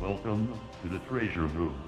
Welcome to the treasure room.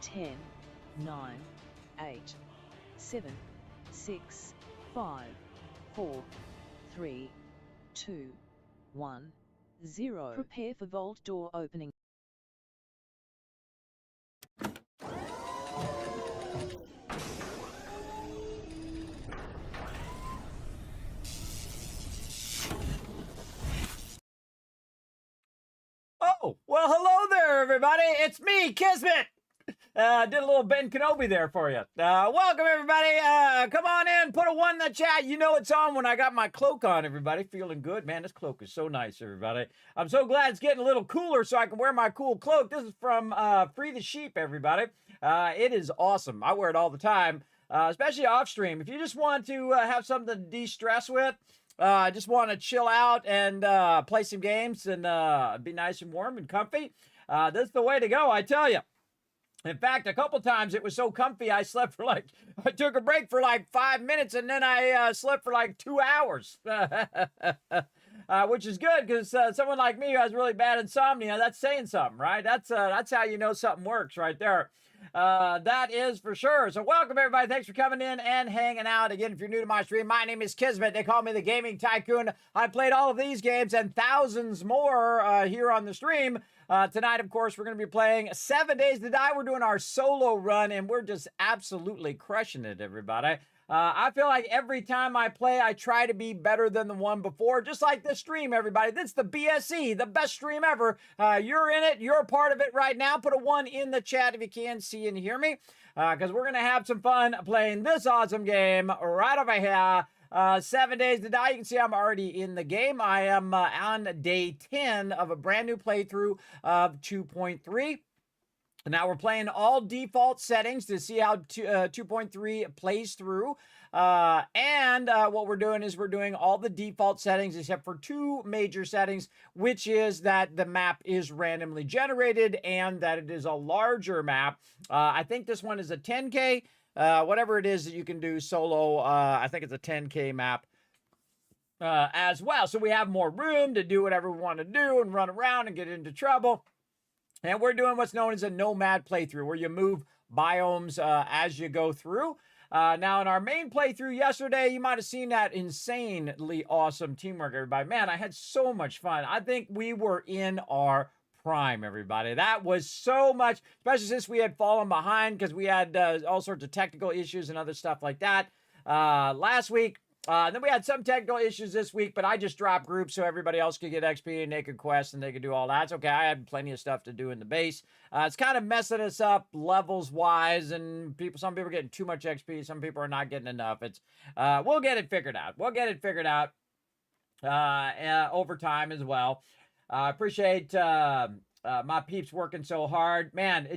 Ten, 9, 8, 7, 6, 5, 4, 3, 2, 1, 0. Prepare for vault door opening. Oh, well, hello there, everybody. It's me, Kismet. Did a little Ben Kenobi there for you. Welcome, everybody. Come on in, put a 1 in the chat. You know it's on when I got my cloak on, everybody. Feeling good. Man, this cloak is so nice, everybody. I'm so glad it's getting a little cooler so I can wear my cool cloak. This is from Free the Sheep, everybody. It is awesome. I wear it all the time, especially off stream. If you just want to have something to de-stress with, just want to chill out and play some games and be nice and warm and comfy, this is the way to go, I tell you. In fact, a couple times it was so comfy I slept for I took a break for 5 minutes and then I slept for 2 hours. Which is good because someone like me who has really bad insomnia, that's saying something, right? That's how you know something works right there. That is for sure. So welcome, everybody. Thanks for coming in and hanging out. Again, if you're new to my stream, my name is Kismet. They call me the Gaming Tycoon. I played all of these games and thousands more here on the stream. Tonight, of course, we're going to be playing 7 Days to Die. We're doing our solo run, and we're just absolutely crushing it, everybody. I feel like every time I play, I try to be better than the one before, just like this stream, everybody. This is the BSE, the best stream ever. You're in it. You're a part of it right now. Put a 1 in the chat if you can see and hear me, because we're going to have some fun playing this awesome game right over here. 7 Days to Die. You can see I'm already in the game. I am on day 10 of a brand new playthrough of 2.3. Now we're playing all default settings to see how 2.3 plays through. And what we're doing is we're doing all the default settings except for 2 major settings, which is that the map is randomly generated and that it is a larger map. I think this one is a 10K. Whatever it is that you can do solo, I think it's a 10K map as well. So we have more room to do whatever we want to do and run around and get into trouble. And we're doing what's known as a nomad playthrough, where you move biomes as you go through. Now, in our main playthrough yesterday, you might have seen that insanely awesome teamwork, everybody. Man, I had so much fun. I think we were in our prime, everybody. That was so much, especially since we had fallen behind because we had all sorts of technical issues and other stuff like that last week. Then we had some technical issues this week, but I just dropped groups so everybody else could get XP and they could quest and they could do all that. It's okay. I had plenty of stuff to do in the base. It's kind of messing us up levels wise, and some people are getting too much XP. Some people are not getting enough. We'll get it figured out. We'll get it figured out over time as well. I appreciate my peeps working so hard. Man,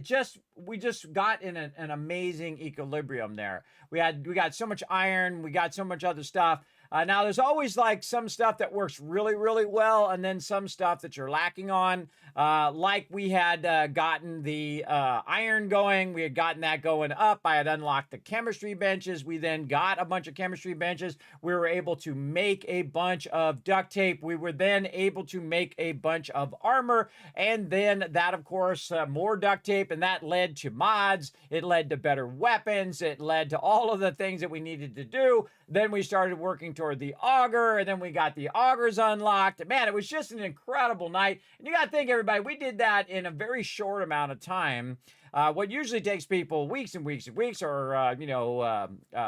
we just got in an amazing equilibrium there. We got so much iron, we got so much other stuff. Now there's always like some stuff that works really, really well, and then some stuff that you're lacking on. Like we had gotten the iron going, we had gotten that going up. I had unlocked the chemistry benches. We then got a bunch of chemistry benches. We were able to make a bunch of duct tape. We were then able to make a bunch of armor, and then that, of course, more duct tape, and that led to mods. It led to better weapons. It led to all of the things that we needed to do. Then we started working toward the auger, and then we got the augers unlocked. Man, it was just an incredible night. And you got to think, everybody, we did that in a very short amount of time. What usually takes people weeks and weeks and weeks, or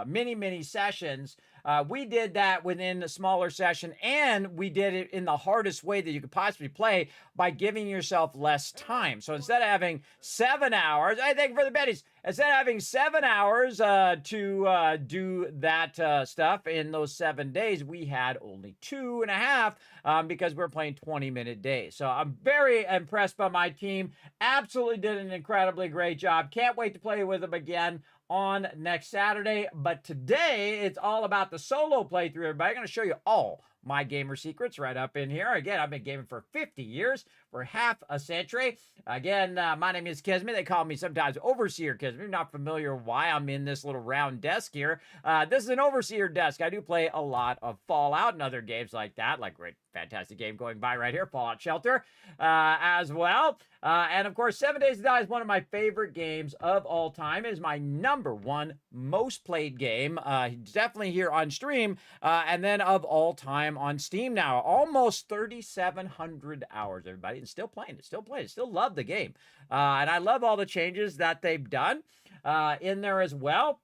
many sessions, we did that within a smaller session, and we did it in the hardest way that you could possibly play by giving yourself less time. So instead of having 7 hours, I thank you for the betties. Instead of having 7 hours to do that stuff in those 7 days, we had only 2.5 because we're playing 20-minute days. So I'm very impressed by my team. Absolutely did an incredibly great job. Can't wait to play with them again on next Saturday. But today, it's all about the solo playthrough, everybody. I'm going to show you all my gamer secrets right up in here. Again, I've been gaming for 50 years, for half a century. Again, my name is Kismet. They call me sometimes Overseer Kismet. If you're not familiar why I'm in this little round desk here, this is an Overseer desk. I do play a lot of Fallout and other games like that, like great, fantastic game going by right here, Fallout Shelter, as well. And of course, 7 Days to Die is one of my favorite games of all time. It is my #1 most played game, definitely here on stream, and then of all time on Steam now. Almost 3,700 hours, everybody, and still playing it, still love the game. And I love all the changes that they've done in there as well.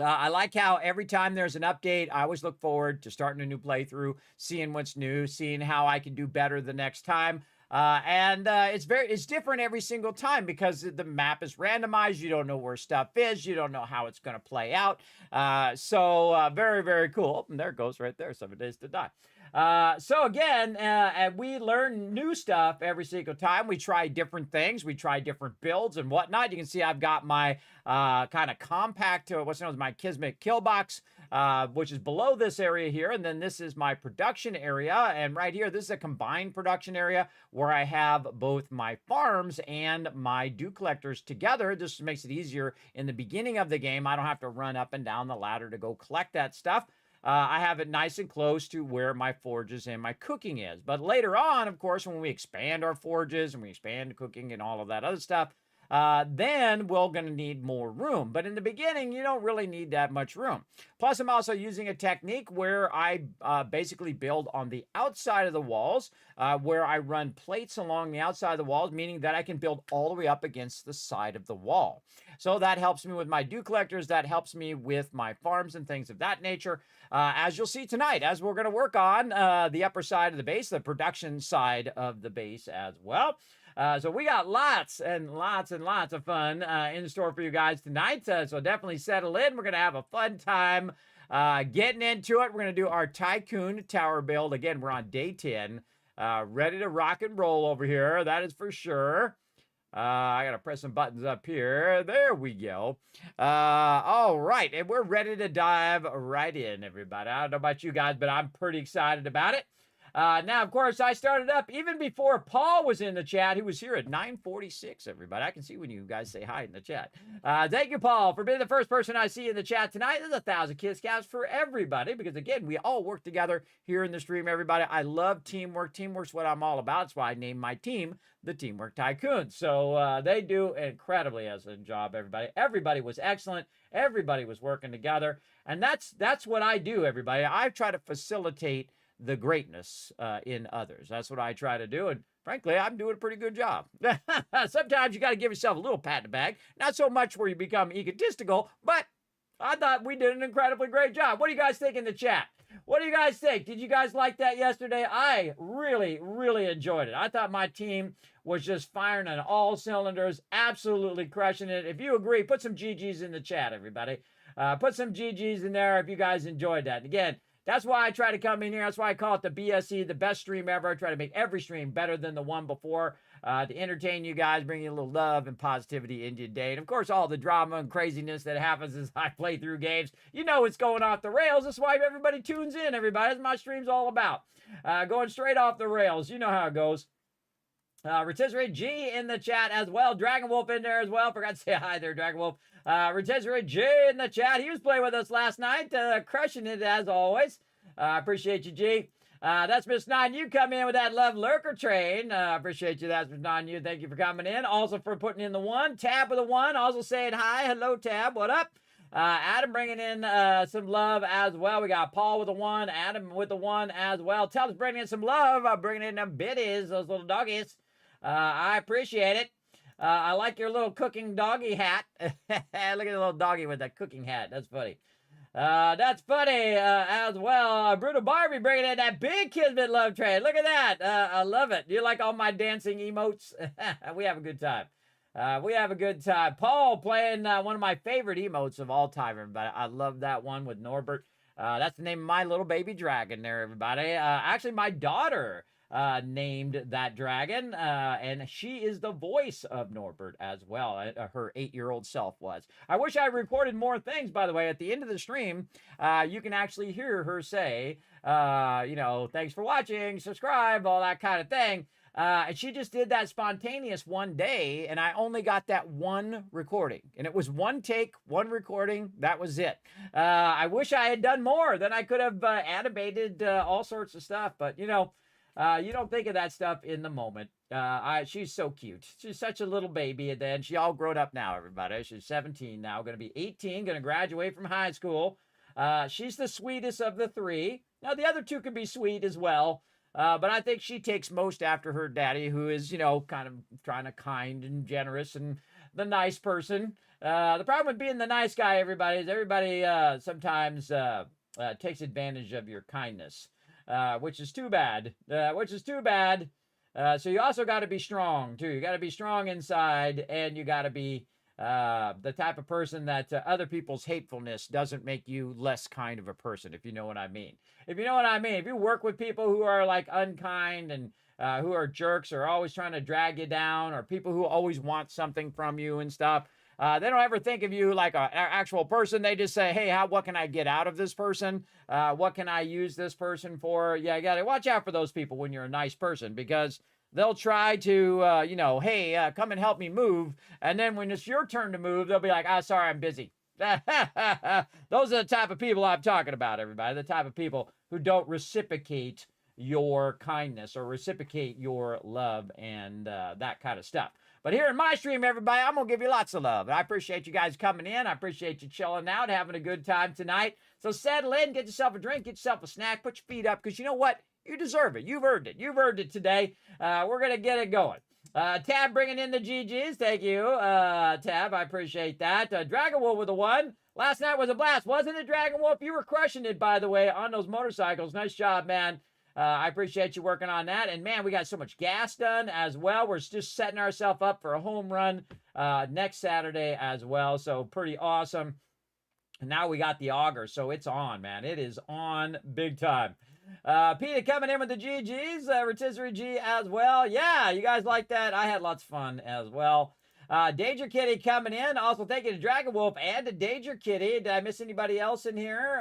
I like how every time there's an update, I always look forward to starting a new playthrough, seeing what's new, seeing how I can do better the next time. It's different every single time because the map is randomized. You don't know where stuff is. You don't know how it's going to play out. So very, very cool. And there it goes right there. 7 Days to Die. So again, and we learn new stuff every single time. We try different things. We try different builds and whatnot. You can see I've got my kind of compact, what's known as my Kismet kill box, which is below this area here. And then this is my production area. And right here, this is a combined production area where I have both my farms and my dew collectors together. This makes it easier in the beginning of the game. I don't have to run up and down the ladder to go collect that stuff. I have it nice and close to where my forges and my cooking is. But later on, of course, when we expand our forges and we expand cooking and all of that other stuff, then we're going to need more room. But in the beginning, you don't really need that much room. Plus, I'm also using a technique where I basically build on the outside of the walls, where I run plates along the outside of the walls, meaning that I can build all the way up against the side of the wall. So that helps me with my dew collectors. That helps me with my farms and things of that nature. As you'll see tonight, as we're going to work on the upper side of the base, the production side of the base as well. So we got lots and lots and lots of fun in store for you guys tonight. So definitely settle in. We're going to have a fun time getting into it. We're going to do our Tycoon tower build. Again, we're on day 10. Ready to rock and roll over here. That is for sure. I got to press some buttons up here. There we go. All right. And we're ready to dive right in, everybody. I don't know about you guys, but I'm pretty excited about it. Now, of course, I started up even before Paul was in the chat. He was here at 9:46, everybody. I can see when you guys say hi in the chat. Thank you, Paul, for being the first person I see in the chat tonight. There's 1,000 kiss counts for everybody because, again, we all work together here in the stream, everybody. I love teamwork. Teamwork's what I'm all about. That's why I named my team the Teamwork Tycoons. So they do incredibly as a job, everybody. Everybody was excellent. Everybody was working together. And that's what I do, everybody. I try to facilitate the greatness in others. That's what I try to do. And frankly, I'm doing a pretty good job. Sometimes you got to give yourself a little pat in the back. Not so much where you become egotistical, but I thought we did an incredibly great job. What do you guys think in the chat? What do you guys think? Did you guys like that yesterday? I really, really enjoyed it. I thought my team was just firing on all cylinders, absolutely crushing it. If you agree, put some GGs in the chat, everybody. Put some GGs in there if you guys enjoyed that. And again, That's why I try to come in here. That's why I call it the BSE, the best stream ever. I try to make every stream better than the one before, to entertain you guys, bring you a little love and positivity into your day. And of course, all the drama and craziness that happens as I play through games. You know what's going off the rails. That's why everybody tunes in, everybody. That's what my stream's all about. Going straight off the rails. You know how it goes. Rotisserie G in the chat as well. Dragon Wolf in there as well. Forgot to say hi there, Dragon Wolf. Rotisserie G in the chat. He was playing with us last night, crushing it as always. Appreciate you, G. That's Miss Nine. You come in with that love lurker train. Appreciate you. That's Miss Nine. You. Thank you for coming in. Also for putting in the one. Tab with the one. Also saying hi. Hello, Tab. What up? Adam bringing in some love as well. We got Paul with the one. Adam with the one as well. Tubbs bringing in some love. Bringing in them biddies, those little doggies. I appreciate it. I like your little cooking doggy hat. Look at the little doggy with that cooking hat. That's funny. That's funny as well. Brutal Barbie bringing in that big Kismet love train. Look at that. I love it. Do you like all my dancing emotes? We have a good time. We have a good time. Paul playing one of my favorite emotes of all time, everybody. I love that one with Norbert. That's the name of my little baby dragon there, everybody. Actually, my daughter named that dragon, and she is the voice of Norbert as well. Her 8-year-old self was. I wish I recorded more things, by the way. At the end of the stream, you can actually hear her say, thanks for watching, subscribe, all that kind of thing. And she just did that spontaneous one day, and I only got that one recording. And it was one take, one recording. That was it. I wish I had done more. Then I could have animated all sorts of stuff. But, you don't think of that stuff in the moment. She's so cute. She's such a little baby. And then she's all grown up now, everybody. She's 17 now, going to be 18, going to graduate from high school. She's the sweetest of the three. Now, the other two can be sweet as well. But I think she takes most after her daddy, who is, kind of kind and generous and the nice person. The problem with being the nice guy, everybody, is everybody sometimes takes advantage of your kindness. Which is too bad. So you also got to be strong, too. You got to be strong inside, and you got to be the type of person that other people's hatefulness doesn't make you less kind of a person, if you know what I mean. If you work with people who are, like, unkind and who are jerks or always trying to drag you down, or people who always want something from you and stuff, they don't ever think of you like an actual person. They just say, hey, what can I get out of this person? What can I use this person for? Yeah, you got to watch out for those people when you're a nice person, because they'll try to, hey, come and help me move. And then when it's your turn to move, they'll be like, sorry, I'm busy. Those are the type of people I'm talking about, everybody. The type of people who don't reciprocate your kindness or reciprocate your love and that kind of stuff. But here in my stream, everybody, I'm going to give you lots of love. I appreciate you guys coming in. I appreciate you chilling out, having a good time tonight. So settle in, get yourself a drink, get yourself a snack, put your feet up, because you know what? You deserve it. You've earned it. You've earned it today. We're going to get it going. Tab bringing in the GGs. Thank you, Tab. I appreciate that. Dragon Wolf with a one. Last night was a blast. Wasn't it, Dragon Wolf? You were crushing it, by the way, on those motorcycles. Nice job, man. I appreciate you working on that. And, man, we got so much gas done as well. We're just setting ourselves up for a home run next Saturday as well. So pretty awesome. And now we got the auger. So it's on, man. It is on big time. Peter coming in with the GGs. Rotisserie G as well. Yeah, you guys like that? I had lots of fun as well. Danger Kitty coming in. Also, thank you to Dragon Wolf and to Danger Kitty. Did I miss anybody else in here?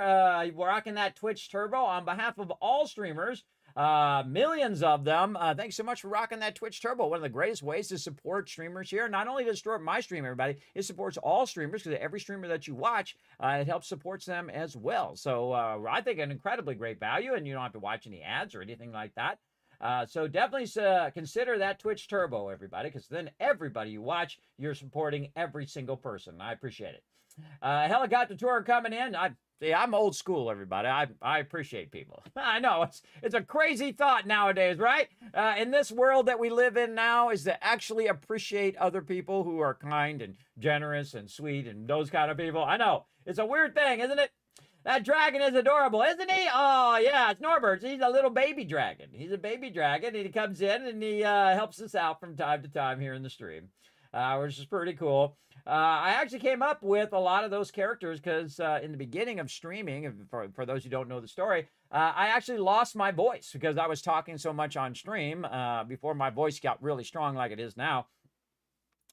We're rocking that Twitch Turbo on behalf of all streamers. Millions of them. Thanks so much for rocking that Twitch Turbo. One of the greatest ways to support streamers here. Not only does it support my stream, everybody, it supports all streamers, because every streamer that you watch, it helps supports them as well. So I think an incredibly great value, and you don't have to watch any ads or anything like that. So definitely consider that Twitch Turbo, everybody, because then everybody you watch, you're supporting every single person. I appreciate it. Helicopter Tour coming in. I'm old school, everybody. I appreciate people. I know it's a crazy thought nowadays, right? In this world that we live in now, is to actually appreciate other people who are kind and generous and sweet and those kind of people. I know it's a weird thing, isn't it? That dragon is adorable, isn't he? Oh, yeah, it's Norbert. He's a little baby dragon. He's a baby dragon, and he comes in and he helps us out from time to time here in the stream, which is pretty cool. I actually came up with a lot of those characters because in the beginning of streaming, for those who don't know the story, I actually lost my voice because I was talking so much on stream before my voice got really strong like it is now.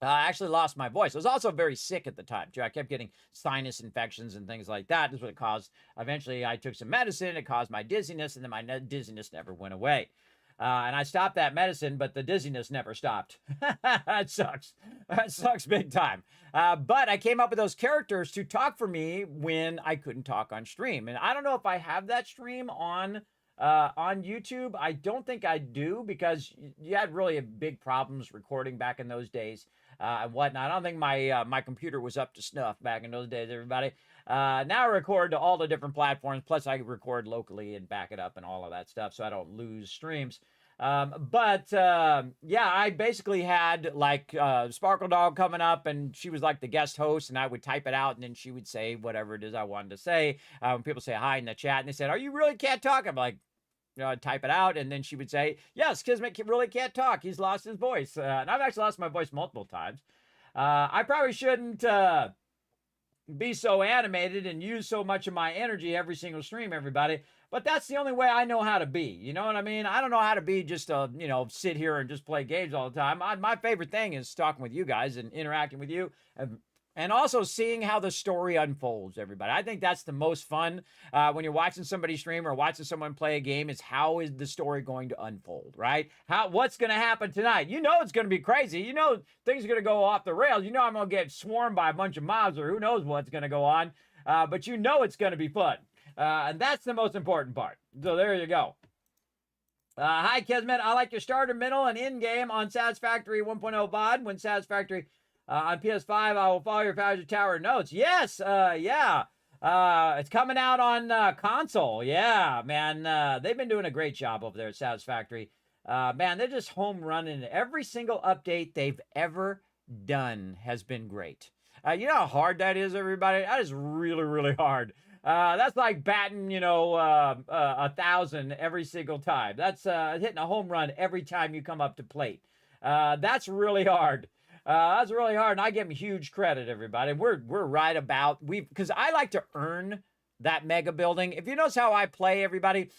I actually lost my voice. I was also very sick at the time, too. I kept getting sinus infections and things like that. This is what it caused. Eventually, I took some medicine. It caused my dizziness, and then my dizziness never went away. And I stopped that medicine, but the dizziness never stopped. That sucks. That sucks big time. But I came up with those characters to talk for me when I couldn't talk on stream. And I don't know if I have that stream on YouTube. I don't think I do because you had really big problems recording back in those days and whatnot. I don't think my computer was up to snuff back in those days, everybody. Now I record to all the different platforms, plus I record locally and back it up and all of that stuff so I don't lose streams. Yeah, I basically had like Sparkle Dog coming up, and she was like the guest host, and I would type it out, and then she would say whatever it is I wanted to say. When people say hi in the chat, and they said, "Are you really can't talk?" I'm like, I'd type it out, and then she would say, "Yes, Kismet really can't talk. He's lost his voice." And I've actually lost my voice multiple times. I probably shouldn't be so animated and use so much of my energy every single stream, everybody. But that's the only way I know how to be. You know what I mean? I don't know how to be just sit here and just play games all the time. My favorite thing is talking with you guys and interacting with you. And also seeing how the story unfolds, everybody. I think that's the most fun when you're watching somebody stream or watching someone play a game is how is the story going to unfold, right? What's going to happen tonight? You know it's going to be crazy. You know things are going to go off the rails. You know I'm going to get swarmed by a bunch of mobs or who knows what's going to go on. But you know it's going to be fun. And that's the most important part. So there you go. Hi, Kismet. I like your starter, middle, and in-game on Satisfactory 1.0 VOD. When Satisfactory on PS5, I will follow your Founder Tower notes. Yes, yeah. It's coming out on console. Yeah, man. They've been doing a great job over there at Satisfactory. Man, they're just home running. Every single update they've ever done has been great. You know how hard that is, everybody? That is really, really hard. That's like batting, 1,000 every single time. That's hitting a home run every time you come up to plate. That's really hard. That's really hard, and I give them huge credit, everybody. We're right about because I like to earn that mega building. If you notice how I play, everybody,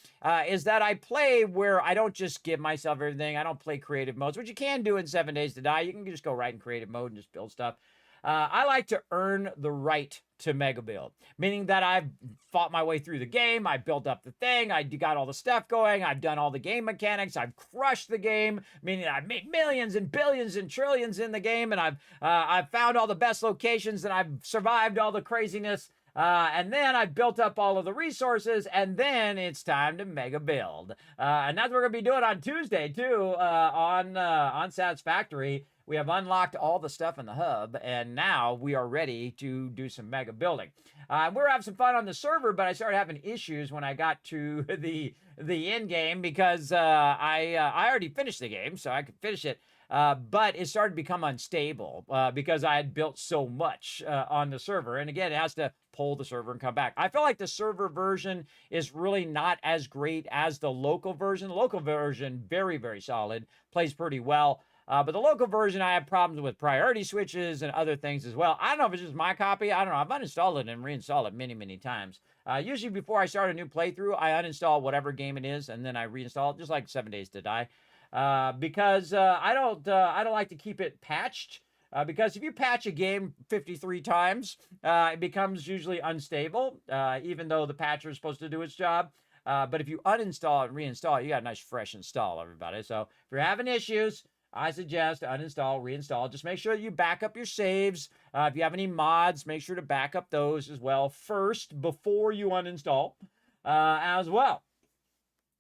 is that I play where I don't just give myself everything. I don't play creative modes, which you can do in 7 Days to Die. You can just go right in creative mode and just build stuff. I like to earn the right to mega build, meaning that I've fought my way through the game. I built up the thing. I got all the stuff going. I've done all the game mechanics. I've crushed the game, meaning I've made millions and billions and trillions in the game, and I've found all the best locations, and I've survived all the craziness. And then I built up all of the resources, and then it's time to mega build. And that's what we're going to be doing on Tuesday, too, on Satisfactory. We have unlocked all the stuff in the hub, and now we are ready to do some mega building. We're having some fun on the server, but I started having issues when I got to the end game because I already finished the game, so I could finish it. But it started to become unstable because I had built so much on the server. And again, it has to pull the server and come back. I feel like the server version is really not as great as the local version. The local version, very, very solid, plays pretty well. But the local version, I have problems with priority switches and other things as well. I don't know if it's just my copy. I don't know. I've uninstalled it and reinstalled it many, many times. Usually before I start a new playthrough, I uninstall whatever game it is, and then I reinstall it, just like 7 Days to Die. Because I don't like to keep it patched. Because if you patch a game 53 times, it becomes usually unstable, even though the patcher is supposed to do its job. But if you uninstall it and reinstall it, you got a nice fresh install, everybody. So if you're having issues, I suggest uninstall, reinstall. Just make sure that you back up your saves. If you have any mods, make sure to back up those as well first before you uninstall as well.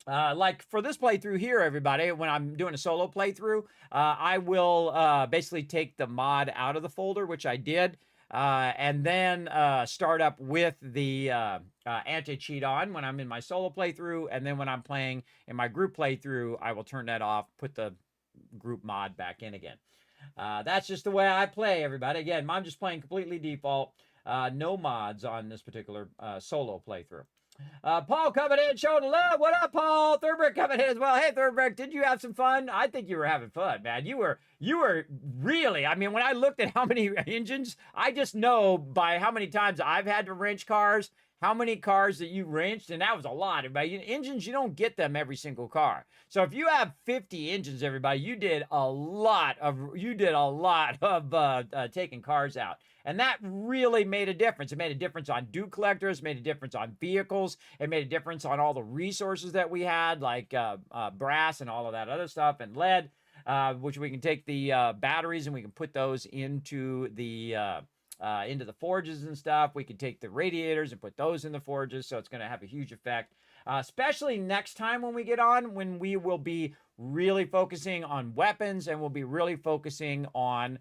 Like for this playthrough here, everybody, when I'm doing a solo playthrough, I will basically take the mod out of the folder, which I did, and then start up with the anti-cheat on when I'm in my solo playthrough, and then when I'm playing in my group playthrough, I will turn that off, put the group mod back in again. That's just the way I play, everybody. Again, I'm just playing completely default, no mods on this particular solo playthrough. Paul coming in, showing love. What up, Paul? Third Brick coming in as well. Hey, Third Brick, did you have some fun? I think you were having fun, man. You were really. I mean, when I looked at how many engines, I just know by how many times I've had to wrench cars, how many cars that you wrenched, and that was a lot. Everybody, engines, you don't get them every single car. So if you have 50 engines, everybody, you did a lot of taking cars out. And that really made a difference. It made a difference on dew collectors, made a difference on vehicles. It made a difference on all the resources that we had, like brass and all of that other stuff, and lead, which we can take the batteries and we can put those into the forges and stuff. We can take the radiators and put those in the forges, so it's going to have a huge effect. Especially next time when we get on, when we will be really focusing on weapons and we'll be really focusing on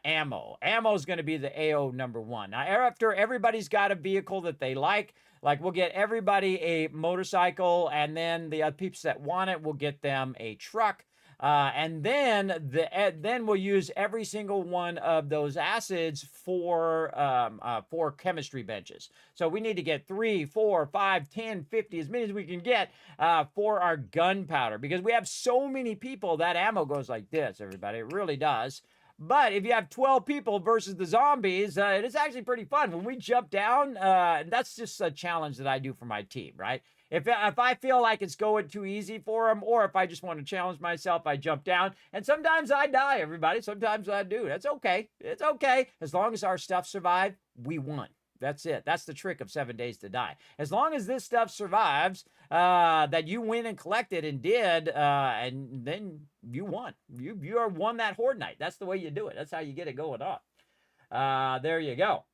ammo. Ammo is going to be the AO number one. Now, after everybody's got a vehicle that they like we'll get everybody a motorcycle, and then the other people that want it, we'll get them a truck. And then we'll use every single one of those acids for chemistry benches. So we need to get 3, 4, 5, 10, 50, as many as we can get for our gunpowder, because we have so many people that ammo goes like this, everybody. It really does. But if you have 12 people versus the zombies, it is actually pretty fun. When we jump down, that's just a challenge that I do for my team, right? If I feel like it's going too easy for them, or if I just want to challenge myself, I jump down. And sometimes I die, everybody. Sometimes I do. That's okay. It's okay. As long as our stuff survives, we won. That's it. That's the trick of 7 Days to Die. As long as this stuff survives, that you win and collected and did, and then you won. You are won that Horde Night. That's the way you do it. That's how you get it going on. There you go.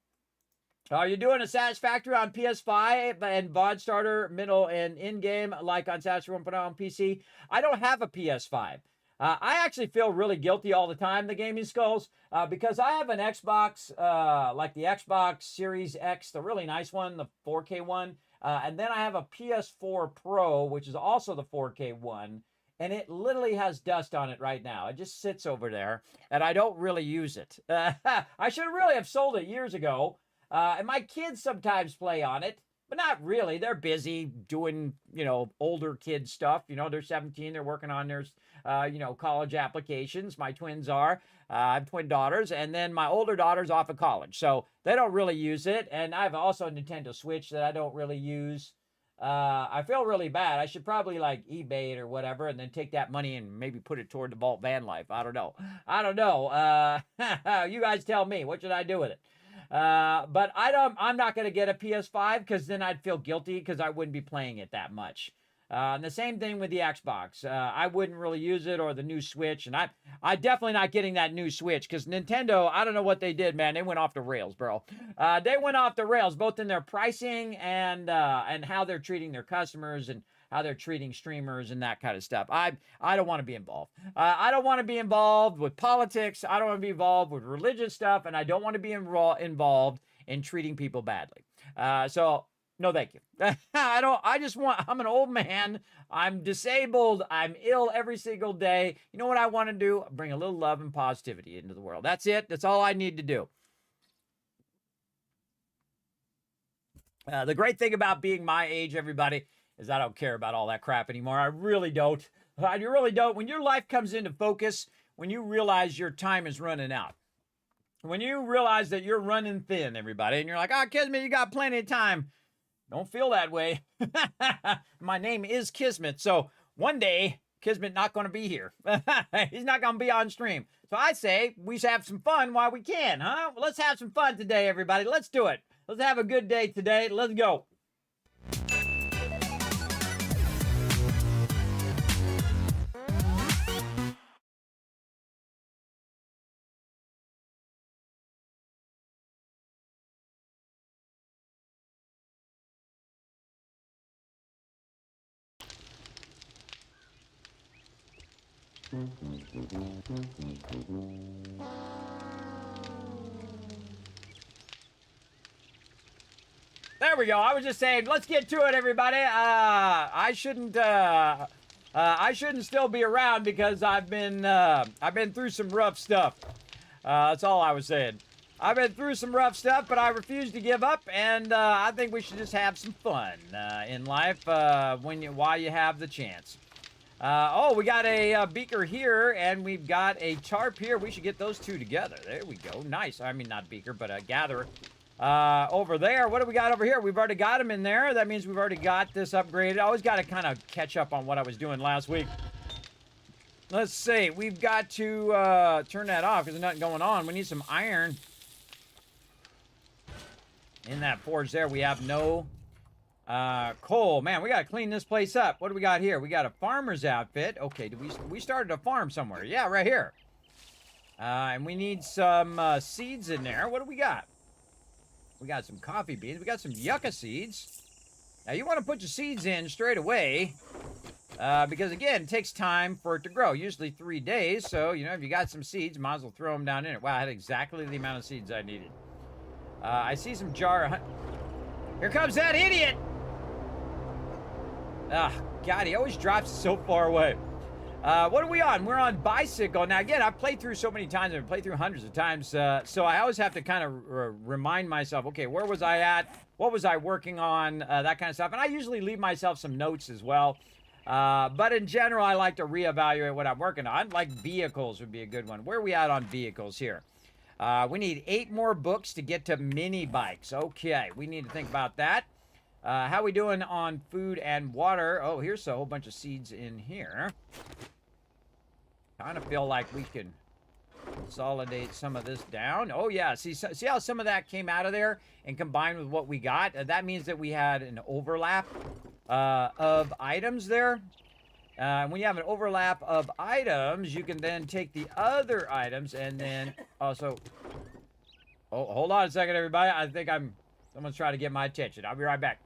Are you doing a Satisfactory on PS5 and VOD starter, middle, and in-game like on Satisfactory 1.0 on PC? I don't have a PS5. I actually feel really guilty all the time, the Gaming Skulls, because I have an Xbox, like the Xbox Series X, the really nice one, the 4K one, and then I have a PS4 Pro, which is also the 4K one, and it literally has dust on it right now. It just sits over there, and I don't really use it. I should really have sold it years ago. And my kids sometimes play on it, but not really. They're busy doing, older kid stuff. They're 17. They're working on their, college applications. My twins are. I have twin daughters. And then my older daughter's off of college. So they don't really use it. And I have also a Nintendo Switch that I don't really use. I feel really bad. I should probably eBay it or whatever, and then take that money and maybe put it toward the Vault van life. I don't know. You guys tell me. What should I do with it? But I'm not going to get a PS5, because then I'd feel guilty because I wouldn't be playing it that much. And the same thing with the Xbox. I wouldn't really use it, or the new Switch. And I definitely not getting that new Switch, because Nintendo, I don't know what they did, man. They went off the rails, bro. They went off the rails, both in their pricing and how they're treating their customers, and how they're treating streamers and that kind of stuff. I don't want to be involved. I don't want to be involved with politics. I don't want to be involved with religious stuff, and I don't want to be involved in treating people badly. So no, thank you. I'm an old man. I'm disabled. I'm ill every single day. You know what I want to do? Bring a little love and positivity into the world. That's it. That's all I need to do. The great thing about being my age, everybody, is I don't care about all that crap anymore. I really don't. I really don't. When your life comes into focus, when you realize your time is running out, when you realize that you're running thin, everybody, and you're like, Kismet, you got plenty of time. Don't feel that way. My name is Kismet, so one day, Kismet not going to be here. He's not going to be on stream. So I say we should have some fun while we can, huh? Well, let's have some fun today, everybody. Let's do it. Let's have a good day today. Let's go. There we go. I was just saying, let's get to it, everybody. I shouldn't still be around, because I've been through some rough stuff. That's all I was saying. I've been through some rough stuff, but I refuse to give up, and I think we should just have some fun in life while you have the chance. Oh, we got a beaker here, and we've got a tarp here. We should get those two together. There we go. Nice. I mean, not beaker, but a gatherer. Over there, what do we got over here? We've already got them in there. That means we've already got this upgraded. I always got to kind of catch up on what I was doing last week. Let's see. We've got to turn that off because there's nothing going on. We need some iron. In that forge there, we have no coal. Man, we got to clean this place up. What do we got here? We got a farmer's outfit. Okay, we started a farm somewhere. Yeah, right here. And we need some seeds in there. What do we got? We got some coffee beans. We got some yucca seeds. Now, you want to put your seeds in straight away because, again, it takes time for it to grow, usually 3 days. So, you know, if you got some seeds, might as well throw them down in it. Wow, I had exactly the amount of seeds I needed. I see some jar. Here comes that idiot! Ah, God, he always drops so far away. What are we on? We're on bicycle. Now, again, I've played through so many times. I've played through hundreds of times. So I always have to kind of remind myself, okay, where was I at? What was I working on? That kind of stuff. And I usually leave myself some notes as well. But in general, I like to reevaluate what I'm working on. Like vehicles would be a good one. Where are we at on vehicles here? We need 8 more books to get to mini bikes. Okay, we need to think about that. How we doing on food and water? Oh, here's a whole bunch of seeds in here. Kind of feel like we can consolidate some of this down. Oh, yeah. See how some of that came out of there and combined with what we got? That means that we had an overlap of items there. When you have an overlap of items, you can then take the other items and then also... Oh, hold on a second, everybody. I think someone's trying to get my attention. I'll be right back.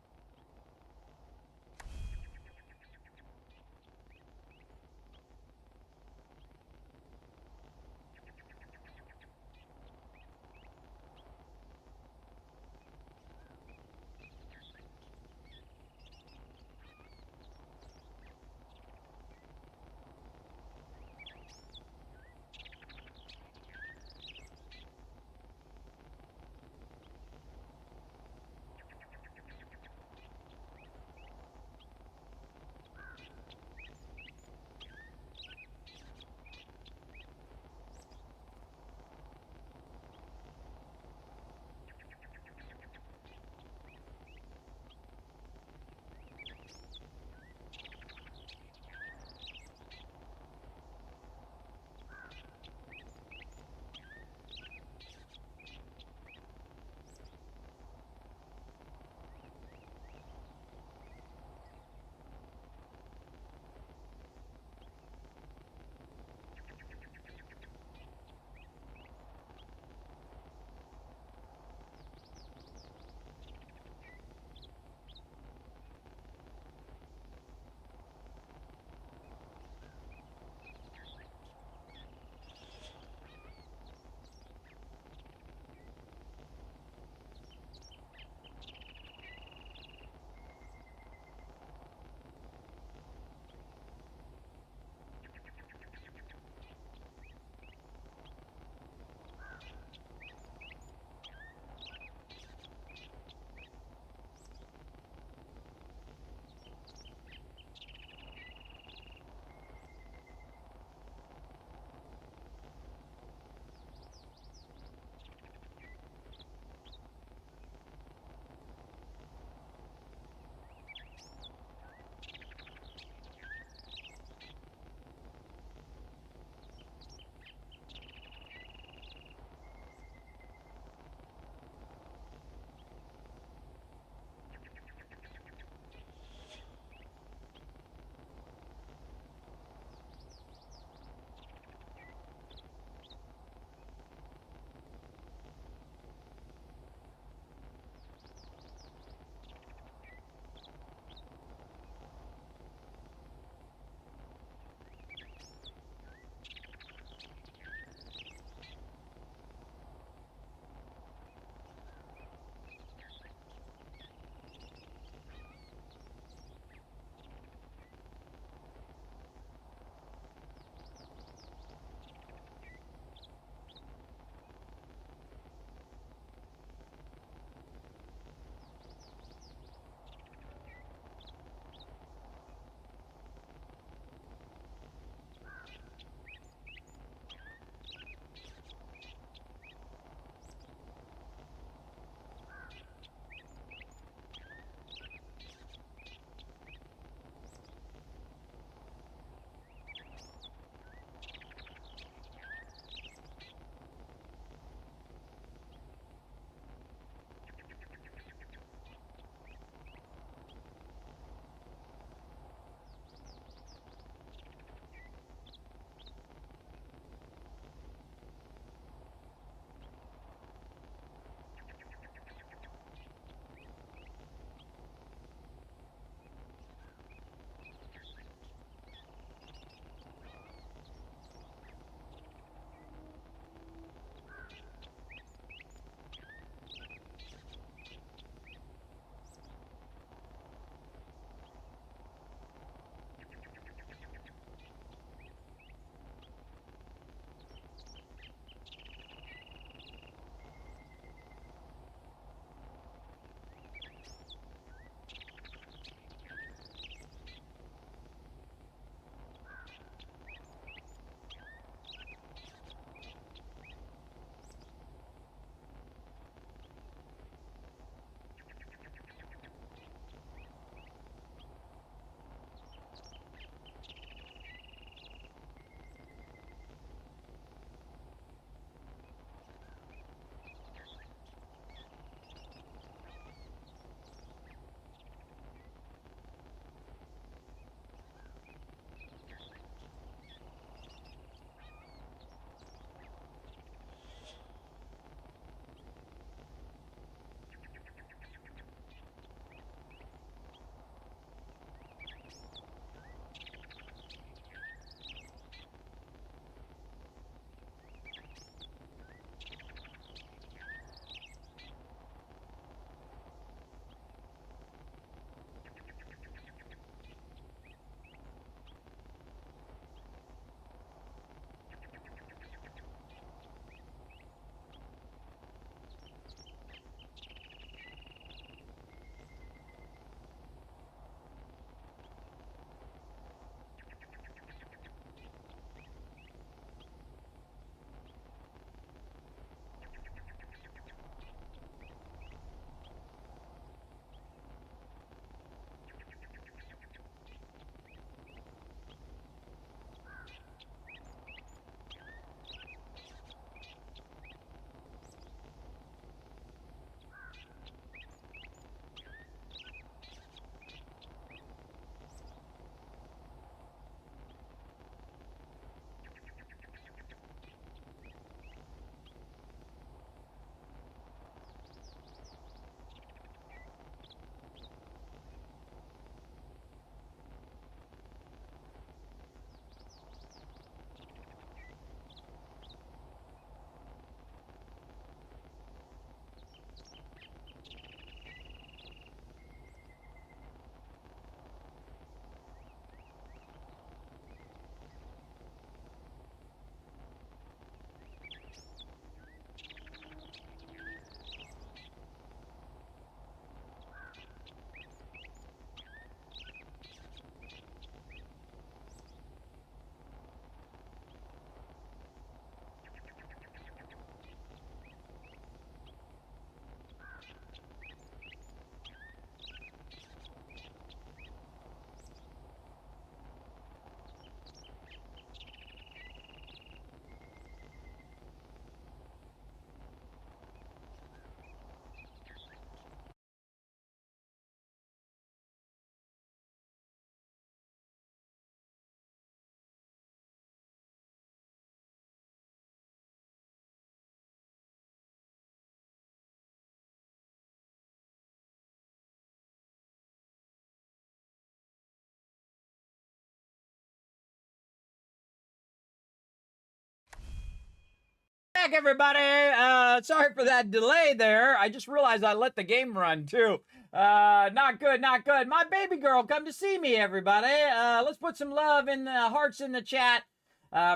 back, everybody. Sorry for that delay there. I just realized I let the game run too. Not good, not good. My baby girl come to see me, everybody. Let's put some love in the hearts in the chat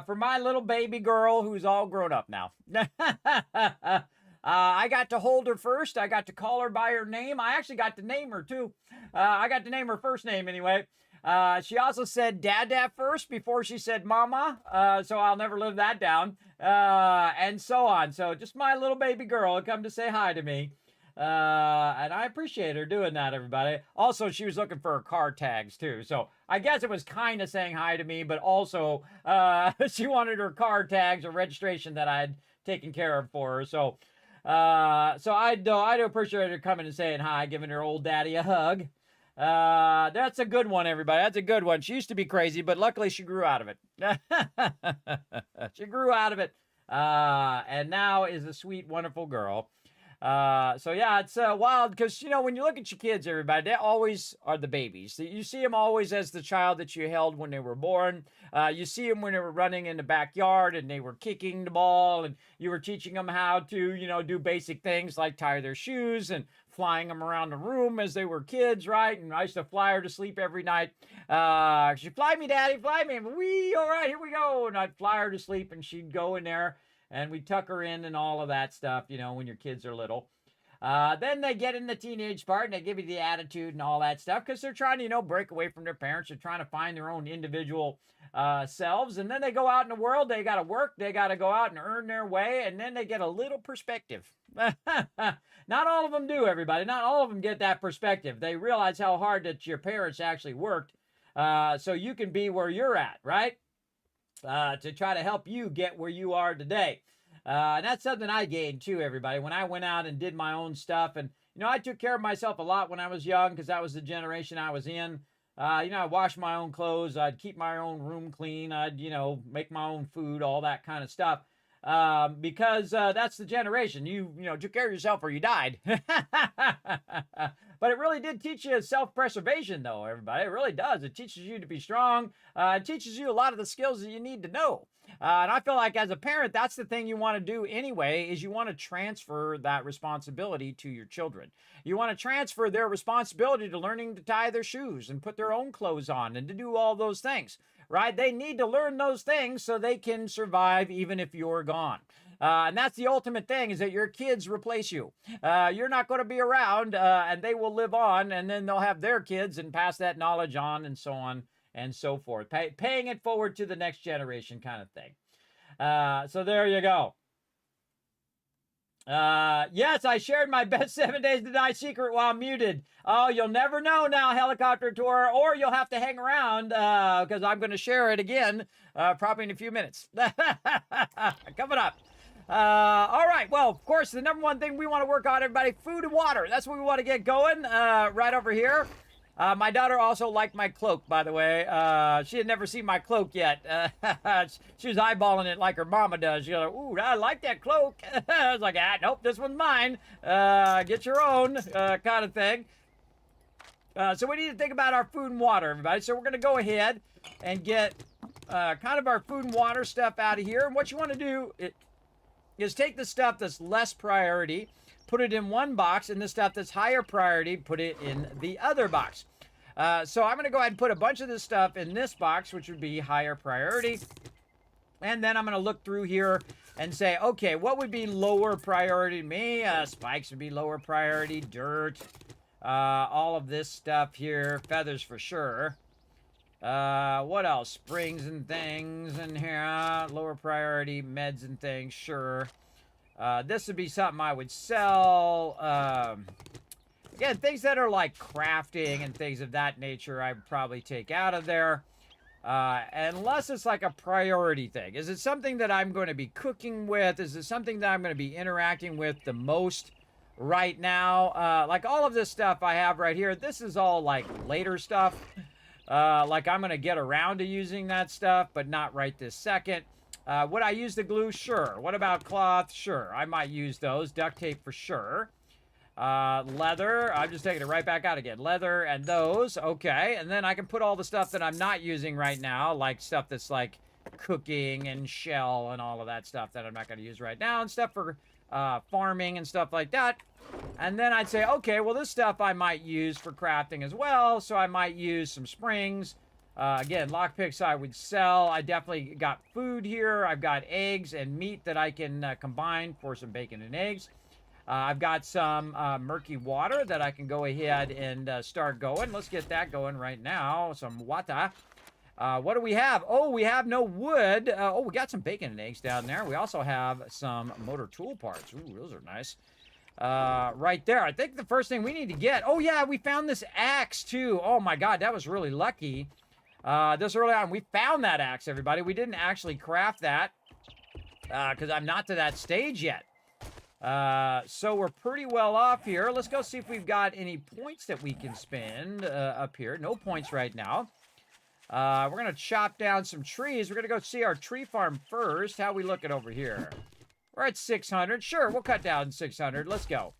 for my little baby girl who's all grown up now. I got to hold her first. I got to call her by her name. I actually got to name her too. I got to name her first name anyway. She also said Dad first before she said Mama, so I'll never live that down, and so on. So just my little baby girl come to say hi to me, and I appreciate her doing that, everybody. Also, she was looking for her car tags too, so I guess it was kind of saying hi to me, but also she wanted her car tags or registration that I had taken care of for her. So I do appreciate her coming and saying hi, giving her old daddy a hug. That's a good one, everybody. That's a good one. She used to be crazy, but luckily she grew out of it. She grew out of it, and now is a sweet, wonderful girl. So yeah, it's wild because, you know, when you look at your kids, everybody, they always are the babies. You see them always as the child that you held when they were born. You see them when they were running in the backyard and they were kicking the ball and you were teaching them how to, you know, do basic things like tie their shoes and flying them around the room as they were kids, right? And I used to fly her to sleep every night. She'd fly me, Daddy, fly me. And wee, all right, here we go. And I'd fly her to sleep and she'd go in there and we'd tuck her in and all of that stuff, you know, when your kids are little. Then they get in the teenage part and they give you the attitude and all that stuff because they're trying to, you know, break away from their parents. They're trying to find their own individual selves. And then they go out in the world. They got to work. They got to go out and earn their way. And then they get a little perspective. Not all of them do, everybody. Not all of them get that perspective. They realize how hard that your parents actually worked so you can be where you're at, right? To try to help you get where you are today. And that's something I gained too, everybody. When I went out and did my own stuff, and, you know, I took care of myself a lot when I was young because that was the generation I was in. You know, I'd wash my own clothes. I'd keep my own room clean. I'd, you know, make my own food, all that kind of stuff. Because that's the generation. You know, took care of yourself or you died. But it really did teach you self-preservation, though, everybody. It really does. It teaches you to be strong. It teaches you a lot of the skills that you need to know. And I feel like as a parent, that's the thing you want to do anyway, is you want to transfer that responsibility to your children. You want to transfer their responsibility to learning to tie their shoes and put their own clothes on and to do all those things, right? They need to learn those things so they can survive even if you're gone. And that's the ultimate thing, is that your kids replace you. You're not going to be around, and they will live on, and then they'll have their kids and pass that knowledge on and so on and so forth. Paying it forward to the next generation kind of thing. So there you go. Yes, I shared my best 7 days to die secret while muted. Oh, you'll never know now, Helicopter Tour, or you'll have to hang around because I'm going to share it again probably in a few minutes. Coming up. All right. Well, of course, the number one thing we want to work on, everybody, food and water. That's what we want to get going right over here. My daughter also liked my cloak, by the way. She had never seen my cloak yet. She was eyeballing it like her mama does. She was like, ooh, I like that cloak. I was like, nope, this one's mine. Get your own kind of thing. So we need to think about our food and water, everybody. So we're going to go ahead and get kind of our food and water stuff out of here. And what you want to do is take the stuff that's less priority, put it in one box, and the stuff that's higher priority, put it in the other box. So I'm going to go ahead and put a bunch of this stuff in this box, which would be higher priority. And then I'm going to look through here and say, okay, what would be lower priority to me? Spikes would be lower priority, dirt, all of this stuff here, feathers for sure. What else? Springs and things in here, lower priority, meds and things, sure. This would be something I would sell. Again, things that are like crafting and things of that nature, I'd probably take out of there. Unless it's like a priority thing. Is it something that I'm going to be cooking with? Is it something that I'm going to be interacting with the most right now? Like all of this stuff I have right here, this is all like later stuff. Like I'm going to get around to using that stuff, but not right this second. Would I use the glue? Sure. What about cloth? Sure. I might use those. Duct tape for sure. Leather. I'm just taking it right back out again. Leather and those. Okay. And then I can put all the stuff that I'm not using right now, like stuff that's like cooking and shell and all of that stuff that I'm not going to use right now, and stuff for farming and stuff like that. And then I'd say, okay, well, this stuff I might use for crafting as well. So I might use some springs. Again, lockpicks I would sell. I definitely got food here. I've got eggs and meat that I can combine for some bacon and eggs. I've got some murky water that I can go ahead and start going. Let's get that going right now. Some water. What do we have? Oh, we have no wood. Oh, we got some bacon and eggs down there. We also have some motor tool parts. Ooh, those are nice. Right there. I think the first thing we need to get... Oh, yeah, we found this axe, too. Oh, my God, that was really lucky. This early on, we found that axe, everybody. We didn't actually craft that because I'm not to that stage yet. So we're pretty well off here. Let's go see if we've got any points that we can spend up here. No points right now. We're going to chop down some trees. We're going to go see our tree farm first. How we looking over here? We're at 600. Sure, we'll cut down 600. Let's go.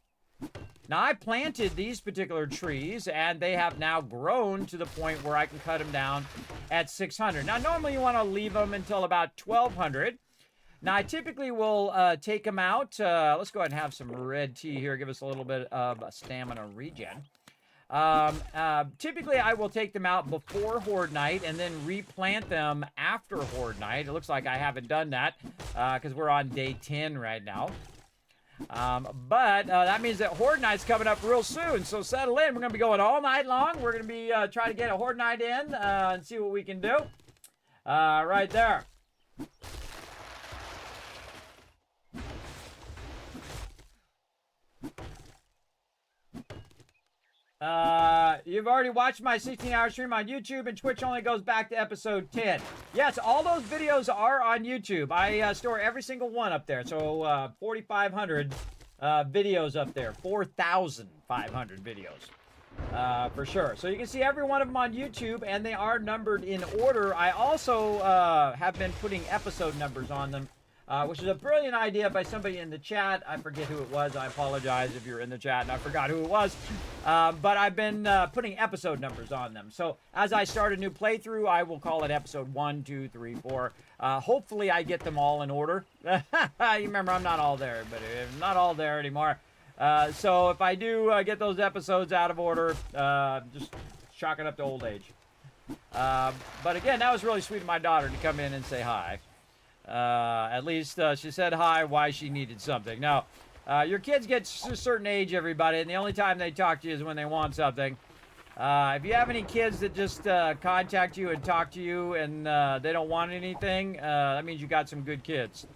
Now, I planted these particular trees, and they have now grown to the point where I can cut them down at 600. Now, normally you want to leave them until about 1,200. Now, I typically will take them out. Let's go ahead and have some red tea here. Give us a little bit of a stamina regen. Typically, I will take them out before Horde Night and then replant them after Horde Night. It looks like I haven't done that because we're on day 10 right now. But that means that Horde Night's coming up real soon. So settle in. We're going to be going all night long. We're going to be trying to get a Horde Night in and see what we can do. Right there. You've already watched my 16-hour stream on YouTube, and Twitch only goes back to episode 10. Yes, all those videos are on YouTube. I store every single one up there. So 4,500 videos up there. 4,500 videos for sure. So you can see every one of them on YouTube, and they are numbered in order. I also have been putting episode numbers on them. Which is a brilliant idea by somebody in the chat. I forget who it was. I apologize if you're in the chat and I forgot who it was. But I've been putting episode numbers on them. So as I start a new playthrough, I will call it episode 1, 2, 3, 4. Hopefully I get them all in order. You remember, I'm not all there, but I'm not all there anymore. So if I do get those episodes out of order, just chalk it up to old age. But again, that was really sweet of my daughter to come in and say hi. At least she said hi, why she needed something. Now, your kids get to a certain age, everybody, and the only time they talk to you is when they want something. If you have any kids that just contact you and talk to you and they don't want anything, that means you got some good kids.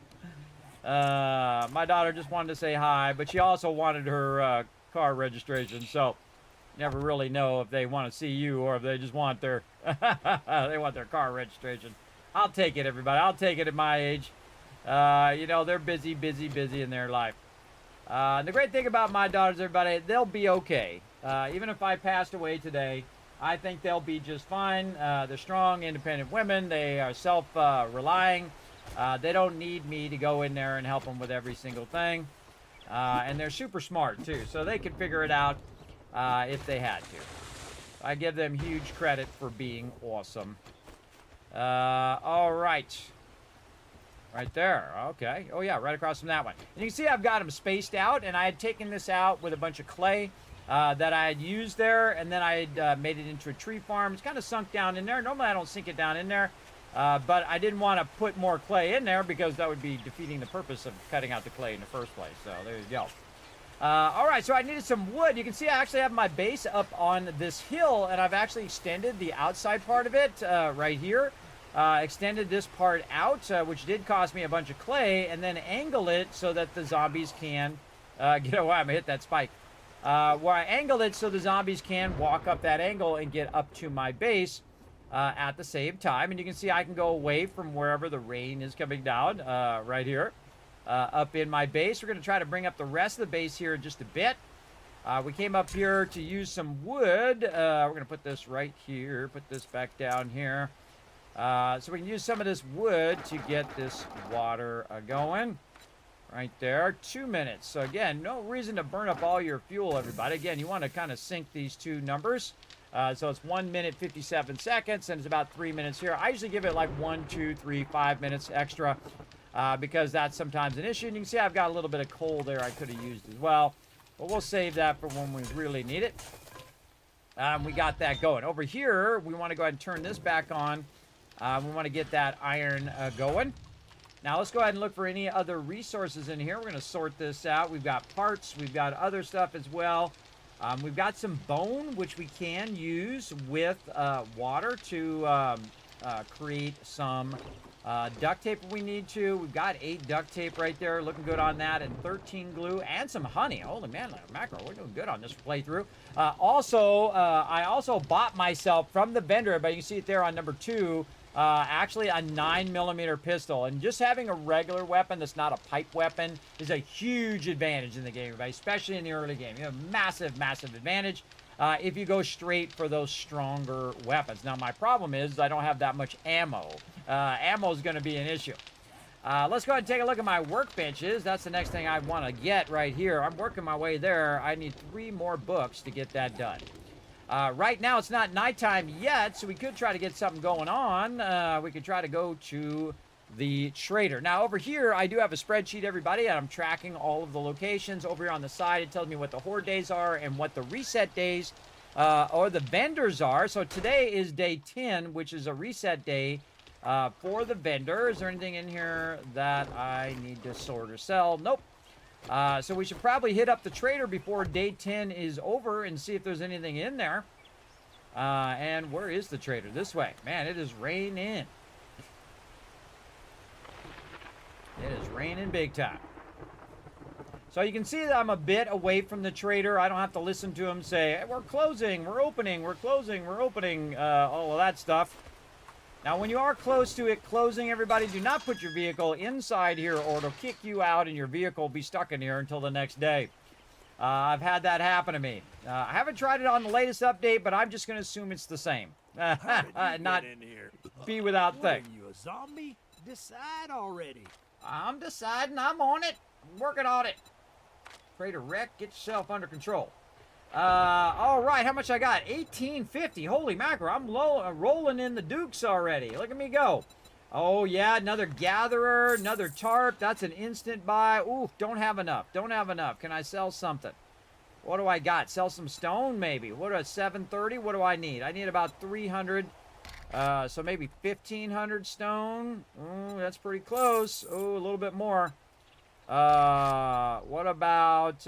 My daughter just wanted to say hi, but she also wanted her car registration, so never really know if they want to see you or if they just want their they want their car registration. I'll take it, everybody. I'll take it at my age. You know, they're busy in their life. The great thing about my daughters, everybody, they'll be okay. Even if I passed away today, I think they'll be just fine. They're strong, independent women. They are self-relying. They don't need me to go in there and help them with every single thing. And they're super smart, too, so they can figure it out if they had to. I give them huge credit for being awesome. All right. Right there. Okay. Oh, yeah, right across from that one. And you can see I've got them spaced out, and I had taken this out with a bunch of clay that I had used there, and then I had made it into a tree farm. It's kind of sunk down in there. Normally, I don't sink it down in there, but I didn't want to put more clay in there because that would be defeating the purpose of cutting out the clay in the first place. So there you go. All right, so I needed some wood. You can see I actually have my base up on this hill, and I've actually extended the outside part of it right here. Extended this part out, which did cost me a bunch of clay, and then angle it so that the zombies can get away. I'm gonna hit that spike. Where I angled it so the zombies can walk up that angle and get up to my base at the same time. And you can see I can go away from wherever the rain is coming down right here. Up in my base. We're going to try to bring up the rest of the base here in just a bit. We came up here to use some wood. We're going to put this right here. Put this back down here. So we can use some of this wood to get this water going. Right there. 2 minutes. So again, no reason to burn up all your fuel, everybody. Again, you want to kind of sync these two numbers. So it's 1 minute 57 seconds, and it's about 3 minutes here. I usually give it like 1, 2, 3, 5 minutes extra because that's sometimes an issue. And you can see I've got a little bit of coal there I could have used as well. But we'll save that for when we really need it. We got that going. Over here, we want to go ahead and turn this back on. We want to get that iron going. Now, let's go ahead and look for any other resources in here. We're going to sort this out. We've got parts. We've got other stuff as well. We've got some bone, which we can use with water to create some duct tape if we need to. We've got 8 duct tape right there. Looking good on that. And 13 glue and some honey. Holy man, mackerel. We're doing good on this playthrough. I also bought myself from the vendor, but you can see it there on number 2, actually a 9mm pistol. And just having a regular weapon that's not a pipe weapon is a huge advantage in the game, everybody, especially in the early game. You have a massive, massive advantage if you go straight for those stronger weapons. Now, my problem is I don't have that much ammo. Ammo is going to be an issue. Let's go ahead and take a look at my workbenches. That's the next thing I want to get right here. I'm working my way there. I need 3 more books to get that done. Right now, it's not nighttime yet, so we could try to get something going on. We could try to go to the trader. Now, over here, I do have a spreadsheet, everybody, and I'm tracking all of the locations. Over here on the side, it tells me what the horde days are and what the reset days or the vendors are. So today is day 10, which is a reset day for the vendor. Is there anything in here that I need to sort or sell? Nope. So we should probably hit up the trader before day 10 is over and see if there's anything in there. And where is the trader? This way. Man, it is raining. It is raining big time. So you can see that I'm a bit away from the trader. I don't have to listen to him say, hey, we're closing, we're opening, we're closing, we're opening, all of that stuff. Now, when you are close to it closing, everybody, do not put your vehicle inside here or it'll kick you out and your vehicle will be stuck in here until the next day. I've had that happen to me. I haven't tried it on the latest update, but I'm just going to assume it's the same. Not in here? be without What thing. are you, a zombie? Decide already. I'm deciding. I'm on it. I'm working on it. Trader wreck, get yourself under control. All right, how much I got? 1850. Holy mackerel, I'm rolling in the dukes already. Look at me go. Oh, yeah, another gatherer, another tarp. That's an instant buy. Ooh, don't have enough. Don't have enough. Can I sell something? What do I got? Sell some stone, maybe. What, 730? What do I need? I need about 300. So maybe 1,500 stone. Ooh, that's pretty close. Ooh, a little bit more. What about...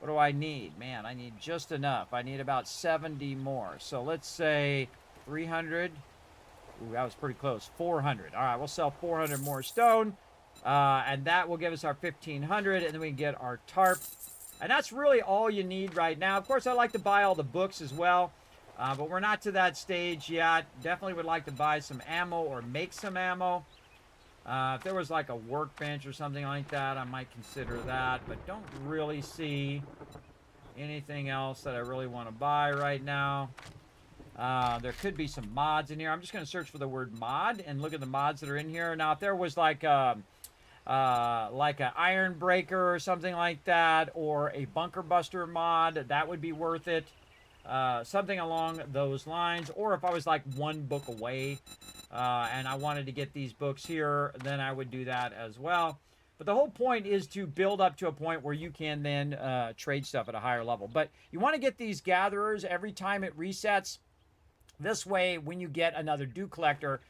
what do I need? Man, I need just enough. I need about 70 more. So let's say 300. Ooh, that was pretty close. 400. All right, we'll sell 400 more stone. And that will give us our 1,500. And then we can get our tarp. And that's really all you need right now. Of course, I'd like to buy all the books as well. But we're not to that stage yet. Definitely would like to buy some ammo or make some ammo. If there was like a workbench or something like that, I might consider that, but don't really see anything else that I really want to buy right now. There could be some mods in here. I'm just going to search for the word mod and look at the mods that are in here. Now, if there was like an iron breaker or something like that, or a bunker buster mod, that would be worth it. Something along those lines. Or if I was like 1 book away and I wanted to get these books here, then I would do that as well. But the whole point is to build up to a point where you can then trade stuff at a higher level. But you want to get these gatherers every time it resets. This way, when you get another dew collector,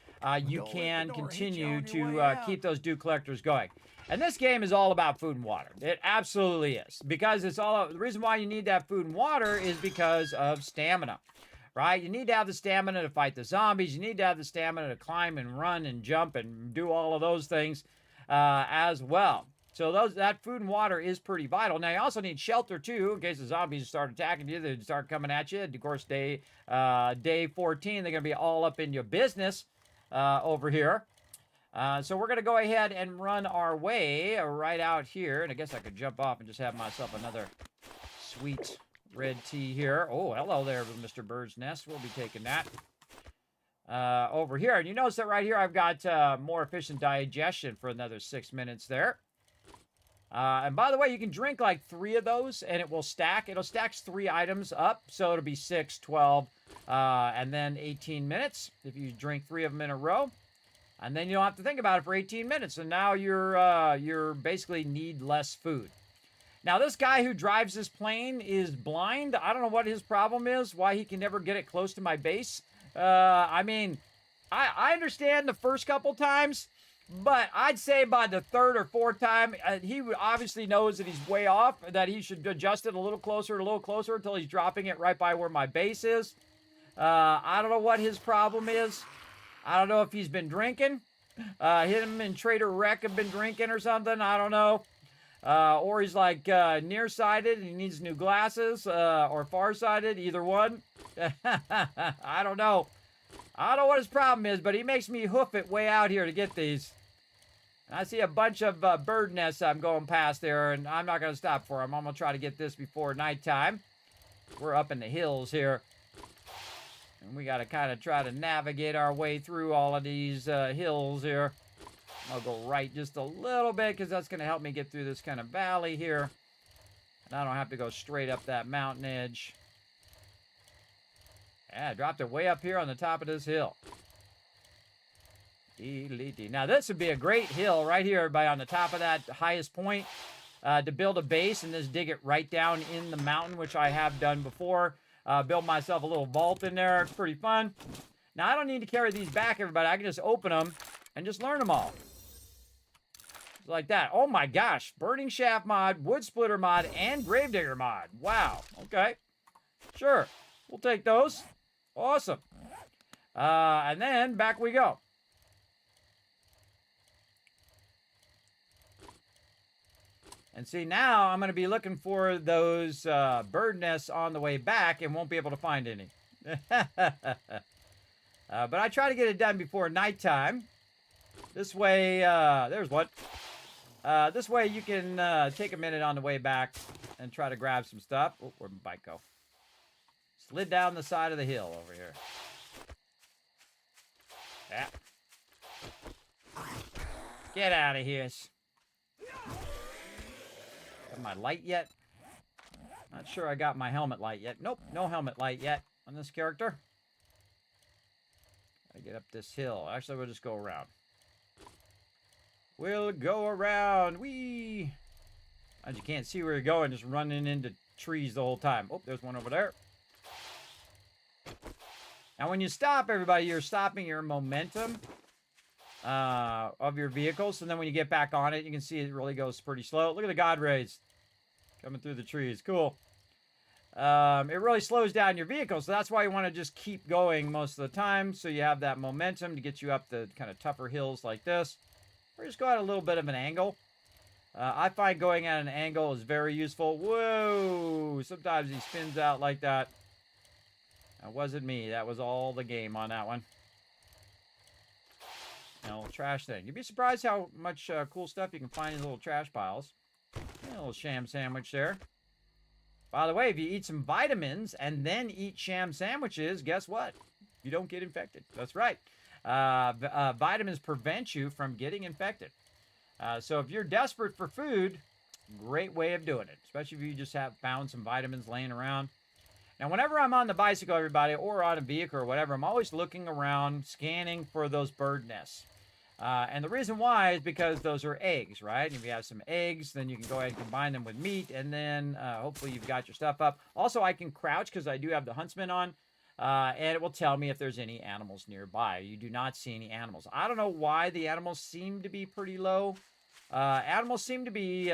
you can continue to keep those dew collectors going. And this game is all about food and water. It absolutely is. Because it's all the reason why you need to have food and water is because of stamina. Right? You need to have the stamina to fight the zombies. You need to have the stamina to climb and run and jump and do all of those things as well. So that food and water is pretty vital. Now, you also need shelter, too, in case the zombies start attacking you. They start coming at you. Of course, day 14, they're going to be all up in your business over here. So we're going to go ahead and run our way right out here. And I guess I could jump off and just have myself another sweet red tea here. Oh, hello there, Mr. Bird's Nest. We'll be taking that. Over here. And you notice that right here I've got more efficient digestion for another 6 minutes there. And by the way, you can drink like 3 of those and it will stack. It'll stack 3 items up. So it'll be 6, 12, and then 18 minutes if you drink 3 of them in a row. And then you don't have to think about it for 18 minutes. And now you're basically need less food. Now, this guy who drives this plane is blind. I don't know what his problem is, why he can never get it close to my base. I mean, I understand the first couple times, but I'd say by the 3rd or 4th time, he obviously knows that he's way off, that he should adjust it a little closer until he's dropping it right by where my base is. I don't know what his problem is. I don't know if he's been drinking. Him and Trader Wreck have been drinking or something. I don't know. Or he's like nearsighted and he needs new glasses, or farsighted, either one. I don't know. I don't know what his problem is, but he makes me hoof it way out here to get these. And I see a bunch of bird nests I'm going past there, and I'm not going to stop for him. I'm going to try to get this before nighttime. We're up in the hills here. And we got to kind of try to navigate our way through all of these hills here. I'll go right just a little bit because that's going to help me get through this kind of valley here. And I don't have to go straight up that mountain edge. Yeah, I dropped it way up here on the top of this hill. Now, this would be a great hill right here, everybody, on the top of that highest point to build a base and just dig it right down in the mountain, which I have done before. Build myself a little vault in there. It's pretty fun. Now, I don't need to carry these back, everybody. I can just open them and just learn them all. Like that. Oh my gosh. Burning shaft mod, wood splitter mod, and gravedigger mod. Wow. Okay. Sure. We'll take those. Awesome. And then back we go. And see, now I'm going to be looking for those bird nests on the way back and won't be able to find any. But I try to get it done before nighttime. This way, there's what. This way you can take a minute on the way back and try to grab some stuff. Oh, where'd my bike go? Slid down the side of the hill over here. Yeah. Get out of here. Got my light yet? Not sure I got my helmet light yet. Nope, no helmet light yet on this character. I get up this hill. Actually, we'll just go around. We'll go around. Whee! As you can't see where you're going, just running into trees the whole time. Oh, there's one over there. Now, when you stop, everybody, you're stopping your momentum of your vehicle. So then when you get back on it, you can see it really goes pretty slow. Look at the God rays coming through the trees. Cool. It really slows down your vehicle. So that's why you want to just keep going most of the time. So you have that momentum to get you up the kind of tougher hills like this. Or just go at a little bit of an angle. I find going at an angle is very useful. Whoa! Sometimes he spins out like that. That wasn't me. That was all the game on that one. A little trash thing. You'd be surprised how much cool stuff you can find in little trash piles. A little sham sandwich there. By the way, if you eat some vitamins and then eat sham sandwiches, guess what? You don't get infected. That's right. Vitamins prevent you from getting infected. So if you're desperate for food, great way of doing it, especially if you just have found some vitamins laying around. Now, whenever I'm on the bicycle, everybody, or on a vehicle or whatever, I'm always looking around, scanning for those bird nests. And the reason why is because those are eggs, right? If you have some eggs, then you can go ahead and combine them with meat, and then hopefully you've got your stuff up. Also, I can crouch because I do have the huntsman on. And it will tell me if there's any animals nearby. You do not see any animals. I don't know why the animals seem to be pretty low. Animals seem to be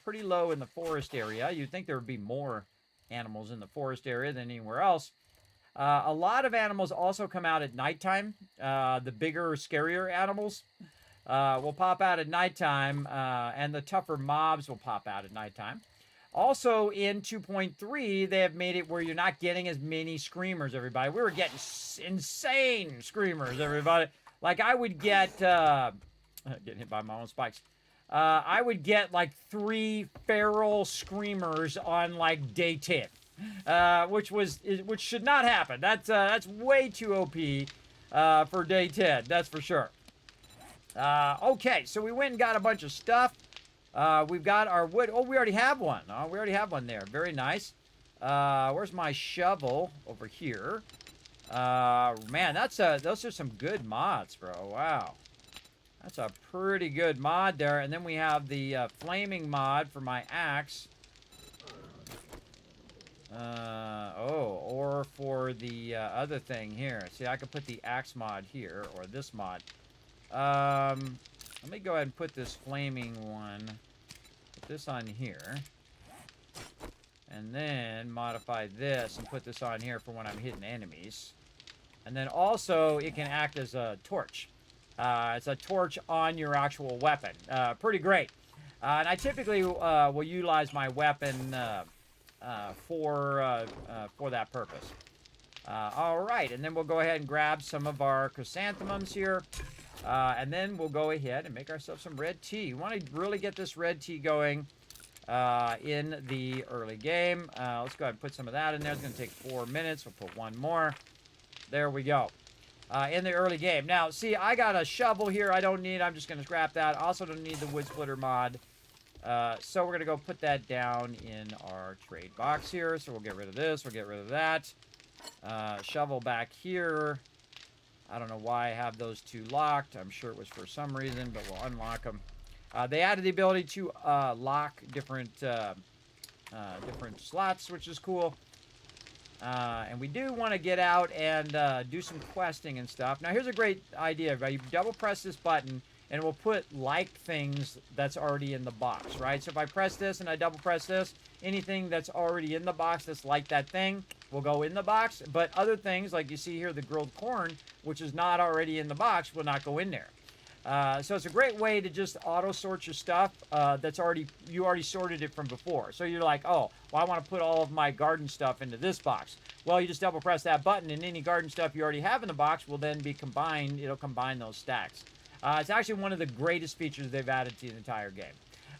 pretty low in the forest area. You'd think there would be more animals in the forest area than anywhere else. A lot of animals also come out at nighttime. The bigger, scarier animals will pop out at nighttime, and the tougher mobs will pop out at nighttime. Also, in 2.3, they have made it where you're not getting as many screamers, everybody. We were getting insane screamers, everybody. Like, I would get... getting hit by my own spikes. I would get, like, 3 feral screamers on, like, day 10. Which should not happen. That's way too OP for day 10. That's for sure. Okay, so we went and got a bunch of stuff. We've got our wood. Oh, we already have one. Oh, we already have one there. Very nice. Where's my shovel? Over here. Man, those are some good mods, bro. Wow. That's a pretty good mod there. And then we have the flaming mod for my axe. Or for the other thing here. See, I could put the axe mod here, or this mod. Let me go ahead and put this flaming one. Put this on here. And then modify this and put this on here for when I'm hitting enemies. And then also, it can act as a torch. It's a torch on your actual weapon. Pretty great. And I typically will utilize my weapon for that purpose. All right, and then we'll go ahead and grab some of our chrysanthemums here. And then we'll go ahead and make ourselves some red tea. We want to really get this red tea going in the early game. Let's go ahead and put some of that in there. It's going to take 4 minutes. We'll put one more. There we go. In the early game. Now, see, I got a shovel here I don't need. I'm just going to scrap that. Also don't need the wood splitter mod. So we're going to go put that down in our trade box here. So we'll get rid of this. We'll get rid of that. Shovel back here. I don't know why I have those two locked. I'm sure it was for some reason, but we'll unlock them. They added the ability to lock different slots, which is cool. And we do want to get out and do some questing and stuff. Now, here's a great idea. Right? You double press this button, and it will put like things that's already in the box, right? So if I press this and I double press this, anything that's already in the box that's like that thing will go in the box. But other things, like you see here, the grilled corn, which is not already in the box, will not go in there. So it's a great way to just auto-sort your stuff that's you already sorted it from before. So you're like, oh, well, I want to put all of my garden stuff into this box. Well, you just double press that button, and any garden stuff you already have in the box will then be combined. It'll combine those stacks. It's actually one of the greatest features they've added to the entire game.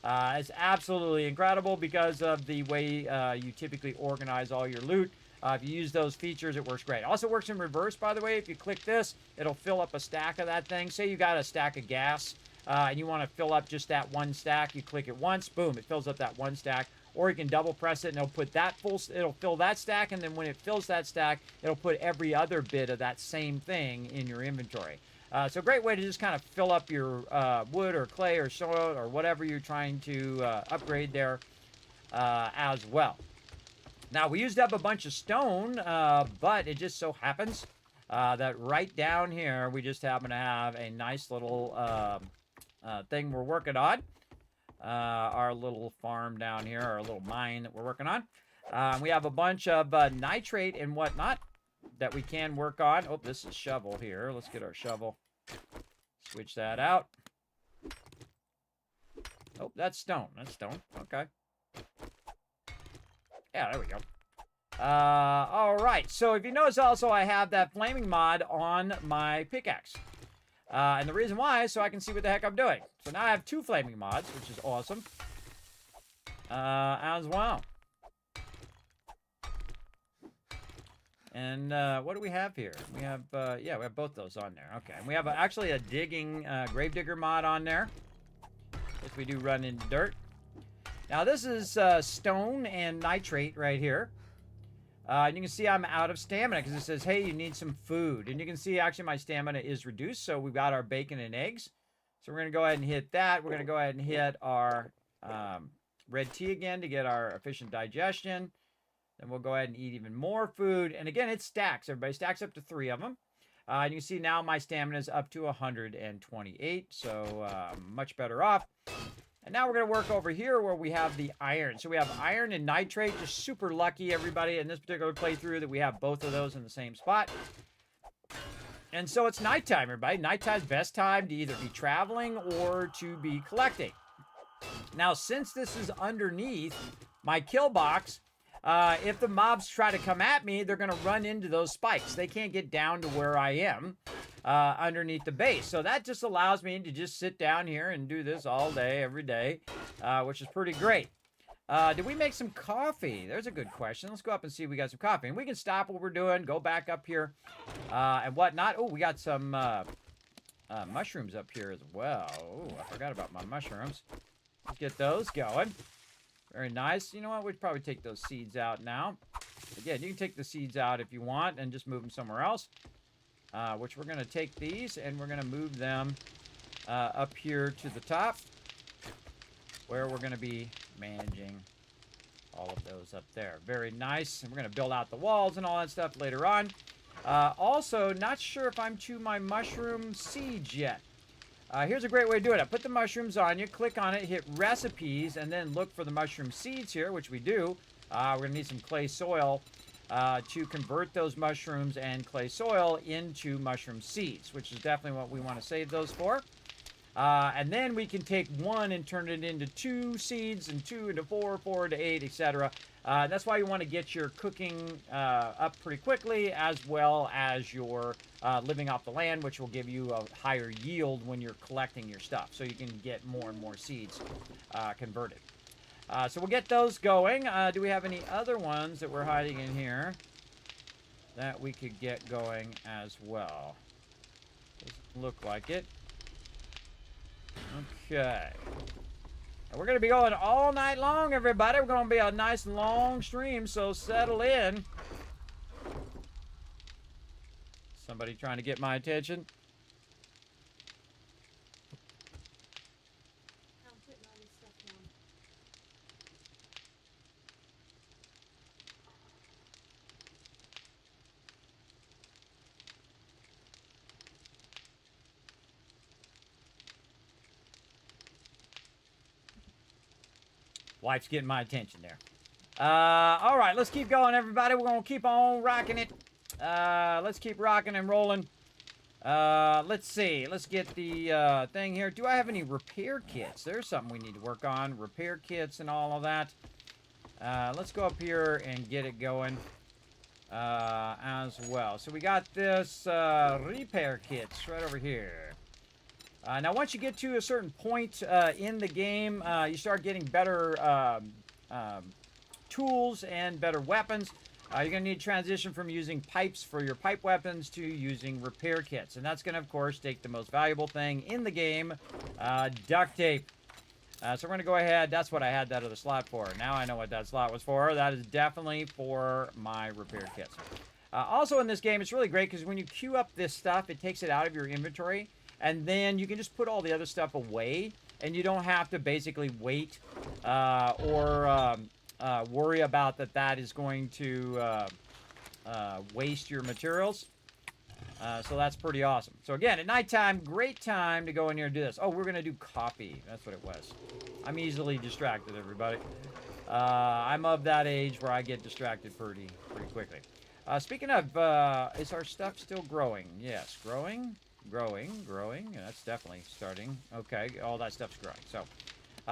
It's absolutely incredible because of the way you typically organize all your loot. If you use those features, it works great. Also works in reverse, by the way. If you click this, it'll fill up a stack of that thing. Say you got a stack of gas, and you want to fill up just that one stack. You click it once, boom, it fills up that one stack. Or you can double press it, and it'll put that it'll fill that stack, and then when it fills that stack, it'll put every other bit of that same thing in your inventory. So a great way to just kind of fill up your wood or clay or soil or whatever you're trying to upgrade there as well. Now, we used up a bunch of stone, but it just so happens that right down here, we just happen to have a nice little thing we're working on. Our little farm down here, our little mine that we're working on. We have a bunch of nitrate and whatnot that we can work on. Oh, this is shovel here. Let's get our shovel. Switch that out. Oh, that's stone. That's stone. Okay. Yeah, there we go. All right. So if you notice also, I have that flaming mod on my pickaxe. And the reason why is so I can see what the heck I'm doing. So now I have 2 flaming mods, which is awesome. As well. And what do we have here? We have, yeah, we have both those on there. Okay. And we have actually a gravedigger mod on there. If we do run into dirt. Now, this is stone and nitrate right here. And you can see I'm out of stamina because it says, hey, you need some food. And you can see, actually, my stamina is reduced. So we've got our bacon and eggs. So we're going to go ahead and hit that. We're going to go ahead and hit our red tea again to get our efficient digestion. Then we'll go ahead and eat even more food. And again, it stacks. Everybody stacks up to 3 of them. And you can see now my stamina is up to 128. So much better off. And now we're going to work over here where we have the iron. So we have iron and nitrate. Just super lucky, everybody, in this particular playthrough that we have both of those in the same spot. And so it's nighttime, everybody. Nighttime's best time to either be traveling or to be collecting. Now, since this is underneath my kill box, if the mobs try to come at me, they're going to run into those spikes. They can't get down to where I am underneath the base. So that just allows me to just sit down here and do this all day, every day, which is pretty great. Did we make some coffee? There's a good question. Let's go up and see if we got some coffee. And we can stop what we're doing, go back up here, and whatnot. Oh, we got some mushrooms up here as well. Oh, I forgot about my mushrooms. Let's get those going. Very nice. You know what? We'd probably take those seeds out now. Again, you can take the seeds out if you want and just move them somewhere else. Which we're going to take these and we're going to move them up here to the top, where we're going to be managing all of those up there. Very nice. And we're going to build out the walls and all that stuff later on. Also, not sure if I'm to my mushroom seeds yet. Here's a great way to do it. I put the mushrooms on you, click on it, hit recipes, and then look for the mushroom seeds here, which we do. We're going to need some clay soil to convert those mushrooms and clay soil into mushroom seeds, which is definitely what we want to save those for. And then we can take one and turn it into 2 seeds, and 2 into 4, 4 into 8, etc. That's why you want to get your cooking up pretty quickly, as well as your living off the land, which will give you a higher yield when you're collecting your stuff. So you can get more and more seeds converted. So we'll get those going. Do we have any other ones that we're hiding in here that we could get going as well? Doesn't look like it. Okay. We're going to be going all night long, everybody. We're going to be a nice long stream, so settle in. Somebody trying to get my attention? Wife's getting my attention there. All right, let's keep going, everybody. We're going to keep on rocking it. Let's keep rocking and rolling. Let's see. Let's get the thing here. Do I have any repair kits? There's something we need to work on. Repair kits and all of that. Let's go up here and get it going as well. So we got this repair kits right over here. Now, once you get to a certain point in the game, you start getting better tools and better weapons. You're going to need to transition from using pipes for your pipe weapons to using repair kits. And that's going to, of course, take the most valuable thing in the game, duct tape. So we're going to go ahead. That's what I had that other slot for. Now I know what that slot was for. That is definitely for my repair kits. Also in this game, it's really great because when you queue up this stuff, it takes it out of your inventory. And then you can just put all the other stuff away, and you don't have to basically wait or worry about that is going to waste your materials. So that's pretty awesome. So again, at nighttime, great time to go in here and do this. Oh, we're going to do coffee. That's what it was. I'm easily distracted, everybody. I'm of that age where I get distracted pretty quickly. Speaking of, is our stuff still growing? Yes, growing. That's definitely starting. Okay, all that stuff's growing. So,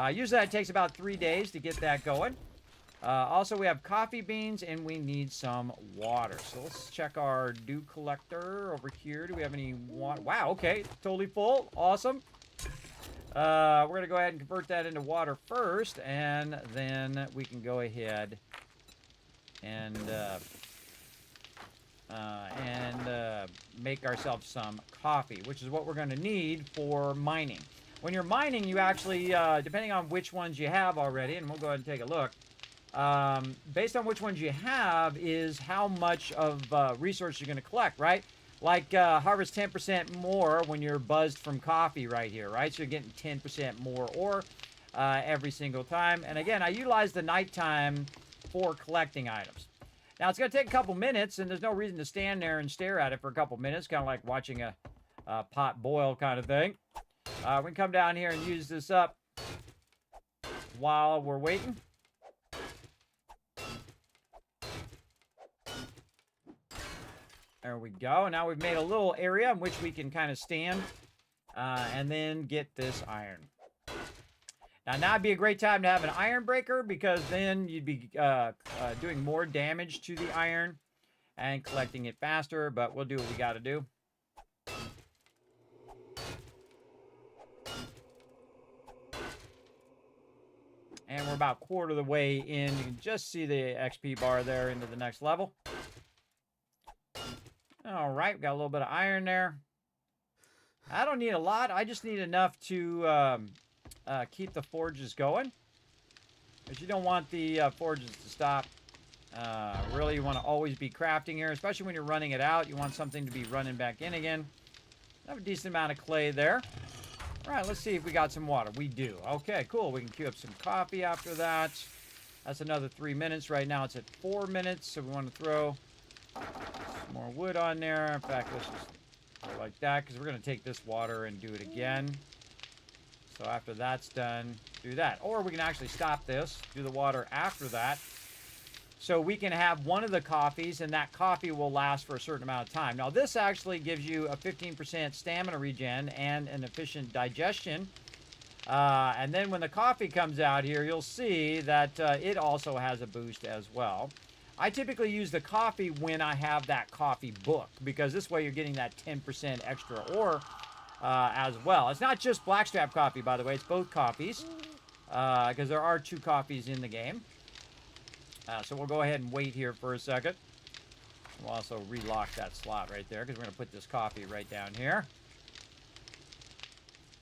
usually it takes about 3 days to get that going. Also, we have coffee beans, and we need some water. So, let's check our dew collector over here. Do we have any water? Wow, okay, totally full. Awesome. We're going to go ahead and convert that into water first, and then we can go ahead and make ourselves some coffee, which is what we're going to need for mining. When you're mining, you actually, depending on which ones you have already, and we'll go ahead and take a look, based on which ones you have is how much of resource you're going to collect, right? Like harvest 10% more when you're buzzed from coffee right here, right? So you're getting 10% more ore every single time. And again, I utilize the nighttime for collecting items. Now, it's going to take a couple minutes, and there's no reason to stand there and stare at it for a couple minutes, kind of like watching a pot boil kind of thing. We can come down here and use this up while we're waiting. There we go. Now we've made a little area in which we can kind of stand and then get this iron. Now would be a great time to have an iron breaker, because then you'd be doing more damage to the iron and collecting it faster, but we'll do what we got to do. And we're about a quarter of the way in. You can just see the XP bar there into the next level. All right, we got a little bit of iron there. I don't need a lot. I just need enough to keep the forges going. Because you don't want the forges to stop. Really, you want to always be crafting here, especially when you're running it out. You want something to be running back in again. Have a decent amount of clay there. All right, let's see if we got some water. We do. Okay, cool. We can queue up some coffee after that. That's another 3 minutes. Right now it's at 4 minutes, so we want to throw some more wood on there. In fact, let's just go like that, because we're going to take this water and do it again. So after that's done, do that. Or we can actually stop this, do the water after that. So we can have one of the coffees, and that coffee will last for a certain amount of time. Now, this actually gives you a 15% stamina regen and an efficient digestion. And then when the coffee comes out here, you'll see that it also has a boost as well. I typically use the coffee when I have that coffee book, because this way you're getting that 10% extra ore as well. It's not just blackstrap coffee, by the way. It's both coffees, because there are 2 coffees in the game. So we'll go ahead and wait here for a second. We'll also relock that slot right there, because we're going to put this coffee right down here.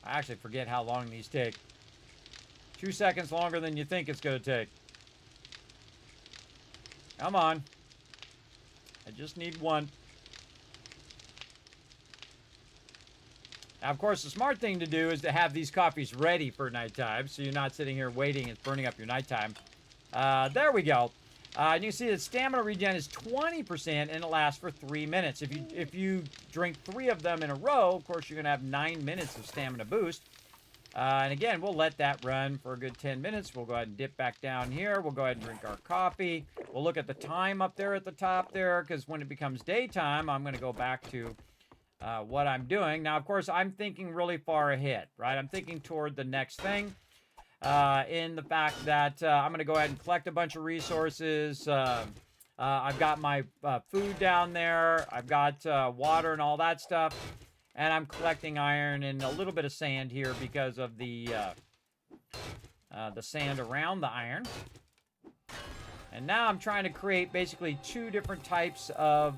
I actually forget how long these take. 2 seconds longer than you think it's going to take. Come on. I just need one. Now, of course, the smart thing to do is to have these coffees ready for nighttime, so you're not sitting here waiting. It's burning up your nighttime. There we go. And you can see that stamina regen is 20%, and it lasts for 3 minutes. If you drink 3 of them in a row, of course, you're going to have 9 minutes of stamina boost. And again, we'll let that run for a good 10 minutes. We'll go ahead and dip back down here. We'll go ahead and drink our coffee. We'll look at the time up there at the top there, because when it becomes daytime, I'm going to go back to what I'm doing. Now, of course, I'm thinking really far ahead, right? I'm thinking toward the next thing. In the fact that I'm going to go ahead and collect a bunch of resources. I've got my food down there. I've got water and all that stuff. And I'm collecting iron and a little bit of sand here because of the sand around the iron. And now I'm trying to create basically 2 different types of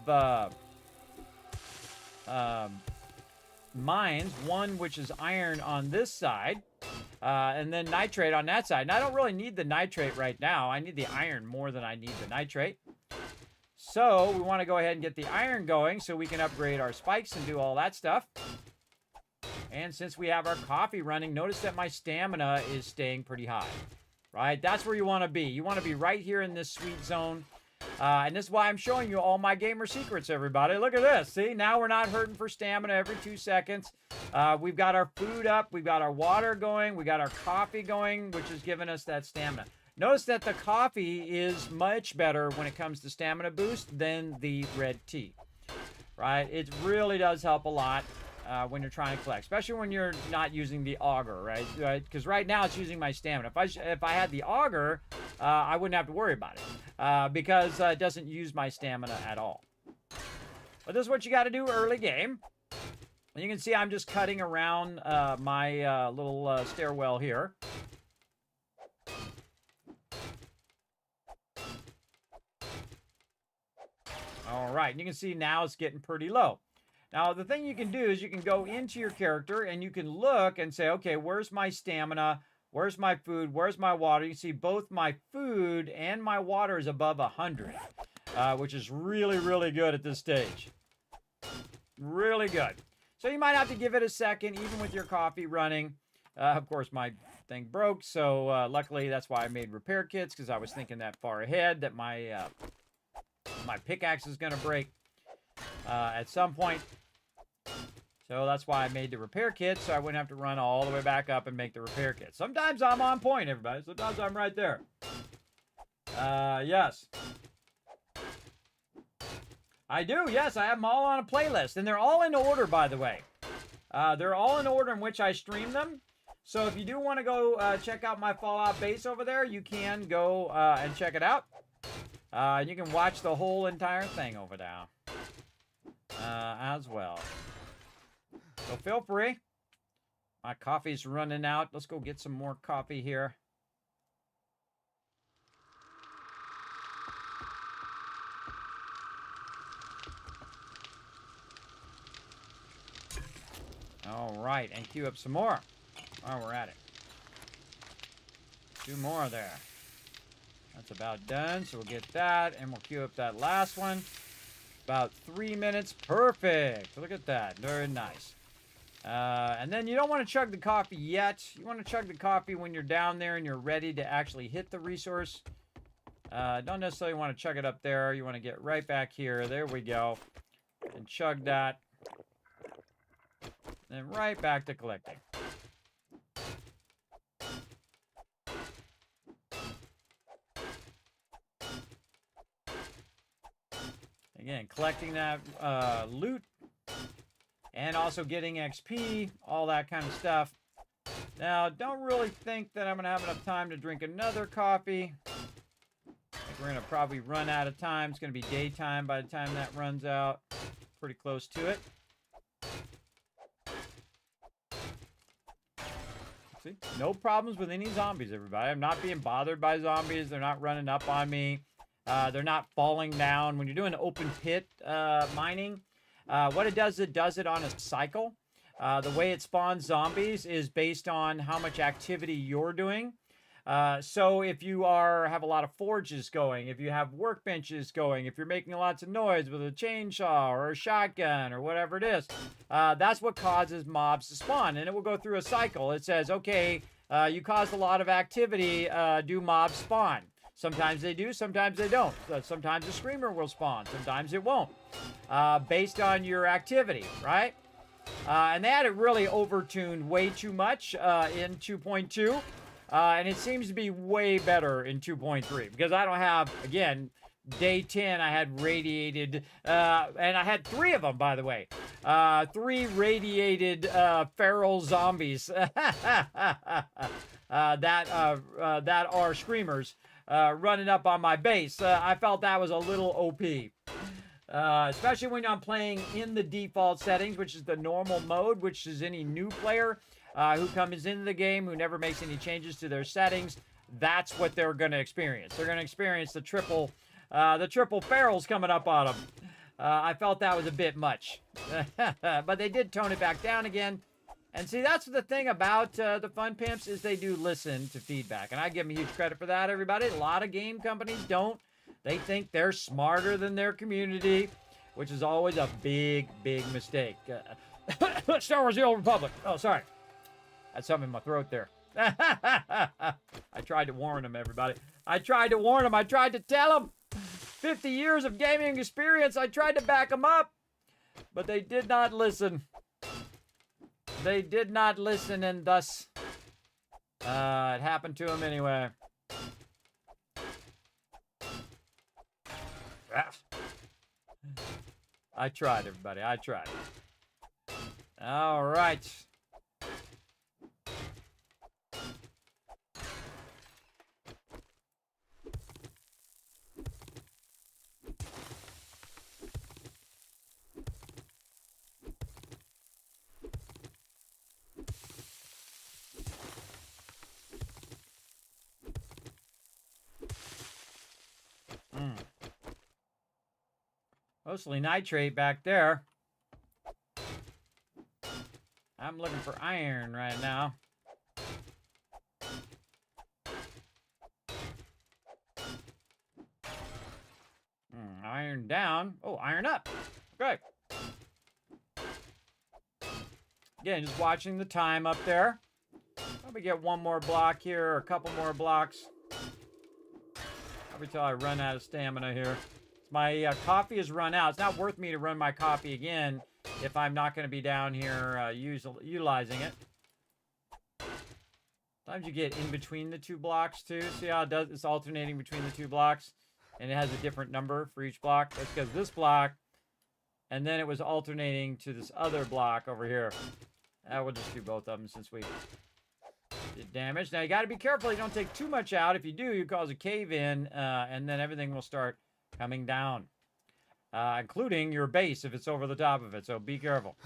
mines. One which is iron on this side. And then nitrate on that side. And I don't really need the nitrate right now. I need the iron more than I need the nitrate. So we want to go ahead and get the iron going so we can upgrade our spikes and do all that stuff. And since we have our coffee running, notice that my stamina is staying pretty high. Right? That's where you want to be. You want to be right here in this sweet zone. And this is why I'm showing you all my gamer secrets, everybody. Look at this. See, now we're not hurting for stamina every 2 seconds. We've got our food up. We've got our water going. We got our coffee going, which is giving us that stamina. Notice that the coffee is much better when it comes to stamina boost than the red tea. Right? It really does help a lot when you're trying to collect, especially when you're not using the auger, right? Because right now it's using my stamina. If I had the auger, I wouldn't have to worry about it because it doesn't use my stamina at all. But this is what you got to do early game. And you can see I'm just cutting around my little stairwell here. All right, and you can see now it's getting pretty low. Now, the thing you can do is you can go into your character and you can look and say, okay, where's my stamina? Where's my food? Where's my water? You can see both my food and my water is above 100, which is really, really good at this stage. Really good. So you might have to give it a second, even with your coffee running. Of course, my thing broke, so luckily that's why I made repair kits, because I was thinking that far ahead that my pickaxe is going to break at some point. So that's why I made the repair kit, so I wouldn't have to run all the way back up and make the repair kit. Sometimes I'm on point, everybody. Sometimes I'm right there. Yes. I do, yes. I have them all on a playlist. And they're all in order, by the way. They're all in order in which I stream them. So if you do want to go check out my Fallout base over there, you can go and check it out. You can watch the whole entire thing over there as well. So feel free. My coffee's running out. Let's go get some more coffee here. All right, and queue up some more while we're at it. 2 more there. That's about done, so we'll get that, and we'll queue up that last one. About 3 minutes. Perfect. Look at that. Very nice. And then you don't want to chug the coffee yet. You want to chug the coffee when you're down there and you're ready to actually hit the resource. Don't necessarily want to chug it up there. You want to get right back here. There we go. And chug that. Then right back to collecting. Again, collecting that loot. And also getting XP. All that kind of stuff. Now, don't really think that I'm going to have enough time to drink another coffee. I think we're going to probably run out of time. It's going to be daytime by the time that runs out. Pretty close to it. See? No problems with any zombies, everybody. I'm not being bothered by zombies. They're not running up on me. They're not falling down. When you're doing open pit mining, what it does it on a cycle. The way it spawns zombies is based on how much activity you're doing. So if you have a lot of forges going, if you have workbenches going, if you're making lots of noise with a chainsaw or a shotgun or whatever it is, that's what causes mobs to spawn. And it will go through a cycle. It says, okay, you caused a lot of activity, do mobs spawn? Sometimes they do, sometimes they don't. Sometimes a screamer will spawn, sometimes it won't. Based on your activity, right? And they had it really overtuned way too much in 2.2. And it seems to be way better in 2.3 because I don't have, again, day 10 I had radiated, and I had 3 of them, by the way. 3 radiated feral zombies that are screamers running up on my base. I felt that was a little OP. Especially when I'm playing in the default settings, which is the normal mode, which is any new player who comes into the game, who never makes any changes to their settings. That's what they're going to experience. They're going to experience the triple ferals coming up on them. I felt that was a bit much. But they did tone it back down again. And see, that's the thing about the Fun Pimps is they do listen to feedback. And I give them huge credit for that, everybody. A lot of game companies don't. They think they're smarter than their community, which is always a big, big mistake. Star Wars The Old Republic. Oh, sorry. Had something in my throat there. I tried to warn them, everybody. I tried to warn them. I tried to tell them. 50 years of gaming experience. I tried to back them up. But they did not listen. They did not listen, and thus it happened to them anyway. I tried, everybody. I tried. All right. Mostly nitrate back there. I'm looking for iron right now. Iron down. Oh, iron up. Okay. Again, just watching the time up there. Probably get one more block here, or a couple more blocks. Probably till I run out of stamina here. My coffee has run out. It's not worth me to run my coffee again if I'm not going to be down here utilizing it. Sometimes you get in between the 2 blocks too. See how it's alternating between the 2 blocks? And it has a different number for each block. That's because this block, and then it was alternating to this other block over here. We'll just do both of them since we did damage. Now you got to be careful you don't take too much out. If you do, you cause a cave-in, and then everything will start coming down, including your base if it's over the top of it. So be careful.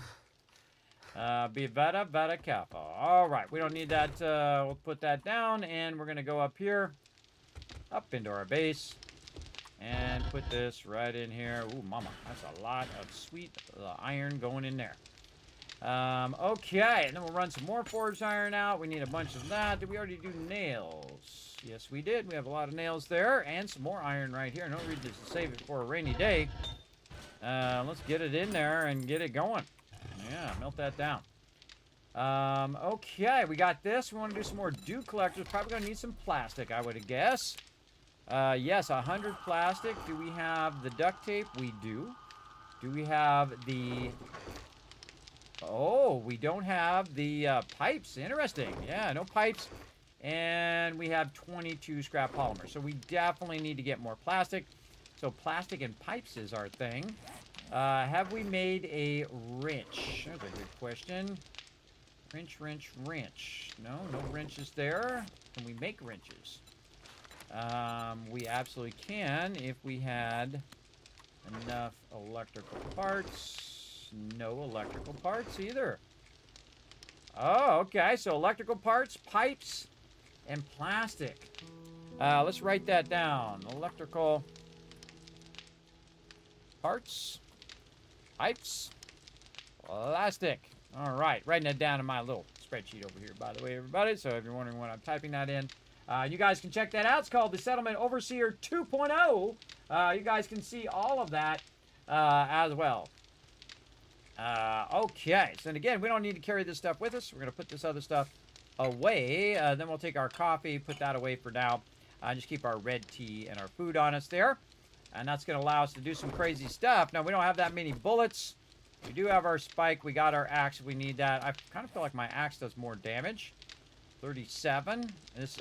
Be very careful. All right, we don't need that. We'll put that down, and we're going to go up here, up into our base, and put this right in here. Ooh, mama, that's a lot of sweet iron going in there. Okay, and then we'll run some more forged iron out. We need a bunch of that. Did we already do nails? Yes, we did. We have a lot of nails there, and some more iron right here. No reason to save it for a rainy day. Let's get it in there and get it going. Yeah, melt that down. Okay, we got this. We want to do some more dew collectors. Probably going to need some plastic, I would guess. Yes, 100 plastic. Do we have the duct tape? We do. Do we have the... Oh, we don't have the pipes. Interesting. Yeah, no pipes. And we have 22 scrap polymer. So we definitely need to get more plastic. So plastic and pipes is our thing. Have we made a wrench? That's a good question. Wrench. No wrenches there. Can we make wrenches? We absolutely can if we had enough electrical parts. No electrical parts either. Oh, okay. So electrical parts, pipes, and plastic. Let's write that down. Electrical parts, pipes, plastic. All right. Writing that down in my little spreadsheet over here, by the way, everybody. So if you're wondering when I'm typing that in, you guys can check that out. It's called the Settlement Overseer 2.0. You guys can see all of that as well. Okay, so and again, we don't need to carry this stuff with us. We're going to put this other stuff away. Then we'll take our coffee, put that away for now. Just keep our red tea and our food on us there. And that's going to allow us to do some crazy stuff. Now, we don't have that many bullets. We do have our spike. We got our axe if we need that. I kind of feel like my axe does more damage. 37.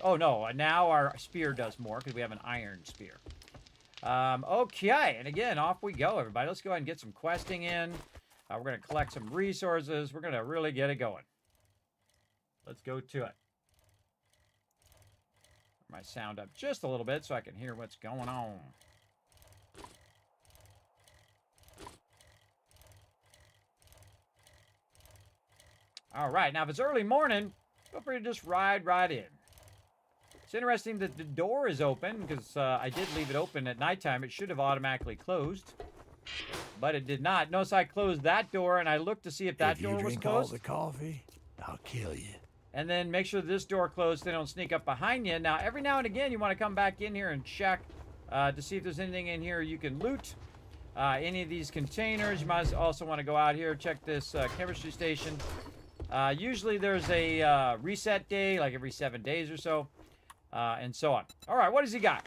Oh, no, now our spear does more because we have an iron spear. Okay, and again, off we go, everybody. Let's go ahead and get some questing in. We're going to collect some resources. We're going to really get it going. Let's go to it. Turn my sound up just a little bit so I can hear what's going on. All right, now if it's early morning, feel free to just ride right in. It's interesting that the door is open because I did leave it open at nighttime. It should have automatically closed. But it did not. Notice I closed that door, and I looked to see if that door was closed. If you drink all the coffee, I'll kill you. And then make sure this door closed so they don't sneak up behind you. Now, every now and again, you want to come back in here and check to see if there's anything in here you can loot. Any of these containers. You might also want to go out here, check this chemistry station. Usually there's a reset day, like every 7 days or so, and so on. All right, what has he got?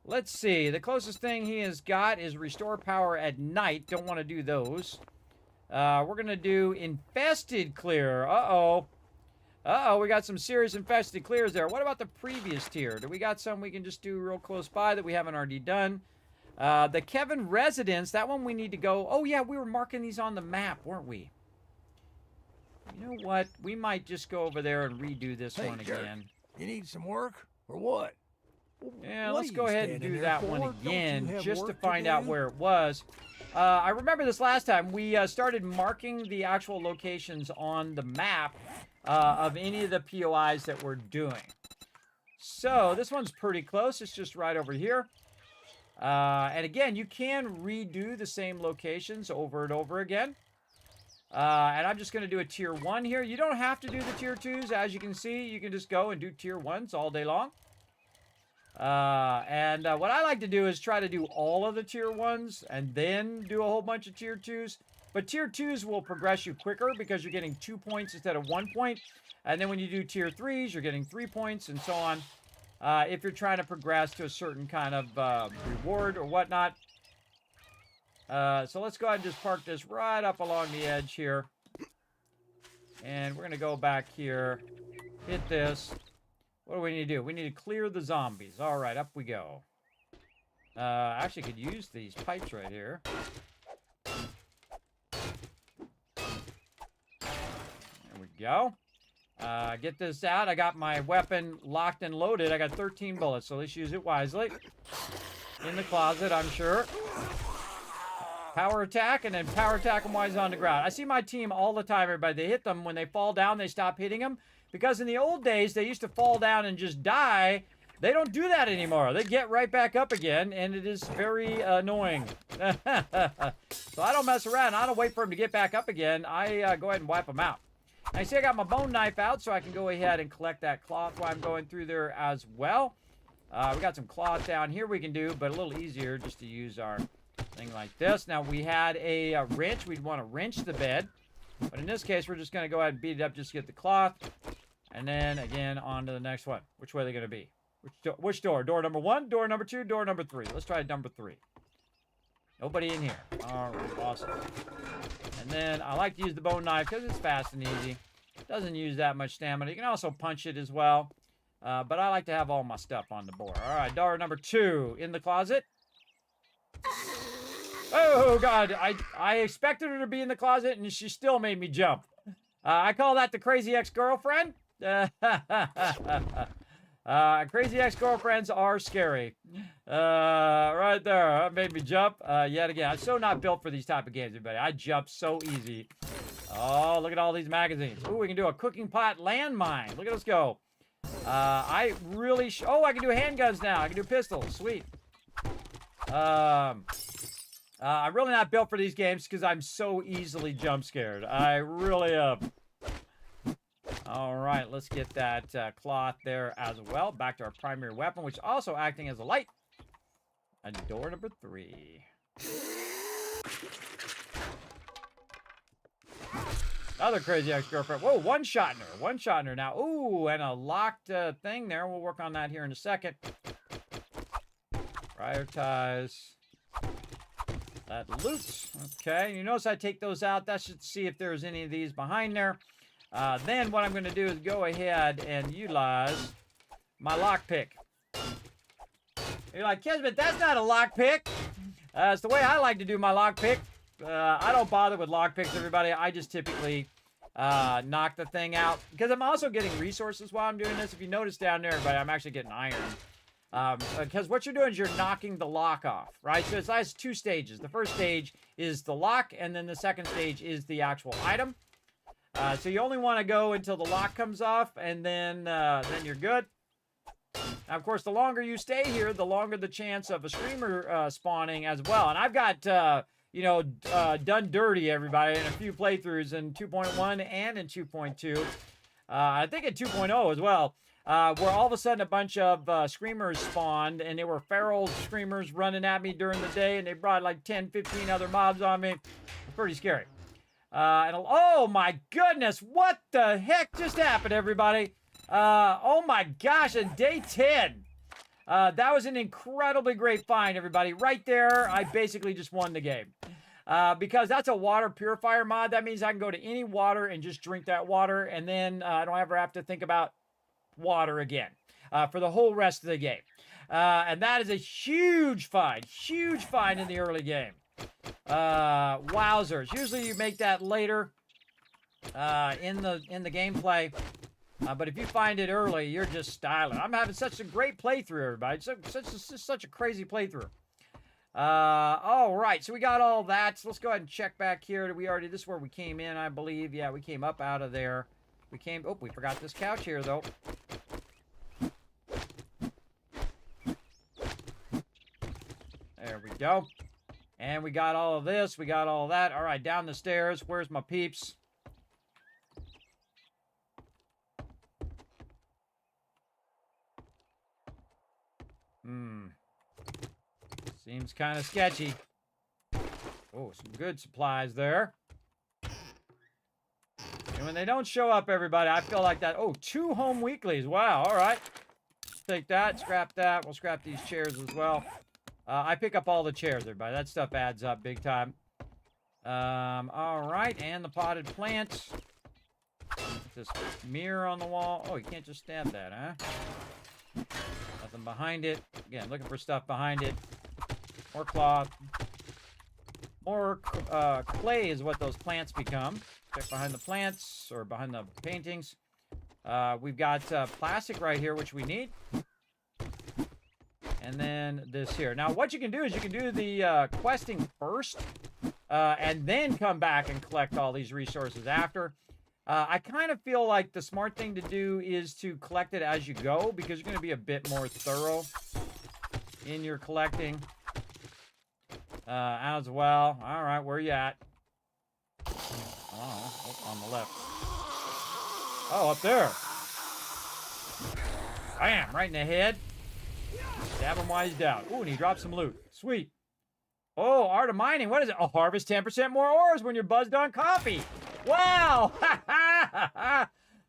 Let's see. The closest thing he has got is restore power at night. Don't want to do those. We're going to do infested clear. Uh-oh. Uh-oh, we got some serious infested clears there. What about the previous tier? Do we got some we can just do real close by that we haven't already done? The Kevin Residence, that one we need to go. Oh, yeah, we were marking these on the map, weren't we? You know what? We might just go over there and redo this one again. You need some work or what? Yeah, let's go ahead and do that one again just to find out where it was. I remember this last time. We started marking the actual locations on the map of any of the POIs that we're doing. So this one's pretty close. It's just right over here. And again, you can redo the same locations over and over again. And I'm just going to do a tier 1 here. You don't have to do the tier 2s. As you can see, you can just go and do tier 1s all day long. What I like to do is try to do all of the tier 1s and then do a whole bunch of tier 2s. But tier 2s will progress you quicker because you're getting 2 points instead of 1 point. And then when you do tier 3s, you're getting 3 points and so on. If you're trying to progress to a certain kind of reward or whatnot. So let's go ahead and just park this right up along the edge here. And we're going to go back here, hit this. What do we need to do? We need to clear the zombies. All right, up we go. Actually could use these pipes right here. There we go. Get this out. I got my weapon locked and loaded. I got 13 bullets, so let's use it wisely. In the closet, I'm sure. Power attack, and then power attack them while he's on the ground. I see my team all the time, everybody. They hit them. When they fall down, they stop hitting them. Because in the old days, they used to fall down and just die. They don't do that anymore. They get right back up again, and it is very annoying. So I don't mess around. I don't wait for them to get back up again. I go ahead and wipe them out. Now, you see I got my bone knife out, so I can go ahead and collect that cloth while I'm going through there as well. We got some cloth down here we can do, but a little easier just to use our thing like this. Now, we had a wrench. We'd want to wrench the bed. But in this case, we're just going to go ahead and beat it up just to get the cloth. And then, again, on to the next one. Which way are they going to be? Which door? Door number 1, door number 2, door number 3. Let's try number 3. Nobody in here. All right, awesome. And then I like to use the bone knife because it's fast and easy. Doesn't use that much stamina. You can also punch it as well. But I like to have all my stuff on the board. All right, door number 2 in the closet. Oh, God. I expected her to be in the closet, and she still made me jump. I call that the crazy ex-girlfriend. Crazy ex-girlfriends are scary. Right there. That made me jump yet again. I'm so not built for these type of games, everybody. I jump so easy. Oh, look at all these magazines. Ooh, we can do a cooking pot landmine. Look at us go. I really... oh, I can do handguns now. I can do pistols. Sweet. I'm really not built for these games because I'm so easily jump scared. I really am. All right, let's get that cloth there as well. Back to our primary weapon, which is also acting as a light. And door number 3. Another crazy ex-girlfriend. Whoa, one-shot in her. One-shot in her now. Ooh, and a locked thing there. We'll work on that here in a second. Prioritize that loot. Okay, you notice I take those out. That should see if there's any of these behind there. Then what I'm going to do is go ahead and utilize my lockpick. You're like, Kismet, that's not a lockpick. It's the way I like to do my lockpick. I don't bother with lockpicks, everybody. I just typically knock the thing out. Because I'm also getting resources while I'm doing this. If you notice down there, everybody, I'm actually getting iron. Because what you're doing is you're knocking the lock off, right? So it has 2 stages. The first stage is the lock, and then the second stage is the actual item. So you only want to go until the lock comes off, and then you're good. Now, of course, the longer you stay here, the longer the chance of a screamer spawning as well. And I've got, done dirty, everybody, in a few playthroughs in 2.1 and in 2.2. I think in 2.0 as well, where all of a sudden a bunch of screamers spawned, and they were feral screamers running at me during the day, and they brought like 10, 15 other mobs on me. It's pretty scary. Oh my goodness, what the heck just happened, everybody? Oh my gosh, on day 10. That was an incredibly great find, everybody. Right there, I basically just won the game. Because that's a water purifier mod. That means I can go to any water and just drink that water, and then I don't ever have to think about water again for the whole rest of the game. And that is a huge find in the early game. Wowzers. Usually you make that later in the gameplay. But if you find it early, you're just styling. I'm having such a great playthrough, everybody. Such a crazy playthrough. All right, so we got all that. So let's go ahead and check back here. This is where we came in, I believe. Yeah, we came up out of there. We forgot this couch here, though. There we go. And we got all of this. We got all of that. All right, down the stairs. Where's my peeps? Seems kind of sketchy. Oh, some good supplies there. And when they don't show up, everybody, I feel like that. Oh, 2 home weeklies. Wow, all right. Take that, scrap that. We'll scrap these chairs as well. I pick up all the chairs, everybody. That stuff adds up big time. All right, and the potted plants. This mirror on the wall. Oh, you can't just stab that, huh? Nothing behind it. Again, looking for stuff behind it. More cloth. More clay is what those plants become. Check behind the plants or behind the paintings. We've got plastic right here, which we need. And then this here. Now, what you can do is you can do the questing first and then come back and collect all these resources after. I kind of feel like the smart thing to do is to collect it as you go, because you're going to be a bit more thorough in your collecting as well. All right, where you at? Oh, on the left. Oh, up there. Bam, right in the head. Stab him while he's down. Ooh, and he dropped some loot. Sweet. Oh, art of mining. What is it? Oh, harvest 10% more ores when you're buzzed on coffee. Wow.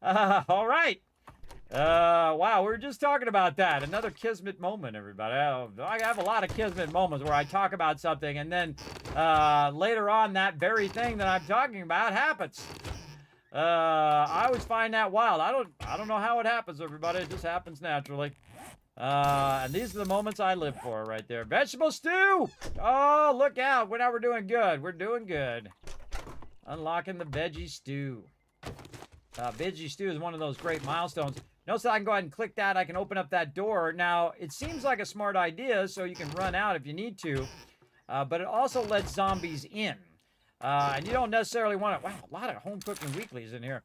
All right. Wow, we were just talking about that. Another Kismet moment, everybody. I have a lot of Kismet moments where I talk about something, and then later on, that very thing that I'm talking about happens. I always find that wild. I don't know how it happens, everybody. It just happens naturally. And these are the moments I live for right there. Vegetable stew! Oh, look out. Now we're doing good. We're doing good. Unlocking the veggie stew. Veggie stew is one of those great milestones. Notice that I can go ahead and click that. I can open up that door. Now, it seems like a smart idea, so you can run out if you need to. But it also lets zombies in. And you don't necessarily want to... Wow, a lot of home cooking weeklies in here.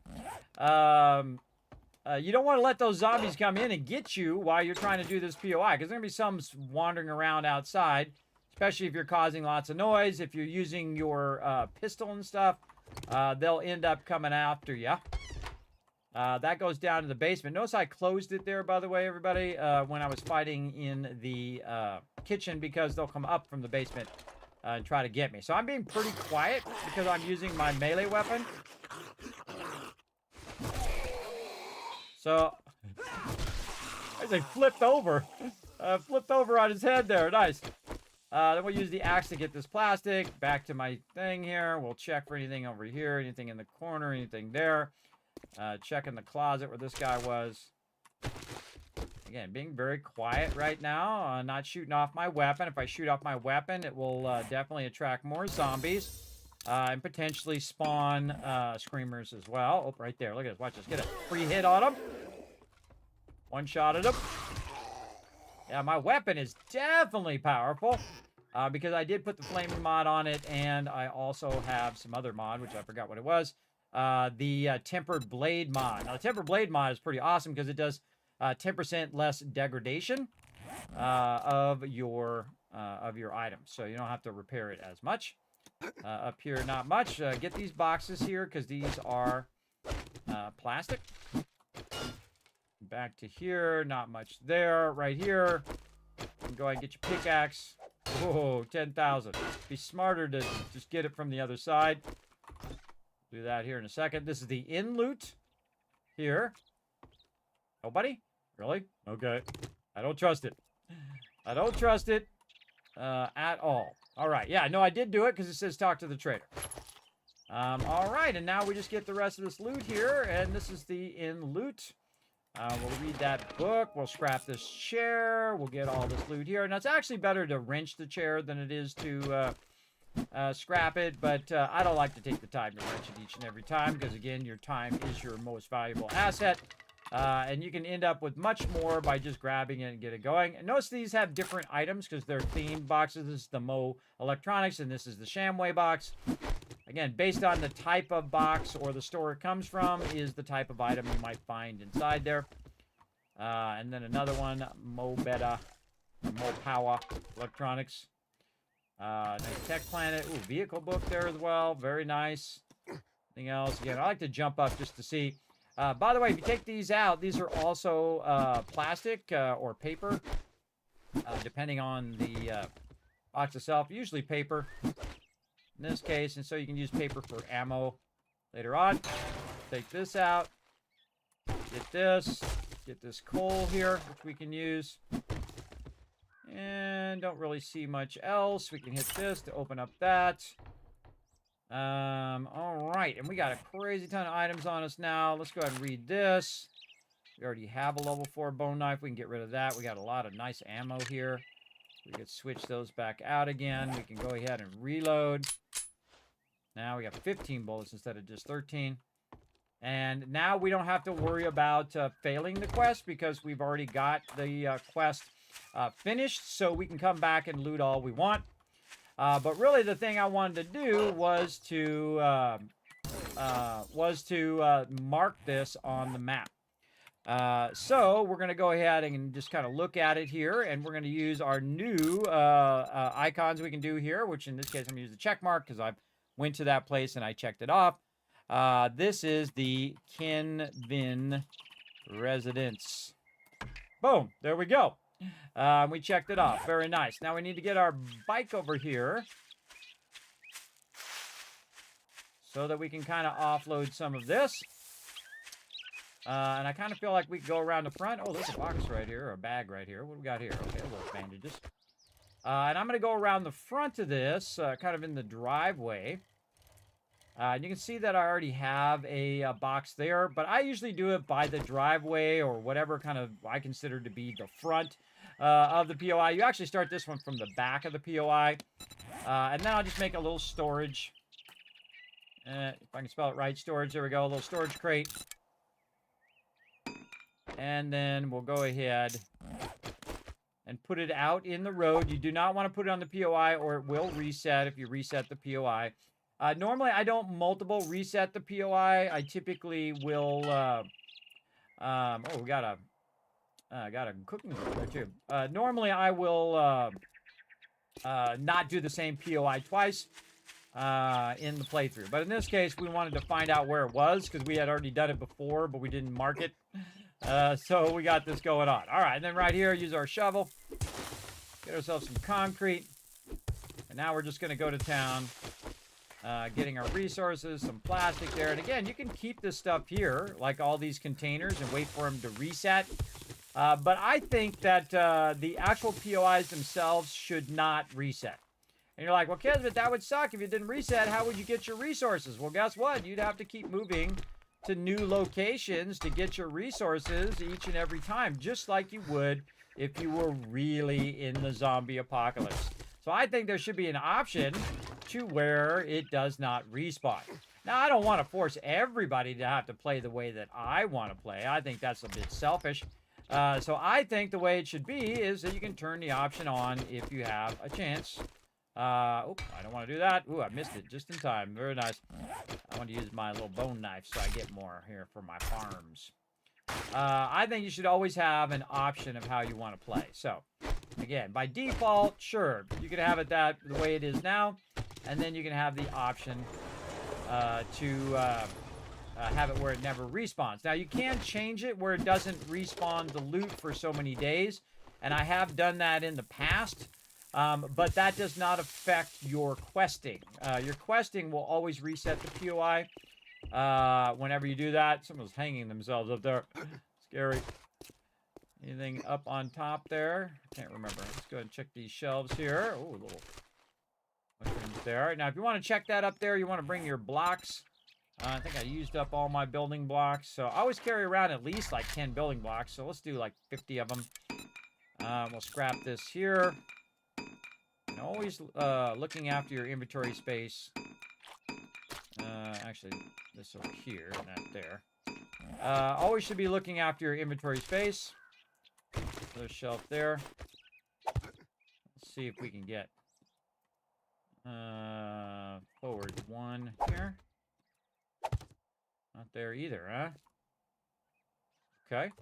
You don't want to let those zombies come in and get you while you're trying to do this POI, because there's going to be some wandering around outside, especially if you're causing lots of noise. If you're using your pistol and stuff, they'll end up coming after you. That goes down to the basement. Notice I closed it there, by the way, everybody, when I was fighting in the kitchen, because they'll come up from the basement and try to get me. So I'm being pretty quiet because I'm using my melee weapon. So, as I flipped over on his head there. Nice. Then we'll use the axe to get this plastic. Back to my thing here. We'll check for anything over here, anything in the corner, anything there. Check in the closet where this guy was. Again, being very quiet right now. Not shooting off my weapon. If I shoot off my weapon, it will definitely attract more zombies. And potentially spawn screamers as well. Oh, right there. Look at this. Watch this. Get a free hit on him. One shot at him. Yeah, my weapon is definitely powerful. Because I did put the flaming mod on it. And I also have some other mod, which I forgot what it was. The tempered blade mod. Now, the tempered blade mod is pretty awesome because it does 10% less degradation of your items. So you don't have to repair it as much. Up here, not much. Get these boxes here because these are plastic. Back to here, not much there. Right here, you can go ahead and get your pickaxe. Whoa, 10,000. Be smarter to just get it from the other side. Do that here in a second. This is the in loot here. Nobody? Really? Okay. I don't trust it. I don't trust it at all. All right. Yeah, no, I did do it because it says talk to the trader. All right, and now we just get the rest of this loot here, and this is the in loot. We'll read that book. We'll scrap this chair. We'll get all this loot here. Now, it's actually better to wrench the chair than it is to scrap it, but I don't like to take the time to wrench it each and every time because, again, your time is your most valuable asset. And you can end up with much more by just grabbing it and get it going. And notice these have different items because they're themed boxes. This is the Mo Electronics, and this is the Shamway box. Again, based on the type of box or the store it comes from is the type of item you might find inside there. And then another one, Mo Beta, Mo Power Electronics. Nice Tech Planet. Ooh, vehicle book there as well. Very nice. Anything else? Again, I like to jump up just to see. By the way, if you take these out, these are also plastic or paper, depending on the box itself. Usually paper in this case, and so you can use paper for ammo later on. Take this out. Get this coal here, which we can use. And don't really see much else. We can hit this to open up that. All right, and we got a crazy ton of items on us now. Let's go ahead and read this. We already have a level 4 bone knife. We can get rid of that. We got a lot of nice ammo here. We could switch those back out again. We can go ahead and reload. Now we got 15 bullets instead of just 13. And now we don't have to worry about failing the quest because we've already got the quest finished. So we can come back and loot all we want. But really the thing I wanted to do was to was to mark this on the map. So we're going to go ahead and just kind of look at it here, and we're going to use our new icons we can do here, which in this case I'm going to use the check mark because I went to that place and I checked it off. This is the Kinvin residence. Boom, there we go. We checked it off. Very nice. Now we need to get our bike over here so that we can kind of offload some of this. And I kind of feel like we could go around the front. Oh, there's a box right here, or a bag right here. What do we got here? Okay, a little bandages. And I'm going to go around the front of this, kind of in the driveway. And you can see that I already have a box there, but I usually do it by the driveway or whatever kind of I consider to be the front of the POI. You actually start this one from the back of the POI. And then I'll just make a little storage. If I can spell it right, storage. There we go, a little storage crate. And then we'll go ahead and put it out in the road. You do not want to put it on the POI or it will reset if you reset the POI. Normally, I don't multiple reset the POI. I typically will... oh, we got a cooking there, too. Normally, I will not do the same POI twice in the playthrough. But in this case, we wanted to find out where it was because we had already done it before, but we didn't mark it. So we got this going on. All right, and then right here, use our shovel. Get ourselves some concrete. And now we're just going to go to town. Getting our resources, some plastic there. And again, you can keep this stuff here, like all these containers, and wait for them to reset. But I think that the actual POIs themselves should not reset. And you're like, well, Kismet, that would suck. If you didn't reset, how would you get your resources? Well, guess what? You'd have to keep moving to new locations to get your resources each and every time, just like you would if you were really in the zombie apocalypse. So I think there should be an option to where it does not respawn. Now, I don't want to force everybody to have to play the way that I want to play. I think that's a bit selfish. So I think the way it should be is that you can turn the option on if you have a chance. Oh, I don't want to do that. Ooh, I missed it just in time. Very nice. I want to use my little bone knife so I get more here for my farms. I think you should always have an option of how you want to play. So, again, by default, sure, you can have it the way it is now, and then you can have the option to have it where it never respawns. Now, you can change it where it doesn't respawn the loot for so many days, and I have done that in the past, but that does not affect your questing. Your questing will always reset the POI whenever you do that. Someone's hanging themselves up there. Scary. Anything up on top there? Can't remember. Let's go ahead and check these shelves here. Oh, little mushrooms there. Now, if you want to check that up there, you want to bring your blocks. I think I used up all my building blocks. So I always carry around at least like 10 building blocks. So let's do like 50 of them. We'll scrap this here. And always looking after your inventory space. Actually, this over here, not there. Always should be looking after your inventory space. Another shelf there. Let's see if we can get forward one here. Not there either, huh? Okay.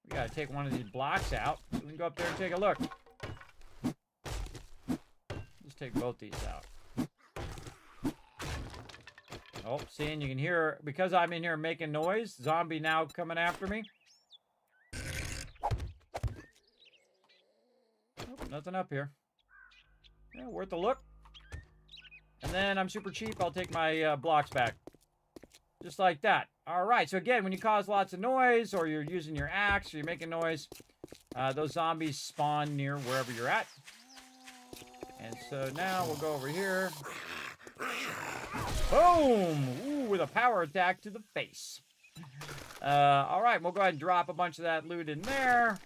We gotta take one of these blocks out so we can go up there and take a look. Let's take both these out. Oh, see, and you can hear, because I'm in here making noise, zombie now coming after me. Nope, nothing up here. Yeah, worth a look. And then I'm super cheap. I'll take my blocks back. Just like that. All right, so again, when you cause lots of noise, or you're using your axe, or you're making noise, those zombies spawn near wherever you're at. And so now we'll go over here. Boom! Ooh, with a power attack to the face. All right, we'll go ahead and drop a bunch of that loot in there.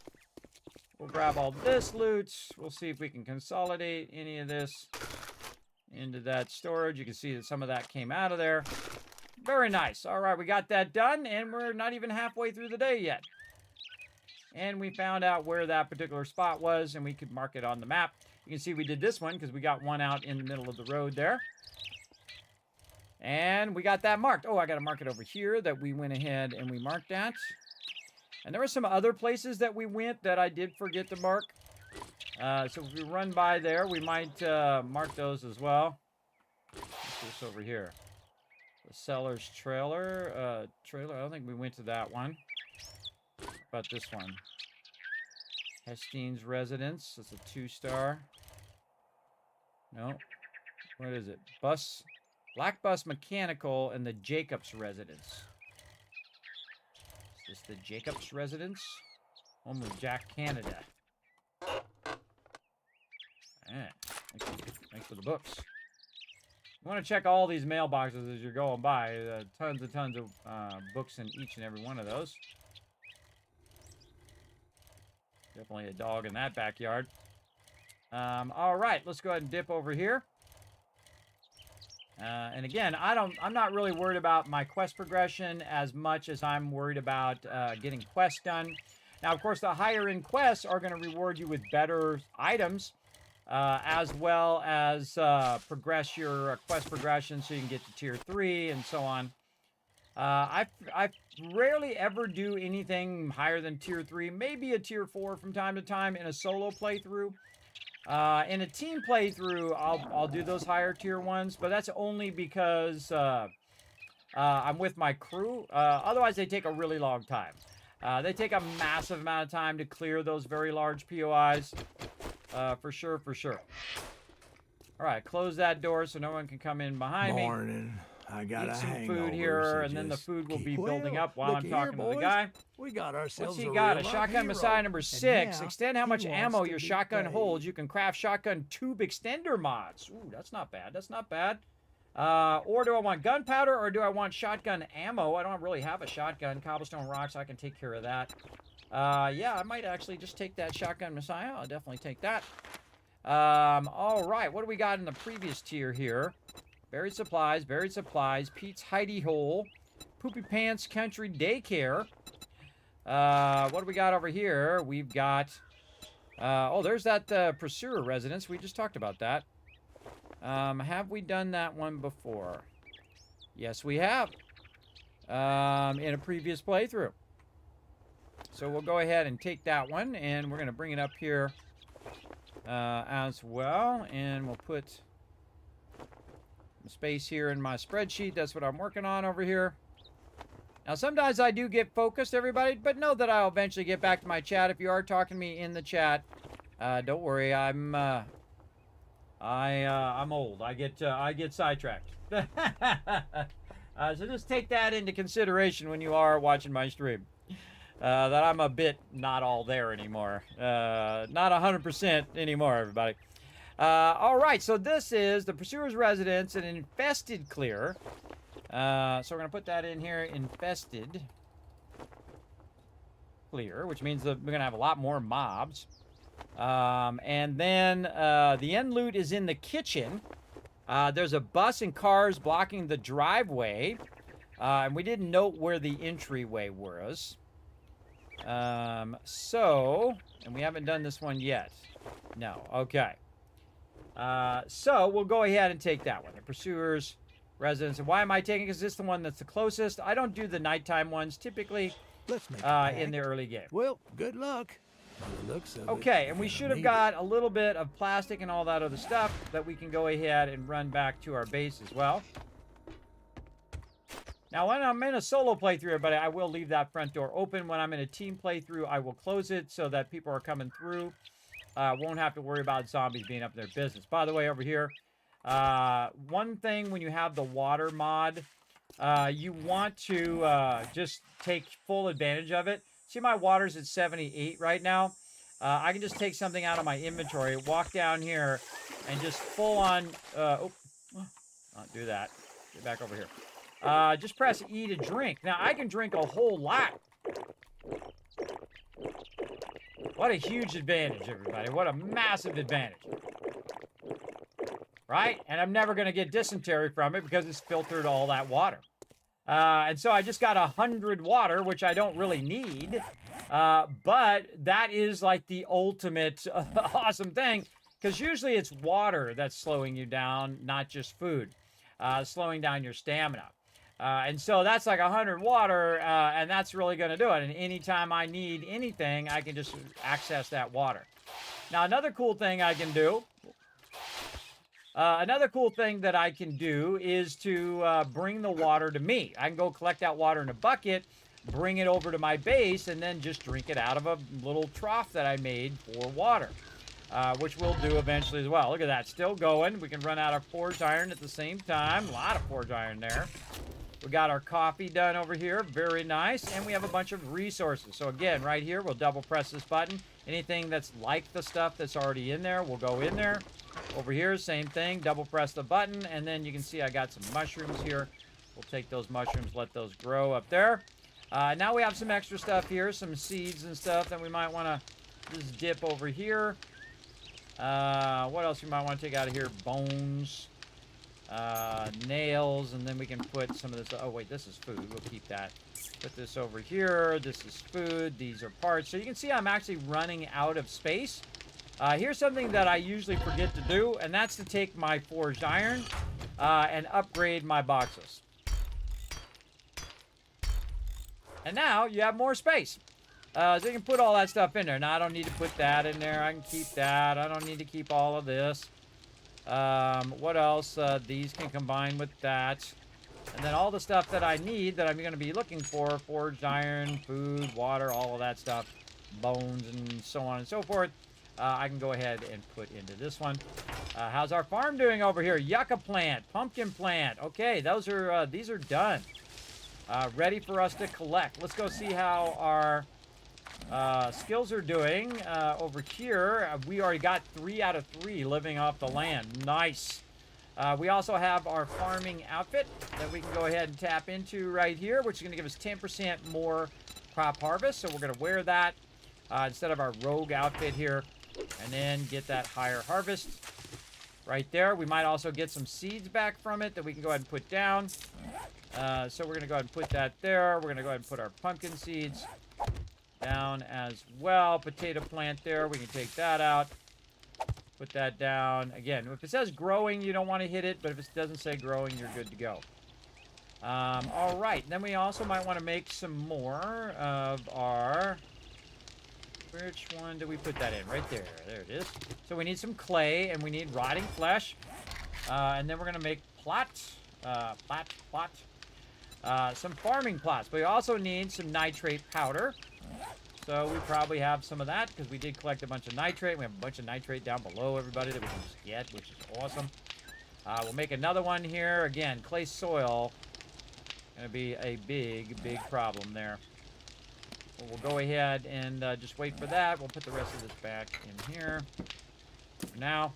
We'll grab all this loot. We'll see if we can consolidate any of this into that storage. You can see that some of that came out of there. Very nice. All right, we got that done, and we're not even halfway through the day yet. and we found out where that particular spot was, and we could mark it on the map. You can see we did this one because we got one out in the middle of the road there. And we got that marked. Oh, I got to mark it over here that we went ahead and we marked that. And there were some other places that we went that I did forget to mark. So if we run by there, we might mark those as well. What's this over here? The seller's trailer. I don't think we went to that one. How about this one? Hestein's Residence. It's a 2-star. No. What is it? Black Bus Mechanical and the Jacobs Residence. Is this the Jacobs Residence? Home of Jack Canada. Thanks for the books. You want to check all these mailboxes as you're going by. Tons of books in each and every one of those. Definitely a dog in that backyard. All right, let's go ahead and dip over here. And again, I'm not really worried about my quest progression as much as I'm worried about getting quests done. Now, of course, the higher end quests are going to reward you with better items, as well as progress your quest progression so you can get to tier 3 and so on. I rarely ever do anything higher than tier 3, maybe a tier 4 from time to time in a solo playthrough. In a team playthrough, I'll do those higher tier ones, but that's only because I'm with my crew. Otherwise, they take a really long time. They take a massive amount of time to clear those very large POIs. For sure. All right, close that door so no one can come in behind me. Morning. I got Eat a some hangover, food here, so and then the just food will be keep- building Well, up while I'm looky talking here, to the boys. guy. We got ourselves What's he a got? A real-life shotgun hero. Messiah number And 6. now Extend how much he ammo wants your to be shotgun paid. holds. You can craft shotgun tube extender mods. Ooh, that's not bad. That's not bad. Or do I want gunpowder or do I want shotgun ammo? I don't really have a shotgun. Cobblestone rocks, I can take care of that. Yeah, I might actually just take that shotgun Messiah. I'll definitely take that. All right, what do we got in the previous tier here? Buried supplies, Pete's hidey hole, Poopy Pants Country Daycare. What do we got over here? We've got, oh, there's that Pursuer Residence. We just talked about that. Have we done that one before? Yes, we have. In a previous playthrough. So we'll go ahead and take that one, and we're going to bring it up here as well, and we'll put some space here in my spreadsheet. That's what I'm working on over here. Now, sometimes I do get focused, everybody, but know that I'll eventually get back to my chat. If you are talking to me in the chat, don't worry. I'm old. I get sidetracked. So just take that into consideration when you are watching my stream. That I'm a bit not all there anymore. Not 100% anymore, everybody. All right, so this is the Pursuer's Residence, an infested clear. So we're going to put that in here, infested clear, which means that we're going to have a lot more mobs. And then the end loot is in the kitchen. There's a bus and cars blocking the driveway. And we didn't note where the entryway was. And we haven't done this one yet. No, okay. So we'll go ahead and take that one. The Pursuer's Residence. And why am I taking it? Because this is the one that's the closest. I don't do the nighttime ones typically Let's make a in the pact. early game. Well, good luck. By the looks of it, Okay, and we you're should gonna have need got a little bit of plastic and all that other stuff that we can go ahead and run back to our base as well. Now, when I'm in a solo playthrough, everybody, I will leave that front door open. When I'm in a team playthrough, I will close it so that people are coming through. Won't have to worry about zombies being up in their business. By the way, over here, one thing when you have the water mod, you want to just take full advantage of it. See, my water's at 78 right now. I can just take something out of my inventory, walk down here, and just full on, not do that. Get back over here. Just press E to drink. Now, I can drink a whole lot. What a huge advantage, everybody. What a massive advantage. Right? And I'm never going to get dysentery from it because it's filtered all that water. And so I just got 100 water, which I don't really need. But that is like the ultimate awesome thing, because usually it's water that's slowing you down, not just food, slowing down your stamina. And so that's like 100 water, and that's really going to do it. And anytime I need anything, I can just access that water. Now, another cool thing I can do, is to bring the water to me. I can go collect that water in a bucket, bring it over to my base, and then just drink it out of a little trough that I made for water, which we'll do eventually as well. Look at that, still going. We can run out of forged iron at the same time. A lot of forged iron there. We got our coffee done over here. Very nice. And we have a bunch of resources. So again, right here, we'll double press this button. Anything that's like the stuff that's already in there will go in there. Over here, same thing. Double press the button. And then you can see I got some mushrooms here. We'll take those mushrooms, let those grow up there. Now we have some extra stuff here. Some seeds and stuff that we might want to just dip over here. What else you might want to take out of here? Bones. Nails, and then we can put some of this. Oh wait, this is food. We'll keep that. Put this over here. This is food. These are parts. So you can see I'm actually running out of space. Here's something that I usually forget to do, and that's to take my forged iron and upgrade my boxes. And now you have more space. So you can put all that stuff in there. Now I don't need to put that in there. I can keep that. I don't need to keep all of this. What else? These can combine with that. And then all the stuff that I need that I'm going to be looking for, forged iron, food, water, all of that stuff, bones, and so on and so forth, I can go ahead and put into this one. How's our farm doing over here? Yucca plant, pumpkin plant. Okay, those are, these are done. Ready for us to collect. Let's go see how our skills are doing over here. We already got 3 out of 3 living off the land. Nice. We also have our farming outfit that we can go ahead and tap into right here, which is going to give us 10% more crop harvest. So we're going to wear that instead of our rogue outfit here, and then get that higher harvest right there. We might also get some seeds back from it that we can go ahead and put down. So we're going to go ahead and put that there. We're going to go ahead and put our pumpkin seeds down as well. Potato plant there. We can take that out. Put that down. Again, if it says growing, you don't want to hit it, but if it doesn't say growing, you're good to go. All right. Then we also might want to make some more of our... Which one do we put that in? Right there. There it is. So we need some clay, and we need rotting flesh. And then we're going to make some farming plots. But we also need some nitrate powder. So we probably have some of that because we did collect a bunch of nitrate. We have a bunch of nitrate down below, everybody, that we can just get, which is awesome. We'll make another one here. Again, clay soil. Going to be a big, big problem there. We'll go ahead and just wait for that. We'll put the rest of this back in here for now.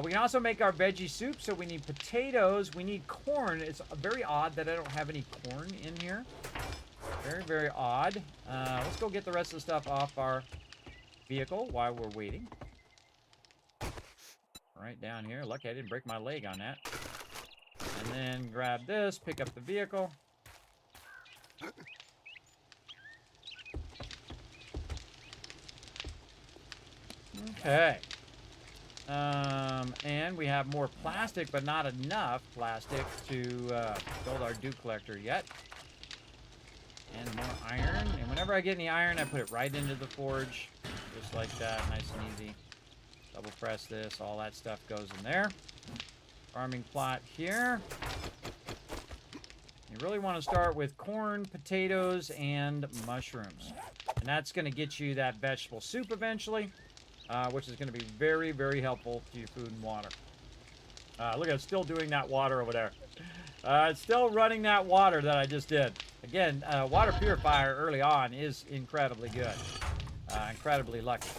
We can also make our veggie soup. So we need potatoes. We need corn. It's very odd that I don't have any corn in here. Very, very odd. Let's go get the rest of the stuff off our vehicle while we're waiting. Right down here. Lucky I didn't break my leg on that. And then grab this, pick up the vehicle. Okay. And we have more plastic, but not enough plastic to build our dew collector yet. And more iron. And whenever I get any iron, I put it right into the forge. Just like that. Nice and easy. Double press this. All that stuff goes in there. Farming plot here. You really want to start with corn, potatoes, and mushrooms. And that's going to get you that vegetable soup eventually. Which is going to be very, very helpful to your food and water. Look, it's still doing that water over there. It's still running that water that I just did. Again, water purifier early on is incredibly good. Incredibly lucky.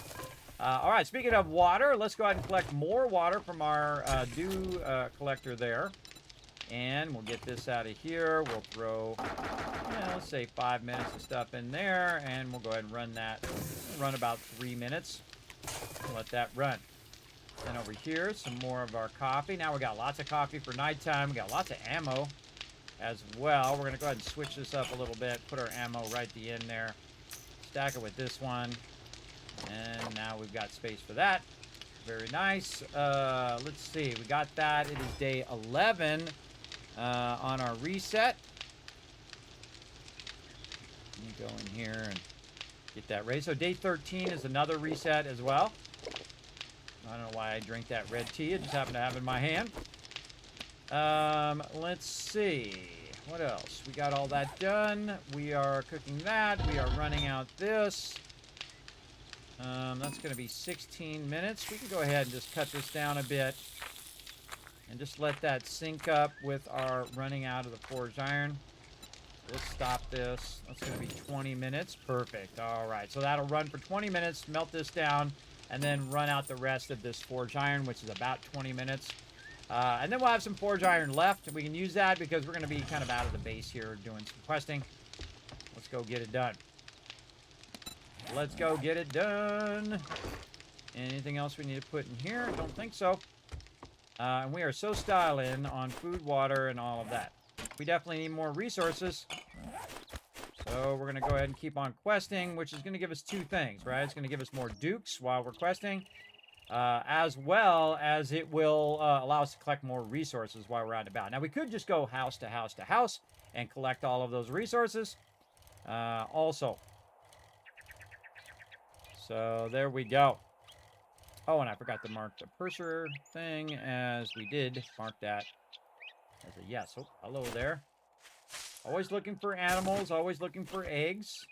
All right, speaking of water, let's go ahead and collect more water from our dew collector there. And we'll get this out of here. We'll throw, let's say 5 minutes of stuff in there. And we'll go ahead and run that. Run about 3 minutes. Let that run. Then over here, some more of our coffee. Now we got lots of coffee for nighttime. We got lots of ammo as well. We're going to go ahead and switch this up a little bit. Put our ammo right at the end there. stack it with this one. And now we've got space for that. Very nice. Let's see. We got that. It is day 11 on our reset. Let me go in here and get that ready. So day 13 is another reset as well. I don't know why I drink that red tea. I just happen to have it in my hand. Let's see. What else? We got all that done. We are cooking that. We are running out this. That's going to be 16 minutes. We can go ahead and just cut this down a bit. And just let that sync up with our running out of the forged iron. Let's stop this. That's going to be 20 minutes. Perfect. All right. So that'll run for 20 minutes. Melt this down. And then run out the rest of this forged iron, which is about 20 minutes. And then we'll have some forged iron left. We can use that because we're going to be kind of out of the base here doing some questing. Let's go get it done. Let's go get it done. Anything else we need to put in here? I don't think so. And we are so styled in on food, water, and all of that. We definitely need more resources. So we're going to go ahead and keep on questing, which is going to give us two things, right? It's going to give us more dukes while we're questing, as well as it will allow us to collect more resources while we're out and about. Now, we could just go house to house to house and collect all of those resources also. So there we go. Oh, and I forgot to mark the purser thing as we did mark that as a yes. Oh, hello there. Always looking for animals, always looking for eggs.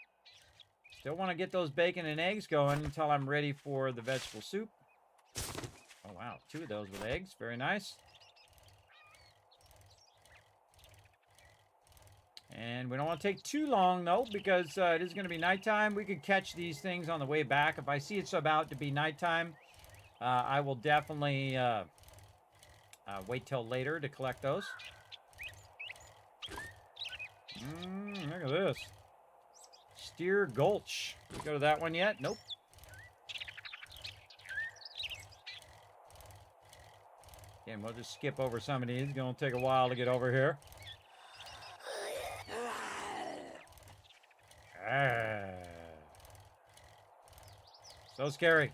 Still want to get those bacon and eggs going until I'm ready for the vegetable soup. Oh, wow. 2 of those with eggs. Very nice. And we don't want to take too long, though, because it is going to be nighttime. We could catch these things on the way back. If I see it's about to be nighttime, I will definitely wait till later to collect those. Look at this. Steer Gulch. Did we go to that one yet? Nope. Again, we'll just skip over some of these. It's going to take a while to get over here. So scary.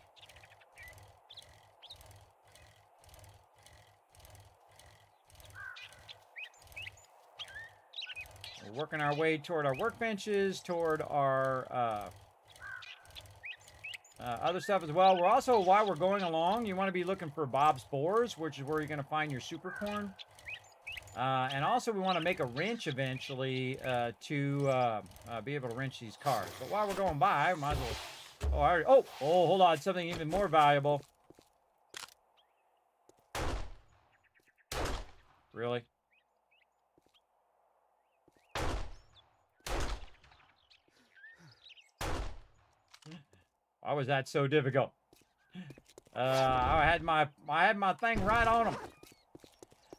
We're working our way toward our workbenches, toward our other stuff as well. We're also, while we're going along, you want to be looking for Bob's Boars, which is where you're going to find your super corn. And also, we want to make a wrench eventually to be able to wrench these cars. But while we're going by, I might as well... Oh, hold on. Something even more valuable. Really? Why was that so difficult? I had my thing right on them.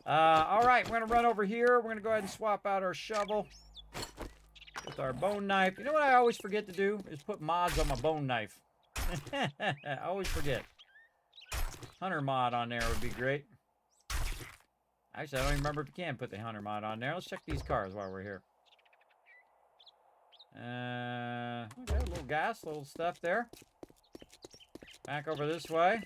All right, we're gonna run over here. We're gonna go ahead and swap out our shovel with our bone knife. You know what I always forget to do is put mods on my bone knife. I always forget. Hunter mod on there would be great. Actually, I don't even remember if you can put the hunter mod on there. Let's check these cars while we're here. Okay, a little gas, a little stuff there. Back over this way.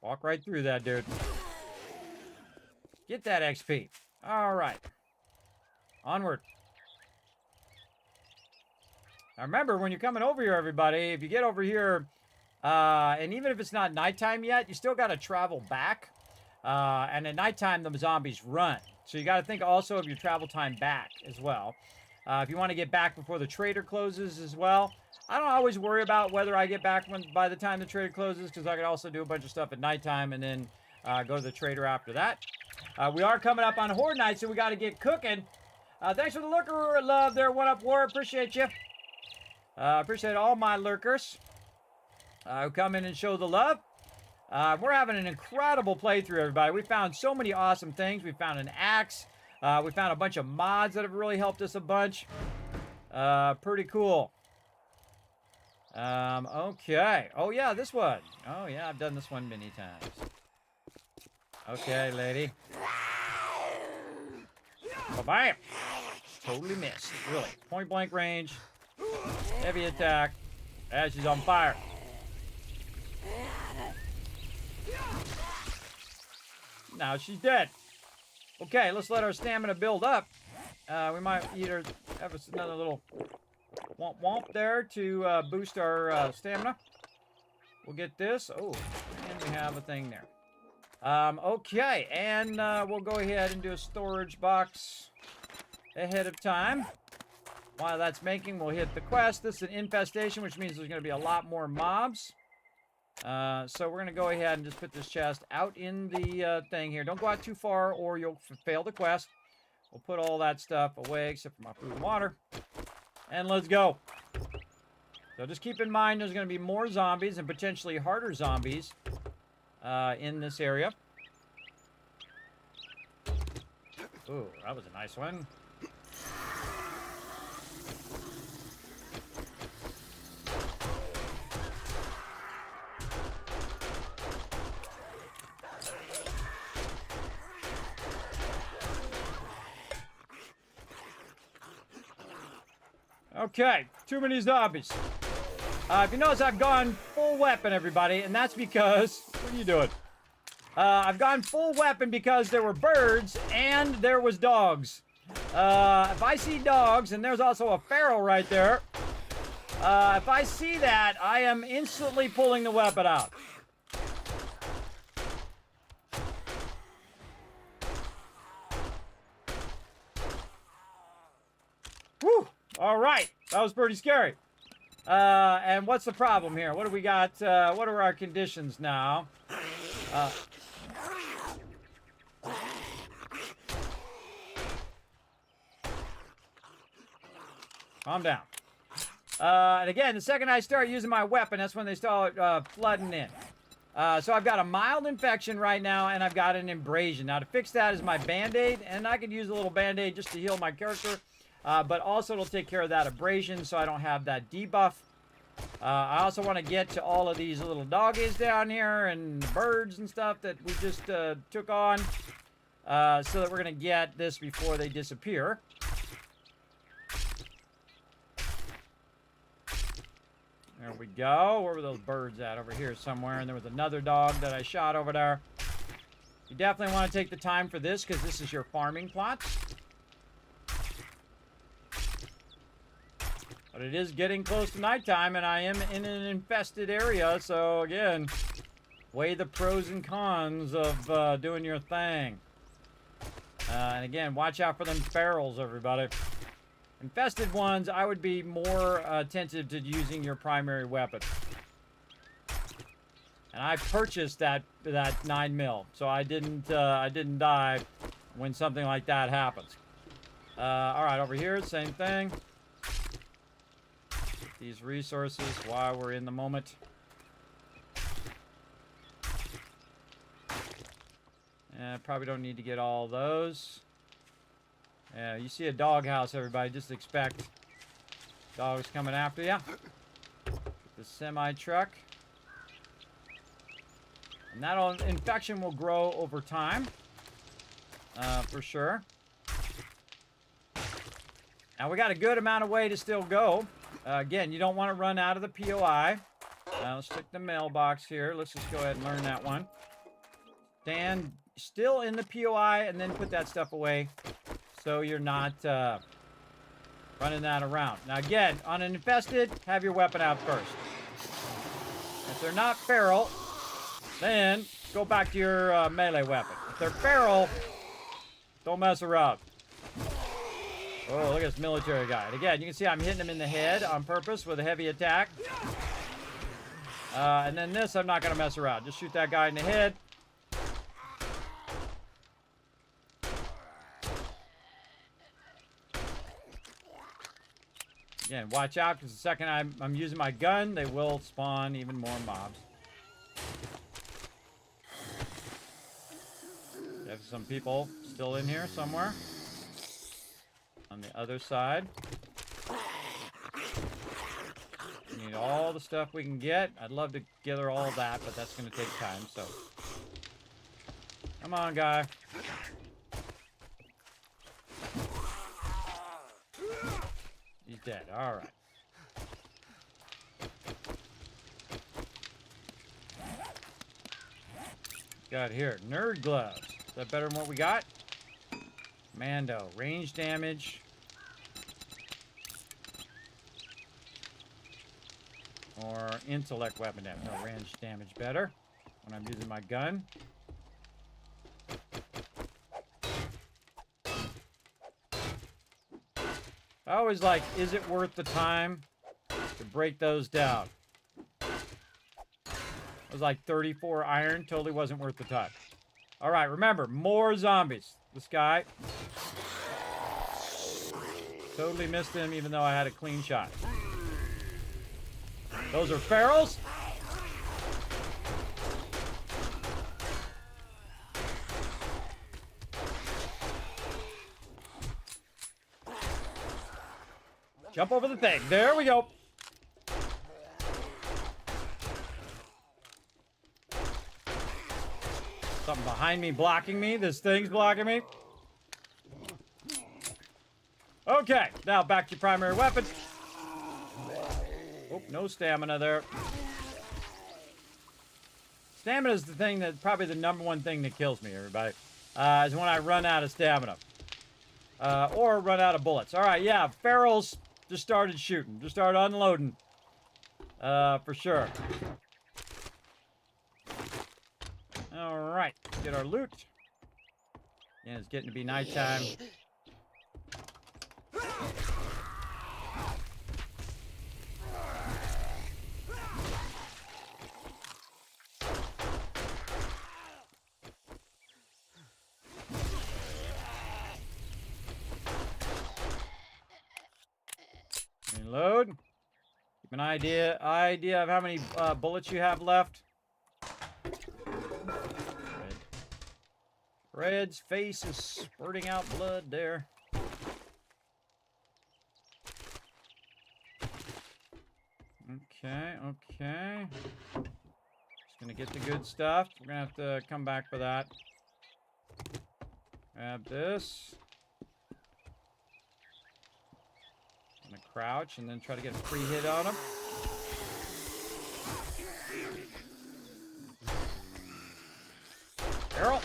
Walk right through that, dude. Get that XP. All right. Onward. Now remember, when you're coming over here, everybody, if you get over here, and even if it's not nighttime yet, you still got to travel back. And at nighttime, the zombies run. So you got to think also of your travel time back as well. If you want to get back before the trader closes as well. I don't always worry about whether I get back by the time the trader closes, because I could also do a bunch of stuff at nighttime and then go to the trader after that. We are coming up on Horde Night, so we got to get cooking. Thanks for the lurker love there, One Up War. Appreciate you. Appreciate all my lurkers who come in and show the love. We're having an incredible playthrough, everybody. We found so many awesome things. We found an axe. We found a bunch of mods that have really helped us a bunch. Pretty cool. Okay. Oh, yeah, this one. Oh, yeah, I've done this one many times. Okay, lady. Bam! Totally missed. Really. Point blank range. Heavy attack. As she's on fire. Now she's dead. Okay, let's let our stamina build up. We might either have another little womp womp there to boost our stamina. We'll get this. Oh, and we have a thing there. Okay, and we'll go ahead and do a storage box ahead of time. While that's making, we'll hit the quest. This is an infestation, which means there's going to be a lot more mobs. So we're going to go ahead and just put this chest out in the thing here. Don't go out too far or you'll fail the quest. We'll put all that stuff away except for my food and water. And let's go. So just keep in mind there's going to be more zombies and potentially harder zombies in this area. Ooh, that was a nice one. Okay, too many zombies. If you notice, I've gone full weapon, everybody, and that's because... What are you doing? I've gone full weapon because there were birds and there was dogs. If I see dogs, and there's also a feral right there, if I see that, I am instantly pulling the weapon out. Whew! All right, that was pretty scary. And what's the problem here? What do we got? What are our conditions now? Calm down. And again, the second I start using my weapon, that's when they start flooding in. So I've got a mild infection right now, and I've got an abrasion. Now, to fix that is my Band-Aid, and I could use a little Band-Aid just to heal my character. But also it'll take care of that abrasion so I don't have that debuff. I also want to get to all of these little doggies down here and birds and stuff that we just took on. So that we're going to get this before they disappear. There we go. Where were those birds at? Over here somewhere. And there was another dog that I shot over there. You definitely want to take the time for this because this is your farming plots. But it is getting close to nighttime, and I am in an infested area, so again, weigh the pros and cons of doing your thing. And again, watch out for them ferals, everybody. Infested ones, I would be more attentive to using your primary weapon. And I purchased that 9mm, so I didn't die when something like that happens. All right, over here, same thing. These resources while we're in the moment. Probably don't need to get all those. Yeah, you see a doghouse, everybody. Just expect dogs coming after you. The semi-truck. And that infection will grow over time. For sure. Now, we got a good amount of way to still go. Again, you don't want to run out of the POI. Let's stick the mailbox here. Let's just go ahead and learn that one. Stand still in the POI and then put that stuff away so you're not running that around. Now, again, on an infested, have your weapon out first. If they're not feral, then go back to your melee weapon. If they're feral, don't mess around. Oh, look at this military guy. And again, you can see I'm hitting him in the head on purpose with a heavy attack. And then this, I'm not going to mess around. Just shoot that guy in the head. Again, watch out, because the second I'm using my gun, they will spawn even more mobs. There's some people still in here somewhere. On the other side. We need all the stuff we can get. I'd love to gather all that, but that's going to take time, so. Come on, guy. dead. All right. Got here. Nerd gloves. Is that better than what we got? Mando. Range damage. Or intellect weapon damage. No, range damage better when I'm using my gun. I always like, is it worth the time to break those down? It was like 34 iron. Totally wasn't worth the time. All right, remember, more zombies. This guy. Totally missed him even though I had a clean shot. Those are ferals. Jump over the thing. There we go. Something behind me blocking me. This thing's blocking me. Okay, now back to your primary weapon. Oh, no stamina there. Stamina is the thing that probably the #1 thing that kills me, everybody. Is when I run out of stamina. Or run out of bullets. All right, yeah, ferals just started shooting. Just started unloading. For sure. All right, get our loot. Yeah, it's getting to be nighttime. Reload. Keep an idea of how many bullets you have left. Red's face is spurting out blood there. Okay, okay. Just gonna get the good stuff. We're gonna have to come back for that. Grab this. I'm gonna crouch and then try to get a free hit on him. Barrel.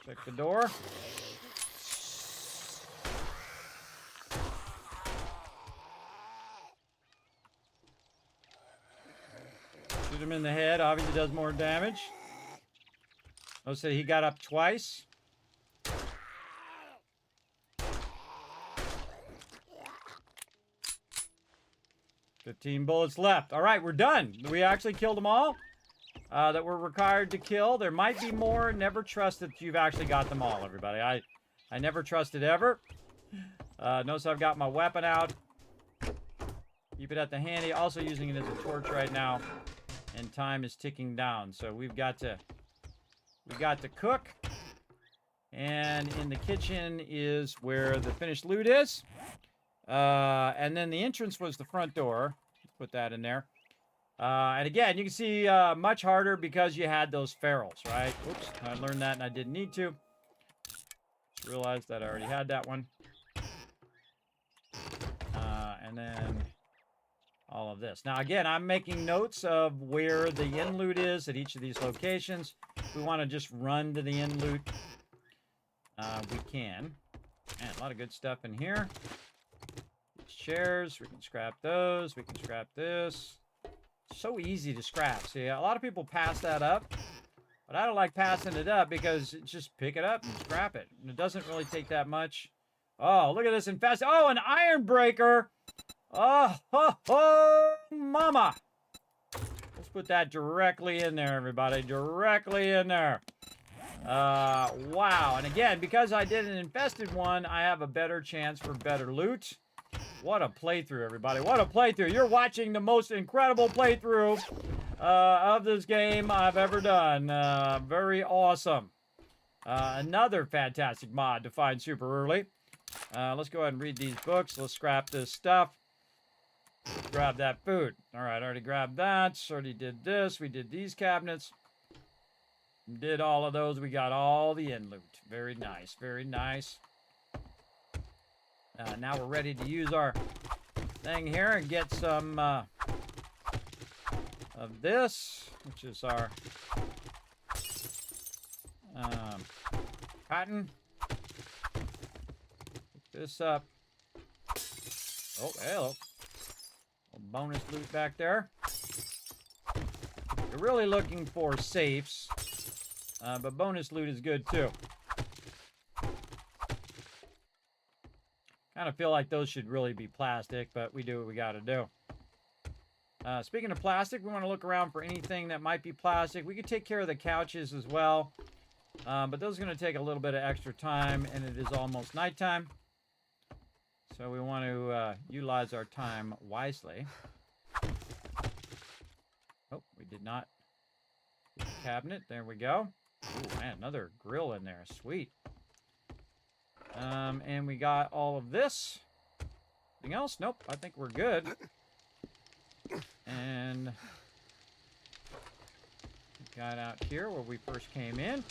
Check the door. Shoot him in the head. Obviously does more damage. Oh, so he got up twice. 15 bullets left. All right, we're done. We actually killed them all that we're required to kill. There might be more. Never trust that you've actually got them all, everybody. I never trusted ever. Notice I've got my weapon out. Keep it at the handy. Also using it as a torch right now. And time is ticking down. So we got to cook. And in the kitchen is where the finished loot is. And then the entrance was the front door. Let's put that in there. And again, you can see much harder because you had those ferals, right? Oops, I learned that and I didn't need to. Just realized that I already had that one. And then all of this. Now, again, I'm making notes of where the inn loot is at each of these locations. If we want to just run to the inn loot, we can. Man, a lot of good stuff in here. These chairs, we can scrap those. We can scrap this. So easy to scrap. See, a lot of people pass that up. But I don't like passing it up because just pick it up and scrap it. And it doesn't really take that much. Oh, look at this infest. Oh, an iron breaker. Oh, ho, ho, mama. Let's put that directly in there, everybody. Directly in there. Wow. And again, because I did an infested one, I have a better chance for better loot. What a playthrough, everybody. What a playthrough. You're watching the most incredible playthrough of this game I've ever done. Very awesome. Another fantastic mod to find super early. Let's go ahead and read these books. Let's scrap this stuff. Grab that food. All right, I already grabbed that. Already did this. We did these cabinets. Did all of those. We got all the end loot. Very nice. Very nice. Now we're ready to use our thing here and get some of this, which is our cotton. Pick this up. Oh, hello. Bonus loot back there. You're really looking for safes, but bonus loot is good too. Kind of feel like those should really be plastic, but we do what we got to do. Speaking of plastic, we want to look around for anything that might be plastic. We could take care of the couches as well, but those are going to take a little bit of extra time, and it is almost nighttime. So we want to utilize our time wisely. Oh, we did not. Cabinet, there we go. Oh man, another grill in there, sweet. And we got all of this. Anything else? Nope, I think we're good. And we got out here where we first came in.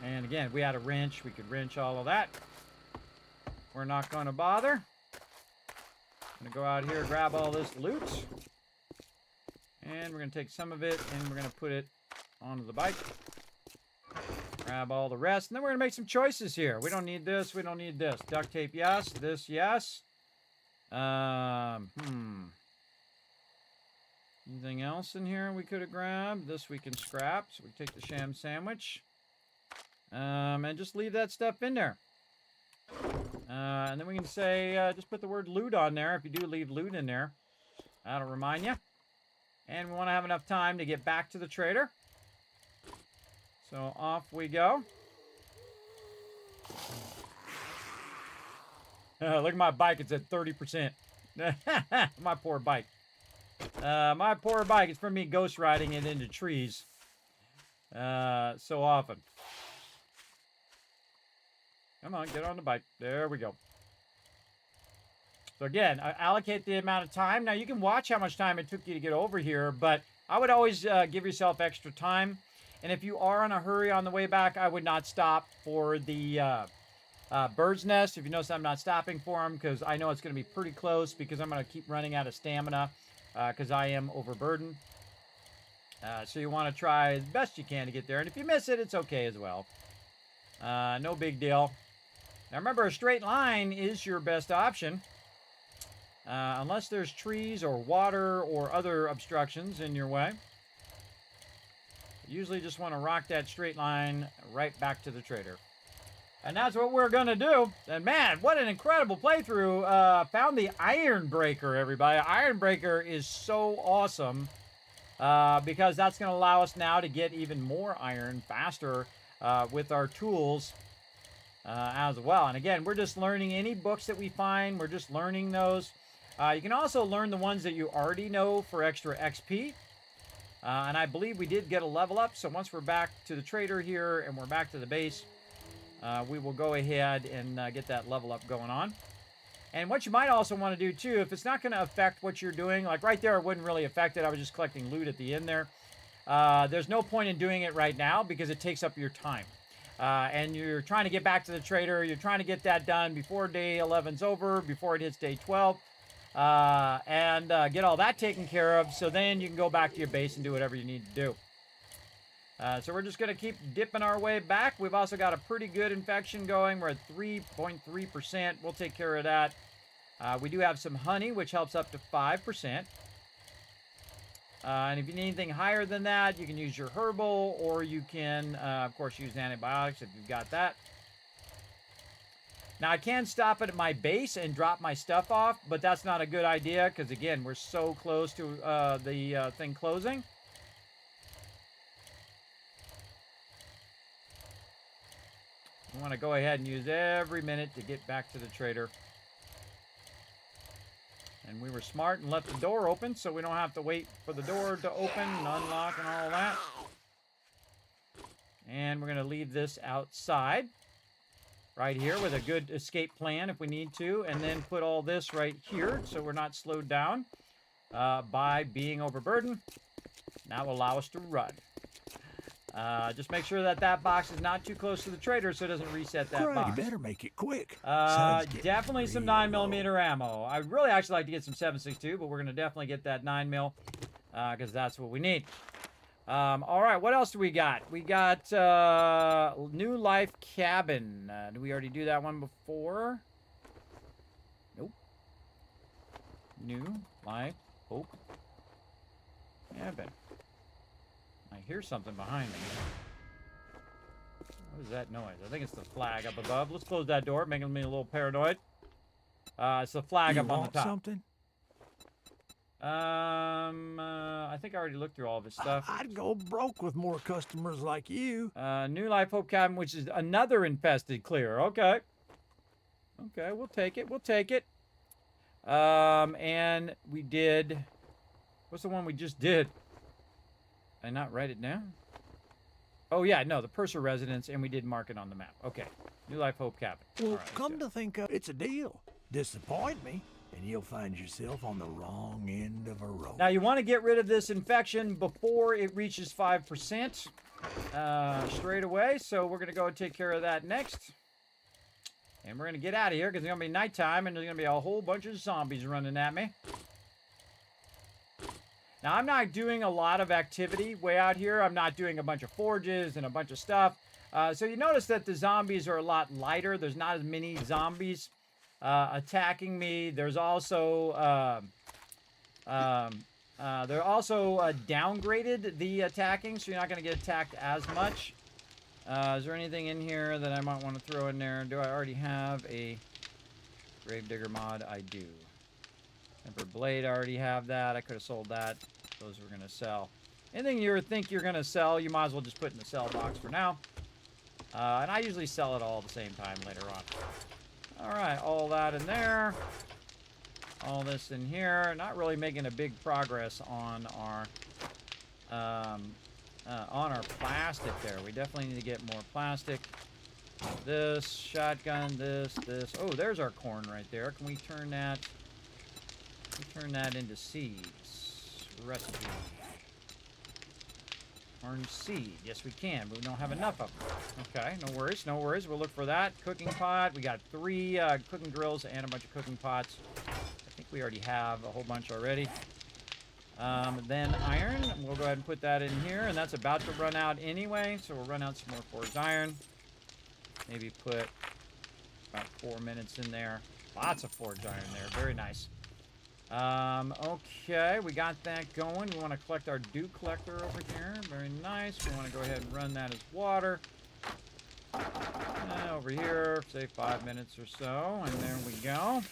And again, if we had a wrench, we could wrench all of that. We're not going to bother. I'm going to go out here, grab all this loot. And we're going to take some of it and we're going to put it onto the bike. Grab all the rest. And then we're going to make some choices here. We don't need this. We don't need this. Duct tape, yes. This, yes. Anything else in here we could have grabbed? This we can scrap. So we take the sham sandwich. And just leave that stuff in there. And then we can say, just put the word loot on there if you do leave loot in there. That'll remind you. And we want to have enough time to get back to the trader. So off we go. Look at my bike. It's at 30%. My poor bike. My poor bike. It's from me ghost riding it into trees. So often. Come on, get on the bike. There we go. So again, allocate the amount of time. Now you can watch how much time it took you to get over here, but I would always give yourself extra time. And if you are in a hurry on the way back, I would not stop for the bird's nest. If you notice, I'm not stopping for them because I know it's going to be pretty close because I'm going to keep running out of stamina because I am overburdened. So you want to try as best you can to get there. And if you miss it, it's okay as well. No big deal. Now remember, a straight line is your best option. Unless there's trees or water or other obstructions in your way. You usually just want to rock that straight line right back to the trader. And that's what we're going to do. And man, what an incredible playthrough. Found the Iron Breaker, everybody. Iron Breaker is so awesome because that's going to allow us now to get even more iron faster with our tools as well. And again, we're just learning any books that we find. We're just learning those. You can also learn the ones that you already know for extra XP. And I believe we did get a level up. So once we're back to the trader here and we're back to the base, we will go ahead and get that level up going on. And what you might also want to do too, if it's not going to affect what you're doing, like right there, it wouldn't really affect it. I was just collecting loot at the end there. There's no point in doing it right now because it takes up your time. And you're trying to get back to the trader. You're trying to get that done before day 11's over, before it hits day 12. And get all that taken care of. So then you can go back to your base and do whatever you need to do. So we're just going to keep dipping our way back. We've also got a pretty good infection going. We're at 3.3%. We'll take care of that. We do have some honey, which helps up to 5%. And if you need anything higher than that, you can use your herbal, or you can, of course, use antibiotics if you've got that. Now, I can stop it at my base and drop my stuff off, but that's not a good idea because, again, we're so close to the thing closing. We want to go ahead and use every minute to get back to the trader. And we were smart and left the door open so we don't have to wait for the door to open and unlock and all that. And we're going to leave this outside right here with a good escape plan if we need to. And then put all this right here so we're not slowed down. by being overburdened. That will allow us to run. Just make sure that that box is not too close to the trader so it doesn't reset that Great, box. you better make it quick. Sun's getting Definitely some real 9mm ammo. I really actually like to get some 7.62, but we're going to definitely get that 9mm because that's what we need. All right, what else do we got? We got New Life Cabin. Did we already do that one before? Nope. New Life Hope Cabin. I hear something behind me. What is that noise? I think it's the flag up above. Let's close that door, making me a little paranoid. It's the flag You up on the want top. something? I think I already looked through all of his stuff. I'd go broke with more customers like you. New Life Hope Cabin, which is another infested clear. Okay. Okay, we'll take it. We'll take it. And we did... What's the one we just did? Did I not write it down? Oh, yeah, no, the Purser Residence, and we did mark it on the map. Okay. New Life Hope Cabin. Well, All right, come to think of it, it's a deal. Disappoint me, and you'll find yourself on the wrong end of a rope. Now, you want to get rid of this infection before it reaches 5% straight away. So we're going to go and take care of that next. And we're going to get out of here because it's going to be nighttime and there's going to be a whole bunch of zombies running at me. Now, I'm not doing a lot of activity way out here. I'm not doing a bunch of forges and a bunch of stuff. So you notice that the zombies are a lot lighter. There's not as many zombies attacking me. There's also they're also downgraded the attacking, so you're not going to get attacked as much. Is there anything in here that I might want to throw in there? Do I already have a Gravedigger mod? I do. Emperor Blade, I already have that. I could have sold that. Those we're going to sell. Anything you think you're going to sell, you might as well just put in the sell box for now. And I usually sell it all at the same time later on. All right, all that in there. All this in here. Not really making a big progress on our plastic there. We definitely need to get more plastic. This shotgun, this. Oh, there's our corn right there. Can we turn that? Turn that into seeds. Recipe. Orange seed. Yes, we can, but we don't have enough of them. Okay, no worries, no worries. We'll look for that. Cooking pot. We got 3 cooking grills and a bunch of cooking pots. I think we already have a whole bunch already. Then iron. We'll go ahead and put that in here, and that's about to run out anyway, so we'll run out some more forged iron. Maybe put about 4 minutes in there. Lots of forged iron there. Very nice. Okay, we got that going. We want to collect our dew collector over here. Very nice. We want to go ahead and run that as water. Over here, say 5 minutes or so, and there we go.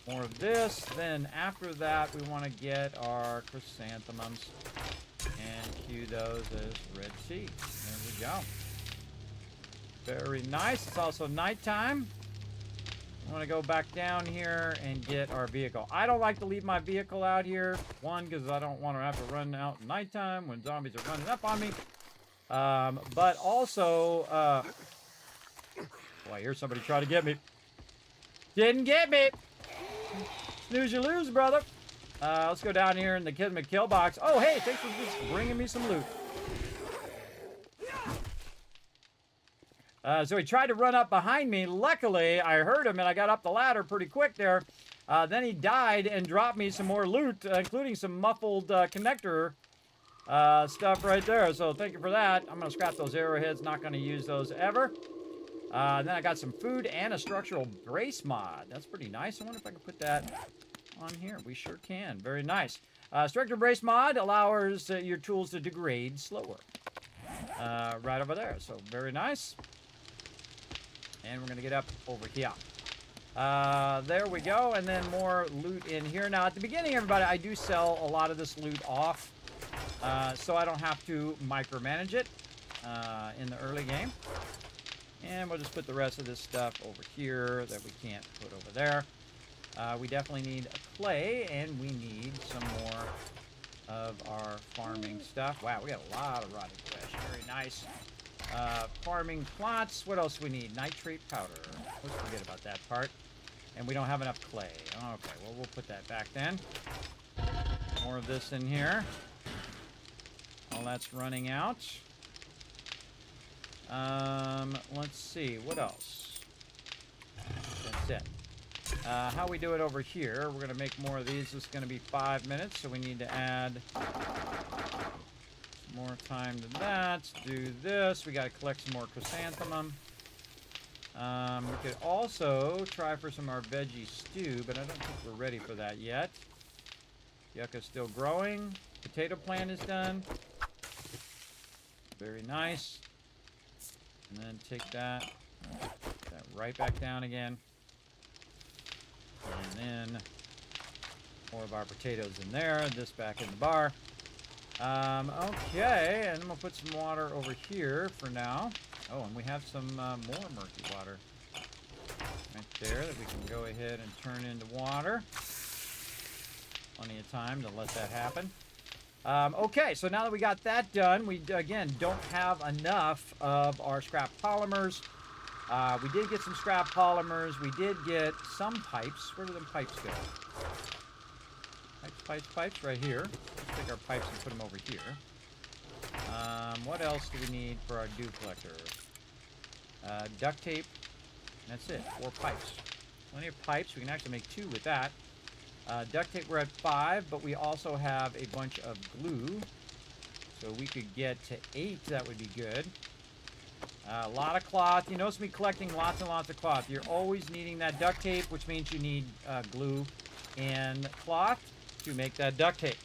More of this. Then after that, we want to get our chrysanthemums and cue those as red seeds. There we go. Very nice. It's also nighttime. I want to go back down here and get our vehicle. I don't like to leave my vehicle out here. One, because I don't want to have to run out at nighttime when zombies are running up on me. But also, oh, I hear somebody try to get me. Didn't get me. Snooze you lose, brother. Let's go down here in the Kismet kill box. Oh, hey, thanks for just bringing me some loot. So he tried to run up behind me. Luckily, I heard him, and I got up the ladder pretty quick there. Then he died and dropped me some more loot, including some muffled connector stuff right there. So thank you for that. I'm going to scrap those arrowheads. Not going to use those ever. Then I got some food and a structural brace mod. That's pretty nice. I wonder if I can put that on here. We sure can. Very nice. Structural brace mod allows your tools to degrade slower. Right over there. So very nice. And we're going to get up over here. There we go. And then more loot in here. Now, at the beginning, everybody, I do sell a lot of this loot off. So I don't have to micromanage it in the early game. And we'll just put the rest of this stuff over here that we can't put over there. We definitely need a clay, and we need some more of our farming stuff. Wow, we got a lot of rotting flesh. Very nice. Farming plots. What else do we need? Nitrate powder. Let's forget about that part. And we don't have enough clay. Okay, well, we'll put that back then. More of this in here. All that's running out. Let's see. What else? That's it. How we do it over here, we're going to make more of these. This is going to be 5 minutes, so we need to add more time to that. Do this. We got to collect some more chrysanthemum. We could also try for some of our veggie stew, but I don't think we're ready for that yet. Yucca's still growing. Potato plant is done. Very nice. And then take that right back down again. And then more of our potatoes in there. This back in the bar. Okay, and I'm going to put some water over here for now. Oh, and we have some more murky water right there that we can go ahead and turn into water. Plenty of time to let that happen. Okay, so now that we got that done, we, again, don't have enough of our scrap polymers. We did get some scrap polymers. We did get some pipes. Where do the pipes go? Pipes, right here. Let's take our pipes and put them over here. What else do we need for our dew collector? Duct tape. That's it. 4 pipes. Plenty of pipes. We can actually make 2 with that. Duct tape, we're at 5, but we also have a bunch of glue. So we could get to 8. That would be good. A lot of cloth. You notice me collecting lots and lots of cloth. You're always needing that duct tape, which means you need glue and cloth to make that duct tape.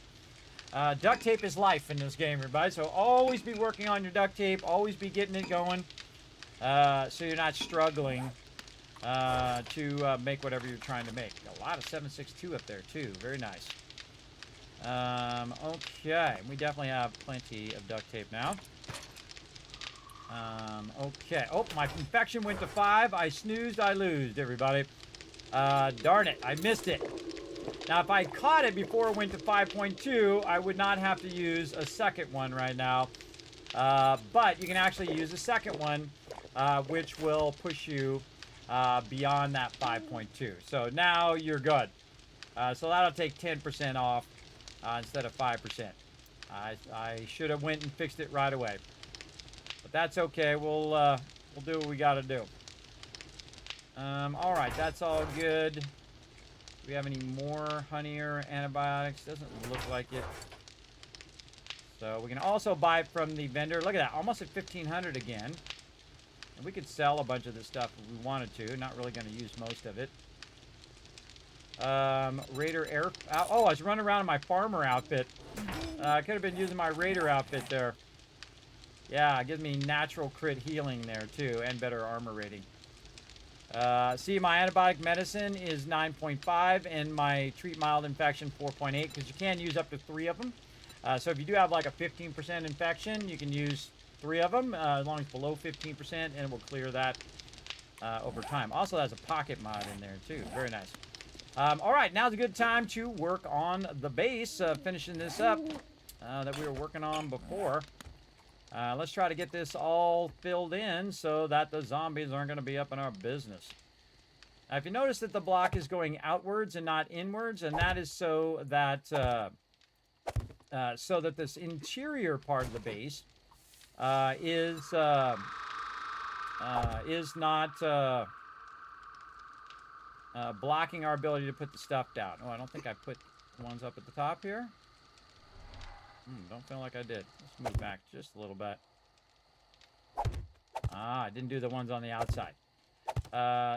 Duct tape is life in this game, everybody. So always be working on your duct tape. Always be getting it going. So you're not struggling to make whatever you're trying to make. A lot of 7.62 up there, too. Very nice. Okay. We definitely have plenty of duct tape now. Okay. Oh, my infection went to 5. I snoozed, I losed, everybody. Darn it. I missed it. Now, if I caught it before it went to 5.2, I would not have to use a second one right now. But you can actually use a second one, which will push you beyond that 5.2. So now you're good. So that'll take 10% off instead of 5%. I should have went and fixed it right away. But that's okay. We'll do what we got to do. All right, that's all good. Do we have any more honey or antibiotics? Doesn't look like it. So we can also buy it from the vendor. Look at that, almost at 1,500 again. And we could sell a bunch of this stuff if we wanted to. Not really going to use most of it. Raider air. Oh, I was running around in my farmer outfit. I could have been using my Raider outfit there. Yeah, it gives me natural crit healing there too, and better armor rating. See, my antibiotic medicine is 9.5, and my treat mild infection 4.8, because you can use up to 3 of them. So if you do have like a 15% infection, you can use 3 of them, as long as it's below 15%, and it will clear that over time. Also has a pocket mod in there too. Very nice. All right, now's a good time to work on the base, finishing this up that we were working on before. Let's try to get this all filled in so that the zombies aren't going to be up in our business. Now, if you notice that the block is going outwards and not inwards, and that is so that this interior part of the base is not blocking our ability to put the stuff down. Oh, I don't think I put the ones up at the top here. Don't feel like I did. Let's move back just a little bit. I didn't do the ones on the outside.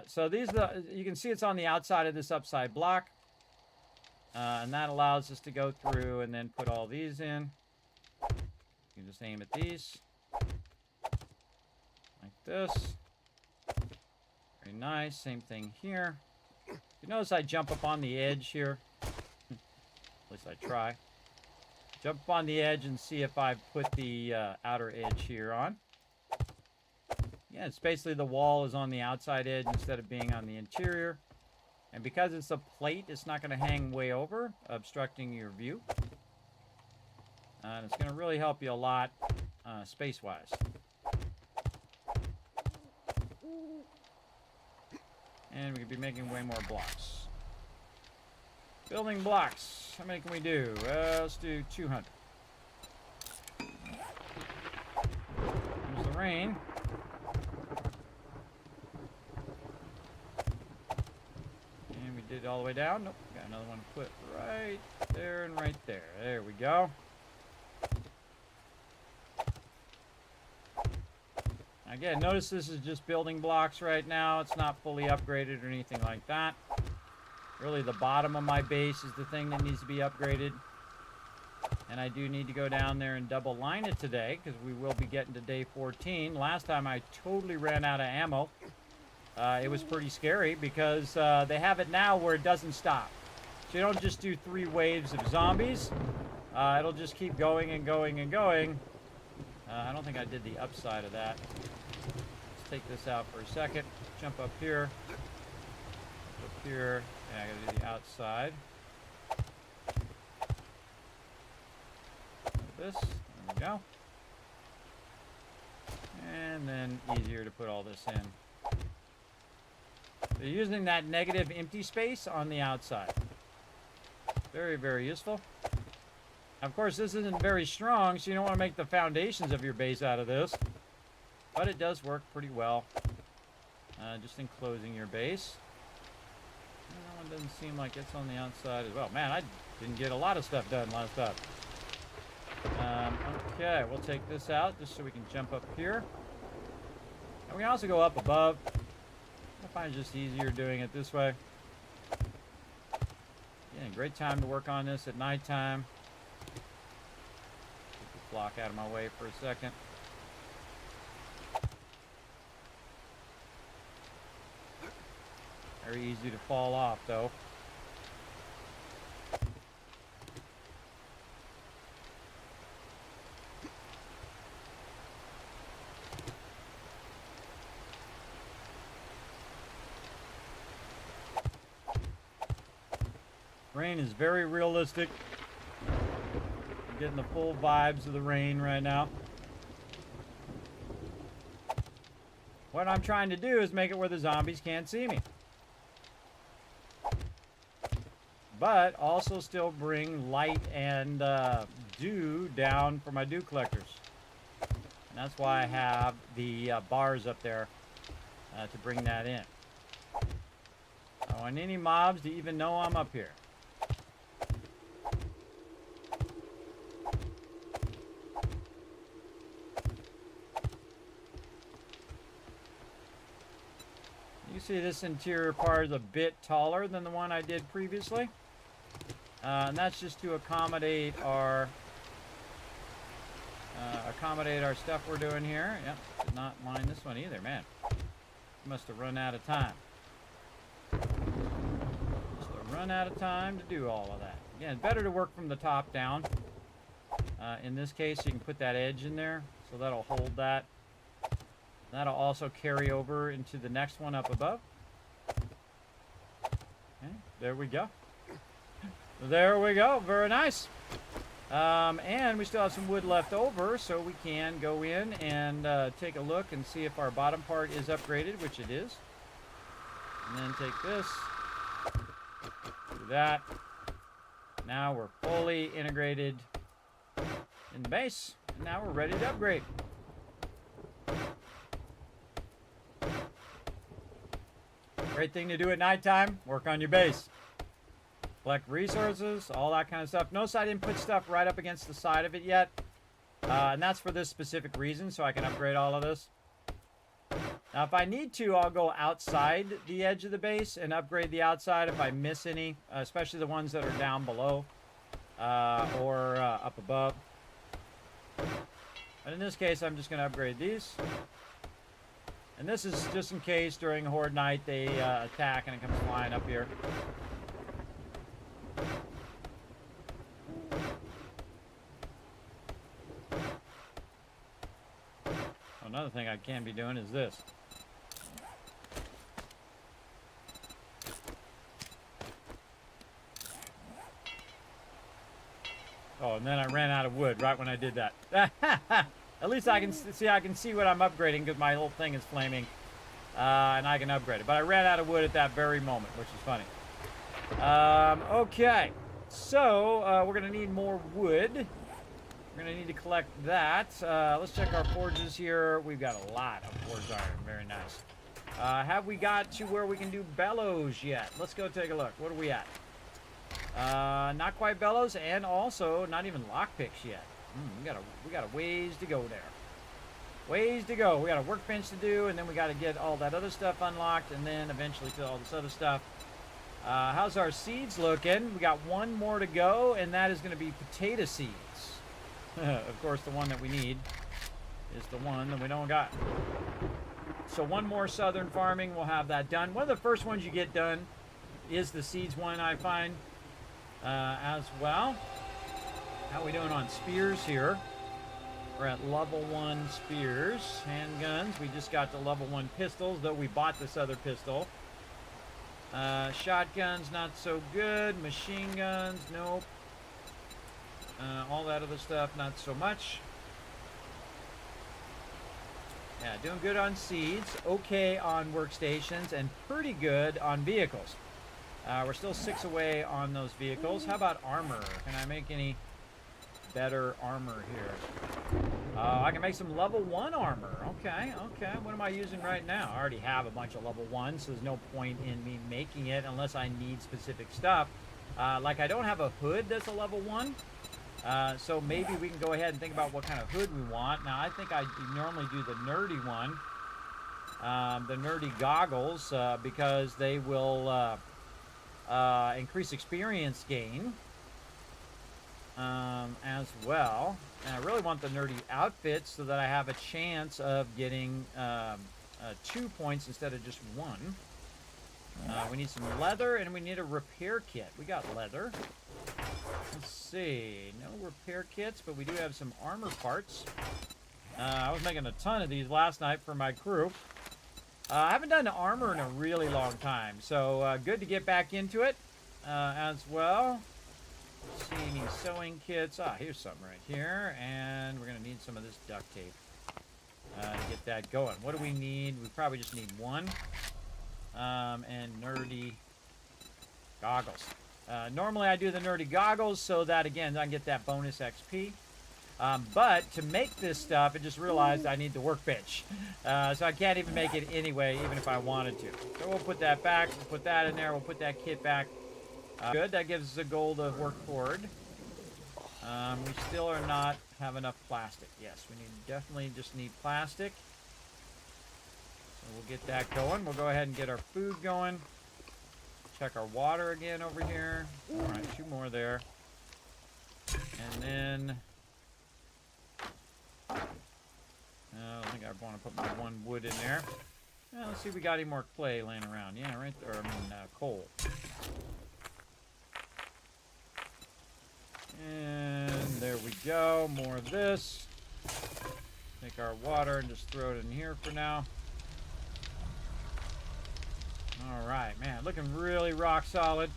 So these are you can see it's on the outside of this upside block. And that allows us to go through and then put all these in. You can just aim at these. Like this. Very nice. Same thing here. You notice I jump up on the edge here. At least I try. Jump up on the edge and see if I put the outer edge here on. Yeah, it's basically the wall is on the outside edge instead of being on the interior. And because it's a plate, it's not going to hang way over, obstructing your view. And it's going to really help you a lot space-wise. And we could be making way more blocks. Building blocks. How many can we do? Let's do 200. There's the rain. And we did it all the way down. Nope. Got another one to put right there and right there. There we go. Again, notice this is just building blocks right now. It's not fully upgraded or anything like that. Really, the bottom of my base is the thing that needs to be upgraded. And I do need to go down there and double line it today, because we will be getting to day 14. Last time I totally ran out of ammo. It was pretty scary, because they have it now where it doesn't stop. So you don't just do 3 waves of zombies. It'll just keep going and going and going. I don't think I did the upside of that. Let's take this out for a second. Jump up here. Up here. And I gotta do the outside. Like this. There we go. And then easier to put all this in. So using that negative empty space on the outside. Very, very useful. Of course, this isn't very strong, so you don't want to make the foundations of your base out of this. But it does work pretty well. Just enclosing your base. That one doesn't seem like it's on the outside as well. Man, I didn't get a lot of stuff done last time. Okay, we'll take this out just so we can jump up here. And we can also go up above. I find it just easier doing it this way. Again, great time to work on this at nighttime. Get this block out of my way for a second. Very easy to fall off, though. Rain is very realistic. I'm getting the full vibes of the rain right now. What I'm trying to do is make it where the zombies can't see me. But also still bring light and dew down for my dew collectors. And that's why I have the bars up there to bring that in. I want any mobs to even know I'm up here. You see this interior part is a bit taller than the one I did previously. And that's just to accommodate our stuff we're doing here. Yep, did not mine this one either, man. Must have run out of time. Must have run out of time to do all of that. Again, better to work from the top down. In this case, you can put that edge in there, so that'll hold that. That'll also carry over into the next one up above. Okay, there we go. There we go. Very nice. And we still have some wood left over, so we can go in and take a look and see if our bottom part is upgraded, which it is. And then take this, do that. Now we're fully integrated in the base, and now we're ready to upgrade. Great thing to do at nighttime, work on your base. Collect resources, all that kind of stuff. Notice I didn't put stuff right up against the side of it yet. And that's for this specific reason, so I can upgrade all of this. Now, if I need to, I'll go outside the edge of the base and upgrade the outside if I miss any, especially the ones that are down below or up above. But in this case, I'm just going to upgrade these. And this is just in case during Horde Night they attack and it comes flying up here. Another thing I can be doing is this. Oh, and then I ran out of wood right when I did that. At least I can see what I'm upgrading because my whole thing is flaming, and I can upgrade it. But I ran out of wood at that very moment, which is funny. Okay. So, we're going to need more wood. We're going to need to collect that. Let's check our forges here. We've got a lot of forged iron. Very nice. Have we got to where we can do bellows yet? Let's go take a look. What are we at? Not quite bellows, and also not even lockpicks yet. We got a ways to go there. Ways to go. We got a workbench to do, and then we got to get all that other stuff unlocked, and then eventually to all this other stuff. How's our seeds looking? We got one more to go, and that is going to be potato seeds. Of course, the one that we need is the one that we don't got. So one more southern farming, we'll have that done. One of the first ones you get done is the seeds one, I find, as well. How are we doing on spears here? We're at level 1 spears. Handguns, we just got to level 1 pistols, though we bought this other pistol. Shotguns, not so good. Machine guns, nope. All that other stuff, not so much. Yeah, doing good on seeds, okay on workstations, and pretty good on vehicles. We're still 6 away on those vehicles. How about armor? Can I make any better armor here? I can make some level 1 armor. Okay. What am I using right now? I already have a bunch of level 1, so there's no point in me making it unless I need specific stuff. Like I don't have a hood that's a level 1. So maybe we can go ahead and think about what kind of hood we want. Now, I think I normally do the nerdy one. The nerdy goggles, because they will increase experience gain as well. And I really want the nerdy outfit so that I have a chance of getting 2 points instead of just 1. We need some leather, and we need a repair kit. We got leather. Let's see. No repair kits, but we do have some armor parts. I was making a ton of these last night for my crew. I haven't done armor in a really long time, so good to get back into it as well. Let's see, any sewing kits. Here's some right here, and we're going to need some of this duct tape to get that going. What do we need? We probably just need 1. And nerdy goggles. Normally I do the nerdy goggles so that, again, I can get that bonus XP. But to make this stuff, I just realized I need the workbench. So I can't even make it anyway, even if I wanted to. So we'll put that back. We'll put that in there. We'll put that kit back. Good. That gives us a goal to work toward. We still are not have enough plastic. Yes, we definitely just need plastic. So we'll get that going. We'll go ahead and get our food going. Check our water again over here. All right, 2 more there. And then I think I want to put my 1 wood in there. Let's see if we got any more clay laying around. Yeah, right there. Coal. And there we go. More of this. Take our water and just throw it in here for now. All right, man, looking really rock solid.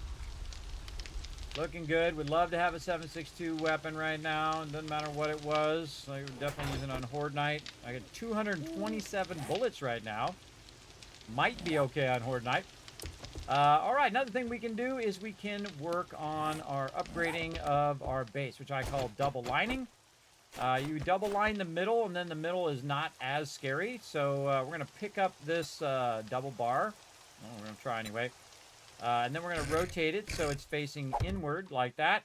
Looking good. Would love to have a 7.62 weapon right now. It doesn't matter what it was. I would definitely use it on Horde Night. I got 227 bullets right now. Might be okay on Horde Night. All right, another thing we can do is we can work on our upgrading of our base, which I call double lining. You double line the middle, and then the middle is not as scary. So we're going to pick up this double bar. Well, we're going to try anyway. And then we're going to rotate it so it's facing inward like that.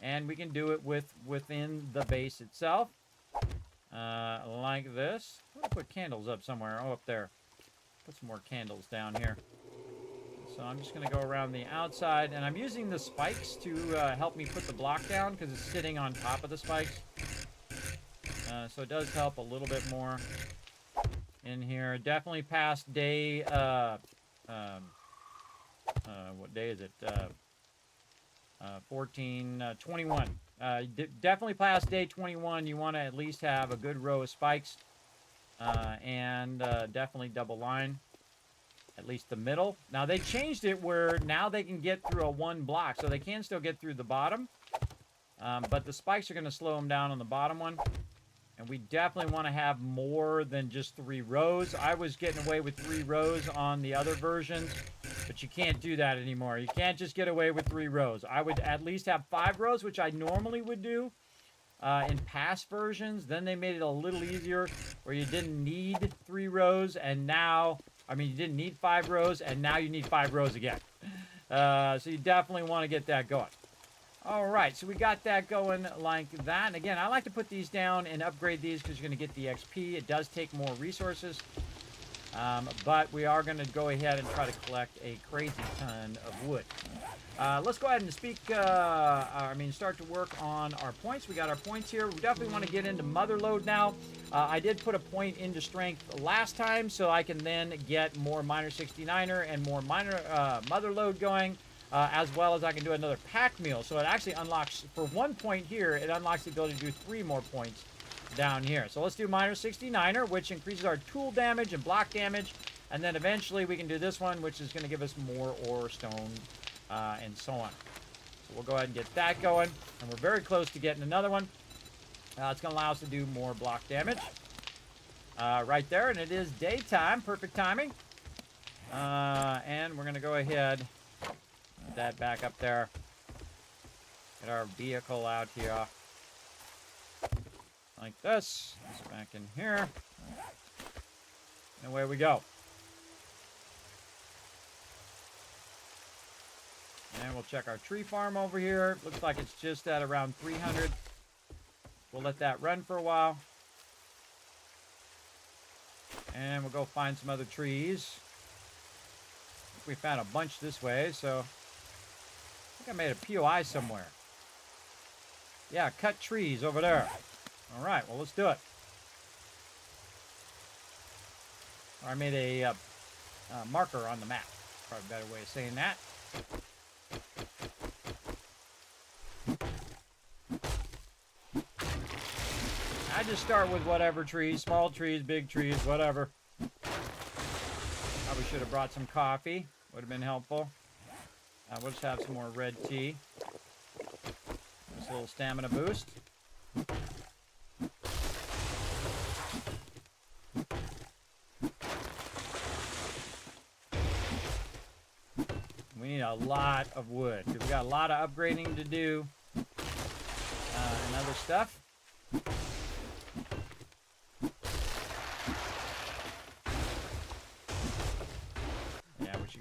And we can do it within the base itself. Like this. I'm going to put candles up somewhere. Oh, up there. Put some more candles down here. So I'm just going to go around the outside. And I'm using the spikes to help me put the block down because it's sitting on top of the spikes. So it does help a little bit more in here. Definitely past day... what day is it? 21. Definitely past day 21, you want to at least have a good row of spikes. And definitely double line. At least the middle. Now, they changed it where now they can get through a 1 block. So they can still get through the bottom. But the spikes are going to slow them down on the bottom one. And we definitely want to have more than just 3 rows. I was getting away with 3 rows on the other versions, but you can't do that anymore. You can't just get away with 3 rows. I would at least have 5 rows, which I normally would do in past versions. Then they made it a little easier where you didn't need 3 rows, and now, I mean, you didn't need 5 rows, and now you need 5 rows again. So you definitely want to get that going. All right, so we got that going like that. And again, I like to put these down and upgrade these because you're going to get the XP. It does take more resources, but we are going to go ahead and try to collect a crazy ton of wood. Let's go ahead and start to work on our points. We got our points here. We definitely want to get into mother load now. I did put a point into strength last time, so I can then get more minor 69er and more mother load going. As well as I can do another pack meal. So it actually unlocks, for 1 point here, it unlocks the ability to do 3 more points down here. So let's do minor 69er, which increases our tool damage and block damage. And then eventually we can do this one, which is going to give us more ore, stone, and so on. So we'll go ahead and get that going. And we're very close to getting another one. It's going to allow us to do more block damage. Right there, and it is daytime. Perfect timing. And we're going to go ahead... that back up there. Get our vehicle out here. Like this. This back in here. And away we go. And we'll check our tree farm over here. Looks like it's just at around 300. We'll let that run for a while. And we'll go find some other trees. We found a bunch this way, so... I think I made a POI somewhere. Yeah, cut trees over there. All right, well, let's do it. Or I made a marker on the map. Probably a better way of saying that. I just start with whatever trees, small trees, big trees, whatever. Probably should have brought some coffee. Would have been helpful. We'll just have some more red tea. Just a little stamina boost. We need a lot of wood because we got a lot of upgrading to do and other stuff.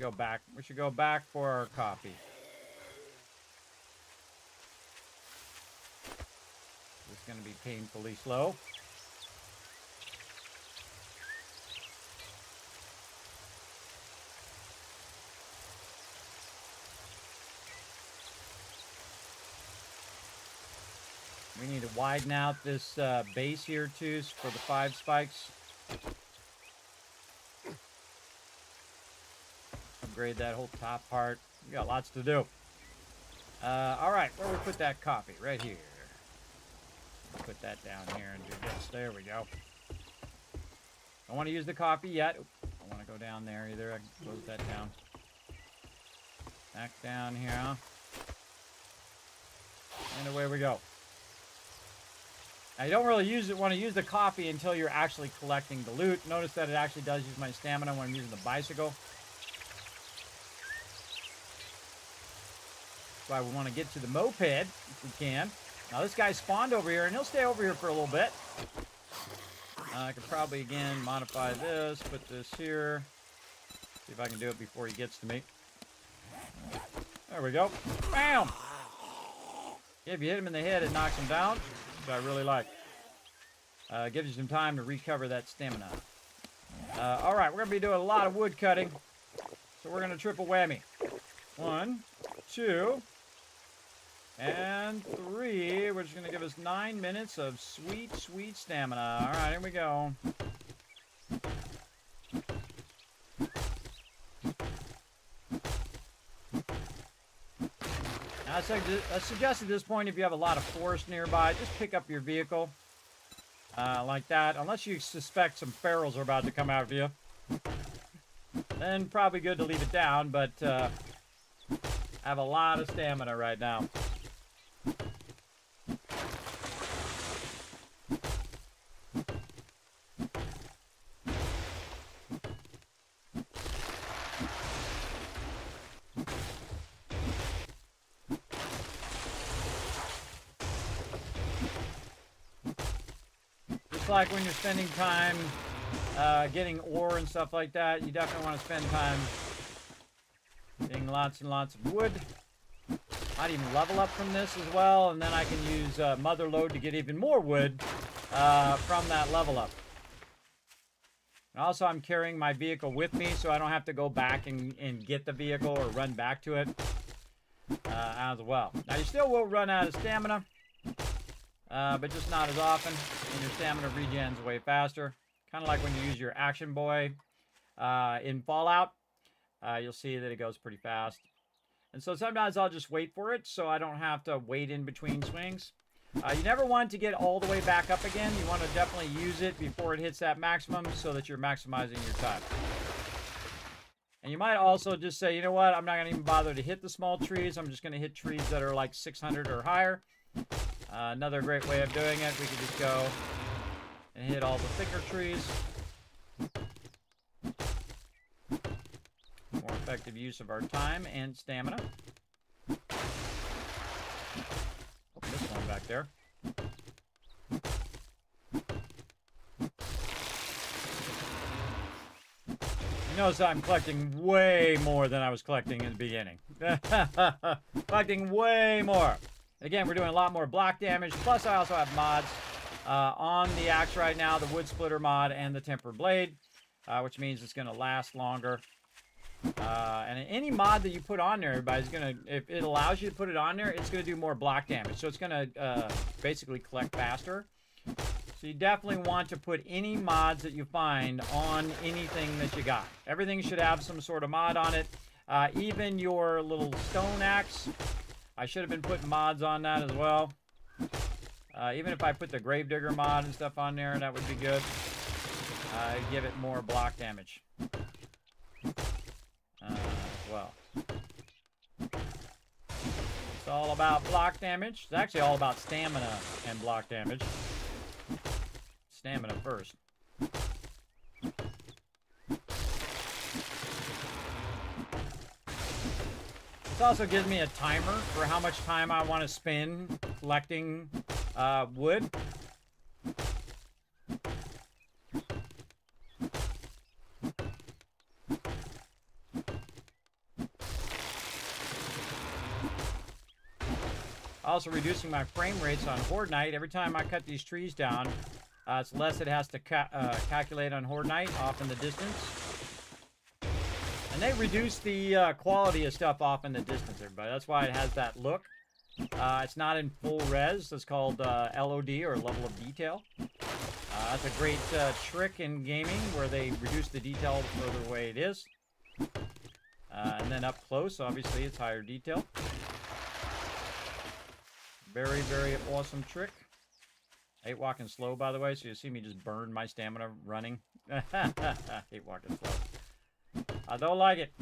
Go back. We should go back for our coffee. It's going to be painfully slow. We need to widen out this base here too for the 5 spikes. Upgrade that whole top part. We got lots to do. All right, where we put that coffee? Right here. Put that down here and do this. There we go. Don't want to use the coffee yet. Don't want to go down there either. I can close that down. Back down here. And away we go. Now you don't really want to use the coffee until you're actually collecting the loot. Notice that it actually does use my stamina when I'm using the bicycle. Why we want to get to the moped if we can. Now this guy spawned over here and he'll stay over here for a little bit. I could probably again modify this, put this here. See if I can do it before he gets to me. There we go. Bam! If you hit him in the head, it knocks him down, which I really like. Gives you some time to recover that stamina. All right, we're going to be doing a lot of wood cutting. So we're going to triple whammy. 1, 2, and 3, which is going to give us 9 minutes of sweet, sweet stamina. All right, here we go. Now, I suggest at this point, if you have a lot of forest nearby, just pick up your vehicle like that. Unless you suspect some ferals are about to come after you. Then probably good to leave it down, but I have a lot of stamina right now. like when you're spending time getting ore and stuff like that, you definitely want to spend time getting lots and lots of wood. Might even level up from this as well, and then I can use Mother Lode to get even more wood from that level up. And also, I'm carrying my vehicle with me, so I don't have to go back and get the vehicle or run back to it as well. Now, you still will run out of stamina, but just not as often, and your stamina regens way faster. Kind of like when you use your Action Boy in Fallout. You'll see that it goes pretty fast. And so sometimes I'll just wait for it so I don't have to wait in between swings. You never want to get all the way back up again. You want to definitely use it before it hits that maximum so that you're maximizing your time. And you might also just say, you know what, I'm not going to even bother to hit the small trees. I'm just going to hit trees that are like 600 or higher. Another great way of doing it, we could just go and hit all the thicker trees. More effective use of our time and stamina. Oh, this one back there. You notice I'm collecting way more than I was collecting in the beginning. Collecting way more. Again, we're doing a lot more block damage. Plus, I also have mods on the axe right now. The wood splitter mod and the tempered blade. Which means it's going to last longer. And any mod that you put on there, everybody's going to, if it allows you to put it on there, it's going to do more block damage. So it's going to basically collect faster. So you definitely want to put any mods that you find on anything that you got. Everything should have some sort of mod on it. Even your little stone axe. I should have been putting mods on that as well. Even if I put the Gravedigger mod and stuff on there, that would be good. Give it more block damage. As well. It's all about block damage. It's actually all about stamina and block damage. Stamina first. This also gives me a timer for how much time I want to spend collecting wood. Also reducing my frame rates on Horde Night. Every time I cut these trees down, it's less it has to calculate on Horde Night off in the distance. And they reduce the quality of stuff off in the distance, everybody. That's why it has that look. It's not in full res. It's called LOD, or level of detail. That's a great trick in gaming where they reduce the detail the further away it is. And then up close, obviously, it's higher detail. Very, very awesome trick. I hate walking slow, by the way, so you see me just burn my stamina running. I hate walking slow. I don't like it.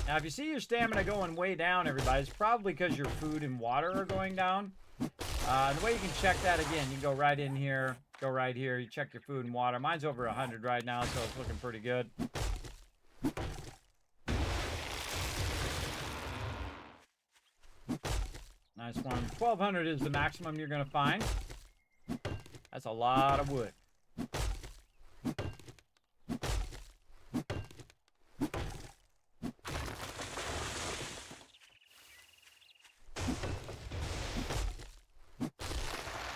Now, if you see your stamina going way down, everybody, it's probably because your food and water are going down. The way you can check that, again, you can go right in here, go right here, you check your food and water. Mine's over 100 right now, so it's looking pretty good. Nice one. 1200 is the maximum you're going to find. That's a lot of wood.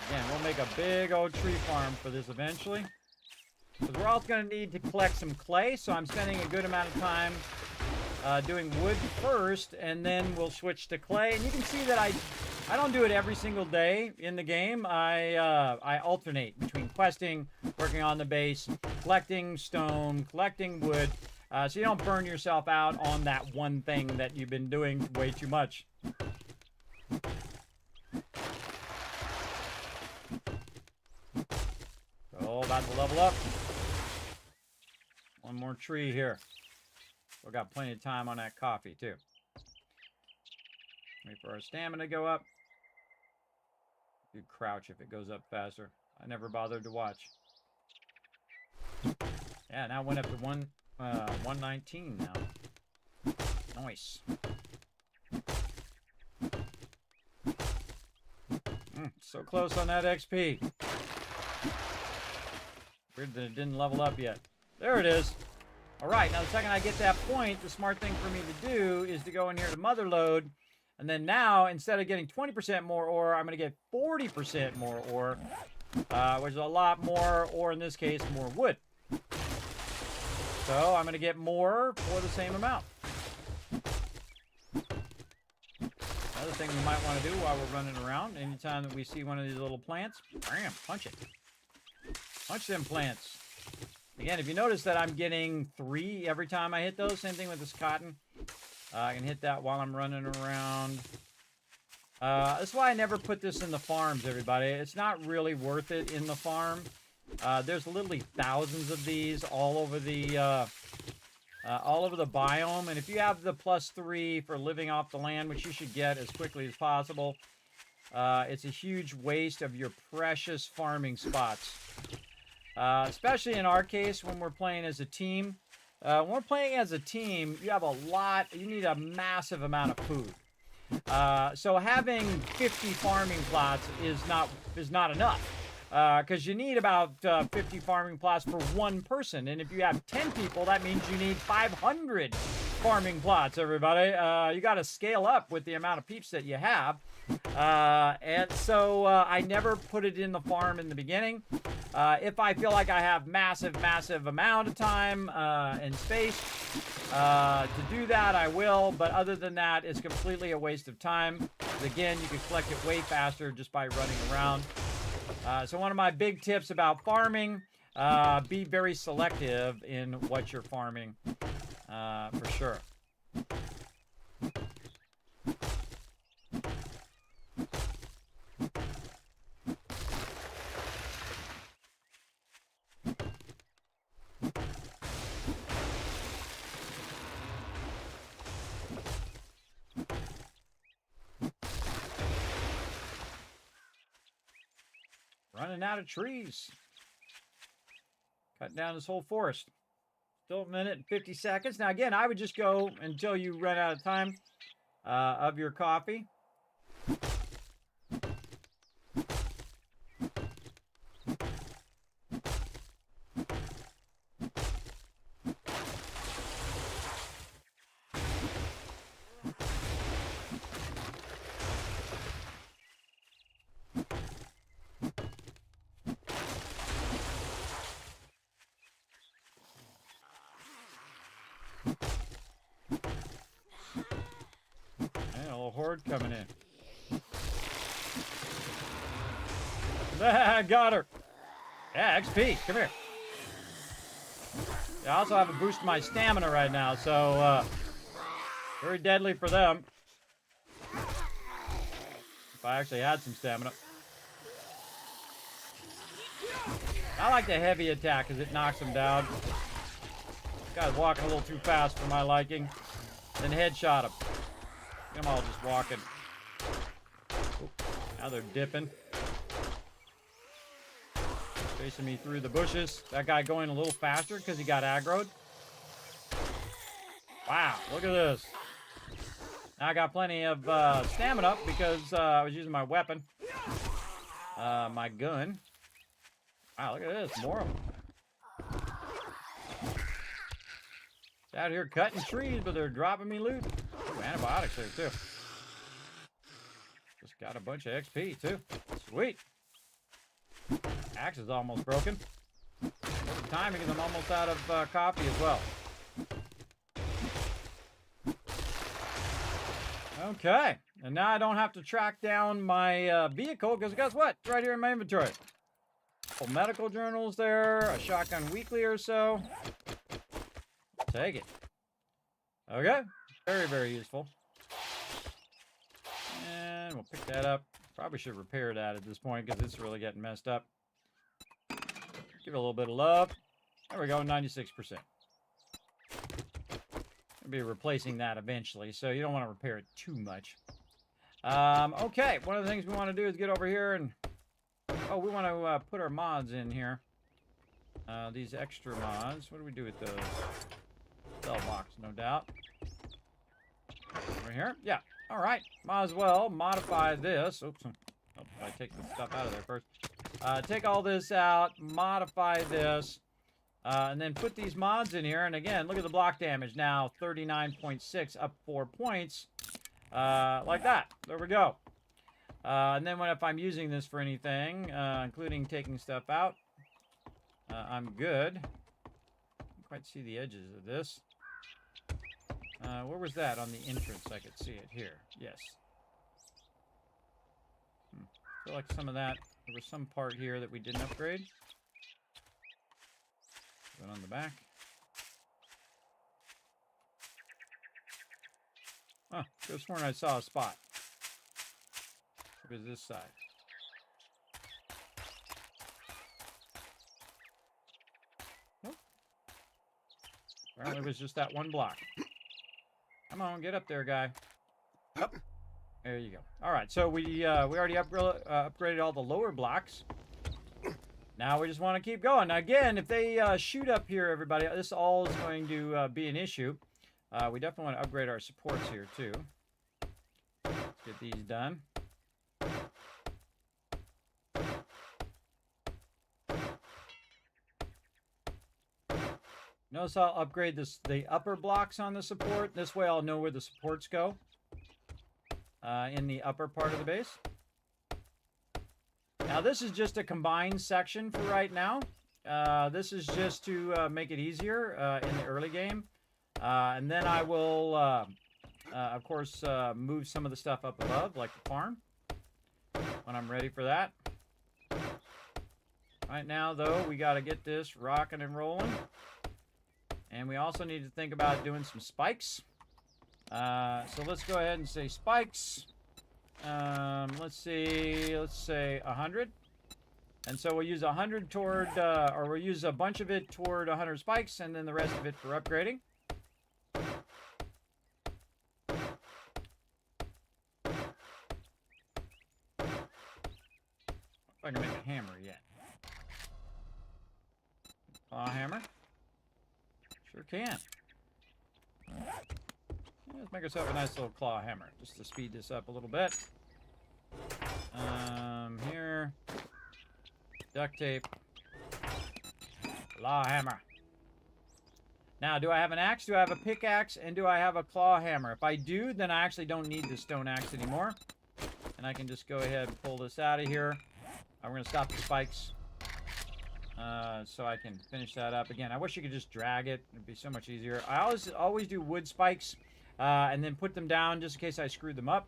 Again, we'll make a big old tree farm for this eventually. Because we're also going to need to collect some clay, so I'm spending a good amount of time doing wood first, and then we'll switch to clay. And you can see that I don't do it every single day in the game. I alternate between questing, working on the base, collecting stone, collecting wood, so you don't burn yourself out on that one thing that you've been doing way too much. So, about to level up. One more tree here. We've got plenty of time on that coffee, too. Wait for our stamina to go up. You crouch if it goes up faster. I never bothered to watch. Yeah, now it went up to 119 now. Nice. So close on that XP. Weird that it didn't level up yet. There it is. All right, now the second I get that point, the smart thing for me to do is to go in here to mother load. And then now, instead of getting 20% more ore, I'm going to get 40% more ore, which is a lot more, or in this case, more wood. So I'm going to get more for the same amount. Another thing we might want to do while we're running around, anytime that we see one of these little plants, bam, punch it. Punch them plants. Again, if you notice that I'm getting 3 every time I hit those, same thing with this cotton. I can hit that while I'm running around. That's why I never put this in the farms, everybody. It's not really worth it in the farm. There's literally thousands of these all over the biome. And if you have the +3 for living off the land, which you should get as quickly as possible, it's a huge waste of your precious farming spots. Especially in our case when we're playing as a team. When we're playing as a team, you need a massive amount of food. So having 50 farming plots is not enough. Because you need about 50 farming plots for one person. And if you have 10 people, that means you need 500 farming plots, everybody. You got to scale up with the amount of peeps that you have. And so I never put it in the farm in the beginning. If I feel like I have massive amount of time and space to do that, I will. But other than that, it's completely a waste of time. Again, you can collect it way faster just by running around. So one of my big tips about farming, be very selective in what you're farming, for sure. Running out of trees. Cut down this whole forest. Still a minute and 50 seconds. Now, again, I would just go until you run out of time of your coffee. Horde coming in. Got her. Yeah, XP. Come here. I also have a boost to my stamina right now, so very deadly for them. If I actually had some stamina. I like the heavy attack because it knocks them down. This guy's walking a little too fast for my liking. Then headshot him. I'm all just walking. Oop, now they're dipping. Chasing me through the bushes. That guy going a little faster because he got aggroed. Wow, look at this. Now I got plenty of stamina because I was using my weapon. My gun. Wow, look at this. More of them. Out here cutting trees, but they're dropping me loot. Ooh, antibiotics there too. Just got a bunch of XP too. Sweet. Axe is almost broken. Perfect timing because I'm almost out of coffee as well. Okay, and now I don't have to track down my vehicle because guess what? It's right here in my inventory. Couple medical journals there, a shotgun weekly or so. Take it. Okay. Very, very useful. And we'll pick that up. Probably should repair that at this point because it's really getting messed up. Give it a little bit of love. There we go, 96%. I'll be replacing that eventually, so you don't want to repair it too much. Okay, one of the things we want to do is get over here and... Oh, we want to put our mods in here. These extra mods. What do we do with those? Cell box, no doubt. Over here? Yeah. All right. Might as well modify this. Oops. Oh, I take the stuff out of there first. Take all this out, modify this, and then put these mods in here. And again, look at the block damage now, 39.6, up 4 points, like that. There we go. And then if I'm using this for anything, including taking stuff out, I'm good. Can't quite see the edges of this. Where was that on the entrance? I could see it here. Yes. I feel like some of that, there was some part here that we didn't upgrade. One on the back. Huh, could have sworn I saw a spot. Look at this side. Nope. Apparently it was just that one block. Come on, get up there, guy. Up. There you go. All right, so we already upgraded all the lower blocks. Now we just want to keep going. Now, again, if they shoot up here, everybody, this all is going to be an issue. We definitely want to upgrade our supports here, too. Let's get these done. Notice I'll upgrade the upper blocks on the support. This way I'll know where the supports go in the upper part of the base. Now this is just a combined section for right now. This is just to make it easier in the early game. And then I will, of course, move some of the stuff up above, like the farm, when I'm ready for that. Right now, though, we got to get this rocking and rolling. And we also need to think about doing some spikes. So let's go ahead and say spikes. Let's say 100. And so we'll use 100 toward, or we'll use a bunch of it toward 100 spikes, and then the rest of it for upgrading. If I can make a hammer yet. Claw hammer. Sure can. Let's make ourselves a nice little claw hammer, just to speed this up a little bit. Here. Duct tape. Claw hammer. Now, do I have an axe? Do I have a pickaxe? And do I have a claw hammer? If I do, then I actually don't need the stone axe anymore. And I can just go ahead and pull this out of here. I'm going to stop the spikes. So I can finish that up. Again, I wish you could just drag it. It'd be so much easier. I always do wood spikes and then put them down just in case I screwed them up.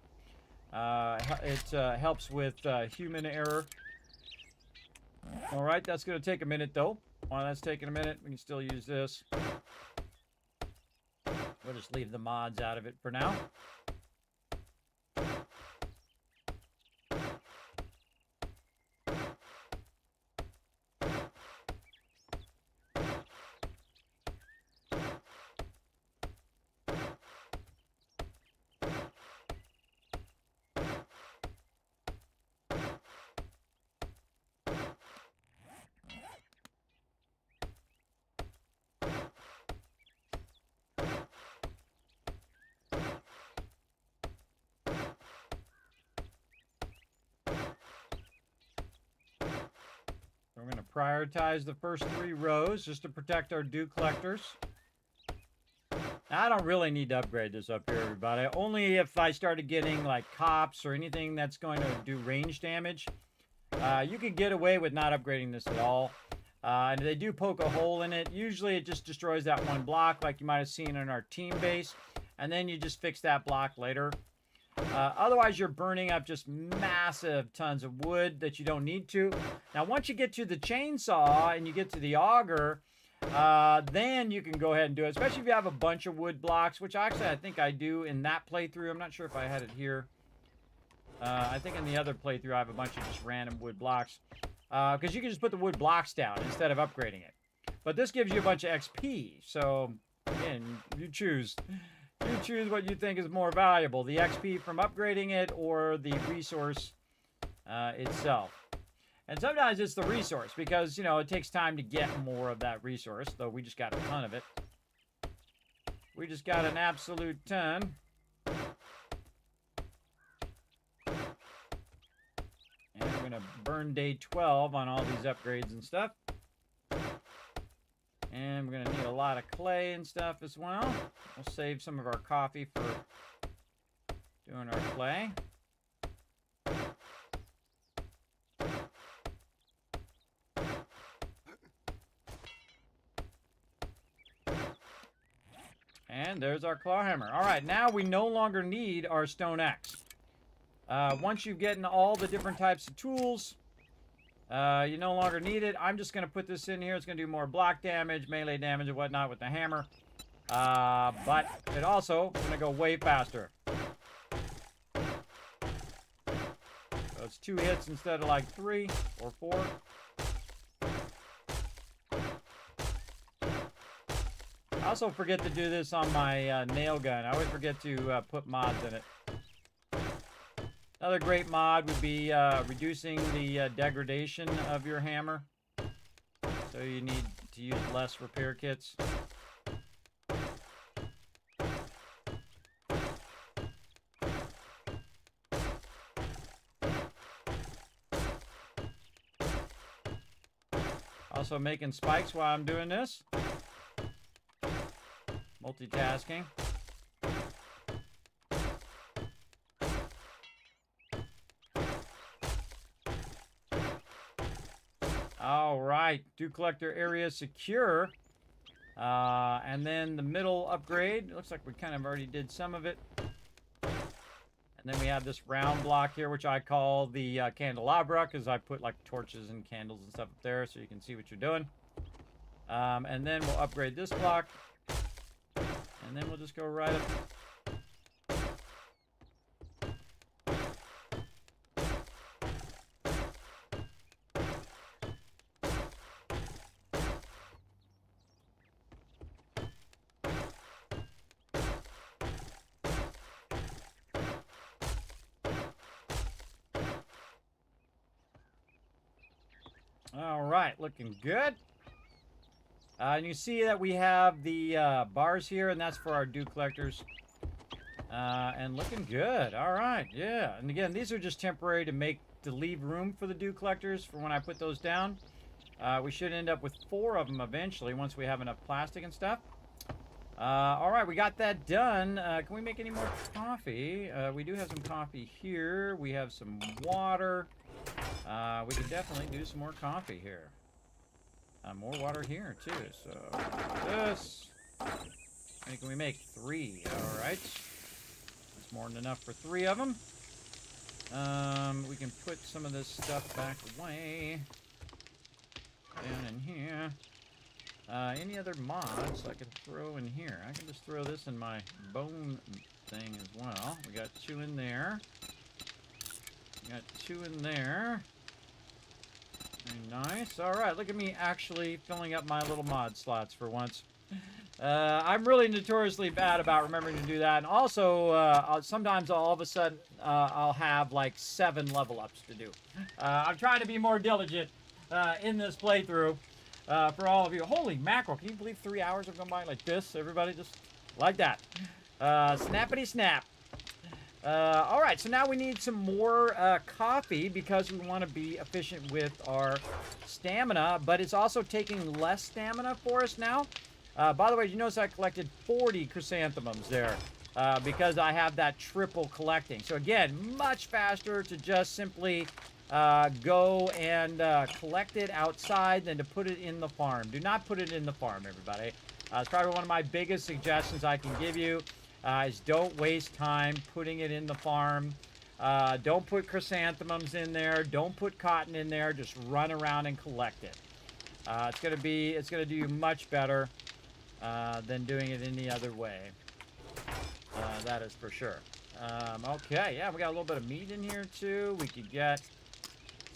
It helps with human error. All right, that's going to take a minute, though. While that's taking a minute, we can still use this. We'll just leave the mods out of it for now. We're going to prioritize the first 3 rows just to protect our dew collectors. Now, I don't really need to upgrade this up here, everybody. Only if I started getting like cops or anything that's going to do range damage. You could get away with not upgrading this at all. And if they do poke a hole in it, usually it just destroys that one block like you might have seen in our team base. And then you just fix that block later. Otherwise, you're burning up just massive tons of wood that you don't need to. Now, once you get to the chainsaw and you get to the auger, then you can go ahead and do it, especially if you have a bunch of wood blocks, which actually I think I do in that playthrough. I'm not sure if I had it here. I think in the other playthrough, I have a bunch of just random wood blocks. Because you can just put the wood blocks down instead of upgrading it. But this gives you a bunch of XP. So, again, you choose. You choose what you think is more valuable, the XP from upgrading it or the resource itself. And sometimes it's the resource because, you know, it takes time to get more of that resource, though we just got a ton of it. We just got an absolute ton. going to burn day 12 on all these upgrades and stuff. And we're going to need a lot of clay and stuff as well. We'll save some of our coffee for doing our clay. And there's our claw hammer. All right, now we no longer need our stone axe. Once you've gotten all the different types of tools, you no longer need it. I'm just going to put this in here. It's going to do more block damage, melee damage, and whatnot with the hammer. But it also is going to go way faster. So it's 2 hits instead of like 3 or 4. I also forget to do this on my nail gun. I always forget to put mods in it. Another great mod would be reducing the degradation of your hammer. So you need to use less repair kits. Also making spikes while I'm doing this. Multitasking. All right, dew collector area secure. And then the middle upgrade. It looks like we kind of already did some of it. And then we have this round block here, which I call the candelabra, because I put like torches and candles and stuff up there so you can see what you're doing. And then we'll upgrade this block. And then we'll just go right up. All right, looking good. And you see that we have the bars here, and that's for our dew collectors. And looking good. All right, yeah. And again, these are just temporary to leave room for the dew collectors for when I put those down. We should end up with 4 of them eventually once we have enough plastic and stuff. All right, we got that done. Can we make any more coffee? We do have some coffee here. We have some water. We could definitely do some more coffee here. More water here, too. So, this. And can we make 3? All right. That's more than enough for 3 of them. We can put some of this stuff back away. Down in here. Any other mods I can throw in here? I can just throw this in my bone thing as well. We got 2 in there. We got 2 in there. Very nice. All right, look at me actually filling up my little mod slots for once. I'm really notoriously bad about remembering to do that. And also, sometimes all of a sudden, I'll have like 7 level ups to do. I'm trying to be more diligent in this playthrough for all of you. Holy mackerel, can you believe 3 hours have gone by like this? Everybody just like that. Snappity snap. All right, so now we need some more coffee because we want to be efficient with our stamina, but it's also taking less stamina for us now. By the way, you notice I collected 40 chrysanthemums there because I have that triple collecting. So again, much faster to just simply go and collect it outside than to put it in the farm. Do not put it in the farm, everybody. It's probably one of my biggest suggestions I can give you. Is don't waste time putting it in the farm. Don't put chrysanthemums in there. Don't put cotton in there. Just run around and collect it. It's gonna do you much better than doing it any other way. That is for sure. Okay, yeah, we got a little bit of meat in here too. We could get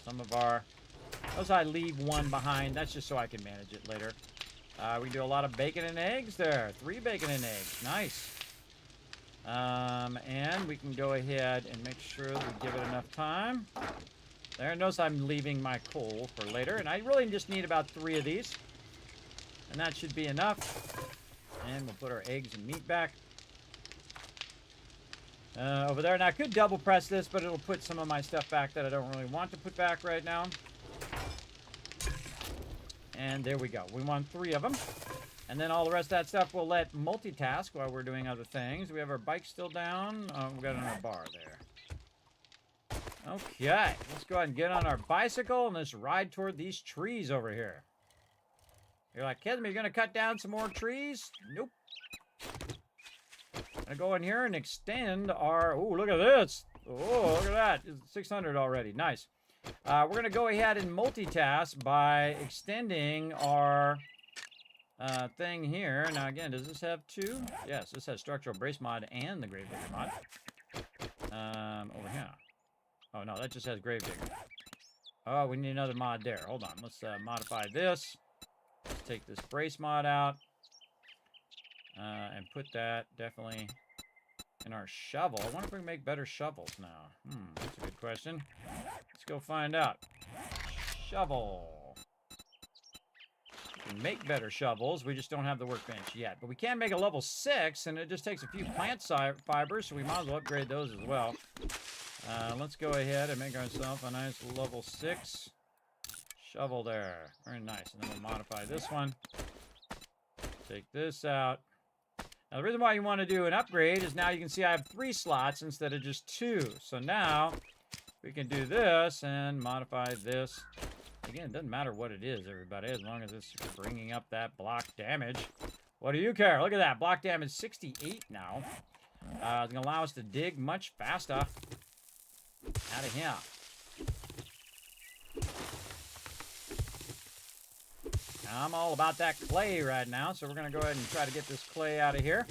some of our. Notice I leave 1 behind. That's just so I can manage it later. We can do a lot of bacon and eggs there. 3 bacon and eggs. Nice. And we can go ahead and make sure that we give it enough time. There, notice I'm leaving my coal for later, and I really just need about 3 of these. And that should be enough. And we'll put our eggs and meat back. over there. Now I could double press this, but it'll put some of my stuff back that I don't really want to put back right now. And there we go. We want 3 of them. And then all the rest of that stuff we'll let multitask while we're doing other things. We have our bike still down. Oh, we've got another bar there. Okay, let's go ahead and get on our bicycle and let's ride toward these trees over here. You're like, Kismet, you're going to cut down some more trees? Nope. I'm going to go in here and extend our... Oh, look at this. Oh, look at that. It's 600 already. Nice. We're going to go ahead and multitask by extending our thing here. Now, again, does this have 2? Yes, this has structural brace mod and the gravedigger mod. Over here. Oh, no, that just has gravedigger. Oh, we need another mod there. Hold on. Let's modify this. Let's take this brace mod out. And put that definitely in our shovel. I wonder if we can make better shovels now. That's a good question. Let's go find out. Shovel. We can make better shovels. We just don't have the workbench yet. But we can make a level 6, and it just takes a few plant fibers, so we might as well upgrade those as well. Let's go ahead and make ourselves a nice level 6 shovel there. Very nice. And then we'll modify this one. Take this out. Now, the reason why you want to do an upgrade is now you can see I have 3 slots instead of just 2. So now we can do this and modify this. Again, it doesn't matter what it is, everybody, as long as it's bringing up that block damage. What do you care? Look at that. Block damage 68 now. It's going to allow us to dig much faster out of here. I'm all about that clay right now, so we're going to go ahead and try to get this clay out of here.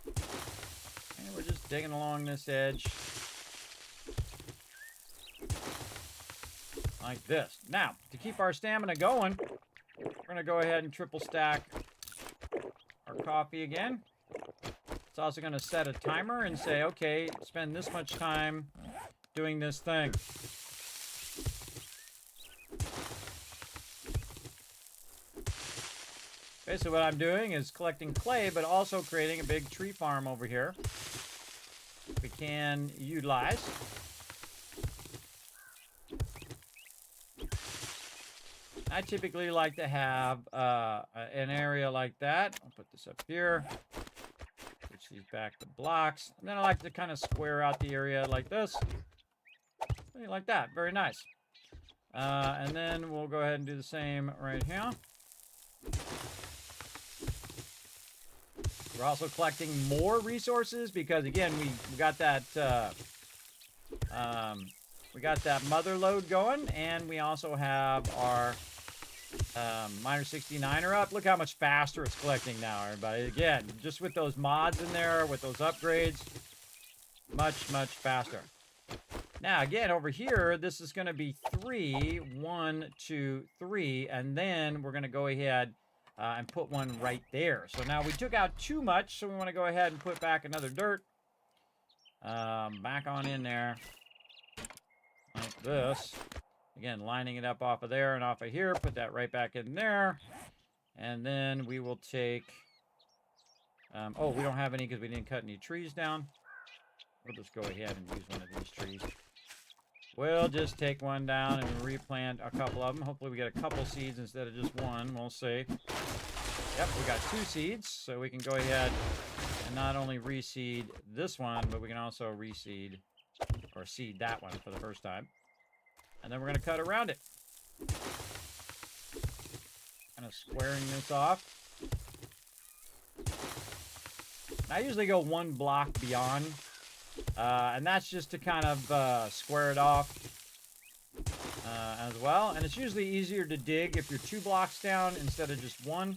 And we're just digging along this edge. Like this. Now, to keep our stamina going, we're going to go ahead and triple stack our coffee again. It's also going to set a timer and say, okay, spend this much time doing this thing. Basically what I'm doing is collecting clay, but also creating a big tree farm over here we can utilize. I typically like to have an area like that. I'll put this up here. Switch these back to blocks. And then I like to kind of square out the area like this. Something like that. Very nice. And then we'll go ahead and do the same right here. We're also collecting more resources because, again, we got that mother load going, and we also have our miner 69er up. Look how much faster it's collecting now, everybody. Again, just with those mods in there, with those upgrades, much faster. Now, again, over here, this is going to be 3, 1, 2, 3, and then we're going to go ahead and put one right there. So now we took out too much, so we want to go ahead and put back another dirt. Back on in there. Like this. Again, lining it up off of there and off of here. Put that right back in there. And then we will take... oh, we don't have any because we didn't cut any trees down. We'll just go ahead and use one of these trees. We'll just take one down and replant a couple of them. Hopefully we get a couple seeds instead of just one. We'll see. Yep, we got 2 seeds. So we can go ahead and not only reseed this one, but we can also reseed or seed that one for the first time. And then we're going to cut around it. Kind of squaring this off. I usually go 1 block beyond. And that's just to kind of square it off as well. And it's usually easier to dig if you're 2 blocks down instead of just 1.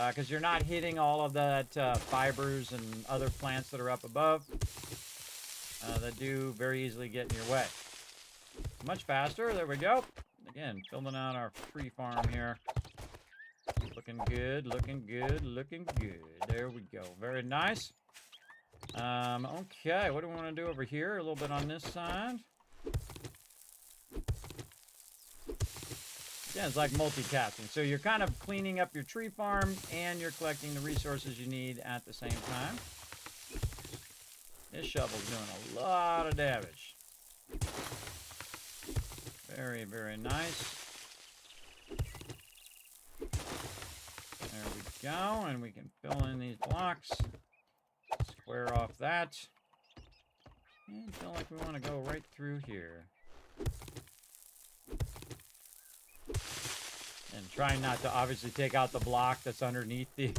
Because you're not hitting all of that fibers and other plants that are up above. That do very easily get in your way. Much faster. There we go. Again, filling out our tree farm here. Looking good, looking good, looking good. There we go. Very nice. Okay, what do we want to do over here? A little bit on this side. Yeah, it's like multitasking. So you're kind of cleaning up your tree farm and you're collecting the resources you need at the same time. This shovel's doing a lot of damage. Very, very nice. There we go, and we can fill in these blocks. Square off that. And I feel like we want to go right through here. And try not to obviously take out the block that's underneath the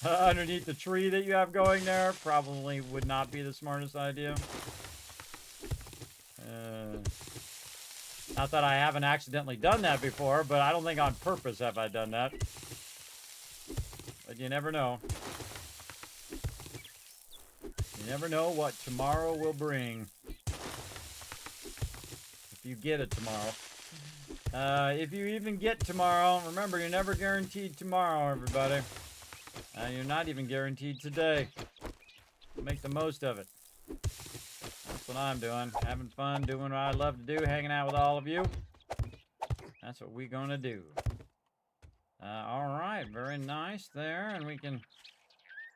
underneath the tree that you have going there. Probably would not be the smartest idea. Not that I haven't accidentally done that before, but I don't think on purpose have I done that. But you never know. You never know what tomorrow will bring. If you get it tomorrow. If you even get tomorrow, remember, you're never guaranteed tomorrow, everybody. You're not even guaranteed today. Make the most of it. That's what I'm doing. Having fun, doing what I love to do, hanging out with all of you. That's what we're going to do. All right, very nice there. And we can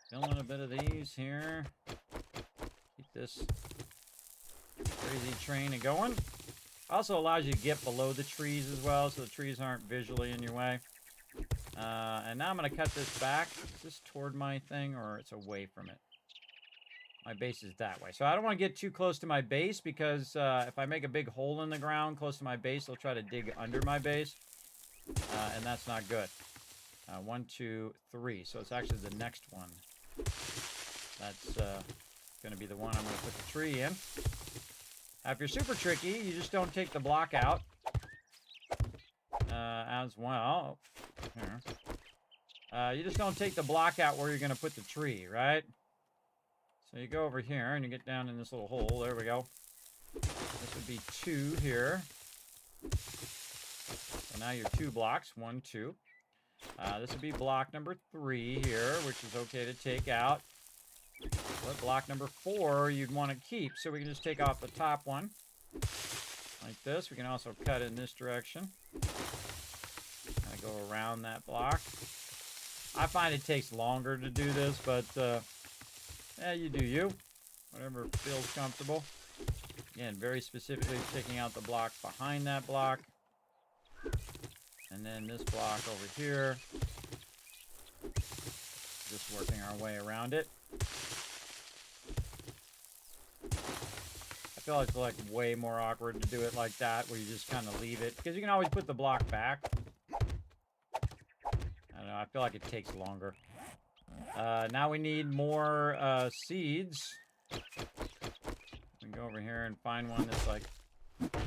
fill in a bit of these here. Keep this crazy train going. Also allows you to get below the trees as well, so the trees aren't visually in your way. And now I'm going to cut this back. Is this toward my thing, or it's away from it? My base is that way. So I don't want to get too close to my base, because if I make a big hole in the ground close to my base, they'll try to dig under my base. And that's not good. 1, 2, 3. So it's actually the next one. That's going to be the one I'm going to put the tree in. Now, if you're super tricky, you just don't take the block out as well. Here. You just don't take the block out where you're going to put the tree, right? So you go over here and you get down in this little hole. There we go. This would be 2 here. So now you're 2 blocks. 1, 2. This would be block number 3 here, which is okay to take out. But block number 4 you'd want to keep, so we can just take off the top one like this. We can also cut in this direction. Kind of go around that block. I find it takes longer to do this, but yeah, you do you. Whatever feels comfortable. Again, very specifically taking out the block behind that block. And then this block over here. Just working our way around it. I feel like it's like way more awkward to do it like that, where you just kind of leave it, because you can always put the block back. I don't know, I feel like it takes longer. Now we need more seeds. We can go over here and find one that's like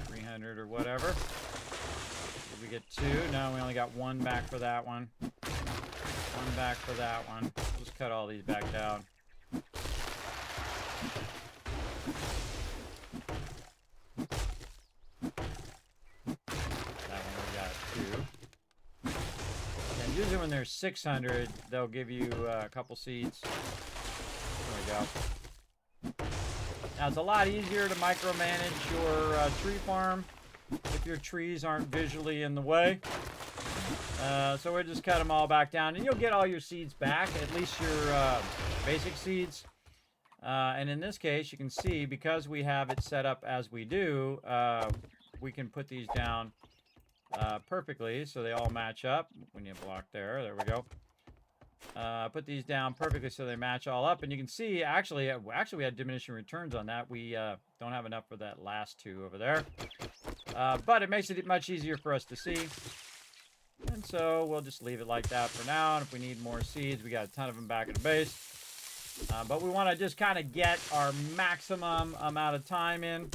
300 or whatever. Did we get 2? No, we only got 1 back for that one. 1 back for that one. Just cut all these back down. Usually when there's 600, they'll give you a couple seeds. There we go. Now, it's a lot easier to micromanage your tree farm if your trees aren't visually in the way. So we'll just cut them all back down, and you'll get all your seeds back, at least your basic seeds. And in this case, you can see, because we have it set up as we do, we can put these down perfectly, so they all match up. When you block there we go. Put these down perfectly so they match all up, and you can see actually we had diminishing returns on that. We don't have enough for that last 2 over there, but it makes it much easier for us to see, and so we'll just leave it like that for now. And if we need more seeds, we got a ton of them back at the base, but we want to just kind of get our maximum amount of time in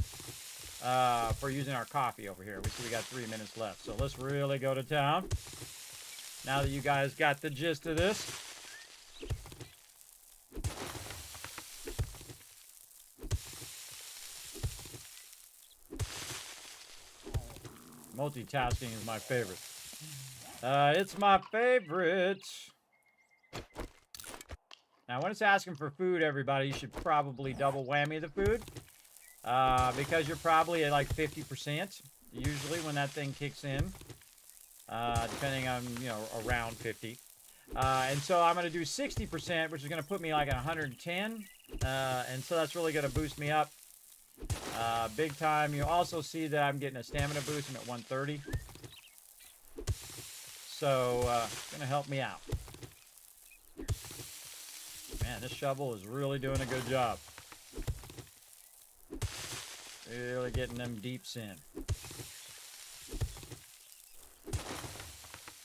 for using our coffee over here. We see we got 3 minutes left, so let's really go to town now that you guys got the gist of this. Multitasking is my favorite. It's my favorite. Now, when it's asking for food, everybody, you should probably double whammy the food. Because you're probably at like 50% usually when that thing kicks in, depending on, around 50. And so I'm going to do 60%, which is going to put me like at 110. And so that's really going to boost me up big time. You also see that I'm getting a stamina boost. I'm at 130. So going to help me out. Man, this shovel is really doing a good job. Really getting them deeps in.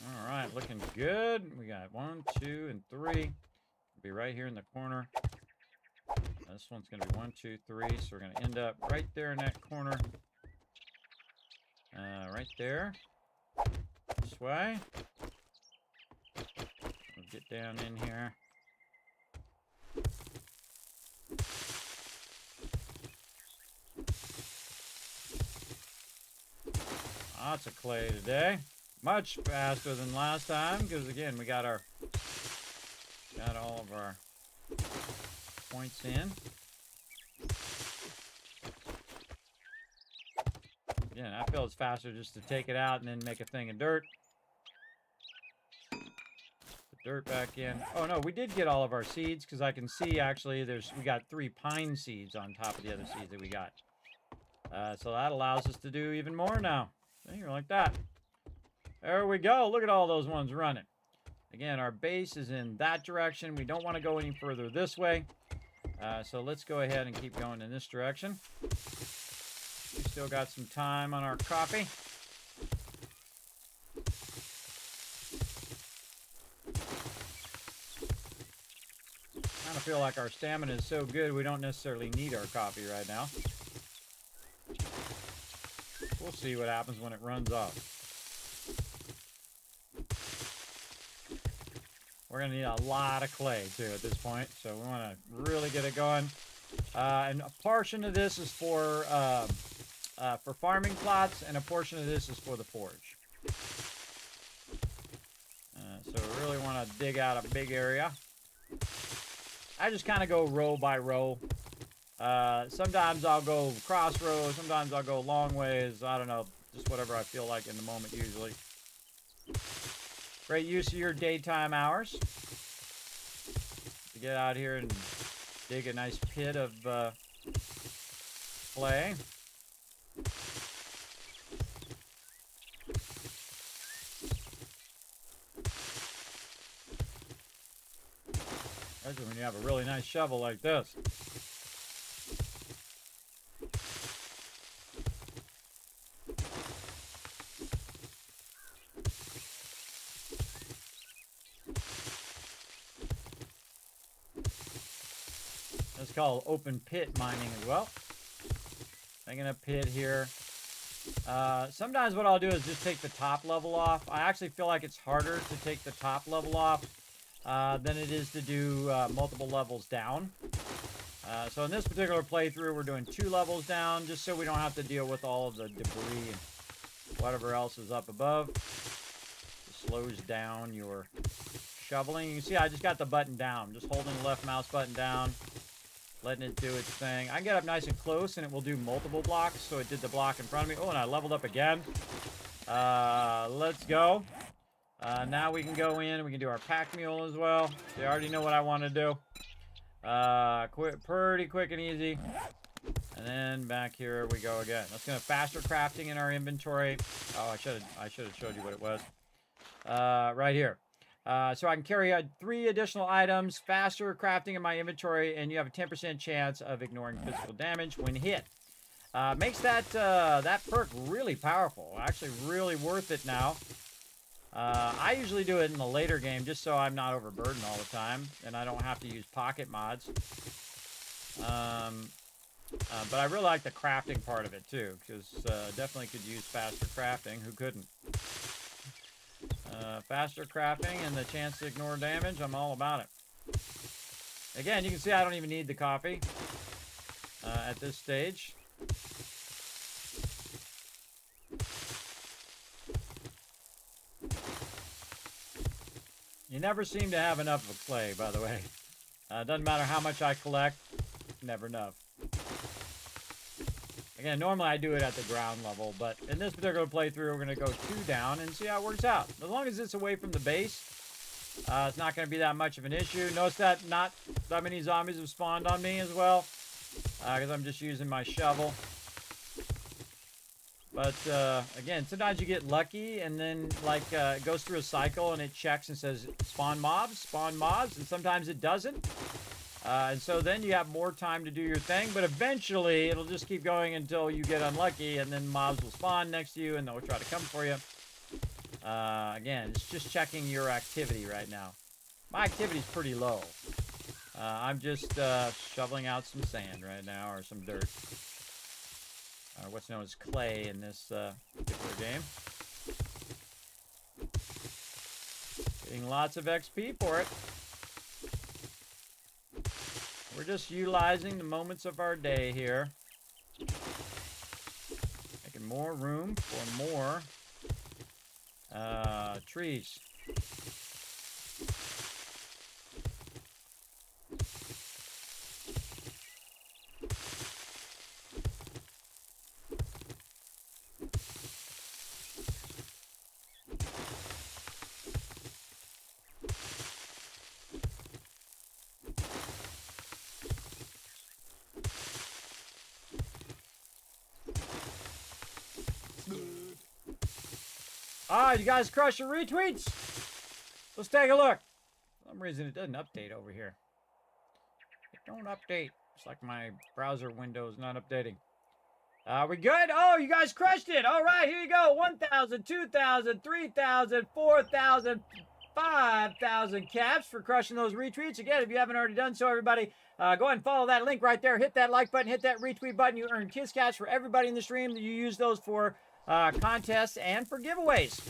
All right, looking good. We got 1, 2, and 3. Be right here in the corner. This one's going to be 1, 2, 3. So we're going to end up right there in that corner. Right there. This way. We'll get down in here. Lots of clay today. Much faster than last time because again we got all of our points in. Again, I feel it's faster just to take it out and then make a thing of dirt. Put dirt back in. Oh no, we did get all of our seeds because I can see actually we got 3 pine seeds on top of the other seeds that we got. So that allows us to do even more now. You're like that. There we go. Look at all those ones running. Again, our base is in that direction. We don't want to go any further this way. So let's go ahead and keep going in this direction. We still got some time on our coffee. I kind of feel like our stamina is so good we don't necessarily need our coffee right now. We'll see what happens when it runs off. We're going to need a lot of clay, too, at this point. So we want to really get it going. And a portion of this is for farming plots, and a portion of this is for the forge. So we really want to dig out a big area. I just kind of go row by row. Sometimes I'll go cross rows, sometimes I'll go long ways. I don't know, just whatever I feel like in the moment usually. Great use of your daytime hours to get out here and dig a nice pit of clay. Especially when you have a really nice shovel like this. It's called open pit mining as well. Making a pit here. Sometimes what I'll do is just take the top level off. I actually feel like it's harder to take the top level off than it is to do multiple levels down. So in this particular playthrough, we're doing 2 levels down just so we don't have to deal with all of the debris and whatever else is up above. It slows down your shoveling. You can see I just got the button down. Just holding the left mouse button down. Letting it do its thing. I can get up nice and close and it will do multiple blocks. So it did the block in front of me. Oh, and I leveled up again. Let's go. Now we can go in and we can do our pack mule as well. So you already know what I want to do. Pretty quick and easy. And then back here we go again. That's going to faster crafting in our inventory. Oh, I should have showed you what it was. Right here. So I can carry 3 additional items, faster crafting in my inventory, and you have a 10% chance of ignoring physical damage when hit. Makes that perk really powerful. Actually really worth it now. I usually do it in the later game just so I'm not overburdened all the time, and I don't have to use pocket mods. But I really like the crafting part of it too, because definitely could use faster crafting. Who couldn't? Faster crafting and the chance to ignore damage, I'm all about it. Again, you can see I don't even need the coffee at this stage. You never seem to have enough of clay, by the way. Doesn't matter how much I collect, never enough. Again, normally I do it at the ground level, but in this particular playthrough, we're going to go 2 down and see how it works out. As long as it's away from the base, It's not going to be that much of an issue. Notice that not that many zombies have spawned on me as well, because I'm just using my shovel. But again, sometimes you get lucky, and then like it goes through a cycle, and it checks and says spawn mobs, and sometimes it doesn't. And so then you have more time to do your thing, but eventually it'll just keep going until you get unlucky, and then mobs will spawn next to you, and they'll try to come for you. Again, it's just checking your activity right now. My activity's pretty low. I'm just shoveling out some sand right now, or some dirt. What's known as clay in this particular game. Getting lots of XP for it. We're just utilizing the moments of our day here. Making more room for more trees. Ah, you guys crush your retweets? Let's take a look. For some reason it doesn't update over here. It don't update. It's like my browser window is not updating. We good? Oh, you guys crushed it. All right, here you go. 1,000, 2,000, 3,000, 4,000, 5,000 caps for crushing those retweets. Again, if you haven't already done so, everybody, go ahead and follow that link right there. Hit that like button, hit that retweet button. You earn Kiss Caps for everybody in the stream. You use those for contests and for giveaways.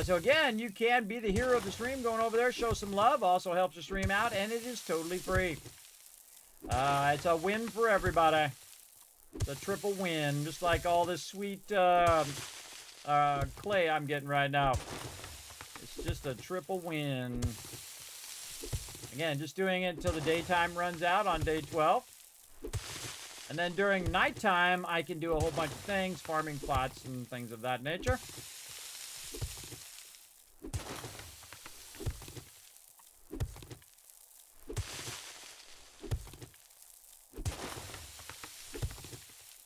So again, you can be the hero of the stream going over there, show some love, also helps the stream out, and it is totally free. It's a win for everybody. It's a triple win, just like all this sweet clay I'm getting right now. It's just a triple win. Again, just doing it until the daytime runs out on day 12. And then during nighttime, I can do a whole bunch of things, farming plots and things of that nature.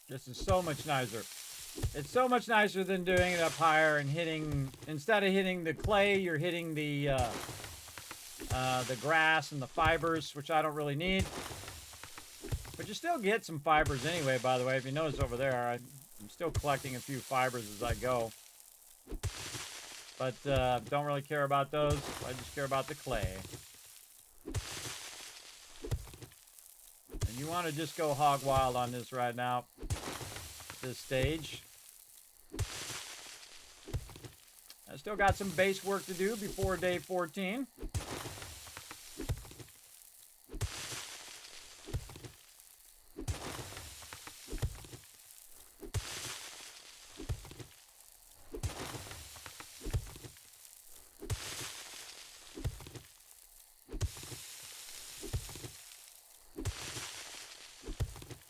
This is so much nicer. It's so much nicer than doing it up higher and hitting, instead of hitting the clay, you're hitting the grass and the fibers, which I don't really need. But you still get some fibers anyway, by the way. If you notice over there, I'm still collecting a few fibers as I go. But don't really care about those. I just care about the clay. And you want to just go hog wild on this right now. This stage. I still got some base work to do before day 14.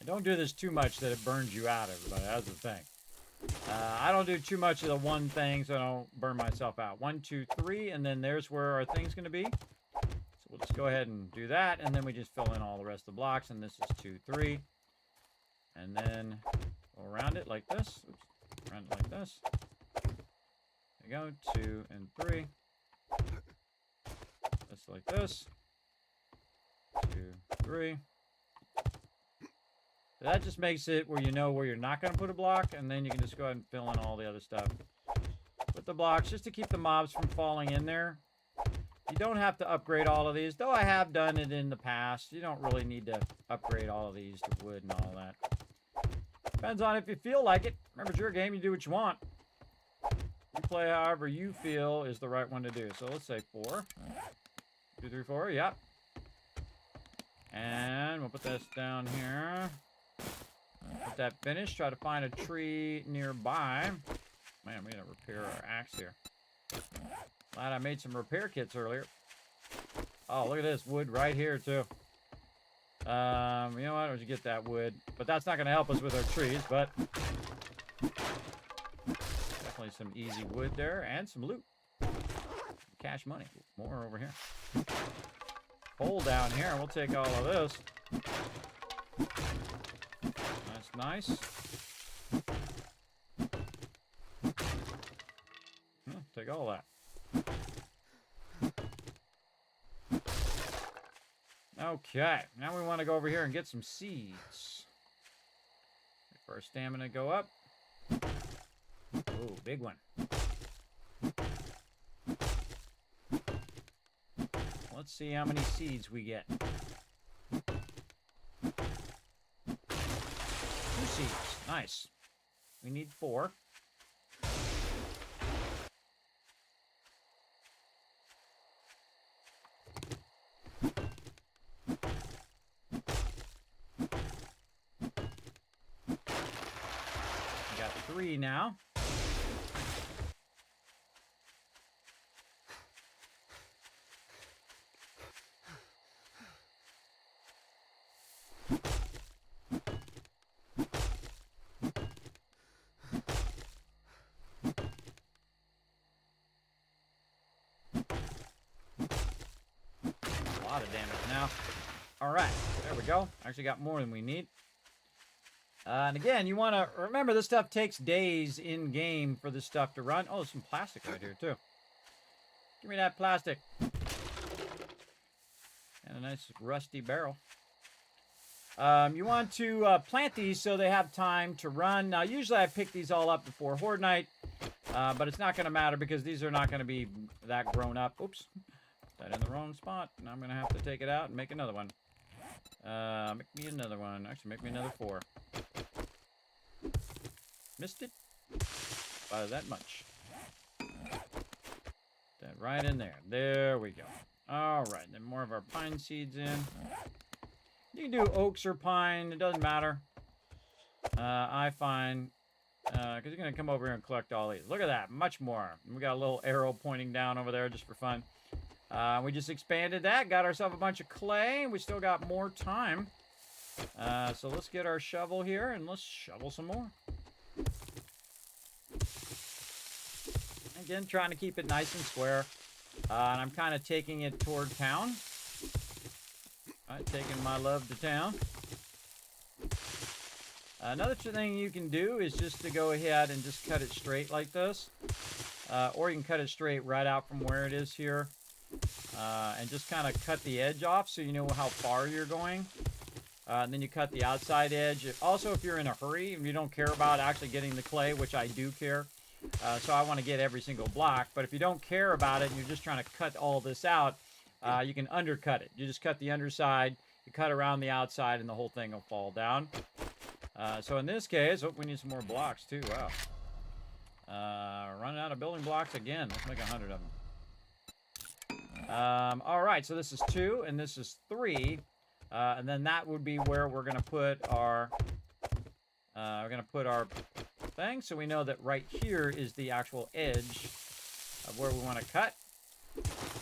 Don't do this too much that it burns you out, everybody. That's the thing. I don't do too much of the one thing so I don't burn myself out. 1, 2, 3, and then there's where our thing's going to be. So we'll just go ahead and do that, and then we just fill in all the rest of the blocks, and this is 2, 3. And then go around it like this. Oops. Around it like this. There you go. 2 and 3. Just like this. 2, 3. So that just makes it where you know where you're not going to put a block, and then you can just go ahead and fill in all the other stuff with the blocks just to keep the mobs from falling in there. You don't have to upgrade all of these, though I have done it in the past. You don't really need to upgrade all of these to wood and all that. Depends on if you feel like it. Remember, it's your game. You do what you want. You play however you feel is the right one to do. So let's say 4. 2, 3, 4. Yep. And we'll put this down here. Let that finish. Try to find a tree nearby. Man, we gotta repair our axe here. Glad I made some repair kits earlier. Oh, look at this wood right here too. You know what? We'll just get that wood, but that's not gonna help us with our trees. But definitely some easy wood there and some loot. cash money. More over here. Coal down here. We'll take all of this. That's nice. Take all that. Okay, now we want to go over here and get some seeds. Wait for our stamina to go up. Oh, big one. Let's see how many seeds we get. 2 seeds. Nice. We need 4. We got 3 now. A lot of damage now. All right, there we go. Actually got more than we need. And again, you want to remember this stuff takes days in game for this stuff to run. Oh, there's some plastic right here too. Give me that plastic. And a nice rusty barrel. You want to plant these so they have time to run. Now, usually I pick these all up before Horde Night, but it's not going to matter because these are not going to be that grown up. Oops, that in the wrong spot. Now I'm going to have to take it out and make another one. Make me another one. Actually, make me another 4. Missed it by that much. That right in there. There we go. All right, then more of our pine seeds in. You can do oaks or pine. It doesn't matter. I find because you're going to come over here and collect all these. Look at that. Much more. We got a little arrow pointing down over there just for fun. We just expanded that. Got ourselves a bunch of clay. We still got more time. So let's get our shovel here and let's shovel some more. Again, trying to keep it nice and square. And I'm kind of taking it toward town. All right, taking my love to town. Another thing you can do is just to go ahead and just cut it straight like this. Or you can cut it straight right out from where it is here. And just kind of cut the edge off so you know how far you're going. And then you cut the outside edge. Also, if you're in a hurry and you don't care about actually getting the clay, which I do care. So I want to get every single block. But if you don't care about it and you're just trying to cut all this out, you can undercut it. You just cut the underside, you cut around the outside, and the whole thing will fall down. So in this case, we need some more blocks too. Wow. Running out of building blocks again. Let's make 100 of them. All right, so this is 2, and this is 3. And then that would be where we're going to put our thing. So we know that right here is the actual edge of where we want to cut.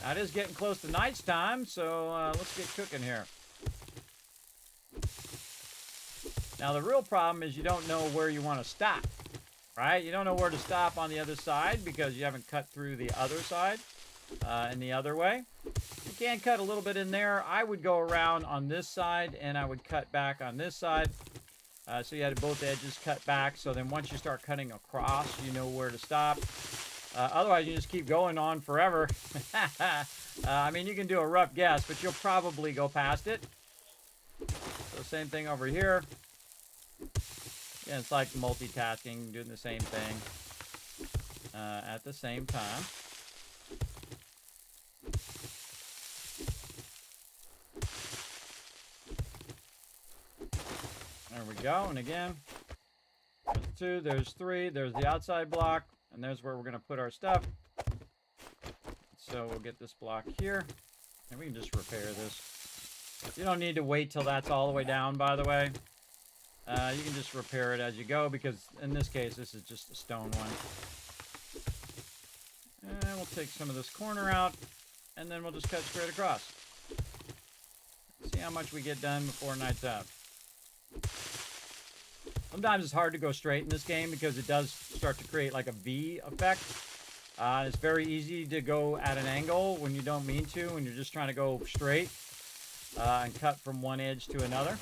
Now, it is getting close to nighttime, so let's get cooking here. Now, the real problem is you don't know where you want to stop, right? You don't know where to stop on the other side because you haven't cut through the other side and the other way. You can cut a little bit in there. I would go around on this side, and I would cut back on this side. So you had both edges cut back. So then once you start cutting across, you know where to stop. Otherwise, you just keep going on forever. I mean, you can do a rough guess, but you'll probably go past it. So same thing over here. Yeah, it's like multitasking, doing the same thing at the same time. There we go. And again, there's 2, there's 3, there's the outside block, and there's where we're going to put our stuff. So we'll get this block here, and we can just repair this. You don't need to wait till that's all the way down, by the way. You can just repair it as you go, because in this case, this is just a stone one. And we'll take some of this corner out, and then we'll just cut straight across. See how much we get done before night's out. Sometimes it's hard to go straight in this game because it does start to create like a V effect. It's very easy to go at an angle when you don't mean to, when you're just trying to go straight and cut from one edge to another.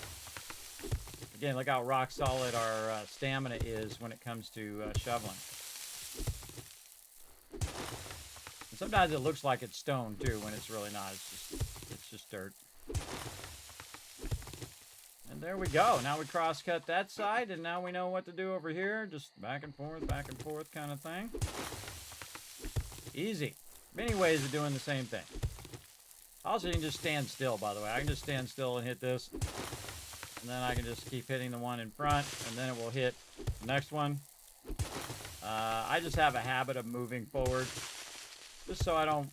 Again, look how rock solid our stamina is when it comes to shoveling. And sometimes it looks like it's stone too when it's really not. It's just dirt. And there we go. Now we cross-cut that side, and now we know what to do over here. Just back and forth kind of thing. Easy. Many ways of doing the same thing. Also, you can just stand still, by the way. I can just stand still and hit this. And then I can just keep hitting the one in front, and then it will hit the next one. I just have a habit of moving forward, just so I don't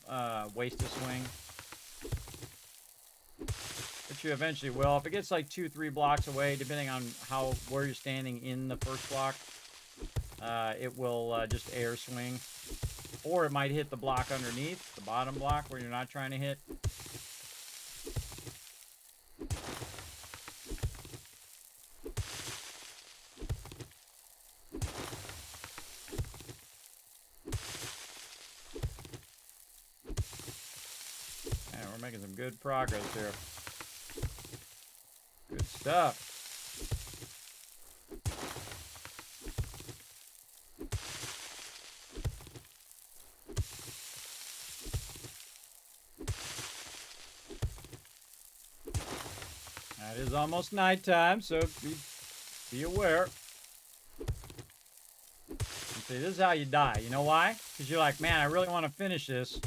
waste a swing. But you eventually will. If it gets like 2-3 blocks away, depending on where you're standing in the first block, it will just air swing. Or it might hit the block underneath, the bottom block where you're not trying to hit. Man, we're making some good progress here. Good stuff. It is almost nighttime, so be aware. And see, this is how you die. You know why? Because you're like, man, I really want to finish this.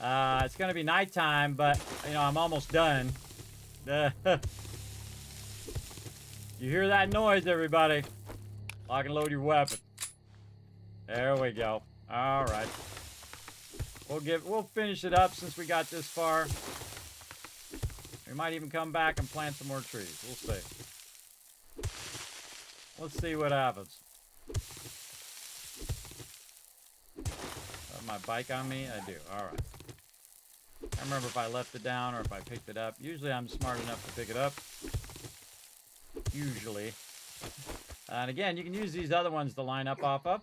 It's going to be nighttime, but, you know, I'm almost done. You hear that noise, everybody? Lock and load your weapon. There we go. All right. We'll finish it up since we got this far. We might even come back and plant some more trees. We'll see. Let's see what happens. Have my bike on me? I do. All right. I remember if I left it down or if I picked it up. Usually I'm smart enough to pick it up. Usually. And again, you can use these other ones to line up off of.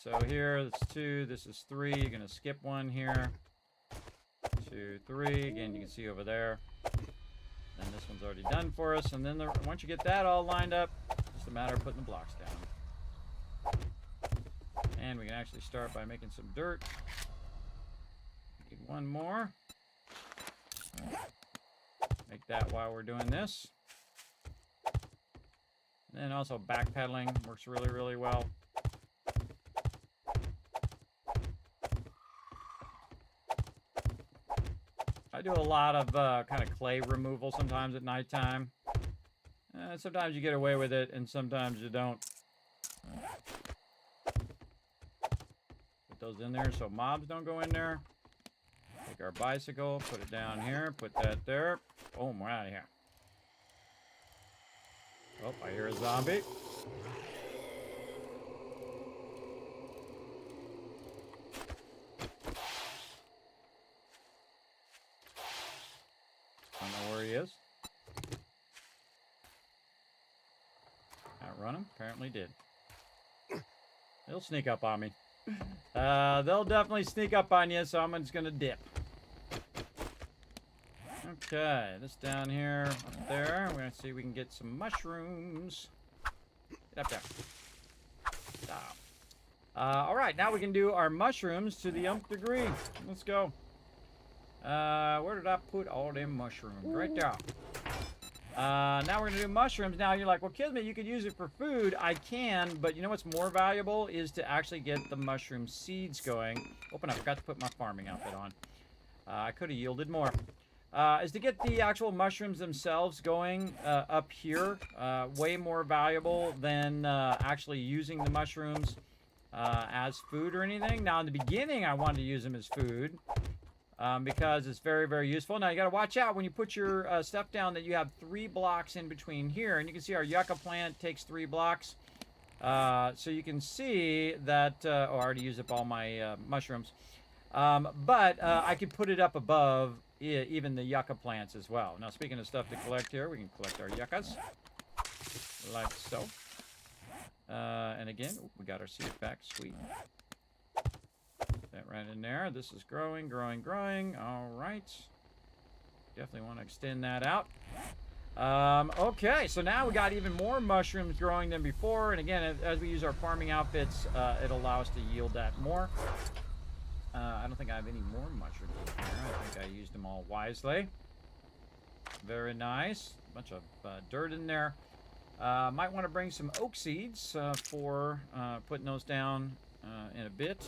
So here, that's 2. This is 3. You're going to skip one here. 2, 3. Again, you can see over there. And this one's already done for us. And then once you get that all lined up, it's just a matter of putting the blocks down. And we can actually start by making some dirt. Need one more. Make that while we're doing this. And then also backpedaling works really, really well. I do a lot of kind of clay removal sometimes at nighttime. Sometimes you get away with it, and sometimes you don't. Put those in there so mobs don't go in there. Take our bicycle, put it down here, put that there. Boom, we're out of here. Oh, I hear a zombie. Don't know where he is. Outrun him? Apparently did. He'll sneak up on me. They'll definitely sneak up on you, so I'm just gonna dip. Okay, this down here, up there. We're gonna see if we can get some mushrooms. Get up there. Stop. All right, now we can do our mushrooms to the nth degree. Let's go. Where did I put all them mushrooms? Right there. Now we're gonna do mushrooms. Now you're like, well, Kismet, you could use it for food. I can, but you know what's more valuable is to actually get the mushroom seeds going. Oh, and I forgot to put my farming outfit on. I could have yielded more. Is to get the actual mushrooms themselves going up here. Way more valuable than actually using the mushrooms as food or anything. Now in the beginning I wanted to use them as food because it's very, very useful. Now you got to watch out when you put your stuff down that you have 3 blocks in between here. And you can see our yucca plant takes 3 blocks. So you can see that, oh, I already used up all my mushrooms. But I could put it up above even the yucca plants as well. Now, speaking of stuff to collect here, we can collect our yuccas like so. And again, we got our seed back. Sweet. right in there. This is growing, growing, growing. All right. Definitely want to extend that out. Okay, so now we got even more mushrooms growing than before. And again, as we use our farming outfits, it'll allow us to yield that more. I don't think I have any more mushrooms in here. I think I used them all wisely. Very nice. Bunch of dirt in there. Might want to bring some oak seeds for putting those down in a bit.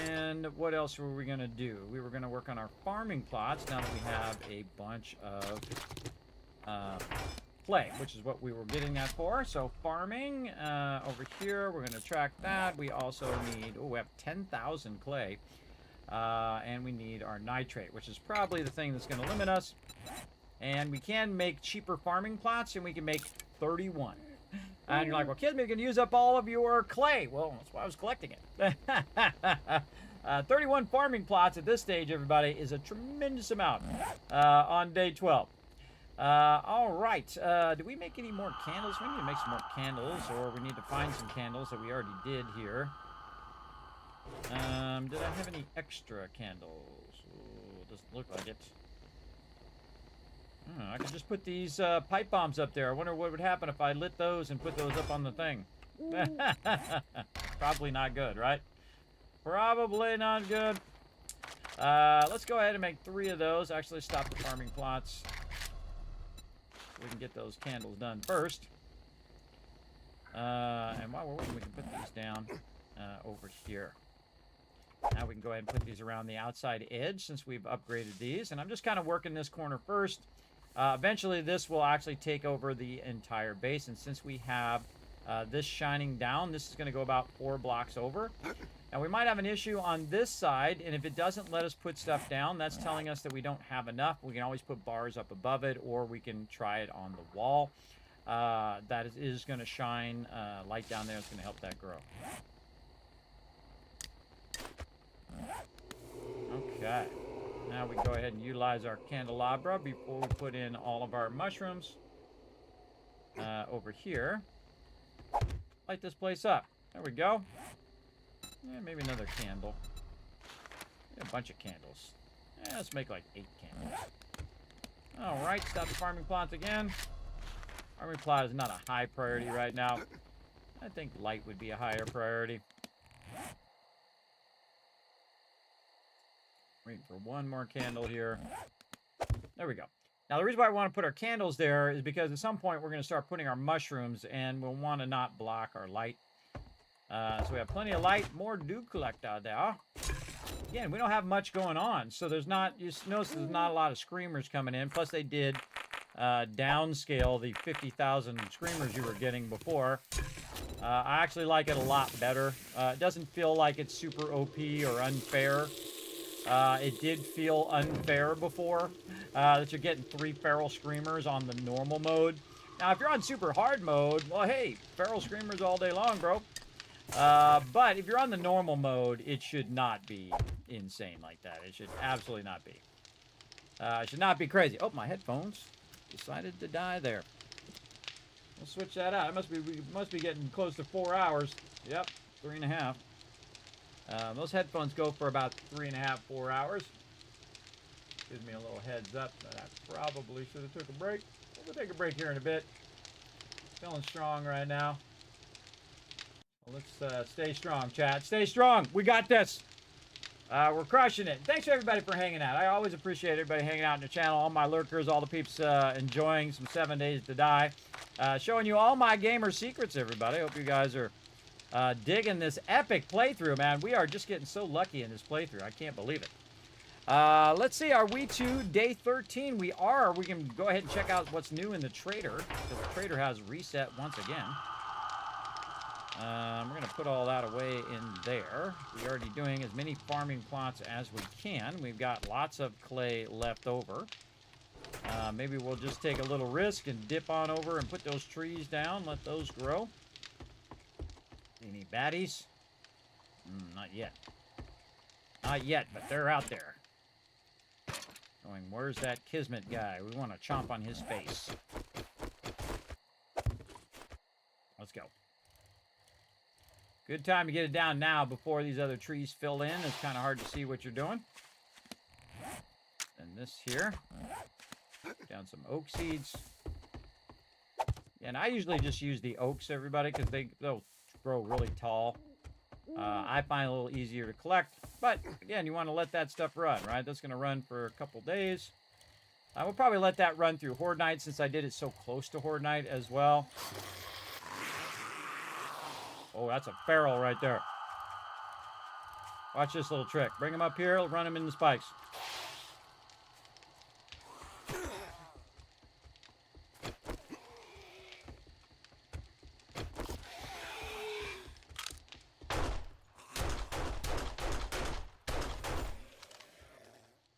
And what else were we going to do? We were going to work on our farming plots now that we have a bunch of clay, which is what we were getting that for. So farming over here, we're going to track that. We also need, we have 10,000 clay. And we need our nitrate, which is probably the thing that's going to limit us. And we can make cheaper farming plots, and we can make 31. And you're like, well, Kismet, you can use up all of your clay. Well, that's why I was collecting it. 31 farming plots at this stage, everybody, is a tremendous amount on day 12. All right. Do we make any more candles? We need to make some more candles, or we need to find some candles that we already did here. Did I have any extra candles? Ooh, doesn't look like it. I could just put these pipe bombs up there. I wonder what would happen if I lit those and put those up on the thing. Probably not good, right? Probably not good. Let's go ahead and make 3 of those. Actually, stop the farming plots. We can get those candles done first. And while we're waiting, we can put these down over here. Now we can go ahead and put these around the outside edge since we've upgraded these. And I'm just kind of working this corner first. Eventually, this will actually take over the entire base. And since we have this shining down, this is going to go about 4 blocks over. Now, we might have an issue on this side. And if it doesn't let us put stuff down, that's telling us that we don't have enough. We can always put bars up above it, or we can try it on the wall. That is going to shine light down there. It's going to help that grow. Okay, now we can go ahead and utilize our candelabra before we put in all of our mushrooms over here. Light this place up. There we go. Yeah, maybe another candle. Yeah, a bunch of candles. Yeah, let's make like 8 candles. All right, stop the farming plots again. Farming plot is not a high priority right now. I think light would be a higher priority. Waiting for one more candle here. There we go. Now, the reason why I want to put our candles there is because at some point we're going to start putting our mushrooms, and we'll want to not block our light. So we have plenty of light. More dew collect out there. Again, we don't have much going on, so there's not, you notice there's not a lot of screamers coming in. Plus, they did downscale the 50,000 screamers you were getting before. I actually like it a lot better. It doesn't feel like it's super OP or unfair. It did feel unfair before that you're getting 3 feral screamers on the normal mode. Now, if you're on super hard mode, well, hey, feral screamers all day long, bro. But if you're on the normal mode, it should not be insane like that. It should absolutely not be. It should not be crazy. Oh, my headphones decided to die there. We'll switch that out. We must be getting close to 4 hours. Yep, 3.5. Those headphones go for about 3.5, 4 hours. Gives me a little heads up that I probably should have took a break. We'll take a break here in a bit. Feeling strong right now. Well, let's stay strong, chat. Stay strong. We got this. We're crushing it. Thanks everybody for hanging out. I always appreciate everybody hanging out in the channel. All my lurkers, all the peeps enjoying some 7 Days to Die. Showing you all my gamer secrets, everybody. Hope you guys are digging this epic playthrough, man. We are just getting so lucky in this playthrough. I can't believe it. Let's see. Are we to day 13? We are. We can go ahead and check out what's new in the trader, because the trader has reset once again. We're going to put all that away in there. We're already doing as many farming plots as we can. We've got lots of clay left over. Maybe we'll just take a little risk and dip on over and put those trees down. Let those grow. Any baddies? Not yet. Not yet, but they're out there. Going, where's that Kismet guy? We want to chomp on his face. Let's go. Good time to get it down now before these other trees fill in. It's kind of hard to see what you're doing. And this here. Down some oak seeds. And I usually just use the oaks, everybody, because they'll grow really tall. I find it a little easier to collect. But, again, you want to let that stuff run, right? That's going to run for a couple days. I will probably let that run through Horde Night since I did it so close to Horde Night as well. Oh, that's a feral right there. Watch this little trick. Bring him up here, run him in the spikes.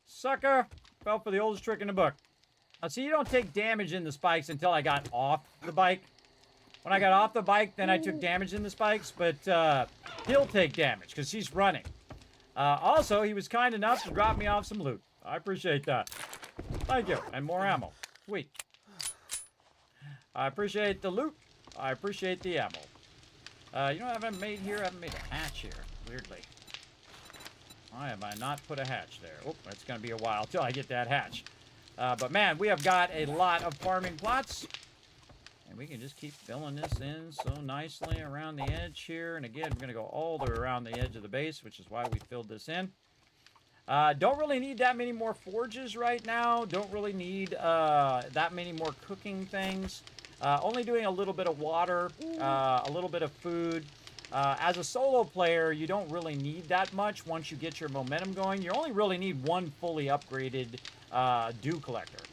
Sucker! Fell for the oldest trick in the book. Now, see, you don't take damage in the spikes until I got off the bike. When I got off the bike, then I took damage in the spikes, but he'll take damage because he's running. Also, he was kind enough to drop me off some loot. I appreciate that. Thank you. And more ammo. Sweet. I appreciate the loot. I appreciate the ammo. You know what I haven't made here? I haven't made a hatch here, weirdly. Why have I not put a hatch there? Oh, it's going to be a while till I get that hatch. But man, we have got a lot of farming plots. And we can just keep filling this in so nicely around the edge here. And again, we're going to go all the way around the edge of the base, which is why we filled this in. Don't really need that many more forges right now. Don't really need that many more cooking things. Only doing a little bit of water, a little bit of food. As a solo player, you don't really need that much once you get your momentum going. You only really need one fully upgraded dew collector,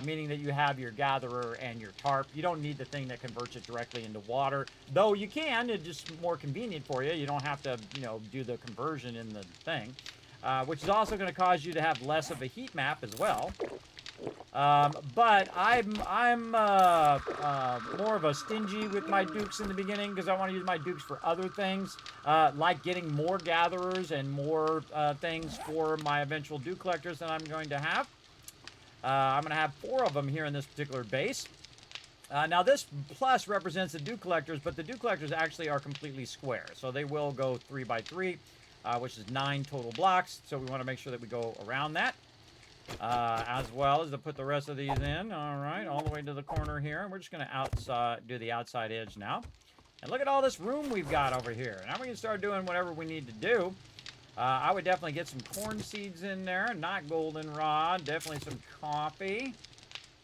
meaning that you have your gatherer and your tarp. You don't need the thing that converts it directly into water, though you can. It's just more convenient for you. You don't have to, you know, do the conversion in the thing, which is also going to cause you to have less of a heat map as well. But I'm more of a stingy with my dukes in the beginning because I want to use my dukes for other things, like getting more gatherers and more things for my eventual dew collectors that I'm going to have. I'm going to have 4 of them here in this particular base. Now this plus represents the dew collectors, but the dew collectors actually are completely square, so they will go 3 by 3, which is 9 total blocks. So we want to make sure that we go around that. As well as to put the rest of these in. All right, all the way to the corner here. And we're just going to do the outside edge now. And look at all this room we've got over here. Now we can start doing whatever we need to do. I would definitely get some corn seeds in there. Not goldenrod. Definitely some coffee.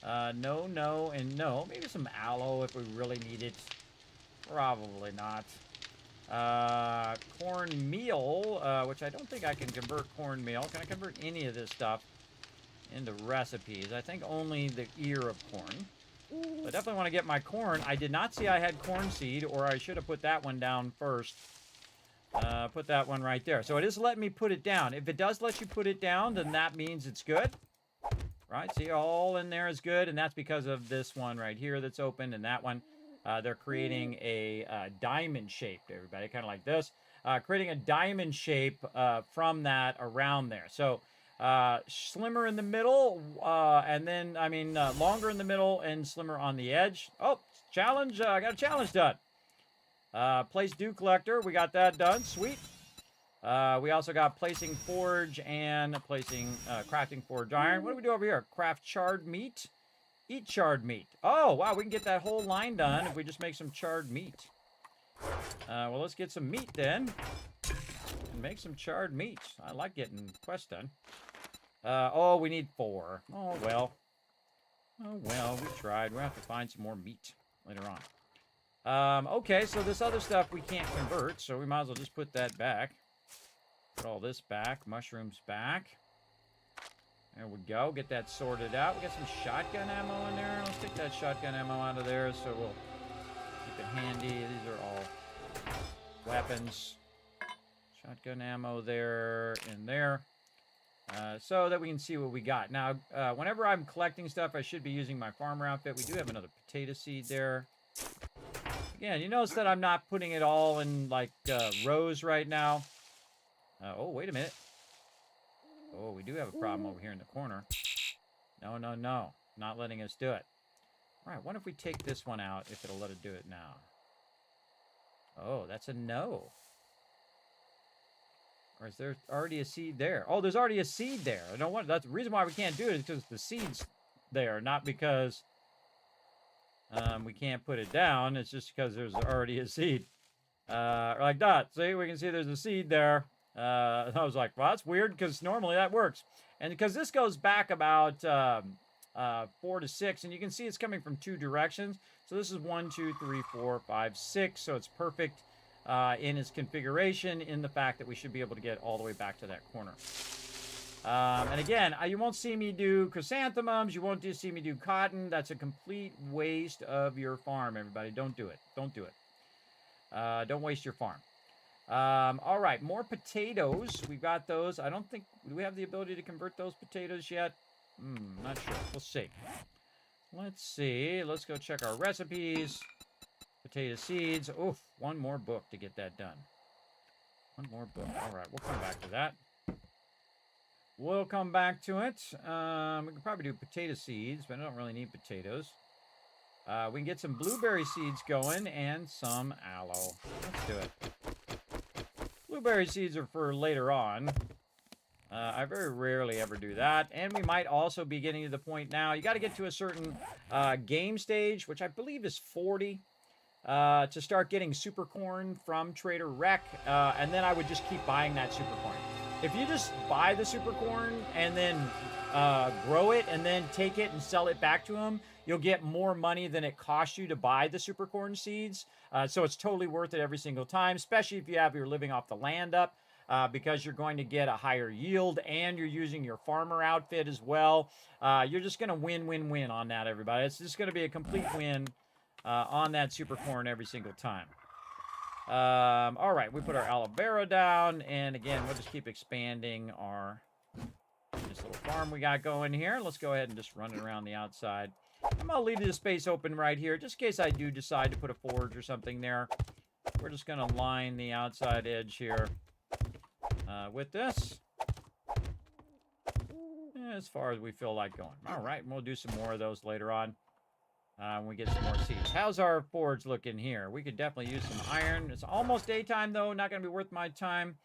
No, no, and no. Maybe some aloe if we really need it. Probably not. Cornmeal, which I don't think I can convert cornmeal. Can I convert any of this stuff into recipes? I think only the ear of corn. So I definitely want to get my corn. I did not see I had corn seed, or I should have put that one down first. Put that one right there. So it is letting me put it down. If it does let you put it down, then that means it's good. Right? See, all in there is good, and that's because of this one right here that's open, and that one. They're creating a diamond shape, everybody, kind of like this. Creating a diamond shape from that around there. So slimmer in the middle, and then, longer in the middle and slimmer on the edge. Oh, challenge. I got a challenge done. Place dew collector. We got that done. Sweet. We also got placing forge and placing crafting forge iron. What do we do over here? Craft charred meat. Eat charred meat. Oh, wow. We can get that whole line done if we just make some charred meat. Well, let's get some meat then. And make some charred meat. I like getting quests done. Oh, we need 4. Oh, well. Oh, well, we tried. We'll have to find some more meat later on. Okay, so this other stuff we can't convert, so we might as well just put that back. Put all this back. Mushrooms back. There we go. Get that sorted out. We got some shotgun ammo in there. Let's take that shotgun ammo out of there so we'll keep it handy. These are all weapons. Shotgun ammo there and there. So that we can see what we got. Now, whenever I'm collecting stuff, I should be using my farmer outfit. We do have another potato seed there. Again, you notice that I'm not putting it all in, like, rows right now. Oh, wait a minute. Oh, we do have a problem over here in the corner. No, no, no. Not letting us do it. All right, what if we take this one out, if it'll let it do it now? Oh, that's a no. Or is there already a seed there? Oh, there's already a seed there. I don't want. That's the reason why we can't do it is because the seed's there, not because we can't put it down. It's just because there's already a seed. Like that. See, we can see there's a seed there. I was like, well, that's weird because normally that works. And because this goes back about 4 to 6, and you can see it's coming from 2 directions. So this is 1, 2, 3, 4, 5, 6. So it's perfect in its configuration in the fact that we should be able to get all the way back to that corner. And again, you won't see me do chrysanthemums. You won't see me do cotton. That's a complete waste of your farm, everybody. Don't do it. Don't do it. Don't waste your farm. All right, more potatoes. We've got those. I don't think, do we have the ability to convert those potatoes yet? Not sure. We'll see. Let's see. Let's go check our recipes. Potato seeds. Oof, one more book to get that done. One more book. All right, we'll come back to that. We'll come back to it. We can probably do potato seeds, but I don't really need potatoes. We can get some blueberry seeds going and some aloe. Let's do it. Blueberry seeds are for later on. I very rarely ever do that. And we might also be getting to the point now. You got to get to a certain game stage, which I believe is 40, to start getting super corn from Trader Rec. And then I would just keep buying that super corn. If you just buy the super corn and then grow it and then take it and sell it back to them, you'll get more money than it costs you to buy the super corn seeds. So it's totally worth it every single time, especially if you're living off the land up, because you're going to get a higher yield and you're using your farmer outfit as well. You're just going to win on that, everybody. It's just going to be a complete win on that super corn every single time. All right, we put our aloe vera down, and again, we'll just keep expanding this little farm we got going here. Let's go ahead and just run it around the outside. I'm going to leave this space open right here, just in case I do decide to put a forge or something there. We're just going to line the outside edge here with this. As far as we feel like going. All right, we'll do some more of those later on when we get some more seeds. How's our forge looking here? We could definitely use some iron. It's almost daytime, though. Not going to be worth my time.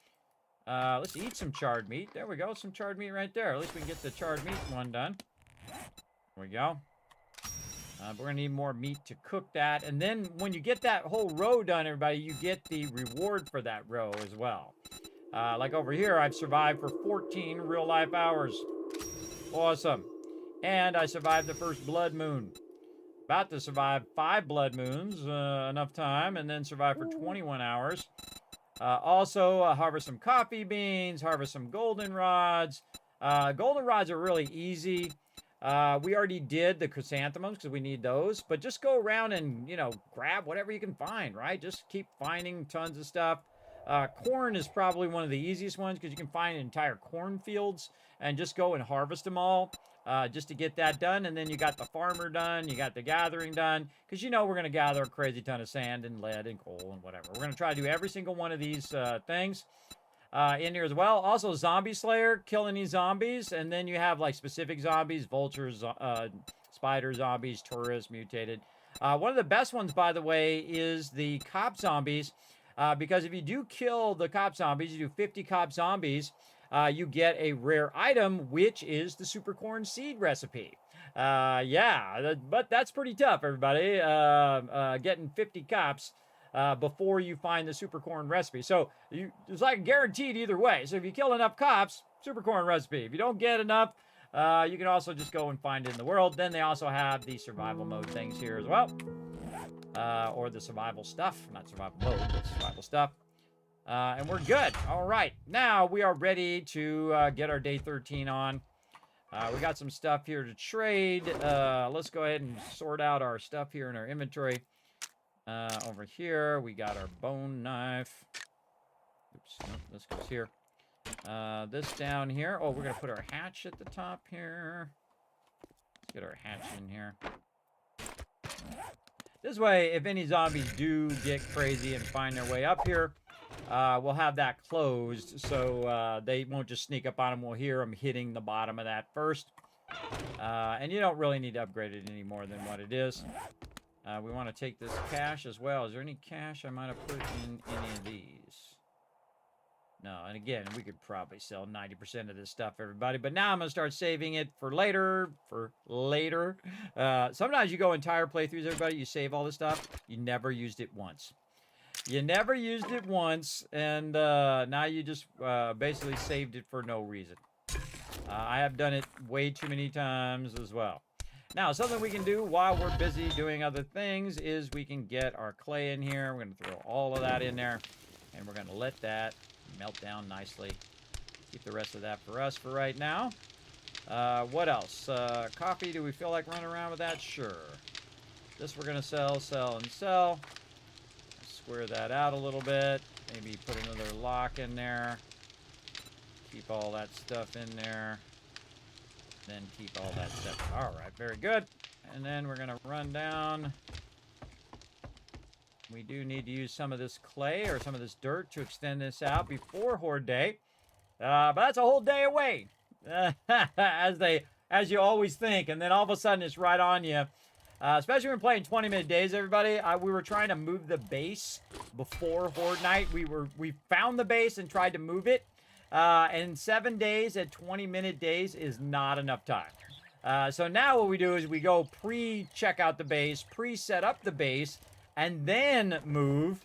Let's eat some charred meat. There we go. Some charred meat right there. At least we can get the charred meat one done. There we go. We're going to need more meat to cook that. And then when you get that whole row done, everybody, you get the reward for that row as well. Like over here, I've survived for 14 real-life hours. Awesome. And I survived the first blood moon. About to survive 5 blood moons, enough time, and then survive for 21 hours. Also, harvest some coffee beans, harvest some goldenrods. Goldenrods are really easy. We already did the chrysanthemums because we need those. But just go around and, grab whatever you can find, right? Just keep finding tons of stuff. Corn is probably one of the easiest ones because you can find entire cornfields and just go and harvest them all just to get that done. And then you got the farmer done, you got the gathering done, because we're going to gather a crazy ton of sand and lead and coal and whatever. We're going to try to do every single one of these things in here as well. Also, Zombie Slayer, kill any zombies, and then you have like specific zombies, vultures, spider zombies, tourists, mutated. One of the best ones, by the way, is the cop zombies. Because if you do kill the cop zombies, you do 50 cop zombies, you get a rare item, which is the super corn seed recipe. But that's pretty tough, everybody, getting 50 cops before you find the super corn recipe. So it's like guaranteed either way. So if you kill enough cops, super corn recipe. If you don't get enough, you can also just go and find it in the world. Then they also have the survival mode things here as well. Or the survival stuff. Not survival mode, but survival stuff. And we're good. All right. Now we are ready to get our day 13 on. We got some stuff here to trade. Let's go ahead and sort out our stuff here in our inventory. Over here, we got our bone knife. Oops, nope, this goes here. This down here. Oh, we're going to put our hatch at the top here. Let's get our hatch in here. This way, if any zombies do get crazy and find their way up here, we'll have that closed so they won't just sneak up on them. We'll hear them hitting the bottom of that first. And you don't really need to upgrade it any more than what it is. We want to take this cash as well. Is there any cash I might have put in any of these? No, and again, we could probably sell 90% of this stuff, everybody. But now I'm going to start saving it for later, sometimes you go entire playthroughs, everybody. You save all this stuff. You never used it once. You never used it once, and now you just basically saved it for no reason. I have done it way too many times as well. Now, something we can do while we're busy doing other things is we can get our clay in here. We're going to throw all of that in there, and we're going to let that melt down nicely. Keep the rest of that for us for right now. What else? Coffee, do we feel like running around with that? Sure. This we're going to sell, and sell. Square that out a little bit. Maybe put another lock in there. Keep all that stuff in there. Then keep all that stuff. All right, very good. And then we're going to run down. We do need to use some of this clay or some of this dirt to extend this out before Horde Day. But that's a whole day away, as you always think. And then all of a sudden it's right on you. Especially when we're playing 20-minute days, everybody. We were trying to move the base before Horde Night. We found the base and tried to move it. And 7 days at 20-minute days is not enough time. So now what we do is we go pre-check out the base, pre-set up the base, and then move,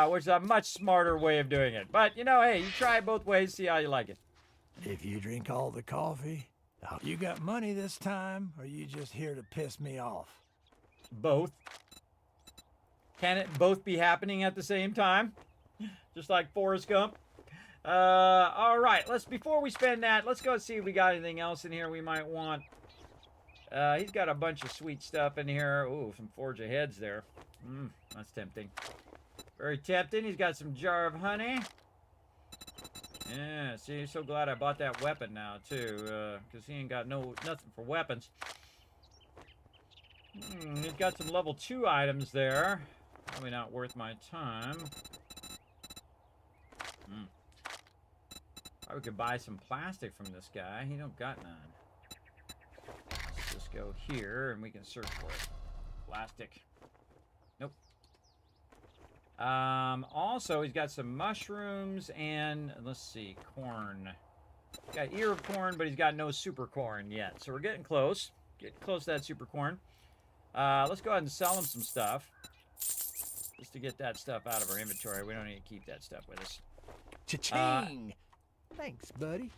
which is a much smarter way of doing it. But, you know, hey, you try it both ways, see how you like it. If you drink all the coffee, you got money this time, or you just here to piss me off? Both. Can it both be happening at the same time? Just like Forrest Gump? All right, before we spend that, let's go see if we got anything else in here we might want. He's got a bunch of sweet stuff in here. Ooh, some Forge Aheads there. That's tempting. Very tempting. He's got some jar of honey. Yeah, see, so glad I bought that weapon now, too, because he ain't got nothing for weapons. He's got some level 2 items there. Probably not worth my time. Probably could buy some plastic from this guy. He don't got none. Let's just go here, and we can search for it. Plastic. Nope. Also, he's got some mushrooms and, let's see, corn. Got ear of corn, but he's got no super corn yet. So we're getting close. Getting close to that super corn. Let's go ahead and sell him some stuff. Just to get that stuff out of our inventory. We don't need to keep that stuff with us. Cha-ching! Thanks, buddy.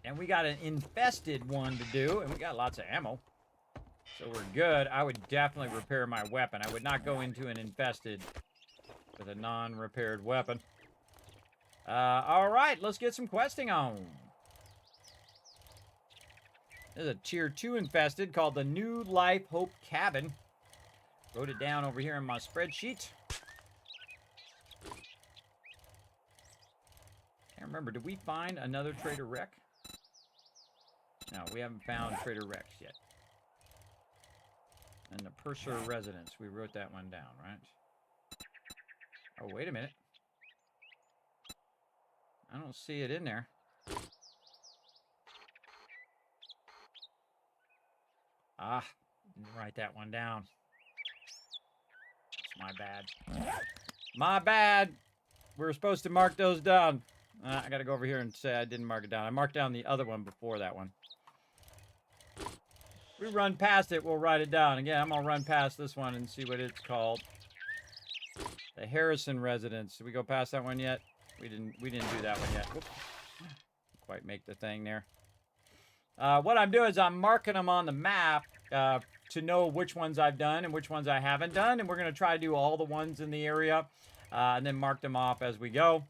And we got an infested one to do, and we got lots of ammo. So we're good. I would definitely repair my weapon. I would not go into an infested with a non-repaired weapon. All right, let's get some questing on. There's a tier 2 infested called the New Life Hope Cabin. Wrote it down over here in my spreadsheet. Can't remember, did we find another Trader Wreck? No, we haven't found Trader Wrecks yet. And the Purser Residence, we wrote that one down, right? Oh, wait a minute. I don't see it in there. Ah, didn't write that one down. That's my bad. My bad. We were supposed to mark those down. I gotta go over here and say I didn't mark it down. I marked down the other one before that one. If we run past it, we'll write it down. Again, I'm gonna run past this one and see what it's called. The Harrison Residence. Did we go past that one yet? We didn't do that one yet. Whoop. Didn't quite make the thing there. What I'm doing is I'm marking them on the map to know which ones I've done and which ones I haven't done. And we're going to try to do all the ones in the area and then mark them off as we go.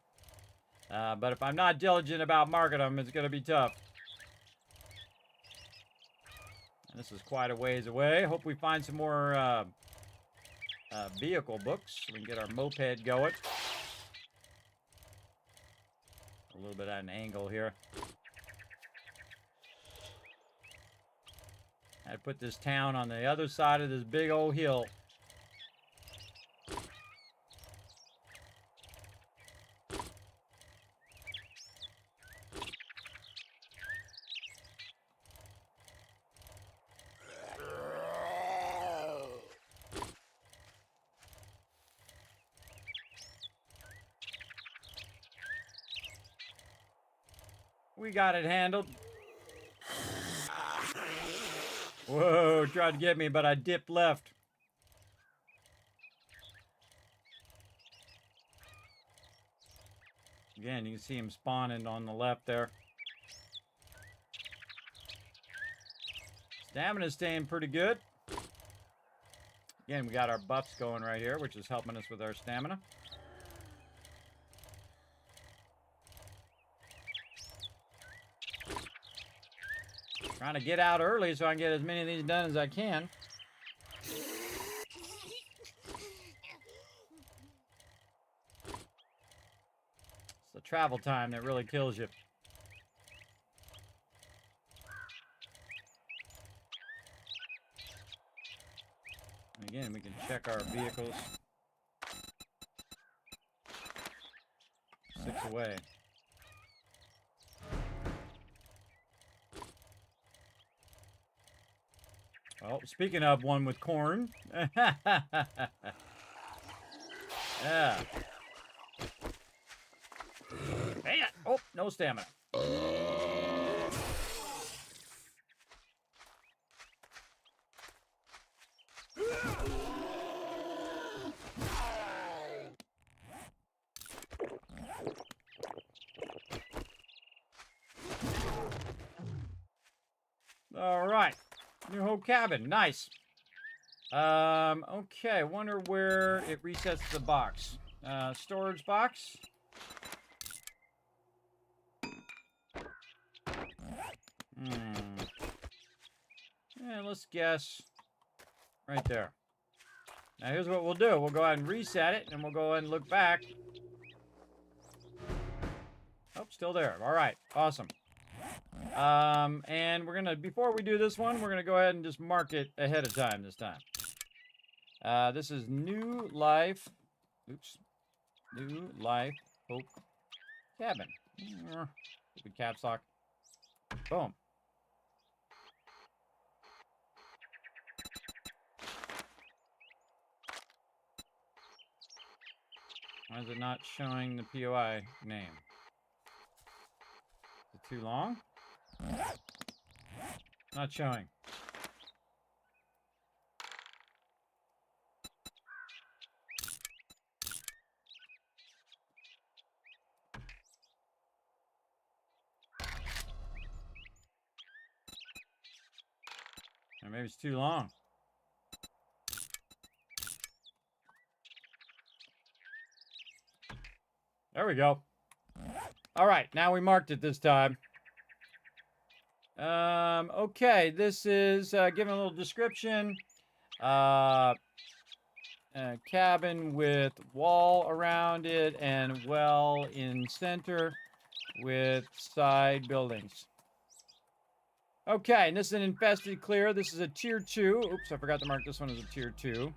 But if I'm not diligent about marking them, it's going to be tough. And this is quite a ways away. Hope we find some more vehicle books so we can get our moped going. A little bit at an angle here. I put this town on the other side of this big old hill. We got it handled. Whoa, tried to get me, but I dipped left. Again, you can see him spawning on the left there. Stamina's staying pretty good. Again, we got our buffs going right here, which is helping us with our stamina. Trying to get out early so I can get as many of these done as I can. It's the travel time that really kills you. And again, we can check our vehicles. 6 away. Oh, speaking of one with corn. Yeah. Hey, oh, no stamina. All right. New whole cabin. Nice. Okay. Wonder where it resets the box. Storage box. Yeah, let's guess right there. Now here's what we'll do. We'll go ahead and reset it, and we'll go ahead and look back. Oh, still there. All right. Awesome. And we're gonna, before we do this one, we're gonna go ahead and just mark it ahead of time this time. This is New Life. Oops. New Life Hope Cabin. Stupid caps lock. Boom. Why is it not showing the POI name? Is it too long? Not showing. Or maybe it's too long. There we go. All right, now we marked it this time. Okay, this is giving a little description. A cabin with wall around it and well in center with side buildings. Okay, and this is an infested clear. This is a tier 2. Oops, I forgot to mark this one as a tier 2.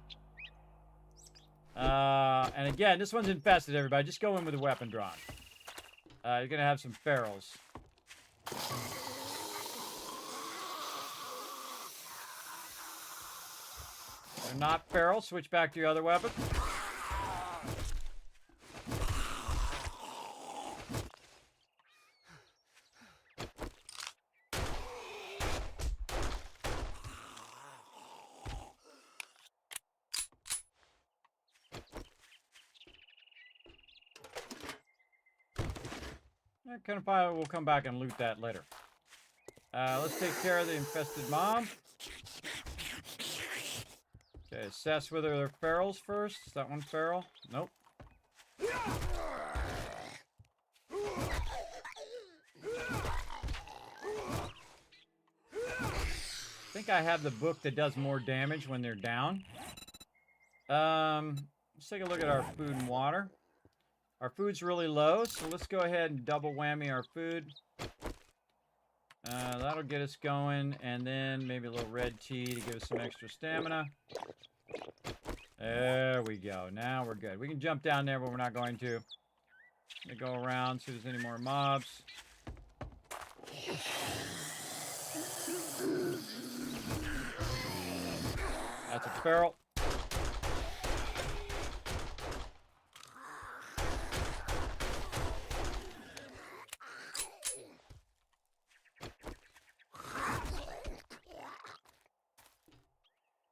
And again, this one's infested, everybody. Just go in with a weapon drawn. You're gonna have some ferals. They're not feral. Switch back to your other weapon. Kind of probably we'll come back and loot that later. Let's take care of the infested mob. Okay, assess whether they're ferals first. Is that one feral? Nope. I think I have the book that does more damage when they're down. Let's take a look at our food and water. Our food's really low, so let's go ahead and double whammy our food. That'll get us going, and then maybe a little red tea to give us some extra stamina. There we go. Now we're good. We can jump down there, but we're not going to. Let me go around, see if there's any more mobs. That's a feral.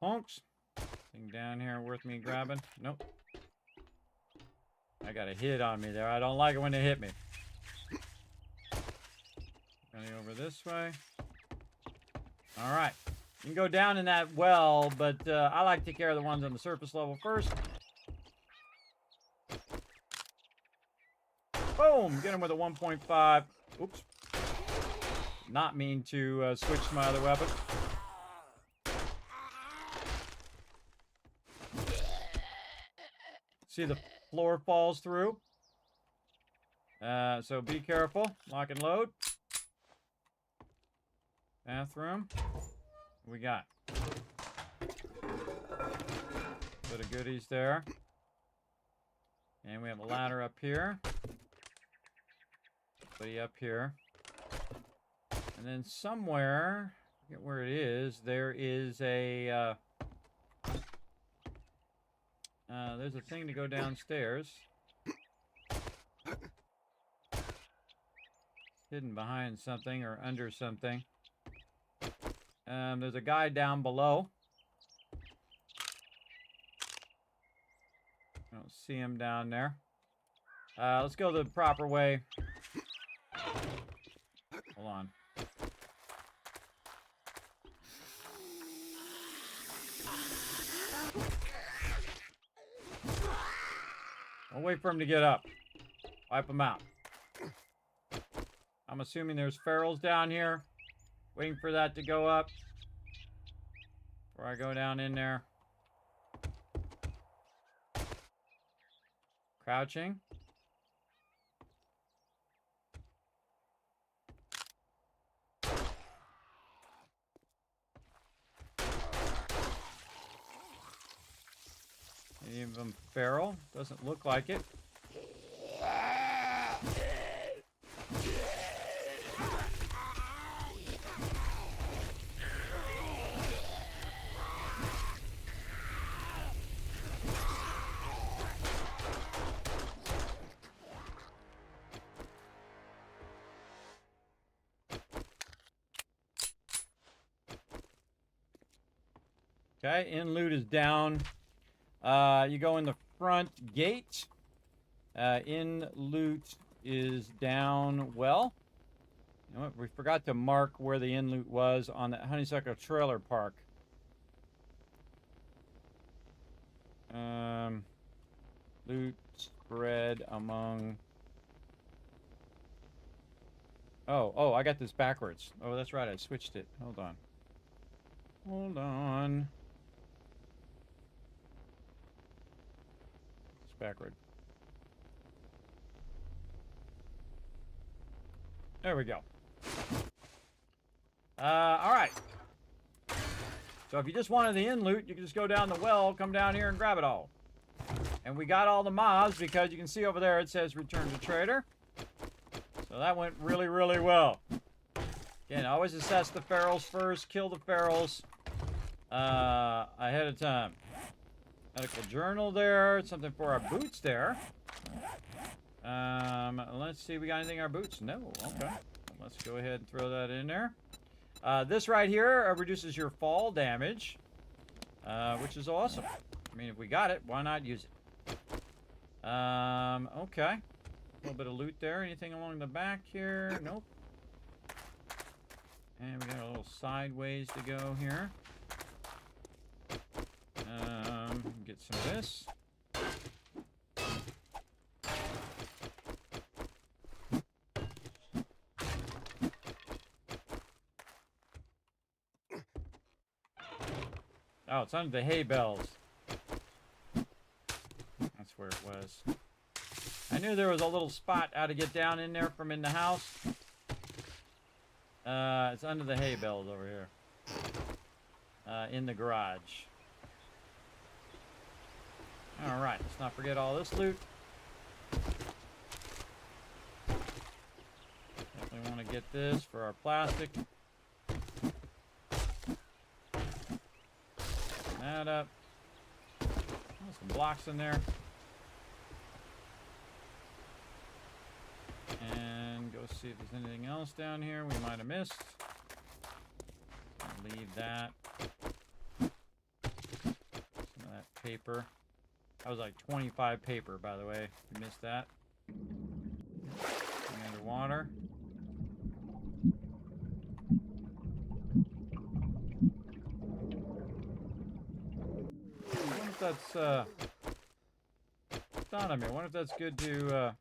punks. Thing down here worth me grabbing? Nope. I got a hit on me there. I don't like it when they hit me. Running over this way. All right. You can go down in that well, but I like to take care of the ones on the surface level first. Boom! Get him with a 1.5. Oops. Not mean to switch to my other weapon. See the floor falls through. So be careful. Lock and load. Bathroom. What we got? Bit of goodies there. And we have a ladder up here. Somebody up here. And then somewhere, I forget where it is, there is a there's a thing to go downstairs. Hidden behind something or under something. There's a guy down below. I don't see him down there. Let's go the proper way. Hold on. I'll wait for him to get up. Wipe him out. I'm assuming there's ferals down here. Waiting for that to go up. Before I go down in there. Crouching. Any of them feral? Doesn't look like it. Okay, in loot is down. You go in the front gate. In loot is down well. You know what? We forgot to mark where the in loot was on that honeysuckle trailer park. Loot spread among... Oh, I got this backwards. Oh, that's right, I switched it. Hold on. Hold on. It's backward. There we go. All right. So if you just wanted the in loot, you can just go down the well, come down here and grab it all. And we got all the mobs because you can see over there it says return to trader. So that went really, really well. Again, always assess the ferals first, kill the ferals ahead of time. Medical journal there, something for our boots there. Let's see, we got anything in our boots? No, okay. Let's go ahead and throw that in there. This right here reduces your fall damage, which is awesome. I mean, if we got it, why not use it? Okay. A little bit of loot there. Anything along the back here? Nope. And we got a little sideways to go here. Get some of this. Oh, it's under the hay bales. That's where it was. I knew there was a little spot how to get down in there from in the house. It's under the hay bales over here. In the garage. Alright, let's not forget all this loot. Definitely want to get this for our plastic. That up. Oh, some blocks in there. And go see if there's anything else down here we might have missed. I'll leave that. paper. That was like 25 paper, by the way. You missed that. Going underwater. I wonder if that's dawned on me. I wonder if that's good to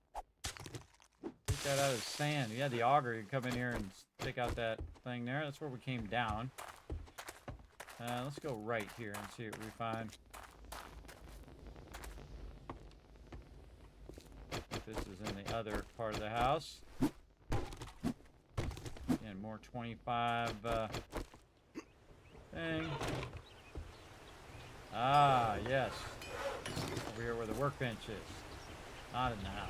take that out of sand. You had the auger. You come in here and take out that thing there. That's where we came down. Let's go right here and see what we find. This is in the other part of the house. Again, more 25 thing. Ah, yes. Over here where the workbench is. Not in the house.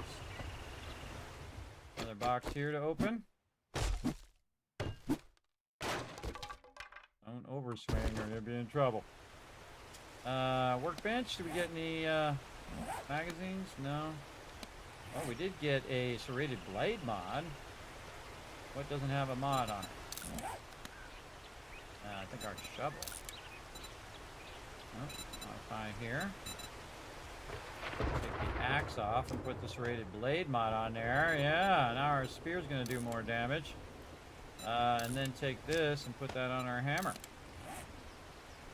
Another box here to open. Don't overswing or you'll be in trouble. Workbench. Did we get any magazines? No. Oh, we did get a serrated blade mod. What doesn't have a mod on it? I think our shovel. Oh, modify here. Take the axe off and put the serrated blade mod on there. Yeah, now our spear's going to do more damage. And then take this and put that on our hammer.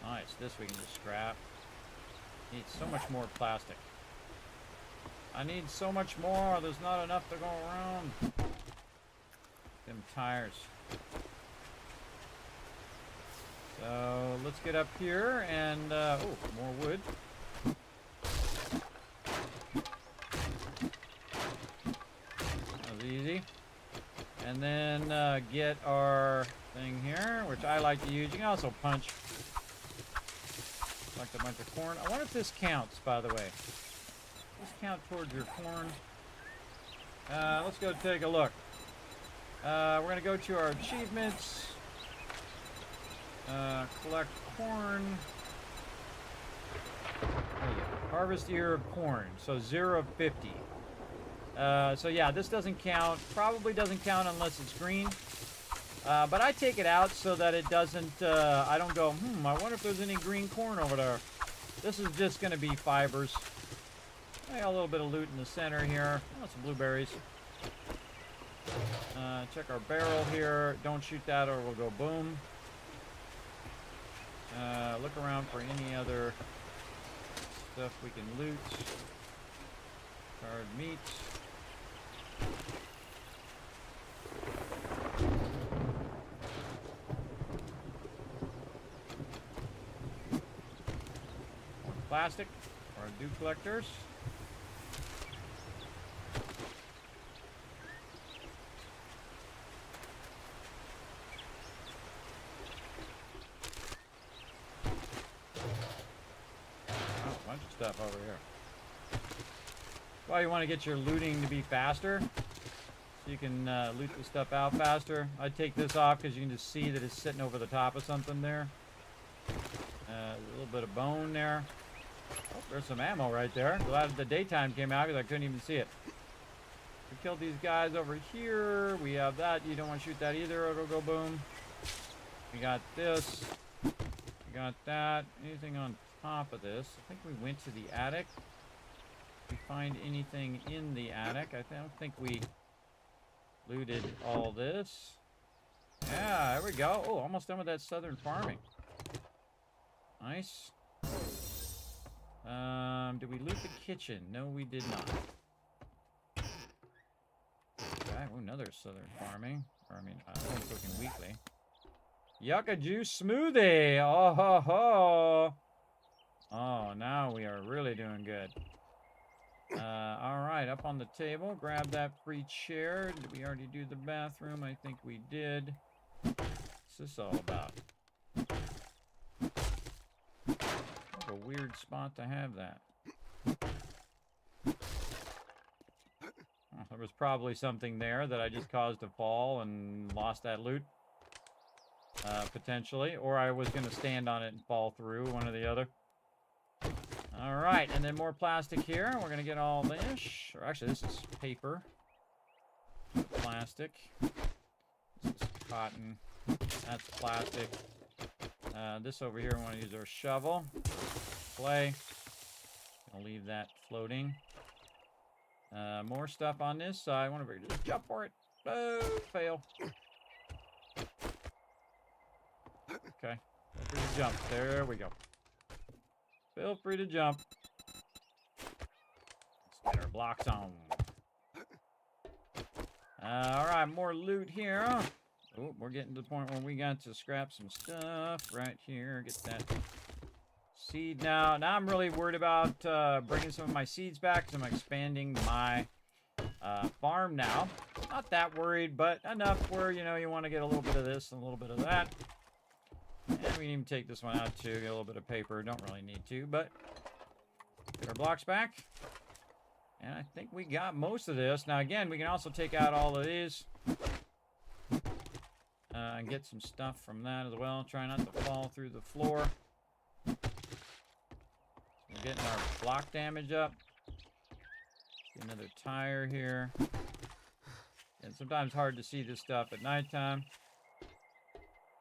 Nice. This we can just scrap. Need so much more plastic. I need so much more. There's not enough to go around. Them tires. So let's get up here and oh, more wood. That was easy. And then get our thing here, which I like to use. You can also punch. Like a bunch of corn. I wonder if this counts, by the way. Does this count towards your corn? Let's go take a look. We're going to go to our achievements. Collect corn. Harvest ear of corn. So 0 of 50. So yeah, this doesn't count. Probably doesn't count unless it's green. But I take it out so that it doesn't, I don't go, I wonder if there's any green corn over there. This is just going to be fibers. I got a little bit of loot in the center here. Oh, some blueberries. Check our barrel here. Don't shoot that or we'll go boom. Look around for any other stuff we can loot. Charred meat. Plastic or dew collectors. Oh, a bunch of stuff over here. Well, you want to get your looting to be faster, so you can loot the stuff out faster. I take this off because you can just see that it's sitting over the top of something there. A little bit of bone there. Oh, there's some ammo right there. Glad the daytime came out because I couldn't even see it. We killed these guys over here. We have that. You don't want to shoot that either or it'll go boom. We got this. We got that. Anything on top of this? I think we went to the attic. Did we find anything in the attic? I don't think we looted all this. Yeah, there we go. Oh, almost done with that southern farming. Nice. Did we loot the kitchen? No, we did not. Okay, oh, another southern farming. Or, I mean, I'm cooking weekly. Yucca juice smoothie! Oh, ho, ho! Oh, now we are really doing good. Alright, up on the table. Grab that free chair. Did we already do the bathroom? I think we did. What's this all about? A weird spot to have that. Oh, there was probably something there that I just caused to fall and lost that loot. Potentially. Or I was going to stand on it and fall through, one or the other. Alright, and then more plastic here. We're going to get all this. Or actually, this is paper. Plastic. This is cotton. That's plastic. This over here, we want to use our shovel. Clay. I'll leave that floating. More stuff on this side. Whenever you just jump for it. Oh, fail. Okay. Feel free to jump. There we go. Feel free to jump. Let's get our blocks on. Alright, more loot here. Oh, we're getting to the point where we got to scrap some stuff right here. Get that seed now. Now I'm really worried about bringing some of my seeds back because I'm expanding my farm now. Not that worried, but enough where, you know, you want to get a little bit of this and a little bit of that. And we can even take this one out too. Get a little bit of paper. Don't really need to, but get our blocks back. And I think we got most of this. Now, again, we can also take out all of these. And get some stuff from that as well. Try not to fall through the floor. We're getting our block damage up. Get another tire here. And sometimes hard to see this stuff at nighttime.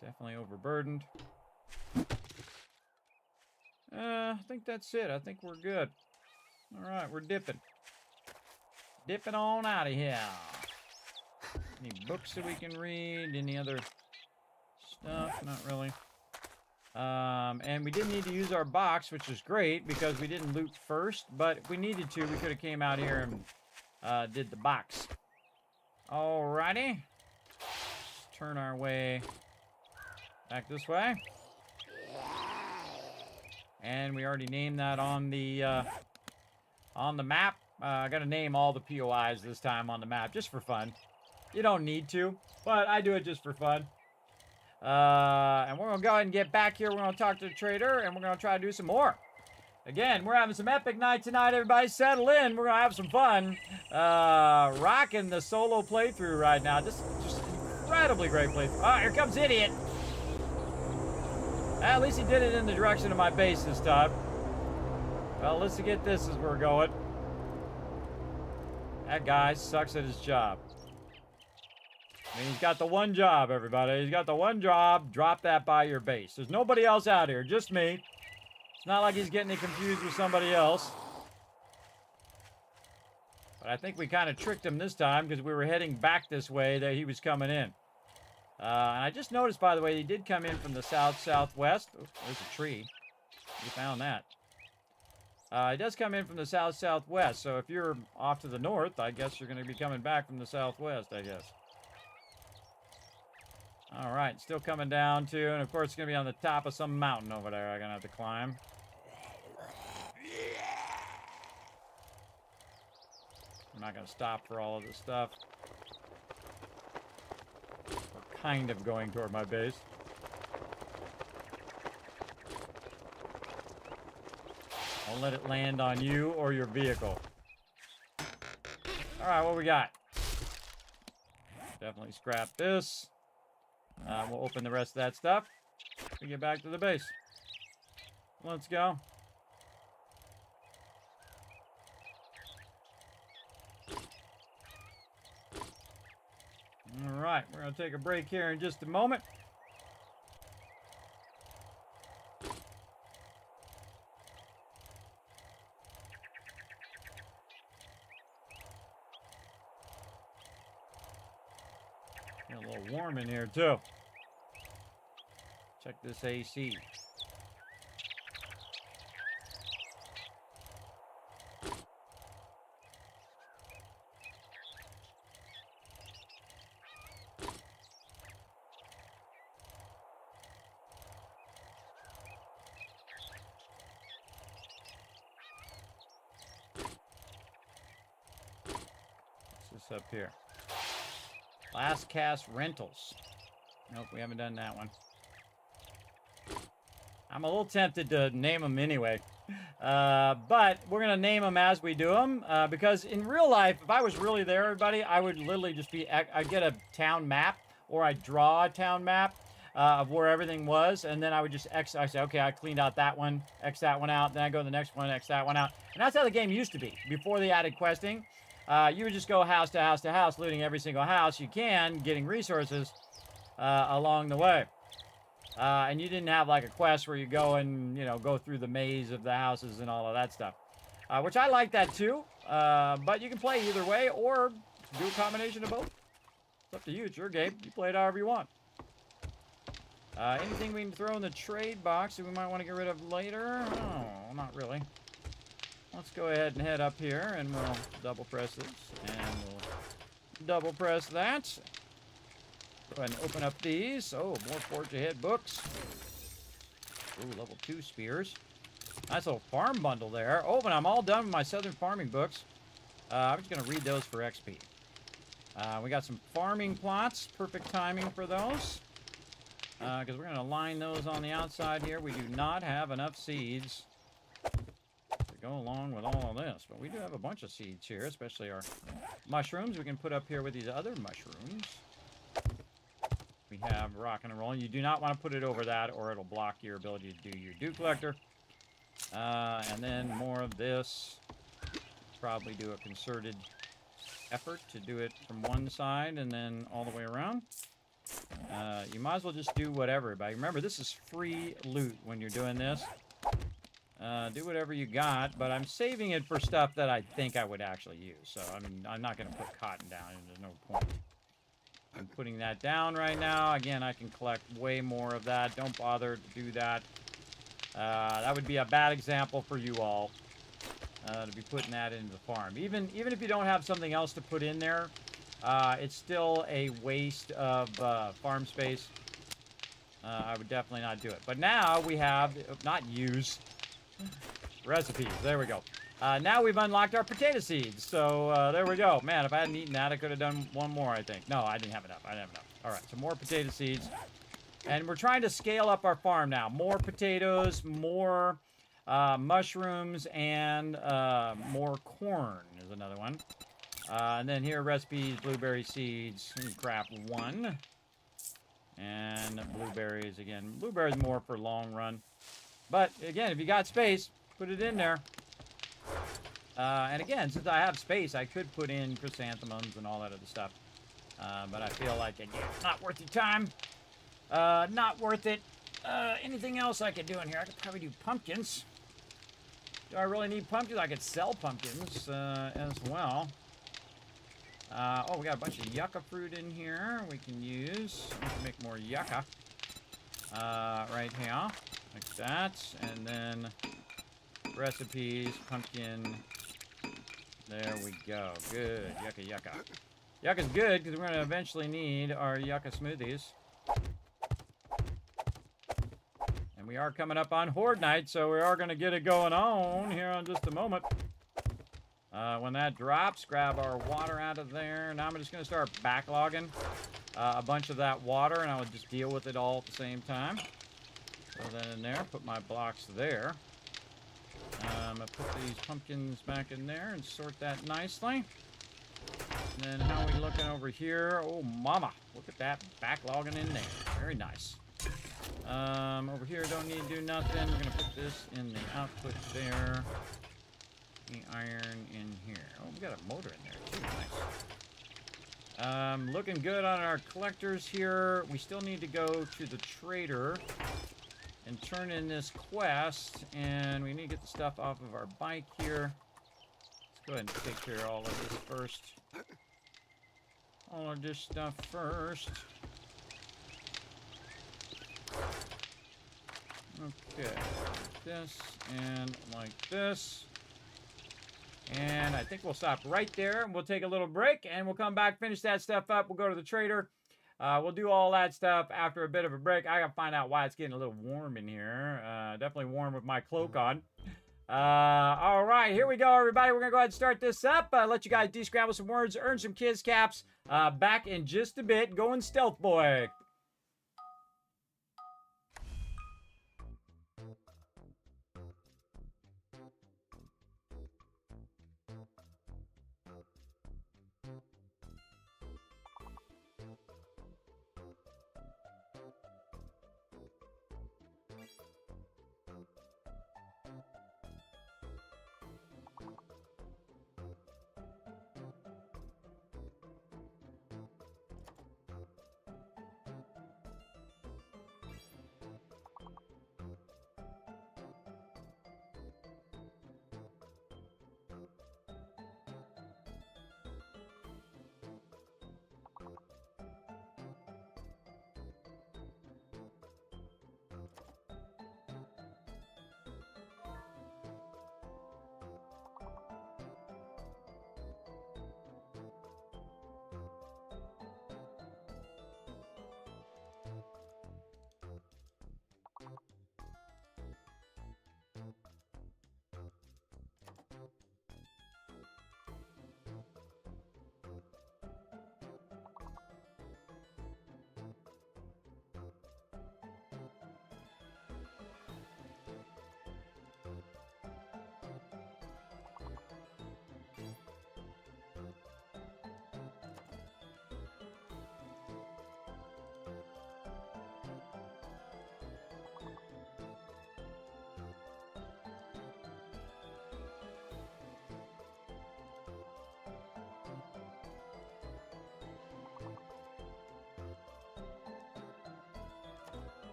Definitely overburdened. I think that's it. I think we're good. All right, we're dipping. Dipping on out of here. Any books that we can read? Any other stuff? Not really. And we didn't need to use our box, which is great because we didn't loot first. But if we needed to, we could have came out here and did the box. Alrighty. Let's turn our way back this way. And we already named that on the map. I got to name all the POIs this time on the map just for fun. You don't need to, but I do it just for fun. And we're going to go ahead and get back here. We're going to talk to the trader, and we're going to try to do some more. Again, we're having some epic night tonight. Everybody settle in. We're going to have some fun. Rocking the solo playthrough right now. Just incredibly great playthrough. Oh, here comes Idiot. At least he did it in the direction of my base this time. Well, let's get this as we're going. That guy sucks at his job. I mean, he's got the one job, everybody. He's got the one job. Drop that by your base. There's nobody else out here, just me. It's not like he's getting it confused with somebody else. But I think we kind of tricked him this time because we were heading back this way that he was coming in. And I just noticed, by the way, he did come in from the south-southwest. Oh, there's a tree. We found that. He does come in from the south-southwest. So if you're off to the north, I guess you're going to be coming back from the southwest, I guess. All right, still coming down too, and of course it's gonna be on the top of some mountain over there. I'm gonna have to climb. I'm not gonna stop for all of this stuff. We're kind of going toward my base. Don't let it land on you or your vehicle. All right, what we got? Definitely scrap this. We'll open the rest of that stuff. We get back to the base. Let's go. All right, we're going to take a break here in just a moment. A little warm in here too. Check this AC. What's this up here? Last Cast Rentals. Nope, we haven't done that one. I'm a little tempted to name them anyway. But we're going to name them as we do them. Because in real life, if I was really there, everybody, I would literally just be... I'd get a town map, or I'd draw a town map of where everything was. And then I would just X... I say, okay, I cleaned out that one, X that one out. Then I go to the next one, X that one out. And that's how the game used to be. Before they added questing, you would just go house to house to house, looting every single house you can, getting resources along the way. And you didn't have like a quest where you go and, you know, go through the maze of the houses and all of that stuff. which I like that too. But you can play either way or do a combination of both. It's up to you. It's your game. You play it however you want. Anything we can throw in the trade box that we might want to get rid of later? Oh, not really. Let's go ahead and head up here, and we'll double press this, and we'll double press that. Go ahead and open up these. Oh, more Forge Ahead books. Ooh, level 2 spears. Nice little farm bundle there. Oh, but I'm all done with my Southern Farming books. I'm just going to read those for XP. We got some farming plots. Perfect timing for those. Because we're going to line those on the outside here. We do not have enough seeds to go along with all of this. But we do have a bunch of seeds here, especially our mushrooms we can put up here with these other mushrooms. We have rock and roll. You do not want to put it over that or it'll block your ability to do your dew collector. And then more of this. Probably do a concerted effort to do it from one side and then all the way around. You might as well just do whatever. But remember, this is free loot when you're doing this. Do whatever you got, but I'm saving it for stuff that I think I would actually use. So, I mean, I'm not going to put cotton down. There's no point. I'm putting that down right now. Again, I can collect way more of that. Don't bother to do that. That would be a bad example for you all. To be putting that into the farm. Even if you don't have something else to put in there, it's still a waste of farm space. I would definitely not do it. But now we have, not use, recipes. There we go. Now we've unlocked our potato seeds. So there we go. Man, if I hadn't eaten that, I could have done one more, I think. No, I didn't have enough. All right, so more potato seeds. And we're trying to scale up our farm now. More potatoes, more mushrooms, and more corn is another one. And then here, recipes, blueberry seeds. You can craft 1. And blueberries again. Blueberries more for long run. But again, if you got space, put it in there. And again, since I have space, I could put in chrysanthemums and all that other stuff. But I feel like, again, not worth your time. Not worth it. Anything else I could do in here? I could probably do pumpkins. Do I really need pumpkins? I could sell pumpkins as well. Oh, we got a bunch of yucca fruit in here we can use. We can make more yucca. Right here. Like that. And then recipes, pumpkin. There we go. Good. Yucca, yucca. Yucca's good because we're going to eventually need our yucca smoothies. And we are coming up on Horde Night, so we are going to get it going on here in just a moment. When that drops, grab our water out of there. Now I'm just going to start backlogging a bunch of that water, and I'll just deal with it all at the same time. Throw that in there, put my blocks there. I'm going to put these pumpkins back in there and sort that nicely. And then how are we looking over here? Oh, mama. Look at that backlogging in there. Very nice. Over here, don't need to do nothing. We're going to put this in the output there. The iron in here. Oh, we got a motor in there, too. Nice. Looking good on our collectors here. We still need to go to the trader and turn in this quest, and we need to get the stuff off of our bike here. Let's go ahead and take care of all of this first. All of this stuff first. Okay, like this, and like this. And I think we'll stop right there, and we'll take a little break, and we'll come back, finish that stuff up. We'll go to the trader. We'll do all that stuff after a bit of a break. I gotta find out why it's getting a little warm in here. Definitely warm with my cloak on. All right, here we go, everybody. We're gonna go ahead and start this up. Let you guys de-scramble some words, earn some kids caps. Back in just a bit. Going stealth boy.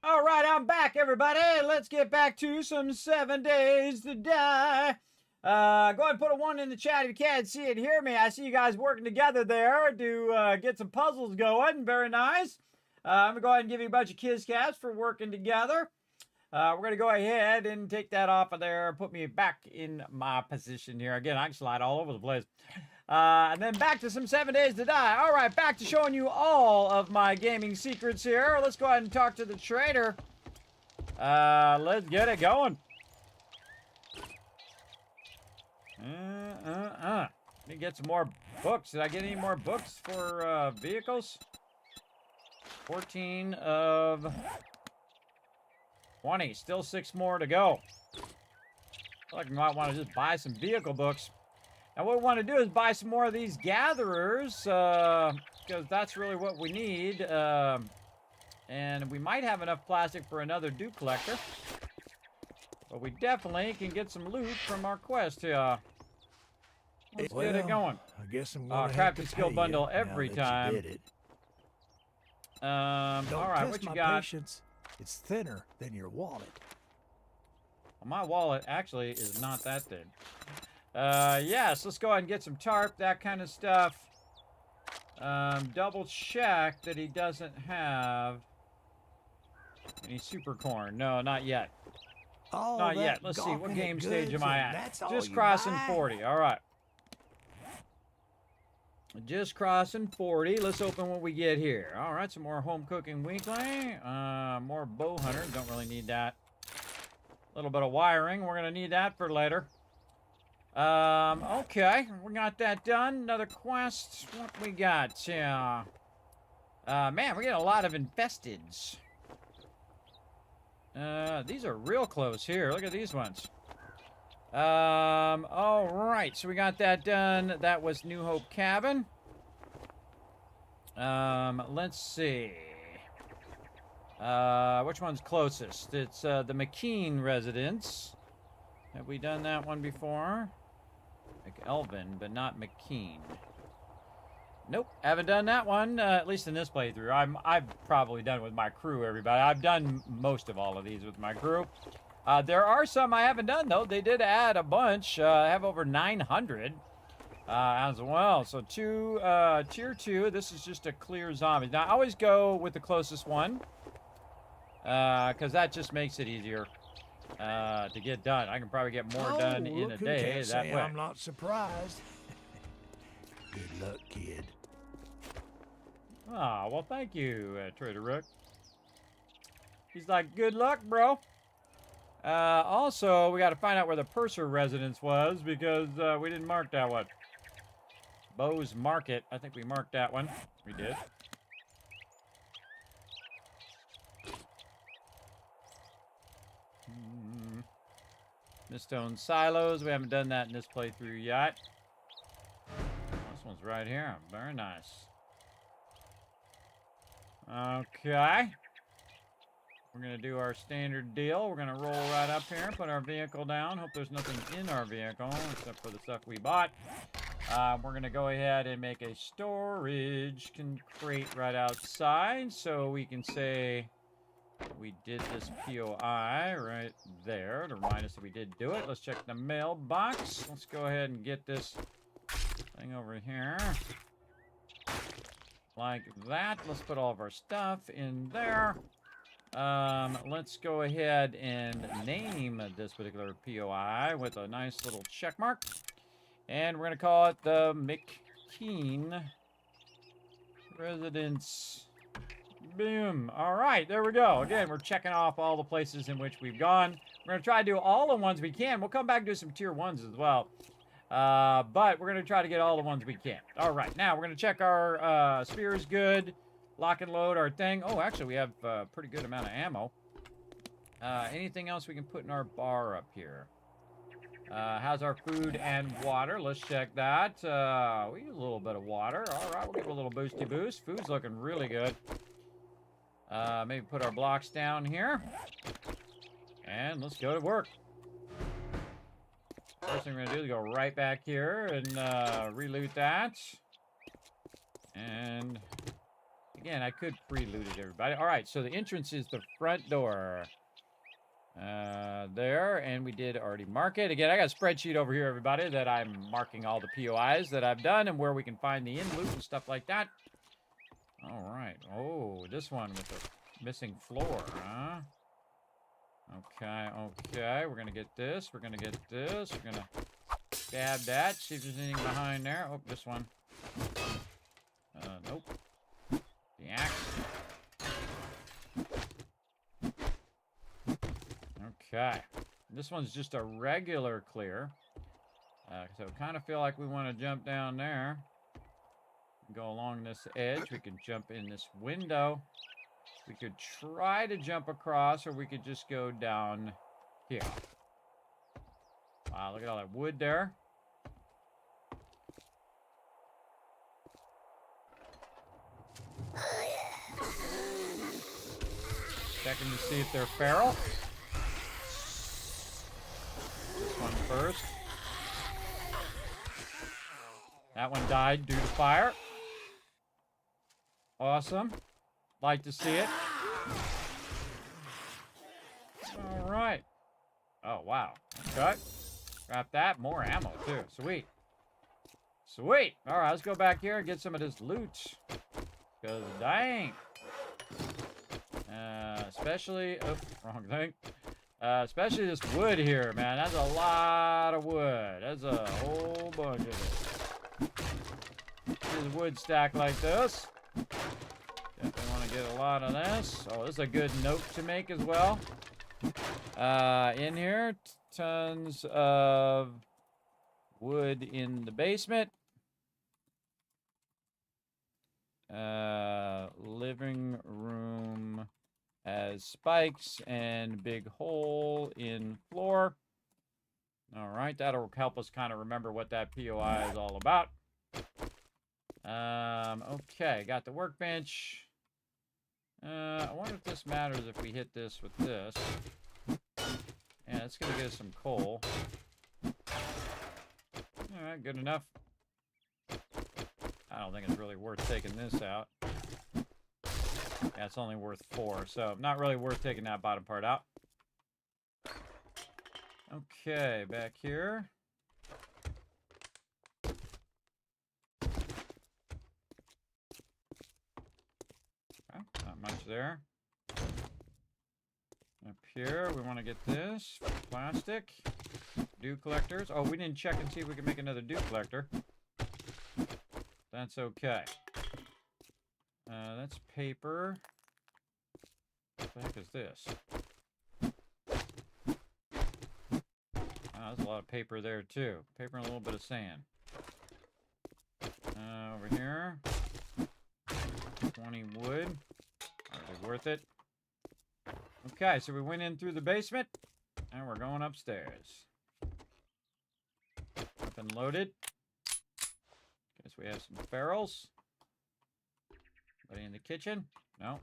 All right, I'm back, everybody. Let's get back to some 7 Days to Die. Go ahead and put a 1 in the chat if you can't see it, hear me. I see you guys working together there to get some puzzles going. Very nice. I'm going to go ahead and give you a bunch of kiss caps for working together. We're going to go ahead and take that off of there, put me back in my position here. Again, I can slide all over the place. And then back to some 7 Days to Die. All right, back to showing you all of my gaming secrets here. Let's go ahead and talk to the trader. Let's get it going. Let me get some more books. Did I get any more books for vehicles? 14 of 20. Still 6 more to go. I feel like we might want to just buy some vehicle books. And what we want to do is buy some more of these gatherers, because that's really what we need. And we might have enough plastic for another dew collector. But we definitely can get some loot from our quest here. Let's get it going. I guess I'm gonna crafting skill bundle every time. Don't all right, test what you my got? patience. It's thinner than your wallet. Well, my wallet actually is not that thin. Yes, let's go ahead and get some tarp, that kind of stuff. Double check that he doesn't have any super corn. No, not yet. Not yet. Let's see, what game stage am I at? Just crossing 40. All right. Just crossing 40. Let's open what we get here. All right, some more home cooking weekly. More bow hunter. Don't really need that. A little bit of wiring. We're going to need that for later. Okay. We got that done. Another quest. What we got? Man, we're getting a lot of infesteds. These are real close here. Look at these ones. All right. So we got that done. That was New Hope Cabin. Let's see. Which one's closest? It's, the McKean residence. Have we done that one before? McElvin, but not McKean. Nope, haven't done that one, at least in this playthrough. I've probably done with my crew, everybody. I've done most of all of these with my crew. There are some I haven't done, though. They did add a bunch. I have over 900 as well. So tier 2, this is just a clear zombie. Now, I always go with the closest one, because that just makes it easier to get done. I can probably get more done in a day that way. I'm not surprised. Good luck, kid. Ah, well, thank you, Trader Rook. He's like, good luck, bro. Also, we got to find out where the purser residence was, because we didn't mark that one. Bo's Market. I think we marked that one. We did. Mistone Silos. We haven't done that in this playthrough yet. This one's right here. Very nice. Okay. We're going to do our standard deal. We're going to roll right up here, put our vehicle down. Hope there's nothing in our vehicle except for the stuff we bought. We're going to go ahead and make a storage crate right outside so we can say we did this POI right there to remind us that we did do it. Let's check the mailbox. Let's go ahead and get this thing over here. Like that. Let's put all of our stuff in there. Let's go ahead and name this particular POI with a nice little check mark. And we're going to call it the McKean Residence. Boom. All right, there we go. Again, we're checking off all the places in which we've gone. We're going to try to do all the ones we can. We'll come back and do some tier 1s as well. But we're going to try to get all the ones we can. All right, now we're going to check our spear is good. Lock and load our thing. Oh, actually, we have a pretty good amount of ammo. Anything else we can put in our bar up here? How's our food and water? Let's check that. We use a little bit of water. All right, we'll give it a little boosty boost. Food's looking really good. Maybe put our blocks down here. And let's go to work. First thing we're going to do is go right back here and reloot that. And Again, I could pre-loot it, everybody. All right, so the entrance is the front door. There, and we did already mark it. Again, I got a spreadsheet over here, everybody, that I'm marking all the POIs that I've done and where we can find the in loot and stuff like that. All right. Oh, this one with the missing floor, huh? Okay, okay. We're going to get this. We're going to get this. We're going to stab that. See if there's anything behind there. Oh, this one. Nope. The axe. Okay. This one's just a regular clear. So I kind of feel like we want to jump down there. Go along this edge. We could jump in this window. We could try to jump across, or we could just go down here. Wow, look at all that wood there. Checking to see if they're feral. This one first. That one died due to fire. Awesome. Like to see it. All right. Oh, wow. Okay. Grab that. More ammo, too. Sweet. Sweet. All right, let's go back here and get some of this loot. Because, dang. Especially... Oh, wrong thing. Especially this wood here, man. That's a lot of wood. That's a whole bunch of it. Here's a wood stack like this. Definitely want to get a lot of this. Oh, this is a good note to make as well. In here, tons of wood in the basement. Living room has spikes and big hole in floor. All right, that'll help us kind of remember what that POI is all about. Okay, got the workbench. I wonder if this matters if we hit this with this. Yeah, it's gonna get us some coal. All right, good enough. I don't think it's really worth taking this out. Yeah, it's only worth 4, so not really worth taking that bottom part out. Okay, back here. Okay, not much there. Up here, we want to get this. Plastic. Dew collectors. Oh, we didn't check and see if we can make another dew collector. That's okay. That's paper. What the heck is this? There's a lot of paper there, too. Paper and a little bit of sand. Over here. 20 wood. Hardly worth it. Okay, so we went in through the basement, and we're going upstairs. Up and loaded. Guess we have some ferals. Anybody in the kitchen? No.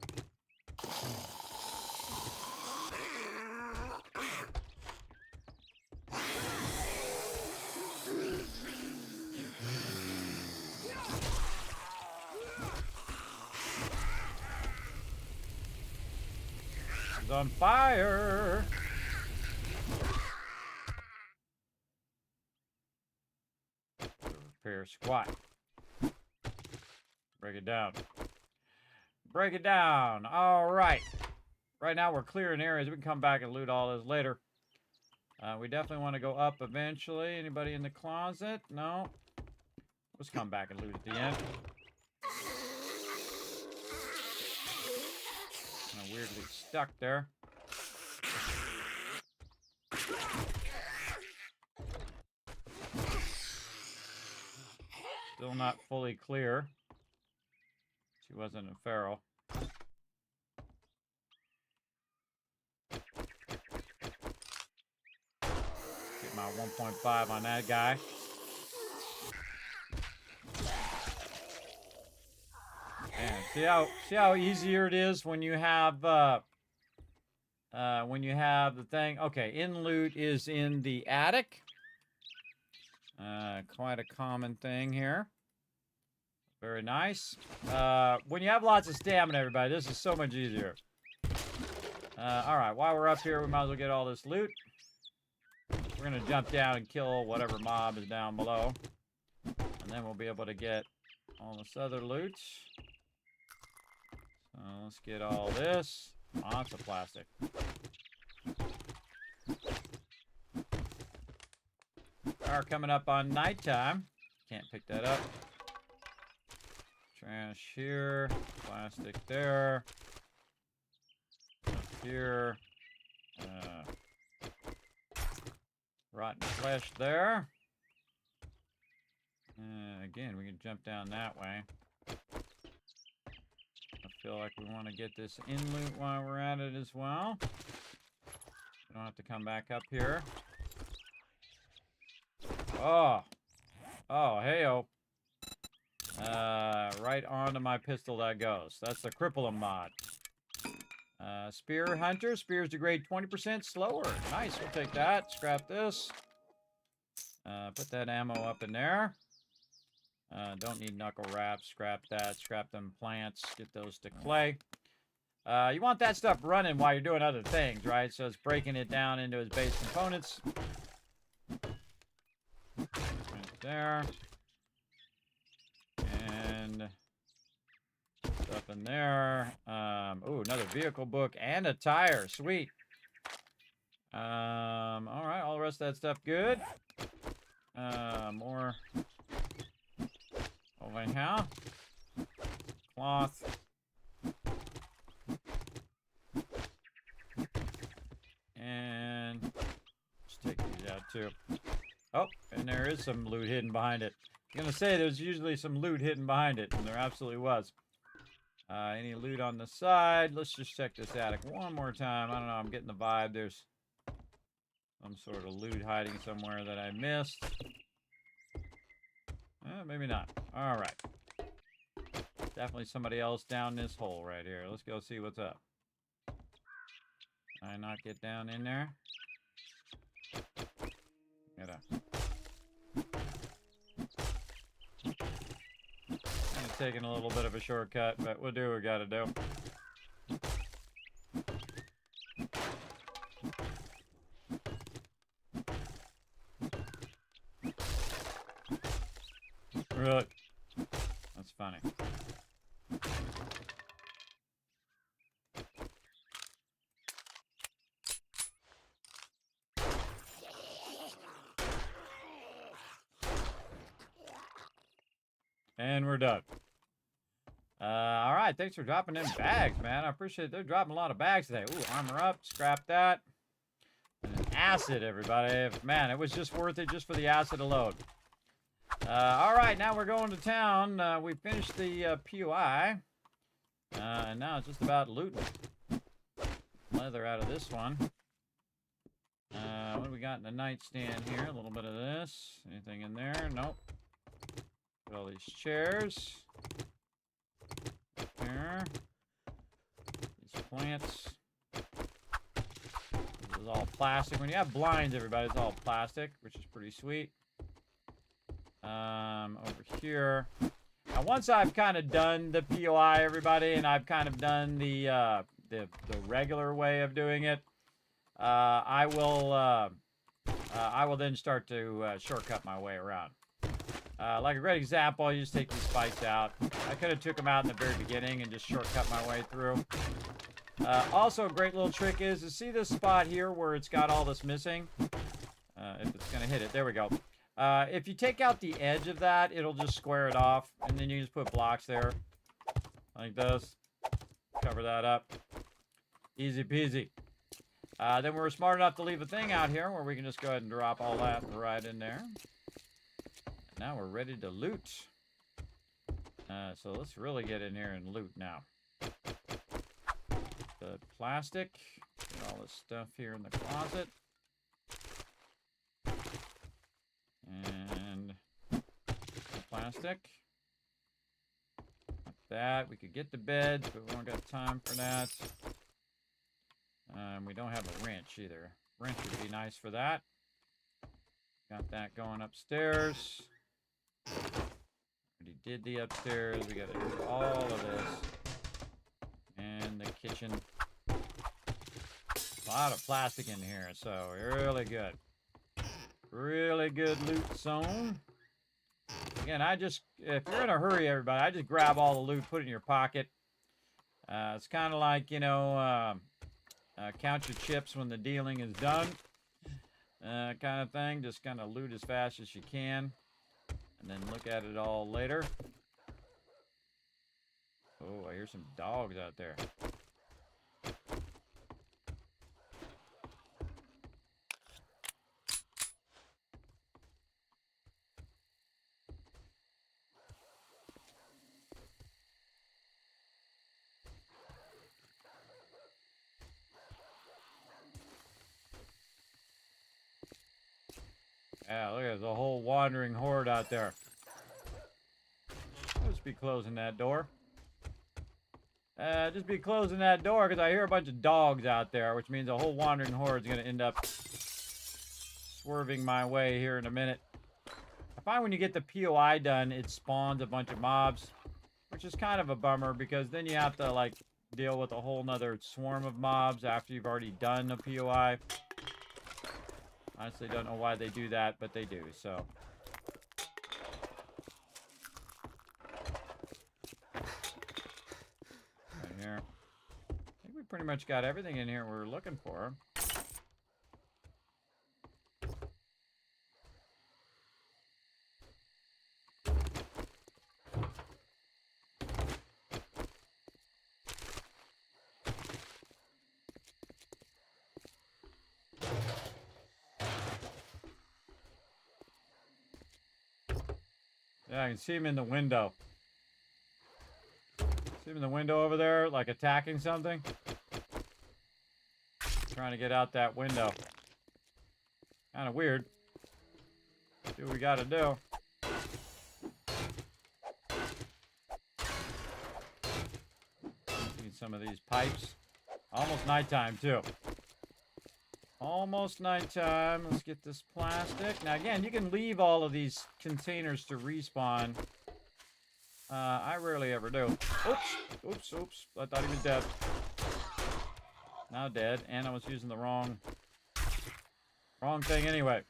It's on fire. Repair squat. Break it down. Break it down. All right. Right now we're clearing areas. We can come back and loot all this later. We definitely want to go up eventually. Anybody in the closet? No. Let's come back and loot at the end. Kind of weirdly stuck there. Still not fully clear. She wasn't a feral. Get my 1.5 on that guy. And see how easier it is when you have the thing. Okay, in loot is in the attic. Quite a common thing here. Very nice. When you have lots of stamina, everybody, this is so much easier. All right, while we're up here, we might as well get all this loot. We're going to jump down and kill whatever mob is down below. And then we'll be able to get all this other loot. So let's get all this. Lots of plastic. Are coming up on nighttime. Can't pick that up. Trash here. Plastic there. Up here. Rotten flesh there. Again, we can jump down that way. I feel like we want to get this in loot while we're at it as well. We don't have to come back up here. Oh. Oh, hey-oh. Right onto my pistol that goes. That's the cripple 'em mod. Spear Hunter. Spears degrade 20% slower. Nice, we'll take that. Scrap this. Put that ammo up in there. Don't need knuckle wraps. Scrap that. Scrap them plants. Get those to clay. You want that stuff running while you're doing other things, right? So it's breaking it down into its base components. Right there. And stuff in there. Ooh, another vehicle book and a tire. Sweet. All right, all the rest of that stuff good. More over here. Cloth. And let's take these out too. Oh, and there is some loot hidden behind it. I'm gonna say there's usually some loot hidden behind it, and there absolutely was. Any loot on the side? Let's just check this attic one more time. I don't know, I'm getting the vibe. There's some sort of loot hiding somewhere that I missed. Maybe not. All right. Definitely somebody else down this hole right here. Let's go see what's up. Can I not get down in there? Gotta. Kind of taking a little bit of a shortcut, but we'll do what we gotta do. Really? That's funny. And we're done. All right, thanks for dropping in bags, man. I appreciate it. They're dropping a lot of bags today. Ooh, armor up, scrap that. And an acid, everybody. Man, it was just worth it just for the acid alone. All right, now we're going to town. We finished the POI. And now it's just about looting. Leather out of this one. What do we got in the nightstand here? A little bit of this. Anything in there? Nope. Put all these chairs. Here. These plants. This is all plastic. When you have blinds, everybody, it's all plastic, which is pretty sweet. Over here. Now, once I've kind of done the POI, everybody, and I've kind of done the regular way of doing it, I will then start to shortcut my way around. Like a great example, you just take these spikes out. I could have took them out in the very beginning and just shortcut my way through. Also, a great little trick is to see this spot here where it's got all this missing. If it's going to hit it. There we go. If you take out the edge of that, it'll just square it off. And then you just put blocks there. Like this. Cover that up. Easy peasy. Then we're smart enough to leave a thing out here where we can just go ahead and drop all that right in there. And now we're ready to loot. So let's really get in here and loot now. The plastic. Get all this stuff here in the closet. And plastic. Like that. We could get the beds, but we don't got time for that. We don't have a wrench either. Wrench would be nice for that. Got that going upstairs. Already did the upstairs. We gotta do all of this. And the kitchen. A lot of plastic in here, so really good. Really good loot zone. Again, if you're in a hurry, everybody, I just grab all the loot, put it in your pocket. It's kind of like, you know, count your chips when the dealing is done. Kind of thing. Just kind of loot as fast as you can. And then look at it all later. Oh, I hear some dogs out there. Yeah, look at the whole wandering horde out there. Just be closing that door. Just be closing that door because I hear a bunch of dogs out there, which means a whole wandering horde is going to end up swerving my way here in a minute. I find when you get the POI done, it spawns a bunch of mobs, which is kind of a bummer because then you have to like deal with a whole nother swarm of mobs after you've already done a POI. Honestly, don't know why they do that, but they do, so. Right here. I think we pretty much got everything in here we're looking for. Yeah, I can see him in the window. See him in the window over there, like attacking something. Trying to get out that window. Kind of weird. See what we got to do. Need some of these pipes. Almost nighttime, too. Almost nighttime. Let's get this plastic. Now, again, you can leave all of these containers to respawn. I rarely ever do. Oops. I thought he was dead. Now dead. And I was using the wrong thing anyway.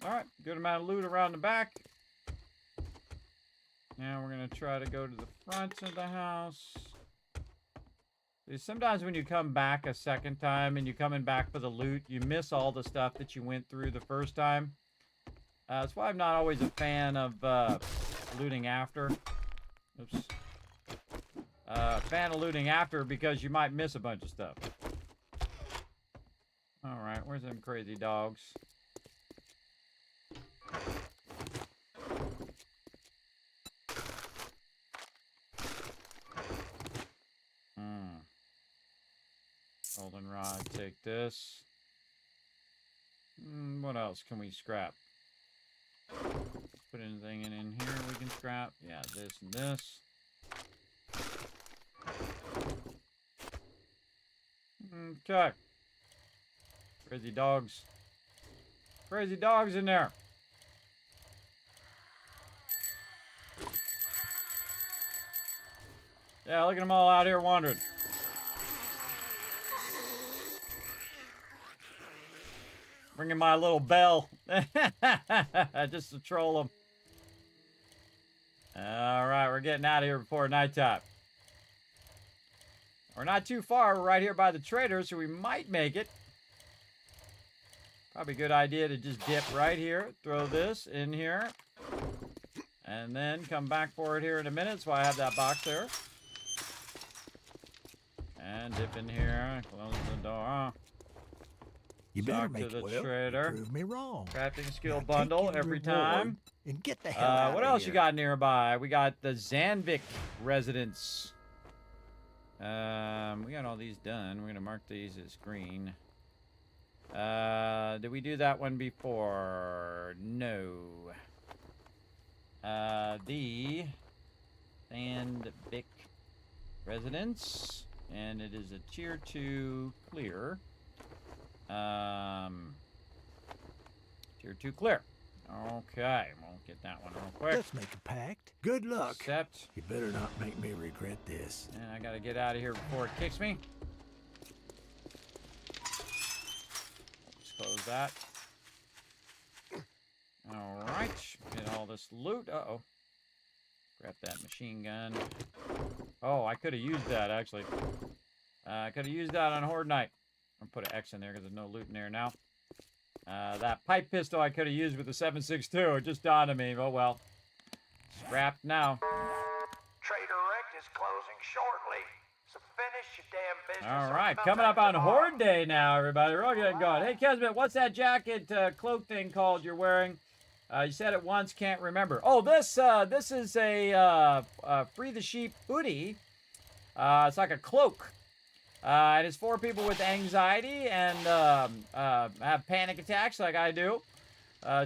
Alright, good amount of loot around the back. Now we're going to try to go to the front of the house. See, sometimes when you come back a second time and you're coming back for the loot, you miss all the stuff that you went through the first time. That's why I'm not always a fan of looting after. Oops. Fan of looting after because you might miss a bunch of stuff. Alright, where's them crazy dogs? Goldenrod, take this. What else can we scrap? Put anything in here we can scrap. Yeah, this and this. Okay. Crazy dogs. Crazy dogs in there. Yeah, look at them all out here wandering. Bringing my little bell. Just to troll them. Alright, we're getting out of here before nighttime. We're not too far. We're right here by the traders, so we might make it. Probably a good idea to just dip right here. Throw this in here. And then come back for it here in a minute. That's why I have that box there. And dip in here. Close the door. You better Talk make to the it well. trader. Prove me wrong. Crafting skill Now bundle take your every reward time. and get the hell out What of else here. you got nearby? We got the Zanvik residence. We got all these done. We're gonna mark these as green. Did we do that one before? No. The Zanvik residence, and it is a tier 2 clear. Tier 2 clear. Okay, we'll get that one real quick. Let's make a pact. Good luck. Accept. You better not make me regret this. And I gotta get out of here before it kicks me. Let's close that. Alright. Get all this loot. Uh-oh. Grab that machine gun. Oh, I could have used that, actually. I could have used that on Horde Night. I'll put an X in there because there's no loot in there now. That pipe pistol I could have used with the 7.62. It just dawned on me. Oh, well. Scrapped now. Trader Rect is closing shortly, so finish your damn business. All or right, come coming back up on tomorrow. Horde Day now, everybody. We're all getting going. Hey, Kismet, what's that jacket cloak thing called you're wearing? You said it once, can't remember. Oh, this is a Free the Sheep hoodie. It's like a cloak. And it's for people with anxiety and have panic attacks like I do.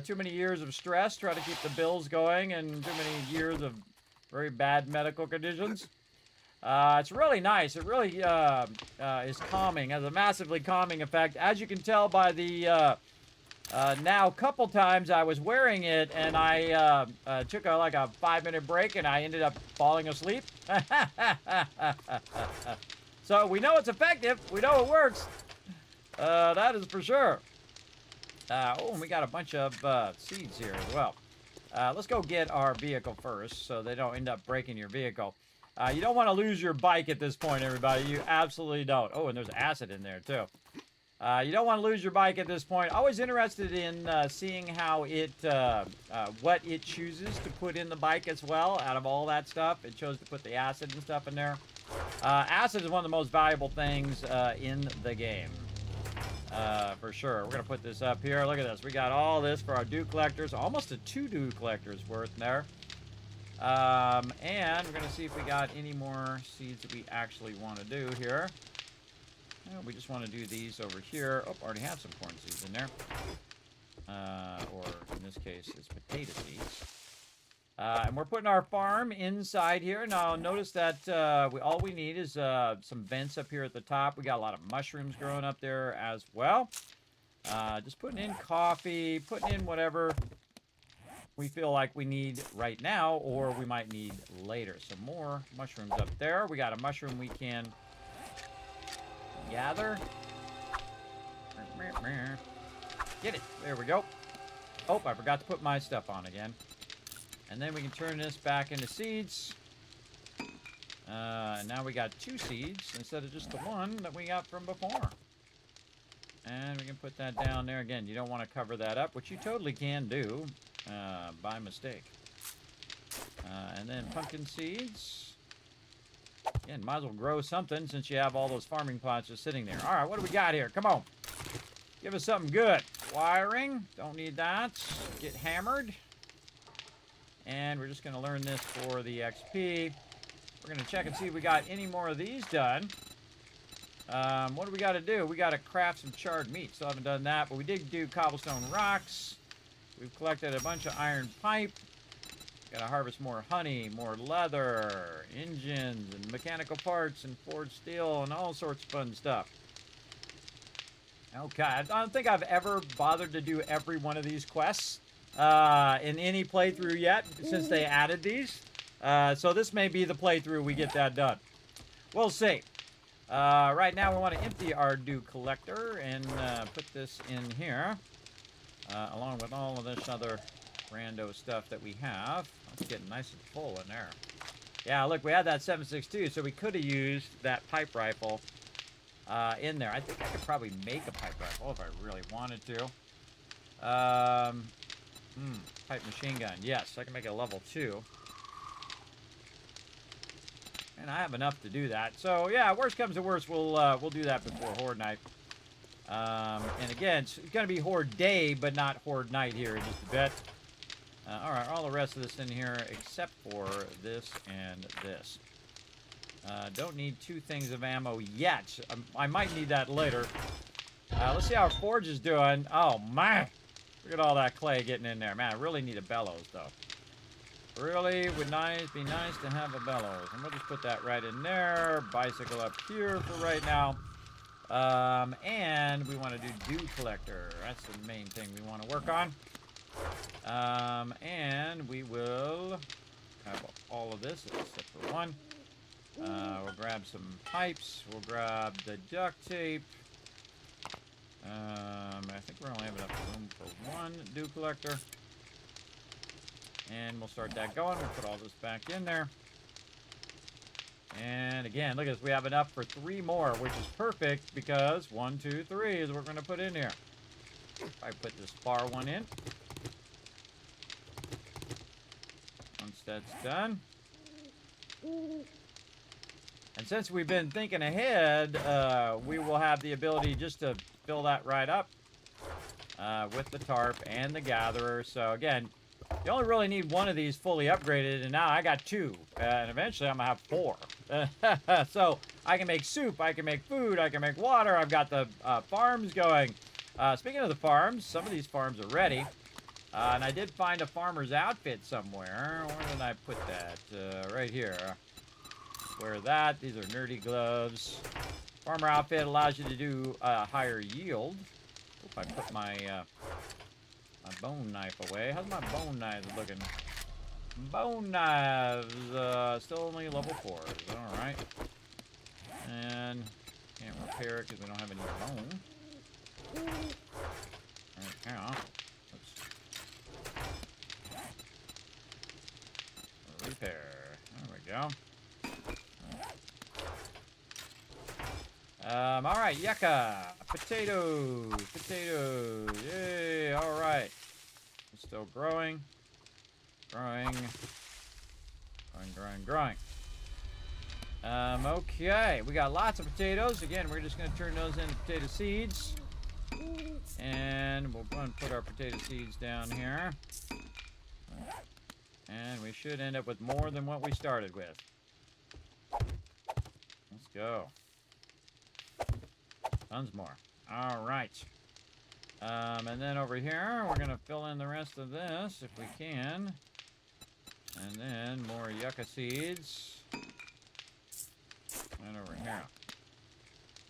Too many years of stress, trying to keep the bills going, and too many years of very bad medical conditions. It's really nice. It really is calming, has a massively calming effect. As you can tell by the now couple times I was wearing it, and I took like a 5-minute break, and I ended up falling asleep. So we know it's effective. We know it works. That is for sure. Oh, and we got a bunch of seeds here as well. Let's go get our vehicle first so they don't end up breaking your vehicle. You don't want to lose your bike at this point, everybody. You absolutely don't. Oh, and there's acid in there, too. You don't want to lose your bike at this point. Always interested in seeing how it, what it chooses to put in the bike as well. Out of all that stuff, it chose to put the acid and stuff in there. Acid is one of the most valuable things in the game. For sure. We're going to put this up here. Look at this. We got all this for our dew collectors. Almost a 2 dew collectors worth there. And we're going to see if we got any more seeds that we actually want to do here. We just want to do these over here. Oh, already have some corn seeds in there. Or in this case, it's potato seeds. And we're putting our farm inside here. Now, notice that all we need is some vents up here at the top. We got a lot of mushrooms growing up there as well. Just putting in coffee, putting in whatever we feel like we need right now, or we might need later. Some more mushrooms up there. We got a mushroom we can gather. Get it. There we go. Oh, I forgot to put my stuff on again. And then we can turn this back into seeds. Now we got 2 seeds instead of just the 1 that we got from before. And we can put that down there again. You don't want to cover that up, which you totally can do by mistake. And then pumpkin seeds. Again, might as well grow something since you have all those farming plots just sitting there. All right, what do we got here? Come on. Give us something good. Wiring. Don't need that. Get hammered. And we're just going to learn this for the XP. We're going to check and see if we got any more of these done. What do we got to do? We got to craft some charred meat. Still haven't done that, but we did do cobblestone rocks. We've collected a bunch of iron pipe. Got to harvest more honey, more leather, engines, and mechanical parts, and forged steel, and all sorts of fun stuff. Okay, I don't think I've ever bothered to do every one of these quests in any playthrough yet, since they added these. So this may be the playthrough we get that done. We'll see. Right now we want to empty our dew collector and put this in here, along with all of this other rando stuff that we have. It's getting nice and full in there. Yeah, look, we had that 7.62, so we could have used that pipe rifle in there. I think I could probably make a pipe rifle if I really wanted to. Pipe machine gun. Yes, I can make a level 2. And I have enough to do that. So, yeah, worst comes to worst, we'll do that before Horde Night. And again, it's going to be Horde Day, but not Horde Night here in just a bit. All right, all the rest of this in here except for this and this. Don't need 2 things of ammo yet. I might need that later. Let's see how our forge is doing. Oh, man. Look at all that clay getting in there. Man, I really need a bellows, though. Really would be nice to have a bellows. And we'll just put that right in there. Bicycle up here for right now. And we want to do dew collector. That's the main thing we want to work on. And we will have all of this except for one. We'll grab some pipes. We'll grab the duct tape. I think we're only have enough room for one dew collector. And we'll start that going. We'll put all this back in there. And again, look at this. We have enough for 3 more, which is perfect because 1, 2, 3 is what we're going to put in here. I put this far one in. Once that's done. And since we've been thinking ahead, we will have the ability just to fill that right up with the tarp and the gatherer. So again, you only really need 1 of these fully upgraded, and now I got 2. And eventually I'm going to have 4. So I can make soup, I can make food, I can make water. I've got the farms going. Speaking of the farms, some of these farms are ready. And I did find a farmer's outfit somewhere. Where did I put that? Right here. Wear that. These are nerdy gloves. Farmer outfit allows you to do higher yield. Hope I put my my bone knife away. How's my bone knives looking? Bone knives. Still only level 4. All right. And can't repair it because we don't have any bone. Right now. Repair. There we go. All right, yucca, potatoes, yay, all right. It's still growing, growing. Okay, we got lots of potatoes. Again, we're just gonna turn those into potato seeds. And we'll go and put our potato seeds down here. And we should end up with more than what we started with. Let's go. Tons more. All right. And then over here, we're going to fill in the rest of this if we can. And then more yucca seeds. And over here.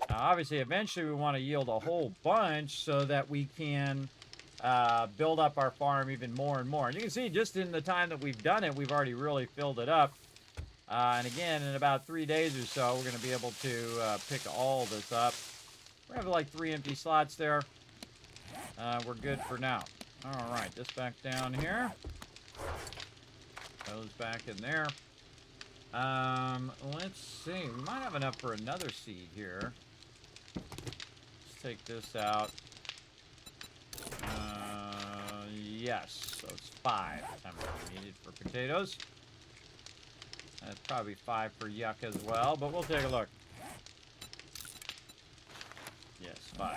Now, obviously, eventually we want to yield a whole bunch so that we can build up our farm even more and more. And you can see just in the time that we've done it, we've already really filled it up. And again, in about 3 days or so, we're going to be able to pick all this up. We have like 3 empty slots there. We're good for now. All right, this back down here. Those back in there. Let's see. We might have enough for another seed here. Let's take this out. Yes, so it's 5 how many we needed for potatoes. That's probably 5 for yucca as well, but we'll take a look. Yes, 5.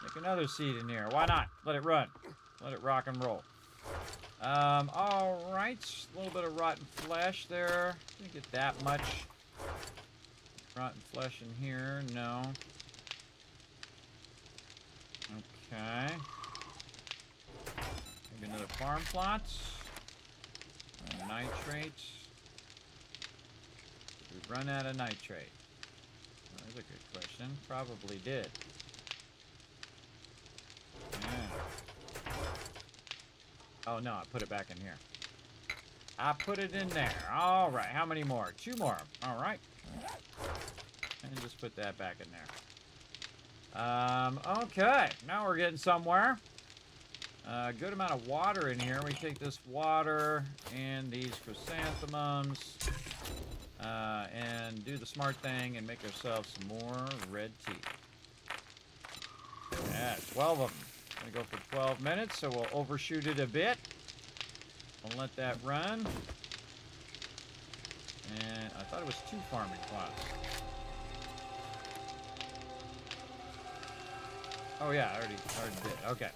Make another seed in here. Why not? Let it run. Let it rock and roll. All right. A little bit of rotten flesh there. Didn't get that much rotten flesh in here. No. Okay. Maybe another farm plot. Nitrate. Did we run out of nitrate? Well, that's a good question. Probably did. Yeah. Oh no, I put it back in here. I put it in there. All right. How many more? 2 more. All right. And just put that back in there. Okay. Now we're getting somewhere. Good amount of water in here. We take this water and these chrysanthemums and do the smart thing and make ourselves some more red tea. Yeah, 12 of them. I'm going to go for 12 minutes, so we'll overshoot it a bit. We'll let that run. And I thought it was 2 farming plots. Oh yeah, I already did. Okay.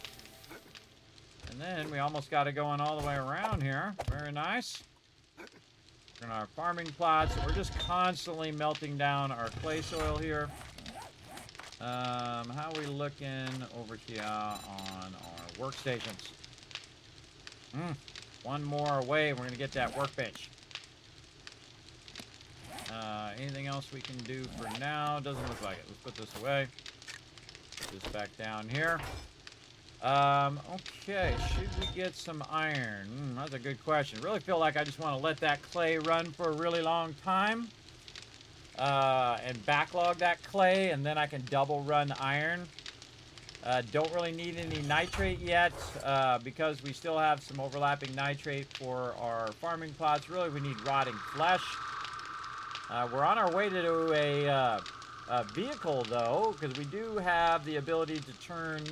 And then we almost got it going all the way around here. Very nice. In our farming plots, we're just constantly melting down our clay soil here. How are we looking over here on our workstations? One more away, we're gonna get that workbench. Anything else we can do for now? Doesn't look like it. Let's put this away. Put this back down here. Okay, should we get some iron? That's a good question. Really feel like I just want to let that clay run for a really long time. And backlog that clay, and then I can double run iron. Don't really need any nitrate yet, because we still have some overlapping nitrate for our farming plots. Really, we need rotting flesh. We're on our way to do a vehicle, though, because we do have the ability to turn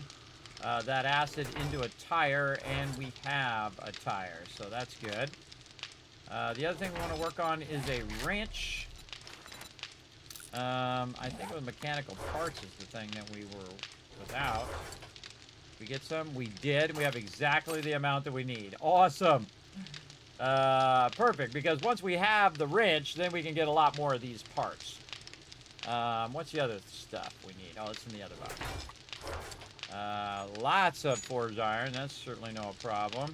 that acid into a tire, and we have a tire, so that's good. The other thing we want to work on is a wrench. I think it was mechanical parts is the thing that we were without. We get some? We did. We have exactly the amount that we need. Awesome. Perfect, because once we have the wrench, then we can get a lot more of these parts. What's the other stuff we need? Oh, it's in the other box. Lots of forged iron. That's certainly no problem.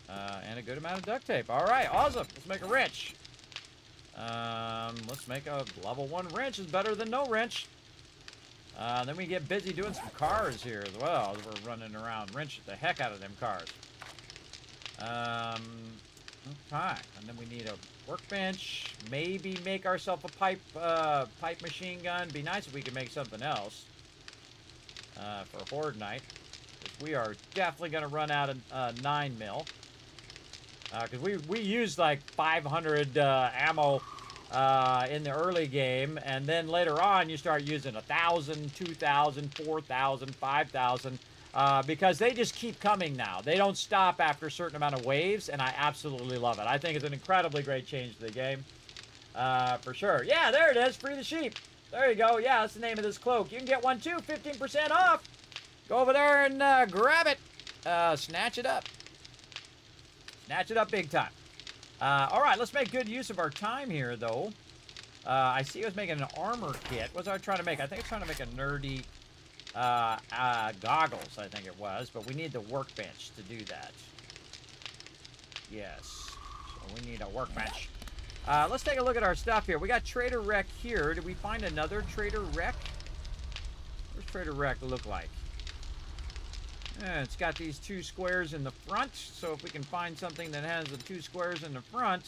And a good amount of duct tape. All right, awesome. Let's make a wrench. Let's make a level 1 wrench. Is better than no wrench. Then we get busy doing some cars here as well. As we're running around wrenching the heck out of them cars. Okay. And then we need a workbench. Maybe make ourselves a pipe machine gun. Be nice if we could make something else. For Horde Night. We are definitely going to run out of 9 mil. Because we used like 500 ammo in the early game, and then later on you start using 1,000, 2,000, 4,000, 5,000, because they just keep coming now. They don't stop after a certain amount of waves, and I absolutely love it. I think it's an incredibly great change to the game, for sure. Yeah, there it is. Free the sheep. There you go. Yeah, that's the name of this cloak. You can get one too, 15% off. Go over there and grab it. Snatch it up. Snatch it up big time. All right, let's make good use of our time here, though. I see I was making an armor kit. What was I trying to make? I think I was trying to make a nerdy goggles, I think it was. But we need the workbench to do that. Yes. So we need a workbench. Let's take a look at our stuff here. We got Trader Rec here. Did we find another Trader Rec? What's Trader Rec look like? It's got these 2 squares in the front, so if we can find something that has the 2 squares in the front,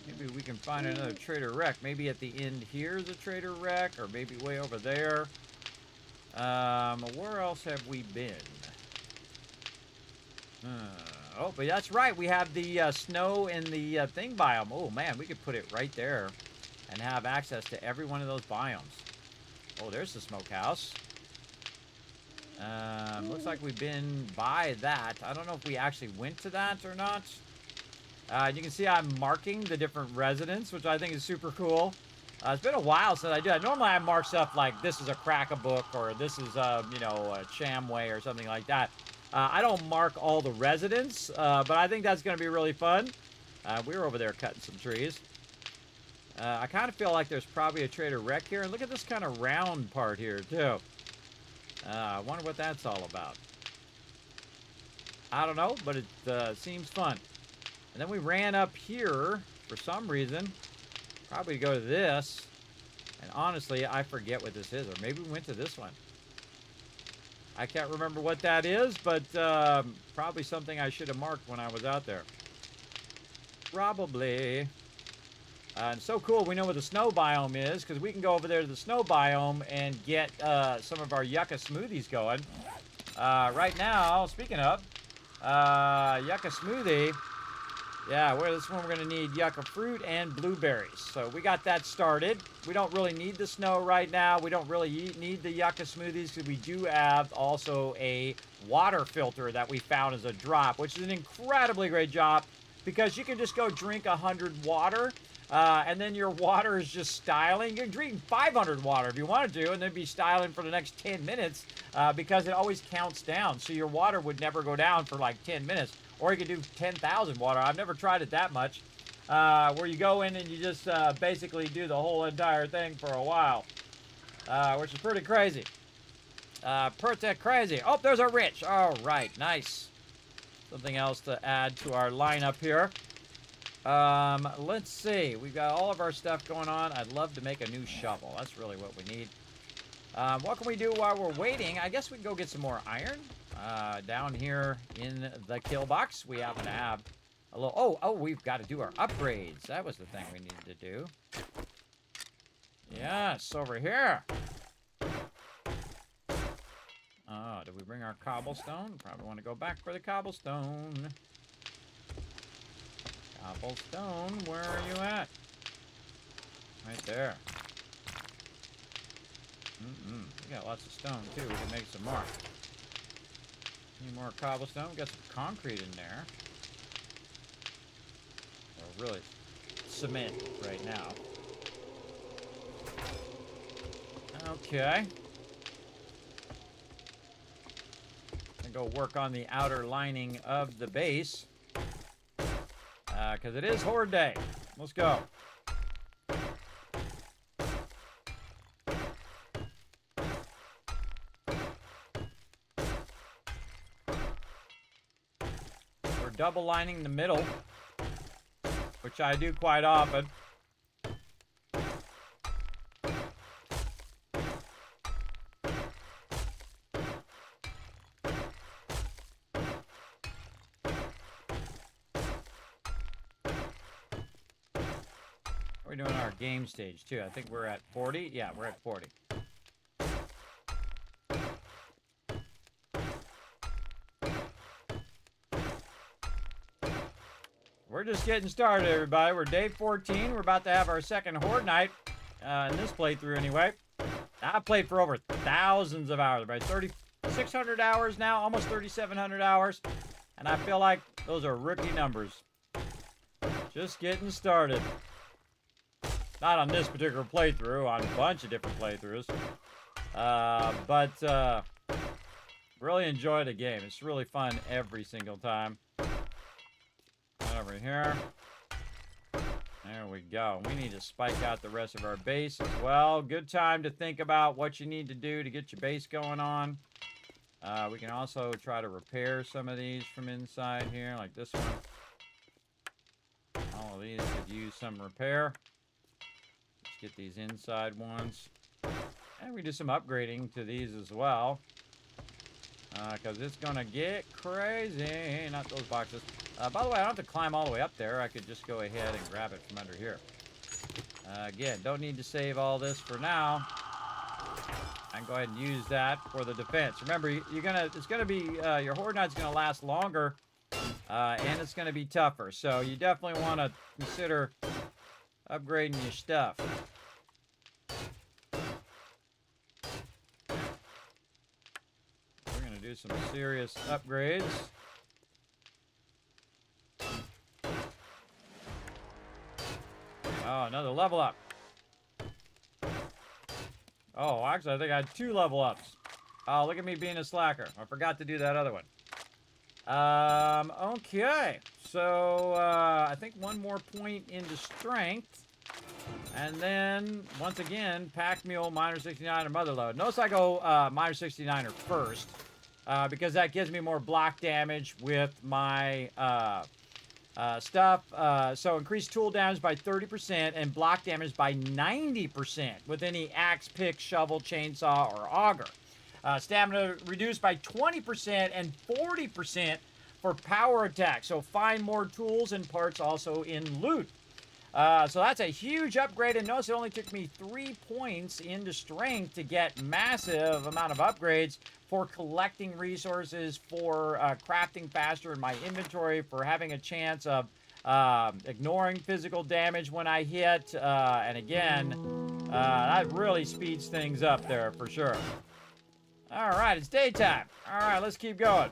maybe we can find another Trader Rec. Maybe at the end here is a Trader Rec, or maybe way over there. Where else have we been? Oh, but that's right. We have the snow in the thing biome. Oh, man, we could put it right there and have access to every one of those biomes. Oh, there's the smokehouse. Looks like we've been by that. I don't know if we actually went to that or not. You can see I'm marking the different residents, which I think is super cool. It's been a while since I did that. Normally I mark stuff like this is a Crack-a-Book or this is, you know, a Shamway or something like that. I don't mark all the residents, but I think that's going to be really fun. We were over there cutting some trees. I kind of feel like there's probably a Trader Rec here. And look at this kind of round part here, too. I wonder what that's all about. I don't know, but it seems fun. And then we ran up here for some reason. Probably go to this. And honestly, I forget what this is. Or maybe we went to this one. I can't remember what that is, but probably something I should have marked when I was out there. Probably. And so cool, we know what the snow biome is, because we can go over there to the snow biome and get some of our yucca smoothies going. Right now, speaking of, yucca smoothie, yeah, this one we're going to need yucca fruit and blueberries. So we got that started. We don't really need the snow right now. We don't really need the yucca smoothies, because we do have also a water filter that we found as a drop, which is an incredibly great job, because you can just go drink 100 water. And then your water is just styling. You can drink 500 water if you wanted to, and then be styling for the next 10 minutes because it always counts down. So your water would never go down for like 10 minutes. Or you could do 10,000 water. I've never tried it that much. Where you go in and you just basically do the whole entire thing for a while. Which is pretty crazy. Pretty crazy. Oh, there's a rich. All right, nice. Something else to add to our lineup here. Let's see. We've got all of our stuff going on. I'd love to make a new shovel. That's really what we need. What can we do while we're waiting? I guess we can go get some more iron. Down here in the kill box, we happen to have a little... Oh, we've got to do our upgrades. That was the thing we needed to do. Yes, over here. Oh, did we bring our cobblestone? Probably want to go back for the cobblestone. Cobblestone, where are you at? Right there. We got lots of stone, too. We can make some more. Need more cobblestone. We got some concrete in there. Or really, cement right now. Okay. Go work on the outer lining of the base. Because it is Horde Day. Let's go. We're double lining the middle, which I do quite often. We're doing our game stage too. I think we're at 40. Yeah, we're at 40. We're just getting started, everybody. We're day 14. We're about to have our second Horde night in this playthrough anyway. I've played for over thousands of hours, about 3,600 hours now, almost 3,700 hours. And I feel like those are rookie numbers. Just getting started. Not on this particular playthrough, on a bunch of different playthroughs. But really enjoy the game. It's really fun every single time. Right over here. There we go. We need to spike out the rest of our base as well. Good time to think about what you need to do to get your base going on. We can also try to repair some of these from inside here, like this one. All of these could use some repair. Let's get these inside ones. And we do some upgrading to these as well. Because it's going to get crazy. Not those boxes. By the way, I don't have to climb all the way up there. I could just go ahead and grab it from under here. Again, don't need to save all this for now. I can go ahead and use that for the defense. Remember, it's gonna be your Horde Night's gonna last longer, and it's gonna be tougher. So you definitely want to consider upgrading your stuff. We're gonna do some serious upgrades. Oh, another level up. Oh, actually, I think I had 2 level ups. Oh, look at me being a slacker. I forgot to do that other one. Okay. So, I think 1 more point into strength. And then, once again, Pack Mule, Miner 69, or Motherload. Notice I go Miner 69er first. Because that gives me more block damage with my stuff. So increase tool damage by 30% and block damage by 90% with any axe, pick, shovel, chainsaw, or auger. Stamina reduced by 20% and 40% for power attack. So find more tools and parts also in loot. So that's a huge upgrade, and notice it only took me 3 points into strength to get massive amount of upgrades for collecting resources, for crafting faster in my inventory, for having a chance of ignoring physical damage when I hit, and again, that really speeds things up there for sure. All right, it's daytime. All right, let's keep going.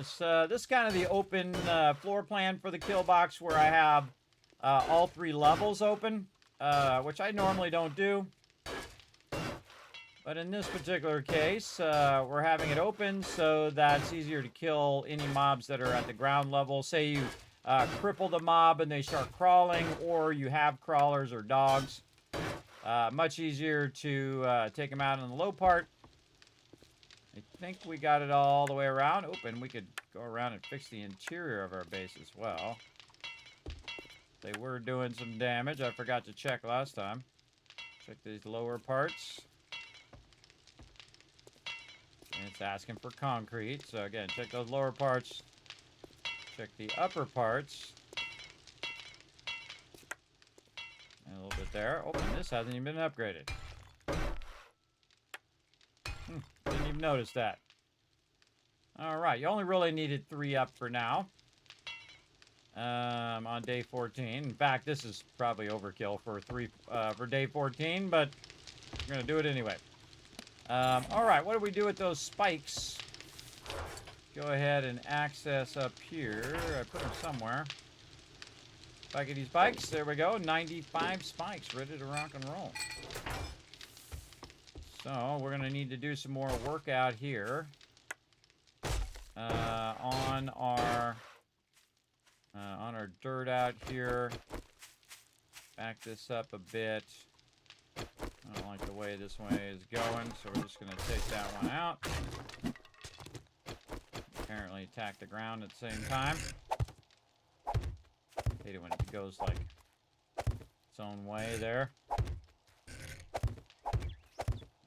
This is kind of the open floor plan for the kill box where I have all 3 levels open, which I normally don't do. But in this particular case, we're having it open so that it's easier to kill any mobs that are at the ground level. Say you cripple the mob and they start crawling, or you have crawlers or dogs. Much easier to take them out in the low part. I think we got it all the way around. Open. We could go around and fix the interior of our base as well. They were doing some damage. I forgot to check last time. Check these lower parts. And it's asking for concrete. So again, check those lower parts. Check the upper parts. And a little bit there. Oh, and this hasn't even been upgraded. Didn't even notice that. Alright, you only really needed 3 up for now. On day 14. In fact, this is probably overkill for day 14, but we're going to do it anyway. Alright, what do we do with those spikes? Go ahead and access up here. I put them somewhere. Spikety spikes. There we go. 95 spikes ready to rock and roll. So we're going to need to do some more work out here on our dirt out here. Back this up a bit. I don't like the way this way is going, so we're just going to take that one out. Apparently attack the ground at the same time. Hate it when it goes like its own way there.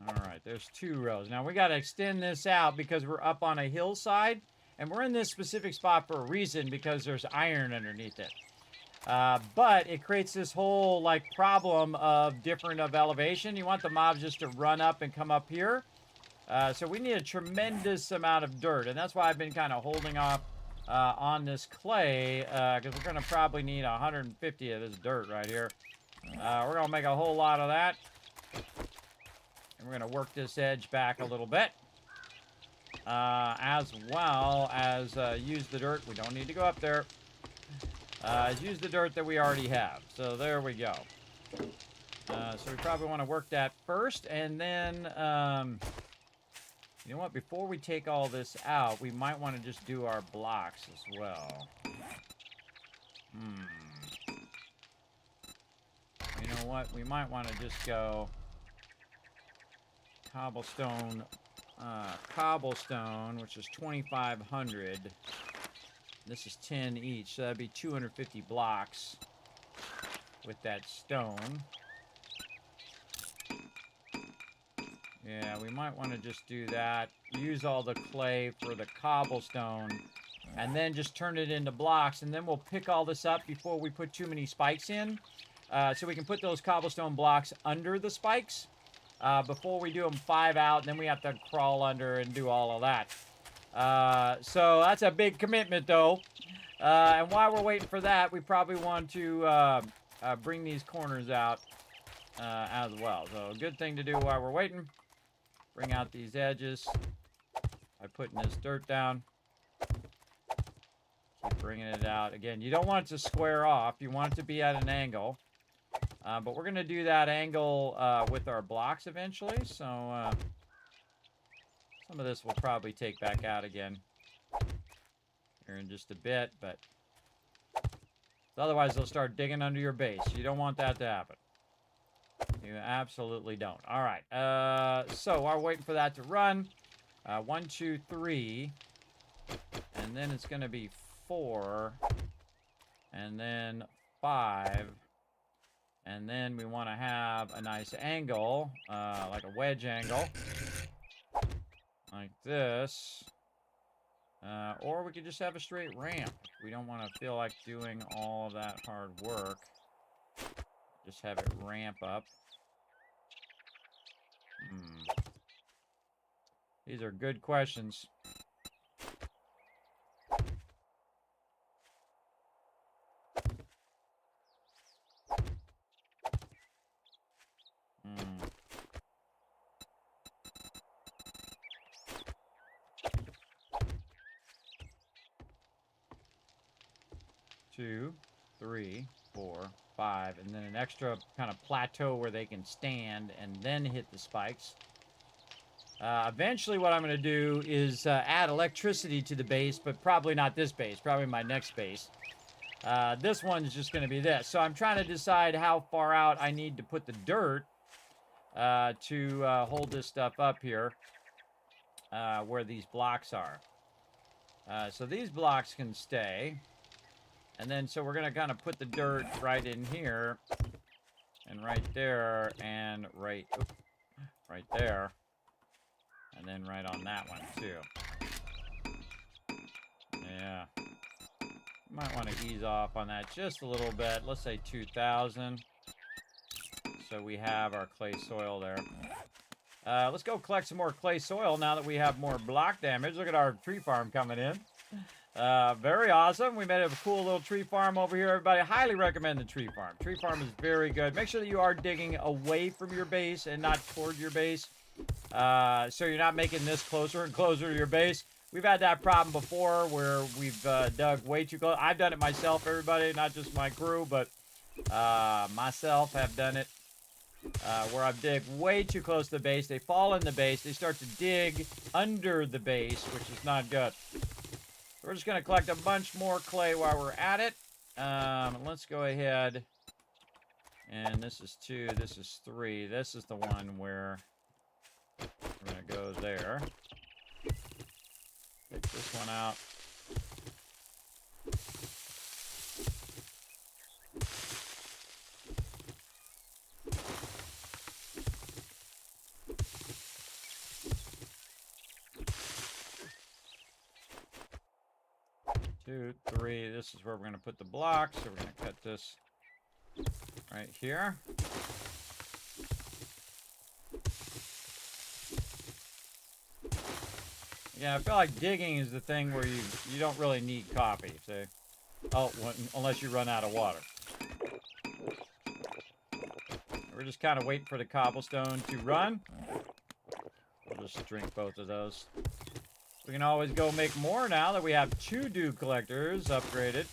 Alright, there's 2 rows. Now we got to extend this out because we're up on a hillside. And we're in this specific spot for a reason, because there's iron underneath it. But it creates this whole like problem of different elevation. You want the mobs just to run up and come up here. So we need a tremendous amount of dirt. And that's why I've been kind of holding off on this clay. Because we're going to probably need 150 of this dirt right here. We're going to make a whole lot of that. And we're going to work this edge back a little bit. As well as use the dirt. We don't need to go up there. Use the dirt that we already have. So there we go. So we probably want to work that first. And then, you know what? Before we take all this out, we might want to just do our blocks as well. You know what? We might want to just go cobblestone, which is 2,500. This is 10 each, so that'd be 250 blocks with that stone. Yeah, we might want to just do that. Use all the clay for the cobblestone, and then just turn it into blocks, and then we'll pick all this up before we put too many spikes in. So we can put those cobblestone blocks under the spikes. Before we do them 5 out, and then we have to crawl under and do all of that. So that's a big commitment, though. And while we're waiting for that, we probably want to bring these corners out as well. So a good thing to do while we're waiting. Bring out these edges by putting this dirt down. Keep bringing it out. Again, you don't want it to square off. You want it to be at an angle. But we're going to do that angle with our blocks eventually, so some of this we'll probably take back out again here in just a bit, but otherwise they'll start digging under your base. You don't want that to happen. You absolutely don't. All right, so while we're waiting for that to run, 1, 2, 3, and then it's going to be 4, and then 5. And then we want to have a nice angle, like a wedge angle, like this. Or we could just have a straight ramp. We don't want to feel like doing all of that hard work. Just have it ramp up. These are good questions. 2, 3, 4, 5, and then an extra kind of plateau where they can stand and then hit the spikes. Eventually what I'm going to do is add electricity to the base, but probably not this base, probably my next base. This one's just going to be this. So I'm trying to decide how far out I need to put the dirt to hold this stuff up here where these blocks are. So these blocks can stay. And then so we're going to kind of put the dirt right in here and right there and right there. And then right on that one, too. Yeah. Might want to ease off on that just a little bit. Let's say 2,000. So we have our clay soil there. Let's go collect some more clay soil now that we have more block damage. Look at our tree farm coming in. Very awesome. We made a cool little tree farm over here, everybody. Highly recommend the tree farm. Tree farm is very good. Make sure that you are digging away from your base and not toward your base. So you're not making this closer and closer to your base. We've had that problem before where we've dug way too close. I've done it myself, everybody, not just my crew, but myself have done it where I've dig way too close to the base. They fall in the base. They start to dig under the base, which is not good. We're just going to collect a bunch more clay while we're at it. Let's go ahead. And this is 2. This is 3. This is the one where we're going to go there. Take this one out. Two, 3. This is where we're going to put the blocks. So we're going to cut this right here. Yeah, I feel like digging is the thing where you don't really need coffee. So, unless you run out of water. We're just kind of waiting for the cobblestone to run. We'll just drink both of those. We can always go make more now that we have 2 dew collectors upgraded.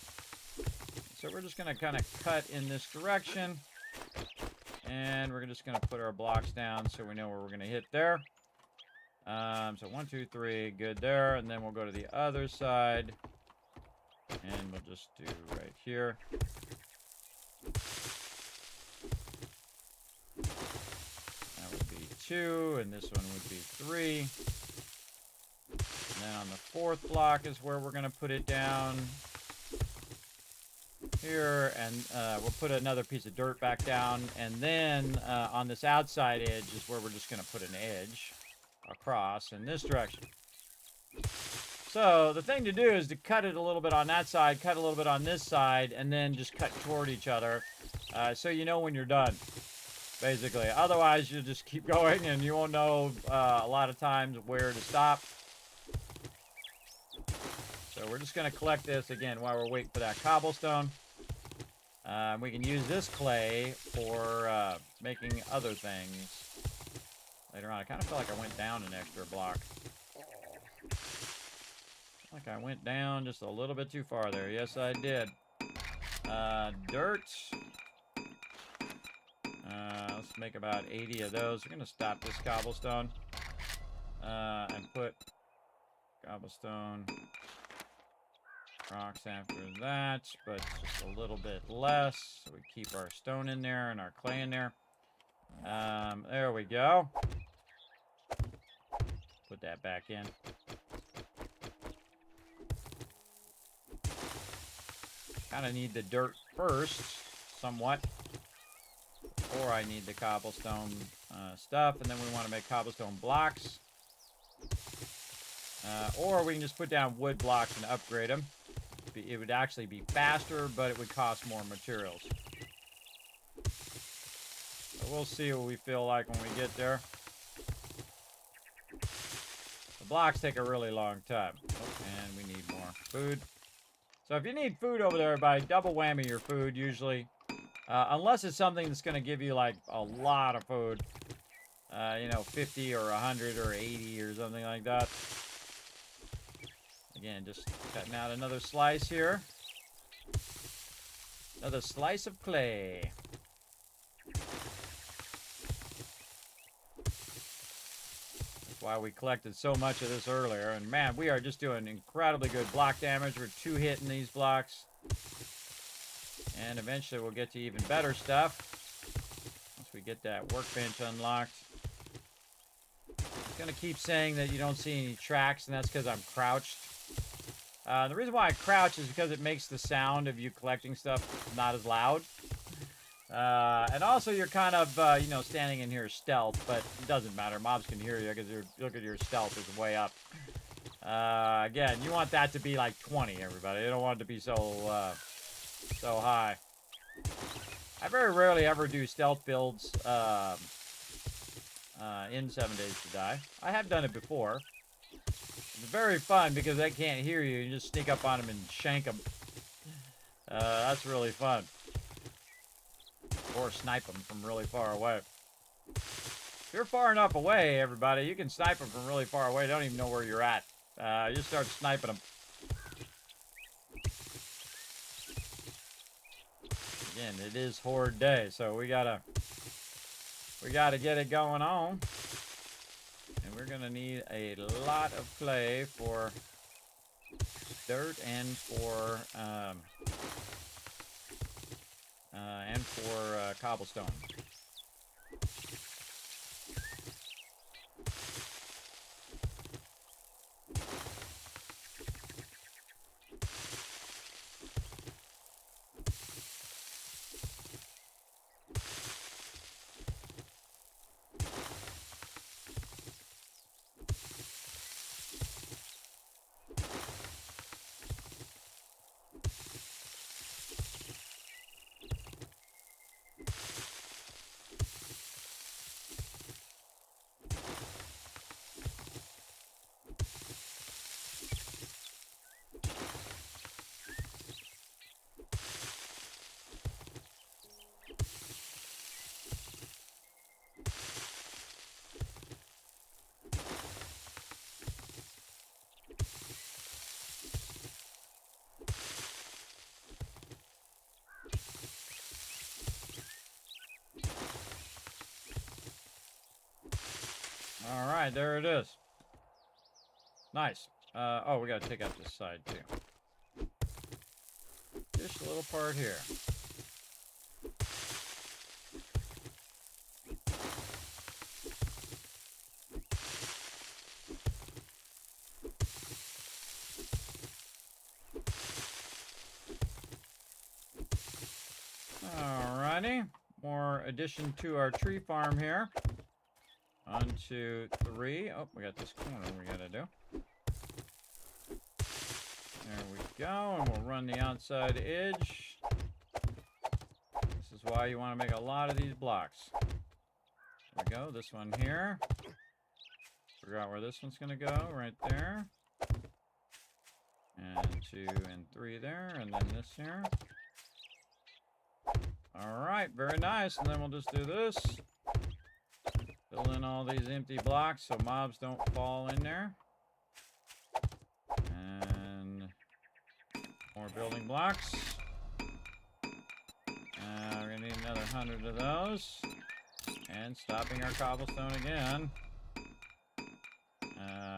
So we're just going to kind of cut in this direction. And we're just going to put our blocks down so we know where we're going to hit there. So 1, 2, 3, good there. And then we'll go to the other side. And we'll just do right here. That would be 2, and this one would be 3. And then on the 4th block is where we're going to put it down here, and we'll put another piece of dirt back down, and then on this outside edge is where we're just going to put an edge across in this direction. So the thing to do is to cut it a little bit on that side, cut a little bit on this side, and then just cut toward each other so you know when you're done, basically. Otherwise, you'll just keep going, and you won't know a lot of times where to stop. So we're just going to collect this again while we're waiting for that cobblestone. We can use this clay for making other things later on. I kind of feel like I went down an extra block. Like I went down just a little bit too far there. Yes, I did. Dirt. Let's make about 80 of those. We're going to stop this cobblestone and put cobblestone rocks after that, but just a little bit less. So we keep our stone in there and our clay in there. There we go. Put that back in. Kind of need the dirt first, somewhat, before I need the cobblestone stuff, and then we want to make cobblestone blocks. Or we can just put down wood blocks and upgrade them. It would actually be faster, but it would cost more materials. So we'll see what we feel like when we get there. The blocks take a really long time. Oh, and we need more food. So if you need food over there, everybody, double whammy your food usually. Unless it's something that's going to give you like a lot of food. You know, 50 or 100 or 80 or something like that. Again, just cutting out another slice here. Another slice of clay. That's why we collected so much of this earlier. And man, we are just doing incredibly good block damage. We're 2-hitting these blocks. And eventually we'll get to even better stuff once we get that workbench unlocked. I'm going to keep saying that you don't see any tracks, and that's because I'm crouched. The reason why I crouch is because it makes the sound of you collecting stuff not as loud. And also you're kind of, you know, standing in here stealth, but it doesn't matter. Mobs can hear you because look at your stealth is way up. Again, you want that to be like 20, everybody. You don't want it to be so high. I very rarely ever do stealth builds in 7 Days to Die. I have done it before. It's very fun because they can't hear you. You just sneak up on them and shank them. That's really fun. Or snipe them from really far away. If you're far enough away, everybody, you can snipe them from really far away. Don't even know where you're at. You just start sniping them. Again, it is Horde Day, so we gotta get it going on. And we're gonna need a lot of clay for dirt and for cobblestone. All right, there it is. Nice. Oh, we gotta take out this side too. Just a little part here. Alrighty. More addition to our tree farm here. 1, 2, 3. Oh, we got this corner we gotta do. There we go, and we'll run the outside edge. This is why you want to make a lot of these blocks. There we go, this one here. Figure out where this one's gonna go, right there. And 2 and 3 there, and then this here. Alright, very nice, and then we'll just do this. Fill in all these empty blocks so mobs don't fall in there. And more building blocks. We're going to need another 100 of those. And stopping our cobblestone again.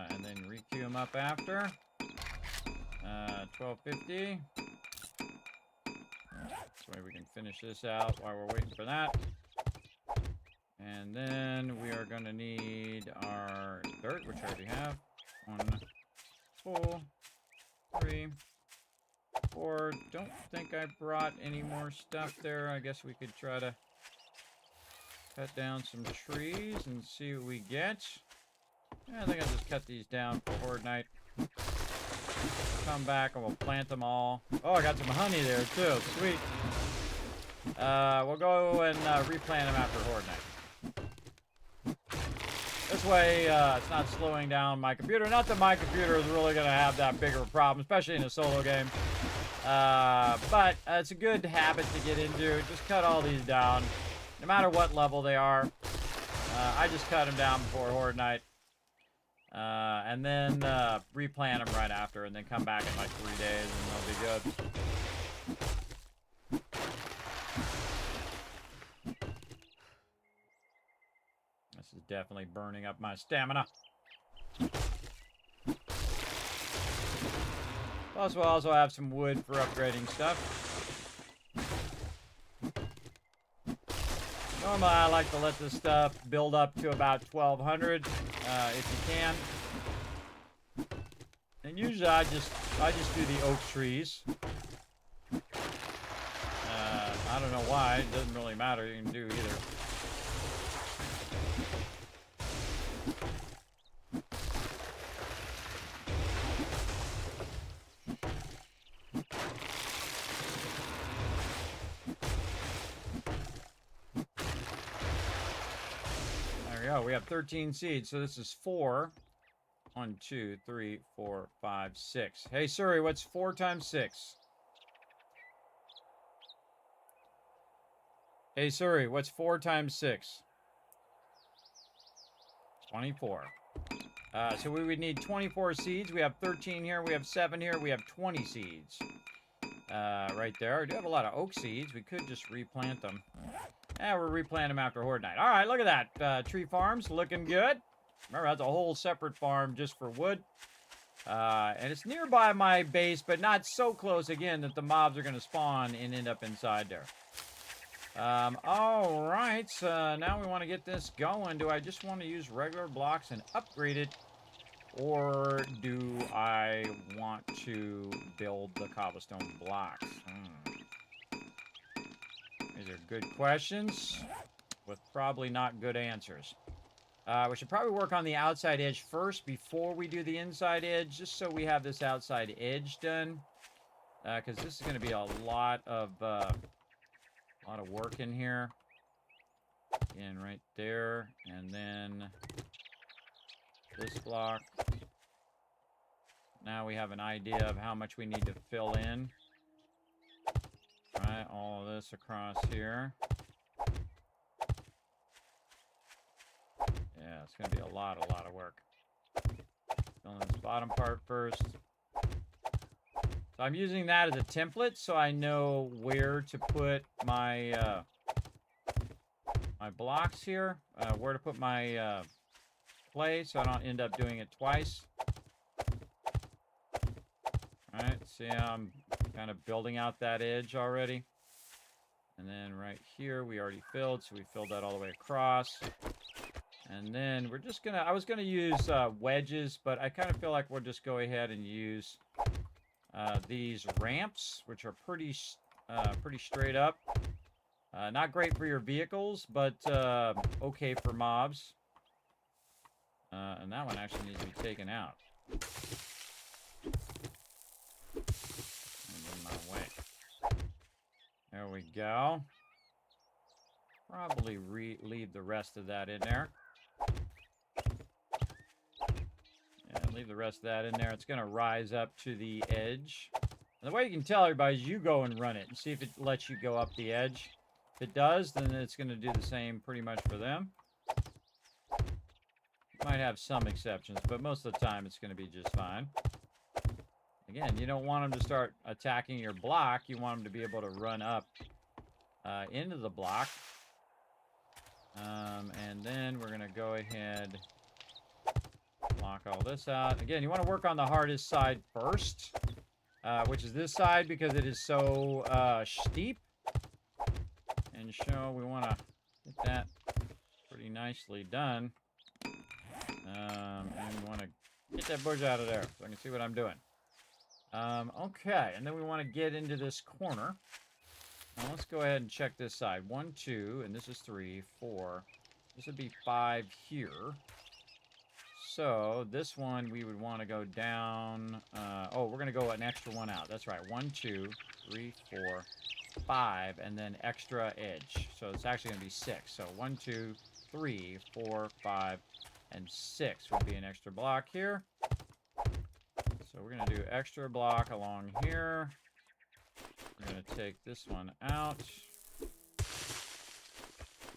And then re-queue them up after. 1250. This way we can finish this out while we're waiting for that. And then we are going to need our dirt, which I already have. 1, 2, 3, 4. Don't think I brought any more stuff there. I guess we could try to cut down some trees and see what we get. I think I'll just cut these down for Horde Night. We'll come back and we'll plant them all. Oh, I got some honey there too. Sweet. We'll go and replant them after Horde Night. This way, it's not slowing down my computer. Not that my computer is really going to have that big of a problem, especially in a solo game. But it's a good habit to get into. Just cut all these down, no matter what level they are. I just cut them down before Horde Night. And then replant them right after, and then come back in like 3 days, and they'll be good. is definitely burning up my stamina. Plus, we'll also have some wood for upgrading stuff. Normally, I like to let this stuff build up to about 1,200 if you can. And usually, I just do the oak trees. I don't know why. It doesn't really matter. You can do either. There we go. We have 13 seeds. So this is 4. 1, 2, 3, 4, 5, 6. Hey, Suri, what's 4 times 6? Hey, Suri, what's 4 times 6? 24. So we would need 24 seeds. We have 13 here. We have 7 here. We have 20 seeds. Right there. We do have a lot of oak seeds. We could just replant them. Yeah, we'll replant them after Horde Night. All right, look at that. Tree farms looking good. Remember, that's a whole separate farm just for wood. And it's nearby my base, but not so close, again, that the mobs are going to spawn and end up inside there. All right, now we want to get this going. Do I just want to use regular blocks and upgrade it? Or do I want to build the cobblestone blocks? These are good questions with probably not good answers. We should probably work on the outside edge first before we do the inside edge, just so we have this outside edge done. Because this is going to be a lot of work in here. Again, right there, and then this block. Now we have an idea of how much we need to fill in. All right, all of this across here. Yeah, it's going to be a lot of work. Fill in this bottom part first. So I'm using that as a template, so I know where to put my my blocks here, where to put my clay, so I don't end up doing it twice. All right, see how I'm kind of building out that edge already. And then right here, we already filled, so we filled that all the way across. And then we're just gonna, I was gonna use wedges, but I kind of feel like we'll just go ahead and use these ramps, which are pretty straight up. Not great for your vehicles, but okay for mobs. And that one actually needs to be taken out. In my way. There we go. Probably leave the rest of that in there. Yeah, leave the rest of that in there. It's going to rise up to the edge. And the way you can tell everybody is you go and run it and see if it lets you go up the edge. If it does, then it's going to do the same pretty much for them. Might have some exceptions, but most of the time it's going to be just fine. Again, you don't want them to start attacking your block. You want them to be able to run up into the block. And then we're going to go ahead, block all this out. Again, you want to work on the hardest side first, which is this side because it is so steep. And so we want to get that pretty nicely done. And we want to get that bush out of there so I can see what I'm doing. Okay, and then we want to get into this corner. Now let's go ahead and check this side. 1, 2, and this is 3, 4. This would be 5 here. So this one we would want to go down. Oh, we're going to go an extra one out. That's right. 1, 2, 3, 4, 5, and then extra edge. So it's actually going to be 6. So 1, 2, 3, 4, 5, and 6 would be an extra block here. So we're going to do extra block along here. We're going to take this one out.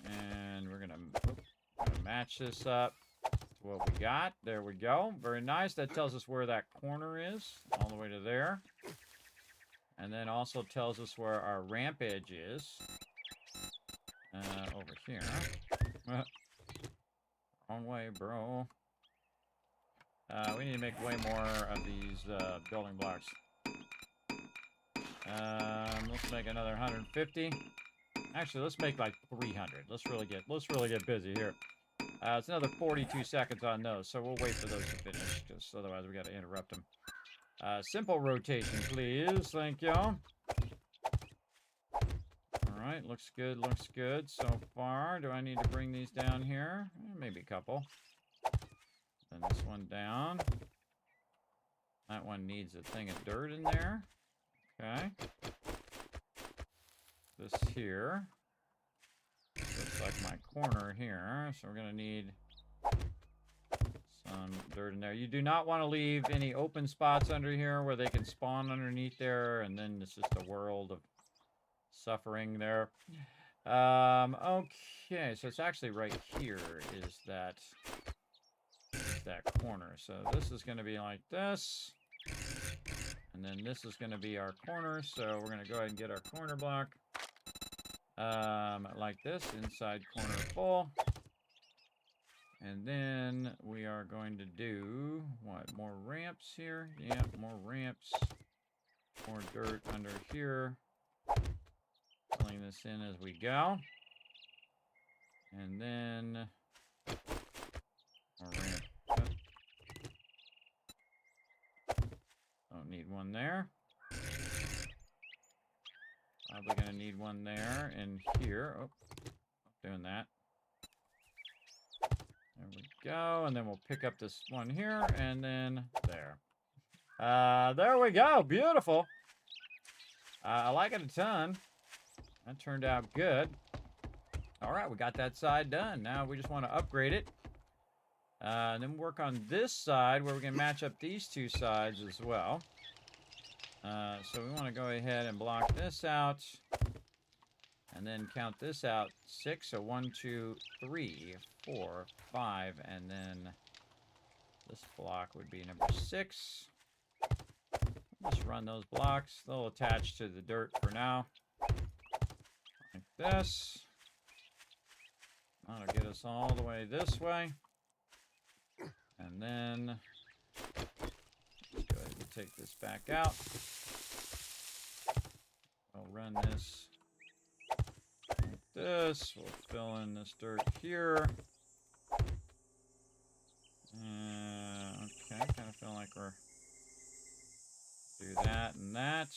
And we're going to match this up to what we got. There we go. Very nice. That tells us where that corner is, all the way to there. And then also tells us where our ramp edge is. Over here. Wrong way, bro. We need to make way more of these building blocks. Let's make another 150. Actually, let's make like 300. Let's really get busy here. It's another 42 seconds on those, so we'll wait for those to finish, because otherwise we got to interrupt them. Simple rotation, please. Thank you. All right, looks good so far. Do I need to bring these down here? Maybe a couple. Then this one down. That one needs a thing of dirt in there. Okay. This here. Looks like my corner here, so we're going to need some dirt in there. You do not want to leave any open spots under here where they can spawn underneath there, and then it's just a world of suffering there. Okay, so it's actually right here is that corner. So this is going to be like this, and then this is going to be our corner, so we're going to go ahead and get our corner block. Like this, inside corner full. And then we are going to do, what, more ramps here? Yeah, more ramps. More dirt under here. Filling this in as we go. And then more ramp. Don't need one there. Probably going to need one there and here. Oh, doing that. There we go. And then we'll pick up this one here and then there. There we go. Beautiful. I like it a ton. That turned out good. All right, we got that side done. Now we just want to upgrade it. And then work on this side where we can match up these two sides as well. So we want to go ahead and block this out. And then count this out. 6. So 1, 2, 3, 4, 5. And then this block would be number 6. Just run those blocks. They'll attach to the dirt for now. Like this. That'll get us all the way this way. And then let's go ahead and take this back out. I'll run this like this. We'll fill in this dirt here. Okay, kind of feel like we're do that and that.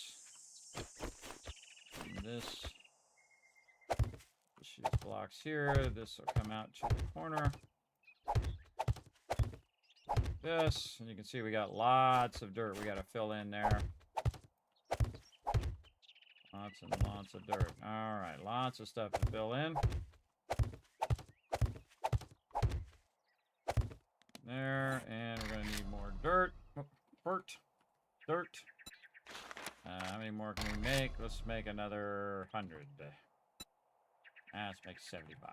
And this. Push these blocks here. This will come out to the corner. Like this. And you can see we got lots of dirt we got to fill in there. Lots and lots of dirt. All right, lots of stuff to fill in. There, and we're going to need more dirt. Dirt. How many more can we make? Let's make another 100. Let's make 75.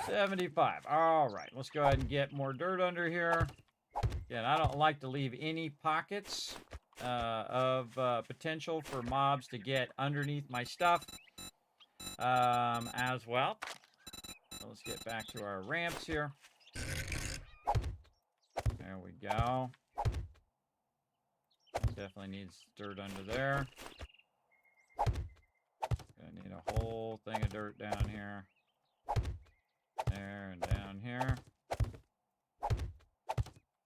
75. All right, let's go ahead and get more dirt under here. Again, I don't like to leave any pockets of potential for mobs to get underneath my stuff as well. So let's get back to our ramps here. There we go. Definitely needs dirt under there. Gonna need a whole thing of dirt down here. There and down here.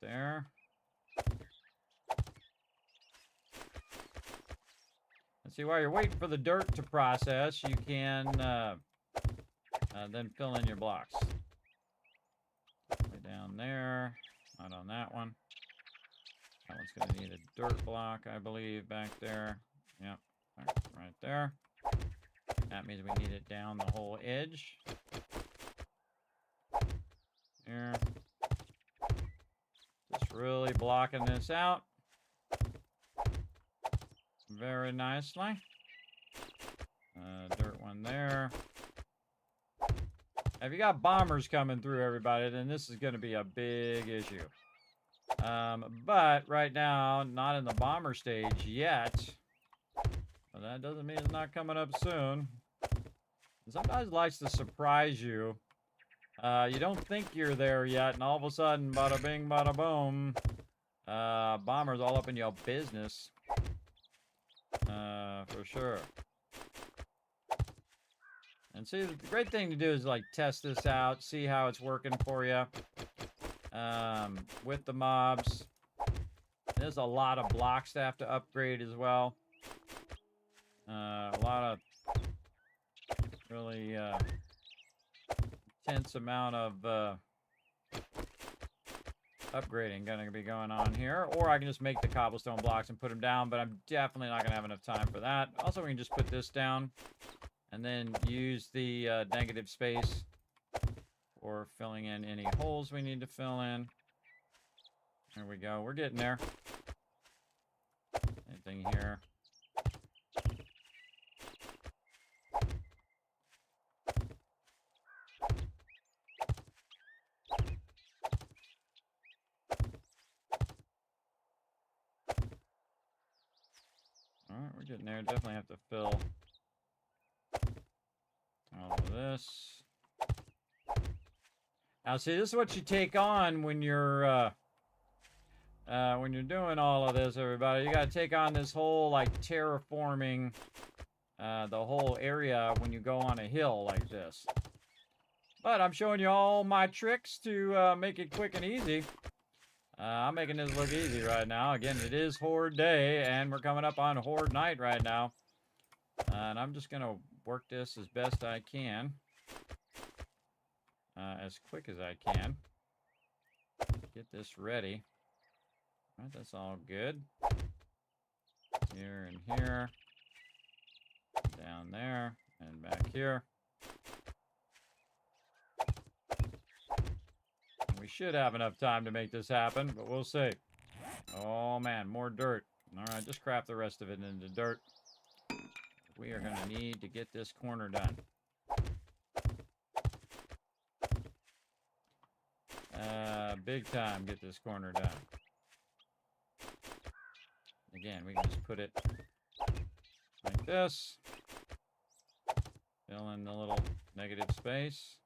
There. And see, while you're waiting for the dirt to process, you can then fill in your blocks. Way down there. Not on that one. That one's going to need a dirt block, I believe, back there. Yep, right there. That means we need it down the whole edge. There. Just really blocking this out. Very nicely. Dirt one there. If you got bombers coming through, everybody, then this is going to be a big issue. But right now, not in the bomber stage yet. But that doesn't mean it's not coming up soon. And sometimes it likes to surprise you You don't think you're there yet, and all of a sudden, bada bing, bada boom, bombers all up in your business. For sure. And see, the great thing to do is like test this out, see how it's working for you with the mobs. There's a lot of blocks to have to upgrade as well. A lot of really intense amount of upgrading gonna be going on here. Or I can just make the cobblestone blocks and put them down, but I'm definitely not gonna have enough time for that. Also, we can just put this down and then use the negative space for filling in any holes we need to fill in. There we go. We're getting there. Anything here? Alright, we're getting there. Definitely have to fill all of this. Now, see, this is what you take on when you're doing all of this, everybody. You got to take on this whole, like, terraforming the whole area when you go on a hill like this. But I'm showing you all my tricks to make it quick and easy. I'm making this look easy right now. Again, it is Horde Day, and we're coming up on Horde Night right now. And I'm just going to work this as best I can. As quick as I can. Get this ready. All right, that's all good. Here and here. Down there. And back here. We should have enough time to make this happen, but we'll see. Oh, man, more dirt. All right, just craft the rest of it into dirt. We are going to need to get this corner done. Big time get this corner done. Again, we can just put it like this. Fill in the little negative space.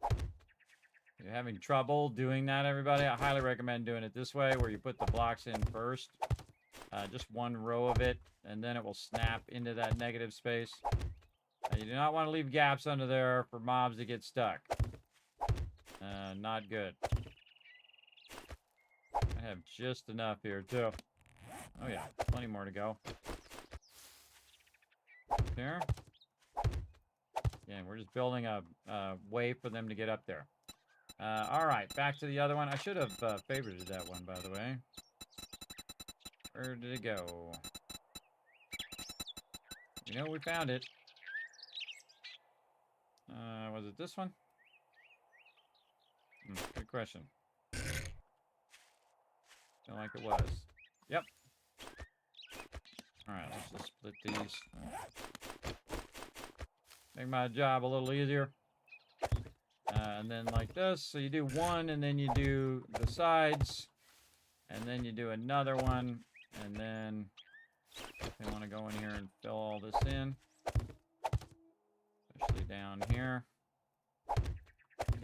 If you're having trouble doing that, everybody, I highly recommend doing it this way, where you put the blocks in first. Just one row of it, and then it will snap into that negative space. You do not want to leave gaps under there for mobs to get stuck. Not good. I have just enough here, too. Oh, yeah. Plenty more to go. Up here. Yeah, we're just building a way for them to get up there. All right. Back to the other one. I should have favorited that one, by the way. Where did it go? You know, we found it. Was it this one? Good question. Feel like it was. Yep. Alright, let's just split these. Make my job a little easier. And then like this. So you do one, and then you do the sides. And then you do another one. And then I want to go in here and fill all this in. Especially down here.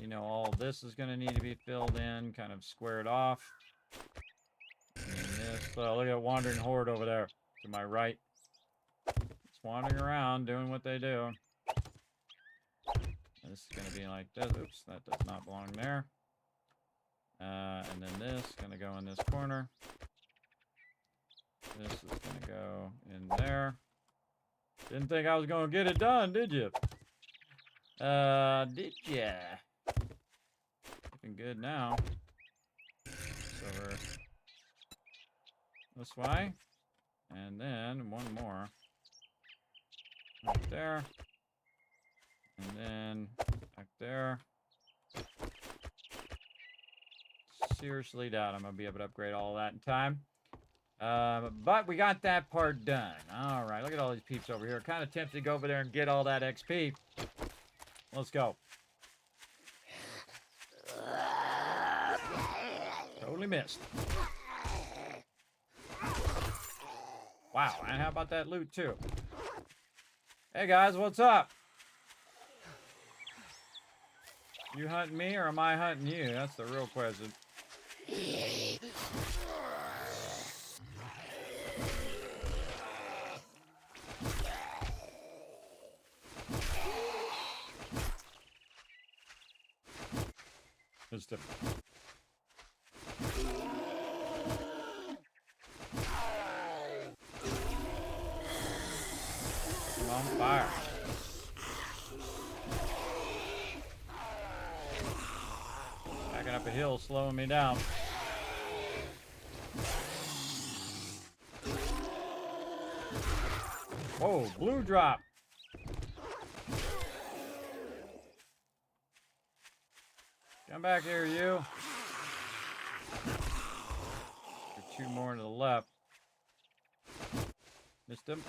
You know, all this is going to need to be filled in, kind of squared off. And this, look at Wandering Horde over there to my right. It's wandering around, doing what they do. This is going to be like this. Oops, that does not belong there. And then this is going to go in this corner. This is going to go in there. Didn't think I was going to get it done, did you? Did ya? Looking good now. So we're this way. And then one more. Right there. And then back there. Seriously doubt I'm going to be able to upgrade all that in time. But we got that part done. All right, look at all these peeps over here. Kind of tempted to go over there and get all that XP. Let's go. Totally missed. Wow, and how about that loot, too? Hey, guys, what's up? You hunting me or am I hunting you? That's the real question. Just a... I'm on fire. Backing up a hill, slowing me down. Whoa, blue drop. Come back here, you. Two more to the left. Missed him.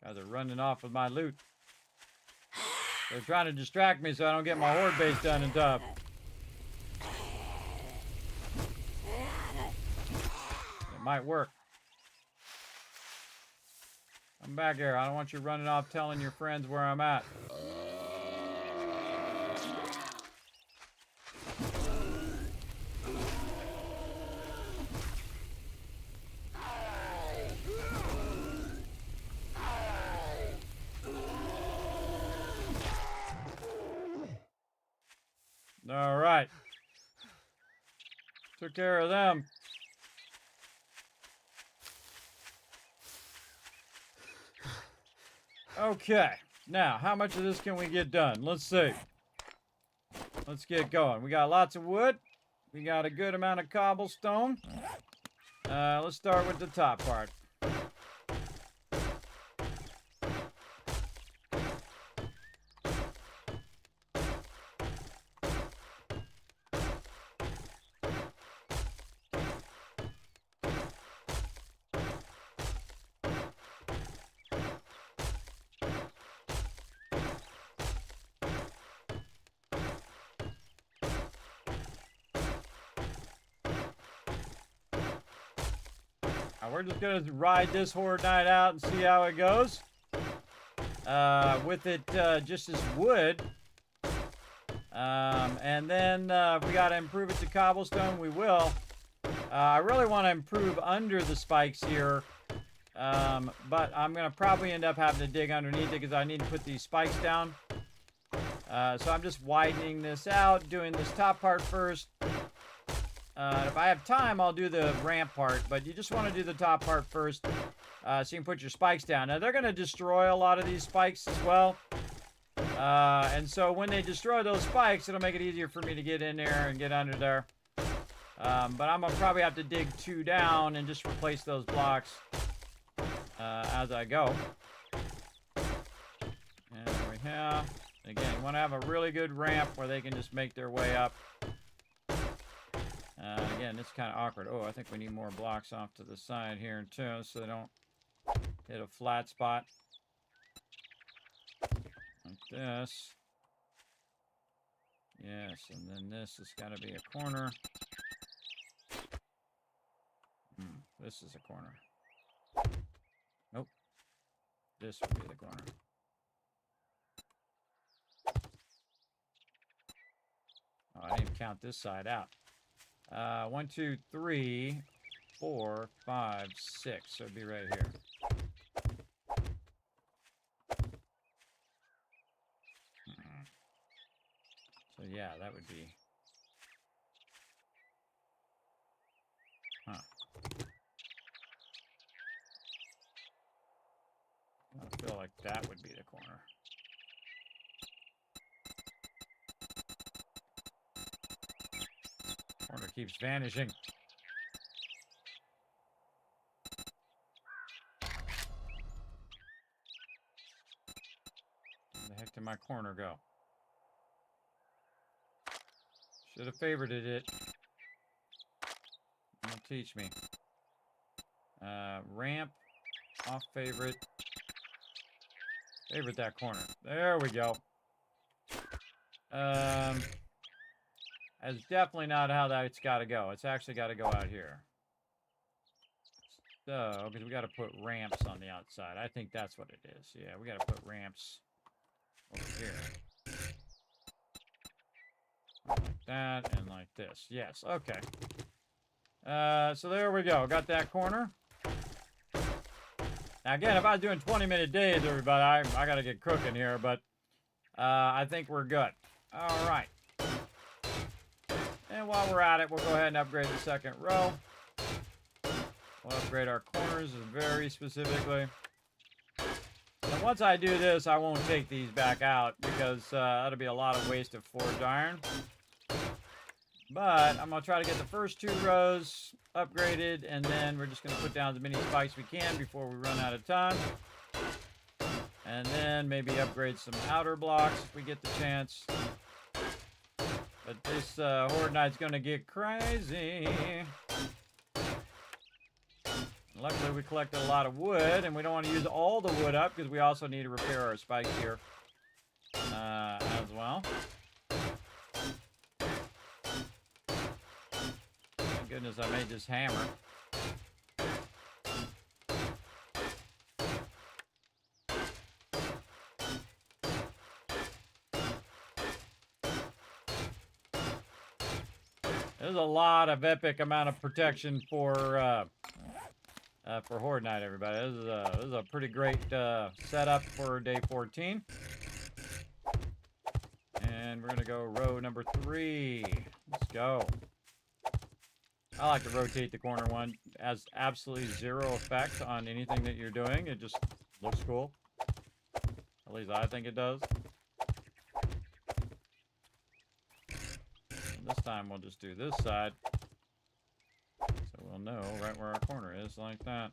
Guys are running off with my loot. They're trying to distract me so I don't get my horde base done in time. It might work. Come back here. I don't want you running off telling your friends where I'm at. All right. Took care of them. Okay. Now, how much of this can we get done? Let's see. Let's get going. We got lots of wood. We got a good amount of cobblestone. Let's start with the top part. We're just going to ride this horde night out and see how it goes. With it just as wood. And then if we got to improve it to cobblestone, we will. I really want to improve under the spikes here. But I'm going to probably end up having to dig underneath it because I need to put these spikes down. So I'm just widening this out, doing this top part first. If I have time, I'll do the ramp part, but you just want to do the top part first so you can put your spikes down. Now, they're going to destroy a lot of these spikes as well. And so when they destroy those spikes, it'll make it easier for me to get in there and get under there. But I'm going to probably have to dig 2 down and just replace those blocks as I go. And there we have. Again, you want to have a really good ramp where they can just make their way up. Again, it's kind of awkward. Oh, I think we need more blocks off to the side here, too, so they don't hit a flat spot. Like this. Yes, and then this has got to be a corner. This is a corner. Nope. This would be the corner. Oh, I didn't count this side out. 1, 2, 3, 4, 5, 6. So it'd be right here. So yeah, that would be. Huh. I feel like that would be the corner. Corner keeps vanishing. Where the heck did my corner go? Should have favorited it. It'll teach me. Ramp. Off favorite. Favorite that corner. There we go. That's definitely not how that's got to go. It's actually got to go out here. So, because we got to put ramps on the outside. I think that's what it is. Yeah, we got to put ramps over here. Like that and like this. Yes, okay. So there we go. Got that corner. Now, again, if I was doing 20-minute days, everybody, I got to get cooking here, but I think we're good. All right. And while we're at it, we'll go ahead and upgrade the second row. We'll upgrade our corners very specifically. And once I do this, I won't take these back out because that'll be a lot of waste of forged iron. But I'm going to try to get the first 2 rows upgraded, and then we're just going to put down as many spikes we can before we run out of time. And then maybe upgrade some outer blocks if we get the chance. But this Horde Knight's going to get crazy. Luckily, we collected a lot of wood, and we don't want to use all the wood up because we also need to repair our spikes here as well. Thank goodness I made this hammer. There's a lot of epic amount of protection for Horde Night, everybody. This is a pretty great setup for day 14. And we're going to go row number 3. Let's go. I like to rotate the corner one. It has absolutely 0 effect on anything that you're doing. It just looks cool. At least I think it does. And this time we'll just do this side. So we'll know right where our corner is, like that.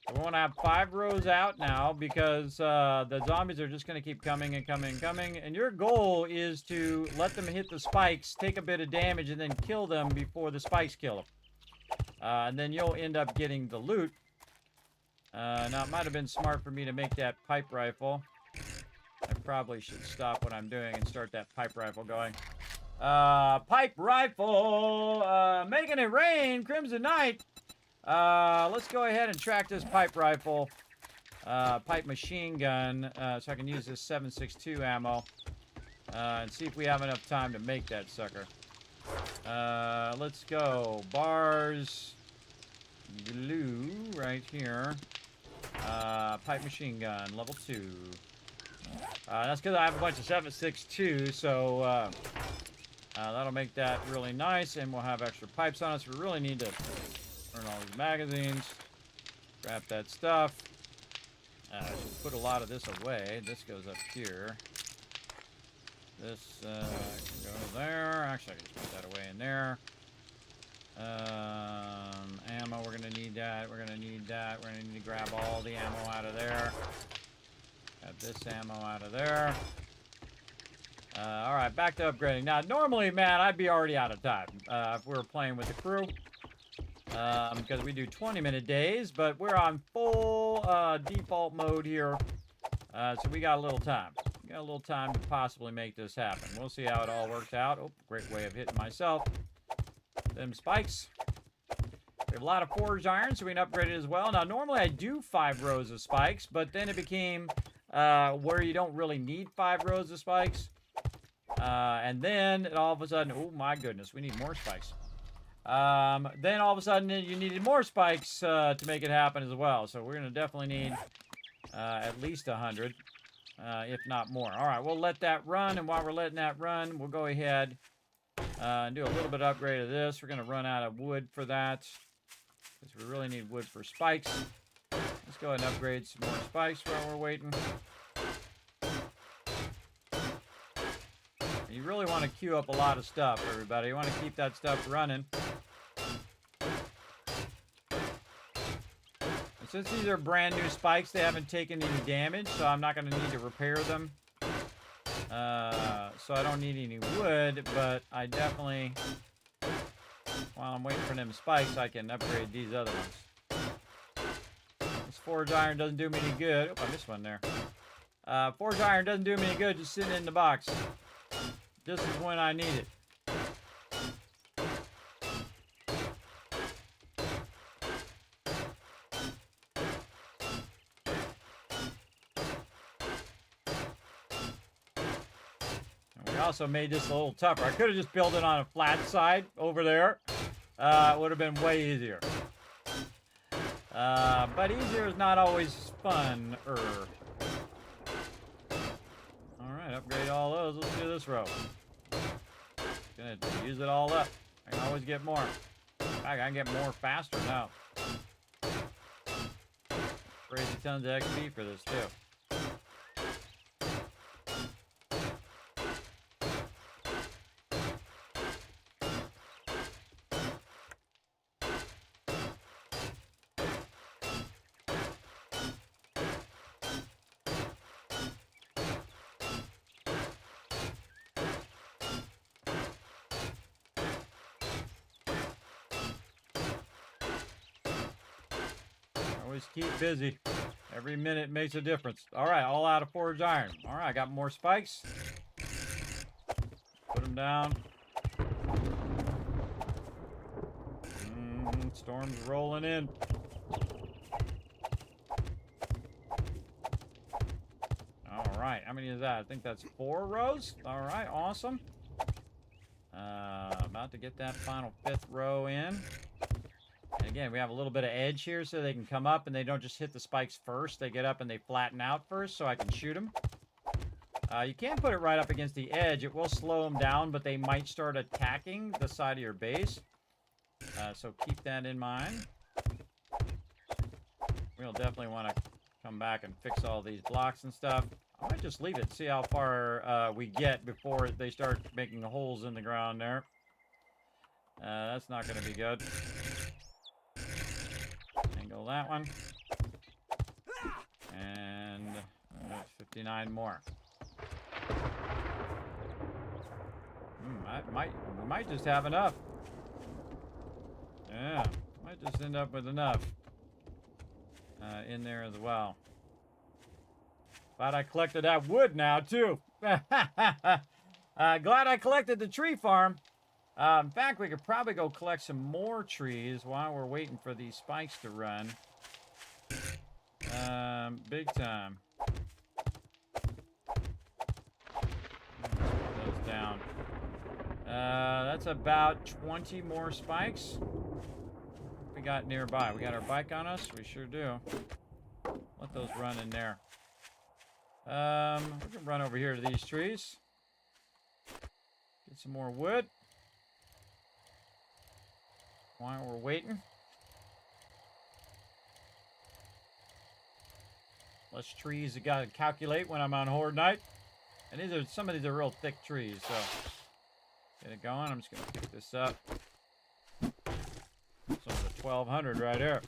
So we want to have 5 rows out now because the zombies are just going to keep coming and coming and coming. And your goal is to let them hit the spikes, take a bit of damage, and then kill them before the spikes kill them. And then you'll end up getting the loot. Now, it might have been smart for me to make that pipe rifle. I probably should stop what I'm doing and start that pipe rifle going. Pipe rifle, making it rain, Crimson Knight. Let's go ahead and track this pipe rifle, pipe machine gun, so I can use this 7.62 ammo, and see if we have enough time to make that sucker. Let's go. Bars, glue, right here. Pipe machine gun, level 2. That's because I have a bunch of 7.62, so that'll make that really nice, and we'll have extra pipes on us. We really need to burn all these magazines, grab that stuff. I should put a lot of this away. This goes up here. This can go there. Actually, I can just put that away in there. Ammo, we're going to need that. We're going to need that. We're going to need to grab all the ammo out of there. Grab this ammo out of there. All right, back to upgrading. Now, normally, man, I'd be already out of time if we were playing with the crew. Because we do 20-minute days, but we're on full default mode here. So we got a little time. We got a little time to possibly make this happen. We'll see how it all works out. Oh, great way of hitting myself. Them spikes. We have a lot of forged iron, so we can upgrade it as well. Now, normally I do 5 rows of spikes, but then it became where you don't really need 5 rows of spikes. And then all of a sudden, oh my goodness, we need more spikes. Then all of a sudden you needed more spikes to make it happen as well. So we're going to definitely need at least 100, if not more. All right, we'll let that run. And while we're letting that run, we'll go ahead and do a little bit of upgrade of this. We're going to run out of wood for that because we really need wood for spikes. Let's go ahead and upgrade some more spikes while we're waiting. You really want to queue up a lot of stuff, everybody. You want to keep that stuff running. And since these are brand new spikes, they haven't taken any damage, so I'm not going to need to repair them. So I don't need any wood, but I definitely, while I'm waiting for them spikes, I can upgrade these other ones. This forged iron doesn't do me any good. Oh, I missed one there. Forged iron doesn't do me any good just sitting in the box. This is when I need it. We also made this a little tougher. I could have just built it on a flat side over there. It would have been way easier. But easier is not always fun-er. Alright, upgrade all those. Let's do this row. Gonna use it all up. I can always get more. I can get more faster now. Crazy tons of XP for this too. Always keep busy. Every minute makes a difference. All right, all out of forged iron. All right, I got more spikes. Put them down. Storm's rolling in. All right, how many is that? I think that's 4 rows. All right, awesome. About to get that final 5th row in. And again, we have a little bit of edge here so they can come up and they don't just hit the spikes first. They get up and they flatten out first so I can shoot them. You can't put it right up against the edge. It will slow them down, but they might start attacking the side of your base. So keep that in mind. We'll definitely want to come back and fix all these blocks and stuff. I might just leave it, see how far we get before they start making holes in the ground there. That's not going to be good. Angle that one. And 59 more. We might just have enough. Yeah, might just end up with enough in there as well. Glad I collected that wood now, too. Glad I collected the tree farm. In fact, we could probably go collect some more trees while we're waiting for these spikes to run. Big time. Let's put those down. That's about 20 more spikes. We got nearby. We got our bike on us? We sure do. Let those run in there. We can run over here to these trees. Get some more wood. While we're waiting. Less trees you gotta calculate when I'm on Horde Night. And some of these are real thick trees, so get it going. I'm just gonna pick this up. Some of the 1200 right here.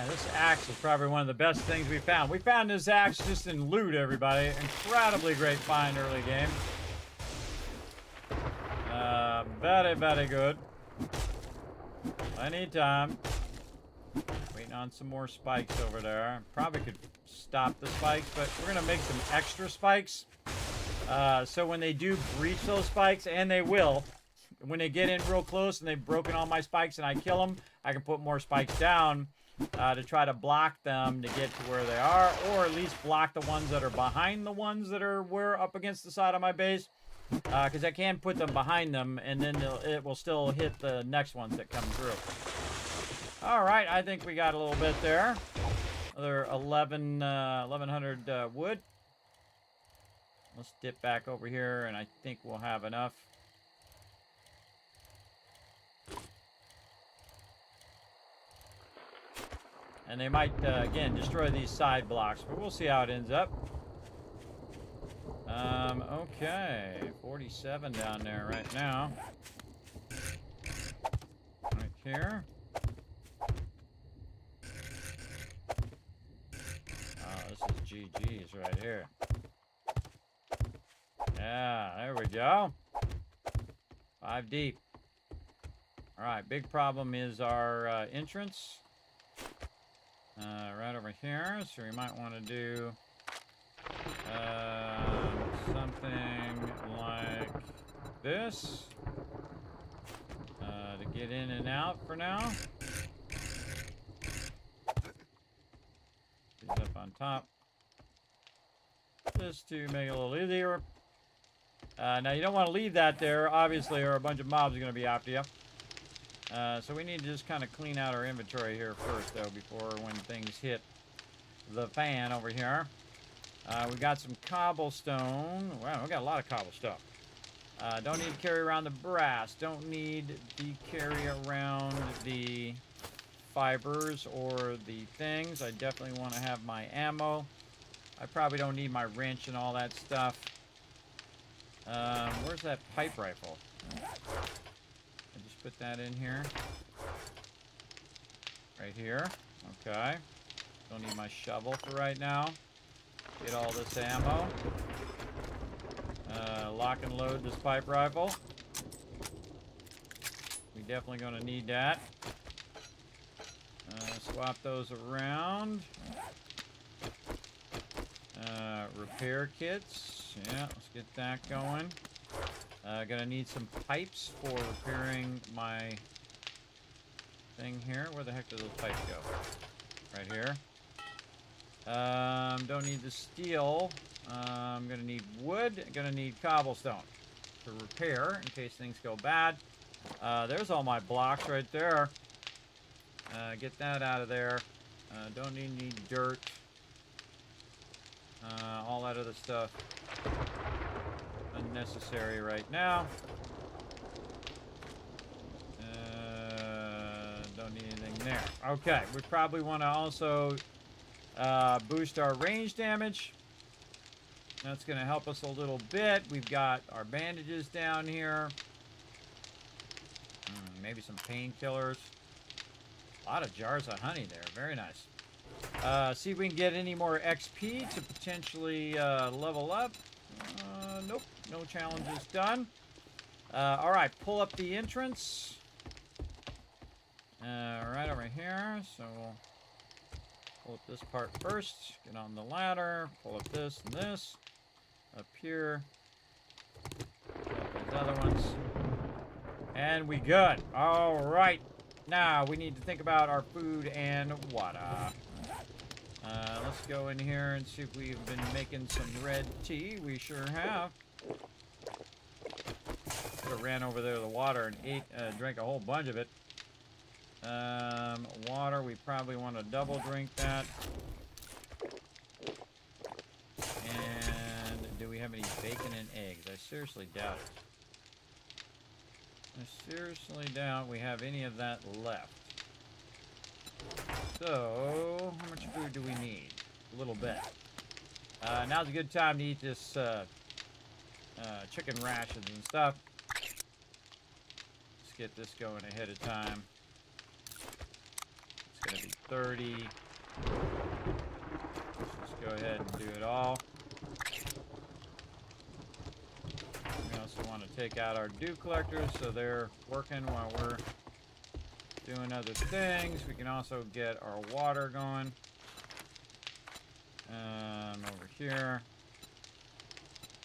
This axe is probably one of the best things we found. We found this axe just in loot, everybody. Incredibly great find early game. Very, very good. Plenty of time. Waiting on some more spikes over there. Probably could stop the spikes, but we're going to make some extra spikes. So when they do breach those spikes, and they will, when they get in real close and they've broken all my spikes and I kill them, I can put more spikes down. To try to block them to get to where they are, or at least block the ones that are behind the ones that were up against the side of my base, because I can put them behind them, and then it will still hit the next ones that come through. All right, I think we got a little bit there. Another 1100 wood. Let's dip back over here, and I think we'll have enough. And they might, again, destroy these side blocks, but we'll see how it ends up. Okay. 47 down there right now. Right here. Oh, this is GG's right here. Yeah, there we go. 5 deep. All right, big problem is our entrance. Right over here, so we might want to do something like this to get in and out for now. These up on top, just to make it a little easier. Now you don't want to leave that there, obviously, or a bunch of mobs are going to be after you. So we need to just kind of clean out our inventory here first, though, before when things hit the fan over here. We got some cobblestone. Wow, we got a lot of cobblestone. Don't need to carry around the brass. Don't need to carry around the fibers or the things. I definitely want to have my ammo. I probably don't need my wrench and all that stuff. Where's that pipe rifle? I just put that in here. Right here. Okay. Don't need my shovel for right now. Get all this ammo. Lock and load this pipe rifle. We're definitely going to need that. Swap those around. Repair kits. Yeah, let's get that going. Gonna need some pipes for repairing my thing here. Where the heck do those pipes go? Right here. Don't need the steel. I'm gonna need wood. Gonna need cobblestone to repair in case things go bad. There's all my blocks right there. Get that out of there. Don't need any dirt. All that other stuff. Unnecessary right now. Don't need anything there. Okay, we probably want to also boost our range damage. That's going to help us a little bit. We've got our bandages down here. Maybe some painkillers. A lot of jars of honey there. Very nice. See if we can get any more XP to potentially level up. Nope. No challenges done. All right, pull up the entrance. Right over here. So we'll pull up this part first. Get on the ladder. Pull up this and this. Up here. Pull up those other ones. And we good. All right. Now we need to think about our food and water. Let's go in here and see if we've been making some red tea. We sure have. Could have ran over there to the water and drank a whole bunch of it. Water, we probably want to double drink that. And do we have any bacon and eggs? I seriously doubt it. I seriously doubt we have any of that left. So, how much food do we need? A little bit. Now's a good time to eat this chicken rations and stuff. Let's get this going ahead of time. It's going to be 30. Let's just go ahead and do it all. We also want to take out our dew collectors so they're working while we're doing other things. We can also get our water going. Over here.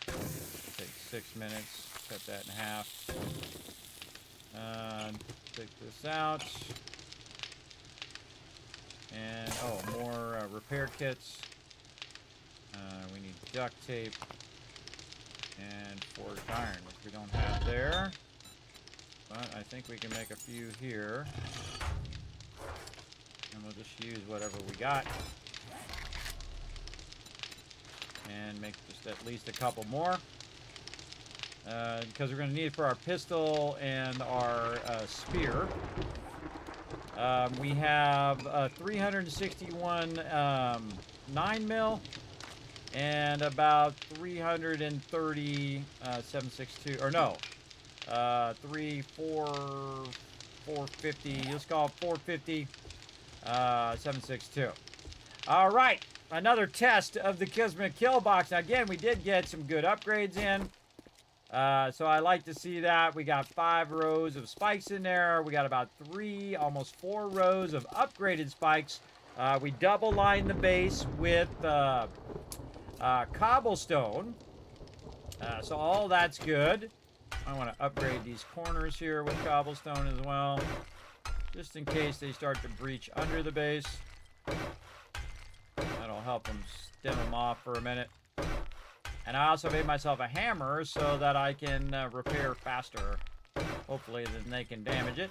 Take 6 minutes. Cut that in half. Take this out. And, more repair kits. We need duct tape. And forged iron, which we don't have there. But I think we can make a few here. And we'll just use whatever we got. And make just at least a couple more. Because we're going to need it for our pistol and our spear. We have 361 9mm. and about 330, 762, or no, 450, let's call it 450, 762. All right, another test of the Kismet kill box. Now, again, we did get some good upgrades in. So I like to see that. We got 5 rows of spikes in there. We got about 3, almost 4 rows of upgraded spikes. We double lined the base with cobblestone. So all that's good. I want to upgrade these corners here with cobblestone as well, just in case they start to breach under the base. That'll help them stem them off for a minute. And I also made myself a hammer so that I can repair faster, hopefully, than they can damage it.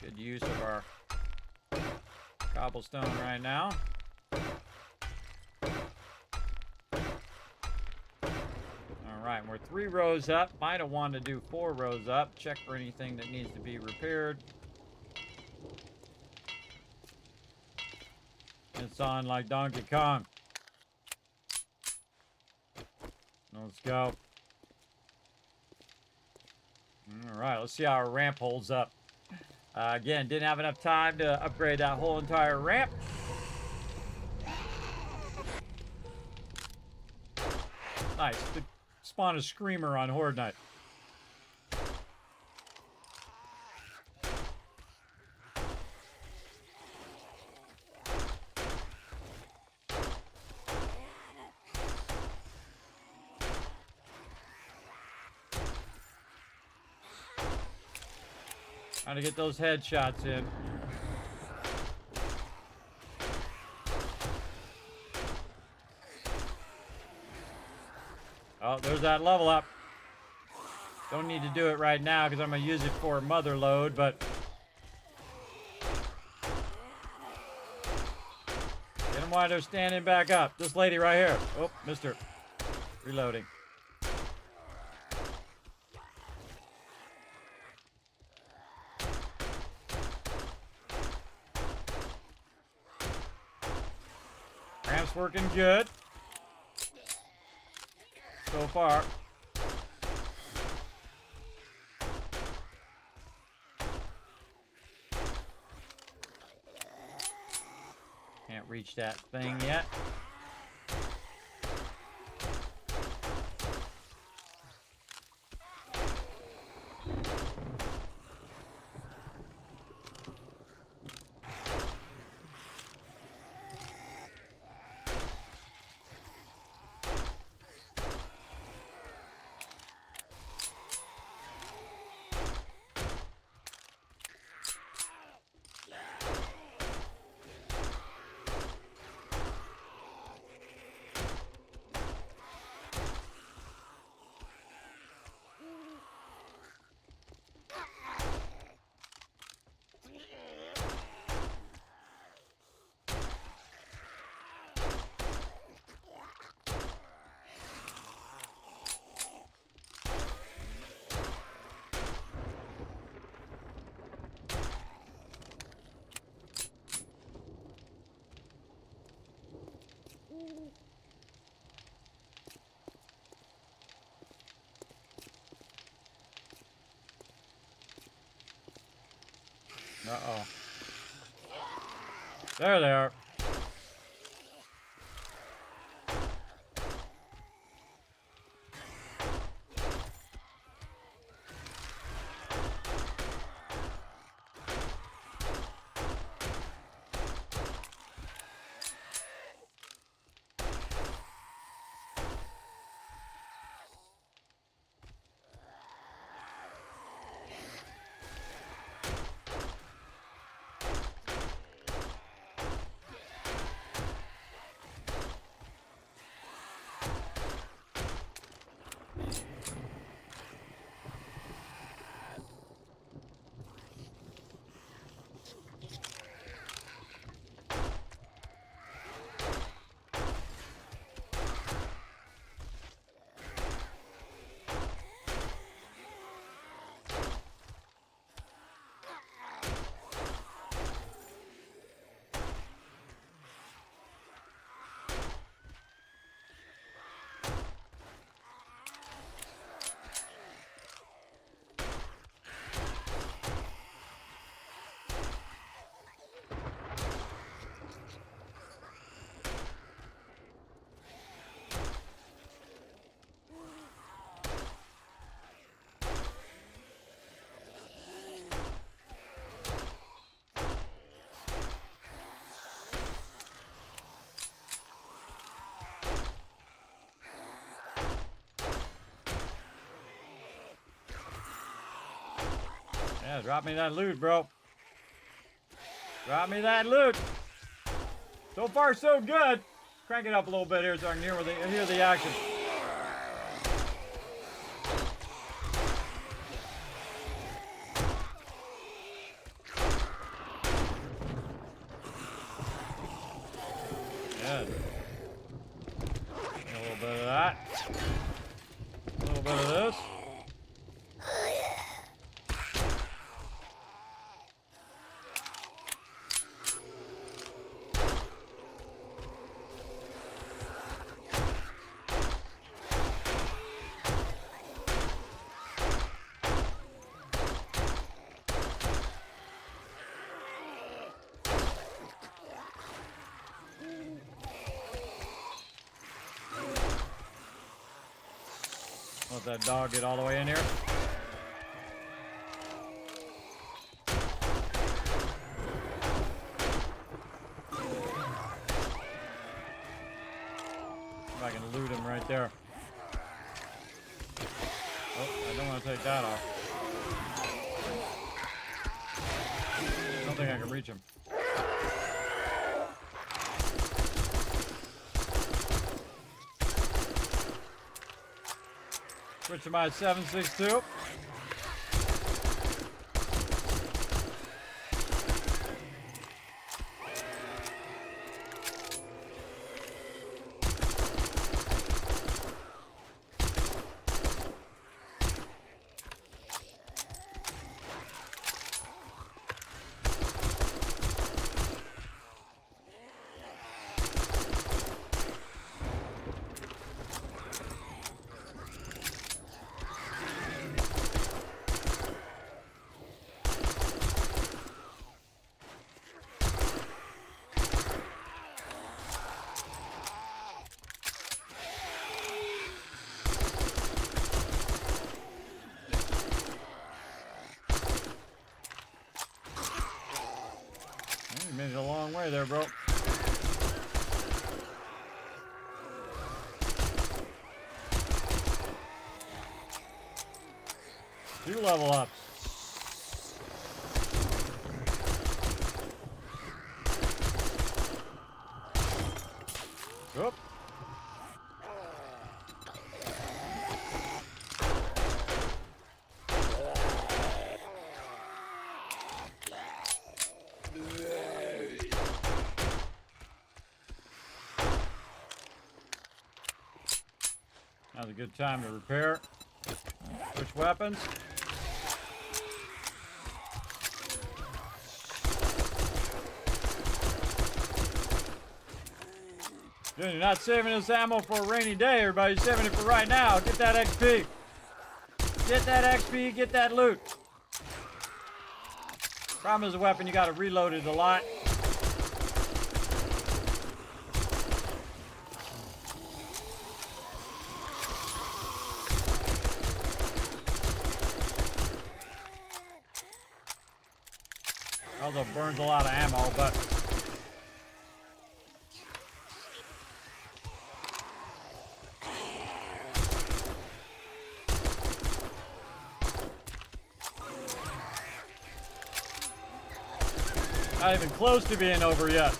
Good use of our cobblestone right now. Alright, we're 3 rows up. Might have wanted to do 4 rows up. Check for anything that needs to be repaired. It's on like Donkey Kong. Let's go. Alright, let's see how our ramp holds up. Again, didn't have enough time to upgrade that whole entire ramp. Nice. Could spawn a screamer on Horde Night. Trying to get those headshots in. Oh, there's that level up. Don't need to do it right now because I'm going to use it for mother load, but... Get them while they're standing back up. This lady right here. Oh, missed her. Reloading. Ramp's working good. So far. Can't reach that thing yet. Uh-oh. There they are. Yeah, drop me that loot, bro. Drop me that loot. So far, so good. Crank it up a little bit here so I can hear the action. Good. A little bit of that. A little bit of this. Let that dog get all the way in here. If I can loot him right there. Oh, I don't want to take that off. I don't think I can reach him. Switch to my 7.62. You made it a long way there, bro. Two level ups. Oop. Now's a good time to repair. Switch weapons. Dude, you're not saving this ammo for a rainy day, everybody. You're saving it for right now. Get that XP. Get that XP, get that loot. Problem is a weapon, you gotta reload it a lot. Also burns a lot of ammo, but not even close to being over yet.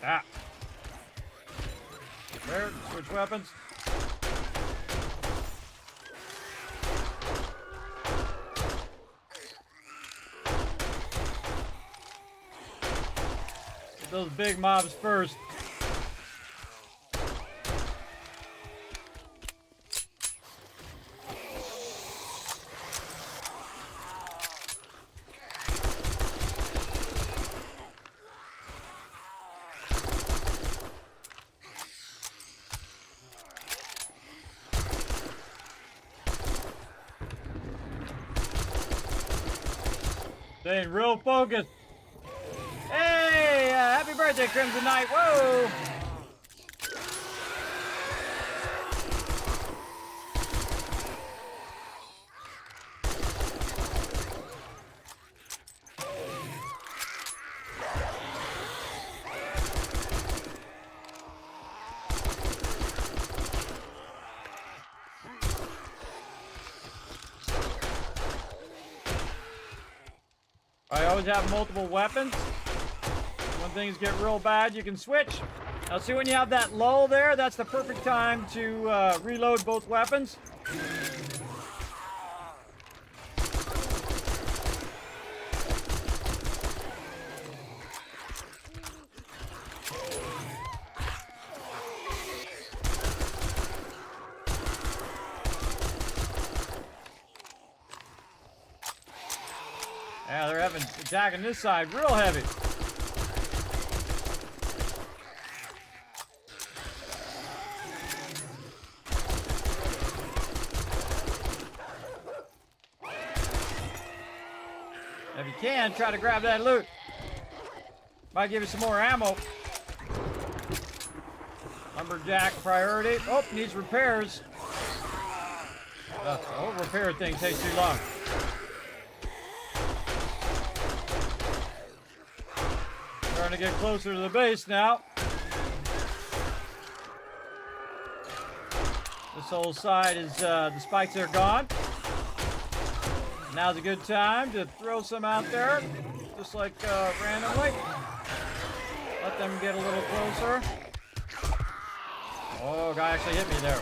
Ah. There, switch weapons. Get those big mobs first. Staying real focused. Hey, birthday, Crimson Knight. Whoa! I always have multiple weapons. When things get real bad, you can switch. Now see when you have that lull there, that's the perfect time to reload both weapons. Yeah, they're attacking this side real heavy. If you can, try to grab that loot. Might give you some more ammo. Lumberjack priority. Oh, needs repairs. The whole repair thing takes too long. Starting to get closer to the base now. This whole side is, the spikes are gone. Now's a good time to throw some out there, just like randomly. Let them get a little closer. Oh, guy actually hit me there.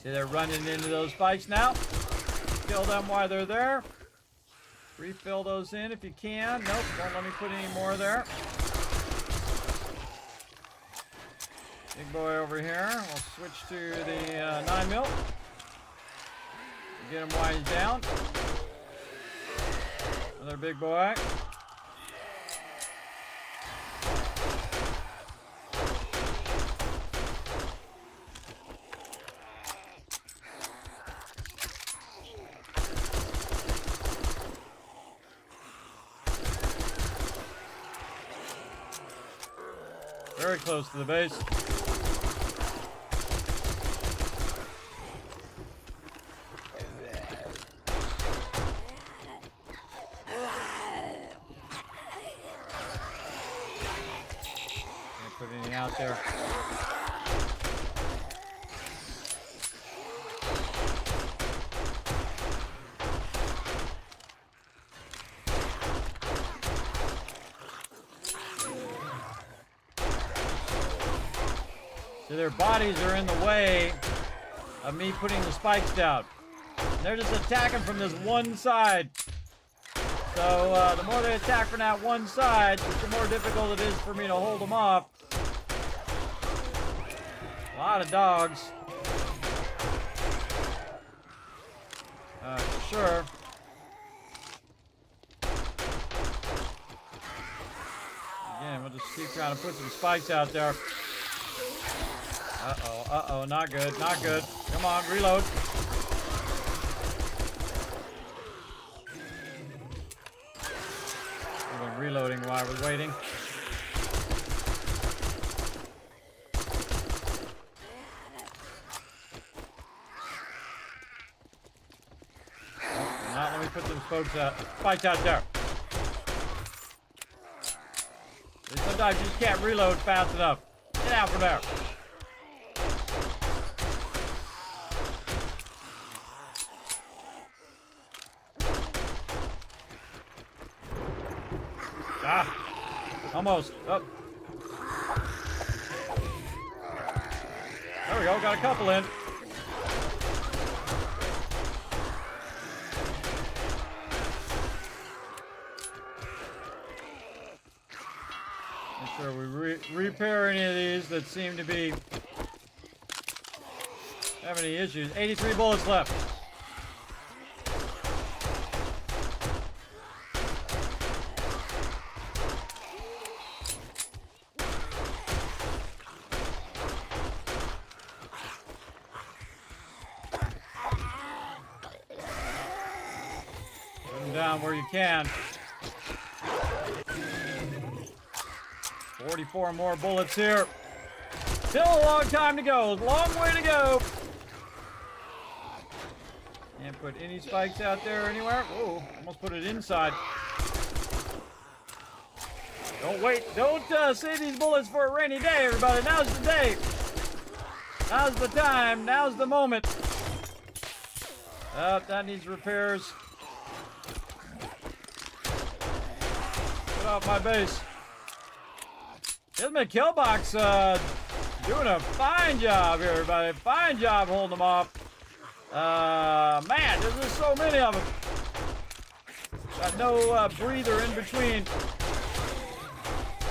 See, they're running into those spikes now. Kill them while they're there. Refill those in if you can. Nope, won't let me put any more there. Big boy over here. We'll switch to the 9mm. Get him while he's down. Another big boy. Very close to the base. Can't put anything out there. So their bodies are in the way of me putting the spikes down. And they're just attacking from this one side. So the more they attack from that one side, the more difficult it is for me to hold them off. A lot of dogs. For sure. Again, we'll just keep trying to put some spikes out there. Uh-oh, not good, not good. Come on, reload. We've been reloading while we're waiting. Oh, not let me put them spikes out there. Sometimes you just can't reload fast enough. Get out from there. Ah, almost. Oh. There we go, got a couple in. Make sure we repair any of these that seem to be having any issues. 83 bullets left. down where you can. 44 more bullets here. Still a long time to go. Long way to go. Can't put any spikes out there anywhere. Whoa, almost put it inside. Don't wait. Don't save these bullets for a rainy day, everybody. Now's the day. Now's the time. Now's the moment. That needs repairs. Get off my base. Kismet Killbox doing a fine job here, everybody. Fine job holding them off. Man, there's just so many of them. Got no breather in between.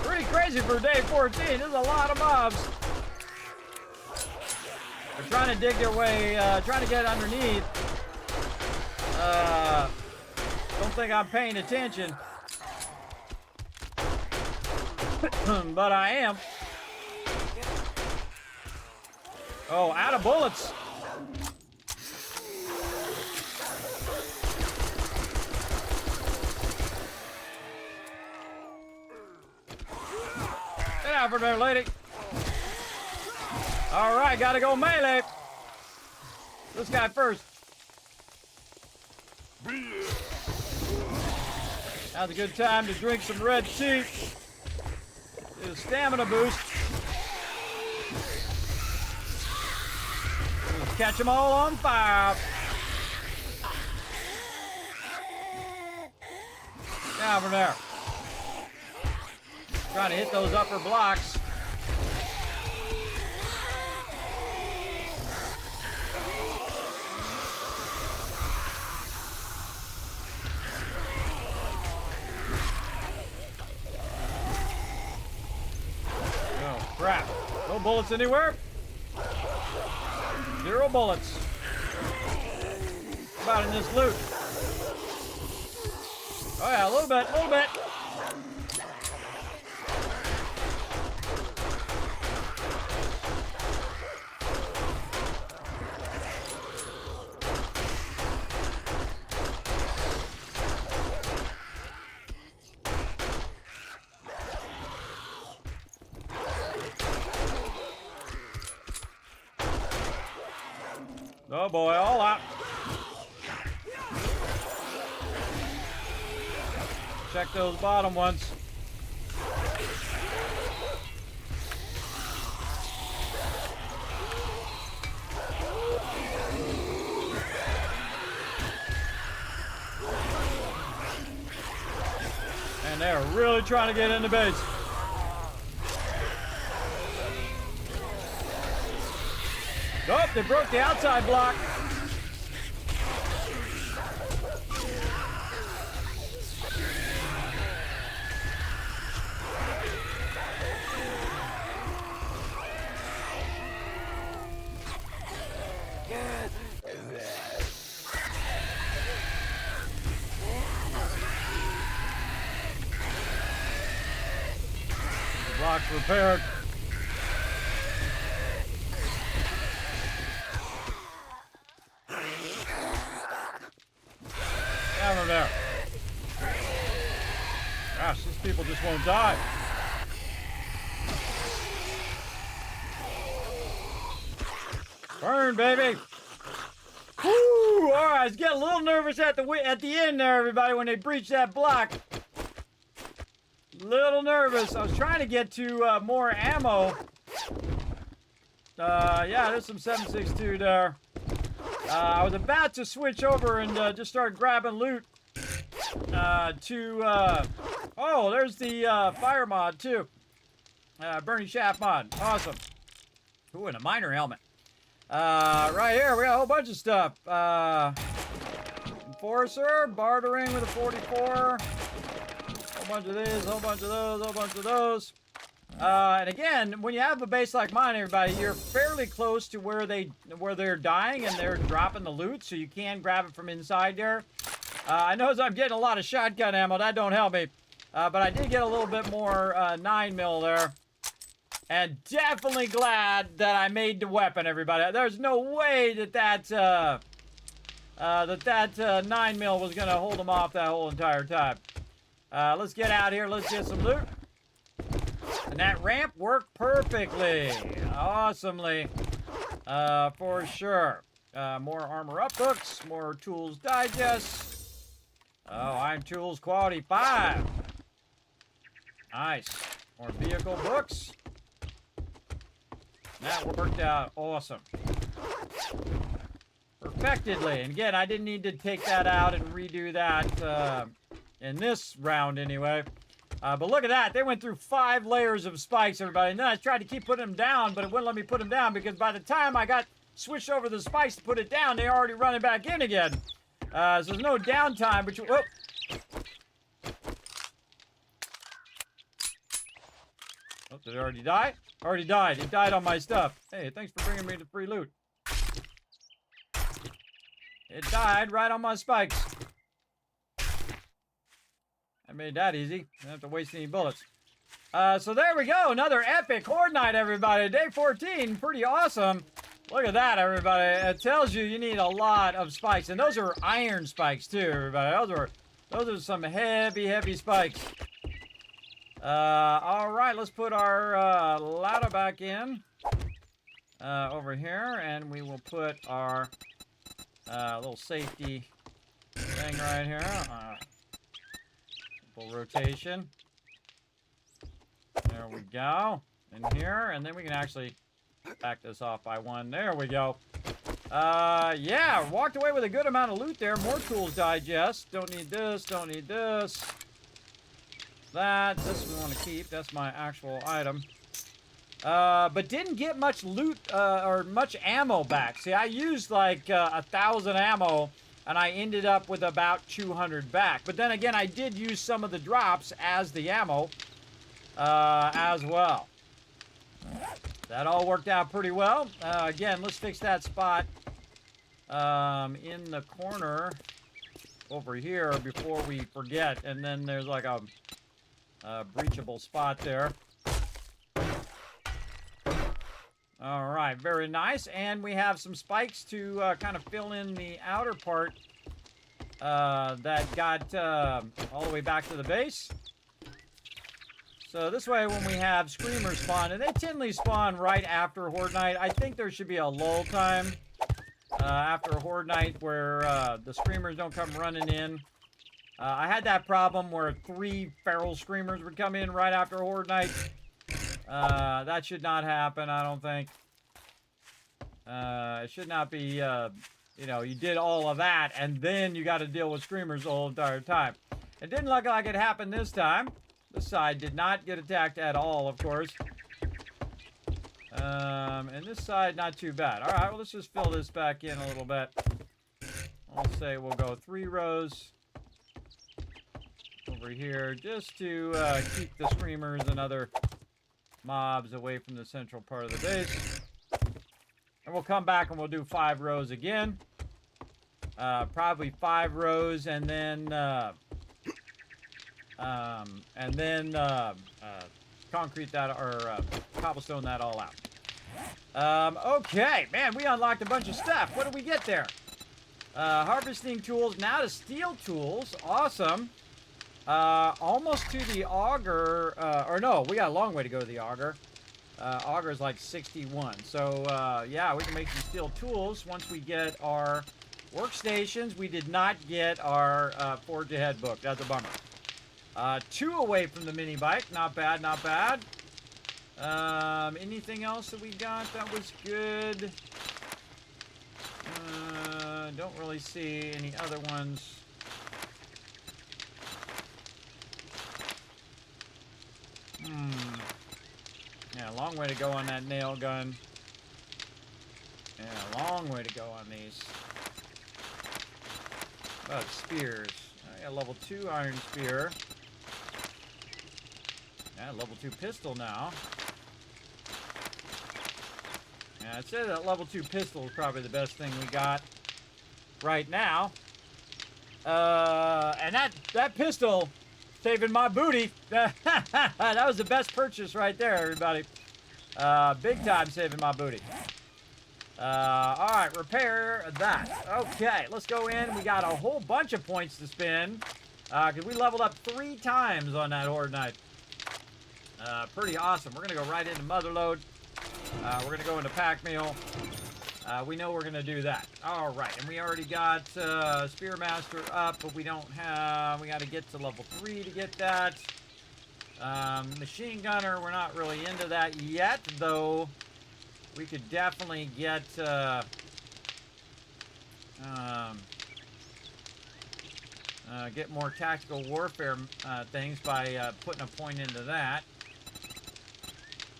Pretty crazy for day 14. There's a lot of mobs. They're trying to dig their way, trying to get underneath. Don't think I'm paying attention. But I am. Oh, out of bullets. Get out from there, lady. All right, gotta go melee. This guy first. Now's a good time to drink some red tea. Get a stamina boost. Just catch them all on fire. Down from there. Trying to hit those upper blocks. Oh, crap. No bullets anywhere. 0 bullets. What about in this loot? Oh yeah, a little bit, a little bit. Oh boy, all out. Check those bottom ones. And they're really trying to get in the base. Oh, they broke the outside block. The block's repaired. Down there. Gosh, these people just won't die. Burn, baby. Woo! All right, I was getting a little nervous at the end there, everybody, when they breached that block. Little nervous. I was trying to get to more ammo. Yeah, there's some 7.62 there. I was about to switch over and just start grabbing loot oh, there's the fire mod too. Burning shaft mod. Awesome. Ooh, and a miner helmet. Right here, we got a whole bunch of stuff. Enforcer, bartering with a 44. Whole bunch of these, whole bunch of those, whole bunch of those. And again, when you have a base like mine, everybody, you're fairly close to where they're dying and they're dropping the loot, so you can grab it from inside there. I know I'm getting a lot of shotgun ammo. That don't help me. But I did get a little bit more 9mm there. And definitely glad that I made the weapon, everybody. There's no way that that 9 mil was going to hold them off that whole entire time. Let's get out here. Let's get some loot. And that ramp worked perfectly. Awesomely. For sure. More armor up books. More tools digest. Oh, iron tools quality 5. Nice. More vehicle books. That worked out awesome. Perfectedly. And again, I didn't need to take that out and redo that in this round anyway. But look at that. They went through 5 layers of spikes, everybody. And then I tried to keep putting them down, but it wouldn't let me put them down because by the time I got switched over the spikes to put it down, they're already running back in again. So there's no downtime. But oh. Oh, did it already die? Already died. It died on my stuff. Hey, thanks for bringing me the free loot. It died right on my spikes. I made that easy. Don't have to waste any bullets. So there we go. Another epic horde night, everybody. Day 14. Pretty awesome. Look at that, everybody. It tells you need a lot of spikes. And those are iron spikes, too, everybody. Those are some heavy, heavy spikes. All right. Let's put our ladder back in over here. And we will put our little safety thing right here. Rotation. There we go. In here, and then we can actually back this off by 1. There we go. Yeah, walked away with a good amount of loot there. More tools digest. Don't need this. Don't need this. This we want to keep. That's my actual item. But didn't get much loot or much ammo back. See, I used like 1,000 ammo. And I ended up with about 200 back. But then again, I did use some of the drops as the ammo as well. That all worked out pretty well. Again, let's fix that spot in the corner over here before we forget. And then there's like a breachable spot there. All right, very nice. And we have some spikes to kind of fill in the outer part that got all the way back to the base. So this way, when we have screamers spawn, and they typically spawn right after Horde Night, I think there should be a lull time after a Horde Night where the screamers don't come running in. I had that problem where 3 feral screamers would come in right after Horde Night. That should not happen, I don't think. It should not be, you know, you did all of that, and then you got to deal with screamers the whole entire time. It didn't look like it happened this time. This side did not get attacked at all, of course. And this side, not too bad. All right, well, let's just fill this back in a little bit. I'll say we'll go 3 rows over here just to keep the screamers and other mobs away from the central part of the base. And we'll come back and we'll do 5 rows again. Probably 5 rows and then concrete that or cobblestone that all out. Okay, man, we unlocked a bunch of stuff. What did we get there? Harvesting tools, now to steel tools. Awesome. Almost to the auger, or no, we got a long way to go to the auger. Auger is like 61. So, yeah, we can make some steel tools once we get our workstations. We did not get our Forge Ahead book. That's a bummer. 2 away from the mini bike. Not bad, not bad. Anything else that we got that was good? Don't really see any other ones. Yeah, a long way to go on that nail gun. Yeah, a long way to go on these. About spears. I got level 2 iron spear. Yeah, level 2 pistol now. Yeah, I'd say that level 2 pistol is probably the best thing we got right now. And that pistol saving my booty. That was the best purchase right there, everybody. Big time saving my booty. All right, repair that. Okay, let's go in. We got a whole bunch of points to spend because we leveled up 3 times on that Horde Knight. Pretty awesome. We're going to go right into Motherload. We're going to go into Pack Mule. We know we're going to do that. All right, and we already got Spearmaster up, but we don't have... We got to get to level 3 to get that. Machine Gunner, we're not really into that yet, though. We could definitely get more tactical warfare things by putting a point into that.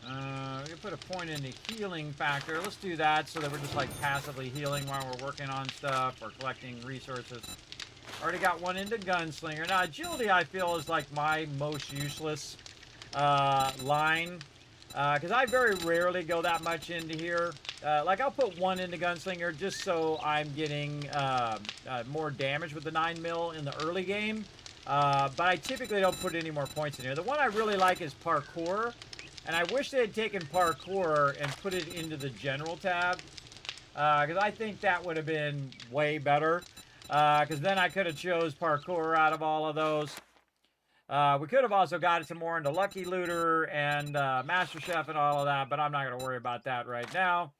We can put a point into healing factor. Let's do that so that we're just like passively healing while we're working on stuff or collecting resources. Already got one into Gunslinger. Now, agility, I feel, is like my most useless line. Because I very rarely go that much into here. Like, I'll put one into Gunslinger just so I'm getting more damage with the 9mm in the early game. But I typically don't put any more points in here. The one I really like is Parkour. And I wish they had taken Parkour and put it into the General tab. Because I think that would have been way better. Because then I could have chose Parkour out of all of those. We could have also got some more into Lucky Looter and Master Chef and all of that, but I'm not going to worry about that right now.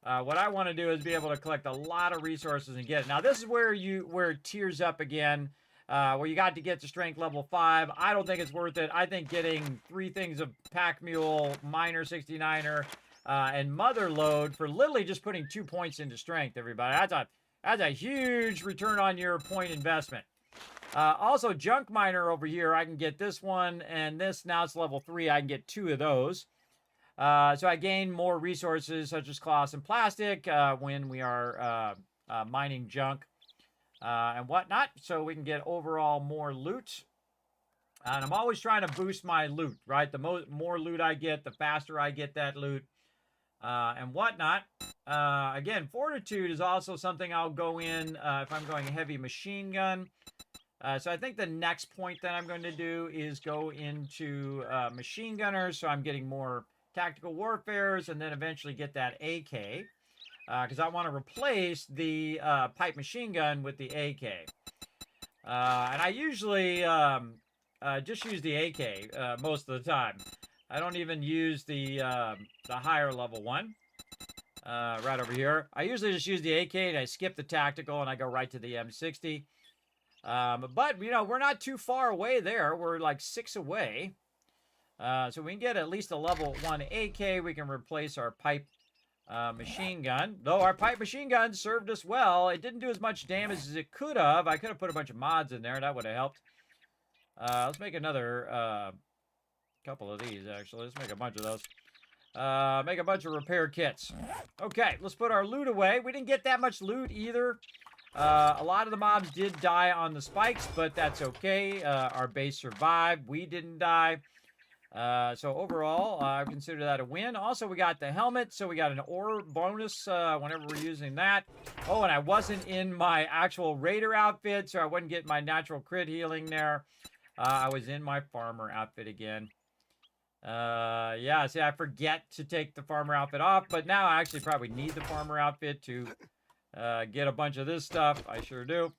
What I want to do is be able to collect a lot of resources and get it. Now, this is where it tiers up again, where you got to get to strength level 5. I don't think it's worth it. I think getting 3 things of Pack Mule, Miner 69er, and Mother Load for literally just putting 2 points into strength, everybody. That's a huge return on your point investment. Also, Junk Miner over here, I can get this one, and this, now it's level 3, I can get 2 of those. So I gain more resources, such as cloth and plastic, when we are mining junk and whatnot, so we can get overall more loot. And I'm always trying to boost my loot, right? The more loot I get, the faster I get that loot and whatnot. Again, Fortitude is also something I'll go in if I'm going heavy machine gun. So I think the next point that I'm going to do is go into machine gunners, so I'm getting more tactical warfares, and then eventually get that AK, because I want to replace the pipe machine gun with the AK. And I usually just use the AK most of the time. I don't even use the higher level one. Right over here. I usually just use the AK, and I skip the tactical, and I go right to the M60. But, you know, we're not too far away there. We're like 6 away. So we can get at least a level 1 AK. We can replace our pipe machine gun. Though our pipe machine gun served us well. It didn't do as much damage as it could have. I could have put a bunch of mods in there. That would have helped. Let's make another couple of these, actually. Let's make a bunch of those. Make a bunch of repair kits. Okay, let's put our loot away. We didn't get that much loot either. A lot of the mobs did die on the spikes, but that's okay. Our base survived. We didn't die. So overall, I consider that a win. Also, we got the helmet, so we got an ore bonus whenever we're using that. Oh, and I wasn't in my actual raider outfit, so I wouldn't get my natural crit healing there. I was in my farmer outfit again. Yeah, see, I forget to take the farmer outfit off, but now I actually probably need the farmer outfit to get a bunch of this stuff. I sure do.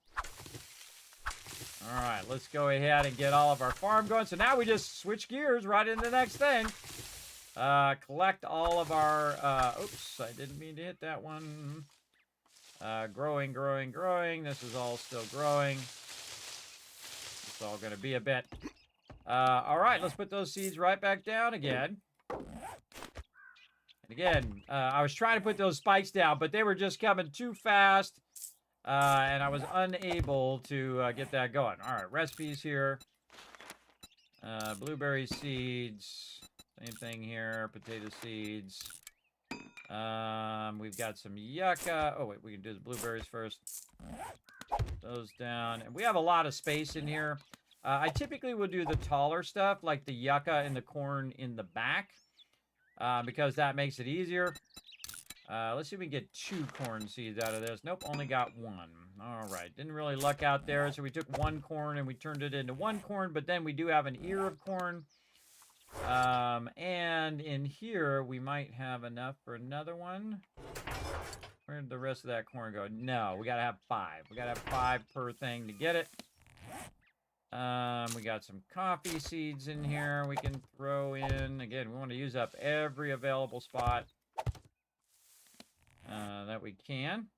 All right, let's go ahead and get all of our farm going. So now we just switch gears right into the next thing. Collect all of our... oops, I didn't mean to hit that one. Growing, growing, growing. This is all still growing. It's all going to be a bit. All right, let's put those seeds right back down again. And again, I was trying to put those spikes down, but they were just coming too fast. And I was unable to get that going. All right, recipes here. Blueberry seeds. Same thing here. Potato seeds. We've got some yucca. Oh, wait, we can do the blueberries first. Those down. And we have a lot of space in here. I typically would do the taller stuff, like the yucca and the corn in the back. Because that makes it easier. Let's see if we can get 2 corn seeds out of this. Nope, only got 1. All right, didn't really luck out there. So we took 1 corn and we turned it into 1 corn, but then we do have an ear of corn. And in here, we might have enough for another one. Where did the rest of that corn go? No, we gotta have 5. We gotta have 5 per thing to get it. We got some coffee seeds in here we can throw in. Again, we want to use up every available spot that we can.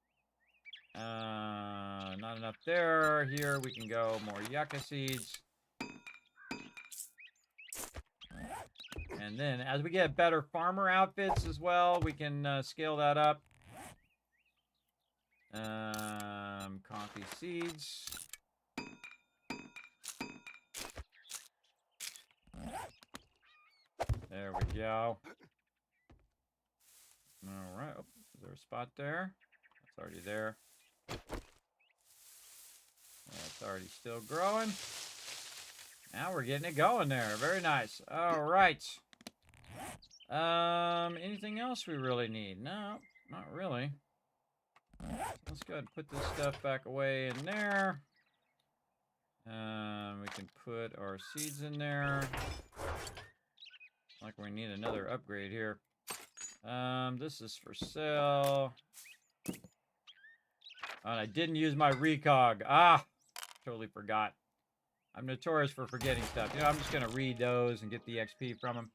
Not enough there. Here we can go more yucca seeds. And then as we get better farmer outfits as well, we can scale that up. Coffee seeds. There we go. All right. Oh, is there a spot there? That's already there. That's already still growing. Now we're getting it going there. Very nice. All right. Anything else we really need? No, not really. Let's go ahead and put this stuff back away in there. We can put our seeds in there. Like we need another upgrade here. This is for sale. Oh, and I didn't use my recog. Ah, totally forgot. I'm notorious for forgetting stuff. You know, I'm just going to read those and get the XP from them.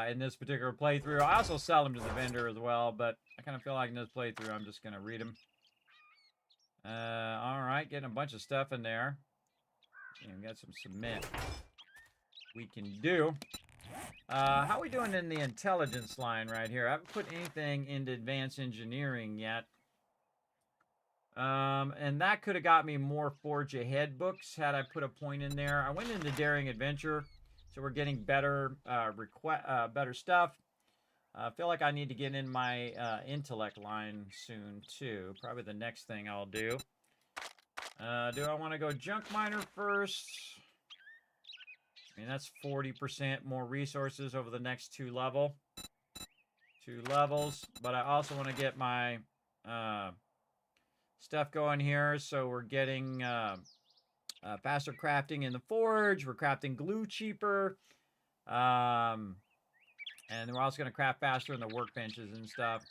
In this particular playthrough. I also sell them to the vendor as well, but I kind of feel like in this playthrough, I'm just going to read them. All right, getting a bunch of stuff in there. And we got some cement we can do. How are we doing in the intelligence line right here? I haven't put anything into advanced engineering yet. And that could have got me more Forge Ahead books had I put a point in there. I went into Daring Adventure, so we're getting better better stuff. I feel like I need to get in my intellect line soon too. Probably the next thing I'll do. Do I want to go junk miner first? I mean, that's 40% more resources over the next 2 levels. But I also want to get my stuff going here. So we're getting faster crafting in the forge. We're crafting glue cheaper. And we're also going to craft faster in the workbenches and stuff.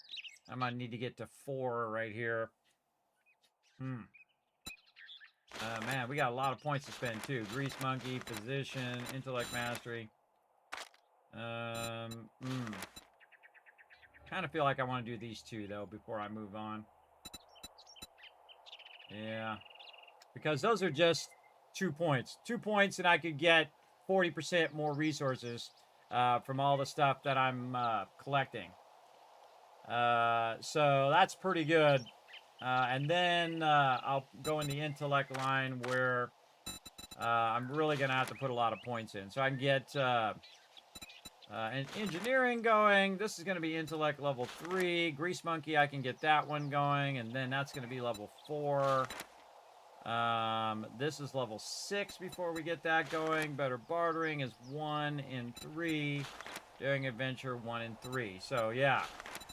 I'm going to need to get to 4 right here. Man, we got a lot of points to spend too. Grease monkey, position, intellect mastery. Kind of feel like I want to do these 2 though before I move on. Yeah, because those are just 2 points. 2 points, and I could get 40% more resources from all the stuff that I'm collecting. So that's pretty good. And then I'll go in the intellect line where I'm really going to have to put a lot of points in. So I can get an engineering going. This is going to be intellect level 3. Grease monkey, I can get that one going. And then that's going to be level 4. This is level 6 before we get that going. Better bartering is 1 and 3. Daring adventure 1 and 3. So yeah,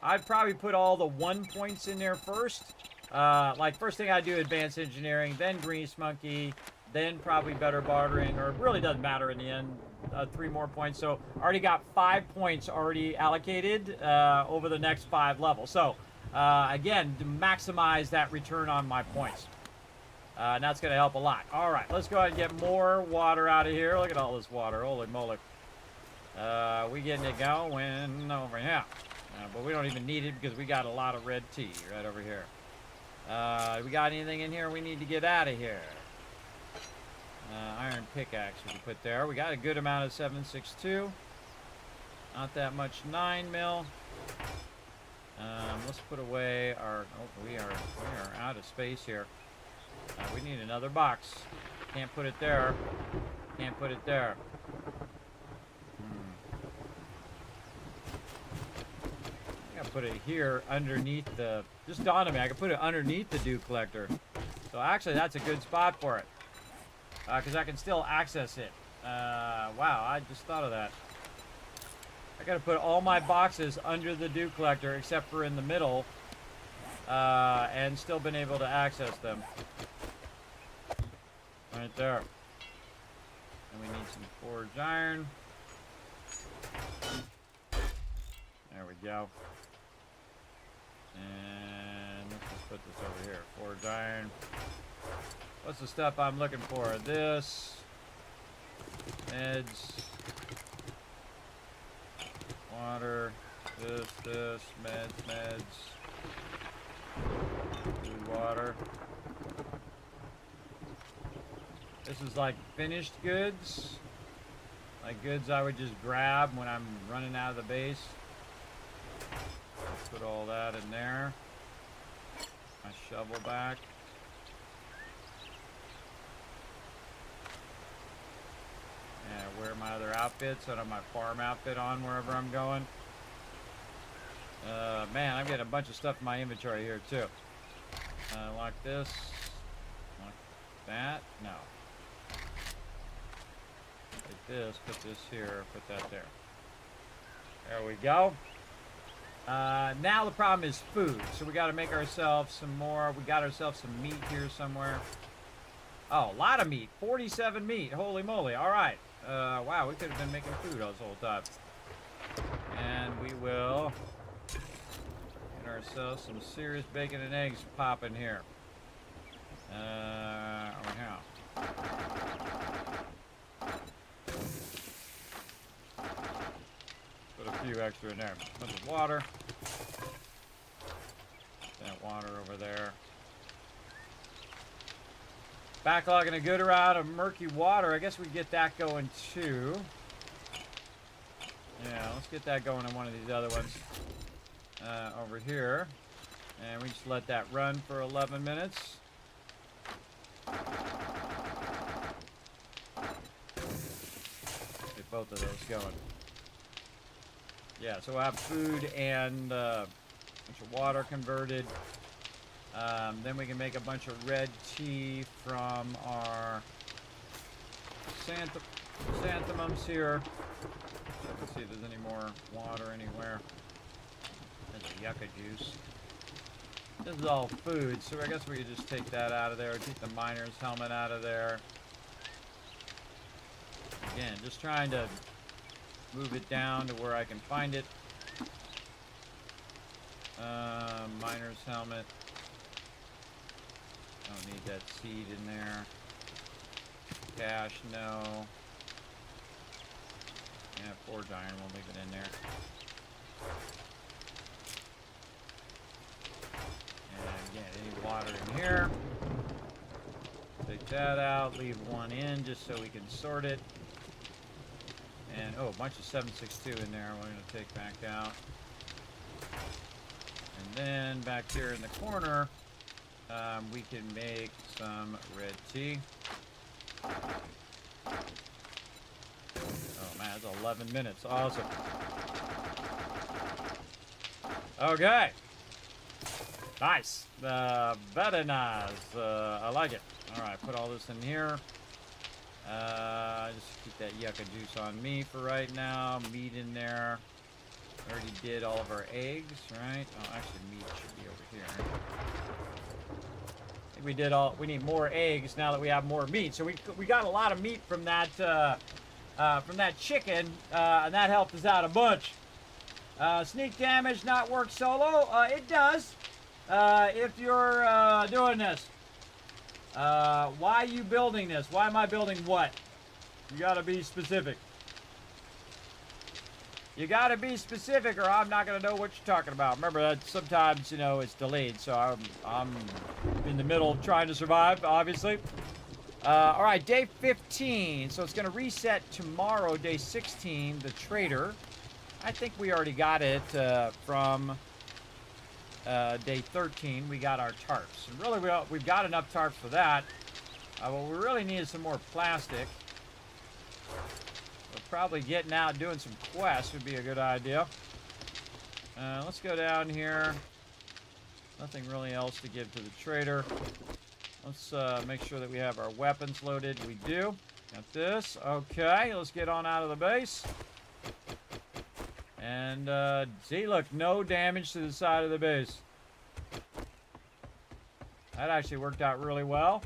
I'd probably put all the 1 points in there first. Like first thing I do, advanced engineering, then grease monkey, then probably better bartering, or it really doesn't matter in the end. 3 more points. So already got 5 points already allocated over the next 5 levels. So again, to maximize that return on my points. And that's going to help a lot. All right, let's go ahead and get more water out of here. Look at all this water. Holy moly. We getting it going over here. But we don't even need it because we got a lot of red tea right over here. We got anything in here we need to get out of here? Iron pickaxe we can put there. We got a good amount of 7.62. Not that much 9 mil. Let's put away our... Oh, we are out of space here. We need another box. Can't put it there. Can't put it there. I gotta put it here underneath the... Just dawned on me, I could put it underneath the dew collector. So actually, that's a good spot for it. Because I can still access it. Wow, I just thought of that. I gotta put all my boxes under the dew collector except for in the middle. And still been able to access them. Right there. And we need some forged iron. There we go. And put this over here. Forged iron. What's the stuff I'm looking for? This. Meds. Water. This. Meds. Food, water. This is like finished goods. Like goods I would just grab when I'm running out of the base. Let's put all that in there. My shovel back. And wear my other outfits. I have my farm outfit on wherever I'm going. Man, I'm getting a bunch of stuff in my inventory here too. Like this. Like that. No. Like this. Put this here. Put that there. There we go. Now the problem is food. So we got to make ourselves some more. We got ourselves some meat here somewhere. Oh, a lot of meat. 47 meat. Holy moly. All right. Wow, we could have been making food all this whole time. And we will get ourselves some serious bacon and eggs popping here. How? Put a few extra in there. Put the water. That water over there. Backlogging a good amount of murky water. I guess we get that going too. Yeah, let's get that going on one of these other ones. Over here. And we just let that run for 11 minutes. Get both of those going. Yeah, so we'll have food and a bunch of water converted. Then we can make a bunch of red tea from our chrysanthemums here. Check and see if there's any more water anywhere. There's a yucca juice. This is all food, so I guess we could just take that out of there. Keep the miner's helmet out of there. Again, just trying to move it down to where I can find it. Miner's helmet. Don't need that seed in there. Cash, no. Yeah, forged iron, we'll leave it in there. And again, any water in here. Take that out, leave one in just so we can sort it. And, oh, a bunch of 762 in there we're going to take back out. And then back here in the corner, we can make some red tea. Oh man, it's 11 minutes. Awesome. Okay. Nice. Very nice. I like it. All right, put all this in here. Just keep that yucca juice on me for right now. Meat in there. Already did all of our eggs, right? Oh, actually, meat should be over here. I think we did all. We need more eggs now that we have more meat. So we got a lot of meat from that chicken, and that helped us out a bunch. Sneak damage not work solo. It does. If you're doing this. Why are you building this? Why am I building what? You gotta be specific. You gotta be specific or I'm not gonna know what you're talking about. Remember that sometimes, you know, it's delayed, so I'm in the middle of trying to survive, obviously. All right, day 15. So it's gonna reset tomorrow, day 16, the trader. I think we already got it from day 13. We got our tarps. And really, we've got enough tarps for that. What we really need is some more plastic. Probably getting out and doing some quests would be a good idea. Let's go down here. Nothing really else to give to the trader. Let's make sure that we have our weapons loaded. We do. Got this. Okay, let's get on out of the base. And see, look, no damage to the side of the base. That actually worked out really well.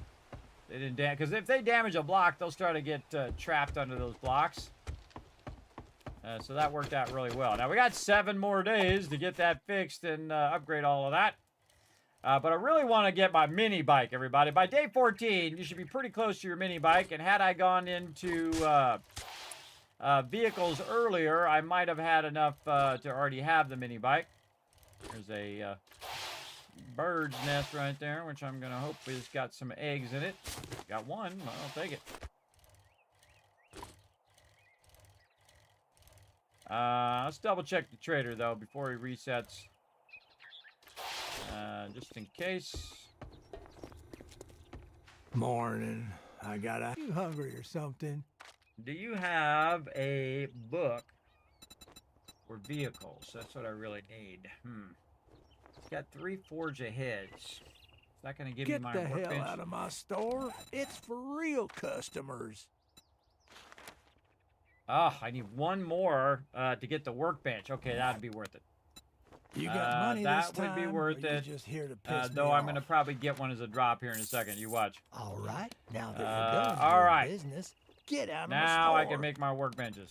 They didn't damage, because if they damage a block, they'll start to get trapped under those blocks. So that worked out really well. Now, we got 7 more days to get that fixed and upgrade all of that. But I really want to get my mini bike, everybody. By day 14, you should be pretty close to your mini bike. And had I gone into vehicles earlier, I might have had enough to already have the mini bike. There's a bird's nest right there, which I'm going to hope has got some eggs in it. Got one. Well, I'll take it. Let's double check the trader, though, before he resets. Just in case. Morning. You hungry or something? Do you have a book for vehicles? That's what I really need. It's got 3 forge aheads. Is that going to give me my workbench? Get the hell out of my store. It's for real customers. Oh, I need one more to get the workbench. Okay, that'd be worth it. You got money this time? That would be worth it. Just here to piss though me I'm off? going to probably get one as a drop here in a second. You watch. All right. Now that we're done all right. business, get out of my store. Now I can make my workbenches.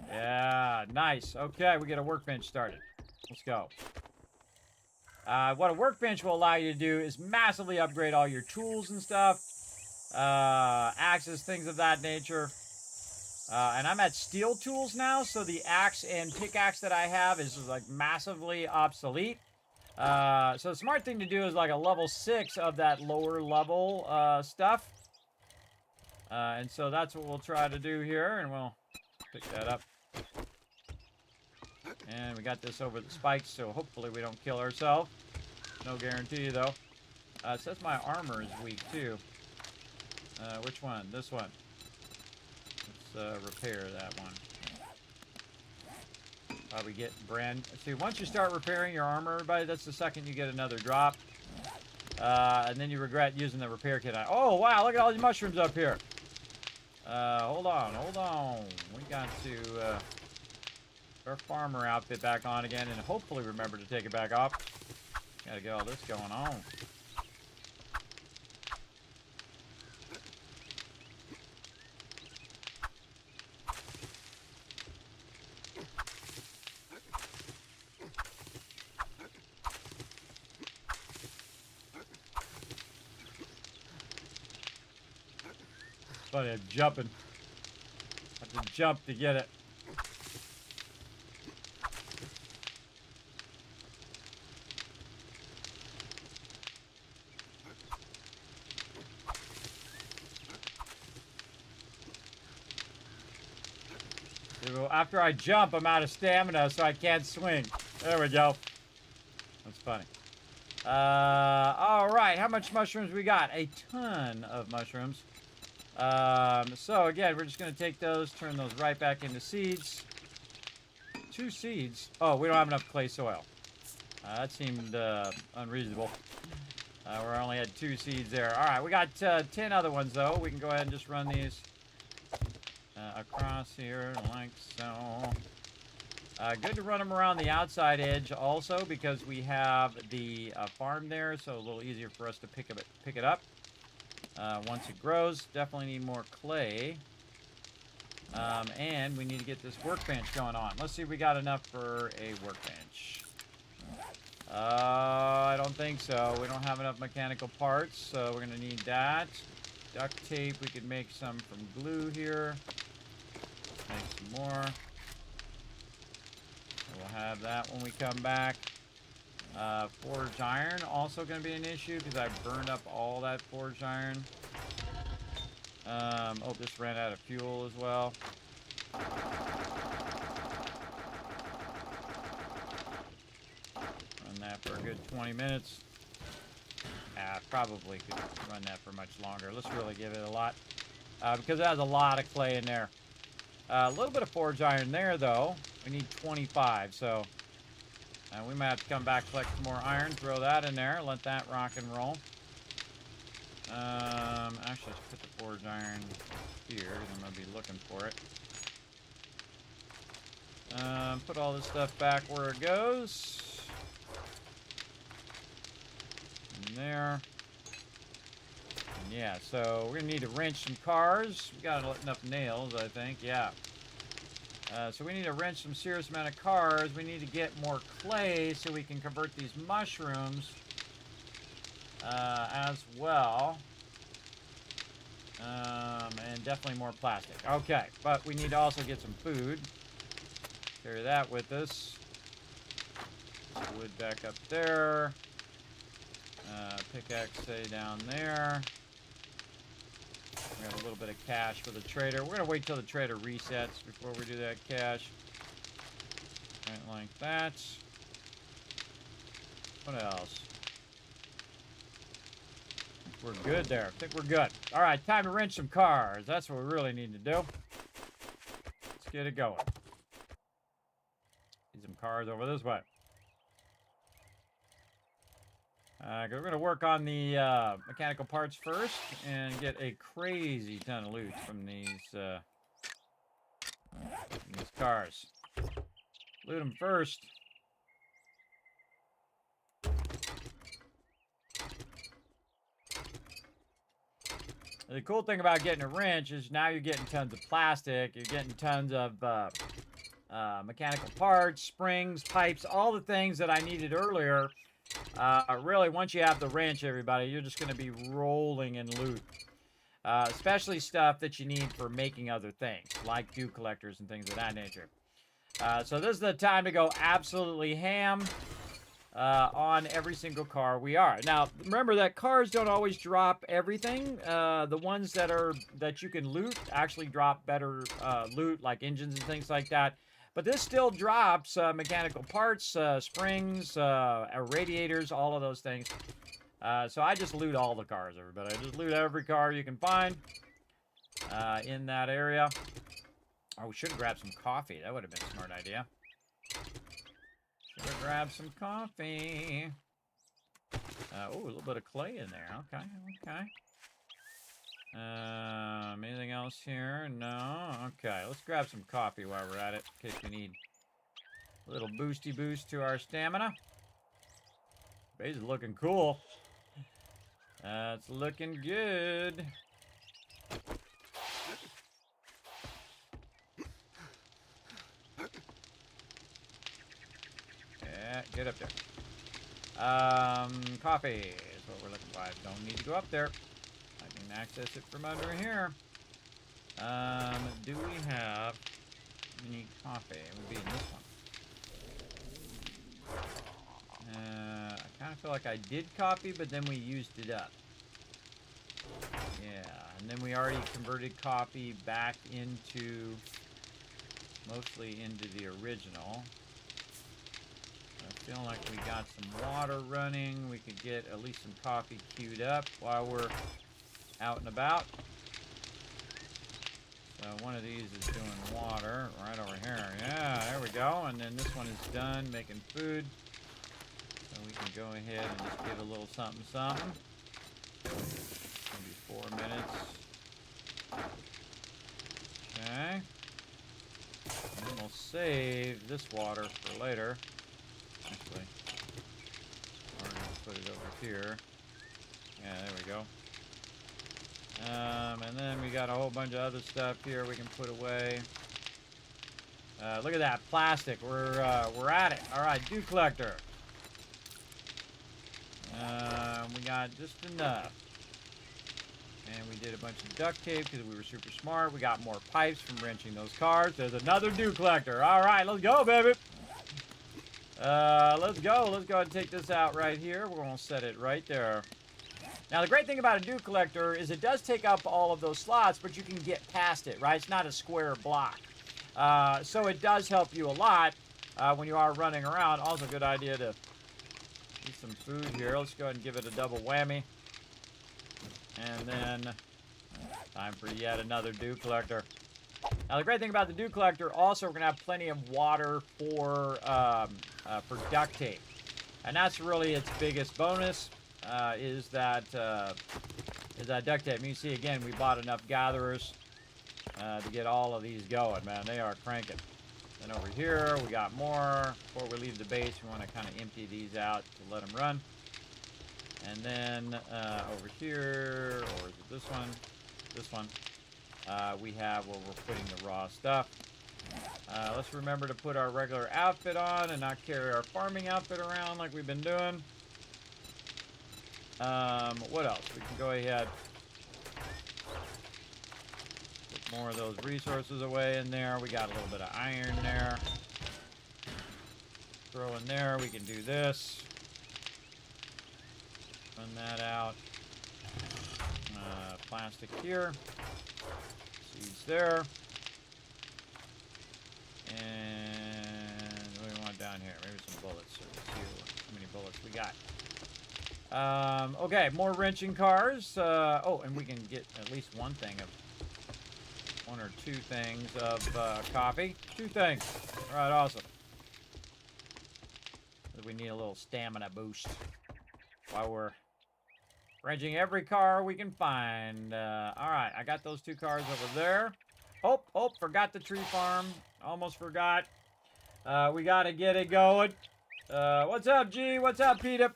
Yeah, nice. Okay, we get a workbench started. Let's go. What a workbench will allow you to do is massively upgrade all your tools and stuff. Axes, things of that nature. And I'm at steel tools now, so the axe and pickaxe that I have is like massively obsolete. So the smart thing to do is like a level 6 of that lower level stuff. And so that's what we'll try to do here, and we'll pick that up. And we got this over the spikes, so hopefully we don't kill ourselves. No guarantee, though. It says my armor is weak, too. Which one? This one. Let's repair that one. We get brand... See, once you start repairing your armor, everybody, that's the second you get another drop. And then you regret using the repair kit. Oh, wow, look at all these mushrooms up here. Hold on. We got to our farmer outfit back on again, and hopefully remember to take it back off. Gotta get all this going on. Funny, I'm jumping. I have to jump to get it. After I jump, I'm out of stamina, so I can't swing. There we go. That's funny. All right, how much mushrooms we got? A ton of mushrooms. So again, we're just going to take those, turn those right back into seeds. 2 seeds. Oh, we don't have enough clay soil. That seemed unreasonable. We only had 2 seeds there. All right, we got 10 other ones, though. We can go ahead and just run these across here like so. Good to run them around the outside edge also, because we have the farm there, so a little easier for us to pick it up. Once it grows. Definitely need more clay. And we need to get this workbench going on. Let's see if we got enough for a workbench. I don't think so. We don't have enough mechanical parts, so we're going to need that. Duct tape. We could make some from glue here. Make some more. We'll have that when we come back. Forged iron also going to be an issue because I burned up all that forged iron. Oh, this ran out of fuel as well. Run that for a good 20 minutes. Probably could run that for much longer. Let's really give it a lot. Because it has a lot of clay in there. A little bit of forged iron there, though. We need 25, so... we might have to come back, collect some more iron, throw that in there, let that rock and roll. Actually, let's put the forged iron here, because I'm going to be looking for it. Put all this stuff back where it goes. In there. And yeah, so we're going to need to wrench some cars. We got enough nails, I think, yeah. So we need to wrench some serious amount of cars. We need to get more clay so we can convert these mushrooms as well. And definitely more plastic. Okay, but we need to also get some food. Carry that with us. Wood back up there. Pickaxe stay down there. We got a little bit of cash for the trader. We're going to wait till the trader resets before we do that cash. Right like that. What else? We're good there. I think we're good. All right, time to wrench some cars. That's what we really need to do. Let's get it going. Need some cars over this way. We're going to work on the mechanical parts first and get a crazy ton of loot from these cars. Loot them first. The cool thing about getting a wrench is now you're getting tons of plastic, you're getting tons of mechanical parts, springs, pipes, all the things that I needed earlier. Really, once you have the wrench, everybody, you're just going to be rolling in loot. Especially stuff that you need for making other things, like dew collectors and things of that nature. So this is the time to go absolutely ham on every single car we are. Now, remember that cars don't always drop everything. The ones that you can loot actually drop better loot, like engines and things like that. But this still drops mechanical parts, springs, radiators, all of those things. So I just loot all the cars, everybody. I just loot every car you can find in that area. Oh, we should have grabbed some coffee. That would have been a smart idea. Should have grabbed some coffee. Oh, a little bit of clay in there. Okay, okay. Anything else here? No? Okay, let's grab some coffee while we're at it, in case we need a little boosty boost to our stamina. Base is looking cool. It's looking good. Yeah, get up there. Coffee is what we're looking for. I don't need to go up there. I can access it from under here. Do we have any coffee? It would be in this one. I kind of feel like I did coffee, but then we used it up. Yeah, and then we already converted coffee back into, mostly into the original. I feel like we got some water running. We could get at least some coffee queued up while we're out and about. So one of these is doing water right over here. Yeah, there we go. And then this one is done making food. So we can go ahead and just get a little something, something. Maybe 4 minutes. Okay. And then we'll save this water for later. Actually, we're going to put it over here. Yeah, there we go. And then we got a whole bunch of other stuff here we can put away. Look at that plastic. We're at it. All right, dew collector. We got just enough. And we did a bunch of duct tape because we were super smart. We got more pipes from wrenching those cars. There's another dew collector. All right, let's go, baby. Let's go. Let's go ahead and take this out right here. We're going to set it right there. Now, the great thing about a dew collector is it does take up all of those slots, but you can get past it, right? It's not a square block. So it does help you a lot when you are running around. Also, a good idea to eat some food here. Let's go ahead and give it a double whammy. And then time for yet another dew collector. Now, the great thing about the dew collector, also, we're going to have plenty of water for duct tape. And that's really its biggest bonus, is that duct tape. And you see, again, we bought enough gatherers to get all of these going, man. They are cranking. Then over here, we got more. Before we leave the base, we want to kind of empty these out to let them run. And then over here, or is it this one? This one. We have where we're putting the raw stuff. Let's remember to put our regular outfit on and not carry our farming outfit around like we've been doing. What else? We can go ahead. Put more of those resources away in there. We got a little bit of iron there. Throw in there. We can do this. Run that out. Plastic here. Seeds there. And what do we want down here? Maybe some bullets. So let's see how many bullets we got. Okay, more wrenching cars. Oh, and we can get at least one or two things of coffee. 2 things. All right, awesome. We need a little stamina boost while we're wrenching every car we can find. All right, I got those 2 cars over there. Oh, forgot the tree farm. Almost forgot. We got to get it going. What's up, G? What's up, Peter?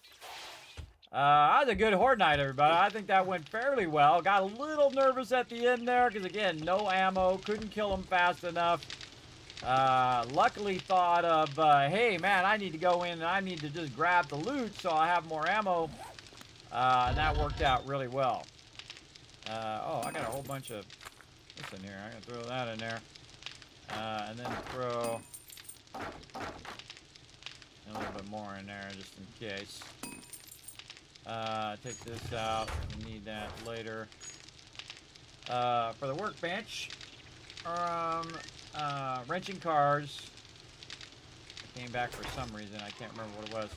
That was a good horde night, everybody. I think that went fairly well. Got a little nervous at the end there because, again, no ammo. Couldn't kill them fast enough. Luckily thought of, hey, man, I need to go in and I need to just grab the loot so I'll have more ammo. And that worked out really well. Oh, I got a whole bunch of this in here. I'm going to throw that in there. And then throw a little bit more in there just in case. Take this out. We need that later. For the workbench, wrenching cars. I came back for some reason. I can't remember what it was.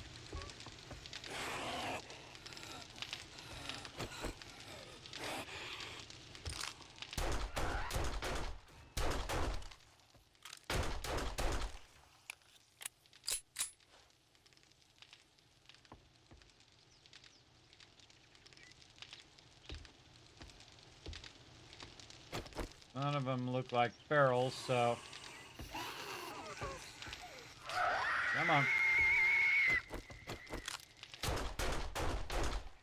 None of them look like barrels, so... Come on.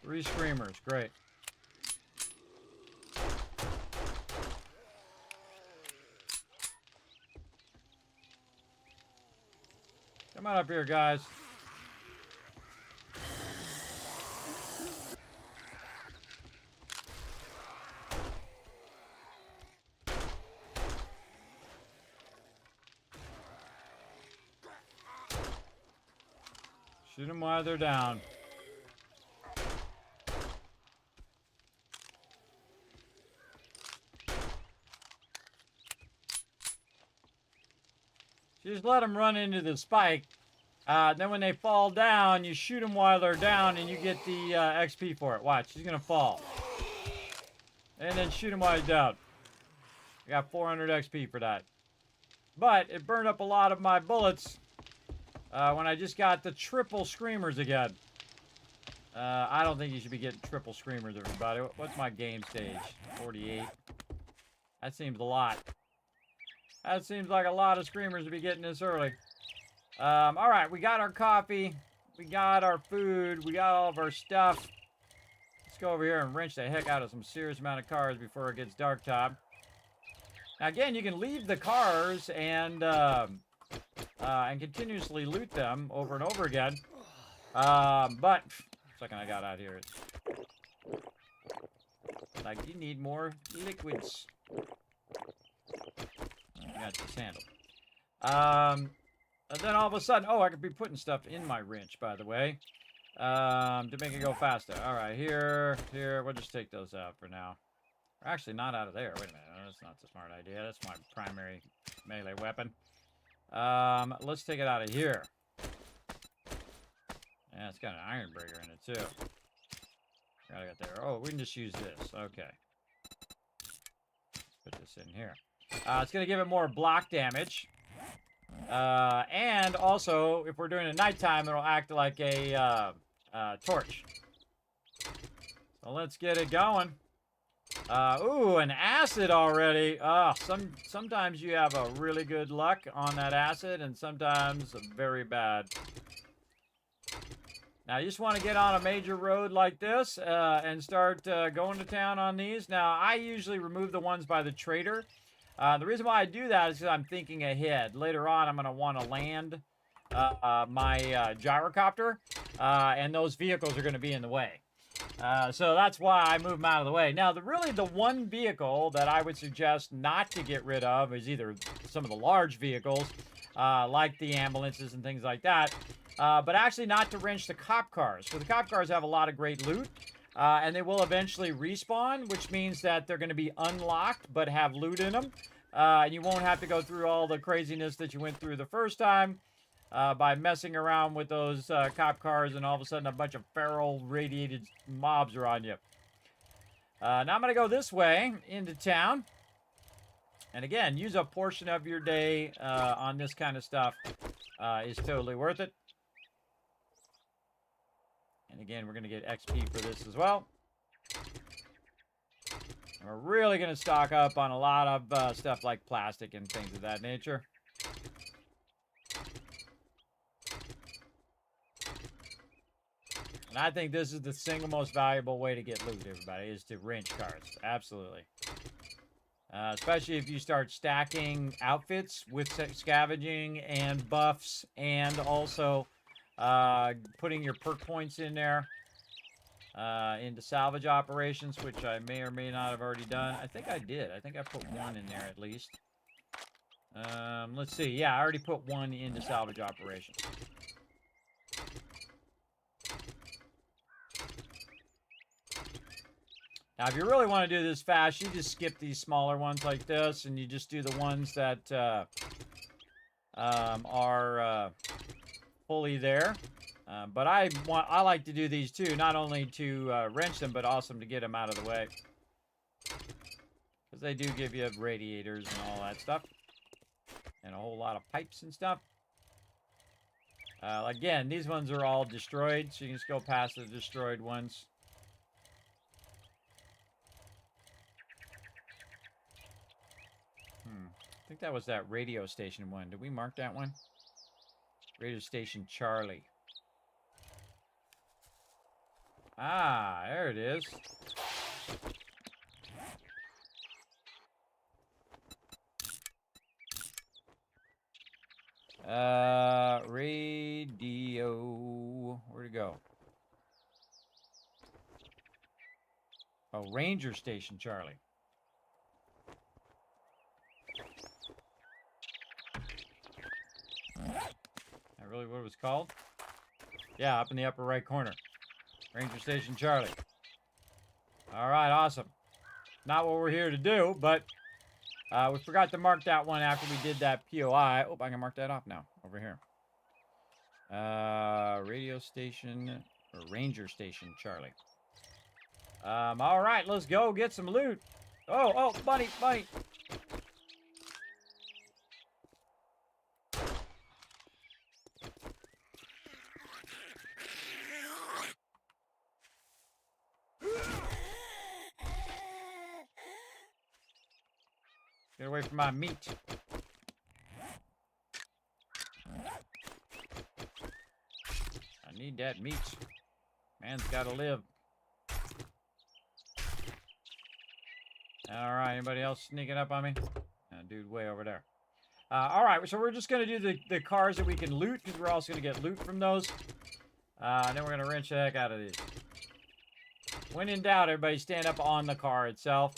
3 screamers, great. Come on up here, guys. Shoot them while they're down. You just let them run into the spike. Then when they fall down, you shoot them while they're down and you get the XP for it. Watch, he's going to fall. And then shoot him while he's down. I got 400 XP for that. But it burned up a lot of my bullets. When I just got the triple screamers again. I don't think you should be getting triple screamers, everybody. What's my game stage? 48. That seems a lot. That seems like a lot of screamers to be getting this early. Alright, we got our coffee. We got our food. We got all of our stuff. Let's go over here and wrench the heck out of some serious amount of cars before it gets dark time. Now, again, you can leave the cars and continuously loot them over and over again. But, second I got out here, it's like you need more liquids. Got this handled. And then all of a sudden, oh, I could be putting stuff in my wrench, by the way, to make it go faster. All right, here, we'll just take those out for now. Or actually, not out of there. Wait a minute, that's not the smart idea. That's my primary melee weapon. Let's take it out of here. Yeah, it's got an iron breaker in it, too. Got it there. Oh, we can just use this. Okay. Put this in here. It's going to give it more block damage. And also, if we're doing it at nighttime, it'll act like a torch. So let's get it going. Ooh, an acid already. Sometimes you have a really good luck on that acid, and sometimes very bad. Now, you just want to get on a major road like this and start going to town on these. Now, I usually remove the ones by the trader. The reason why I do that is because I'm thinking ahead. Later on, I'm going to want to land my gyrocopter, and those vehicles are going to be in the way. So that's why I move them out of the way. Now, really the one vehicle that I would suggest not to get rid of is either some of the large vehicles, like the ambulances and things like that, but actually not to wrench the cop cars. So the cop cars have a lot of great loot, and they will eventually respawn, which means that they're going to be unlocked but have loot in them. And you won't have to go through all the craziness that you went through the first time. By messing around with those cop cars, and all of a sudden a bunch of feral radiated mobs are on you. Now I'm going to go this way into town. And again, use a portion of your day on this kind of stuff is totally worth it. And again, we're going to get XP for this as well. And we're really going to stock up on a lot of stuff like plastic and things of that nature. And I think this is the single most valuable way to get loot, everybody, is to wrench cars. Absolutely. Especially if you start stacking outfits with scavenging and buffs, and also putting your perk points in there into salvage operations, which I may or may not have already done. I think I did. I think I put one in there at least. Let's see. Yeah, I already put one into salvage operations. Now, if you really want to do this fast, you just skip these smaller ones like this, and you just do the ones that are fully there. But I like to do these too, not only to wrench them, but also to get them out of the way, because they do give you radiators and all that stuff, and a whole lot of pipes and stuff. Again, these ones are all destroyed, so you can just go past the destroyed ones. I think that was that radio station one. Did we mark that one? Radio station Charlie. Ah, there it is. Radio. Where'd it go? Oh, Ranger Station Charlie. That really what it was called? Yeah, up in the upper right corner. Ranger Station Charlie. Alright, awesome. Not what we're here to do, but we forgot to mark that one after we did that POI. Oh, I can mark that off now. Over here. Radio Station, or Ranger Station Charlie. Alright, let's go get some loot. Oh, buddy. Get away from my meat. I need that meat. Man's gotta live. Alright, anybody else sneaking up on me? Dude way over there. Alright, so we're just gonna do the cars that we can loot, because we're also gonna get loot from those. And then we're gonna wrench the heck out of these. When in doubt, everybody stand up on the car itself.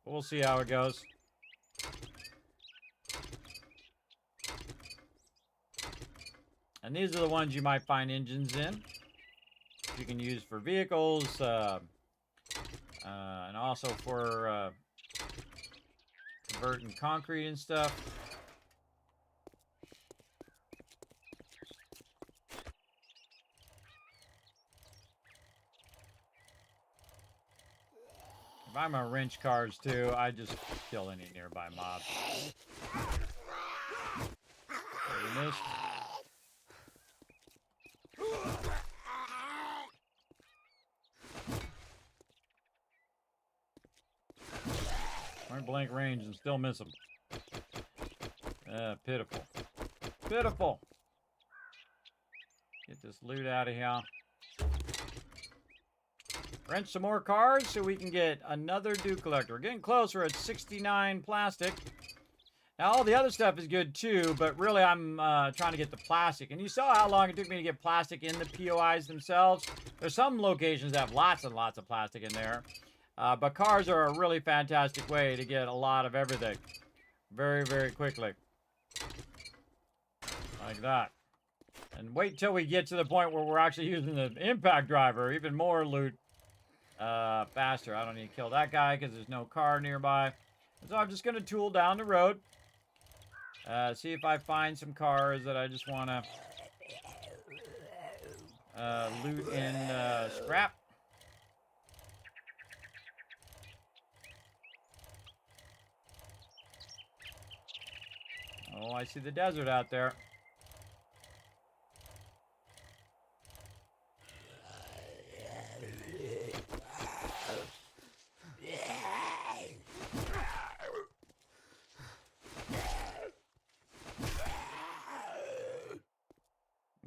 We'll see how it goes. And these are the ones you might find engines in. You can use for vehicles, and also for converting concrete and stuff. If I'm gonna wrench cars too, I just kill any nearby mobs. We missed. Point blank range and still miss them. Pitiful. Pitiful. Get this loot out of here. Rent some more cars so we can get another dew collector. We're getting close. We're at 69 plastic. Now, all the other stuff is good too, but really I'm trying to get the plastic. And you saw how long it took me to get plastic in the POIs themselves. There's some locations that have lots and lots of plastic in there. But cars are a really fantastic way to get a lot of everything. Very, very quickly. Like that. And wait till we get to the point where we're actually using the impact driver. Even more loot faster. I don't need to kill that guy because there's no car nearby. So I'm just going to tool down the road. See if I find some cars that I just want to loot and scrap. Oh, I see the desert out there.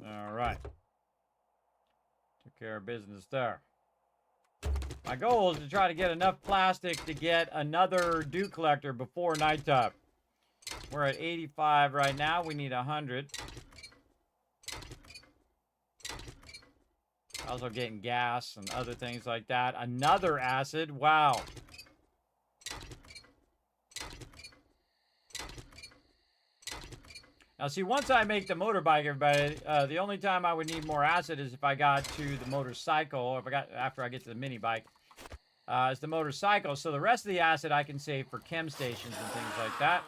All right. Took care of business there. My goal is to try to get enough plastic to get another dew collector before nighttime. We're at 85 right now. We need 100. Also getting gas and other things like that. Another acid. Wow. Now, see, once I make the motorbike, everybody, the only time I would need more acid is if I got to the motorcycle, or if I got after I get to the mini bike. It's the motorcycle. So the rest of the acid I can save for chem stations and things like that.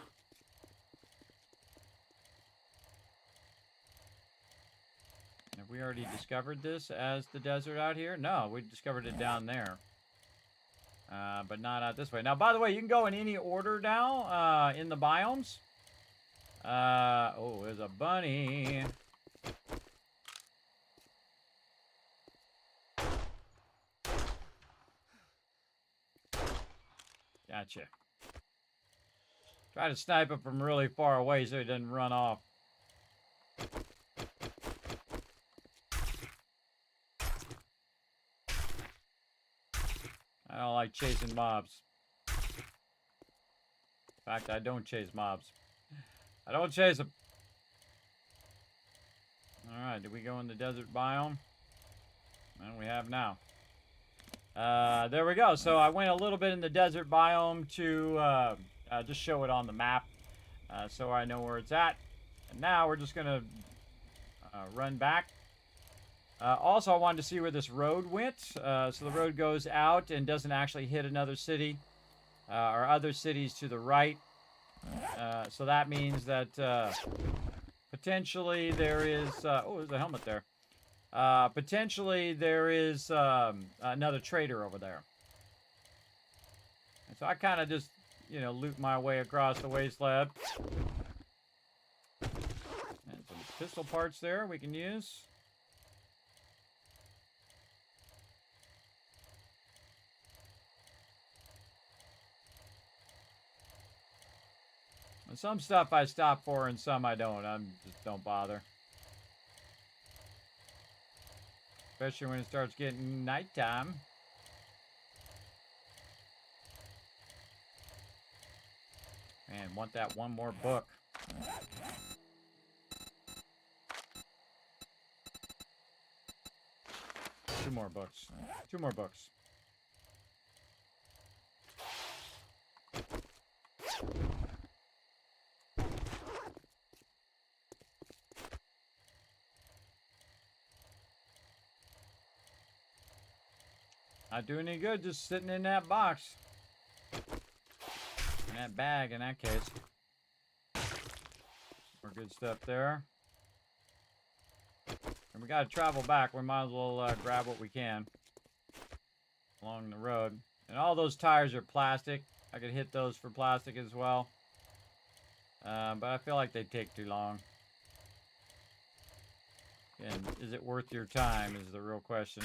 Have we already discovered this as the desert out here? No, we discovered it down there. But not out this way. Now, by the way, you can go in any order now in the biomes. Oh, there's a bunny. Gotcha. Try to snipe it from really far away so he doesn't run off. I don't like chasing mobs. In fact, I don't chase mobs. I don't chase them. Alright, did we go in the desert biome? And we have now. There we go. So I went a little bit in the desert biome to just show it on the map. So I know where it's at. And now we're just going to run back. Also, I wanted to see where this road went. So the road goes out and doesn't actually hit another city. Or other cities to the right. So that means that potentially there is... oh, there's a helmet there. Potentially there is another trader over there. And so I kind of just, you know, loot my way across the wasteland. And some pistol parts there we can use. And some stuff I stop for and some I don't. I just don't bother. Especially when it starts getting nighttime. Man, want that one more book. Two more books. Two more books. Not doing any good just sitting in that box. In that bag, in that case. More good stuff there. And we got to travel back. We might as well grab what we can along the road. And all those tires are plastic. I could hit those for plastic as well. But I feel like they take too long. And is it worth your time is the real question.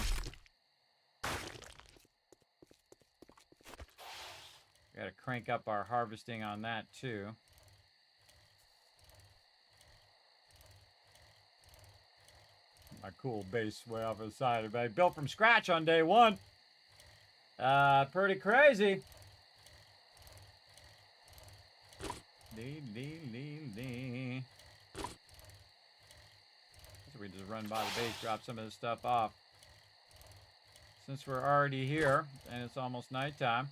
Got to crank up our harvesting on that too. My cool base way off to the side. I built from scratch on day one. Pretty crazy. Lee, lee, lee, lee. So we just run by the base, drop some of this stuff off. Since we're already here and it's almost nighttime.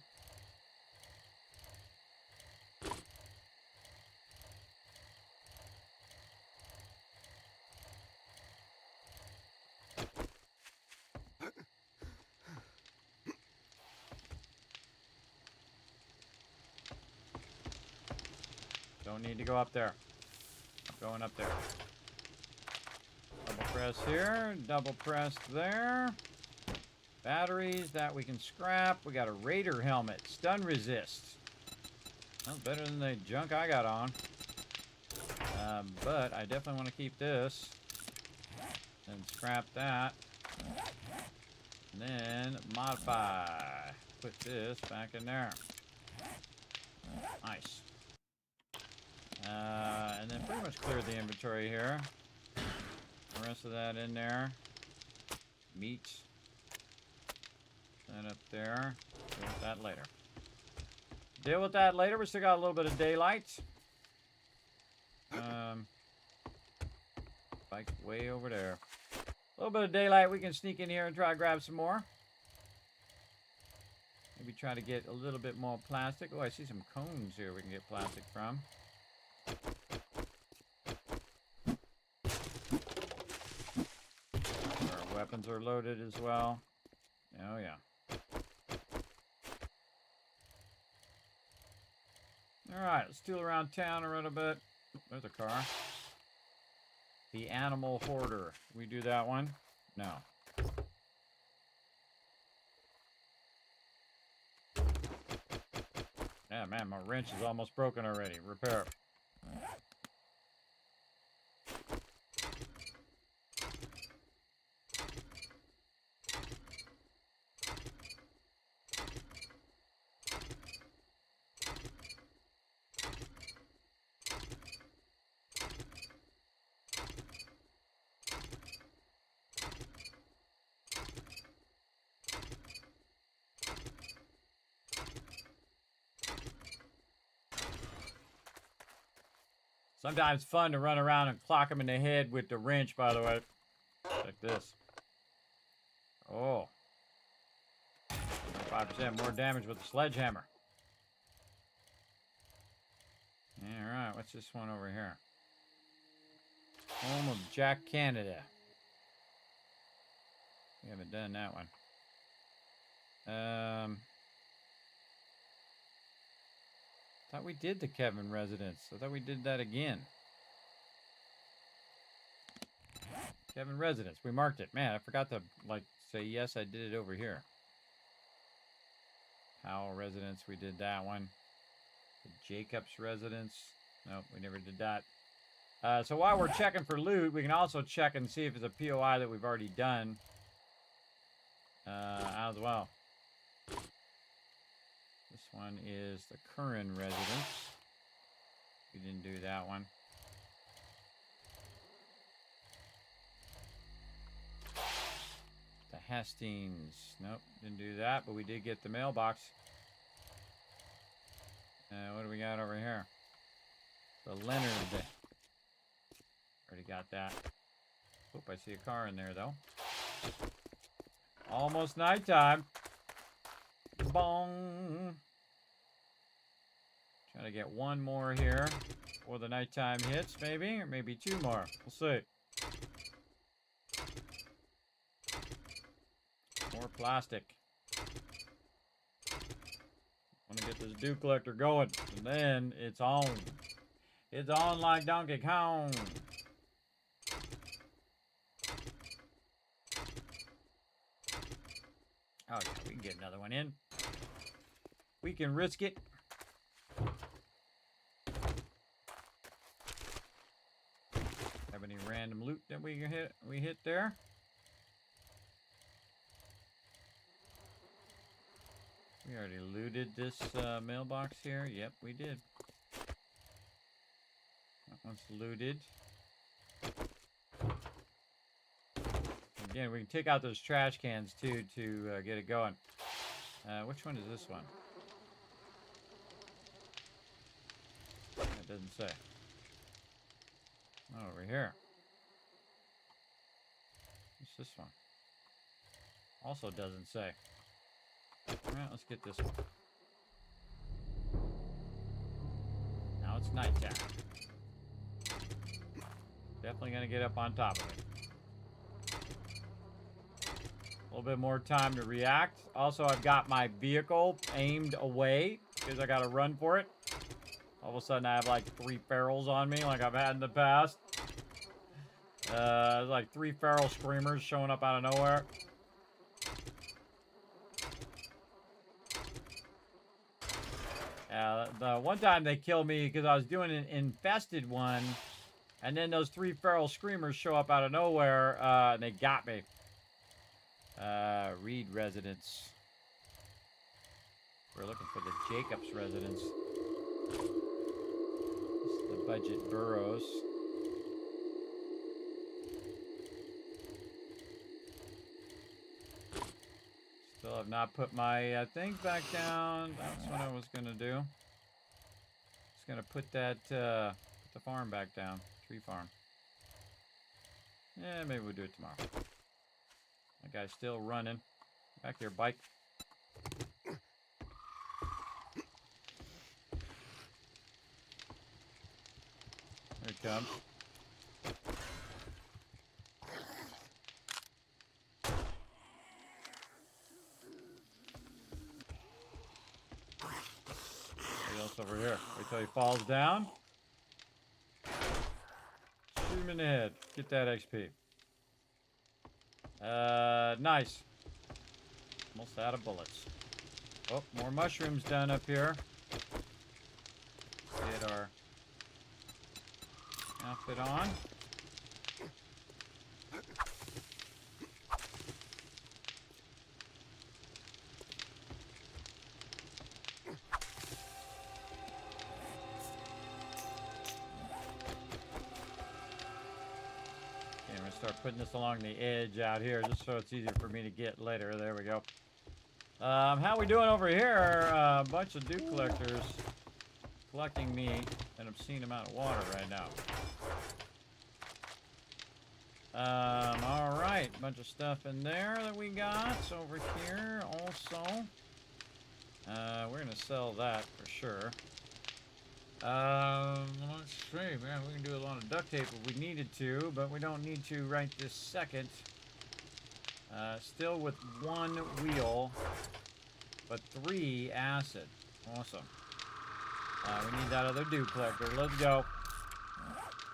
Don't need to go up there. I'm going up there. Double press here, double press there. Batteries, that we can scrap. We got a Raider helmet, stun resist. That's better than the junk I got on. But I definitely want to keep this. And scrap that. And then modify. Put this back in there. Nice. And then pretty much clear the inventory here. The rest of that in there. Meat. That up there. Deal with that later. Deal with that later. We still got a little bit of daylight. Bike's way over there. A little bit of daylight. We can sneak in here and try to grab some more. Maybe try to get a little bit more plastic. Oh, I see some cones here we can get plastic from. Our weapons are loaded as well. Oh, yeah. Alright, let's tool around town a little bit. There's a car. The Animal Hoarder. We do that one? No. Yeah, man, my wrench is almost broken already. Repair. Sometimes fun to run around and clock them in the head with the wrench, by the way. Like this. Oh. 5% more damage with the sledgehammer. Alright, what's this one over here? Home of Jack Canada. We haven't done that one. Thought we did the Kevin residence. I thought we did that again. Kevin residence. We marked it. Man, I forgot to say yes, I did it over here. Powell residence. We did that one. The Jacobs residence. Nope, we never did that. So while we're checking for loot, we can also check and see if it's a POI that we've already done as well. This one is the Curran residence. We didn't do that one. The Hastings. Nope, didn't do that, but we did get the mailbox. What do we got over here? The Leonard. Already got that. Oop, I see a car in there, though. Almost nighttime. Bong. Try to get one more here before the nighttime hits, maybe, or maybe two more. We'll see. More plastic. Want to get this dew collector going, and then it's on. It's on like Donkey Kong. Oh yeah, we can get another one in. We can risk it. Have any random loot that we hit there? We already looted this mailbox here. Yep, we did. That one's looted. Again, we can take out those trash cans too to get it going. Which one is this one? It doesn't say. Oh, over here. What's this one? Also doesn't say. Alright, let's get this one. Now it's nighttime. Definitely gonna get up on top of it. A little bit more time to react. Also, I've got my vehicle aimed away because I gotta run for it. All of a sudden, I have like 3 ferals on me like I've had in the past. There's like 3 feral screamers showing up out of nowhere. The one time they killed me because I was doing an infested one, and then those 3 feral screamers show up out of nowhere, and they got me. Reed residence. We're looking for the Jacobs residence. This is the budget boroughs. Still have not put my thing back down. That's what I was gonna do. Just gonna put that put the farm back down. Tree farm. Yeah, maybe we'll do it tomorrow. That guy's still running. Back here, bike. There he comes. What else over here? Wait till he falls down. Shoot him in the head. Get that XP. Nice. Almost out of bullets. Oh, more mushrooms done up here. Get our outfit on. Start putting this along the edge out here just so it's easier for me to get later. There we go. How we doing over here? A bunch of dew collectors collecting me an obscene amount of water right now. All right, bunch of stuff in there that we got over here also. We're gonna sell that for sure. Let's see, man, we can do a lot of duct tape if we needed to, but we don't need to right this second. Still with 1 wheel, but 3 acid. Awesome. We need that other dew collector. Let's go.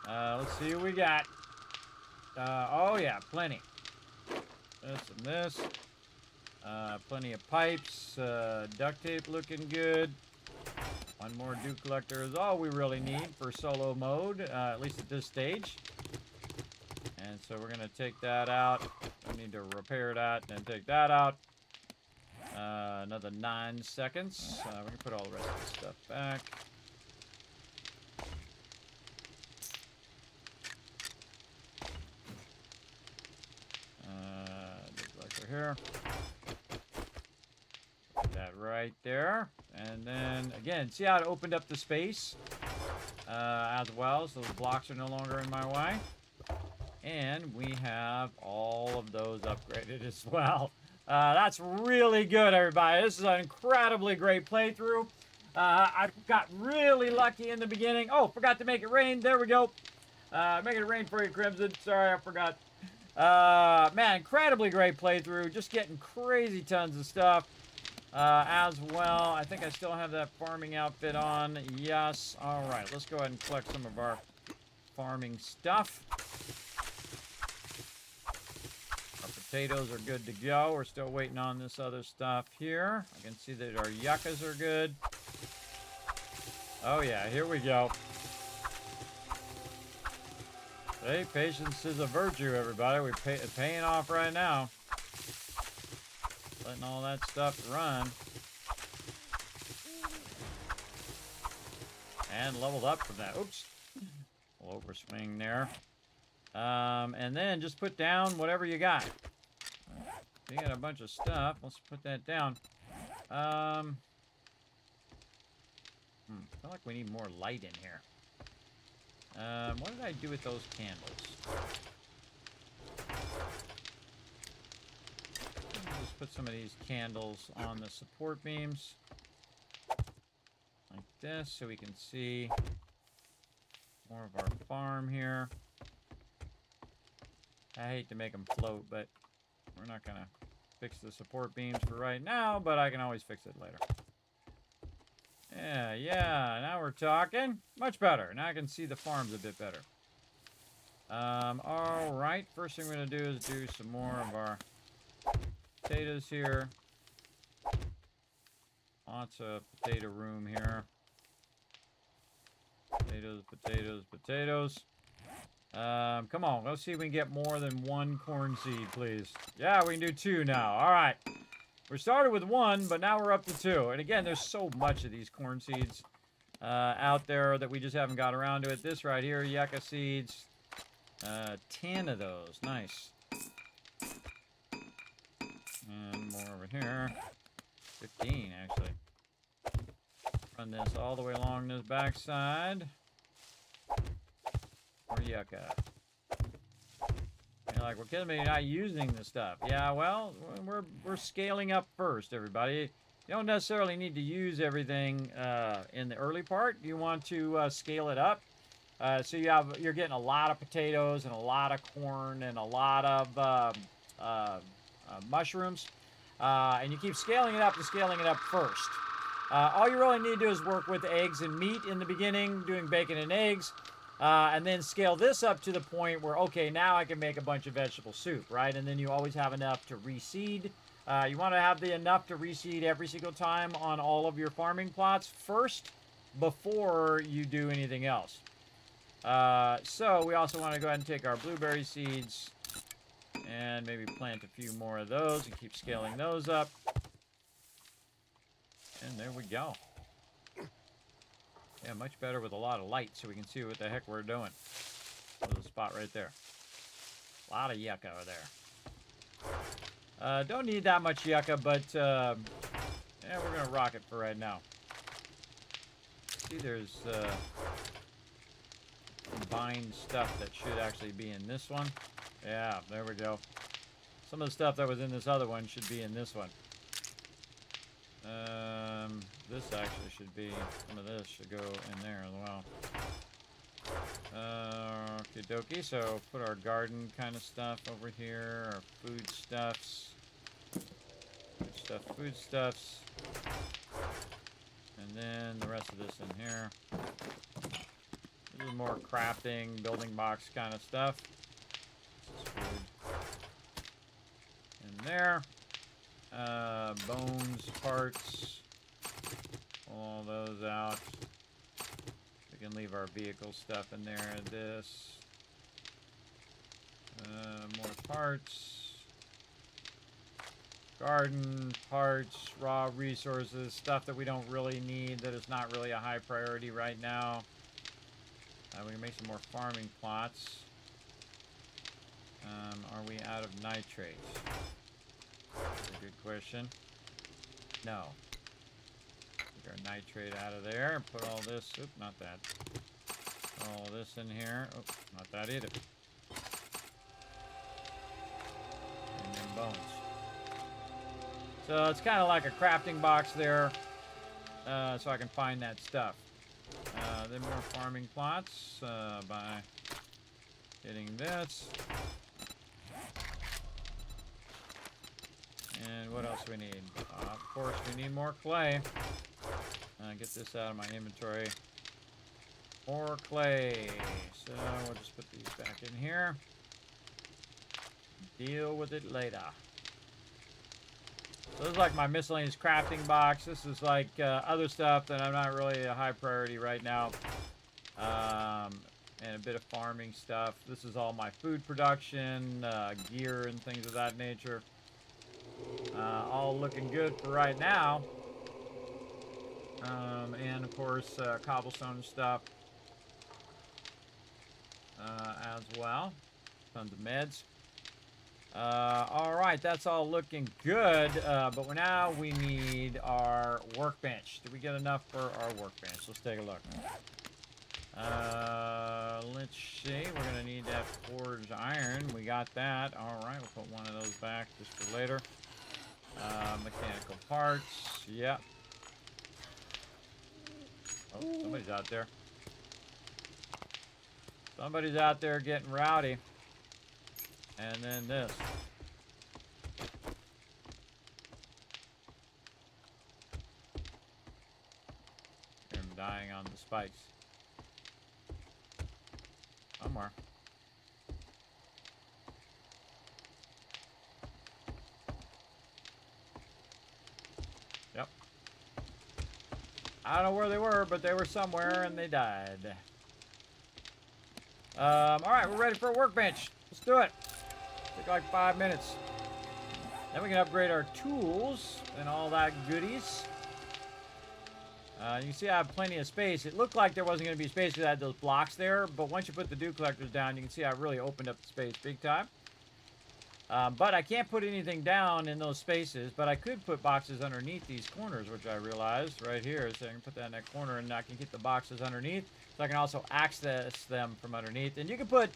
Let's see what we got. Oh yeah, plenty. This and this. Plenty of pipes. Duct tape looking good. 1 more dew collector is all we really need for solo mode, at least at this stage. And so we're going to take that out. We need to repair that and then take that out. Another 9 seconds. We can put all the rest of this stuff back. Dew collector here. Put that right there. And then, again, see how it opened up the space as well, so the blocks are no longer in my way. And we have all of those upgraded as well. That's really good, everybody. This is an incredibly great playthrough. I got really lucky in the beginning. Oh, forgot to make it rain. There we go. Making it rain for you, Crimson. Sorry, I forgot. Man, incredibly great playthrough. Just getting crazy tons of stuff. As well, I think I still have that farming outfit on. Yes. All right, let's go ahead and collect some of our farming stuff. Our potatoes are good to go. We're still waiting on this other stuff here. I can see that our yuccas are good. Oh yeah, here we go. Hey, patience is a virtue, everybody. We're paying off right now. Letting all that stuff run. And leveled up from that. Oops. A little overswing there. And then just put down whatever you got. You got a bunch of stuff. Let's put that down. I feel like we need more light in here. What did I do with those candles? Just put some of these candles on the support beams. Like this, so we can see more of our farm here. I hate to make them float, but we're not going to fix the support beams for right now, but I can always fix it later. Yeah, now we're talking. Much better. Now I can see the farms a bit better. All right, first thing we're going to do is do some more of our potatoes here. Lots of potato room here. Potatoes, potatoes, potatoes. Come on, let's see if we can get more than one corn seed, please. Yeah, we can do 2 now. All right. We started with 1, but now we're up to 2. And again, there's so much of these corn seeds out there that we just haven't got around to it. This right here, yucca seeds. 10 of those. Nice. And more over here. 15, actually. Run this all the way along this backside. More yucca. You're like, well, Kismet, you're not using this stuff. Yeah, well, we're scaling up first, everybody. You don't necessarily need to use everything in the early part. You want to scale it up. So you're getting a lot of potatoes and a lot of corn and a lot of mushrooms. And you keep scaling it up and scaling it up first. All you really need to do is work with eggs and meat in the beginning, doing bacon and eggs. And then scale this up to the point where, okay, now I can make a bunch of vegetable soup, right? And then you always have enough to reseed. You want to have enough to reseed every single time on all of your farming plots first before you do anything else. So we also want to go ahead and take our blueberry seeds and maybe plant a few more of those and keep scaling those up. And there we go. Yeah, much better with a lot of light so we can see what the heck we're doing. There's a spot right there. A lot of yucca over there. Don't need that much yucca, but yeah, we're going to rock it for right now. See, there's combined stuff that should actually be in this one. Yeah, there we go. Some of the stuff that was in this other one should be in this one. This actually should be, some of this should go in there as well. Okie dokie, so put our garden kind of stuff over here, our foodstuffs. Foodstuffs. And then the rest of this in here. This is more crafting, building box kind of stuff. This is food. In there. Bones, parts, pull all those out. We can leave our vehicle stuff in there. This, more parts, garden parts, raw resources, stuff that we don't really need, that is not really a high priority right now. We can make some more farming plots. Are we out of nitrates? That's a good question. No. Take our nitrate out of there and put all this. Oop, not that. Put all this in here. Oh, not that either. And then bones. So it's kind of like a crafting box there, so I can find that stuff. Then more farming plots by getting this. And what else do we need? Of course, we need more clay. Get this out of my inventory. More clay. So we'll just put these back in here. Deal with it later. So this is like my miscellaneous crafting box. This is like other stuff that I'm not really a high priority right now. And a bit of farming stuff. This is all my food production, gear and things of that nature. All looking good for right now. And of course, cobblestone stuff as well. Tons of meds. All right, that's all looking good, but now we need our workbench. Did we get enough for our workbench? Let's take a look. Let's see. We're going to need that forged iron. We got that. All right, we'll put one of those back just for later. Mechanical parts. Yep. Oh, somebody's out there. Somebody's out there getting rowdy. And then this. Hear him dying on the spikes. Somewhere. Yep. I don't know where they were, but they were somewhere and they died. Alright, we're ready for a workbench. Let's do it. Take like 5 minutes. Then we can upgrade our tools and all that goodies. You can see I have plenty of space. It looked like there wasn't going to be space because I had those blocks there, but once you put the dew collectors down, you can see I really opened up the space big time. But I can't put anything down in those spaces, but I could put boxes underneath these corners, which I realized right here. So I can put that in that corner, and I can get the boxes underneath. So I can also access them from underneath. And you can put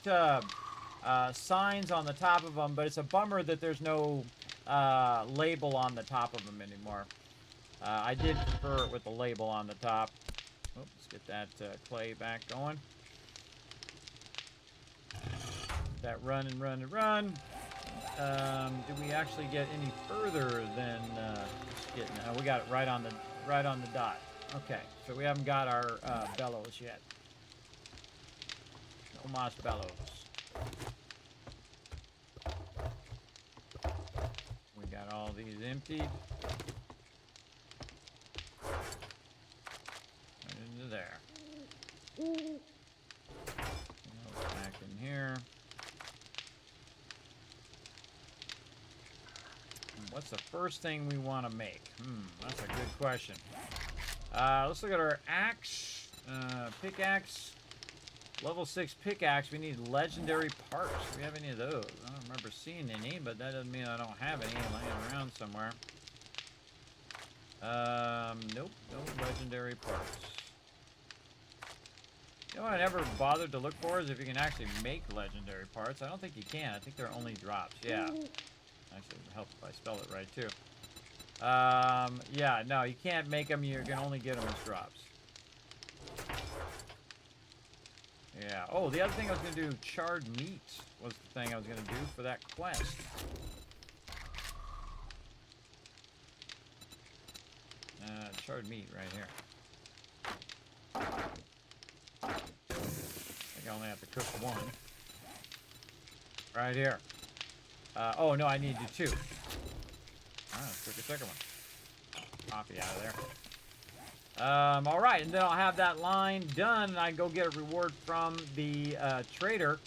signs on the top of them, but it's a bummer that there's no label on the top of them anymore. I did prefer it with the label on the top. Oh, let's get that clay back going. That run and run and run. Do we actually get any further than just getting? We got it right on the dot. Okay, so we haven't got our bellows yet. No mas bellows. We got all these emptied. Right into there. Back in here. What's the first thing we want to make? That's a good question. Let's look at our axe, pickaxe, level 6 pickaxe. We need legendary parts. Do we have any of those? I don't remember seeing any, but that doesn't mean I don't have any laying around somewhere. Nope, no legendary parts. You know what I never bothered to look for is if you can actually make legendary parts. I don't think you can. I think they're only drops. Yeah. Actually, it would help if I spell it right, too. Yeah, no, you can't make them. You can only get them as drops. Yeah. Oh, the other thing I was going to do, charred meat was the thing I was going to do for that quest. Charred meat right here. I think I only have to cook one. Right here. Oh, no, I need to do 2. Let's cook a second one. Copy out of there. All right, and then I'll have that line done, and I go get a reward from the trader.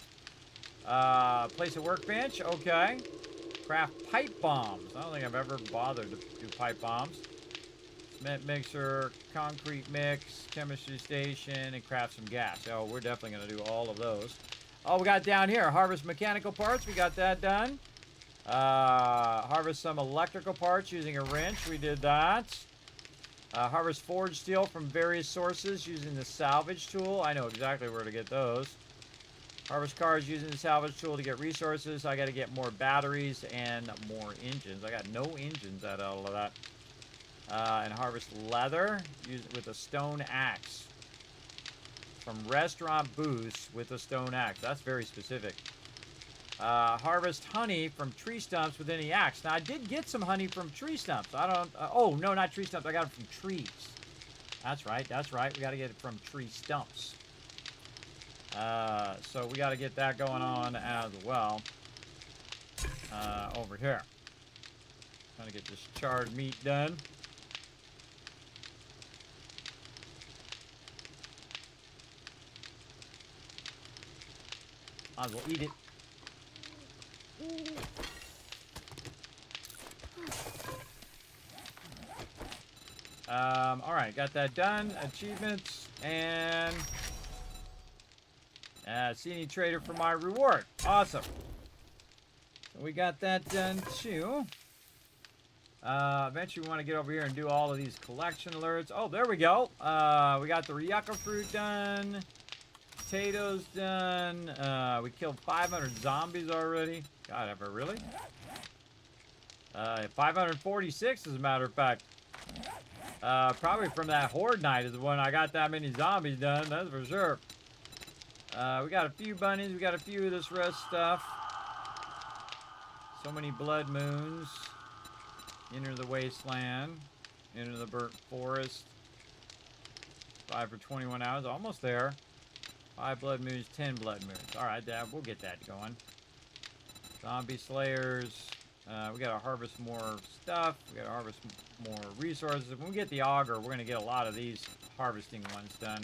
Place a workbench. Okay. Craft pipe bombs. I don't think I've ever bothered to do pipe bombs. Cement mixer, concrete mix, chemistry station, and craft some gas. Oh, we're definitely going to do all of those. Oh, we got down here, harvest mechanical parts. We got that done. Harvest some electrical parts using a wrench. We did that. Harvest forged steel from various sources using the salvage tool. I know exactly where to get those. Harvest cars using the salvage tool to get resources. I got to get more batteries and more engines. I got no engines out of all of that. And harvest leather with a stone axe. From restaurant booths with a stone axe. That's very specific. Harvest honey from tree stumps with any axe. Now, I did get some honey from tree stumps. I don't... oh, no, not tree stumps. I got it from trees. That's right. That's right. We got to get it from tree stumps. So we got to get that going on as well. Over here. Trying to get this charred meat done. Might as well eat it. Alright, got that done. Achievements, and see any trader for my reward. Awesome. So we got that done too. Eventually we want to get over here and do all of these collection alerts. Oh, there we go. We got the Ryuka fruit done. Potatoes done. We killed 500 zombies already. God, ever really? 546 as a matter of fact. Probably from that horde night is when I got that many zombies done, that's for sure. We got a few bunnies, we got a few of this rest stuff. So many blood moons. Enter the wasteland. Enter the burnt forest. 5 for 21 hours, almost there. 5 blood moons, 10 blood moons. Alright, Dad, we'll get that going. Zombie slayers. We gotta harvest more stuff. We gotta harvest more resources. When we get the auger, we're gonna get a lot of these harvesting ones done.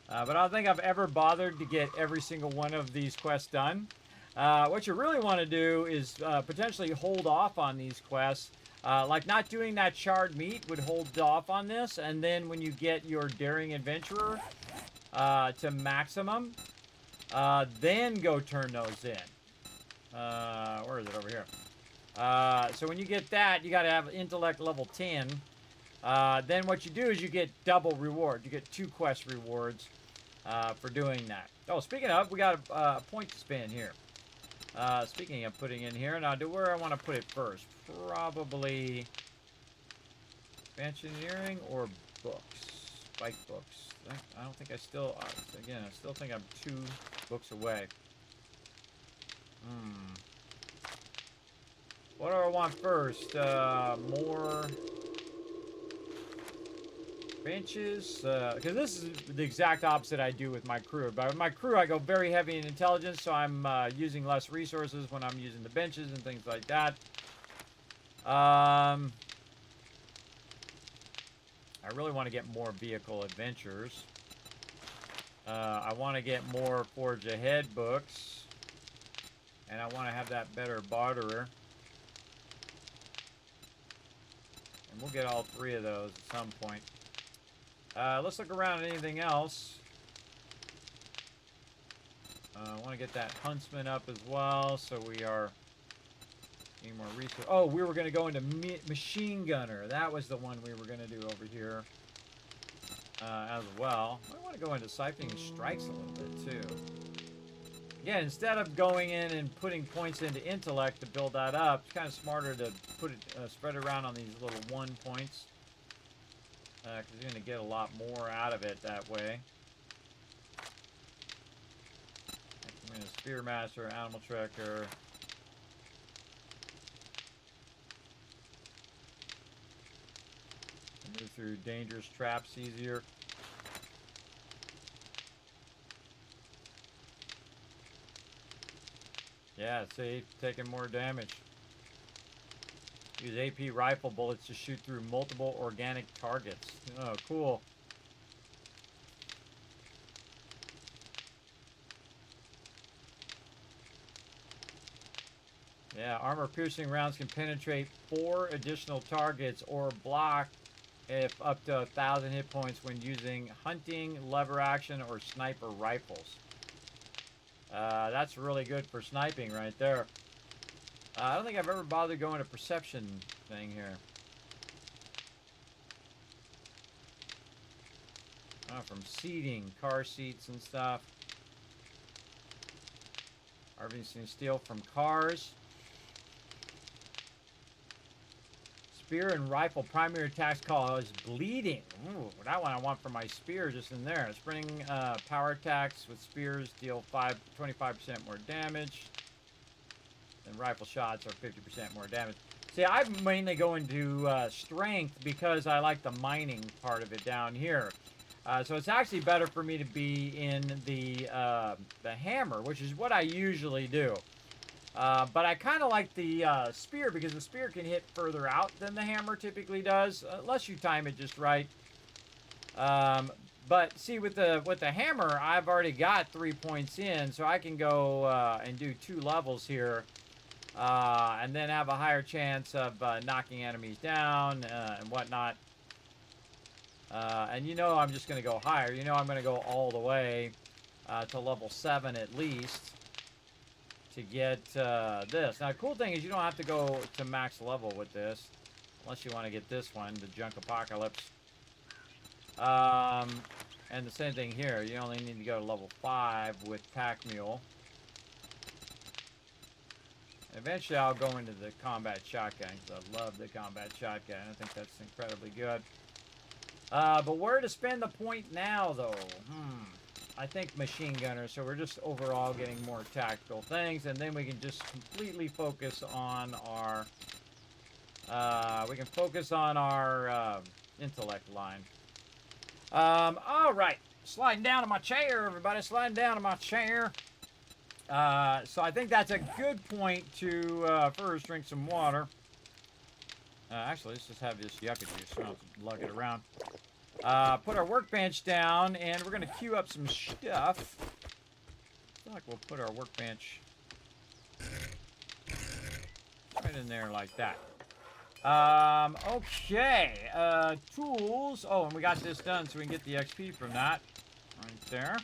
But I don't think I've ever bothered to get every single one of these quests done. What you really want to do is potentially hold off on these quests. Like not doing that charred meat would hold off on this. And then when you get your daring adventurer to maximum, then go turn those in. Where is it? Over here. So when you get that, you got to have intellect level 10. Then what you do is you get double reward. You get 2 quest rewards for doing that. Oh, speaking of, we got a point to spend here. Speaking of putting in here, now where I want to put it first? Probably engineering or books. Bike books. I don't think I still, again, I still think I'm 2 books away. What do I want first? More benches? Because this is the exact opposite I do with my crew. But with my crew, I go very heavy in intelligence, so I'm using less resources when I'm using the benches and things like that. I really want to get more vehicle adventures. I want to get more Forge Ahead books. And I want to have that better barterer. And we'll get all 3 of those at some point. Let's look around at anything else. I want to get that huntsman up as well, so we are need more resources. Oh, we were going to go into machine gunner. That was the one we were going to do over here as well. I want to go into siphoning strikes a little bit too. Yeah, instead of going in and putting points into intellect to build that up, it's kind of smarter to put it spread it around on these little 1 points. Because you're going to get a lot more out of it that way. I'm going to Spearmaster, Animal Tracker. Move through dangerous traps easier. Yeah, see, taking more damage. Use AP rifle bullets to shoot through multiple organic targets. Oh, cool. Yeah, armor-piercing rounds can penetrate 4 additional targets or block if up to 1,000 hit points when using hunting, lever action, or sniper rifles. That's really good for sniping right there. I don't think I've ever bothered going to perception thing here. From seating, car seats and stuff. Harvesting steel from cars. Spear and rifle primary attacks cause bleeding. Ooh, that one I want for my spear just in there. Sprinting power attacks with spears deal 25% more damage. And rifle shots are 50% more damage. See, I mainly go into strength because I like the mining part of it down here. So it's actually better for me to be in the hammer, which is what I usually do. But I kind of like the spear because the spear can hit further out than the hammer typically does, unless you time it just right. But see, with the hammer, I've already got 3 points in, so I can go and do 2 levels here, and then have a higher chance of knocking enemies down and whatnot. And you know I'm just going to go higher. You know I'm going to go all the way to level 7 at least. to get this. Now, the cool thing is you don't have to go to max level with this, unless you want to get this one, the Junk Apocalypse. And the same thing here. You only need to go to level 5 with Pack Mule. Eventually, I'll go into the combat shotgun because I love the combat shotgun. I think that's incredibly good. But where to spend the point now, though? I think machine gunner. So we're just overall getting more tactical things, and then we can just completely focus on our. We can focus on our intellect line. All right, sliding down to my chair, everybody. Sliding down to my chair. So I think that's a good point to first drink some water. Actually, let's just have this yucca juice. So I don't have to lug it around. Put our workbench down, and we're going to queue up some stuff. I feel like we'll put our workbench right in there like that. Okay. Tools. Oh, and we got this done, so we can get the XP from that. Right there.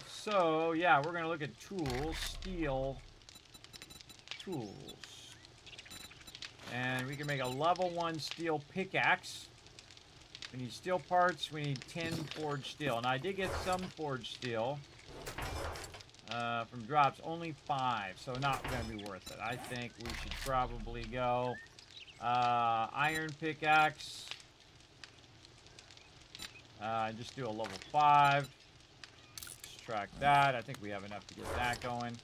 So, yeah, we're going to look at tools. Steel tools. And we can make a level 1 steel pickaxe. We need steel parts. We need 10 forged steel. And I did get some forged steel from drops. Only 5, so not going to be worth it. I think we should probably go iron pickaxe. Just do a level 5. Extract that. I think we have enough to get that going.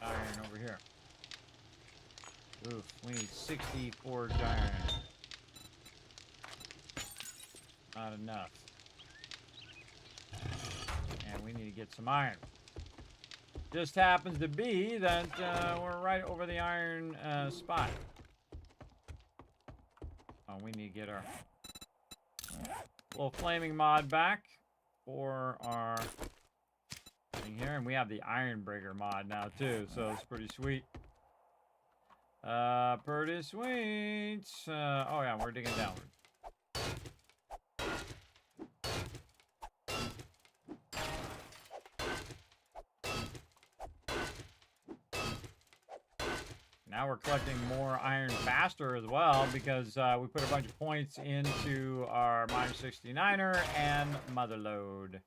Iron over here. Oof, we need 60 forged iron. Not enough. And we need to get some iron. Just happens to be that we're right over the iron spot. Oh, we need to get our little flaming mod back for our thing here. And we have the Iron Breaker mod now too, so it's pretty sweet. Pretty sweet. Oh yeah, we're digging downward. Now we're collecting more iron faster as well because we put a bunch of points into our Miner 69er and Motherlode.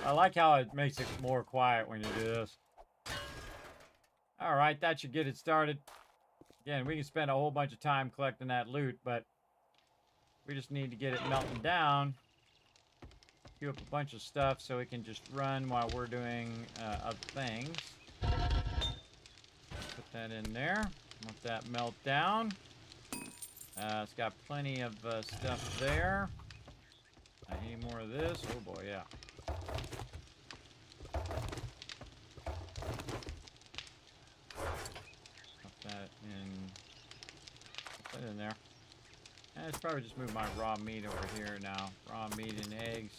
I like how it makes it more quiet when you do this. Alright, that should get it started. Again, we can spend a whole bunch of time collecting that loot, but we just need to get it melting down. Queue up a bunch of stuff so it can just run while we're doing other things. Put that in there. Let that melt down. It's got plenty of stuff there. I need more of this. Oh boy, yeah. Put that in there. And let's probably just move my raw meat over here now. Raw meat and eggs.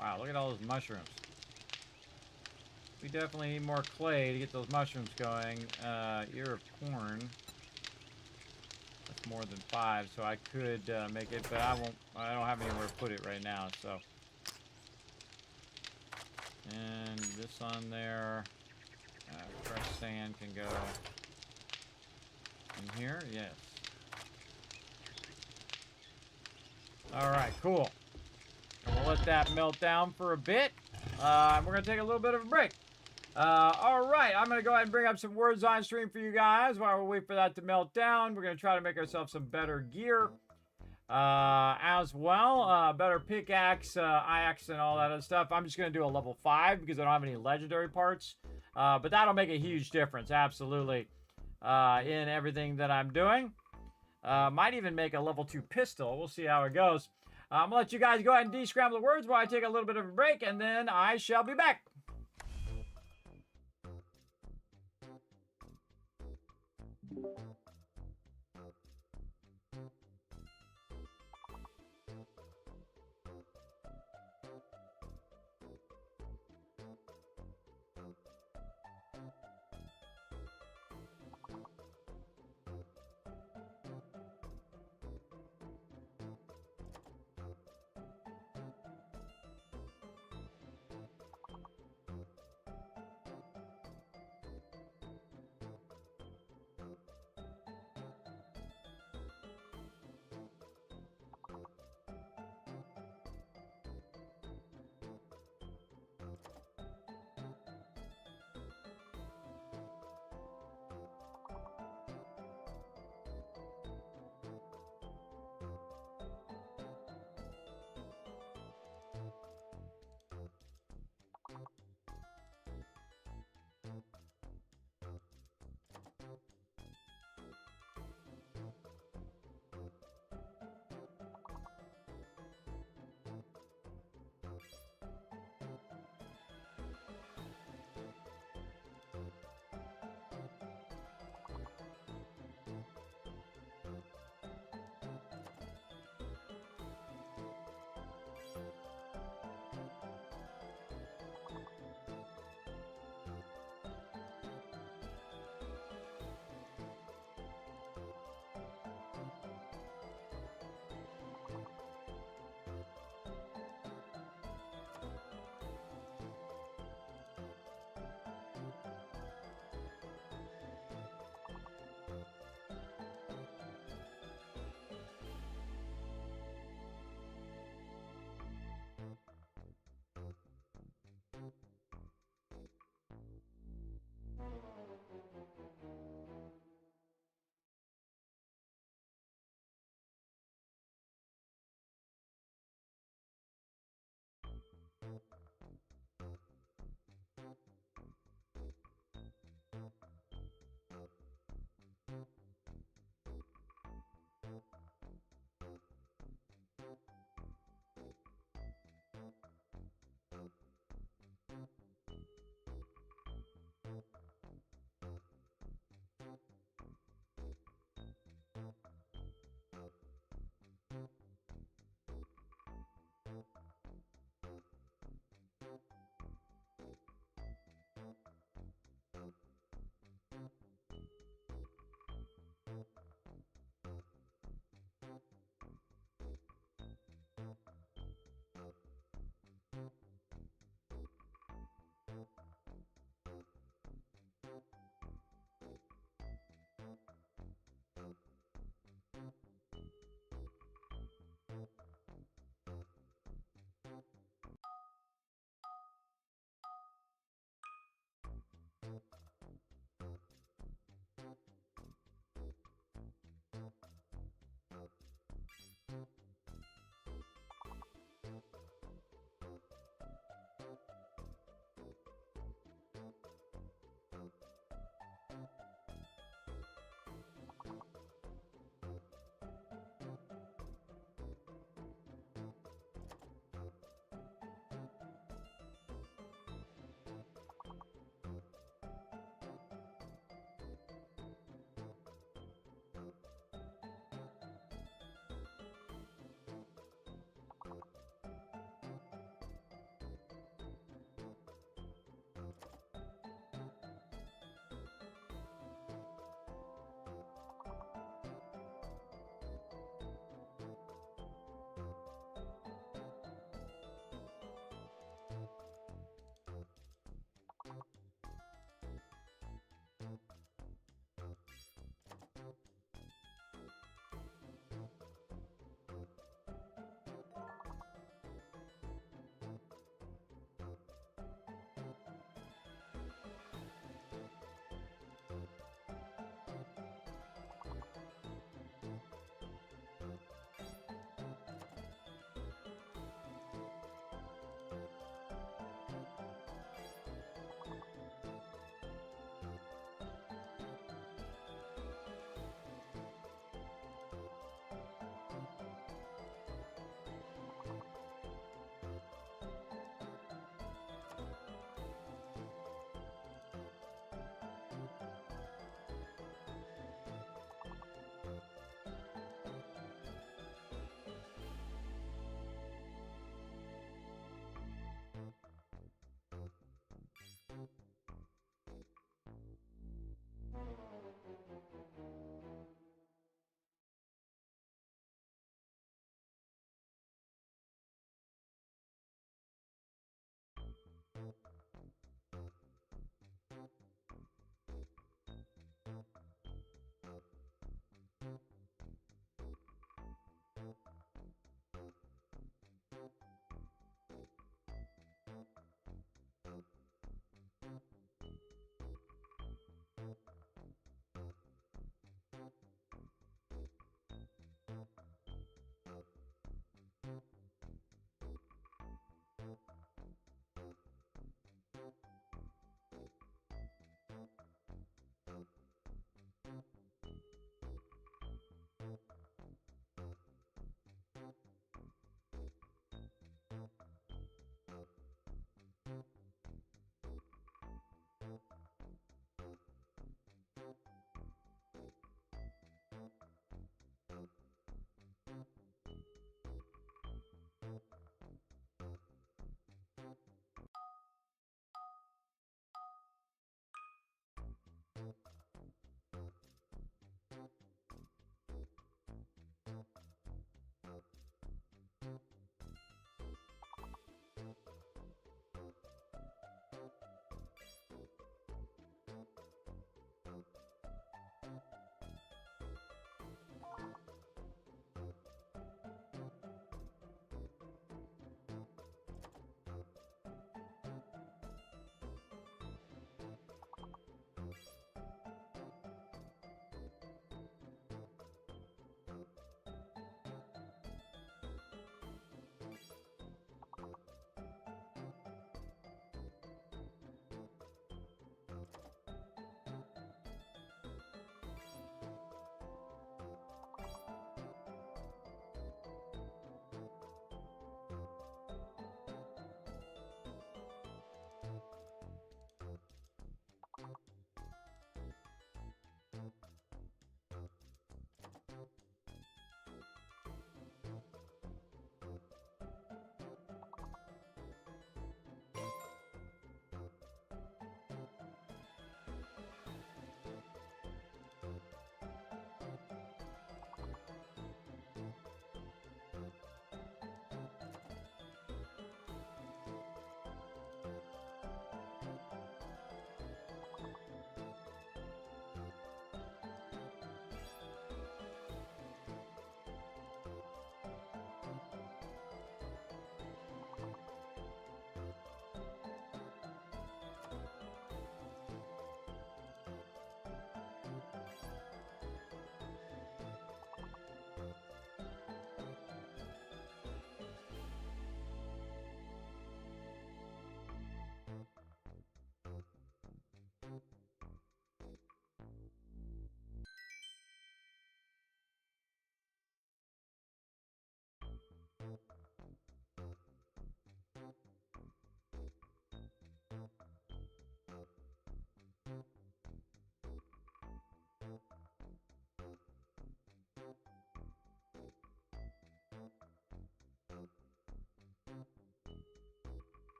Wow, look at all those mushrooms. We definitely need more clay to get those mushrooms going. Ear of corn. That's more than 5, so I could make it, but I don't have anywhere to put it right now, so. And this on there. Fresh sand can go in here, yes. Alright, cool. And we'll let that melt down for a bit. We're going to take a little bit of a break. Alright, I'm going to go ahead and bring up some words on stream for you guys while we wait for that to melt down. We're going to try to make ourselves some better gear as well. Better pickaxe, axe, and all that other stuff. I'm just going to do a level 5 because I don't have any legendary parts. But that'll make a huge difference, absolutely, in everything that I'm doing. Might even make a level 2 pistol. We'll see how it goes. I'm gonna let you guys go ahead and de-scramble the words while I take a little bit of a break, and then I shall be back.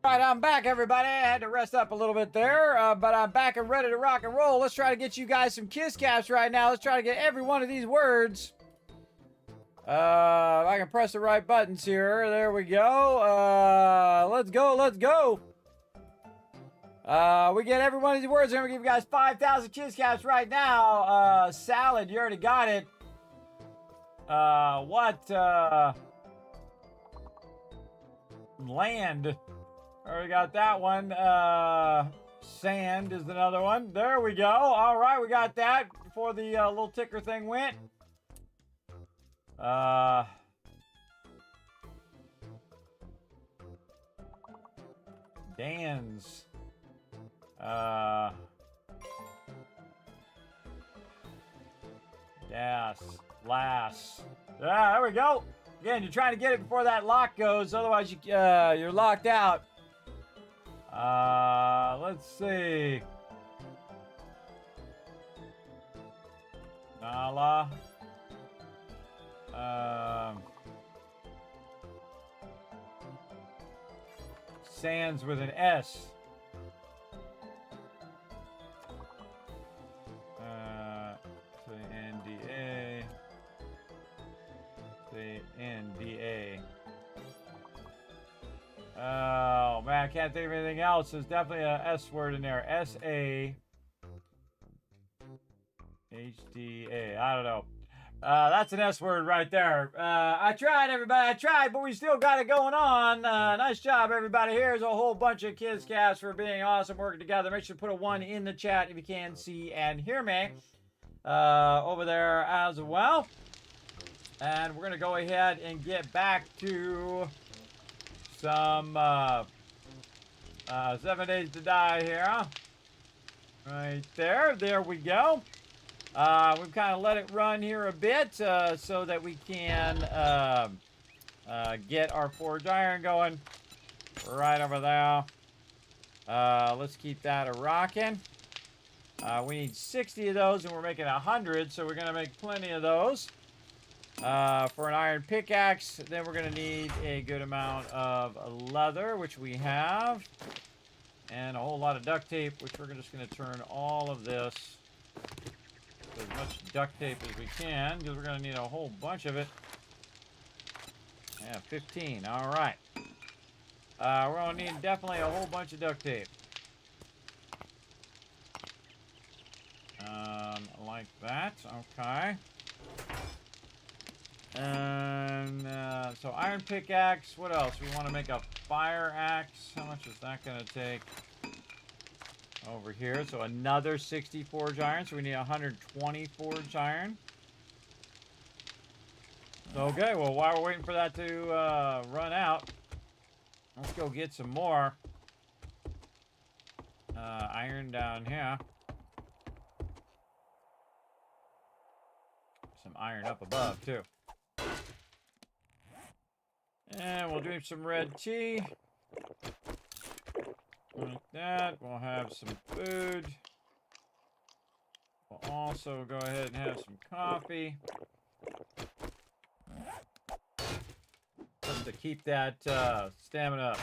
All right, I'm back, everybody. I had to rest up a little bit there, but I'm back and ready to rock and roll. Let's try to get you guys some kiss caps right now. Let's try to get every one of these words. I can press the right buttons here. There we go. Let's go. Let's go. We get every one of these words. I'm going to give you guys 5,000 kiss caps right now. Salad, you already got it. Land. Already got that one. Sand is another one. There we go. All right, we got that before the little ticker thing went. Dan's. Gas. Lass. Yeah, there we go. Again, you're trying to get it before that lock goes. Otherwise, you're locked out. Let's see. Nala. Sands with an S. NDA. NDA. Oh man, I can't think of anything else. There's definitely a S word in there. S-A-H-D-A. I don't know. That's an S word right there. I tried, everybody. I tried, but we still got it going on. Nice job, everybody. Here's a whole bunch of kids cast for being awesome, working together. Make sure to put a 1 in the chat if you can see and hear me over there as well. And we're going to go ahead and get back to some 7 Days to Die here. Right there. There we go. We've kind of let it run here a bit so that we can get our forge iron going right over there. Let's keep that a rocking. We need 60 of those, and we're making 100, so we're going to make plenty of those. For an iron pickaxe, then we're going to need a good amount of leather, which we have, and a whole lot of duct tape, which we're just going to turn all of this to as much duct tape as we can, because we're going to need a whole bunch of it. Yeah, 15. All right. We're going to need definitely a whole bunch of duct tape. Like that. Okay. And so iron pickaxe. What else? We want to make a fire axe. How much is that going to take? Over here. So another 60 forge iron. So we need 120 forge iron. Okay. Well, while we're waiting for that to run out, let's go get some more iron down here. Some iron up above too. And we'll drink some red tea. Like that. We'll have some food. We'll also go ahead and have some coffee. Just to keep that stamina up.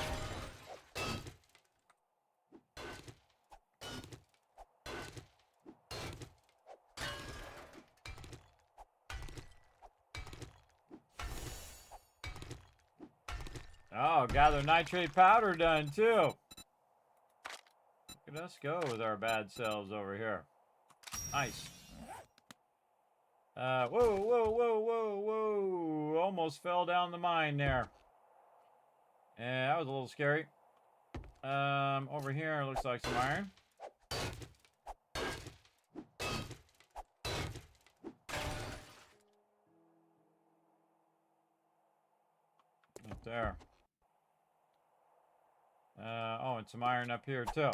Oh, gather nitrate powder done too. Look at us go with our bad selves over here. Nice. Whoa, whoa, whoa, whoa, whoa. Almost fell down the mine there. Yeah, that was a little scary. Over here looks like some iron. Right there. Oh, and some iron up here too.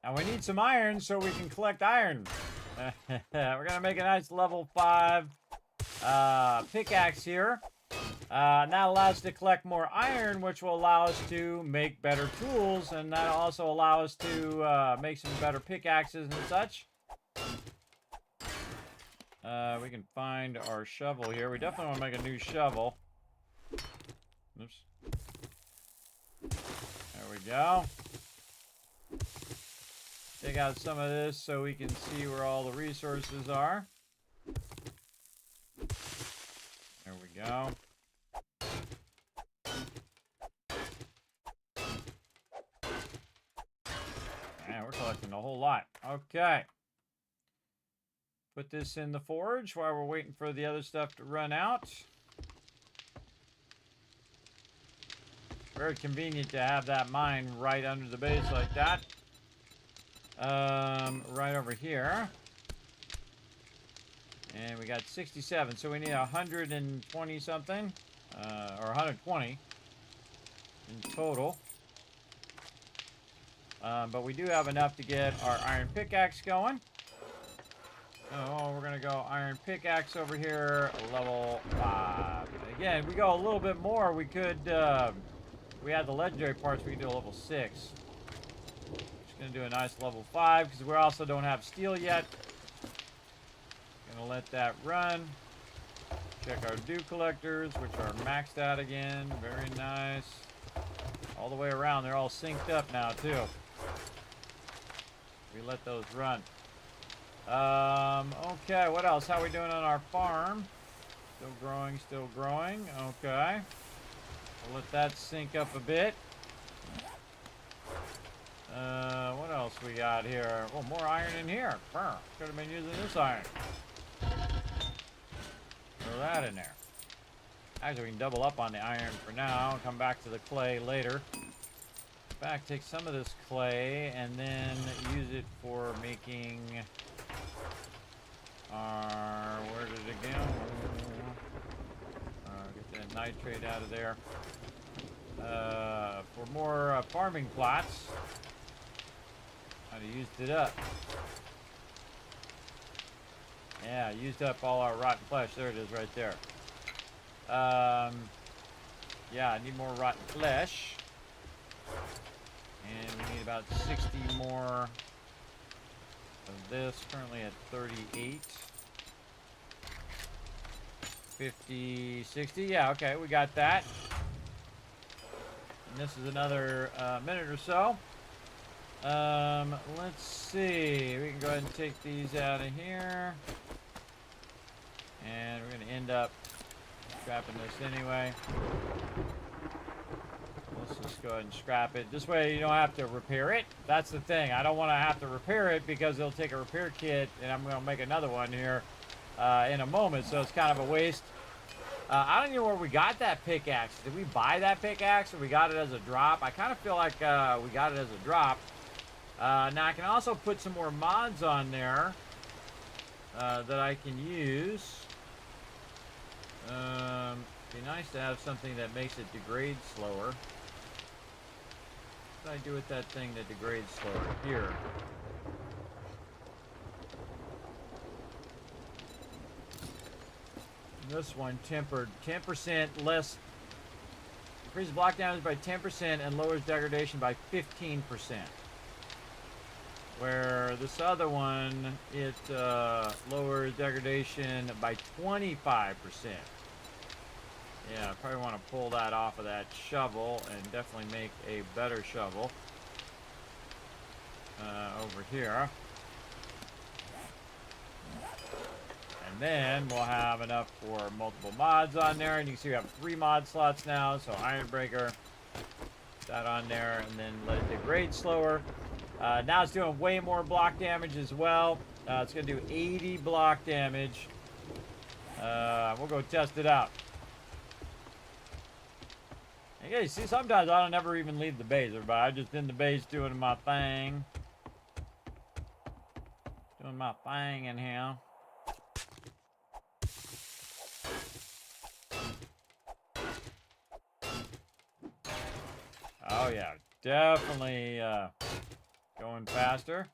Now we need some iron so we can collect iron. We're gonna make a nice level 5 pickaxe here. And that allows us to collect more iron, which will allow us to make better tools, and that'll also allow us to make some better pickaxes and such. We can find our shovel here. We definitely want to make a new shovel. Oops. There we go. Take out some of this so we can see where all the resources are. There we go. Man, we're collecting a whole lot. Okay. Put this in the forge while we're waiting for the other stuff to run out. Very convenient to have that mine right under the base like that. Right over here. And we got 67, so we need 120 something. Or 120 in total. But we do have enough to get our iron pickaxe going. Oh, we're going to go iron pickaxe over here, level 5. Again, if we go a little bit more, we could, we had the legendary parts, we could do a level 6. Just going to do a nice level 5, because we also don't have steel yet. Going to let that run. Check our dew collectors, which are maxed out again. Very nice. All the way around, they're all synced up now, too. We let those run. Okay, what else? How are we doing on our farm? Still growing, still growing. Okay. We'll let that sync up a bit. What else we got here? Oh, more iron in here. Could have been using this iron. Throw that in there. Actually, we can double up on the iron for now and come back to the clay later. In fact, take some of this clay and then use it for making our... Where did it go? Get that nitrate out of there. For more farming plots. I'd have used it up. Yeah, used up all our rotten flesh. There it is right there. Yeah, I need more rotten flesh. And we need about 60 more of this. Currently at 38. 50, 60. Yeah, okay, we got that. And this is another minute or so. Let's see. We can go ahead and take these out of here. And we're going to end up scrapping this anyway. Let's just go ahead and scrap it. This way you don't have to repair it. That's the thing. I don't want to have to repair it because it'll take a repair kit, and I'm going to make another one here in a moment, so it's kind of a waste. I don't know where we got that pickaxe. Did we buy that pickaxe or we got it as a drop? I kind of feel like we got it as a drop. Now I can also put some more mods on there that I can use. Be nice to have something that makes it degrade slower. What do I do with that thing that degrades slower? Here. This one tempered. 10% less. Increases block damage by 10% and lowers degradation by 15%. Where this other one, it lowers degradation by 25%. Yeah, I probably want to pull that off of that shovel and definitely make a better shovel over here. And then we'll have enough for multiple mods on there. And you can see we have 3 mod slots now. So Iron Breaker, that on there, and then let it degrade slower. Now it's doing way more block damage as well. It's going to do 80 block damage. We'll go test it out. And yeah, you see, sometimes I don't ever even leave the base, everybody. I'm just in the base doing my thing. Doing my thing in here. Oh yeah, definitely going faster.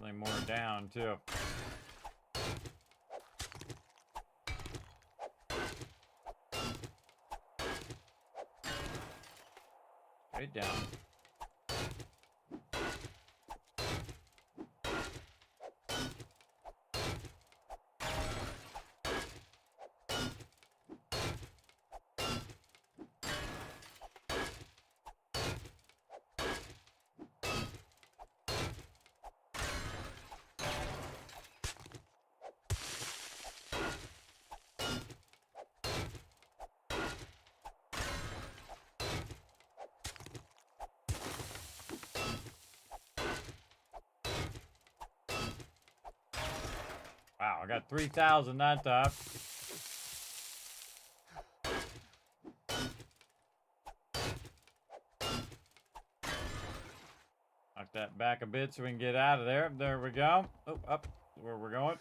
Definitely more down, too. Straight down. Wow, I got 3,000 that time. Knock that back a bit so we can get out of there. There we go. Oh, up where we're going.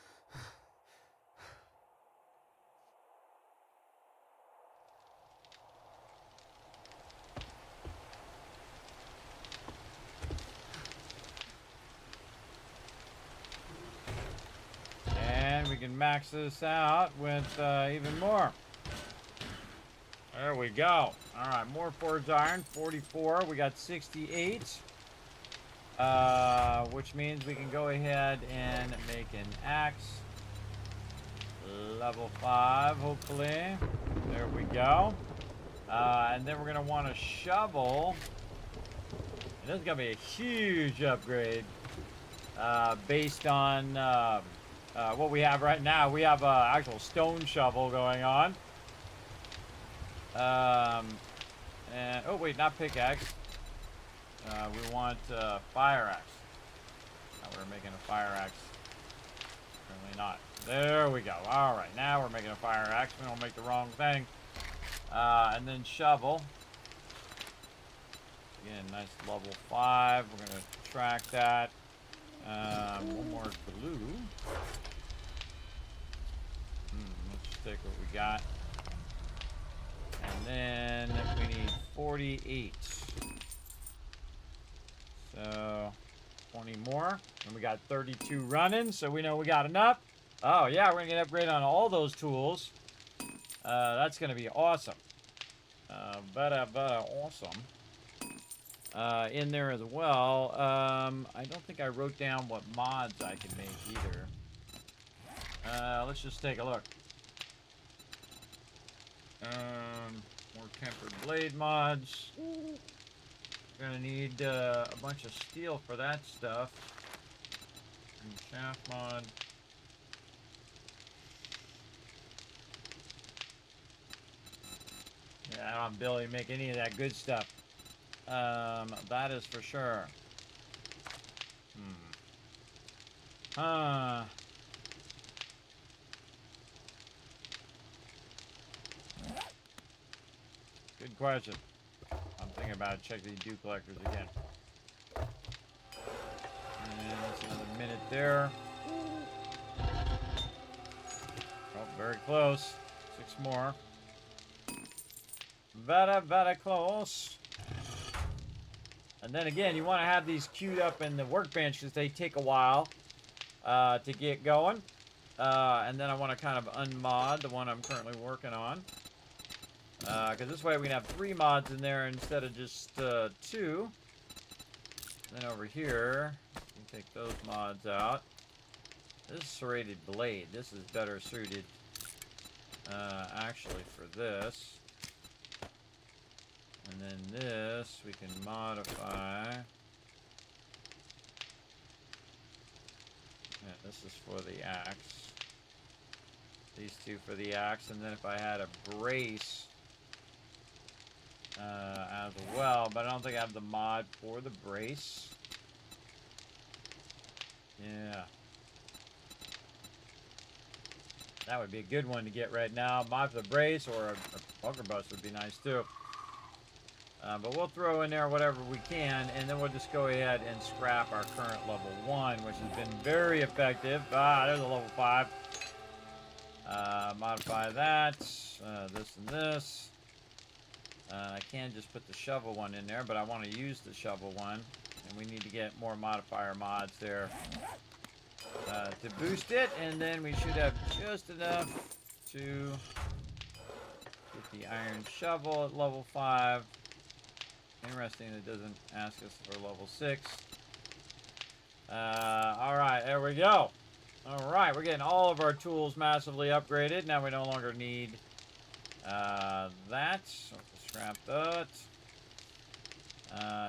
And we can max this out with even more. There we go. All right, more forged iron, 44. We got 68. Which means we can go ahead and make an axe. Level 5, hopefully. There we go. And then we're going to want a shovel. And this is going to be a huge upgrade. Based on what we have right now. We have an actual stone shovel going on. And oh wait, not pickaxe. We want fire axe. Now we're making a fire axe. Apparently not. There we go. All right, now we're making a fire axe. We don't make the wrong thing. And then shovel. Again, nice level 5. We're gonna track that. One more glue. Let's take what we got. And then we need 48. So 20 more. And we got 32 running, so we know we got enough. Oh yeah, we're gonna get an upgrade on all those tools. That's gonna be awesome. Better awesome. In there as well. I don't think I wrote down what mods I can make either. Let's just take a look. More tempered blade mods. We're gonna need a bunch of steel for that stuff. And shaft mod. Yeah, I don't Billy make any of that good stuff. That is for sure. Good question. I'm thinking about checking these dew collectors again. And that's another minute there. Oh, very close. 6 more. Very close. And then again, you want to have these queued up in the workbench because they take a while to get going. And then I want to kind of unmod the one I'm currently working on. Because this way we can have 3 mods in there instead of just 2. Then over here, you can take those mods out. This is serrated blade. This is better suited actually for this. And then this we can modify. Yeah, this is for the axe. These 2 for the axe. And then if I had a brace as well, but I don't think I have the mod for the brace. Yeah. That would be a good one to get right now. Mod for the brace or a bunker bust would be nice too. But we'll throw in there whatever we can, and then we'll just go ahead and scrap our current level 1, which has been very effective. There's a level 5. Modify that, this and this. I can just put the shovel one in there, but I want to use the shovel one. And we need to get more modifier mods there to boost it. And then we should have just enough to get the iron shovel at level 5. Interesting, it doesn't ask us for level 6. Alright, there we go. Alright, we're getting all of our tools massively upgraded. Now we no longer need that. So let's scrap that.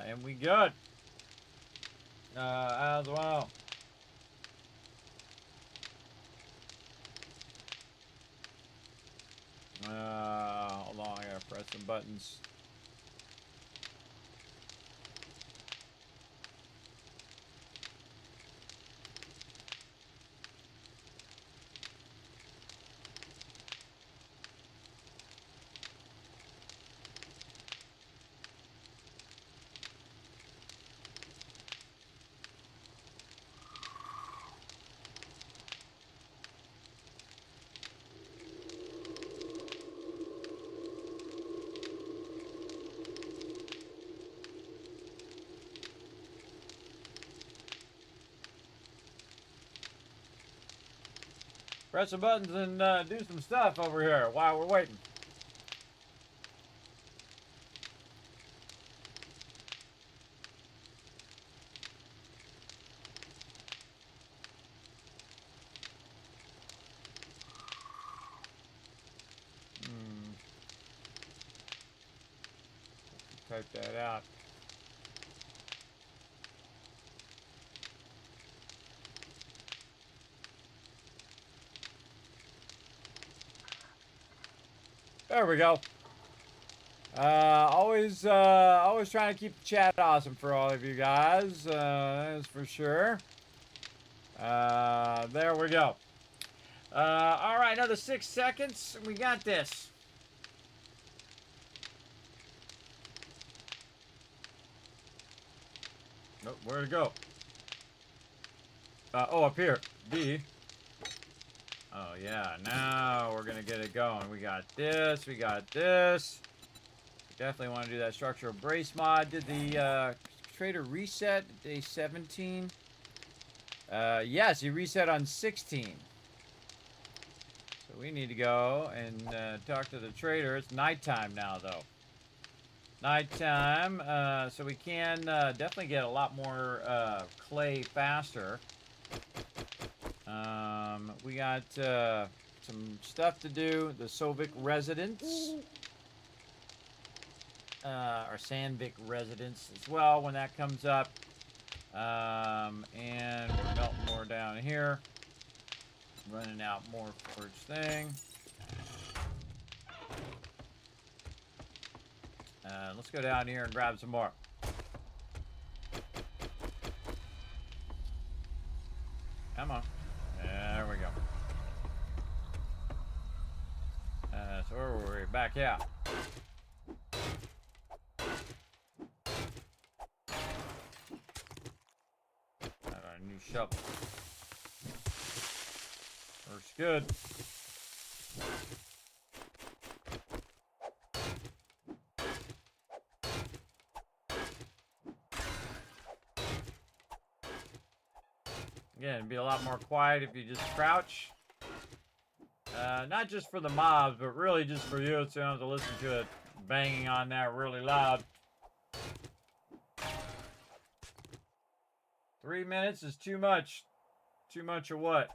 And we good. As well. Hold on, I gotta press some buttons. Press the buttons and do some stuff over here while we're waiting. Type that out. There we go. Always trying to keep the chat awesome for all of you guys. That is for sure. There we go. All right, another 6 seconds. We got this. Oh, where'd it go? Oh, up here. D. Oh, yeah. Now we're going to get it going. We got this. We got this. Definitely want to do that structural brace mod. Did the trader reset day 17? Yes, he reset on 16. So we need to go and talk to the trader. It's nighttime now, though. Nighttime. So we can definitely get a lot more clay faster. We got some stuff to do. The Sovic residence. Or Sandvik residence as well when that comes up. And we're melting more down here. Running out more for each thing. Let's go down here and grab some more. Come on. There we go. So we're back out. Got our new shovel. Works good. Again, it'd be a lot more quiet if you just crouch. Not just for the mobs, but really just for you, so you don't have to listen to it banging on there really loud. 3 minutes is too much. Too much of what?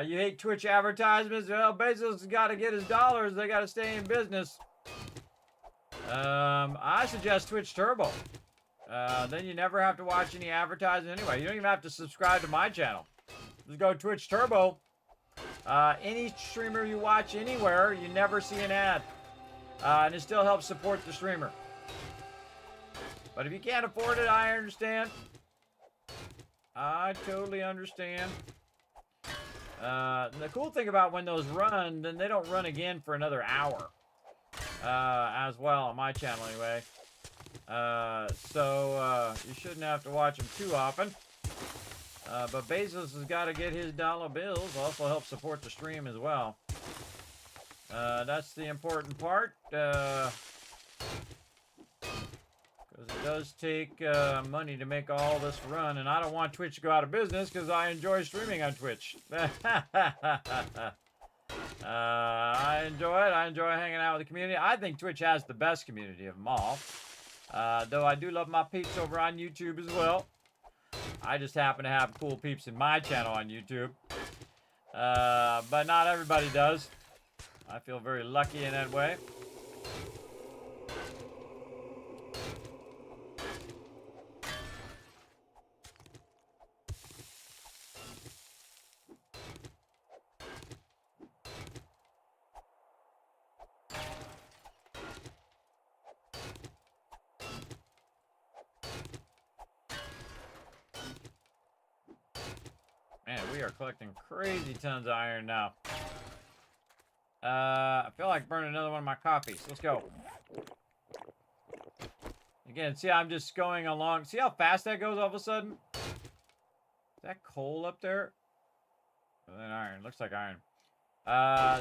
You hate Twitch advertisements? Well, Bezos has got to get his dollars. They got to stay in business. I suggest Twitch Turbo. Then you never have to watch any advertising anyway. You don't even have to subscribe to my channel. Just go Twitch Turbo. Any streamer you watch anywhere, you never see an ad. And it still helps support the streamer. But if you can't afford it, I understand. I totally understand. The cool thing about when those run, then they don't run again for another hour. As well on my channel anyway. So you shouldn't have to watch them too often. But Bezos has got to get his dollar bills. Also help support the stream as well. That's the important part. Because it does take money to make all this run, and I don't want Twitch to go out of business because I enjoy streaming on Twitch. I enjoy it. I enjoy hanging out with the community. I think Twitch has the best community of them all. Though I do love my peeps over on YouTube as well. I just happen to have cool peeps in my channel on YouTube. But not everybody does. I feel very lucky in that way. Man, we are collecting crazy tons of iron now. I feel like burning another one of my coffees. Let's go. Again, see, I'm just going along. See how fast that goes all of a sudden? Is that coal up there? Oh, that iron. Looks like iron.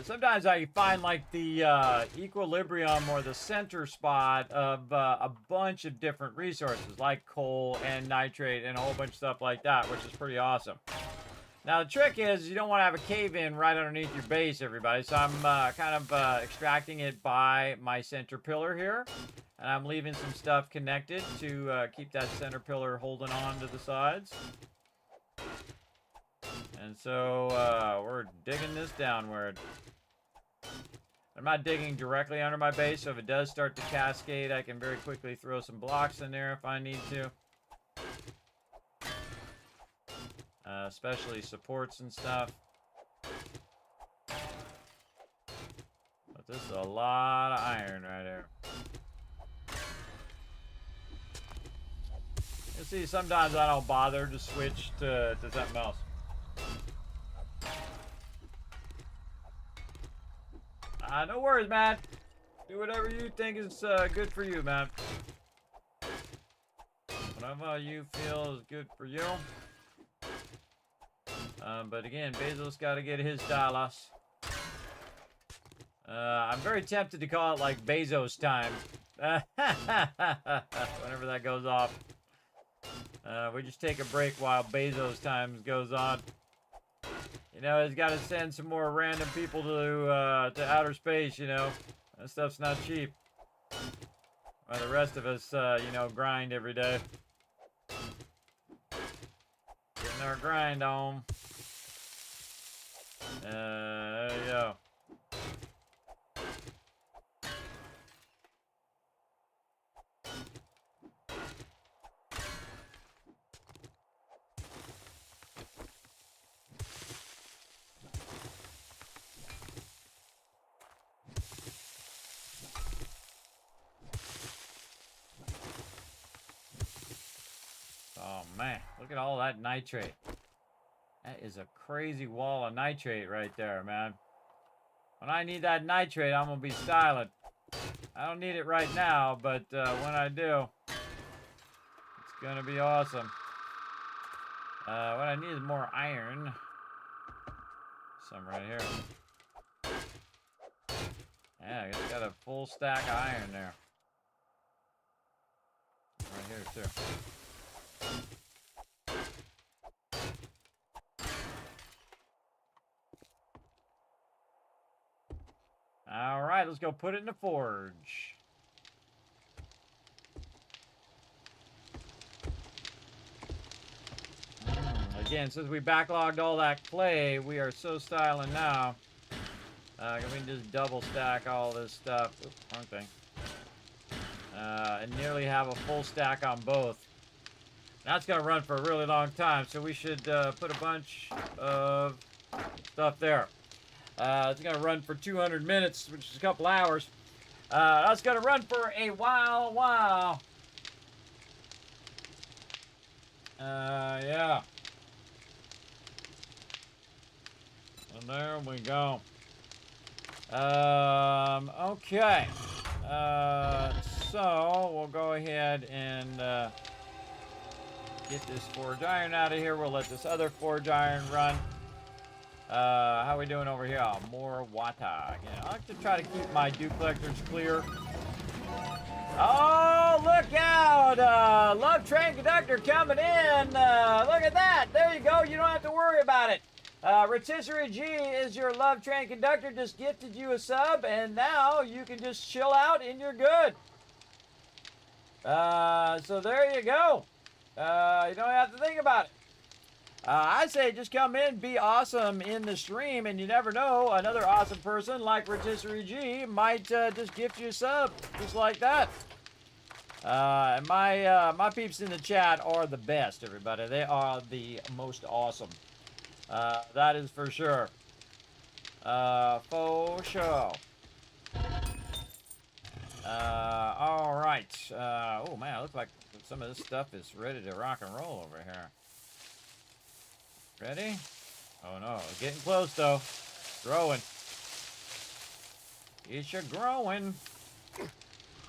Sometimes I find like the equilibrium or the center spot of a bunch of different resources like coal and nitrate and a whole bunch of stuff like that, which is pretty awesome. Now, the trick is you don't want to have a cave-in right underneath your base, everybody. So I'm kind of extracting it by my center pillar here. And I'm leaving some stuff connected to keep that center pillar holding on to the sides. And so we're digging this downward. I'm not digging directly under my base, so if it does start to cascade, I can very quickly throw some blocks in there if I need to. Especially supports and stuff. But this is a lot of iron right here. You see, sometimes I don't bother to switch to something else. No worries, man. Do whatever you think is good for you, man. Whatever you feel is good for you. But again, Bezos got to get his dollars. I'm very tempted to call it like Bezos time. Whenever that goes off. We just take a break while Bezos time goes on. You know, he's got to send some more random people to outer space, you know. That stuff's not cheap. While the rest of us, you know, grind every day. Getting our grind on. There you go. Oh man, look at all that nitrate. That is a crazy wall of nitrate right there, man. When I need that nitrate, I'm gonna be styling. I don't need it right now, but when I do, it's gonna be awesome. What I need is more iron. Some right here. Yeah, it's got a full stack of iron there. Right here too. All right, let's go put it in the forge. Again, since we backlogged all that clay, we are so styling now. We can just double stack all this stuff. Oops, wrong thing. And nearly have a full stack on both. That's going to run for a really long time, so we should put a bunch of stuff there. It's going to run for 200 minutes, which is a couple hours. That's going to run for a while. Yeah. And there we go. Okay. So we'll go ahead and get this forge iron out of here. We'll let this other forge iron run. How are we doing over here? Oh, more water. Again, I like to try to keep my dew collectors clear. Oh, look out! Love Train Conductor coming in. Look at that. There you go. You don't have to worry about it. Rotisserie G is your Love Train Conductor. Just gifted you a sub, and now you can just chill out and you're good. So there you go. You don't have to think about it. I say just come in, be awesome in the stream, and you never know, another awesome person like Rotisserie G might just gift you a sub, just like that. And my peeps in the chat are the best, everybody. They are the most awesome. That is for sure. For sure. All right. Oh man, it looks like some of this stuff is ready to rock and roll over here. Ready? Oh no, getting close though. Growing. It's growing.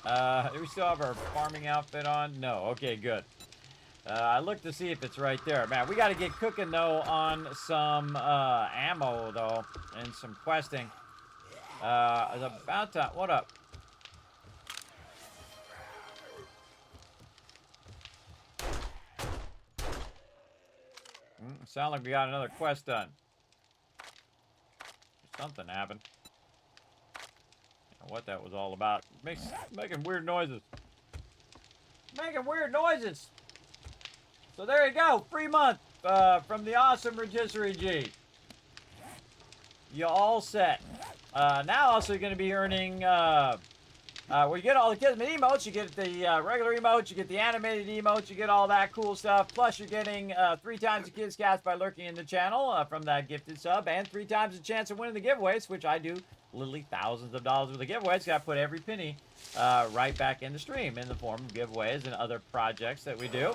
Do we still have our farming outfit on? No. Okay, good. I looked to see if it's right there. Man, we got to get cooking though on some ammo though and some questing. It's about time. What up? Sound like we got another quest done. Something happened. I don't know what that was all about. Making weird noises. Making weird noises. So there you go. Free month from the awesome Rotisserie G. You all set. Now also you're going to be earning... well, you get all the Kismet emotes, you get the regular emotes, you get the animated emotes, you get all that cool stuff. Plus, you're getting 3 times the Kids Cast by lurking in the channel from that gifted sub, and 3 times the chance of winning the giveaways, which I do literally thousands of dollars worth of giveaways. Got to put every penny right back in the stream in the form of giveaways and other projects that we do.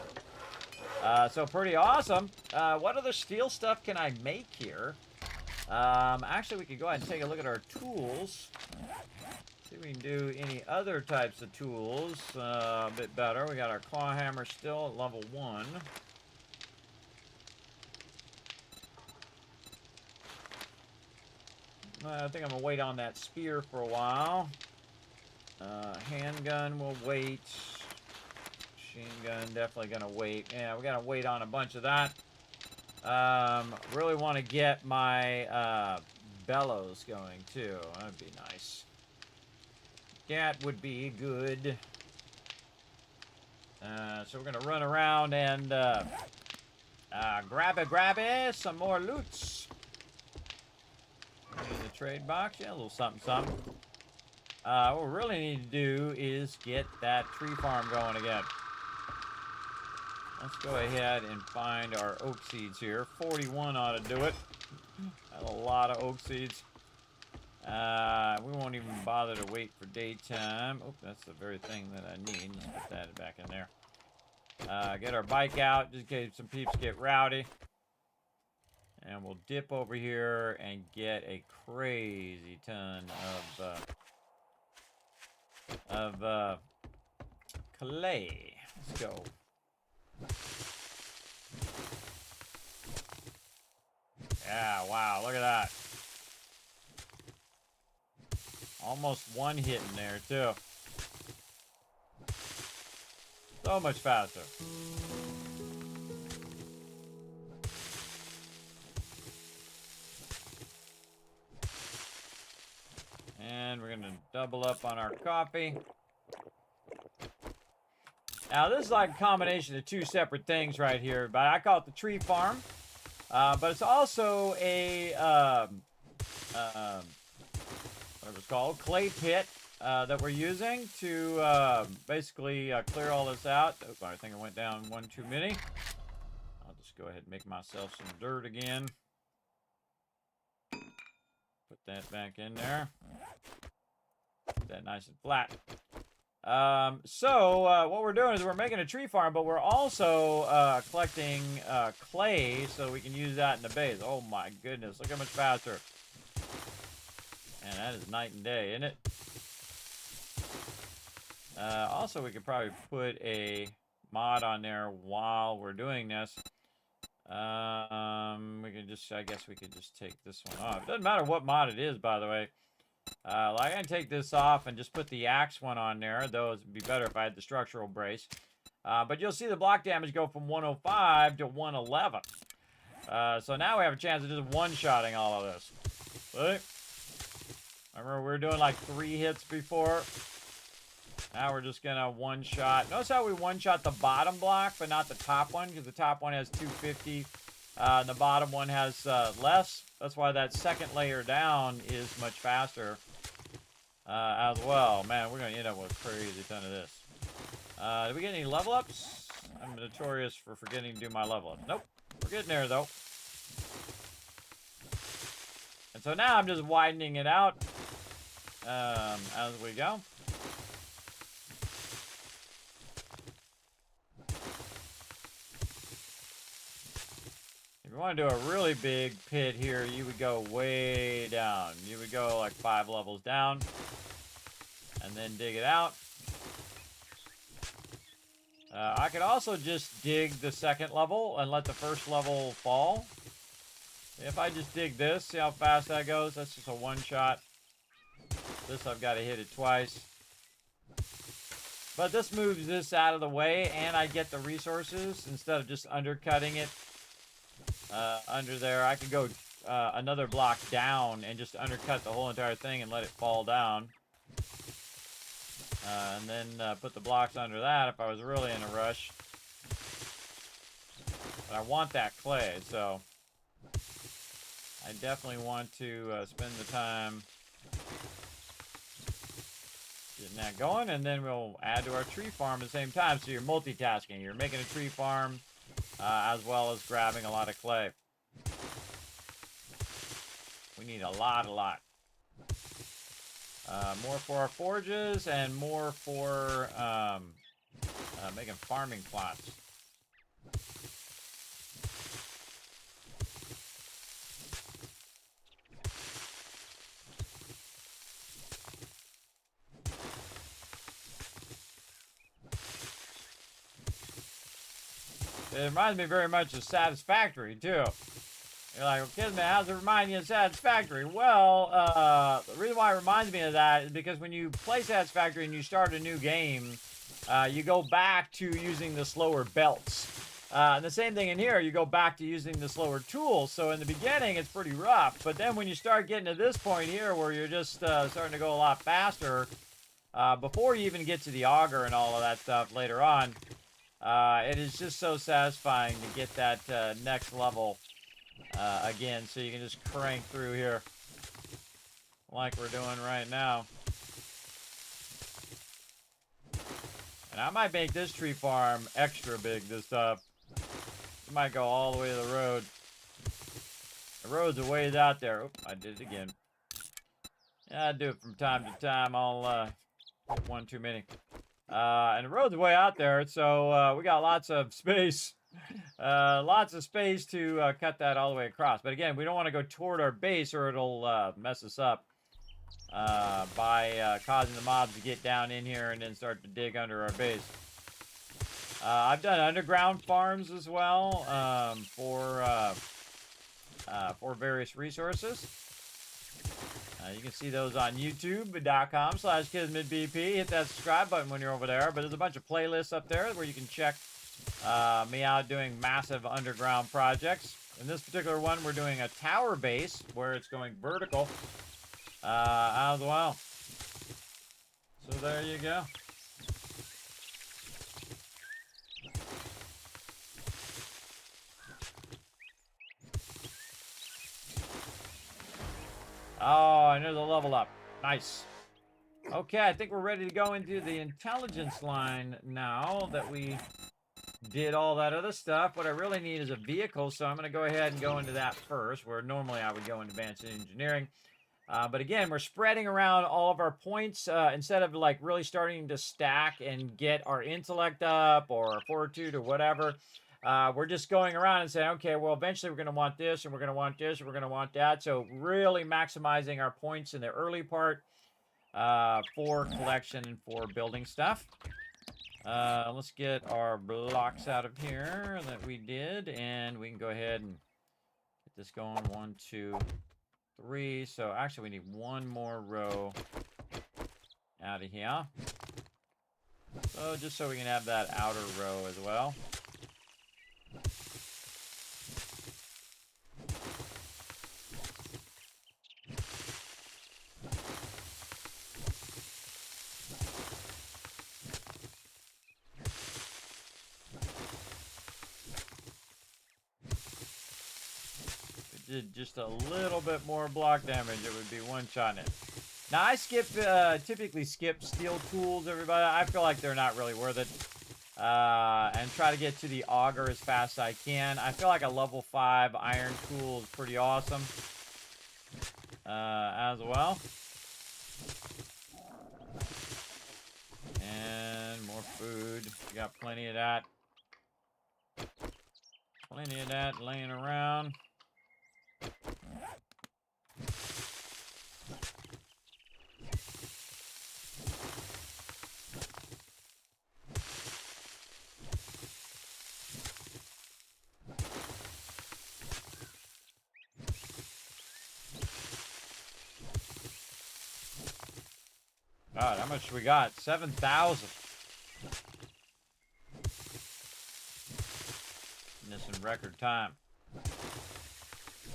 So pretty awesome. What other steel stuff can I make here? Actually, we could go ahead and take a look at our tools. See if we can do any other types of tools a bit better. We got our claw hammer still at level 1. I think I'm going to wait on that spear for a while. Handgun will wait. Machine gun definitely going to wait. Yeah, we got to wait on a bunch of that. Really want to get my bellows going too. That'd be nice. That would be good. So we're gonna run around and grab some more loots. In the trade box, yeah, a little something, something. What we really need to do is get that tree farm going again. Let's go ahead and find our oak seeds here. 41 ought to do it. That's a lot of oak seeds. We won't even bother to wait for daytime. Oh, that's the very thing that I need. Let's put that back in there. Get our bike out just in case some peeps get rowdy. And we'll dip over here and get a crazy ton of clay. Let's go. Yeah, wow, look at that. Almost one hit in there, too. So much faster. And we're going to double up on our coffee. Now, this is like a combination of 2 separate things right here. But I call it the tree farm. But it's also a... whatever it's called, clay pit that we're using to basically clear all this out. Oh, I think I went down one too many. I'll just go ahead and make myself some dirt again. Put that back in there. Put that nice and flat. So what we're doing is we're making a tree farm, but we're also collecting clay so we can use that in the base. Oh my goodness, look how much faster. Man, that is night and day, isn't it? Also, we could probably put a mod on there while we're doing this. We can just, I guess we could just take this one off. Doesn't matter what mod it is, by the way. Like, I can take this off and just put the axe one on there, though it'd be better if I had the structural brace. But you'll see the block damage go from 105 to 111. So now we have a chance of just one-shotting all of this. Right? Remember, we were doing like 3 hits before. Now we're just gonna one-shot. Notice how we one-shot the bottom block, but not the top one, because the top one has 250, and the bottom one has less. That's why that second layer down is much faster as well. Man, we're gonna end up with a crazy ton of this. Did we get any level ups? I'm notorious for forgetting to do my level ups. Nope. We're getting there, though. And so now I'm just widening it out as we go. If you want to do a really big pit here, you would go way down. You would go like 5 levels down and then dig it out. I could also just dig the second level and let the first level fall. If I just dig this, see how fast that goes? That's just a one-shot. This, I've got to hit it twice. But this moves this out of the way, and I get the resources instead of just undercutting it under there. I could go another block down and just undercut the whole entire thing and let it fall down. And then put the blocks under that if I was really in a rush. But I want that clay, so I definitely want to spend the time getting that going, and then we'll add to our tree farm at the same time. So you're multitasking. You're making a tree farm as well as grabbing a lot of clay. We need a lot. More for our forges and more for making farming plots. It reminds me very much of Satisfactory, too. You're like, well, Kismet, how's it remind you of Satisfactory? Well, the reason why it reminds me of that is because when you play Satisfactory and you start a new game, you go back to using the slower belts. And the same thing in here, you go back to using the slower tools. So in the beginning, it's pretty rough. But then when you start getting to this point here where you're just starting to go a lot faster, before you even get to the auger and all of that stuff later on, it is just so satisfying to get that next level again, so you can just crank through here like we're doing right now. And I might make this tree farm extra big this time. It might go all the way to the road. The road's a ways out there. Oop, I did it again. Yeah, I do it from time to time. I'll hit one too many. And the road's way out there, so we got lots of space. Lots of space to cut that all the way across. But again, we don't want to go toward our base or it'll mess us up by causing the mobs to get down in here and then start to dig under our base. I've done underground farms as well for various resources. You can see those on youtube.com/KismetBP. Hit that subscribe button when you're over there. But there's a bunch of playlists up there where you can check me out doing massive underground projects. In this particular one, we're doing a tower base where it's going vertical as well. So there you go. Oh, and there's a level up. Nice. Okay, I think we're ready to go into the intelligence line now that we did all that other stuff. What I really need is a vehicle, so I'm going to go ahead and go into that first, where normally I would go into advanced engineering. But again, we're spreading around all of our points instead of like really starting to stack and get our intellect up or our fortitude or whatever. We're just going around and saying, okay, well, eventually we're going to want this, and we're going to want this, and we're going to want that. So really maximizing our points in the early part for collection and for building stuff. Let's get our blocks out of here that we did, and we can go ahead and get this going. 1, 2, 3. So actually, we need one more row out of here. So just so we can have that outer row as well. Did just a little bit more block damage, it would be one-shotting it. Now, I typically skip steel tools, everybody. I feel like they're not really worth it. And try to get to the auger as fast as I can. I feel like a level 5 iron tool is pretty awesome. As well. And more food. We got plenty of that. Plenty of that laying around. God, how much we got? 7,000. This in record time.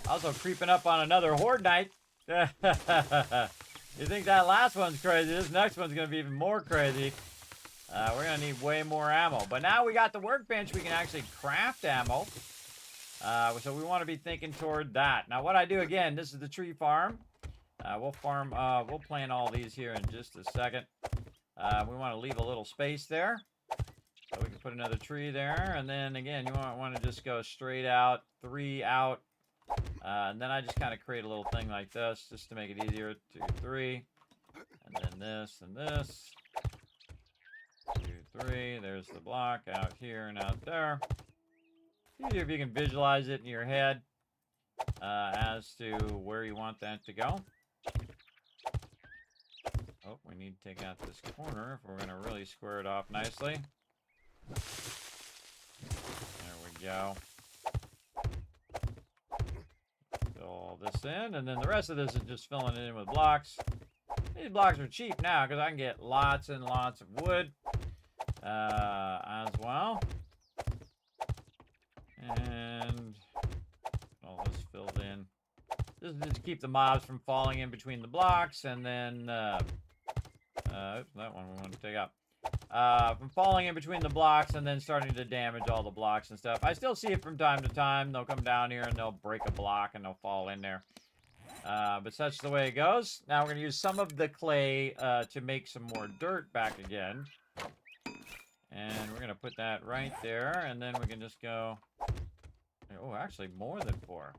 Also creeping up on another horde night. You think that last one's crazy? This next one's going to be even more crazy. We're going to need way more ammo. But now we got the workbench. We can actually craft ammo. So we want to be thinking toward that. Now what I do again, this is the tree farm. We'll plant all these here in just a second. We want to leave a little space there. So we can put another tree there. And then again, you want to just go straight out, 3 out. And then I just kind of create a little thing like this just to make it easier. 2, 3. And then this and this. 2, 3. There's the block out here and out there. Easier if you can visualize it in your head as to where you want that to go. Oh, we need to take out this corner if we're going to really square it off nicely. There we go. Fill all this in, and then the rest of this is just filling it in with blocks. These blocks are cheap now because I can get lots and lots of wood as well. And all this filled in. This is just keep the mobs from falling in between the blocks, and then that one we want to take out. From falling in between the blocks and then starting to damage all the blocks and stuff. I still see it from time to time. They'll come down here and they'll break a block and they'll fall in there. But such the way it goes. Now we're going to use some of the clay to make some more dirt back again. And we're going to put that right there. And then we can just go... Oh, actually more than 4.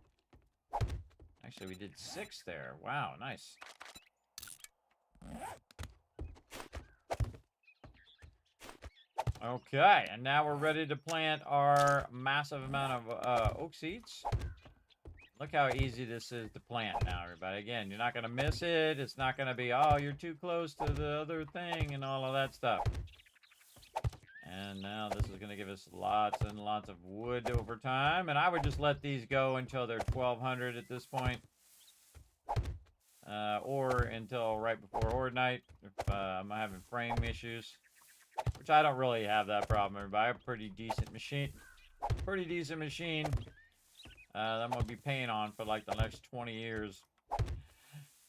Actually, we did 6 there. Wow, nice. Okay, and now we're ready to plant our massive amount of oak seeds. Look how easy this is to plant now, everybody. Again, you're not going to miss it. It's not going to be, oh, you're too close to the other thing and all of that stuff. And now this is going to give us lots and lots of wood over time. And I would just let these go until they're 1,200 at this point. Or until right before Horde Night, if I'm having frame issues. Which I don't really have that problem, everybody. I have a pretty decent machine. That I'm going to be paying on for like the next 20 years.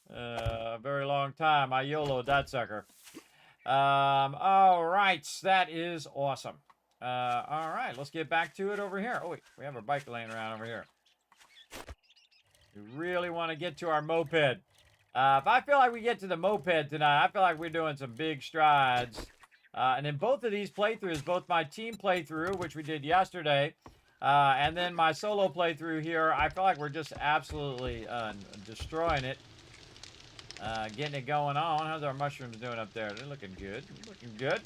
A very long time. I YOLO'd that sucker. All right. That is awesome. All right. Let's get back to it over here. Oh, wait. We have our bike laying around over here. We really want to get to our moped. If I feel like we get to the moped tonight, I feel like we're doing some big strides. And in both of these playthroughs, both my team playthrough, which we did yesterday, and then my solo playthrough here, I feel like we're just absolutely destroying it. Getting it going on. How's our mushrooms doing up there? They're looking good. Looking good.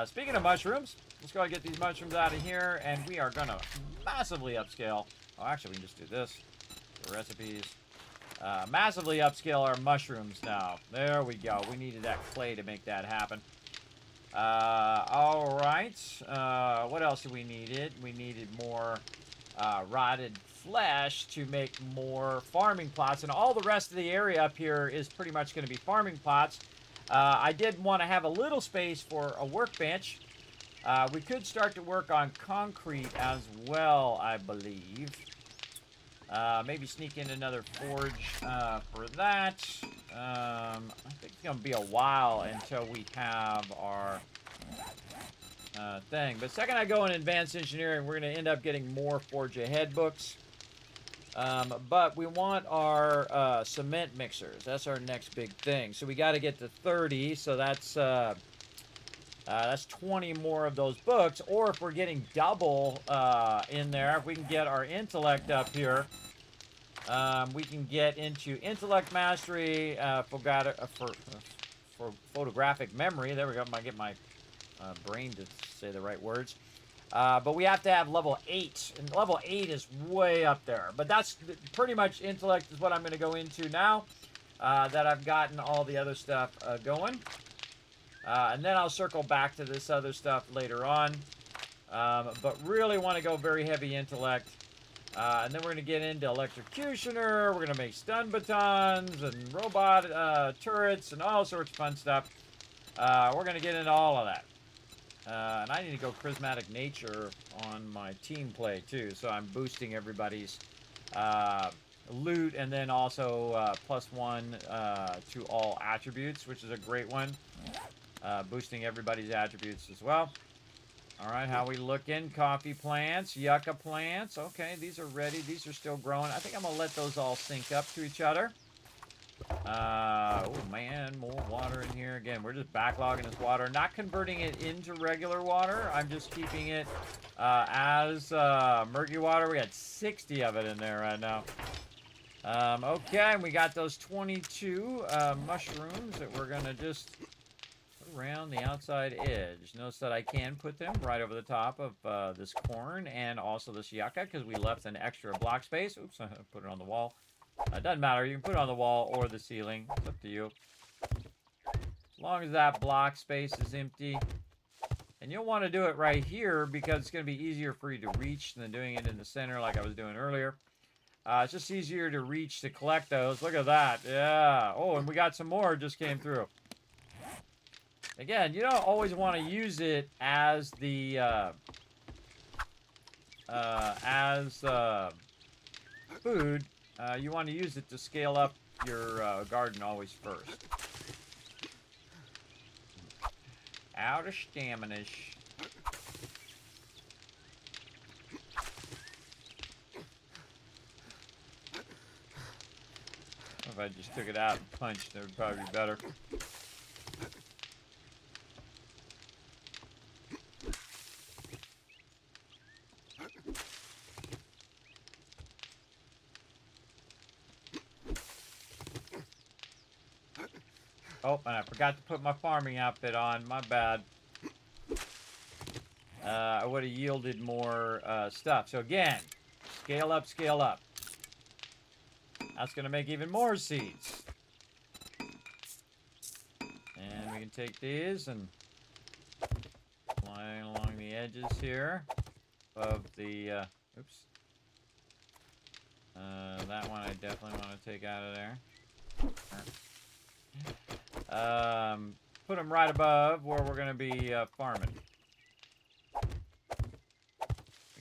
Speaking of mushrooms, let's go and get these mushrooms out of here, and we are going to massively upscale. Oh, actually, we can just do this. The recipes. Massively upscale our mushrooms now. There we go. We needed that clay to make that happen. All right. What else did we needed? We needed more rotted flesh to make more farming plots, and all the rest of the area up here is pretty much going to be farming plots. I did want to have a little space for a workbench. We could start to work on concrete as well, I believe. Maybe sneak in another forge for that. I think it's going to be a while until we have our thing. But second I go in advanced engineering, we're going to end up getting more forge ahead books. But we want our cement mixers. That's our next big thing. So we got to get to 30. So that's 20 more of those books. Or if we're getting double in there, if we can get our intellect up here, we can get into intellect mastery for photographic memory. There we go. I get my brain to say the right words. But we have to have level 8, and level 8 is way up there. But that's pretty much intellect is what I'm going to go into now that I've gotten all the other stuff going. And then I'll circle back to this other stuff later on. But really want to go very heavy intellect. And then we're going to get into electrocutioner. We're going to make stun batons and robot turrets and all sorts of fun stuff. We're going to get into all of that. And I need to go charismatic nature on my team play too, so I'm boosting everybody's loot, and then also +1 to all attributes, which is a great one. Boosting everybody's attributes as well. All right, how we looking? Coffee plants, yucca plants. Okay, these are ready. These are still growing. I think I'm gonna let those all sync up to each other. Oh man, more water in here. Again, we're just backlogging this water, not converting it into regular water. I'm just keeping it as murky water. We got 60 of it in there right now. Okay, and we got those 22 mushrooms that we're gonna just put around the outside edge. Notice that I can put them right over the top of this corn and also this yucca because we left an extra block space. Oops, I put it on the wall. It doesn't matter. You can put it on the wall or the ceiling. It's up to you. As long as that block space is empty. And you'll want to do it right here because it's going to be easier for you to reach than doing it in the center like I was doing earlier. It's just easier to reach to collect those. Look at that. Yeah. Oh, and we got some more just came through. Again, you don't always want to use it as the food. You want to use it to scale up your garden always first. Out of stamina. If I just took it out and punched, that would probably be better. Oh, and I forgot to put my farming outfit on. My bad. I would have yielded more stuff. So again, scale up, scale up. That's going to make even more seeds. And we can take these and line along the edges here of the, oops. That one I definitely want to take out of there. Put them right above where we're going to be farming.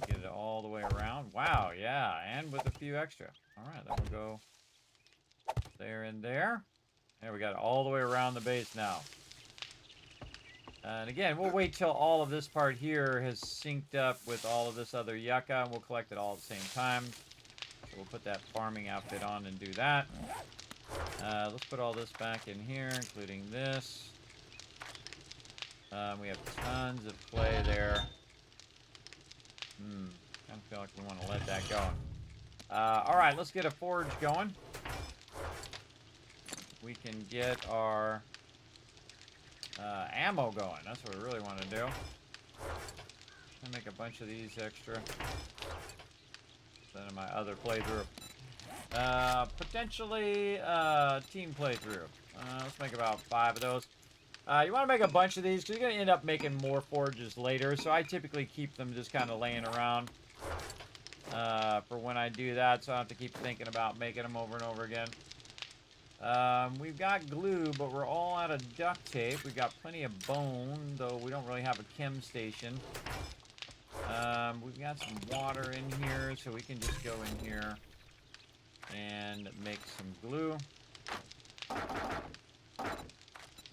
Get it all the way around. Wow, yeah, and with a few extra. All right, then we'll go there and there. There, we got it all the way around the base now. And again, we'll wait till all of this part here has synced up with all of this other yucca, and we'll collect it all at the same time. So we'll put that farming outfit on and do that. Let's put all this back in here, including this. We have tons of clay there. Kind of feel like we want to let that go. All right, let's get a forge going. We can get our ammo going. That's what we really want to do. I'll make a bunch of these extra. Then in my other playthrough. Potentially team playthrough. Let's make about 5 of those. You want to make a bunch of these because you're going to end up making more forges later. So I typically keep them just kind of laying around for when I do that. So I don't have to keep thinking about making them over and over again. We've got glue, but we're all out of duct tape. We've got plenty of bone, though we don't really have a chem station. We've got some water in here, so we can just go in here and make some glue.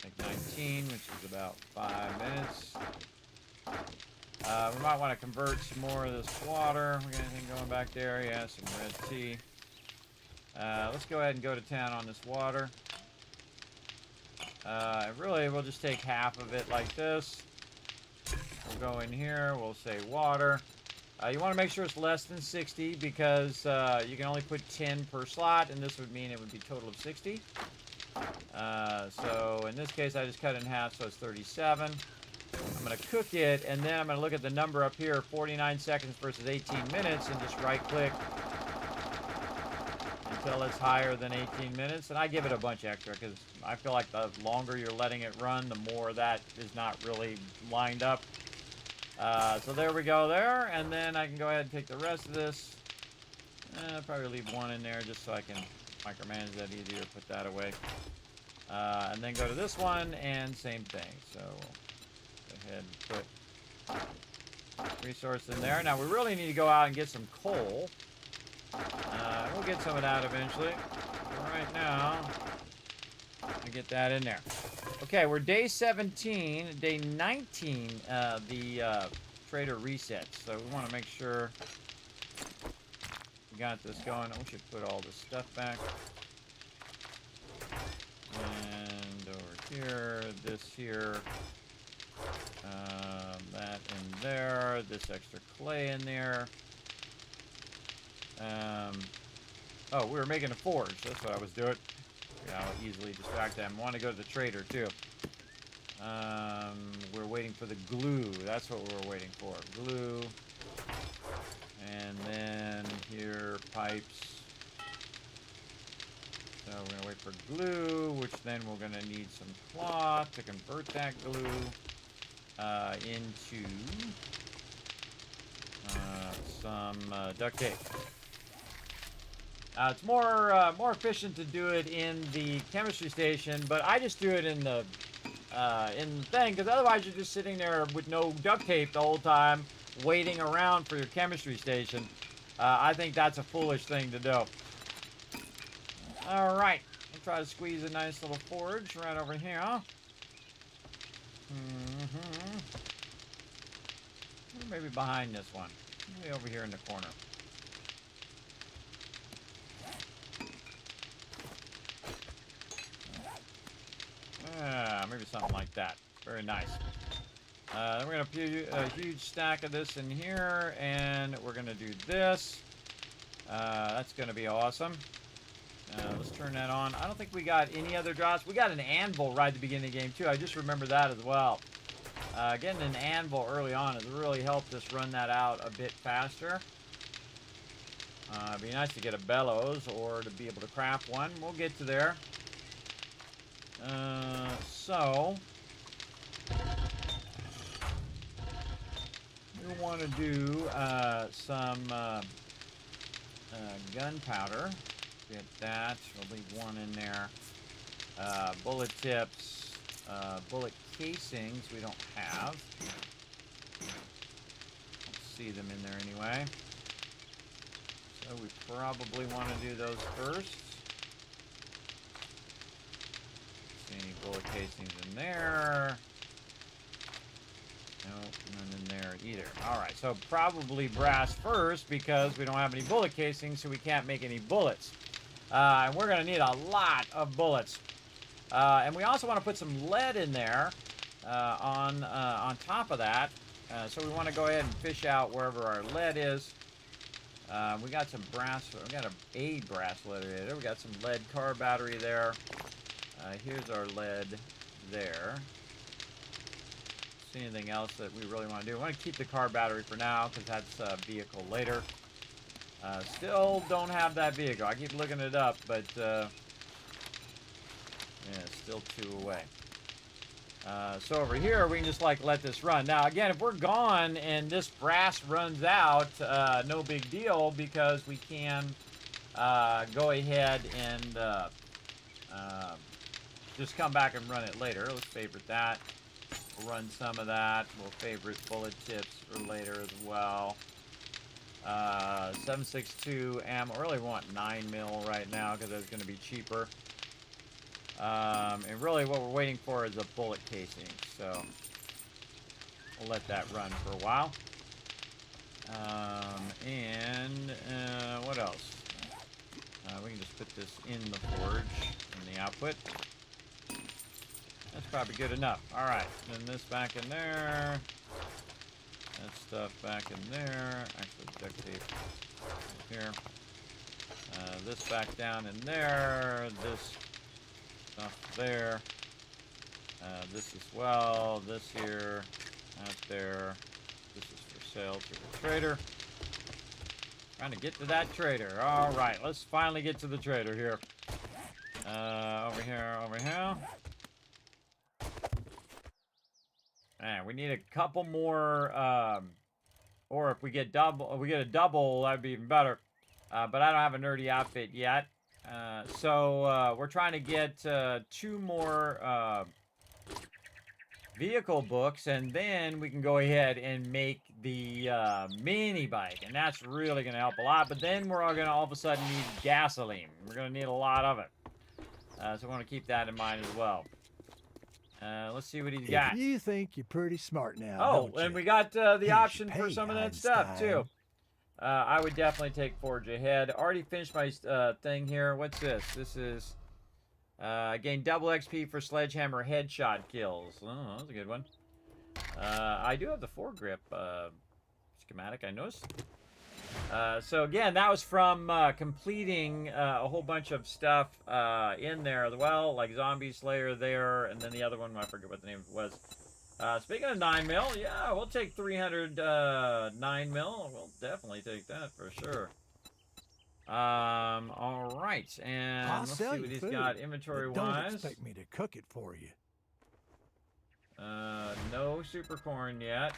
Make 19, which is about 5 minutes. We might want to convert some more of this water. We got anything going back there? Yeah, some red tea. Let's go ahead and go to town on this water. Really, we'll just take half of it like this. We'll go in here. We'll say water. You want to make sure it's less than 60 because you can only put 10 per slot, and this would mean it would be a total of 60. So in this case, I just cut it in half, so it's 37. I'm going to cook it, and then I'm going to look at the number up here, 49 seconds versus 18 minutes, and just right-click until it's higher than 18 minutes. And I give it a bunch extra because I feel like the longer you're letting it run, the more that is not really lined up. So there we go there, and then I can go ahead and take the rest of this. Probably leave one in there just so I can micromanage that easier, put that away. And then go to this one, and same thing. So we'll go ahead and put resource in there. Now we really need to go out and get some coal. We'll get some of that eventually. But right now, I get that in there. Okay, we're day 17. Day 19, the trader resets. So we want to make sure we got this going. We should put all this stuff back. And over here, this here, that in there, this extra clay in there. Oh, we were making a forge. That's what I was doing. Yeah, I'll easily distract them. I want to go to the trader, too. We're waiting for the glue. That's what we're waiting for. Glue. And then here, pipes. So we're going to wait for glue, which then we're going to need some cloth to convert that glue into some duct tape. It's more efficient to do it in the chemistry station, but I just do it in the thing, because otherwise you're just sitting there with no duct tape the whole time, waiting around for your chemistry station. I think that's a foolish thing to do. All right, we'll try to squeeze a nice little forge right over here. Maybe behind this one. Maybe over here in the corner. Maybe something like that. Very nice. Then we're going to put a huge stack of this in here, and we're going to do this. That's going to be awesome. Let's turn that on. I don't think we got any other drops. We got an anvil right at the beginning of the game, too. I just remember that as well. Getting an anvil early on has really helped us run that out a bit faster. It'd be nice to get a bellows or to be able to craft one. We'll get to there. So we want to do some gunpowder. Get that. We'll leave one in there. Bullet tips, bullet casings we don't have. Let's see them in there anyway. So we probably want to do those first. See any bullet casings in there? Nope, none in there either. Alright, so probably brass first because we don't have any bullet casings, so we can't make any bullets. And we're going to need a lot of bullets. And we also want to put some lead in there on top of that. So we want to go ahead and fish out wherever our lead is. We got some brass. We got a brass lead there. We got some lead car battery there. Here's our lead there. See anything else that we really want to do? We want to keep the car battery for now because that's a vehicle later. Still don't have that vehicle. I keep looking it up, but yeah, still 2 away. So over here, we can just like let this run. Now, again, if we're gone and this brass runs out, no big deal, because we can go ahead and just come back and run it later. Let's favorite that. We'll run some of that. We'll favorite bullet tips for later as well. 7.62 ammo. I really want 9 mil right now because that's going to be cheaper. And really what we're waiting for is a bullet casing. So we'll let that run for a while. What else? We can just put this in the forge, in the output. That's probably good enough. Alright, then this back in there. That stuff back in there. Actually, duct tape here. This back down in there. This stuff there. This as well. This here. Out there. This is for sale to the trader. Trying to get to that trader. Alright, let's finally get to the trader here. Over here, over here. Man, we need a couple more, or if we get a double, that'd be even better. But I don't have a nerdy outfit yet. So we're trying to get 2 more vehicle books, and then we can go ahead and make the mini bike, and that's really going to help a lot. But then we're all going to all of a sudden need gasoline. We're going to need a lot of it. So I want to keep that in mind as well. Let's see what he's got. You think you're pretty smart now. Oh, don't and you? we got the Here's option your for pay, some of that stuff Einstein. too. I would definitely take Forge Ahead. Already finished my thing here. What's this? This is gain double XP for sledgehammer headshot kills. Oh, that's a good one. I do have the foregrip schematic, I noticed. So again, that was from completing a whole bunch of stuff in there as well, like Zombie Slayer there, and then the other one, I forget what the name was. Speaking of 9 mil, yeah, we'll take 300 9 mil. We'll definitely take that for sure. All right, and I'll let's see sell what you he's food, got but inventory-wise. don't expect me to cook it for you. No super corn yet.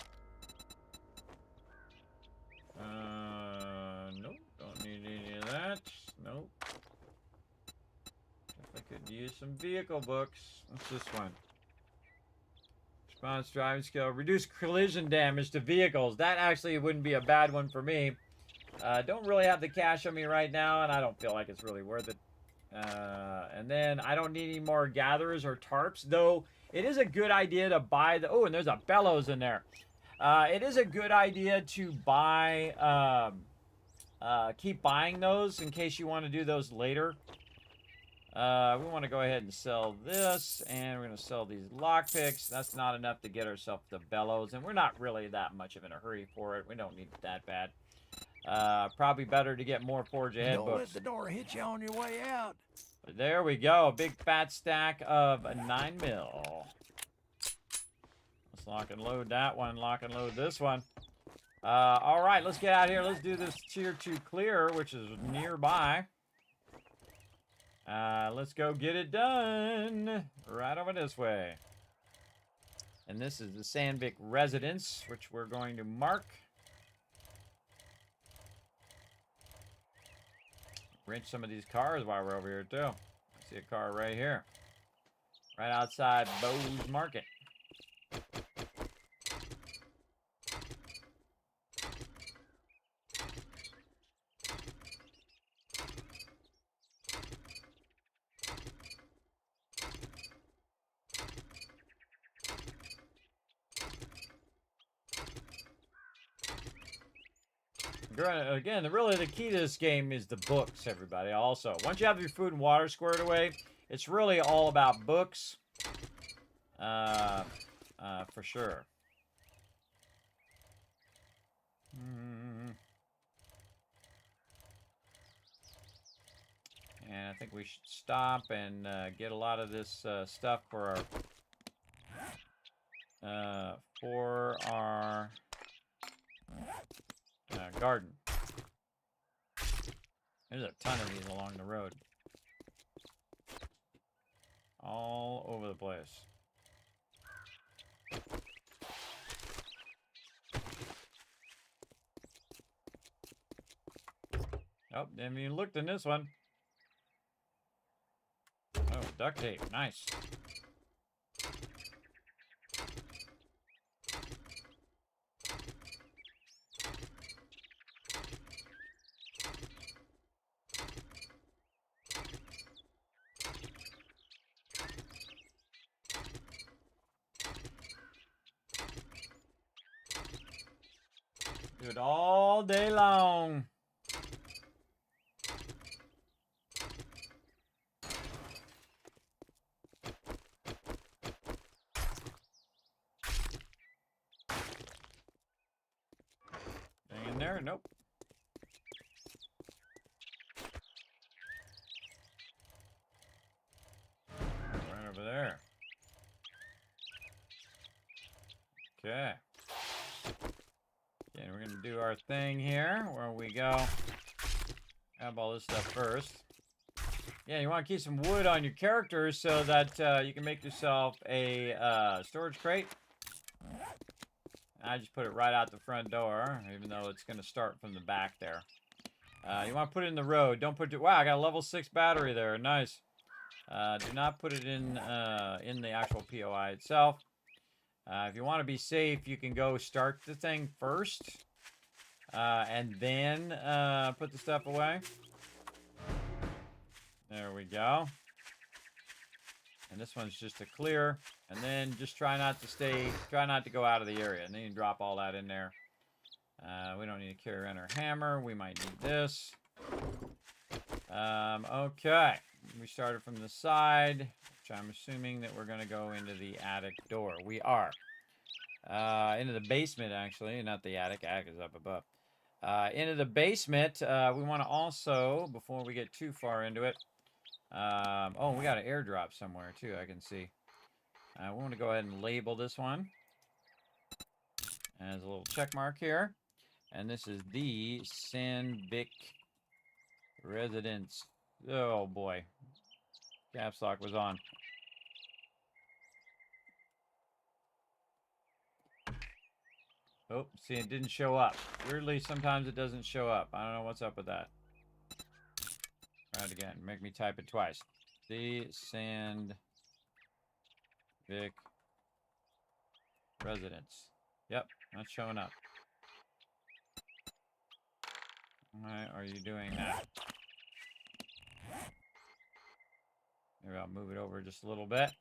Nope, don't need any of that. Nope. If I could use some vehicle books. What's this one? Response driving skill. Reduce collision damage to vehicles. That actually wouldn't be a bad one for me. Don't really have the cash on me right now, and I don't feel like it's really worth it. And then I don't need any more gatherers or tarps, though it is a good idea to buy the... Oh, and there's a bellows in there. It is a good idea to buy... keep buying those in case you want to do those later. We want to go ahead and sell this, and we're going to sell these lockpicks. That's not enough to get ourselves the bellows, and we're not really that much of in a hurry for it. We don't need it that bad. Probably better to get more Forge Ahead Don't books. let the door hit you on your way out. But there we go. A big fat stack of 9 mil. Let's lock and load that one. Lock and load this one. All right, let's get out of here. Let's do this tier 2 clear, which is nearby. Let's go get it done. Right over this way. And this is the Sandvik residence, which we're going to mark. Wrench some of these cars while we're over here, too. I see a car right here. Right outside Bowes Market. Again, really the key to this game is the books, everybody. Also, once you have your food and water squared away, it's really all about books. For sure. And I think we should stop and get a lot of this stuff for our garden. There's a ton of these along the road. All over the place. Oh, haven't even looked in this one. Oh, duct tape. Nice. Do it all day long. Anything in there? Nope. Right over there. Okay. Okay, we're gonna do our thing here where we go. Grab all this stuff first. Yeah, you want to keep some wood on your characters so that you can make yourself a storage crate. I just put it right out the front door, even though it's going to start from the back there. You want to put it in the road. Don't put it... Wow, I got a level 6 battery there. Nice. Do not put it in the actual POI itself. If you want to be safe, you can go start the thing first. And then put the stuff away. There we go. And this one's just a clear. And then just try not to go out of the area. And then you drop all that in there. We don't need to carry around our hammer. We might need this. Okay. We started from the side, which I'm assuming that we're going to go into the attic door. We are. Into the basement, actually. Not the attic. Attic is up above. Into the basement, we want to also, before we get too far into it, oh, we got an airdrop somewhere, too, I can see. We want to go ahead and label this one. As a little check mark here. And this is the Sandvik Residence. Oh, boy. Caps lock was on. Oh, see, it didn't show up. Weirdly, sometimes it doesn't show up. I don't know what's up with that. Try it again. Make me type it twice. The Sandvik Residence. Yep, not showing up. Why are you doing that? Maybe I'll move it over just a little bit.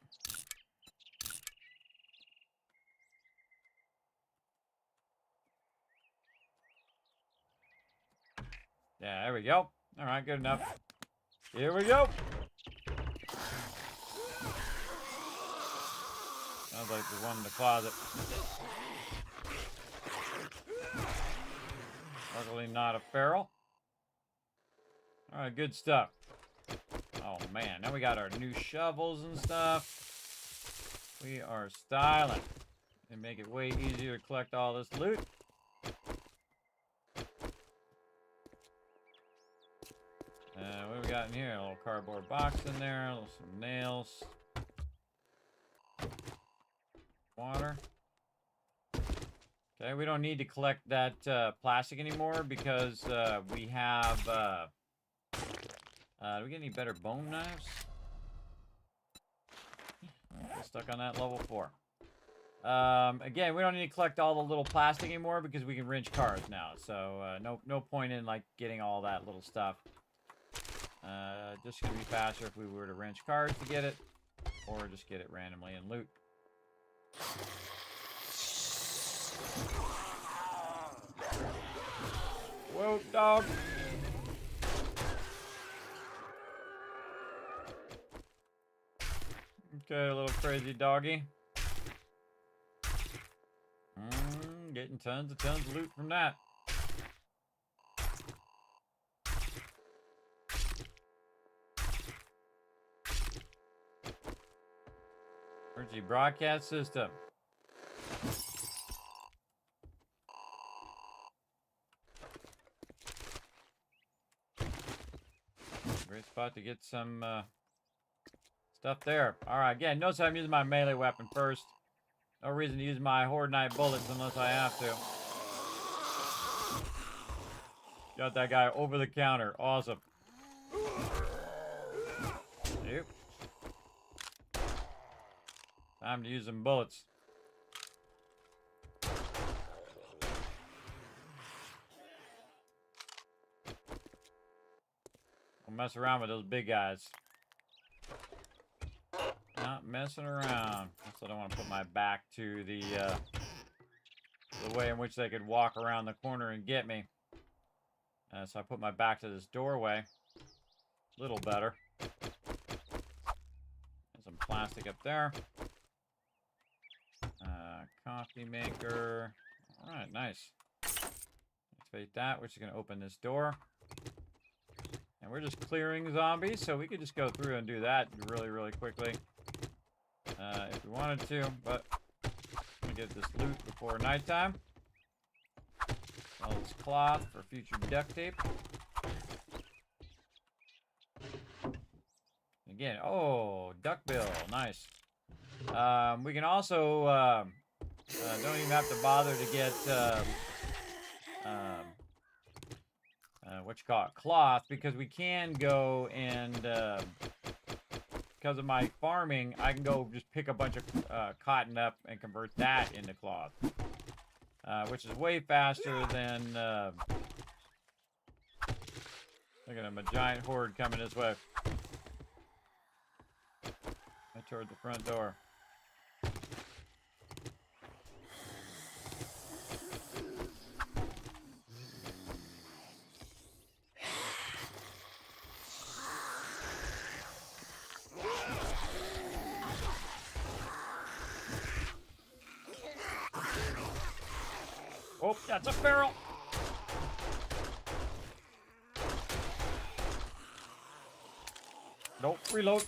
Yeah, there we go. All right, good enough. Here we go. Sounds like there's one in the closet. Luckily not a feral. All right, good stuff. Oh, man. Now we got our new shovels and stuff. We are styling. And make it way easier to collect all this loot. What do we got in here? A little cardboard box in there. Some nails. Water. Okay, we don't need to collect that plastic anymore because we have... do we get any better bone knives? Stuck on that level 4. Again, we don't need to collect all the little plastic anymore because we can wrench cars now. So no point in like getting all that little stuff. Just gonna be faster if we were to wrench cars to get it, or just get it randomly and loot. Whoa, dog! Okay, a little crazy doggy. Getting tons of loot from that. Emergency broadcast system. Great spot to get some stuff there. All right, again, notice I'm using my melee weapon first. No reason to use my Horde Knight bullets unless I have to. Got that guy over the counter. Awesome. Yep. Time to use some bullets. Don't mess around with those big guys. Not messing around. Also, I don't want to put my back to the way in which they could walk around the corner and get me. So I put my back to this doorway. A little better. There's some plastic up there. Coffee maker. Alright, nice. Activate that, which is going to open this door. And we're just clearing zombies, so we could just go through and do that really, really quickly. If we wanted to, but I'm going to get this loot before nighttime. All this cloth for future duct tape. Again, oh, duckbill, nice. We can also, don't even have to bother to get, what you call it, cloth, because we can go and, because of my farming, I can go just pick a bunch of cotton up and convert that into cloth. Which is way faster than, look at him, a giant horde coming this way. Toward the front door. Oh, that's a barrel. Nope, reload.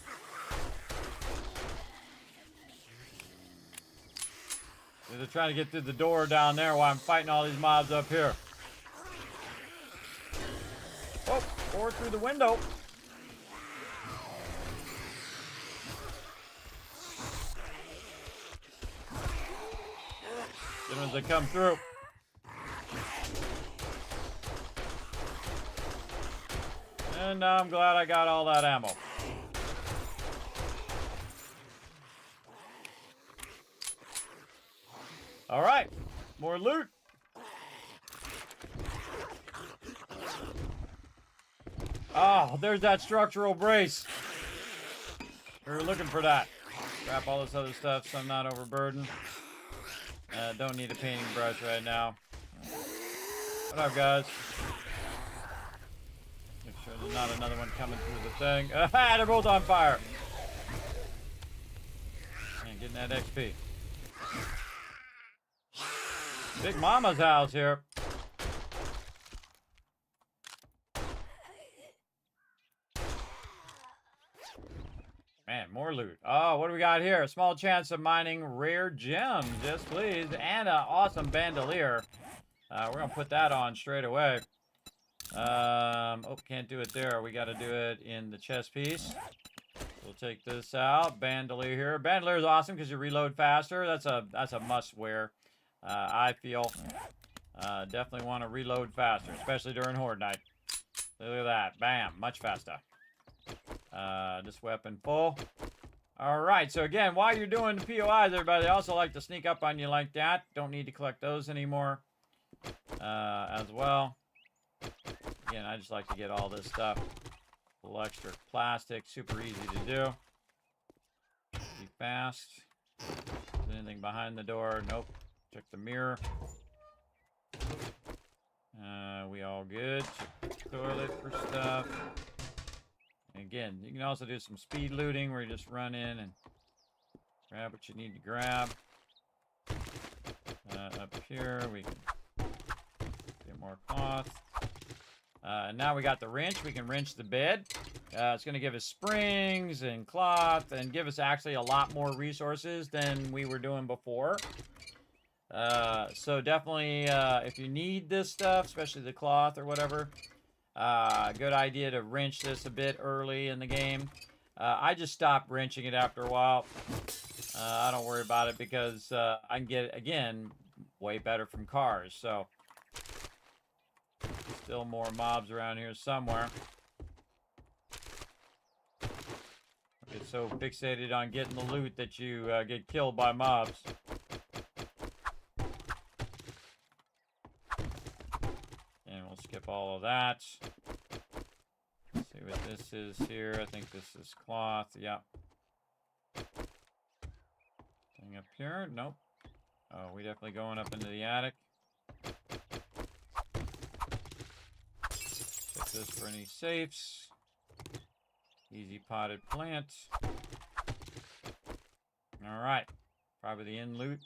They're trying to get through the door down there while I'm fighting all these mobs up here. Oh, or through the window. As soon as they come through. And now I'm glad I got all that ammo. All right, more loot. Oh, there's that structural brace. We were looking for that. Scrap all this other stuff so I'm not overburdened. Don't need a painting brush right now. What up, guys? Make sure there's not another one coming through the thing. Ah, they're both on fire. Man, getting that XP. Big Mama's house here. Man, more loot. Oh, what do we got here? A small chance of mining rare gems. Yes, please. And an awesome bandolier. We're going to put that on straight away. Oh, can't do it there. We got to do it in the chest piece. We'll take this out. Bandolier here. Bandolier is awesome because you reload faster. That's a must wear. I feel definitely want to reload faster, especially during Horde Night. Look at that. Bam. Much faster. This weapon full. Alright, so again, while you're doing the POIs, everybody, they also like to sneak up on you like that. Don't need to collect those anymore as well. Again, I just like to get all this stuff. A little extra plastic. Super easy to do. Be fast. Is there anything behind the door? Nope. Check the mirror. We all good. Check the toilet for stuff. Again, you can also do some speed looting where you just run in and grab what you need to grab. Up here, we can get more cloth. Now we got the wrench. We can wrench the bed. It's going to give us springs and cloth and give us actually a lot more resources than we were doing before. So definitely, if you need this stuff, especially the cloth or whatever, good idea to wrench this a bit early in the game. I just stopped wrenching it after a while. I don't worry about it because I can get, again, way better from cars. So, still more mobs around here somewhere. Get so fixated on getting the loot that you get killed by mobs. And we'll skip all of that. Let's see what this is here. I think this is cloth. Yep. Thing up here? Nope. Oh, we definitely going up into the attic. Check this for any safes. Easy potted plant. Alright. Probably the end loot.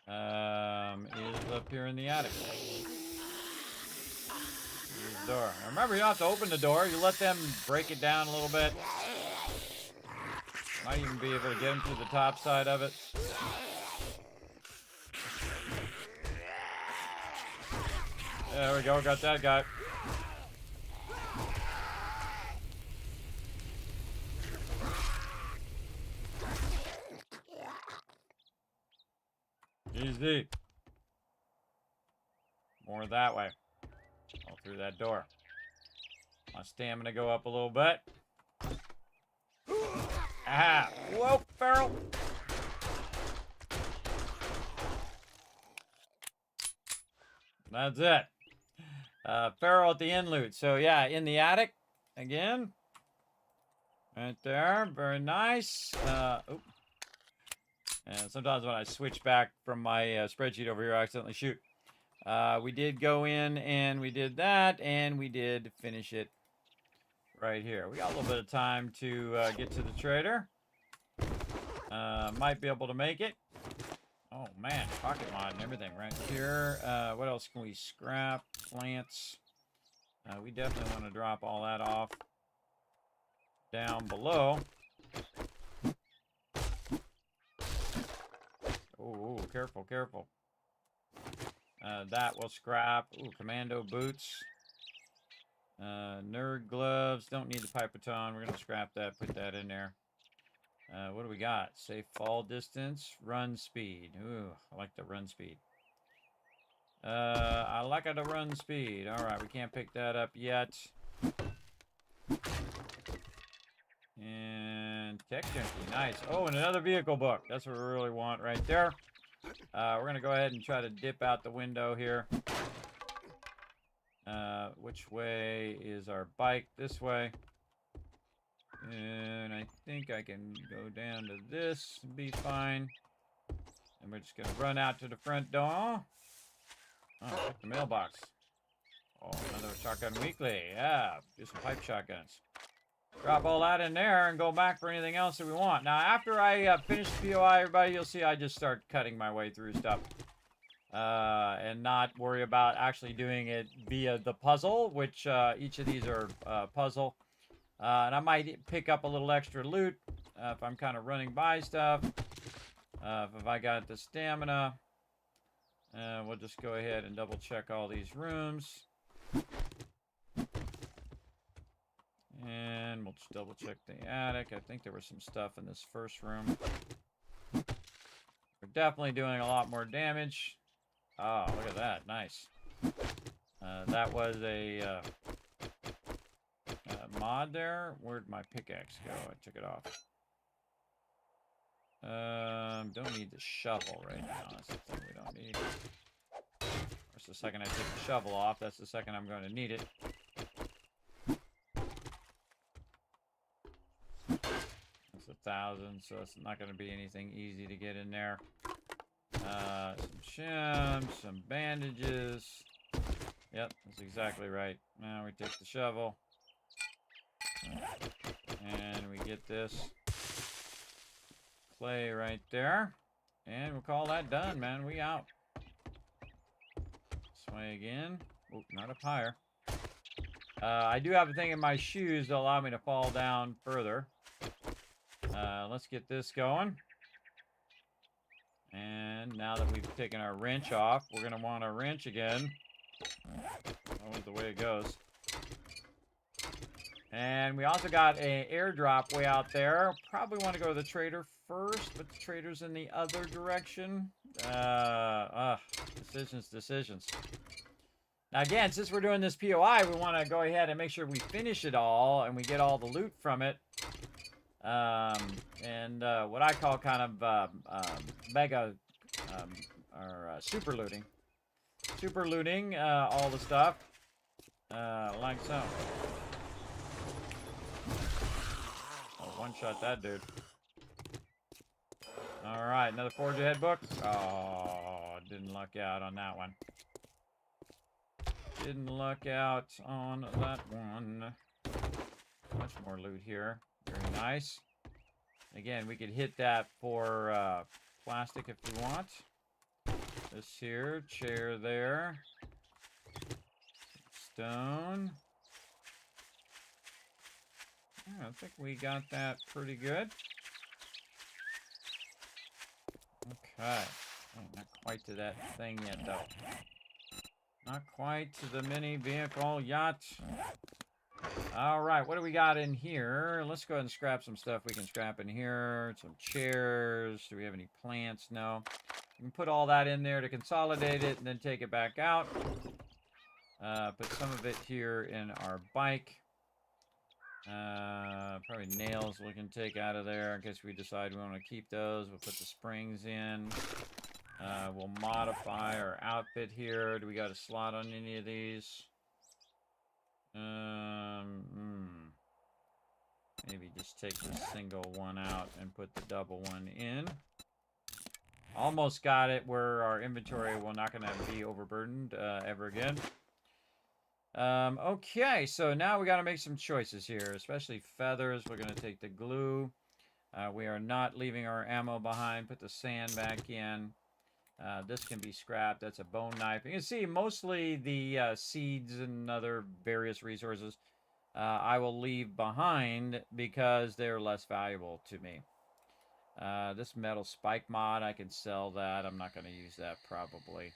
Is up here in the attic. Here's the door. Now remember, you don't have to open the door. You let them break it down a little bit. Might even be able to get them through the top side of it. There we go. Got that guy. Easy. More that way. All through that door. My stamina go up a little bit. Ah! Whoa, Feral! That's it. Feral at the end loot. So yeah, in the attic again. Right there. Very nice. Oop. And sometimes when I switch back from my spreadsheet over here, I accidentally shoot. We did go in and we did that, and we did finish it right here. We got a little bit of time to get to the trader. Might be able to make it. Oh man, pocket mod and everything right here. What else can we scrap? Plants. We definitely want to drop all that off down below. Oh, careful, careful. That will scrap. Ooh, commando boots. Nerd gloves. Don't need the pipe baton. We're going to scrap that. Put that in there. What do we got? Safe fall distance. Run speed. Ooh, I like the run speed. I like the run speed. Alright, we can't pick that up yet. And tech junkie. Nice. Oh, and another vehicle book. That's what we really want right there. We're going to go ahead and try to dip out the window here. Which way is our bike? This way. And I think I can go down to this and be fine. And we're just going to run out to the front door. Oh, check the mailbox. Oh, another shotgun weekly. Yeah, do some pipe shotguns. Drop all that in there and go back for anything else that we want. Now, after I finish the POI, everybody, you'll see I just start cutting my way through stuff. And not worry about actually doing it via the puzzle, which each of these are puzzle. And I might pick up a little extra loot if I'm kind of running by stuff. If I got the stamina, we'll just go ahead and double check all these rooms. And we'll just double check the attic. I think there was some stuff in this first room. We're definitely doing a lot more damage. Oh, look at that. Nice. That was a mod there. Where'd my pickaxe go? I took it off. Don't need the shovel right now. That's the thing we don't need. That's the second I take the shovel off. That's the second I'm going to need it. That's 1,000, so it's not going to be anything easy to get in there. Some shims, some bandages. Yep, that's exactly right. Now we take the shovel. And we get this clay right there. And we'll call that done, man. We out. This way again. Oh, not up higher. I do have a thing in my shoes that allow me to fall down further. Let's get this going. And now that we've taken our wrench off, we're going to want our wrench again. Oh, the way it goes. And we also got an airdrop way out there. Probably want to go to the trader first, but the trader's in the other direction. Decisions. Now again, since we're doing this POI, we want to go ahead and make sure we finish it all and we get all the loot from it. What I call kind of mega or super looting. Super looting all the stuff like so. Oh, one-shot that dude. All right, another forge ahead book. Oh, didn't luck out on that one. Didn't luck out on that one. Much more loot here. Very nice. Again, we could hit that for plastic if we want. This here, chair there. Stone. Yeah, I think we got that pretty good. Okay. Oh, not quite to that thing yet, though. Not quite to the mini vehicle yacht. All right, what do we got in here? Let's go ahead and scrap some stuff we can scrap in here. Some chairs. Do we have any plants? No. We can put all that in there to consolidate it and then take it back out. Put some of it here in our bike. Probably nails we can take out of there in case we decide we want to keep those. We'll put the springs in. We'll modify our outfit here. Do we got a slot on any of these? Maybe just take the single one out and put the double one in. Almost got it where our inventory will not going to be overburdened ever again. Okay, so now we got to make some choices here, especially feathers. We're going to take the glue. We are not leaving our ammo behind. Put the sand back in. This can be scrapped. That's a bone knife. You can see mostly the seeds and other various resources I will leave behind because they're less valuable to me. This metal spike mod, I can sell that. I'm not going to use that probably.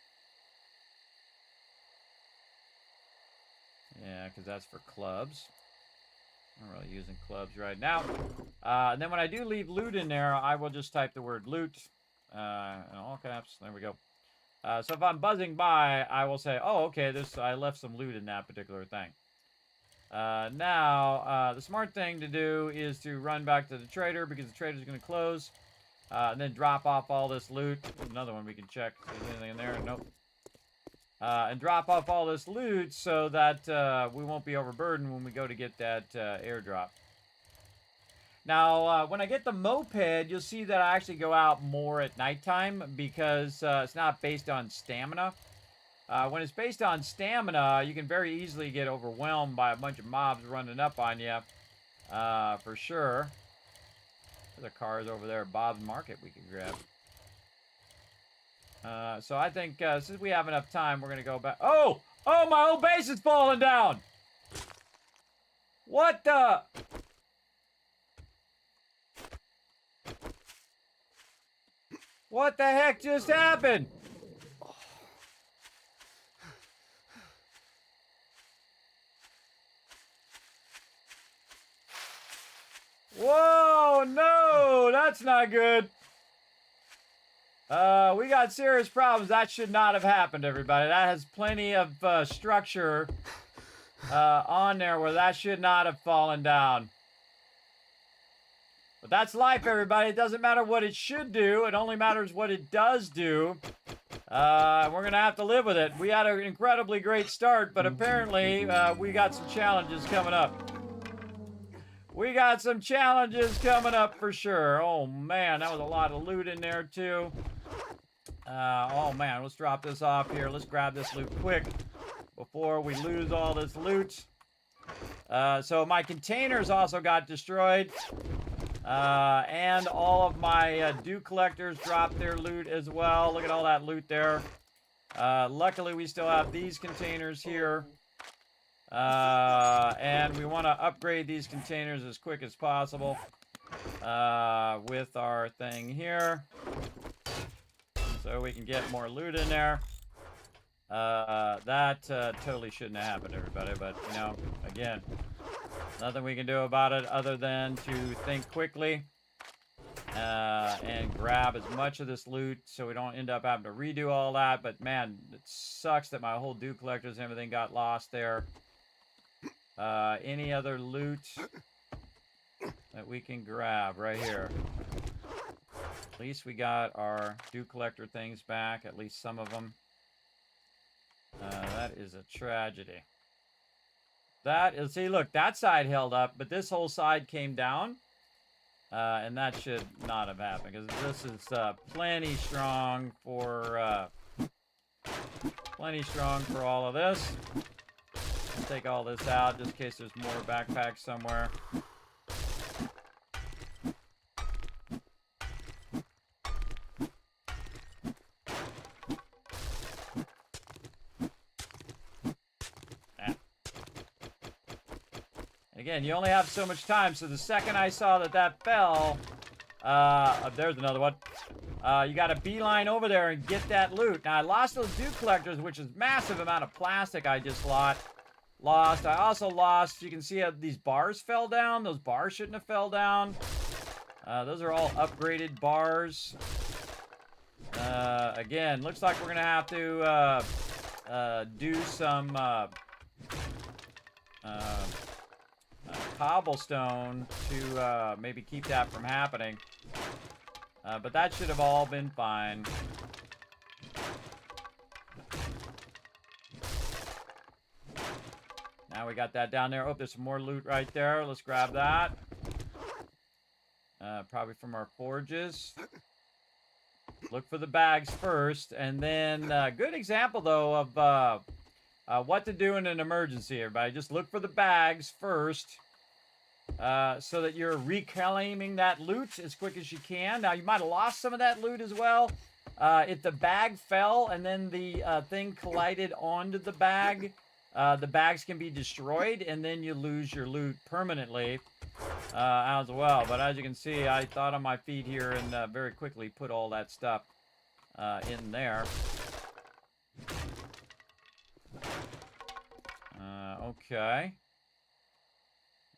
Yeah, because that's for clubs. I'm not really using clubs right now. And then when I do leave loot in there, I will just type the word loot in all caps. There we go. So if I'm buzzing by, I will say, oh, okay, I left some loot in that particular thing. Now, the smart thing to do is to run back to the trader because the trader's going to close. And then drop off all this loot. Another one we can check. Is there anything in there? Nope. And drop off all this loot so that we won't be overburdened when we go to get that airdrop. Now, when I get the moped, you'll see that I actually go out more at nighttime because it's not based on stamina. When it's based on stamina, you can very easily get overwhelmed by a bunch of mobs running up on you, for sure. There's cars over there at Bob's Market we could grab. So I think since we have enough time, we're going to go back. Oh! Oh, my whole base is falling down! What the... What the heck just happened? Whoa, no, that's not good. We got serious problems. That should not have happened, everybody. That has plenty of structure on there where that should not have fallen down. But that's life, everybody. It doesn't matter what it should do. It only matters what it does do. We're going to have to live with it. We had an incredibly great start, but apparently we got some challenges coming up. We got some challenges coming up for sure. Oh, man, that was a lot of loot in there, too. Oh, man, let's drop this off here. Let's grab this loot quick before we lose all this loot. So my containers also got destroyed. And all of my dew collectors dropped their loot as well. Look at all that loot there. Luckily, we still have these containers here. And we want to upgrade these containers as quick as possible with our thing here. So we can get more loot in there. That totally shouldn't have happened, everybody. But, you know, again, nothing we can do about it other than to think quickly and grab as much of this loot so we don't end up having to redo all that. But man, it sucks that my whole dew collectors and everything got lost there. Any other loot that we can grab right here? At least we got our dew collector things back, at least some of them. That is a tragedy. That is, see, look, that side held up, but this whole side came down. And that should not have happened, because this is plenty strong for all of this. Let's take all this out just in case there's more backpacks somewhere. Again, you only have so much time, so the second I saw that fell, there's another one. You got to beeline over there and get that loot. Now, I lost those dew collectors, which is massive amount of plastic I just lost. I also lost, you can see how these bars fell down. Those bars shouldn't have fell down. Those are all upgraded bars. Again, looks like we're going to have to do some cobblestone to maybe keep that from happening. But that should have all been fine. Now we got that down there. Oh, there's some more loot right there. Let's grab that. Probably from our forges. Look for the bags first. And then, good example, though, of what to do in an emergency, everybody. Just look for the bags first. So that you're reclaiming that loot as quick as you can. Now, you might have lost some of that loot as well. If the bag fell and then the thing collided onto the bag, the bags can be destroyed, and then you lose your loot permanently as well. But as you can see, I thought on my feet here and very quickly put all that stuff in there. Okay.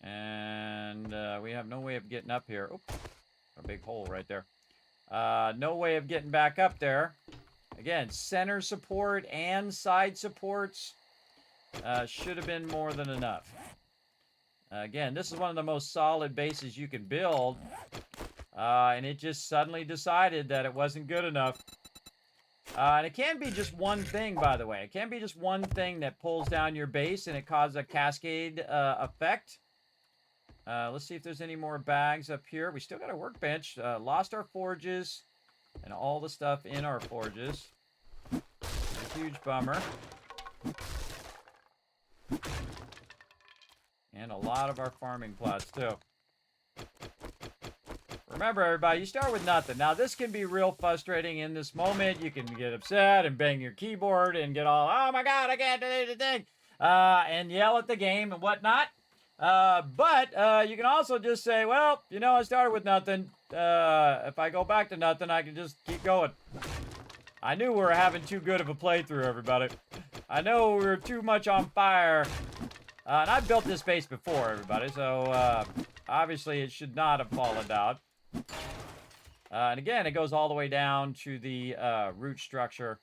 And we have no way of getting up here. Oh, a big hole right there. No way of getting back up there. Again, center support and side supports should have been more than enough. Again, this is one of the most solid bases you can build. And it just suddenly decided that it wasn't good enough. And it can be just one thing, by the way. It can be just one thing that pulls down your base and it causes a cascade effect. Let's see if there's any more bags up here. We still got a workbench. Lost our forges and all the stuff in our forges. A huge bummer. And a lot of our farming plots, too. Remember, everybody, you start with nothing. Now, this can be real frustrating in this moment. You can get upset and bang your keyboard and get all, oh my God, I can't do anything, and yell at the game and whatnot. But you can also just say, well, you know, I started with nothing. If I go back to nothing, I can just keep going. I knew we were having too good of a playthrough, everybody. I know we were too much on fire. And I've built this base before, everybody, so obviously it should not have fallen down. And again, it goes all the way down to the root structure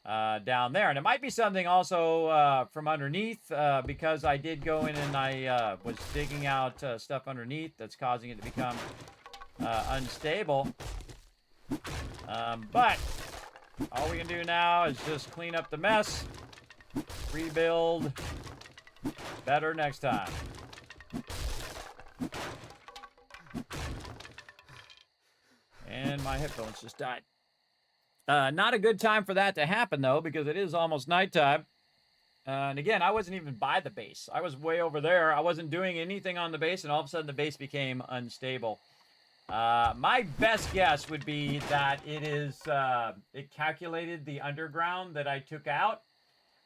down there. And it might be something also from underneath, because I did go in and I was digging out stuff underneath that's causing it to become unstable. But all we can do now is just clean up the mess, rebuild, better next time. And my headphones just died. Not a good time for that to happen, though, because it is almost nighttime. And again, I wasn't even by the base. I was way over there. I wasn't doing anything on the base, and all of a sudden the base became unstable. My best guess would be that it calculated the underground that I took out.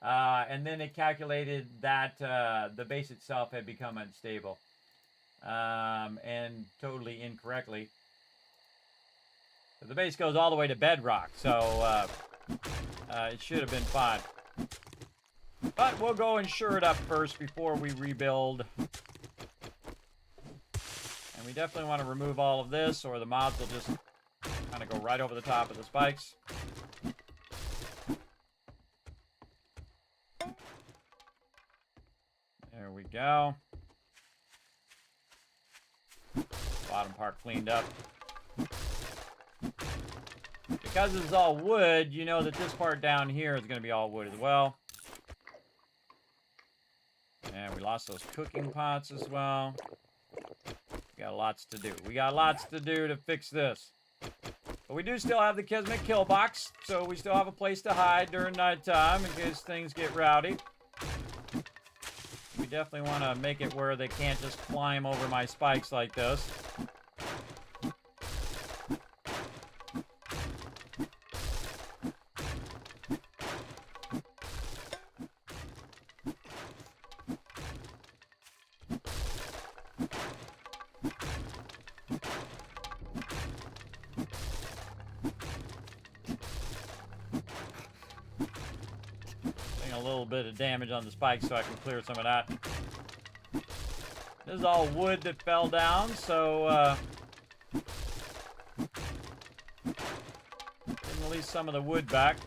And then it calculated that the base itself had become unstable. And totally incorrectly. The base goes all the way to bedrock, so it should have been fine. But we'll go and shore it up first before we rebuild. And we definitely want to remove all of this, or the mobs will just kind of go right over the top of the spikes. There we go. Bottom part cleaned up. Because it's all wood, you know that this part down here is going to be all wood as well. And we lost those cooking pots as well. We got lots to do. We got lots to do to fix this. But we do still have the Kismet kill box, so we still have a place to hide during nighttime in case things get rowdy. We definitely want to make it where they can't just climb over my spikes like this. A little bit of damage on the spikes so I can clear some of that. This is all wood that fell down, so getting at least some of the wood back.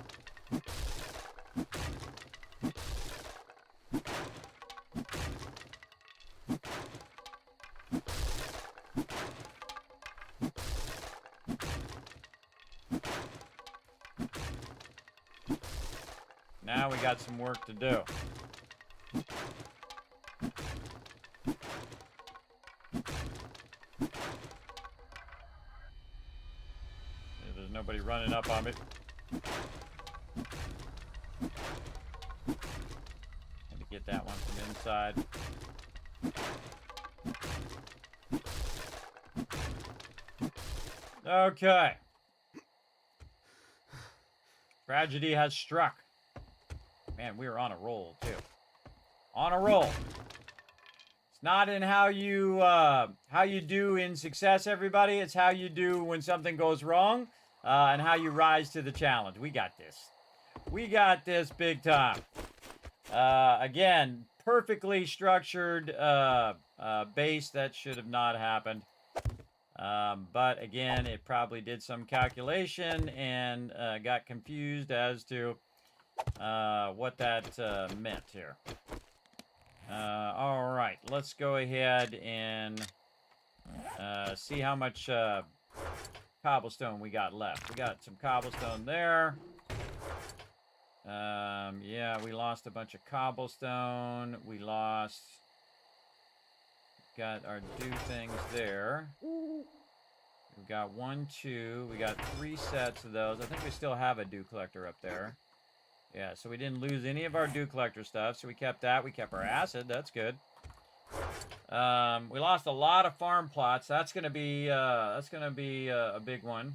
Now we got some work to do. There's nobody running up on me. Had to get that one from inside. Okay. Tragedy has struck. Man, we were on a roll, too. On a roll. It's not in how you do in success, everybody. It's how you do when something goes wrong, and how you rise to the challenge. We got this. We got this big time. Again, perfectly structured base. That should have not happened. But again, it probably did some calculation and got confused as to what that meant here. All right, let's go ahead and see how much cobblestone we got left. We got some cobblestone there. Yeah, we lost a bunch of cobblestone. We lost... Got our do things there. We've got 1, 2. We got 3 sets of those. I think we still have a dew collector up there. Yeah, so we didn't lose any of our dew collector stuff, so we kept that. We kept our acid. That's good. We lost a lot of farm plots. That's gonna be a big one.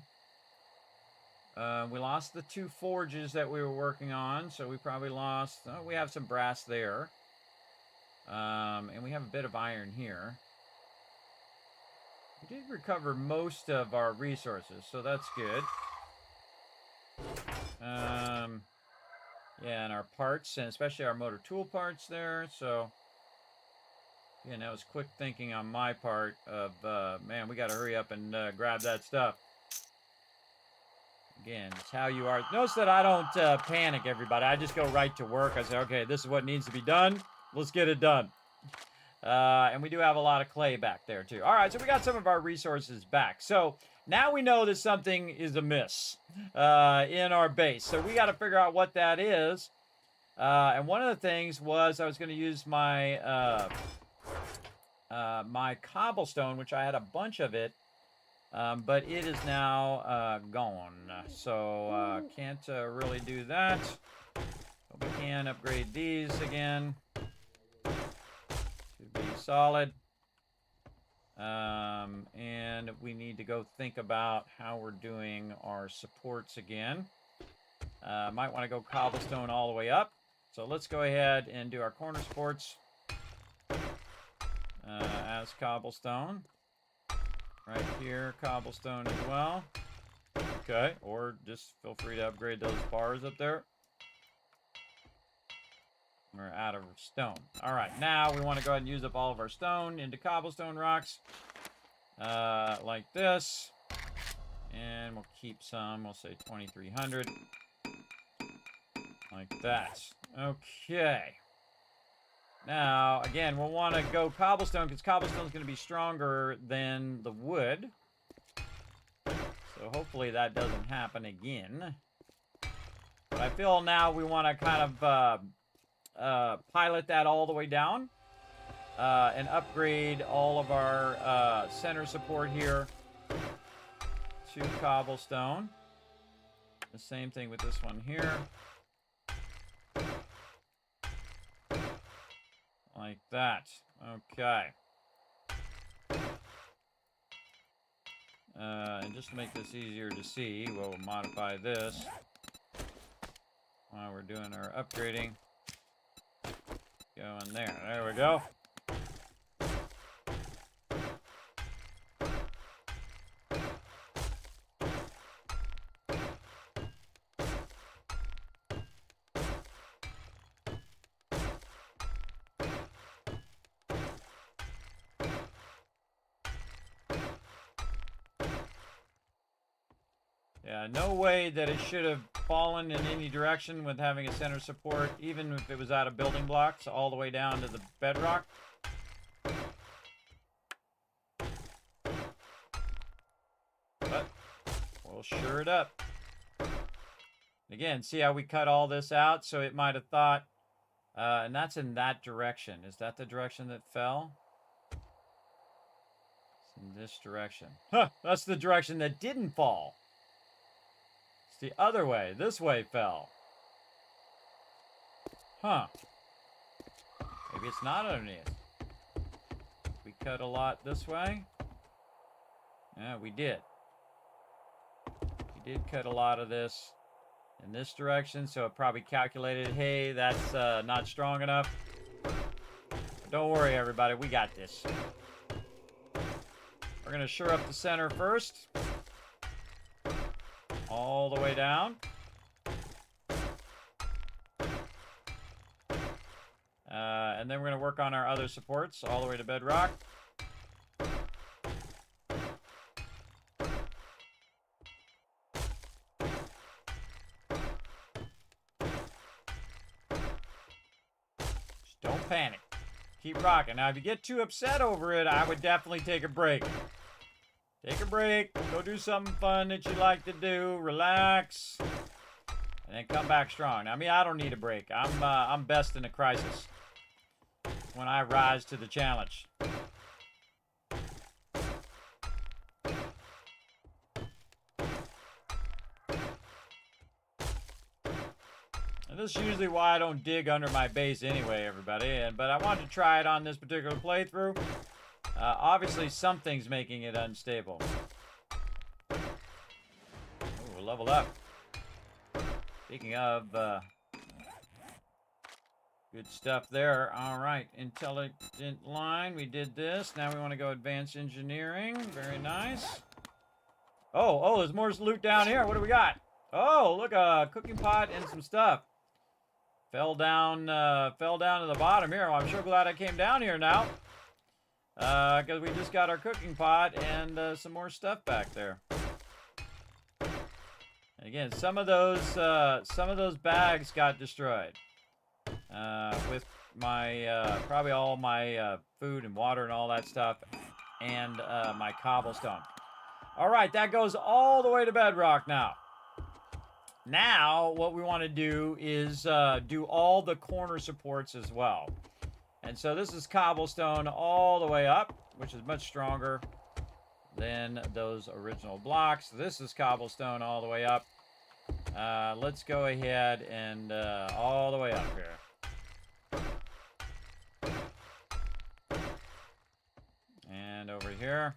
We lost the 2 forges that we were working on, so we probably lost. Oh, we have some brass there. And we have a bit of iron here. We did recover most of our resources, so that's good. Yeah, and our parts, and especially our motor tool parts there, so... Again, that was quick thinking on my part of, man, we gotta hurry up and grab that stuff. Again, it's how you are. Notice that I don't panic, everybody. I just go right to work. I say, okay, this is what needs to be done. Let's get it done. And we do have a lot of clay back there, too. All right, so we got some of our resources back. So now we know that something is amiss in our base. So we got to figure out what that is. And one of the things was I was going to use my my cobblestone, which I had a bunch of it, but it is now gone. So can't really do that. But we can upgrade these again. Should be solid. And we need to go think about how we're doing our supports again. Might want to go cobblestone all the way up. So let's go ahead and do our corner supports as cobblestone. Right here, cobblestone as well. Okay, or just feel free to upgrade those bars up there. We're out of stone. All right, now we want to go ahead and use up all of our stone into cobblestone rocks. like this. And we'll keep some. We'll say 2,300. Like that. Okay. Now, again, we'll want to go cobblestone because cobblestone is going to be stronger than the wood. So hopefully that doesn't happen again. But I feel now we want to kind of pilot that all the way down. And upgrade all of our center support here to cobblestone. The same thing with this one here. Like that. Okay. And just to make this easier to see, we'll modify this while we're doing our upgrading. Go in there. There we go. Yeah, no way that it should have fallen in any direction with having a center support, even if it was out of building blocks, all the way down to the bedrock. But we'll sure it up. Again, see how we cut all this out? So it might have thought, and that's in that direction. Is that the direction that fell? It's in this direction. Huh, that's the direction that didn't fall. The other way. This way fell. Huh. Maybe it's not underneath. We cut a lot this way. Yeah, we did. We did cut a lot of this in this direction, so it probably calculated, hey, that's not strong enough. But don't worry, everybody. We got this. We're going to shore up the center first. All the way down. And then we're going to work on our other supports all the way to bedrock. Just don't panic. Keep rocking. Now, if you get too upset over it, I would definitely take a break. Take a break, go do something fun that you like to do, relax, and then come back strong. I mean, I don't need a break. I'm best in a crisis when I rise to the challenge. And this is usually why I don't dig under my base anyway, everybody. But I wanted to try it on this particular playthrough. Obviously, something's making it unstable. Oh, we'll level up. Speaking of, good stuff there. All right, intelligent line. We did this. Now we want to go advanced engineering. Very nice. Oh, there's more loot down here. What do we got? Oh, look, a cooking pot and some stuff. Fell down to the bottom here. Well, I'm sure glad I came down here now. Because we just got our cooking pot and some more stuff back there. And again, some of those bags got destroyed with my probably all my food and water and all that stuff, and my cobblestone. All right, that goes all the way to bedrock now. Now, what we want to do is do all the corner supports as well. And so this is cobblestone all the way up, which is much stronger than those original blocks. This is cobblestone all the way up. Let's go ahead and all the way up here. And over here.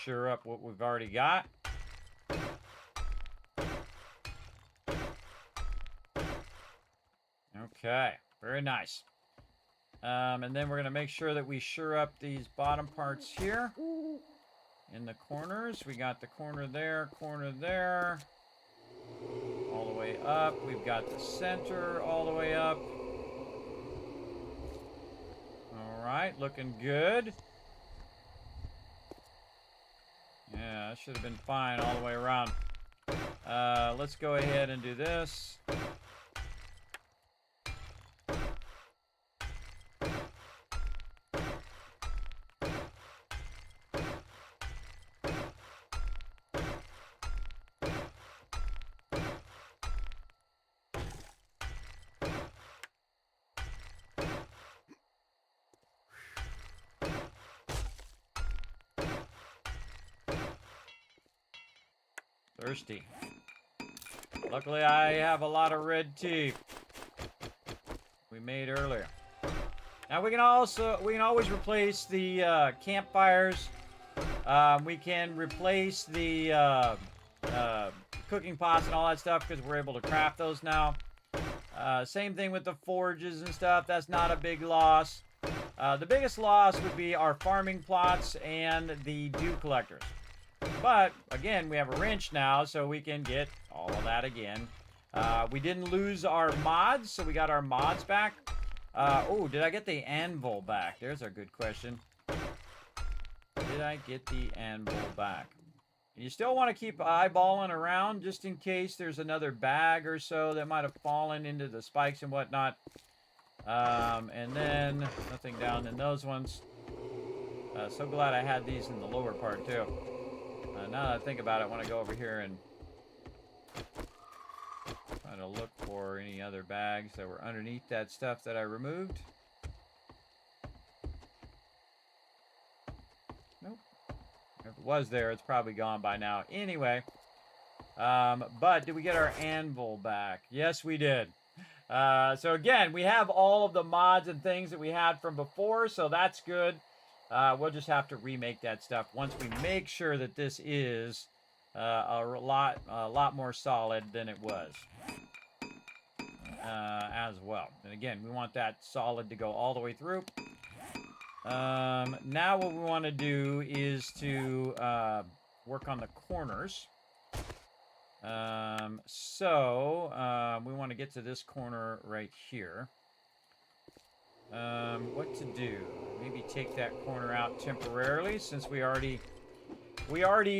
Sure up what we've already got. Okay, very nice. And then we're going to make sure that we sure up these bottom parts here. In the corners. We got the corner there, all the way up. We've got the center all the way up. All right, looking good. Yeah, that should have been fine all the way around. Let's go ahead and do this. Thirsty. Luckily, I have a lot of red tea we made earlier. Now we can always replace the campfires. We can replace the cooking pots and all that stuff because we're able to craft those now. Same thing with the forges and stuff. That's not a big loss. The biggest loss would be our farming plots and the dew collectors. But, again, we have a wrench now, so we can get all of that again. We didn't lose our mods, so we got our mods back. Oh, did I get the anvil back? There's a good question. Did I get the anvil back? You still want to keep eyeballing around just in case there's another bag or so that might have fallen into the spikes and whatnot. And then nothing down in those ones. So glad I had these in the lower part, too. Now that I think about it, I want to go over here and try to look for any other bags that were underneath that stuff that I removed. Nope. If it was there, it's probably gone by now. Anyway, but did we get our anvil back? Yes, we did. So again, we have all of the mods and things that we had from before, so that's good. We'll just have to remake that stuff once we make sure that this is a lot more solid than it was as well. And again, we want that solid to go all the way through. Now what we want to do is to work on the corners. We want to get to this corner right here. What to do? Maybe take that corner out temporarily since we already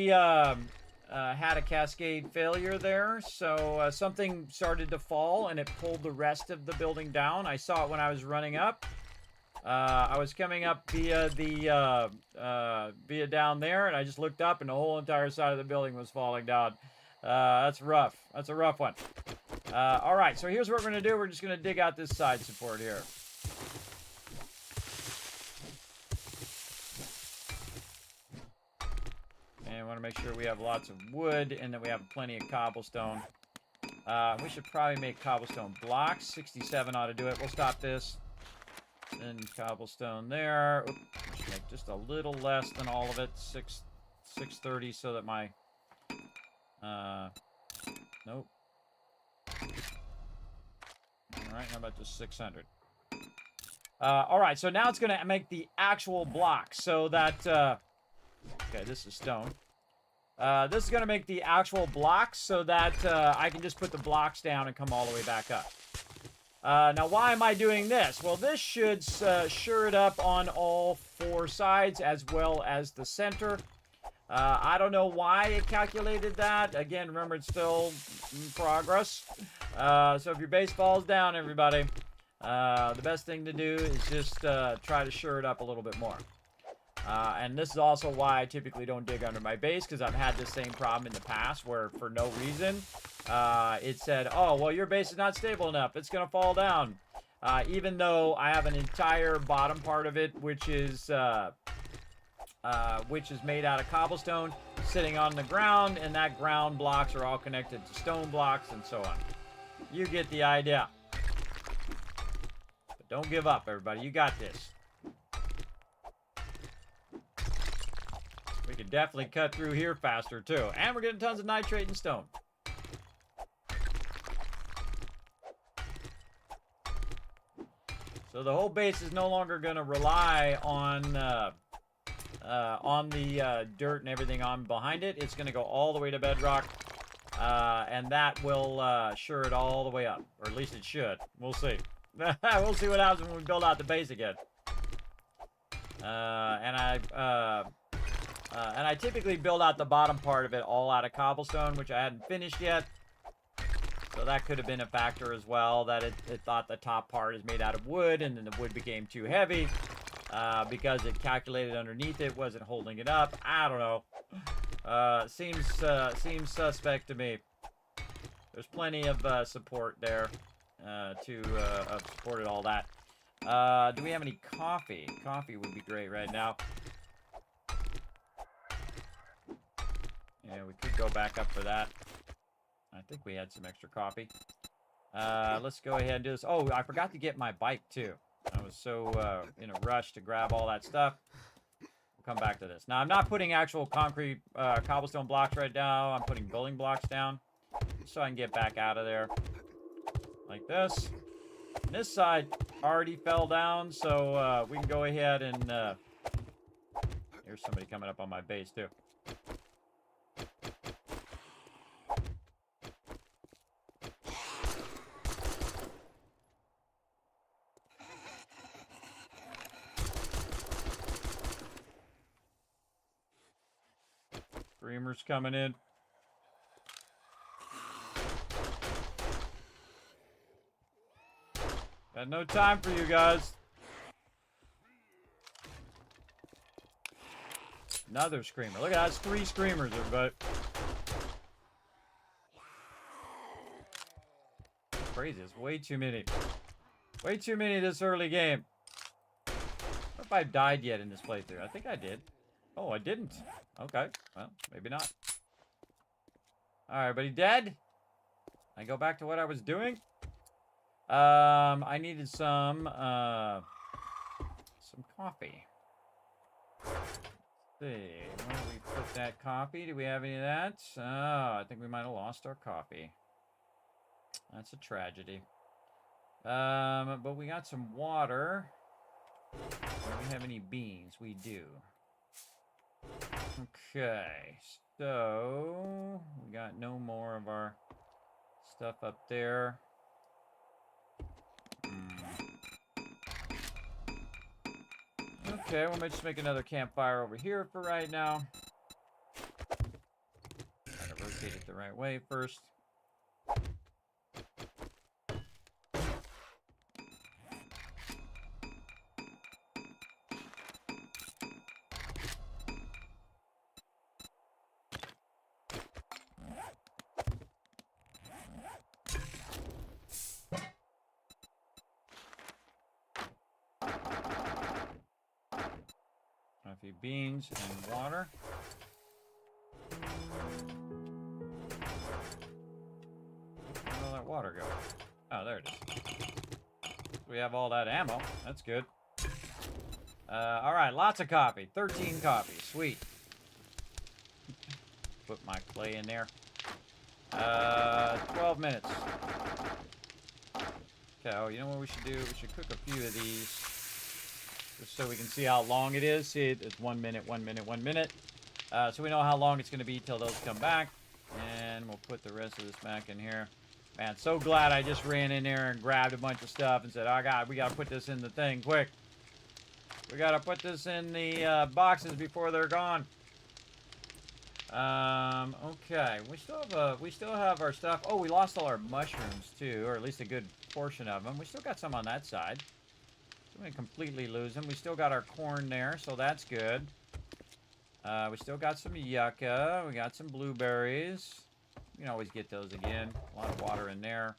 had a cascade failure there. So something started to fall and it pulled the rest of the building down. I saw it when I was running up. I was coming up via down there, and I just looked up and the whole entire side of the building was falling down. That's rough. That's a rough one. All right, so here's what we're going to do. We're just going to dig out this side support here. And I want to make sure we have lots of wood and that we have plenty of cobblestone. We should probably make cobblestone blocks. 67 ought to do it. We'll stop this. Then cobblestone there. Oops, make just a little less than all of it. 630 so that my... nope. Alright, how about just 600? Alright, so now it's going to make the actual blocks so that... okay, this is stone. This is going to make the actual blocks so that I can just put the blocks down and come all the way back up. Now, why am I doing this? Well, this should sure it up on all four sides as well as the center. I don't know why it calculated that. Again, remember, it's still in progress. So if your base falls down, everybody, the best thing to do is just try to sure it up a little bit more. And this is also why I typically don't dig under my base, because I've had the same problem in the past where for no reason it said, oh, well, your base is not stable enough. It's going to fall down. Even though I have an entire bottom part of it, which is made out of cobblestone sitting on the ground, and that ground blocks are all connected to stone blocks and so on. You get the idea. But don't give up, everybody. You got this. We could definitely cut through here faster, too. And we're getting tons of nitrate and stone. So the whole base is no longer going to rely on the dirt and everything on behind it. It's going to go all the way to bedrock, and that will sure it all the way up, or at least it should. We'll see. We'll see what happens when we build out the base again. And I typically build out the bottom part of it all out of cobblestone, which I hadn't finished yet. So that could have been a factor as well, that it thought the top part is made out of wood, and then the wood became too heavy because it calculated underneath it wasn't holding it up. I don't know. Seems suspect to me. There's plenty of support there to have supported all that. Do we have any coffee? Coffee would be great right now. Yeah, we could go back up for that. I think we had some extra coffee. Let's go ahead and do this. Oh, I forgot to get my bike, too. I was so in a rush to grab all that stuff. We'll come back to this. Now, I'm not putting actual concrete cobblestone blocks right now. I'm putting building blocks down so I can get back out of there. Like this. And this side already fell down, so we can go ahead and... here's somebody coming up on my base, too. Screamers coming in. Got no time for you guys. Another screamer. Look at that. That's 3 screamers, everybody. Crazy. It's way too many. Way too many this early game. I wonder if I've died yet in this playthrough. I think I did. Oh, I didn't. Okay. Well, maybe not. Alright, everybody dead? I go back to what I was doing? I needed some coffee. Let's see. Where do we put that coffee? Do we have any of that? Oh, I think we might have lost our coffee. That's a tragedy. But we got some water. Do we have any beans? We do. Okay, so we got no more of our stuff up there. Okay, we'll just make another campfire over here for right now. Try to rotate it the right way first. A few beans and water. Where'd all that water go? Oh, there it is. We have all that ammo. That's good. All right, lots of coffee. 13 coffee. Sweet. Put my clay in there. 12 minutes. Okay, oh, you know what we should do? We should cook a few of these. Just so we can see how long it is. See, it's 1 minute, 1 minute, 1 minute. So we know how long it's going to be till those come back. And we'll put the rest of this back in here. Man, so glad I just ran in there and grabbed a bunch of stuff and said, oh, God, we got to put this in the thing quick. We got to put this in the boxes before they're gone. Okay. We still have our stuff. Oh, we lost all our mushrooms, too. Or at least a good portion of them. We still got some on that side. We didn't completely lose them. We still got our corn there, so that's good. We still got some yucca. We got some blueberries. You can always get those again. A lot of water in there.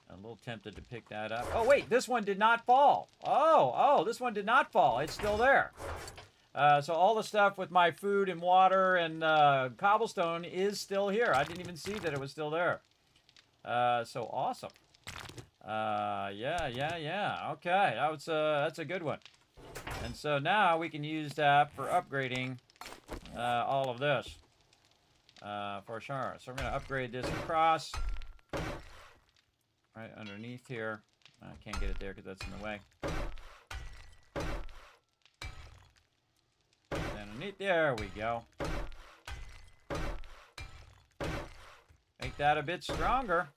I'm a little tempted to pick that up. Oh, wait, this one did not fall. Oh, this one did not fall. It's still there. So all the stuff with my food and water and cobblestone is still here. I didn't even see that it was still there. So awesome. Yeah. Okay, that's a good one. And so now we can use that for upgrading all of this for sure. So we're going to upgrade this across right underneath here. I can't get it there because that's in the way. Underneath, there we go. Make that a bit stronger.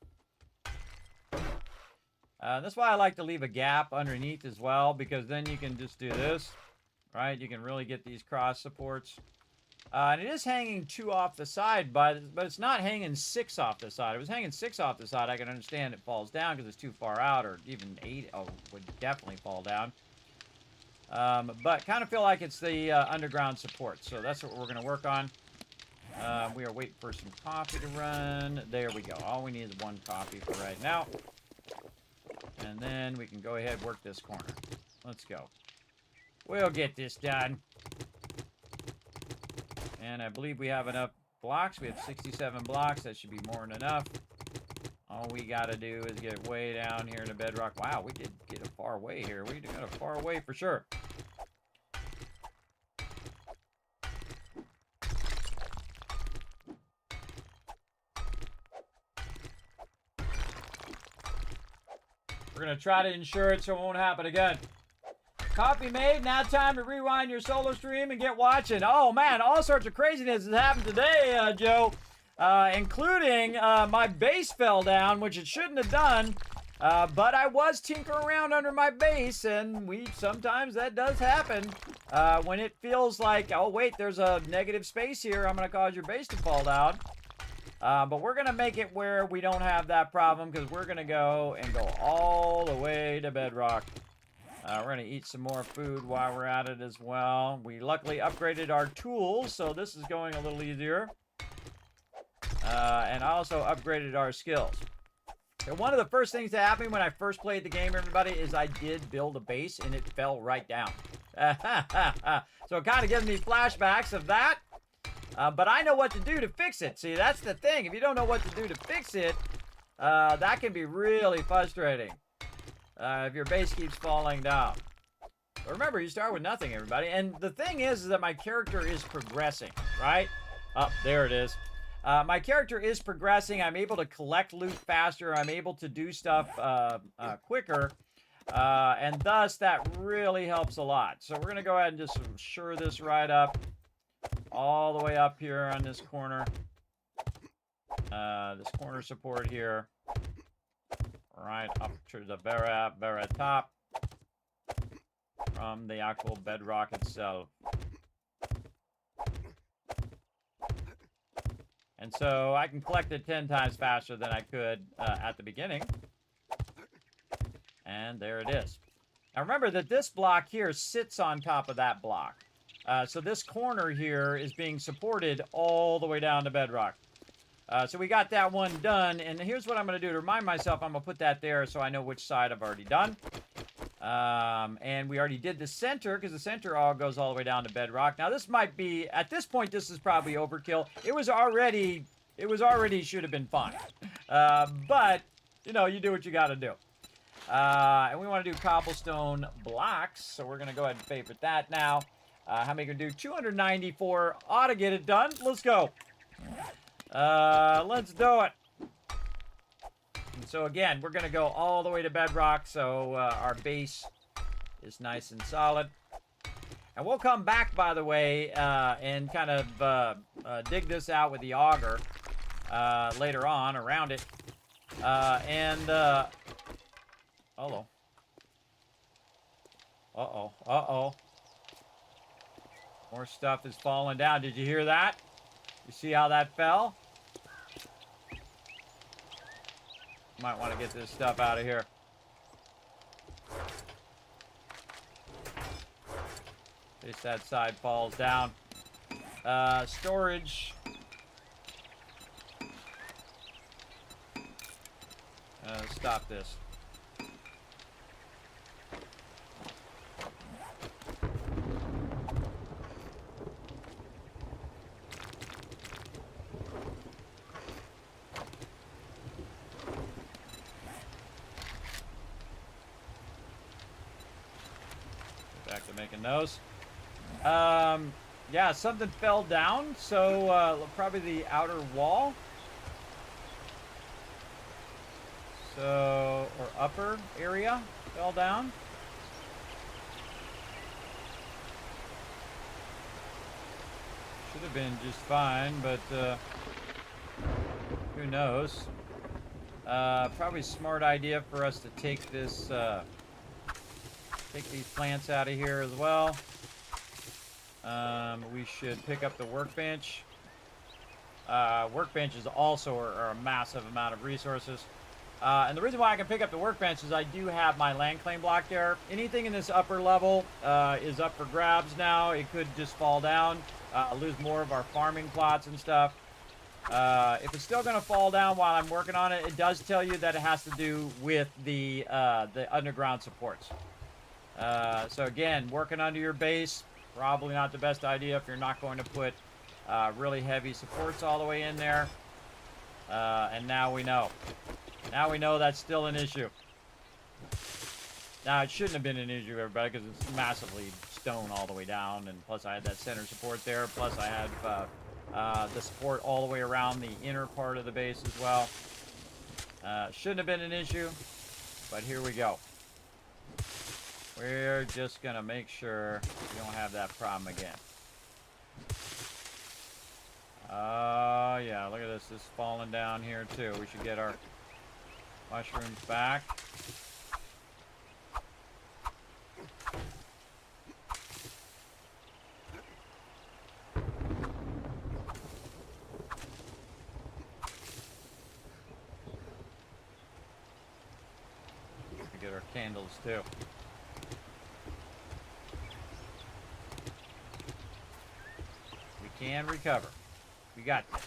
That's why I like to leave a gap underneath as well, because then you can just do this, right? You can really get these cross supports. And it is hanging 2 off the side, but it's not hanging 6 off the side. If it was hanging 6 off the side, I can understand it falls down because it's too far out, or even 8 would definitely fall down. But kind of feel like it's the underground support, so that's what we're going to work on. We are waiting for some coffee to run. There we go. All we need is 1 coffee for right now. And then we can go ahead and work this corner. Let's go. We'll get this done. And I believe we have enough blocks. We have 67 blocks. That should be more than enough. All we got to do is get way down here in the bedrock. Wow, we did get a far way here. We got a far way for sure. We're going to try to ensure it so it won't happen again. Coffee made. Now time to rewind your solo stream and get watching. Oh, man. All sorts of craziness has happened today, Joe. Including my base fell down, which it shouldn't have done. But I was tinkering around under my base, and sometimes that does happen. When it feels like, oh, wait, there's a negative space here. I'm going to cause your base to fall down. But we're going to make it where we don't have that problem, because we're going to go all the way to bedrock. We're going to eat some more food while we're at it as well. We luckily upgraded our tools, so this is going a little easier. And I also upgraded our skills. And one of the first things that happened when I first played the game, everybody, is I did build a base, and it fell right down. So it kind of gives me flashbacks of that. But I know what to do to fix it. See, that's the thing. If you don't know what to do to fix it, that can be really frustrating. If your base keeps falling down. But remember, you start with nothing, everybody. And the thing is that my character is progressing, right? Oh, there it is. My character is progressing. I'm able to collect loot faster. I'm able to do stuff quicker. And thus, that really helps a lot. So we're going to go ahead and just shore this right up. All the way up here on this corner. This corner support here. Right up to the very top. From the actual bedrock itself. And so I can collect it 10 times faster than I could at the beginning. And there it is. Now remember that this block here sits on top of that block. So this corner here is being supported all the way down to bedrock. So we got that one done. And here's what I'm going to do to remind myself. I'm going to put that there so I know which side I've already done. And we already did the center, because the center all goes all the way down to bedrock. Now this might be, at this point, this is probably overkill. It was already should have been fine. But, you know, you do what you got to do. And we want to do cobblestone blocks. So we're going to go ahead and favorite that now. How many can do? 294 ought to get it done. Let's go. Let's do it. And so again, we're going to go all the way to bedrock, so our base is nice and solid. And we'll come back, by the way, and kind of dig this out with the auger later on around it. Hello. Uh-oh. More stuff is falling down. Did you hear that? You see how that fell? Might want to get this stuff out of here. In case that side falls down. Storage. Stop this. Back to making those. Yeah, something fell down, so probably the outer wall. So, or upper area fell down. Should have been just fine, but who knows? Probably a smart idea for us to take this, take these plants out of here as well. We should pick up the workbench. Workbenches also are a massive amount of resources. And the reason why I can pick up the workbench is I do have my land claim block there. Anything in this upper level is up for grabs now. It could just fall down, lose more of our farming plots and stuff. If it's still going to fall down while I'm working on it, it does tell you that it has to do with the underground supports. So again, working under your base, probably not the best idea if you're not going to put really heavy supports all the way in there. And now we know. Now we know that's still an issue. Now, it shouldn't have been an issue, everybody, because it's massively stone all the way down, and plus I had that center support there, plus I had the support all the way around the inner part of the base as well. Shouldn't have been an issue, but here we go. We're just going to make sure we don't have that problem again. Oh, yeah, look at this. This is falling down here, too. We should get our mushrooms back. We get our candles, too. We can recover. We got this.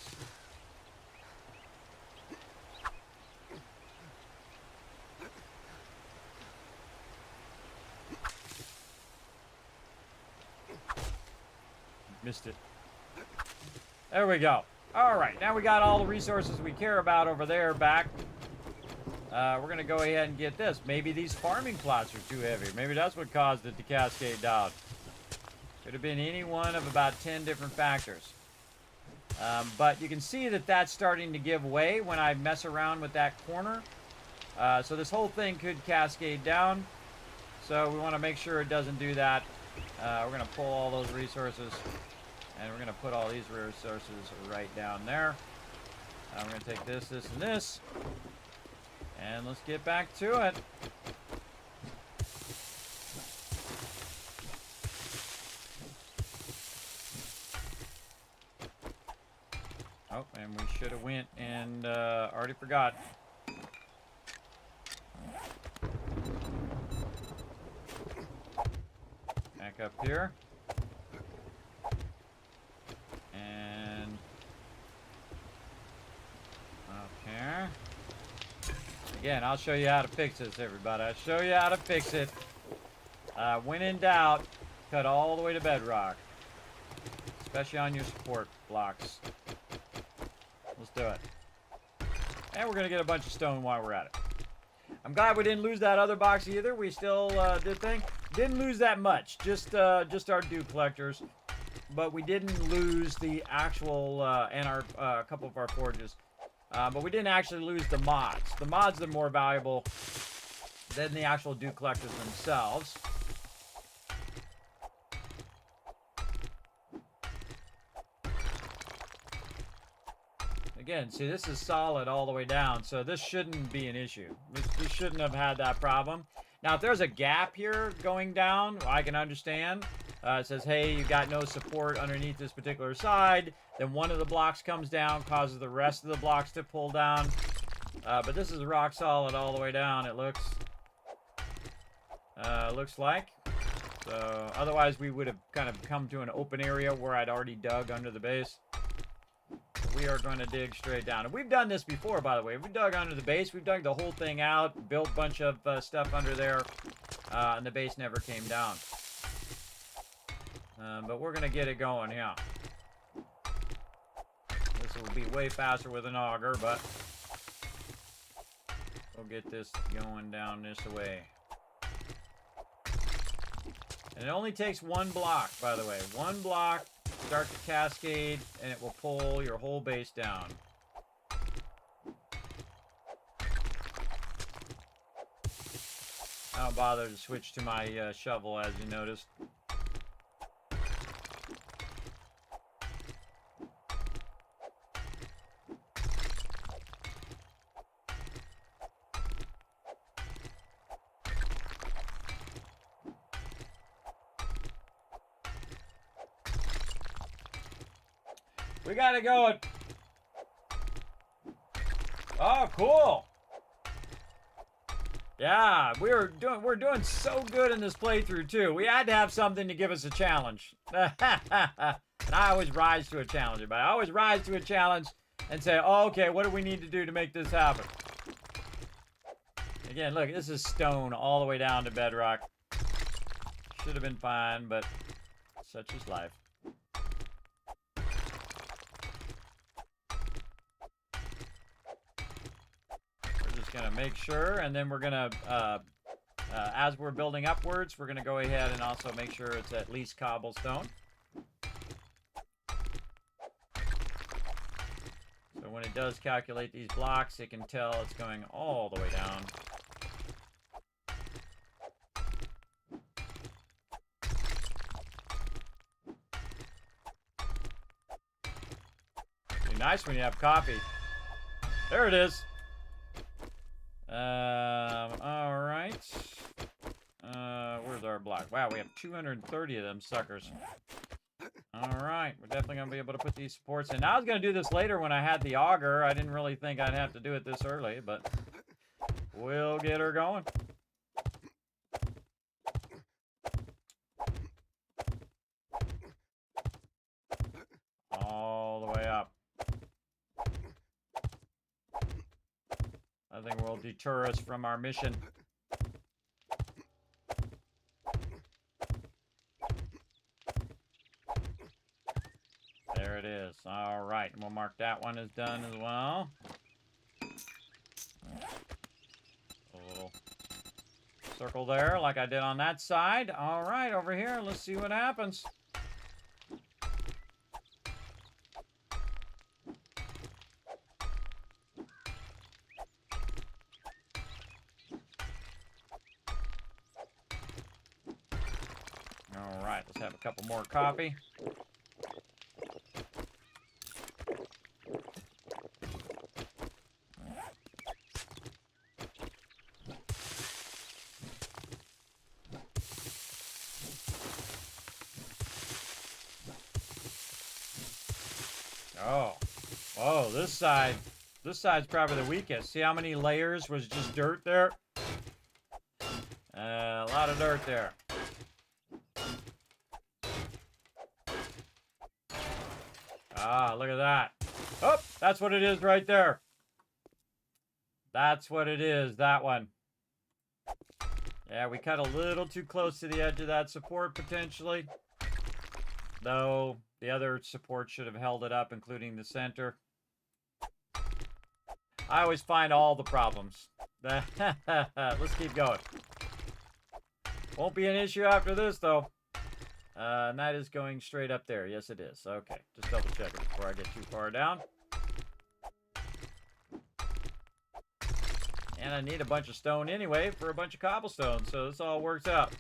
Missed it. There we go. All right, now we got all the resources we care about over there back. We're going to go ahead and get this. Maybe these farming plots are too heavy. Maybe that's what caused it to cascade down. Could have been any one of about 10 different factors. But you can see that that's starting to give way when I mess around with that corner. So this whole thing could cascade down. So we want to make sure it doesn't do that. We're going to pull all those resources. And we're going to put all these resources right down there. We're going to take this, this, and this. And let's get back to it. Oh, and we should have went and already forgot. Back up here. And up here. Again, I'll show you how to fix this, everybody. I'll show you how to fix it. When in doubt, cut all the way to bedrock. Especially on your support blocks. Let's do it. And we're going to get a bunch of stone while we're at it. I'm glad we didn't lose that other box either. We still did things. Didn't lose that much. Just our dew collectors. But we didn't lose the actual, and our a couple of our forges. But we didn't actually lose the mods. The mods are more valuable than the actual dew collectors themselves. Again, see, this is solid all the way down, so this shouldn't be an issue. We shouldn't have had that problem. Now, if there's a gap here going down, I can understand. It says, hey, you got no support underneath this particular side. Then one of the blocks comes down, causes the rest of the blocks to pull down. But this is rock solid all the way down, it looks like. So, otherwise, we would have kind of come to an open area where I'd already dug under the base. We are going to dig straight down. And we've done this before, by the way. We dug under the base. We've dug the whole thing out, built a bunch of stuff under there, and the base never came down. But we're going to get it going, yeah. This will be way faster with an auger, but we'll get this going down this way. And it only takes one block, by the way. One block, start to cascade, and it will pull your whole base down. I don't bother to switch to my shovel, as you noticed. We got it going. Oh, cool. Yeah, we're doing so good in this playthrough too. We had to have something to give us a challenge. And I always rise to a challenge, but I always rise to a challenge and say, oh, okay, what do we need to do to make this happen? Again, look, this is stone all the way down to bedrock. Should have been fine, but such is life. Gonna make sure, and then we're gonna as we're building upwards, we're gonna go ahead and also make sure it's at least cobblestone, so when it does calculate these blocks, it can tell it's going all the way down. Be nice when you have coffee. There it is. All right. Where's our block? Wow, we have 230 of them suckers. All right, we're definitely gonna be able to put these supports in. Now, I was gonna do this later when I had the auger. I didn't really think I'd have to do it this early, but we'll get her going. All the way up. Nothing will deter us from our mission. There it is. All right, and we'll mark that one as done as well. A little circle there like I did on that side. All right, over here, let's see what happens. All right, let's have a couple more coffee. Oh, this side's probably the weakest. See how many layers was just dirt there? A lot of dirt there. Ah, look at that. Oh, that's what it is right there. That's what it is, that one. Yeah, we cut a little too close to the edge of that support, potentially. Though, the other support should have held it up, including the center. I always find all the problems. Let's keep going. Won't be an issue after this, though. And that is going straight up there. Yes, it is. Okay, just double check it before I get too far down. And I need a bunch of stone anyway for a bunch of cobblestone, so this all works out.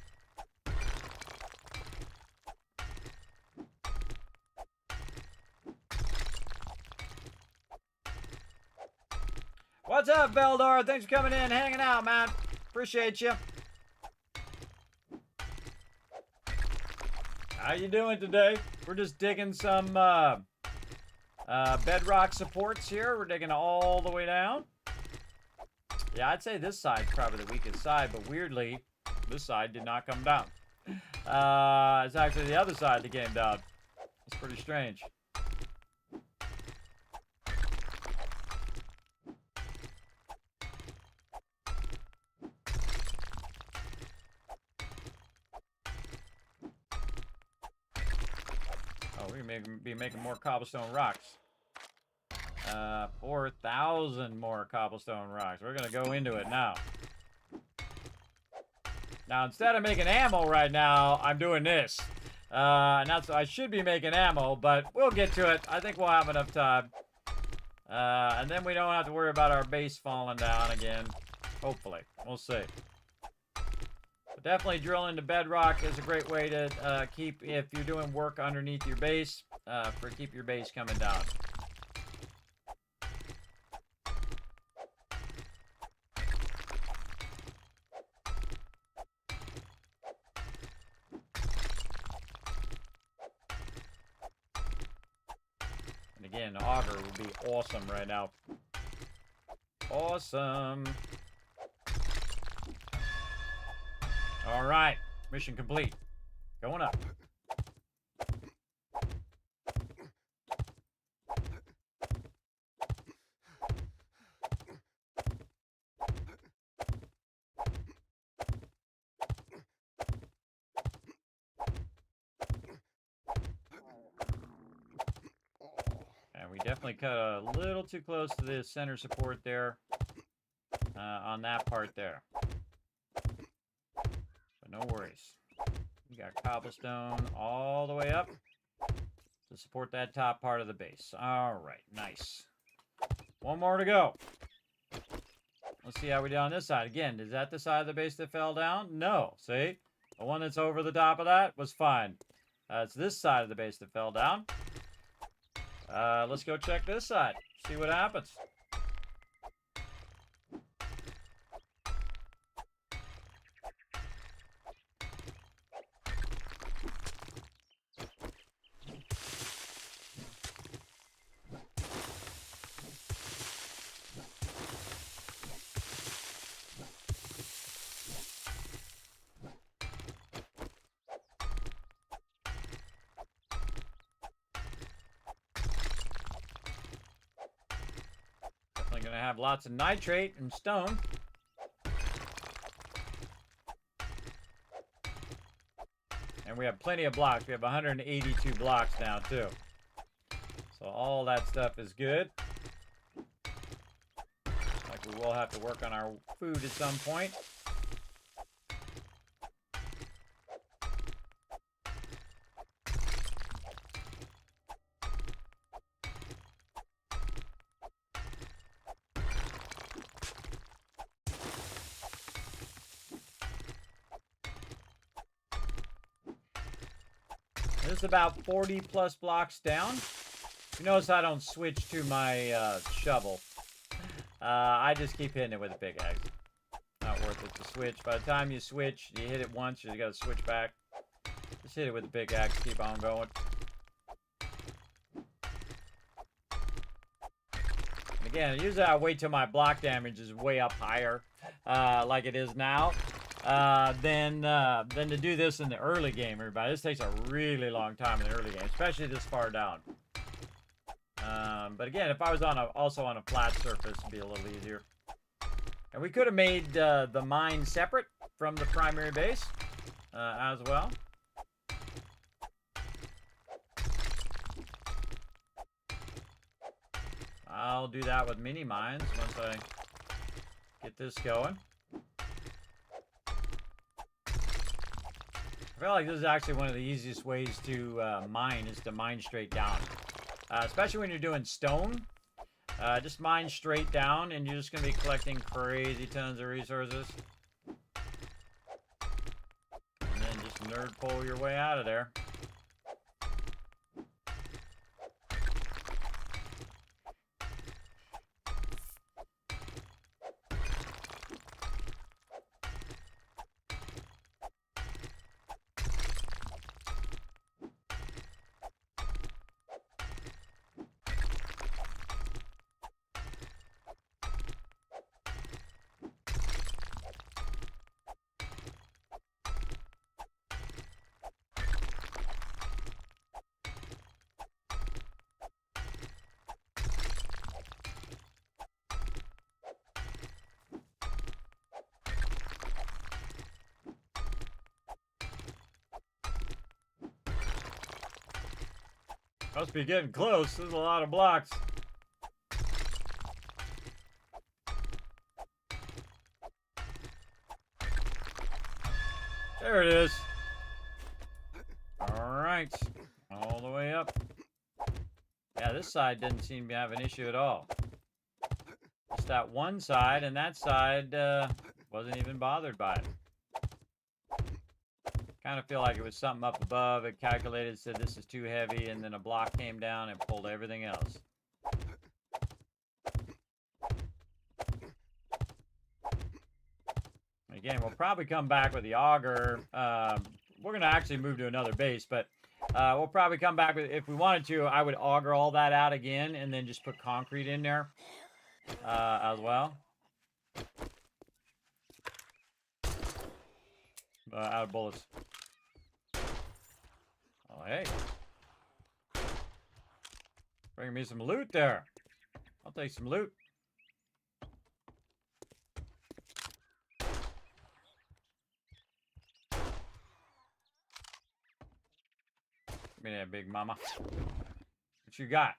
What's up, Beldor? Thanks for coming in, hanging out, man. Appreciate you. How you doing today? We're just digging some bedrock supports here. We're digging all the way down. Yeah, I'd say this side's probably the weakest side, but weirdly, this side did not come down. It's actually the other side that came down. It's pretty strange. We're going to be making more cobblestone rocks. 4,000 more cobblestone rocks. We're going to go into it now. Now, instead of making ammo right now, I'm doing this. I should be making ammo, but we'll get to it. I think we'll have enough time. And then we don't have to worry about our base falling down again. Hopefully. We'll see. definitely drilling the bedrock is a great way to keep, if you're doing work underneath your base, keep your base coming down. And again, auger would be awesome right now. Awesome. All right, mission complete. Going up. And we definitely cut a little too close to the center support there on that part there. But no worries. We got cobblestone all the way up to support that top part of the base. All right, nice. One more to go. Let's see how we do on this side. Again, is that the side of the base that fell down? No. See? The one that's over the top of that was fine. It's this side of the base that fell down. Let's go check this side. See what happens. Definitely gonna have lots of nitrate and stone. And we have plenty of blocks. We have 182 blocks now, too. So all that stuff is good. Like we will have to work on our food at some point. This is about 40 plus blocks down. You notice I don't switch to my shovel. I just keep hitting it with a pickaxe. Not worth it to switch. By the time you switch, you hit it once, you gotta switch back. Just hit it with a pickaxe, keep on going. And again, usually I wait till my block damage is way up higher, like it is now. Than to do this in the early game, everybody. This takes a really long time in the early game, especially this far down. But again, if I was also on a flat surface, it'd be a little easier. And we could have made the mine separate from the primary base as well. I'll do that with mini mines once I get this going. I feel like this is actually one of the easiest ways to mine, is to mine straight down. Especially when you're doing stone. Just mine straight down and you're just going to be collecting crazy tons of resources. And then just nerd pull your way out of there. Must be getting close. There's a lot of blocks. There it is. All right. All the way up. Yeah, this side didn't seem to have an issue at all. Just that one side, and that side wasn't even bothered by it. kind of feel like it was something up above. It calculated, said this is too heavy, and then a block came down and pulled everything else. Again, we'll probably come back with the auger. We're going to actually move to another base, but we'll probably come back with, if we wanted to, I would auger all that out again and then just put concrete in there as well. Out of bullets. Oh, hey. Bring me some loot there. I'll take some loot. Give me that, big mama. What you got?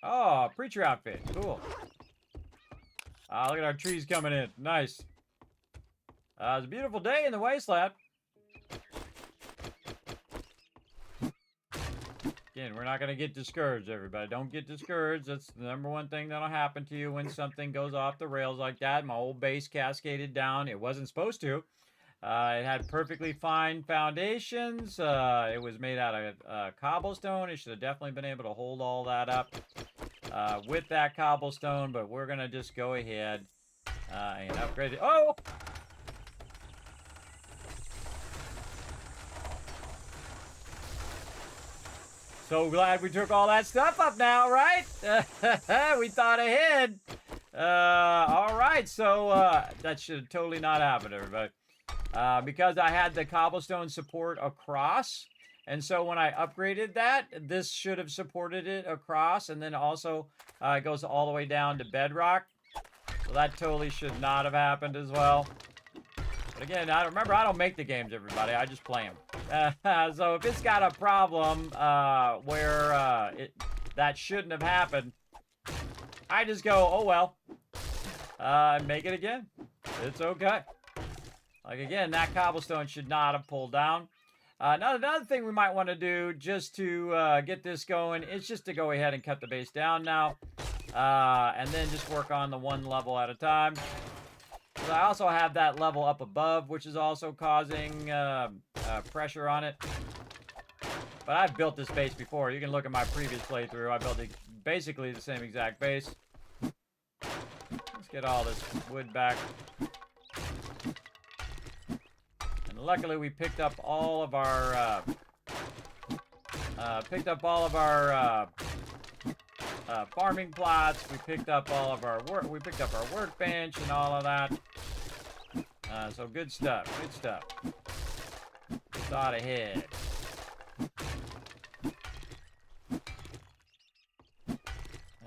Oh, preacher outfit. Cool. Look at our trees coming in. Nice. It's a beautiful day in the wasteland. Again, we're not going to get discouraged, everybody. Don't get discouraged. That's the number one thing that'll happen to you when something goes off the rails like that. My old base cascaded down. It wasn't supposed to. It had perfectly fine foundations. It was made out of cobblestone. It should have definitely been able to hold all that up with that cobblestone. But we're going to just go ahead and upgrade it. Oh! So glad we took all that stuff up now, right? We thought ahead. All right, so that should totally not happen, everybody. Because I had the cobblestone support across. And so when I upgraded that, this should have supported it across. And then also it goes all the way down to bedrock. So that totally should not have happened as well. But again, I don't make the games, everybody. I just play them. So if it's got a problem where that shouldn't have happened, I just go, oh well, make it again. It's okay. Like again, that cobblestone should not have pulled down. Now another thing we might want to do just to get this going is just to go ahead and cut the base down now, and then just work on the one level at a time. I also have that level up above, which is also causing pressure on it. But I've built this base before. You can look at my previous playthrough. I built basically the same exact base. Let's get all this wood back. And luckily, we picked up all of our farming plots. We picked up all of our work. We picked up our workbench and all of that. So good stuff. Good stuff. Thought ahead.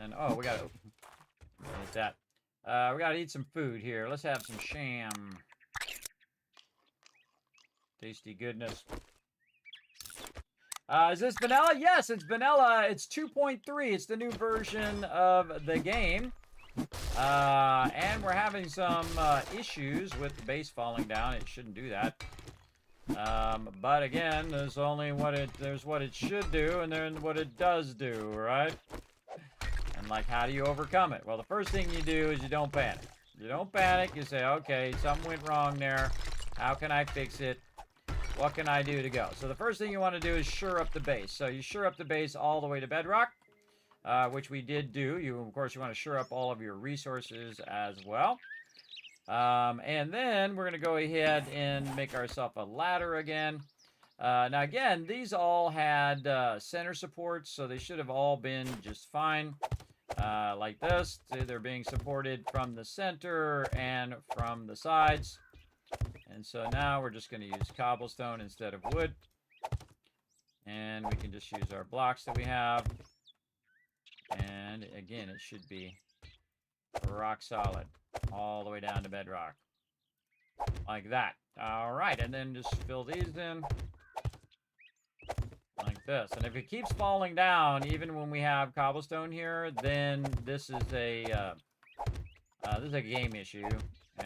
And oh, we gotta eat that. We gotta eat some food here. Let's have some sham. Tasty goodness. Is this vanilla? Yes, it's vanilla. It's 2.3. It's the new version of the game. And we're having some issues with the base falling down. It shouldn't do that. But again, there's what it should do, and then what it does do, right? And like, how do you overcome it? Well, the first thing you do is you don't panic. You don't panic. You say, okay, something went wrong there. How can I fix it? What can I do to go? So the first thing you want to do is shore up the base. So you shore up the base all the way to bedrock, which we did do. Of course, you want to shore up all of your resources as well. And then we're going to go ahead and make ourselves a ladder again. Now, again, these all had center supports, so they should have all been just fine. Like this. They're being supported from the center and from the sides. And so now we're just going to use cobblestone instead of wood. And we can just use our blocks that we have. And again, it should be rock solid all the way down to bedrock. Like that. All right, and then just fill these in like this. And if it keeps falling down, even when we have cobblestone here, then this is a game issue,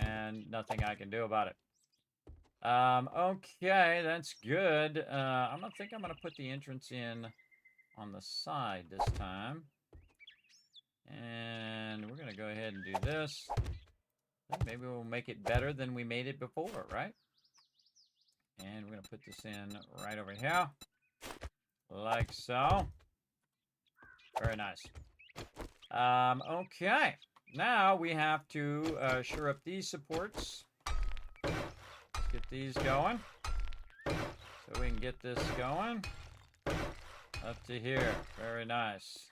and nothing I can do about it. Okay, that's good. I don't think I'm going to put the entrance in on the side this time. And we're going to go ahead and do this. Maybe we'll make it better than we made it before, right? And we're going to put this in right over here. Like so. Very nice. Okay. Now we have to shore up these supports. Let's get these going. So we can get this going. Up to here. Very nice.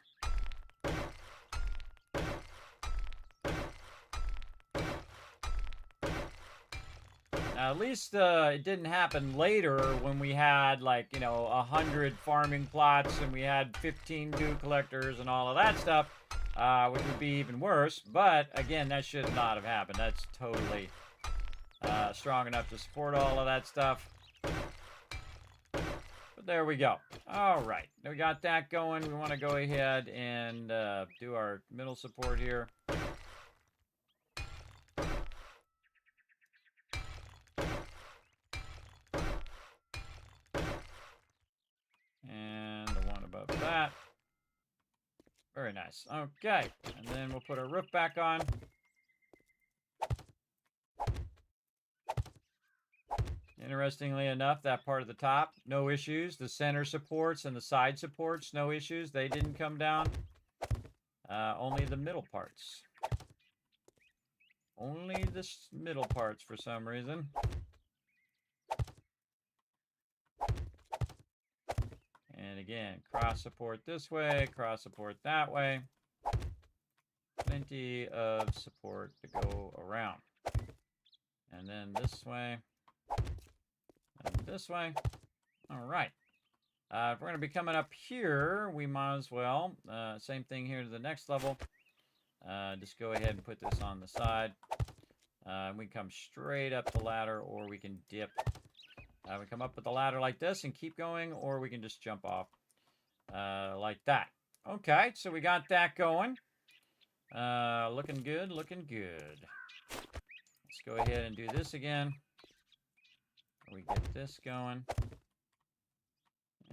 Now, at least it didn't happen later when we had, like, you know, 100 farming plots and we had 15 dew collectors and all of that stuff, which would be even worse. But, again, that should not have happened. That's totally strong enough to support all of that stuff. But there we go. All right. We got that going. We want to go ahead and do our middle support here. And the one above that. Very nice. Okay. And then we'll put our roof back on. Interestingly enough, that part of the top, no issues. The center supports and the side supports, no issues. They didn't come down. Only the middle parts. Only the middle parts for some reason. And again, cross support this way, cross support that way. Plenty of support to go around. And then this way. And this way. All right. If we're going to be coming up here, we might as well. Same thing here to the next level. Just go ahead and put this on the side. We can come straight up the ladder, or we can dip. We come up with the ladder like this and keep going, or we can just jump off like that. Okay, so we got that going. Looking good, looking good. Let's go ahead and do this again. We get this going.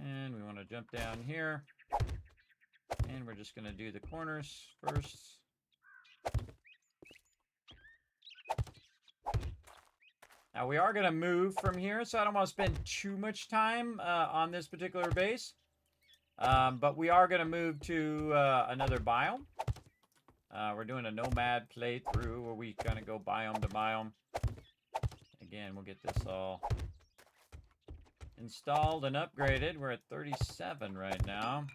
And we want to jump down here. And we're just going to do the corners first. Now we are going to move from here, so I don't want to spend too much time on this particular base. But we are going to move to another biome. We're doing a nomad playthrough where we kind of go biome to biome. Again, we'll get this all installed and upgraded. We're at 37 right now.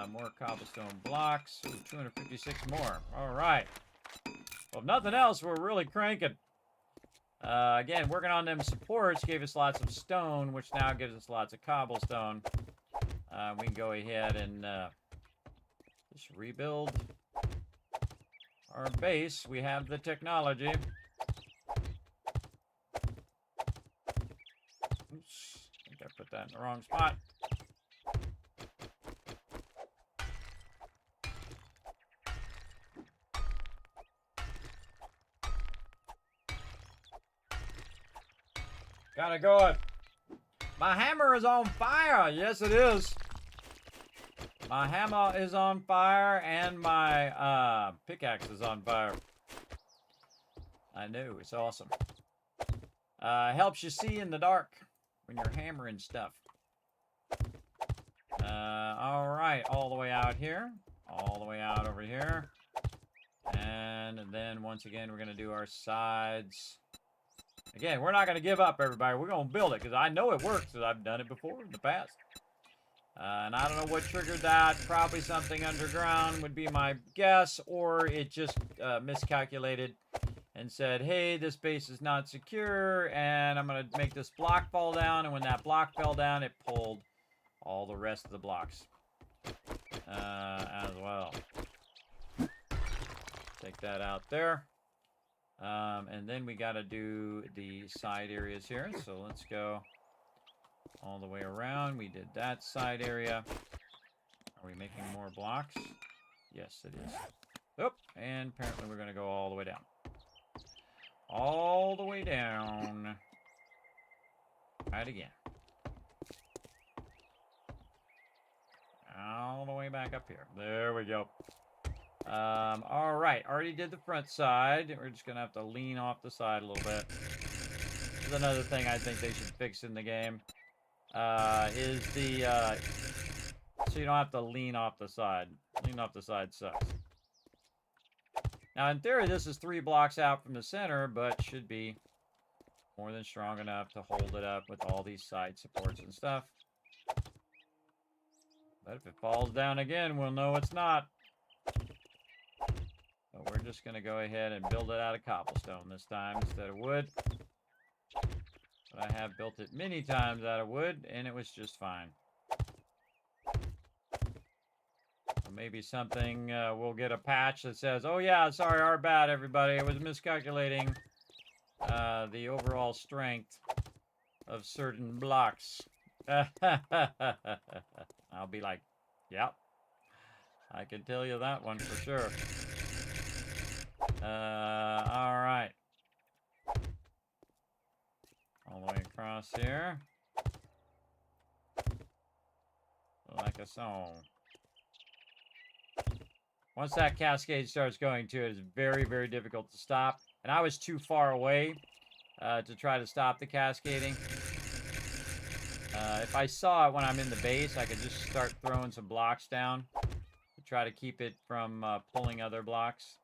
More cobblestone blocks. Ooh, 256 more. All right. Well, if nothing else, we're really cranking. Again, working on them supports gave us lots of stone, which now gives us lots of cobblestone. We can go ahead and just rebuild our base. We have the technology. Oops, I think I put that in the wrong spot. Got it going. My hammer is on fire. Yes, it is. My hammer is on fire, and my pickaxe is on fire. I know, it's awesome. Helps you see in the dark when you're hammering stuff. All right, all the way out here. All the way out over here. And then, once again, we're going to do our sides. Again, we're not going to give up, everybody. We're going to build it, because I know it works, because I've done it before in the past. And I don't know what triggered that. Probably something underground would be my guess, or it just miscalculated and said, hey, this base is not secure, and I'm going to make this block fall down, and when that block fell down, it pulled all the rest of the blocks as well. Take that out there. And then we got to do the side areas here. So let's go all the way around. We did that side area. Are we making more blocks? Yes, it is. Oh, and apparently we're going to go all the way down. All the way down. Right again. All the way back up here. There we go. All right, already did the front side. We're just gonna have to lean off the side a little bit. is another thing I think they should fix in the game. Is the so you don't have to lean off the side. Lean off the side sucks. Now in theory this is 3 blocks out from the center, but should be more than strong enough to hold it up with all these side supports and stuff. But if it falls down again, we'll know it's not. So we're just going to go ahead and build it out of cobblestone this time instead of wood. But I have built it many times out of wood, and it was just fine. So maybe something, we'll get a patch that says, oh yeah, sorry, our bad, everybody. It was miscalculating the overall strength of certain blocks. I'll be like, yep. I can tell you that one for sure. All right. All the way across here. Like a song. Once that cascade starts going to it, it's very, very difficult to stop. And I was too far away to try to stop the cascading. If I saw it when I'm in the base, I could just start throwing some blocks down to try to keep it from pulling other blocks.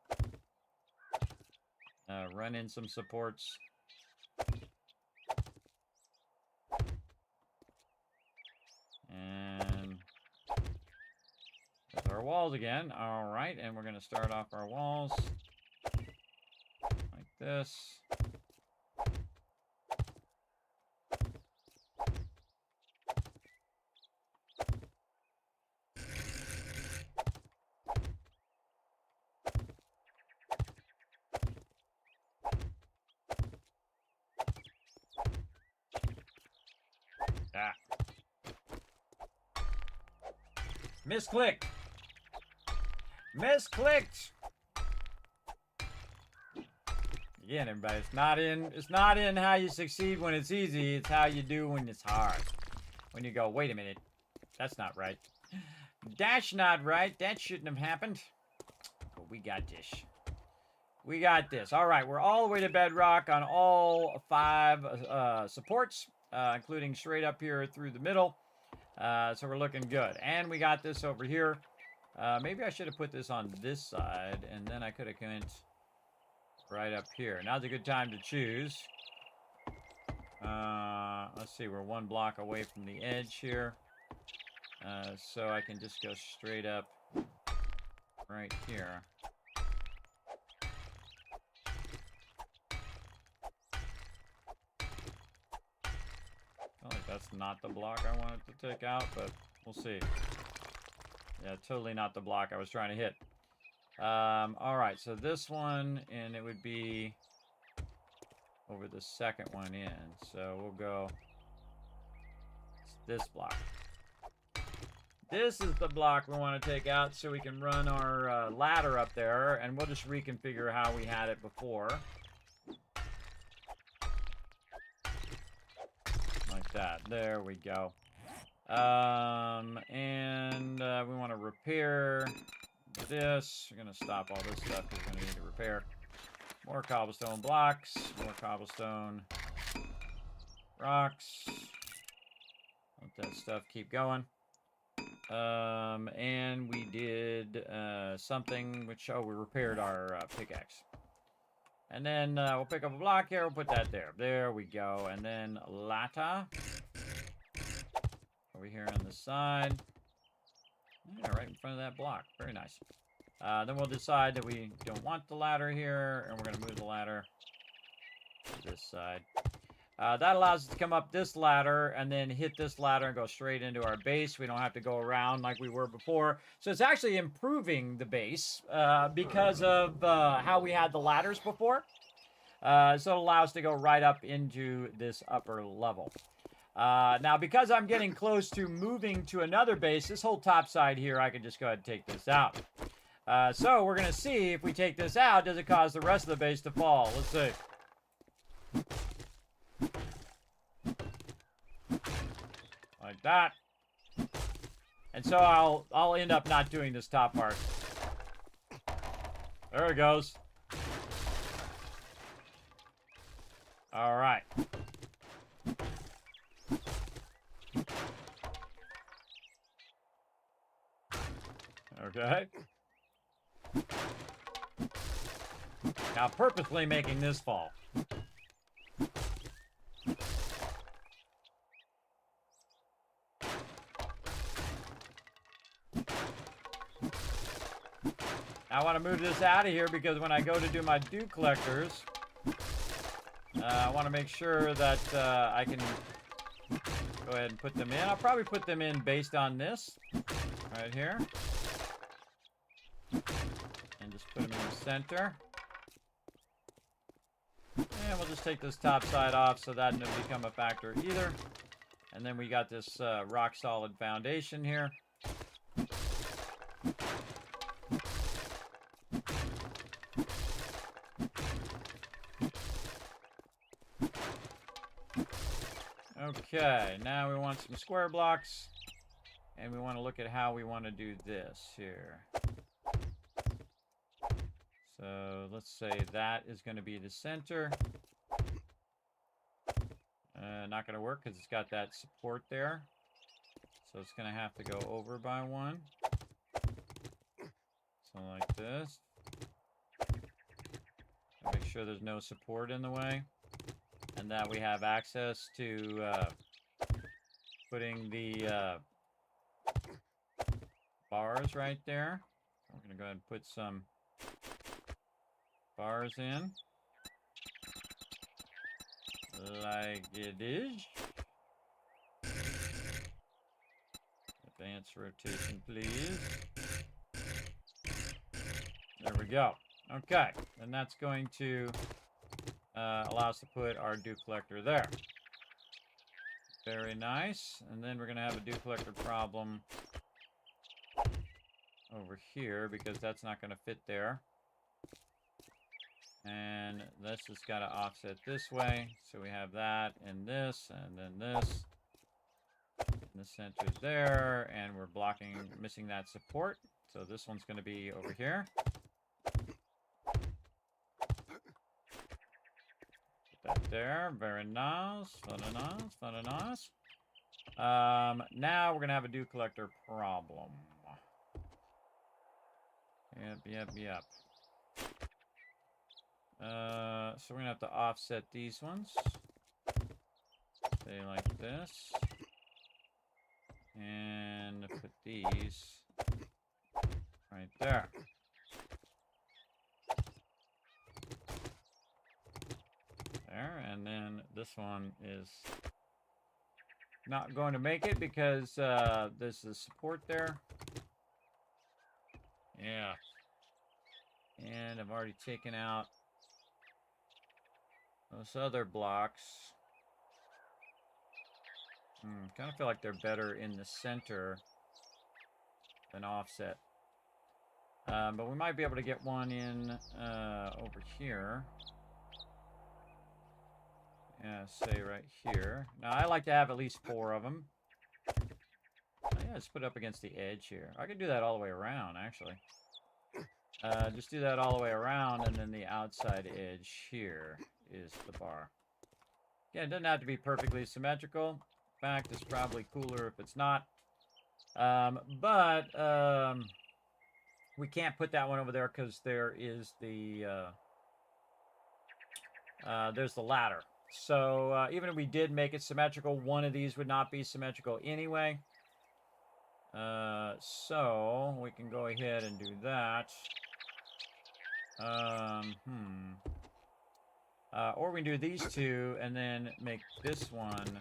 Run in some supports. And there's our walls again. All right, and we're going to start off our walls like this. Ah. Misclicked. Misclicked. Again, everybody, it's not in how you succeed when it's easy, it's how you do when it's hard. When you go, wait a minute, that's not right. That's not right. That shouldn't have happened. But we got this. We got this. All right, we're all the way to bedrock on all 5 supports, including straight up here through the middle. So we're looking good. And we got this over here. Maybe I should have put this on this side, and then I could have went right up here. Now's a good time to choose. Let's see, we're 1 block away from the edge here. So I can just go straight up right here. I feel like that's not the block I wanted to take out, but we'll see. Yeah, totally not the block I was trying to hit. All right, so this one, and it would be over the second one in. So we'll go, it's this block. This is the block we want to take out so we can run our ladder up there, and we'll just reconfigure how we had it before. Like that. There we go. And we want to repair this. We're going to stop all this stuff because we're going to need to repair. More cobblestone blocks. More cobblestone rocks. Let that stuff keep going. And we did something which, oh, we repaired our pickaxe. And then we'll pick up a block here. We'll put that there. There we go. And then ladder over here on the side. Yeah, right in front of that block. Very nice. Then we'll decide that we don't want the ladder here, and we're going to move the ladder to this side. That allows us to come up this ladder and then hit this ladder and go straight into our base. We don't have to go around like we were before. So it's actually improving the base because of how we had the ladders before. So it allows us to go right up into this upper level. Now, because I'm getting close to moving to another base, this whole top side here, I can just go ahead and take this out. So we're going to see if we take this out, does it cause the rest of the base to fall? Let's see. Like that. And so I'll end up not doing this top part. There it goes. All right. Okay. Now, purposely making this fall. I want to move this out of here because when I go to do my dew collectors, I want to make sure that I can go ahead and put them in. I'll probably put them in based on this right here. And just put them in the center. And we'll just take this top side off so that doesn't become a factor either. And then we got this rock solid foundation here. Okay, now we want some square blocks, and we want to look at how we want to do this here. So let's say that is going to be the center. Not going to work because it's got that support there. So it's going to have to go over by one. So like this. Make sure there's no support in the way. And that we have access to putting the bars right there. We're going to go ahead and put some bars in. Like it is. Advance rotation, please. There we go. Okay, and that's going to allow us to put our dew collector there. Very nice. And then we're going to have a dew collector problem over here because that's not going to fit there. And this has got to offset this way. So we have that and this, and then this. And the center's there, and we're blocking, missing that support. So this one's going to be over here. Put that there. Very nice. Very nice. Very nice. Now we're going to have a dew collector problem. Yep. So we're going to have to offset these ones. Say like this. And put these right there. There, and then this one is not going to make it because there's the support there. Yeah. And I've already taken out those other blocks. Kind of feel like they're better in the center than offset. But we might be able to get one in over here. Yeah, say right here. Now, I like to have at least 4 of them. Yeah, just put it up against the edge here. I could do that all the way around, actually. Just do that all the way around, and then the outside edge here is the bar. Yeah, it doesn't have to be perfectly symmetrical. In fact, it's probably cooler if it's not. But we can't put that one over there because there is the there's the ladder. So even if we did make it symmetrical, one of these would not be symmetrical anyway. So we can go ahead and do that. Or we can do these two and then make this one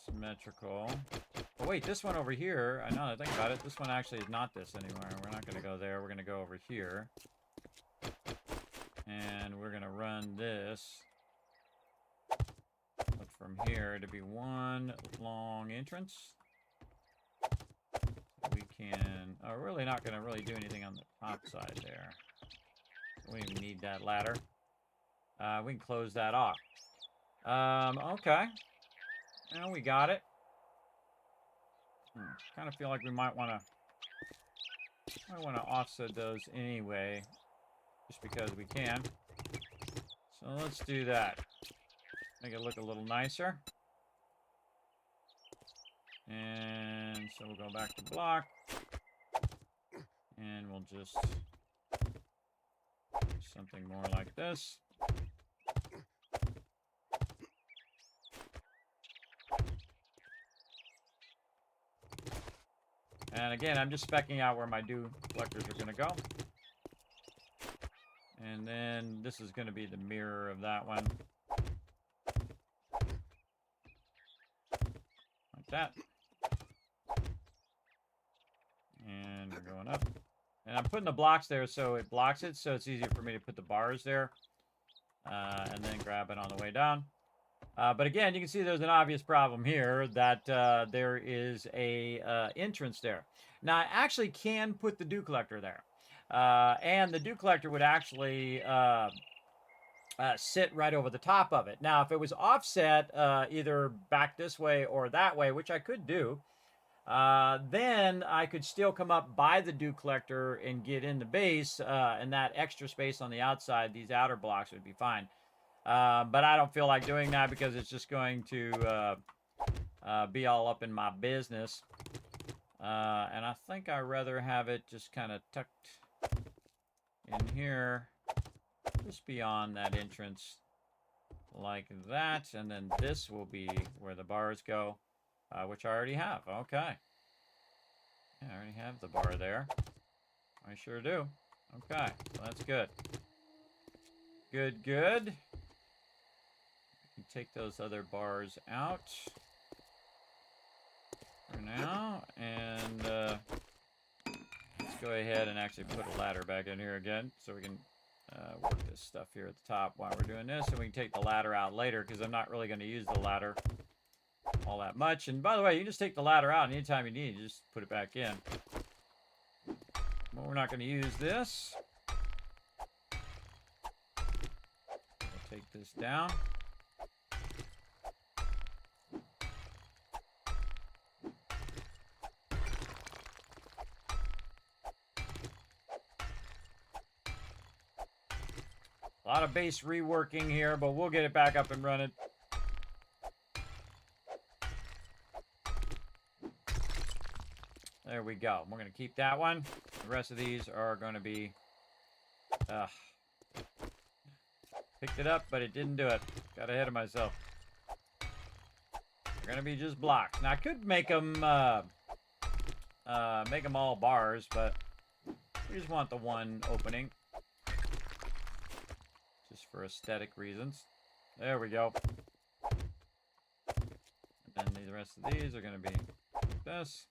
symmetrical. Oh wait, this one over here, I know that I think about it, this one actually is not this anymore. We're not going to go there, we're going to go over here. And we're going to run this from here to be one long entrance. We can, we're really not going to really do anything on the top side there. So we don't even need that ladder. We can close that off. Okay. Now we got it. Kind of feel like we might want to offset those anyway, just because we can. So let's do that. Make it look a little nicer. And so we'll go back to block. And we'll just do something more like this. And again, I'm just specking out where my dew collectors are going to go. And then this is going to be the mirror of that one. Like that. And we're going up. And I'm putting the blocks there so it blocks it, so it's easier for me to put the bars there. And then grab it on the way down. But again, you can see there's an obvious problem here that there is a entrance there. Now, I actually can put the dew collector there. And the dew collector would actually sit right over the top of it. Now, if it was offset either back this way or that way, which I could do, then I could still come up by the dew collector and get in the base, and that extra space on the outside, these outer blocks would be fine. But I don't feel like doing that because it's just going to be all up in my business. And I think I'd rather have it just kind of tucked in here, just beyond that entrance like that. And then this will be where the bars go, which I already have. Okay. Yeah, I already have the bar there. I sure do. Okay, so that's good. Good, good. Take those other bars out for now, and let's go ahead and actually put a ladder back in here again so we can work this stuff here at the top while we're doing this, and we can take the ladder out later because I'm not really going to use the ladder all that much. And by the way, you can just take the ladder out anytime you need, you just put it back in. But we're not going to use this. We'll take this down. A lot of base reworking here, but we'll get it back up and running. There we go. We're going to keep that one. The rest of these are going to be... picked it up, but it didn't do it. Got ahead of myself. They're going to be just blocks. Now, I could make them all bars, but we just want the one opening. Just for aesthetic reasons. There we go. And then the rest of these are going to be like this.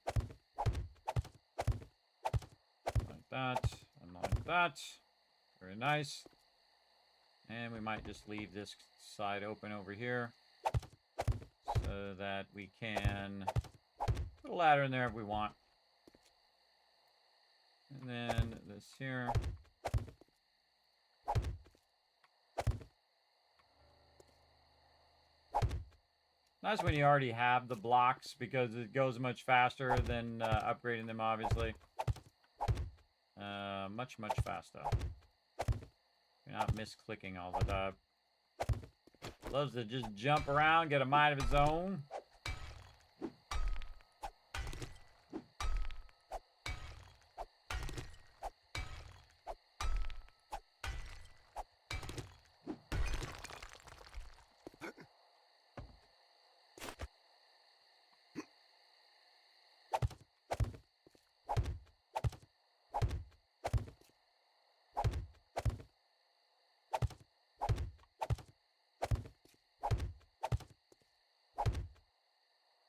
Like that. And like that. Very nice. And we might just leave this side open over here so that we can put a ladder in there if we want. And then this here. Nice when you already have the blocks because it goes much faster than upgrading them, obviously. Much, much faster. You're not misclicking all the time. Loves to just jump around, get a mind of its own.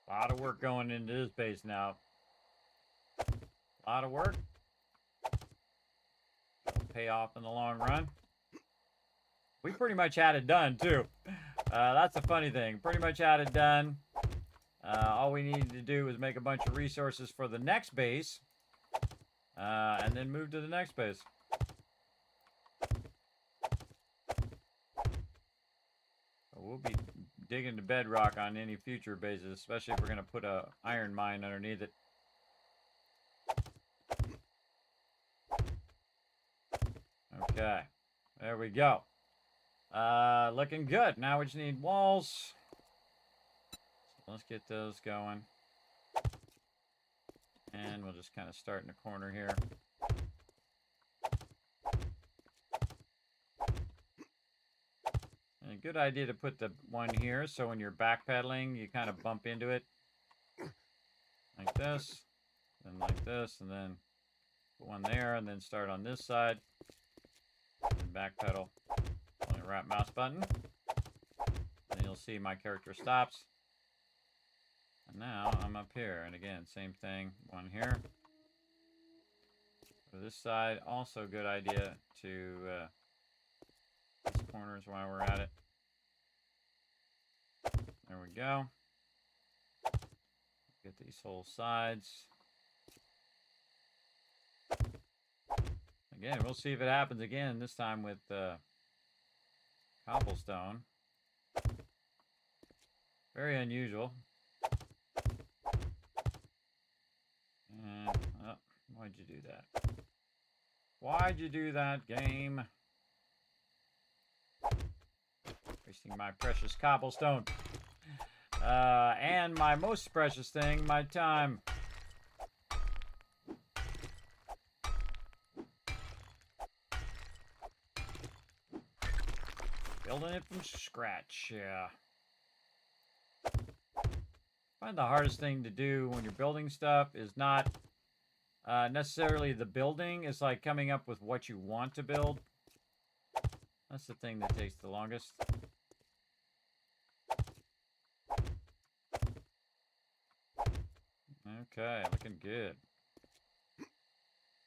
A lot of work going into this base now. A lot of work. It'll pay off in the long run. We pretty much had it done, too. That's the funny thing. Pretty much had it done. All we needed to do was make a bunch of resources for the next base. And then move to the next base. We'll be digging to bedrock on any future bases, especially if we're going to put a iron mine underneath it. Okay, there we go. Looking good. Now we just need walls. So let's get those going. And we'll just kind of start in the corner here. A good idea to put the one here, so when you're backpedaling, you kind of bump into it. Like this, then like this, and then put one there, and then start on this side. And backpedal. Only right mouse button. And you'll see my character stops. And now I'm up here. And again, same thing. One here. For this side, also a good idea to these corners while we're at it. There we go. Get these whole sides. Again, we'll see if it happens again, this time with cobblestone. Very unusual. And, oh, why'd you do that? Why'd you do that, game? Wasting my precious cobblestone. And my most precious thing, my time. Building it from scratch, yeah. I find the hardest thing to do when you're building stuff is not necessarily the building. It's like coming up with what you want to build. That's the thing that takes the longest. Okay, looking good.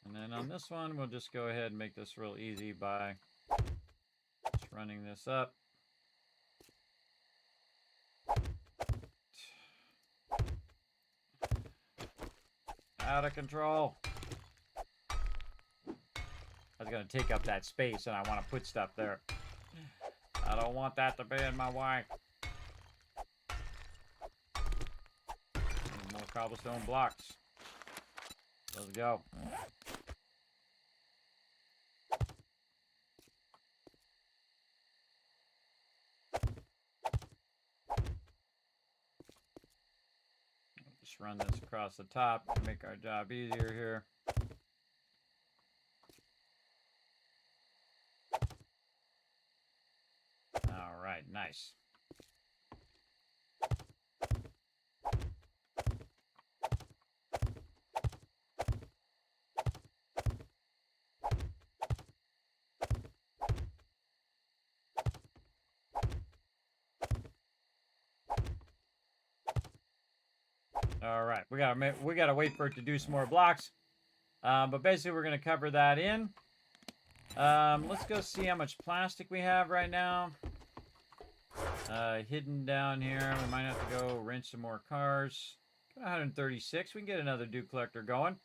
And then on this one, we'll just go ahead and make this real easy by just running this up. Out of control. I was going to take up that space and I want to put stuff there. I don't want that to be in my way. More cobblestone blocks. Let's go. Just run this across the top to make our job easier here. All right, nice. All right, we gotta wait for it to do some more blocks, but basically we're gonna cover that in. Let's go see how much plastic we have right now. Hidden down here. We might have to go wrench some more cars. Got 136. We can get another dew collector going.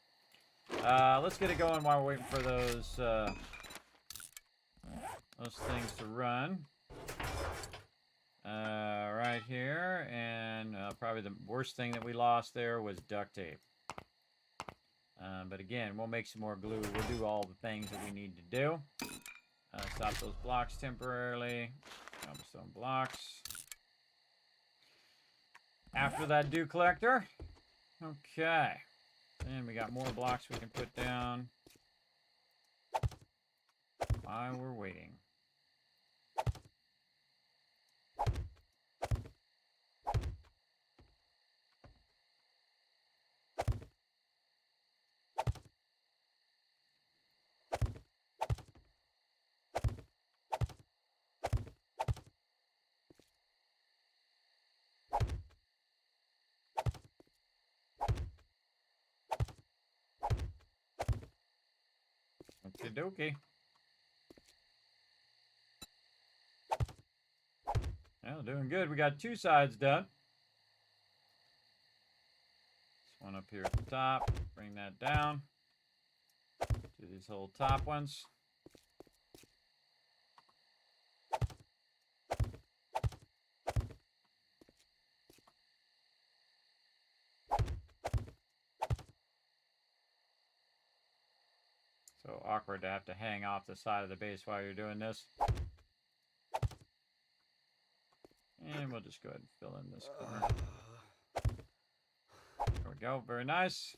Let's get it going while we're waiting for those things to run. Right here, and probably the worst thing that we lost there was duct tape. But again, we'll make some more glue. We'll do all the things that we need to do. Stop those blocks temporarily. Cobblestone blocks. After that dew collector. Okay. Then we got more blocks we can put down while we're waiting. Okie dokie. Well, doing good. We got two sides done. This one up here at the top. Bring that down. Do these whole top ones. So awkward to have to hang off the side of the base while you're doing this. And we'll just go ahead and fill in this corner. There we go. Very nice.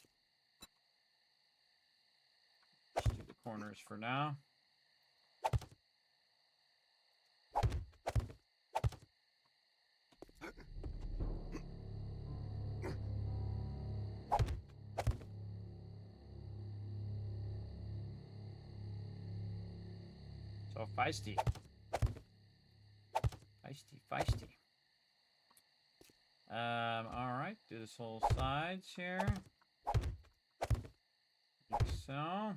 Just do the corners for now. So feisty. Feisty. Alright, do this whole sides here. Like so.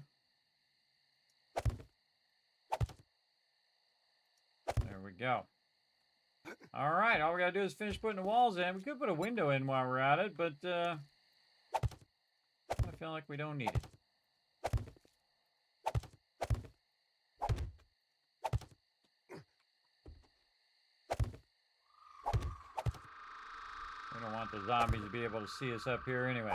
There we go. Alright, all we gotta do is finish putting the walls in. We could put a window in while we're at it, but I feel like we don't need it. We don't want the zombies to be able to see us up here anyway.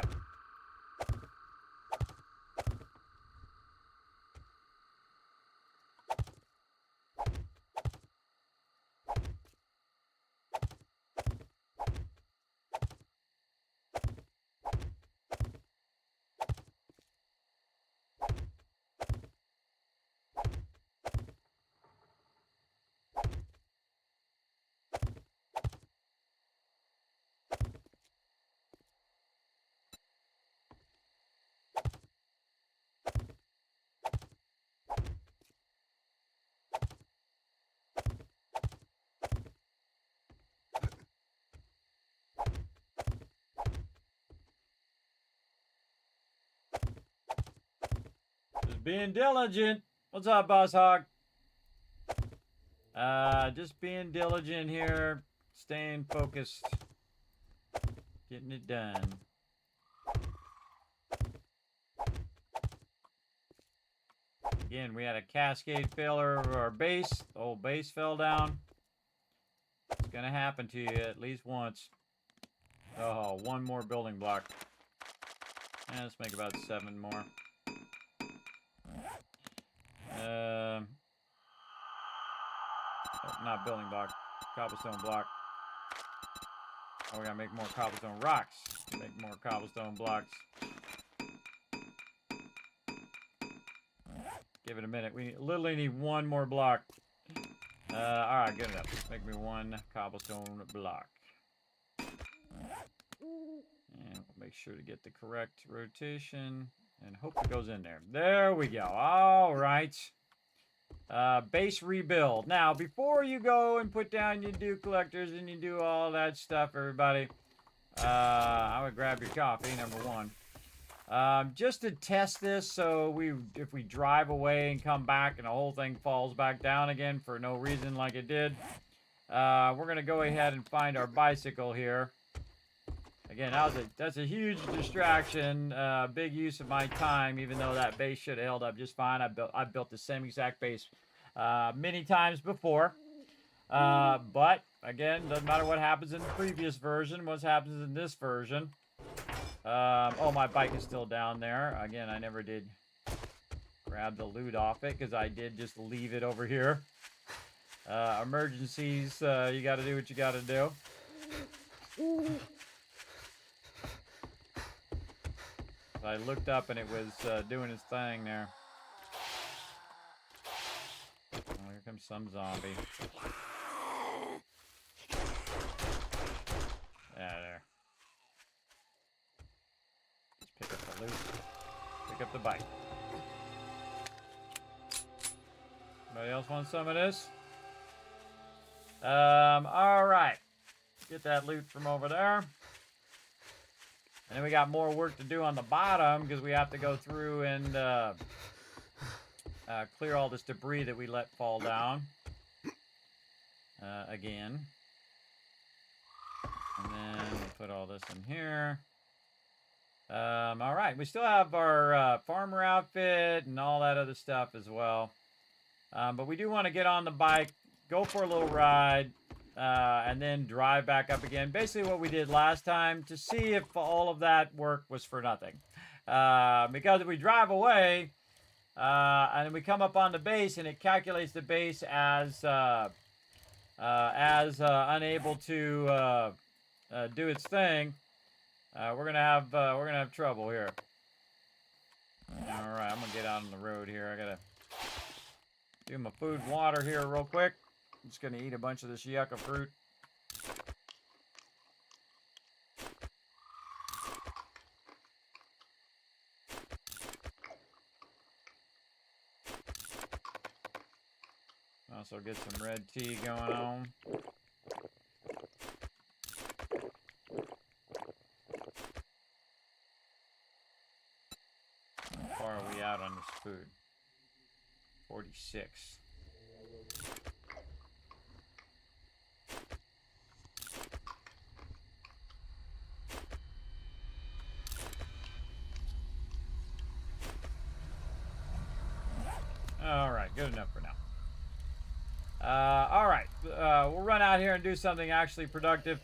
Just being diligent. What's up, Boss Hog? Just being diligent here. Staying focused. Getting it done. Again, we had a cascade failure of our base. The whole base fell down. It's gonna happen to you at least once. Oh, one more building block. And let's make about 7 more. Oh, not building block. Cobblestone block. Oh, we gotta make more cobblestone rocks. Make more cobblestone blocks. Give it a minute. We literally need 1 more block. Alright, good enough. Make me 1 cobblestone block. And we'll make sure to get the correct rotation. And hope it goes in there. There we go. Alright. Base rebuild. Now, before you go and put down your dew collectors and you do all that stuff, everybody, I would grab your coffee, number 1. Just to test this, so if we drive away and come back and the whole thing falls back down again for no reason like it did, we're going to go ahead and find our bicycle here. Again, that's a huge distraction, big use of my time, even though that base should have held up just fine. I've built the same exact base many times before. But, again, doesn't matter what happens in the previous version, what happens in this version. Oh, my bike is still down there. Again, I never did grab the loot off it because I did just leave it over here. Emergencies, you got to do what you got to do. I looked up and it was doing its thing there. Oh, here comes some zombie. Yeah, there. Pick up the loot. Pick up the bike. Anybody else want some of this? Alright. Get that loot from over there. And then we got more work to do on the bottom because we have to go through and clear all this debris that we let fall down. Again. And then put all this in here. Alright, we still have our farmer outfit and all that other stuff as well. But we do want to get on the bike, go for a little ride, and then drive back up again. Basically what we did last time to see if all of that work was for nothing. Because if we drive away, and then we come up on the base and it calculates the base as unable to do its thing, we're gonna have trouble here. All right, I'm gonna get out on the road here. I gotta do my food and water here real quick. I'm just gonna eat a bunch of this yucca fruit. Also get some red tea going on. How far are we out on this food? 46. All right, good enough for now. All right, we'll run out here and do something actually productive.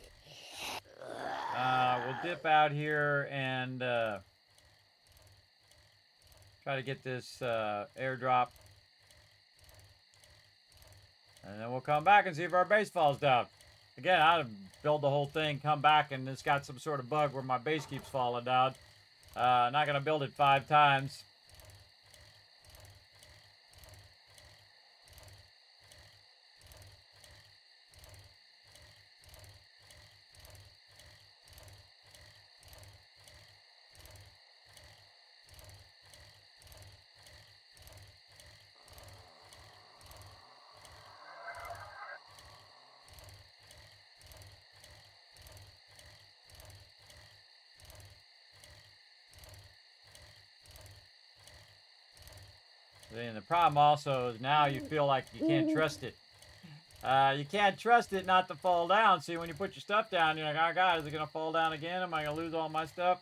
We'll dip out here and try to get this airdrop. And then we'll come back and see if our base falls down. Again, I'd build the whole thing, come back, and it's got some sort of bug where my base keeps falling down. Not going to build it 5 times. And the problem also is now you feel like you can't trust it. You can't trust it not to fall down. See, when you put your stuff down, you're like, oh God, is it going to fall down again? Am I going to lose all my stuff?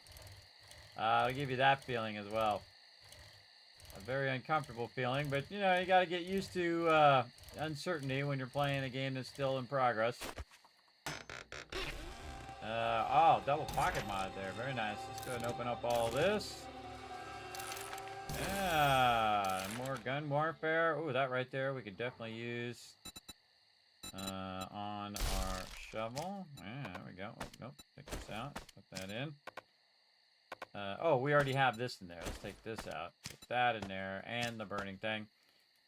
I'll give you that feeling as well. A very uncomfortable feeling, but you know, you got to get used to uncertainty when you're playing a game that's still in progress. Oh, double pocket mod there. Very nice. Let's go ahead and open up all this. Yeah, more gun warfare. Ooh, that right there we could definitely use on our shovel. Yeah, there we go. Oh, nope, take this out. Put that in. Oh, we already have this in there. Let's take this out. Put that in there and the burning thing.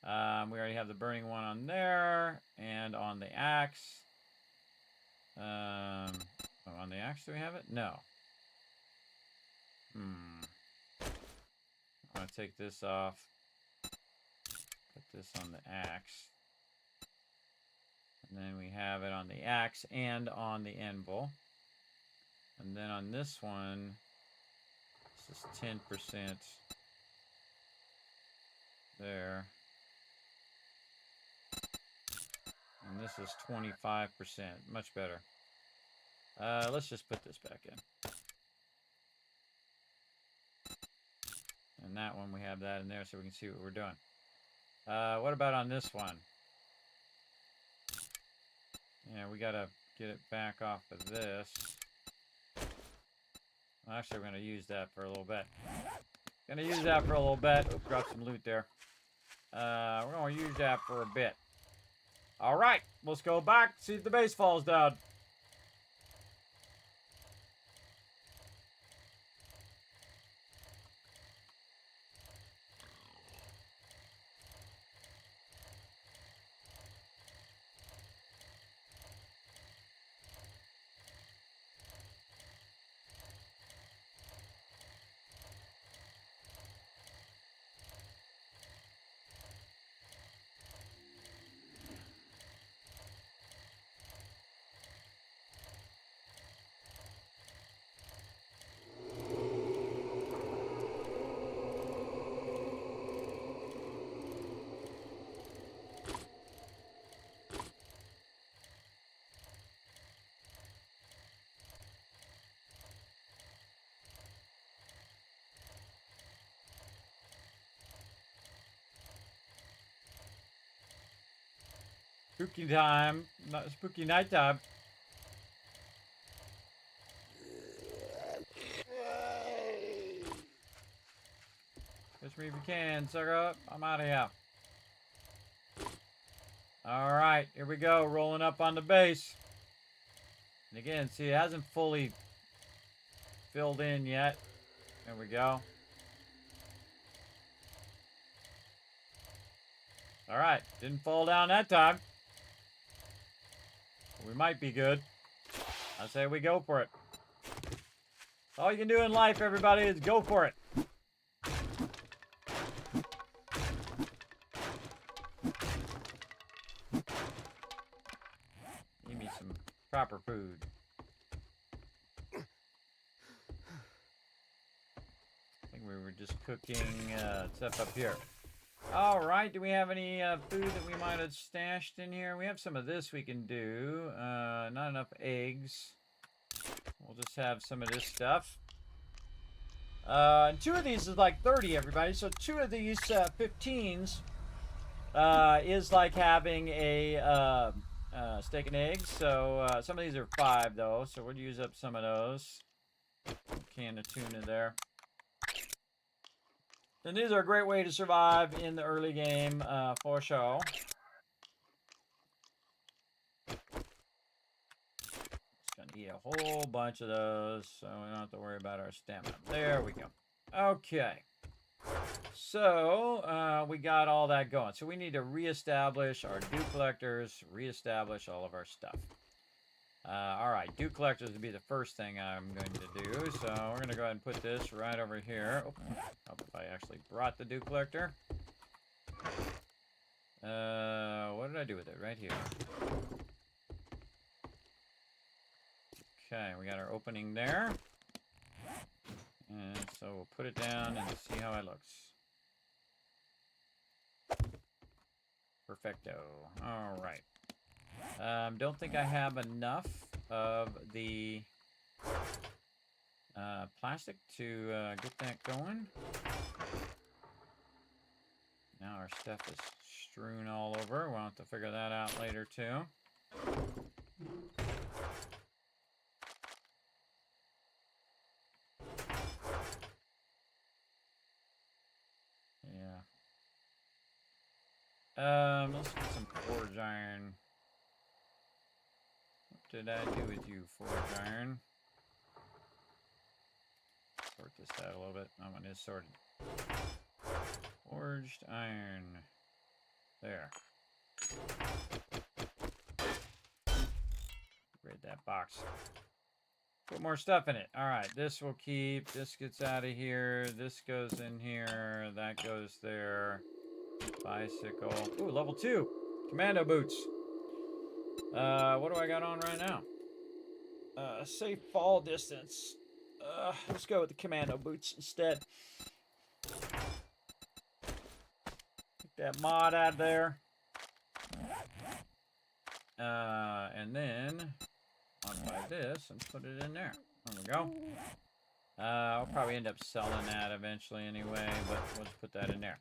We already have the burning one on there and on the axe. Oh, on the axe, do we have it? No. I'm going to take this off. Put this on the axe. And then we have it on the axe and on the anvil. And then on this one, this is 10% there. And this is 25%. Much better. Let's just put this back in. And that one, we have that in there so we can see what we're doing. What about on this one? Yeah, we got to get it back off of this. Well, actually, we're going to use that for a little bit. Going to use that for a little bit. Oops, dropped some loot there. We're going to use that for a bit. All right, let's go back, see if the base falls down. Spooky time, not spooky nighttime. Catch me if you can, sucker. I'm out of here. All right, here we go, rolling up on the base. And again, see, it hasn't fully filled in yet. There we go. All right, didn't fall down that time. We might be good. I say we go for it. All you can do in life, everybody, is go for it. some proper food. I think we were just cooking stuff up here. All right, do we have any food that we might have stashed in here? We have some of this we can do. Not enough eggs. We'll just have some of this stuff. 2 of these is like 30, everybody. So 2 of these 15s is like having a steak and eggs. So some of these are 5 though. So we'll use up some of those. Can of tuna there. And these are a great way to survive in the early game for sure. Just gonna eat a whole bunch of those so we don't have to worry about our stamina. There we go. Okay. So we got all that going. So we need to reestablish our dew collectors, reestablish all of our stuff. All right, dew collectors would be the first thing I'm going to do. So we're going to go ahead and put this right over here. Oh, hope if I actually brought the dew collector. What did I do with it? Right here. Okay, we got our opening there. And so we'll put it down and see how it looks. Perfecto. All right. Don't think I have enough of the plastic to get that going. Now our stuff is strewn all over. We'll have to figure that out later too. Yeah. Let's get some forge iron. What did I do with you, forge iron? Sort this out a little bit. That one is sorted. Forged iron. There. Rid that box. Put more stuff in it. Alright, this will keep. This gets out of here. This goes in here. That goes there. Bicycle. Ooh, level 2. Commando boots. What do I got on right now? Safe fall distance. Let's go with the commando boots instead. Get that mod out of there. And then modify this and put it in there. There we go. I'll probably end up selling that eventually anyway, but we'll just put that in there.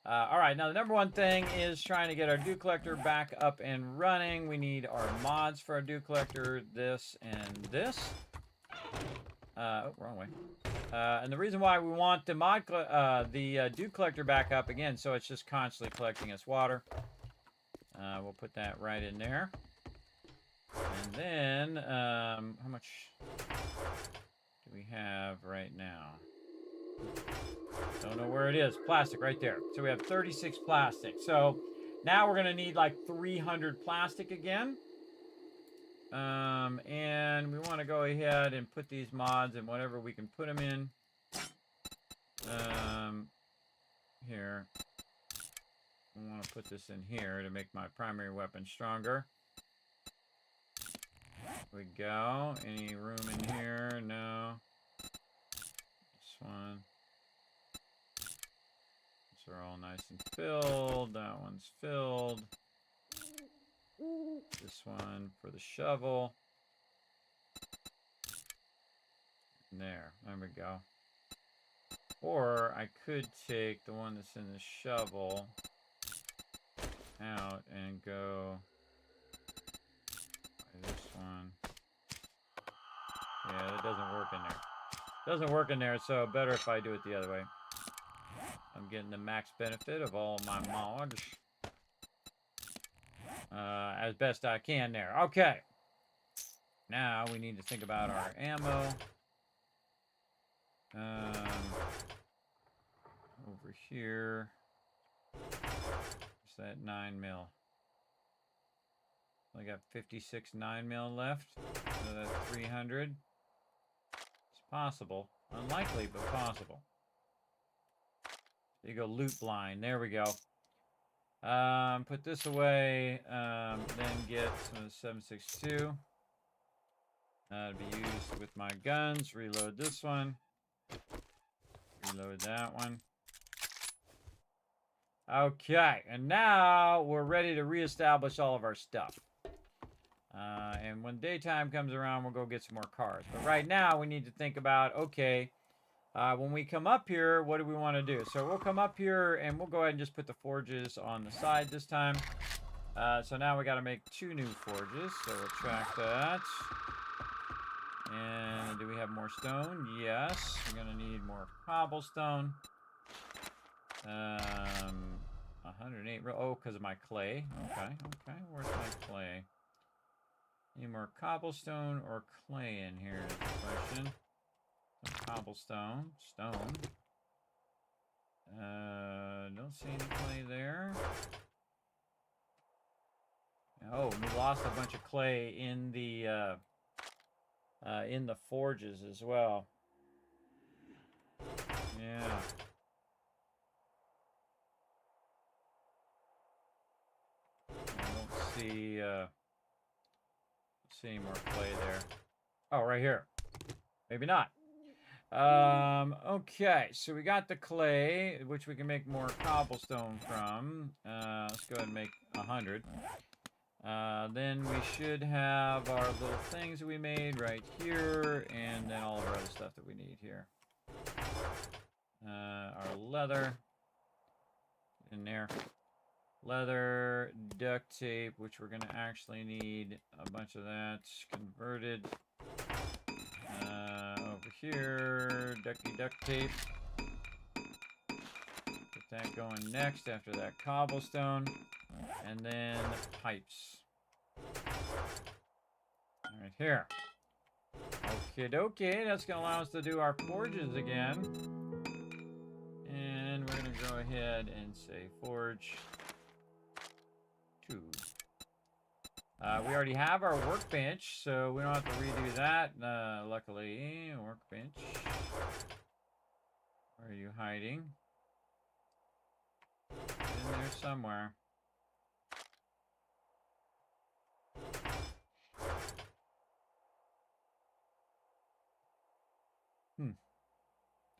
All right, now the number one thing is trying to get our dew collector back up and running. We need our mods for our dew collector, this and this. Oh, wrong way. And the reason why we want the dew collector back up again, so it's just constantly collecting us water. We'll put that right in there. And then, how much do we have right now? Don't know where it is. Plastic right there. So we have 36 plastic. So now we're going to need like 300 plastic again. And we want to go ahead and put these mods in whatever we can put them in. Here. I want to put this in here to make my primary weapon stronger. There we go. Any room in here? No. This one. These are all nice and filled. That one's filled. This one for the shovel. And there we go. Or I could take the one that's in the shovel out and go by this one. Yeah, that doesn't work in there. Doesn't work in there, so better if I do it the other way. I'm getting the max benefit of all my mods. As best I can there. Okay. Now we need to think about our ammo. Over here. What's that 9mm? I got 56 9mm left. So that's 300. It's possible. Unlikely, but possible. There you go, loot blind. There we go. Put this away. Then get some of the 7.62. To be used with my guns. Reload this one. Reload that one. Okay, and now we're ready to reestablish all of our stuff. And when daytime comes around, we'll go get some more cars. But right now, we need to think about, okay, when we come up here, what do we want to do? So we'll come up here, and we'll go ahead and just put the forges on the side this time. So now we got to make 2 new forges. So we'll track that. And do we have more stone? Yes. We're going to need more cobblestone. 108. Oh, because of my clay. Okay. Where's my clay? Need more cobblestone or clay in here is the question. Some cobblestone. Stone. Don't see any clay there. Oh, we lost a bunch of clay in the forges as well. Yeah. I don't see any more clay there. Oh, right here. Maybe not. Okay, so we got the clay, which we can make more cobblestone from. Let's go ahead and make 100. Then we should have our little things that we made right here, and then all of our other stuff that we need here. Our leather in there. Leather, duct tape, which we're going to actually need a bunch of that converted. Over here, duct tape. Get that going next after that cobblestone. And then pipes. Right here. Okie dokie, that's going to allow us to do our forges again. And we're going to go ahead and say forge 2. We already have our workbench, so we don't have to redo that. Luckily, workbench. Where are you hiding? In there somewhere.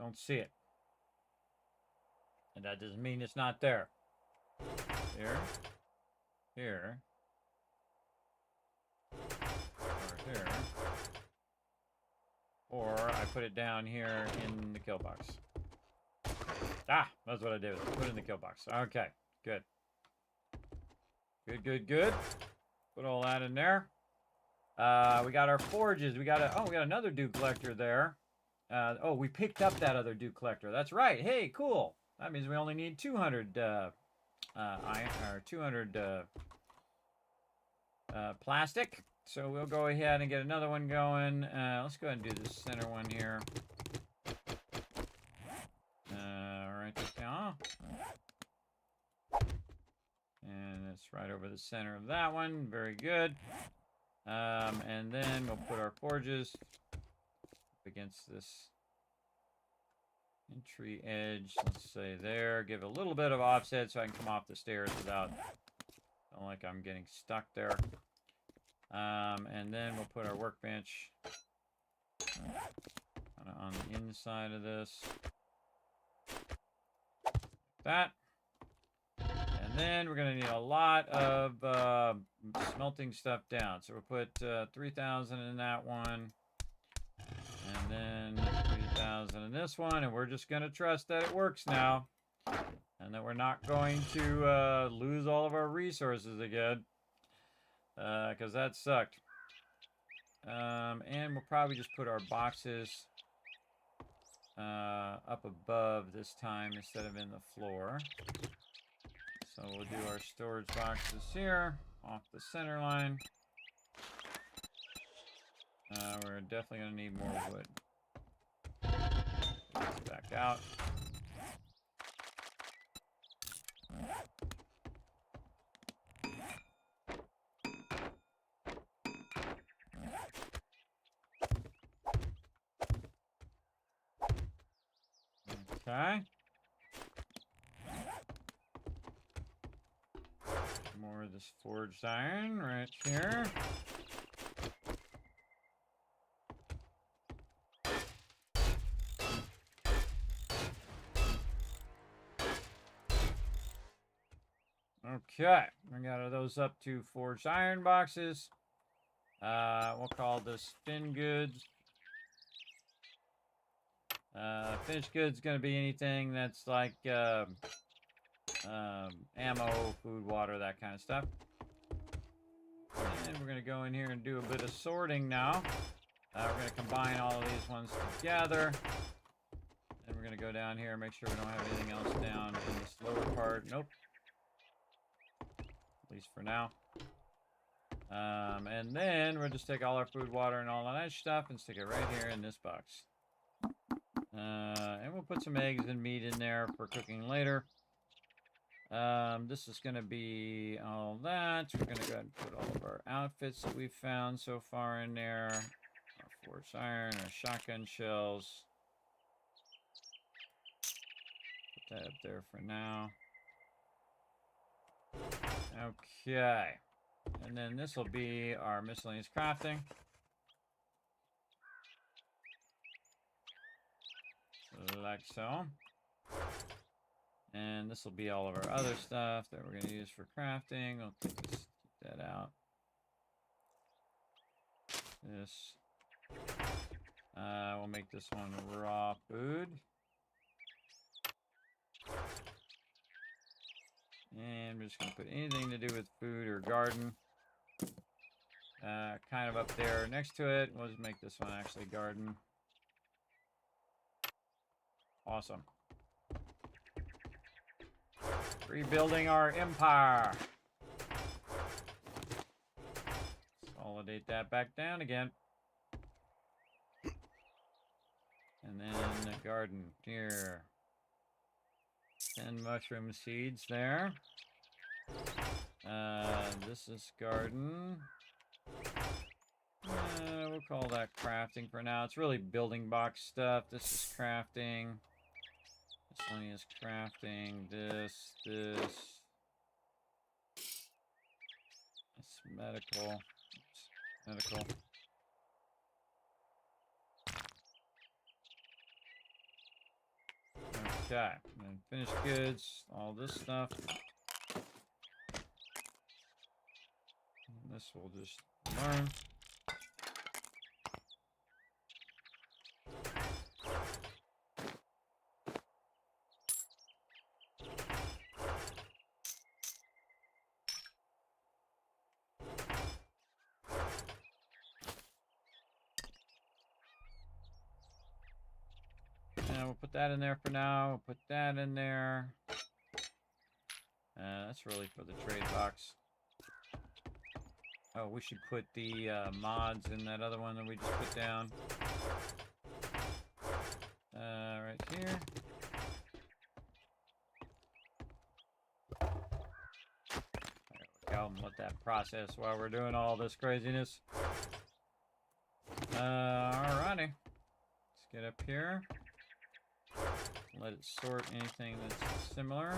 Don't see it. And that doesn't mean it's not there. Here. Here. Or here. Or I put it down here in the kill box. Ah, that's what I did. Put it in the kill box. Okay, good. Good. Put all that in there. We got our forges. We got another dew collector there. Oh, we picked up that other dew collector. That's right. Hey, cool. That means we only need 200 iron or 200 plastic. So we'll go ahead and get another one going. Let's go ahead and do the center one here. Right there. And it's right over the center of that one. Very good. And then we'll put our forges up against this entry edge. Let's say there. Give it a little bit of offset so I can come off the stairs without feeling like I'm getting stuck there. And then we'll put our workbench kind of on the inside of this. Like that. And then we're going to need a lot of smelting stuff down. So we'll put 3,000 in that one. And then 3,000 in this one. And we're just going to trust that it works now. And that we're not going to lose all of our resources again. Because that sucked. And we'll probably just put our boxes up above this time instead of in the floor. So we'll do our storage boxes here off the center line. We're definitely going to need more wood. Let's back out. Okay. this forged iron right here. Okay, we got those up to forged iron boxes. We'll call this fin goods. Finished goods going to be anything that's like ammo, food, water, that kind of stuff. And we're going to go in here and do a bit of sorting now. We're going to combine all of these ones together. And we're going to go down here and make sure we don't have anything else down in this lower part. Nope. At least for now. And then we'll just take all our food, water, and all of that stuff and stick it right here in this box. And we'll put some eggs and meat in there for cooking later. This is going to be all that. We're going to go ahead and put all of our outfits that we've found so far in there. Our forged iron, our shotgun shells. Put that up there for now. Okay. And then this will be our miscellaneous crafting. Like so. And this will be all of our other stuff that we're going to use for crafting. I'll keep that out. This. We'll make this one raw food. And we're just going to put anything to do with food or garden. Kind of up there next to it. We'll just make this one actually garden. Awesome. Rebuilding our empire. Consolidate that back down again. And then the garden here. 10 mushroom seeds there. This is garden. We'll call that crafting for now. It's really building box stuff. This is crafting. This one is crafting. This. It's medical. Oops, medical. Okay, and finished goods, all this stuff. And this we'll just learn. We'll put that in there for now. We'll put that in there. That's really for the trade box. Oh, we should put the mods in that other one that we just put down. Right here. There we go. Let that process while we're doing all this craziness. Alrighty. Let's get up here. Let it sort anything that's similar.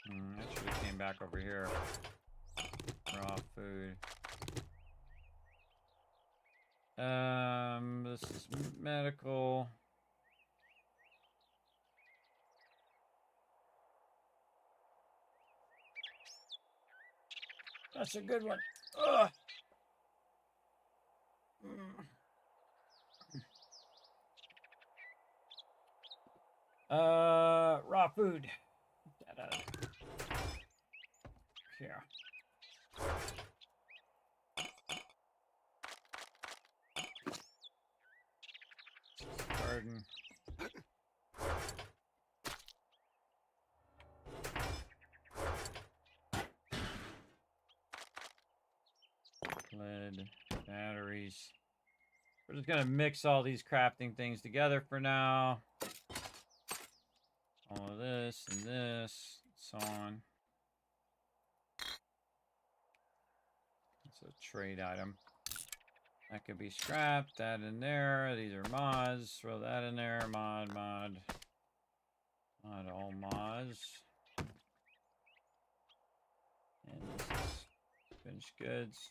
That should have came back over here. Raw food. This is medical. That's a good one. Ugh. Raw food. Get that out of here. Garden. Lead, batteries. We're just gonna mix all these crafting things together for now. All of this and this, and so on. It's a trade item. That could be scrapped. That in there. These are mods. Throw that in there. Mod. All mods. And this is finished goods.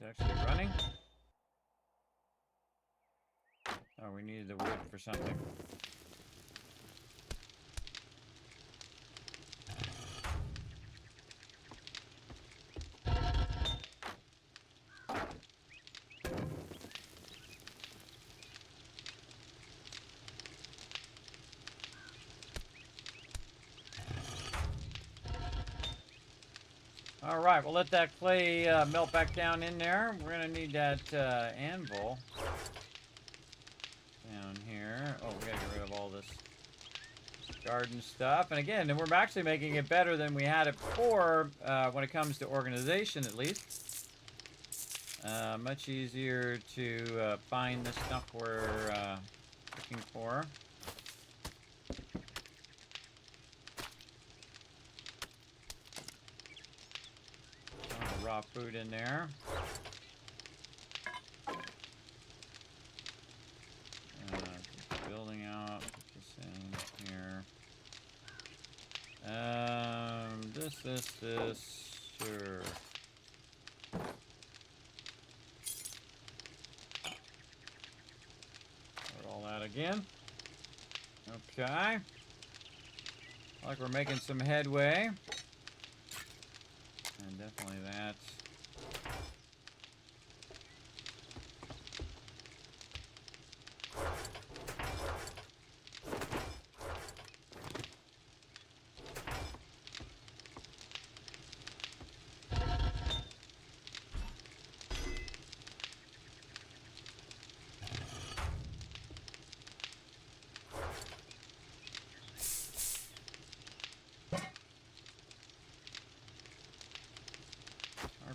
It's actually running. Oh, we needed the wood for something. All right, we'll let that clay melt back down in there. We're gonna need that anvil down here. Oh, we gotta get rid of all this garden stuff. And again, we're actually making it better than we had it before when it comes to organization, at least. Much easier to find the stuff we're looking for. Raw food in there. Building out. Put this in here. This. Sure. Put all that again. Okay. Like we're making some headway. And definitely that.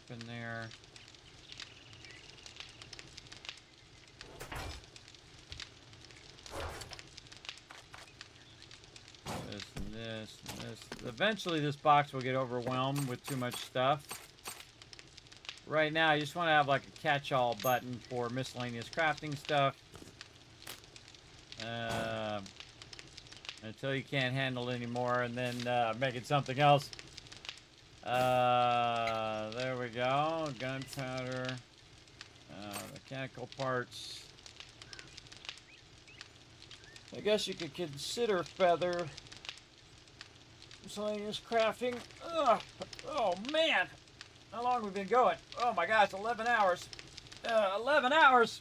In there. This and this and this. Eventually this box will get overwhelmed with too much stuff. Right now you just want to have like a catch-all button for miscellaneous crafting stuff. Until you can't handle it anymore, and then make it something else. There we go. Gunpowder. Mechanical parts. I guess you could consider feather. Miscellaneous crafting. Ugh. Oh, man. How long have we been going? Oh, my gosh. 11 hours. 11 hours.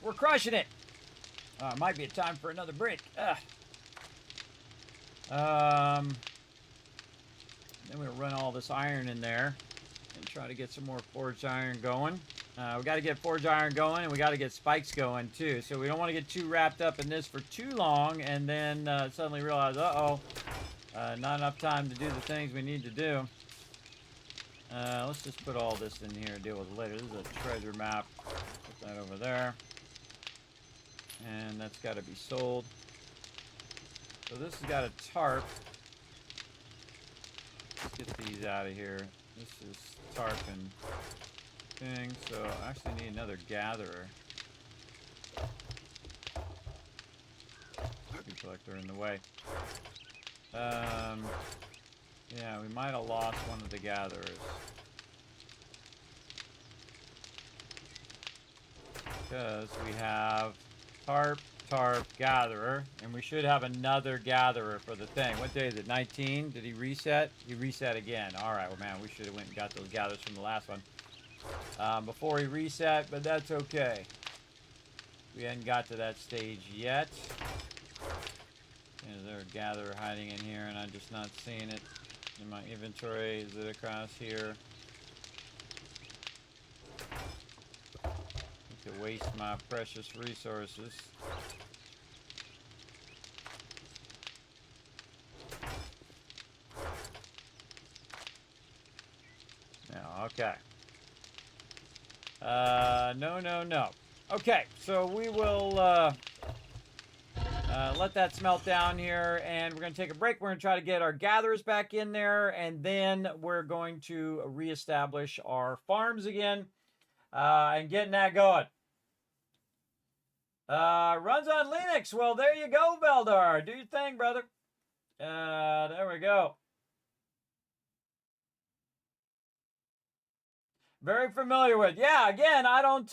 We're crushing it. It might be a time for another break. Then we'll run all this iron in there and try to get some more forged iron going. We got to get forged iron going, and we got to get spikes going too. So we don't want to get too wrapped up in this for too long, and then suddenly realize, not enough time to do the things we need to do. Let's just put all this in here and deal with it later. This is a treasure map. Put that over there, and that's got to be sold. So this has got a tarp. Let's get these out of here. This is tarp and thing, so I actually need another gatherer. Tree collector in the way. Yeah, we might have lost one of the gatherers. Because we have tarp, gatherer, and we should have another gatherer for the thing. What day is it? 19? Did he reset? He reset again. All right, well, man, we should have went and got those gatherers from the last one before he reset, but that's okay. We hadn't got to that stage yet. Is there a gatherer hiding in here and I'm just not seeing it in my inventory? Is it across here? To waste my precious resources. Now, okay. No, no, no. Okay, so we will let that smelt down here, and we're going to take a break. We're going to try to get our gatherers back in there, and then we're going to reestablish our farms again and getting that going. Runs on Linux. Well, there you go, Veldar. Do your thing, brother. There we go. Very familiar with. Yeah, again, I don't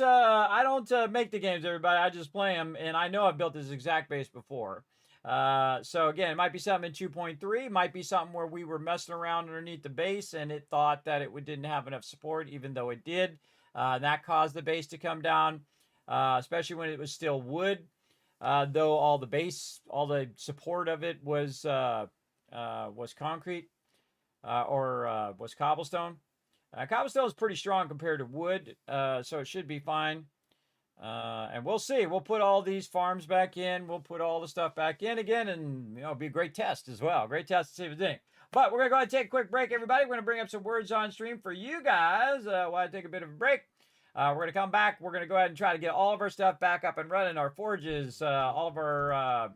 make the games, everybody. I just play them, and I know I've built this exact base before. So again, it might be something in 2.3, might be something where we were messing around underneath the base, and it thought that it didn't have enough support, even though it did. That caused the base to come down, especially when it was still wood. Though all the support of it was concrete or was cobblestone. Cobblestone is pretty strong compared to wood, so it should be fine. And we'll see. We'll put all these farms back in. We'll put all the stuff back in again, and it'll be a great test as well. Great test to see if it's in. But we're going to go ahead and take a quick break, everybody. We're going to bring up some words on stream for you guys while I take a bit of a break. We're going to come back. We're going to go ahead and try to get all of our stuff back up and running, our forges, all of our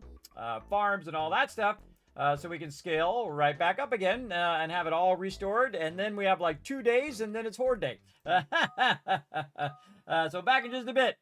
farms and all that stuff. So we can scale right back up again and have it all restored. And then we have like 2 days, and then it's horde day. So back in just a bit.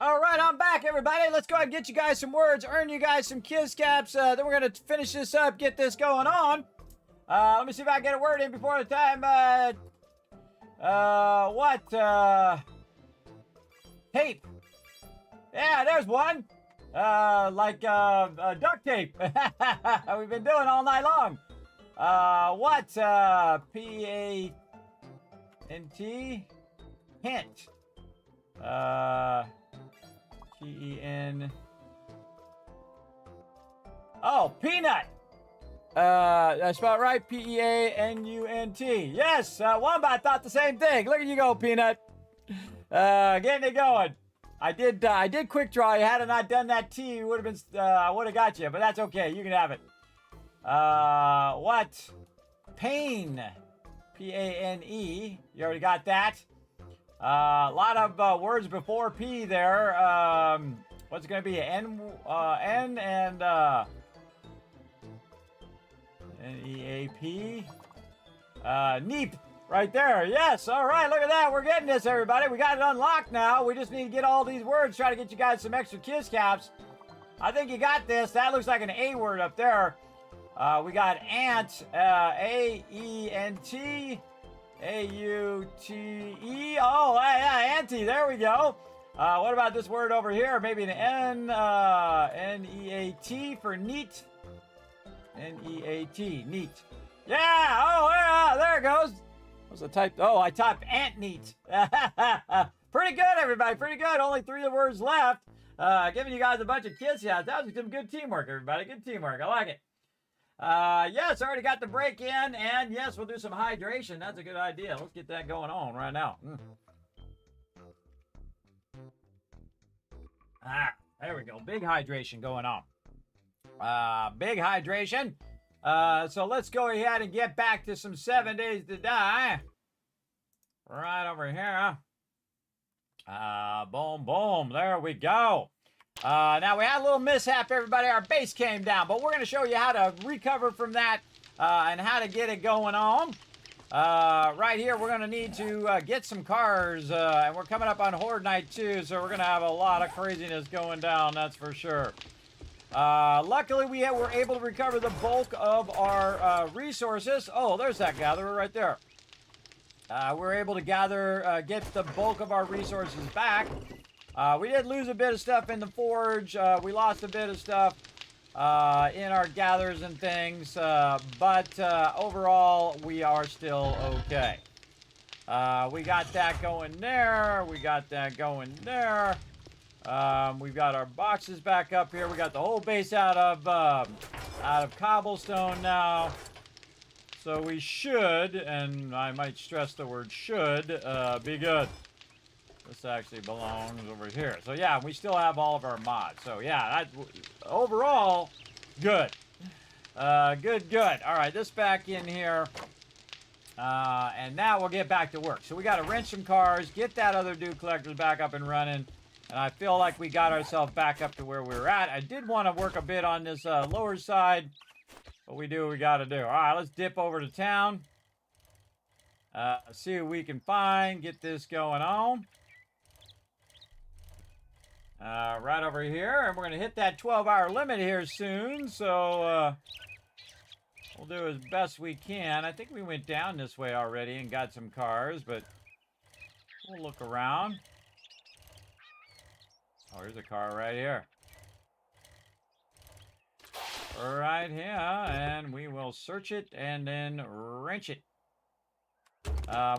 All right, I'm back, everybody. Let's go ahead and get you guys some words, earn you guys some kiss caps. Then we're going to finish this up, get this going on. Let me see if I can get a word in before the time. Tape. Yeah, there's one. Duct tape. We've been doing all night long. P-A-N-T? Hint. T-E-N. Oh, peanut. I spelled right. P-E-A-N-U-N-T. Yes, Wombat thought the same thing. Look at you go, Peanut. Getting it going. I did quick draw. Had I not done that T, would have been, I would have got you, but that's okay. You can have it. Pain. P-A-N-E. You already got that. A lot of words before P there. What's it going to be? N and N-E-A-P. Neep. Right there. Yes. All right. Look at that. We're getting this, everybody. We got it unlocked now. We just need to get all these words. Try to get you guys some extra kiss caps. I think you got this. That looks like an A word up there. We got ant. A-E-N-T. A-U-T-E. Oh, yeah. Auntie. There we go. What about this word over here? Maybe an N. N-E-A-T for neat. N-E-A-T. Neat. Yeah. Oh, yeah. There it goes. What's the type? Oh, I typed ant neat. Pretty good, everybody. Pretty good. Only 3 words left. Giving you guys a bunch of kiss shots. That was some good teamwork, everybody. Good teamwork. I like it. Yes, already got the break in. And yes, we'll do some hydration. That's a good idea. Let's get that going on right now. There we go. Big hydration going on. Big hydration. So let's go ahead and get back to some 7 Days to Die. Right over here. Boom, boom. There we go. Now we had a little mishap, everybody. Our base came down, but we're going to show you how to recover from that and how to get it going on. Right here, we're going to need to get some cars, and we're coming up on Horde Night too, so we're going to have a lot of craziness going down, that's for sure. Luckily, we were able to recover the bulk of our resources. Oh, there's that gatherer right there. We're able to get the bulk of our resources back. We did lose a bit of stuff in the forge. We lost a bit of stuff in our gatherers and things. But overall, we are still okay. We got that going there. We got that going there. We've got our boxes back up here. We got the whole base out of cobblestone now. So we should, and I might stress the word should, be good. This actually belongs over here. So yeah, we still have all of our mods. So yeah, overall, good. Good. All right, this back in here. And now we'll get back to work. So we got to wrench some cars, get that other dew collectors back up and running. And I feel like we got ourselves back up to where we were at. I did want to work a bit on this lower side. But we do what we got to do. All right, let's dip over to town. See what we can find. Get this going on. Right over here. And we're going to hit that 12-hour limit here soon. So we'll do as best we can. I think we went down this way already and got some cars. But we'll look around. Oh, here's a car right here. Right here. And we will search it and then wrench it.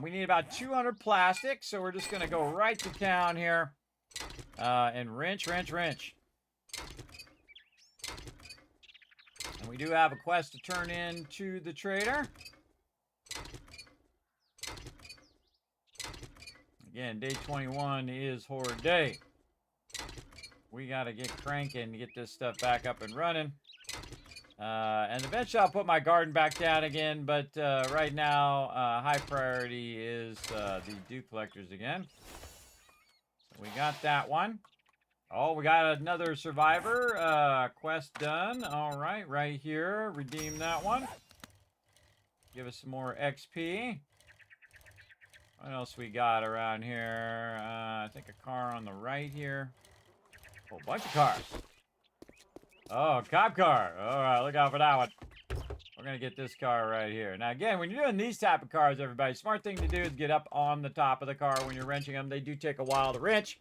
We need about 200 plastic. So we're just going to go right to town here. And wrench. And we do have a quest to turn in to the trader. Again, day 21 is Horde Day. We got to get cranking to get this stuff back up and running. And eventually I'll put my garden back down again. But right now, high priority is the dew collectors again. We got that one. Oh, we got another survivor. Quest done. All right, right here. Redeem that one. Give us some more XP. What else we got around here? I think a car on the right here. Oh, a bunch of cars. Oh, cop car. All right, look out for that one. We're going to get this car right here. Now, again, when you're doing these type of cars, everybody, smart thing to do is get up on the top of the car when you're wrenching them. They do take a while to wrench,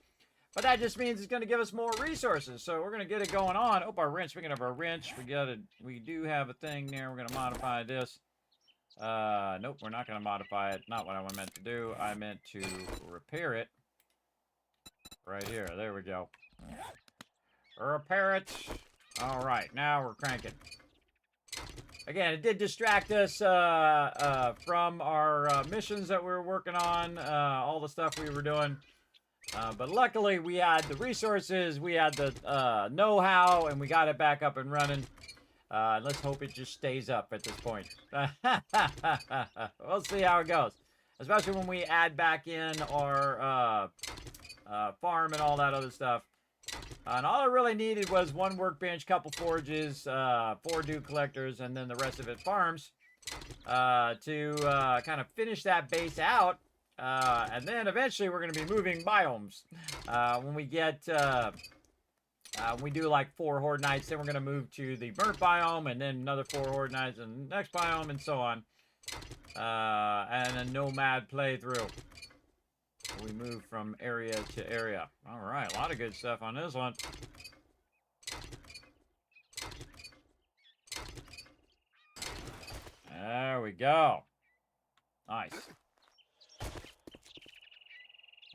but that just means it's going to give us more resources. So we're going to get it going on. Oh, our wrench. Speaking of our wrench, we do have a thing there. We're going to modify this. Nope, we're not going to modify it. Not what I meant to do. I meant to repair it. Right here. There we go. Repair it. All right, now we're cranking. Again, it did distract us from our missions that we were working on, all the stuff we were doing. But luckily, we had the resources, we had the know-how, and we got it back up and running. Let's hope it just stays up at this point. We'll see how it goes. Especially when we add back in our farm and all that other stuff. And all I really needed was one workbench, couple forges, 4 dew collectors, and then the rest of it farms to kind of finish that base out. And then eventually we're going to be moving biomes. When we get, we do like 4 horde nights, then we're going to move to the burnt biome, and then another 4 horde nights in the next biome, and so on. And a nomad playthrough. We move from area to area. All right, a lot of good stuff on this one. There we go. Nice.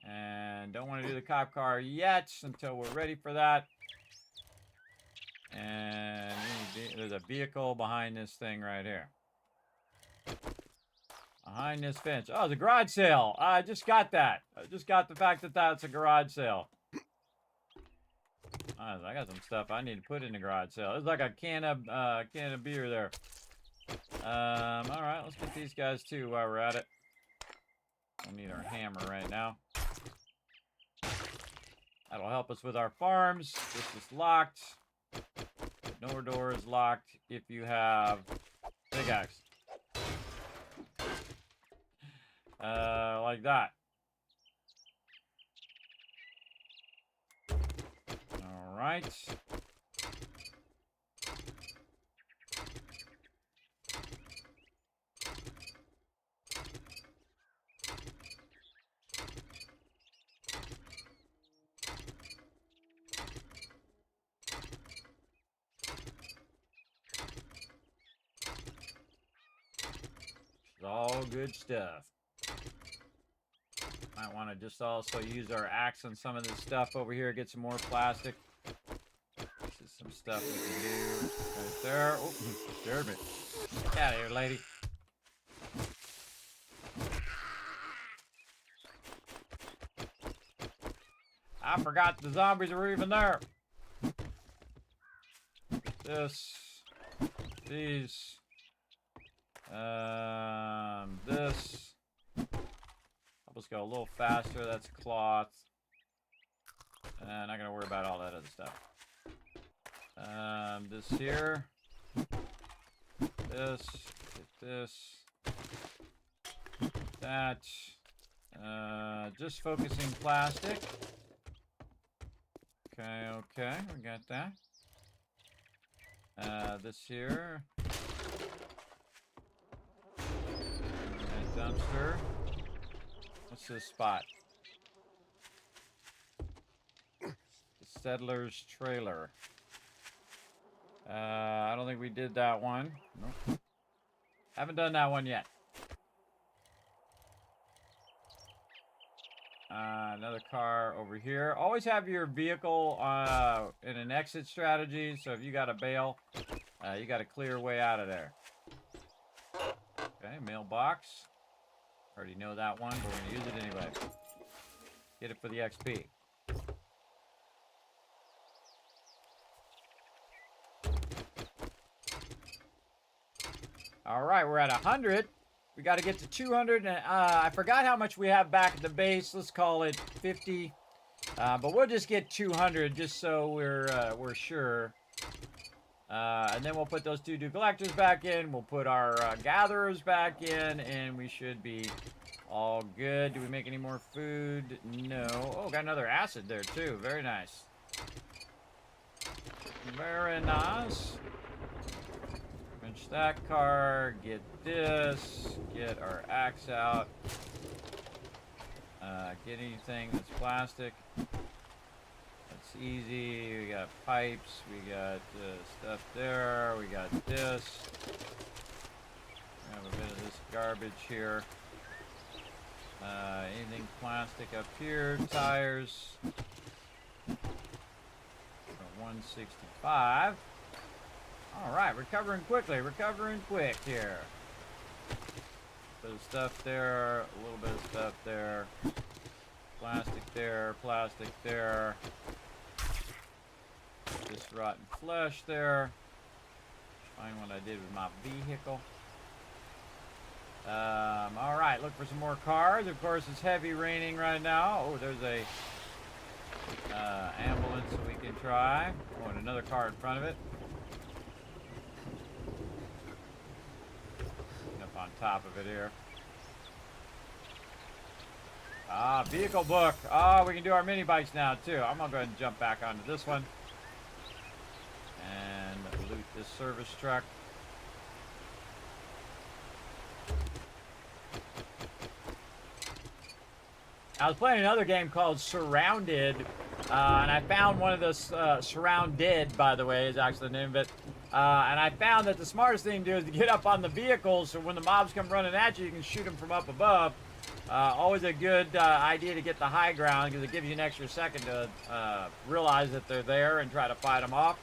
And don't want to do the cop car yet until we're ready for that. And there's a vehicle behind this thing right here. Behind this fence. Oh, the garage sale. I just got that. I just got the fact that that's a garage sale. I got some stuff I need to put in the garage sale. There's like a can of beer there. All right, let's get these guys too while we're at it. We need our hammer right now. That'll help us with our farms. This is locked. No door is locked if you have pickaxe. Like that. All right. It's all good stuff. Might want to just also use our axe on some of this stuff over here, get some more plastic. This is some stuff we can do right there. Oh, scared me. Get out of here, lady. I forgot the zombies were even there. This. These. This. Let's go a little faster. That's cloth. And not gonna worry about all that other stuff. This here. This. Get this. That. Just focusing plastic. Okay, okay, we got that. This here. And dumpster. What's this spot? The Settler's Trailer. I don't think we did that one. Nope. Haven't done that one yet. Another car over here. Always have your vehicle in an exit strategy. So if you got to bail, you got a clear way out of there. Okay, mailbox. Already know that one, but we're going to use it anyway. Get it for the XP. All right, we're at 100. We got to get to 200. And I forgot how much we have back at the base. Let's call it 50. But we'll just get 200 just so we're sure. And then we'll put those 2 dew collectors back in. We'll put our gatherers back in, and we should be All good. Do we make any more food? No. Oh, got another acid there too. Very nice. Very nice. Finish that car. Get this. Get our axe out. Get anything that's plastic. That's easy. We got pipes. We got stuff there. We got this. We have a bit of this garbage here. Anything plastic up here? Tires. 165. All right, recovering quickly. Recovering quick here. Bit of stuff there. A little bit of stuff there. Plastic there. Plastic there. This rotten flesh there. Find what I did with my vehicle. All right, look for some more cars. Of course, it's heavy raining right now. Oh, there's a ambulance that we can try. Oh, and another car in front of it. Up on top of it here. Vehicle book. Oh, we can do our mini bikes now too. I'm gonna go ahead and jump back onto this one and loot this service truck. I was playing another game called Surrounded, and I found one of those, Surrounded, by the way, is actually the name of it. And I found that the smartest thing to do is to get up on the vehicles, so when the mobs come running at you, you can shoot them from up above. Always a good idea to get the high ground, because it gives you an extra second to realize that they're there and try to fight them off.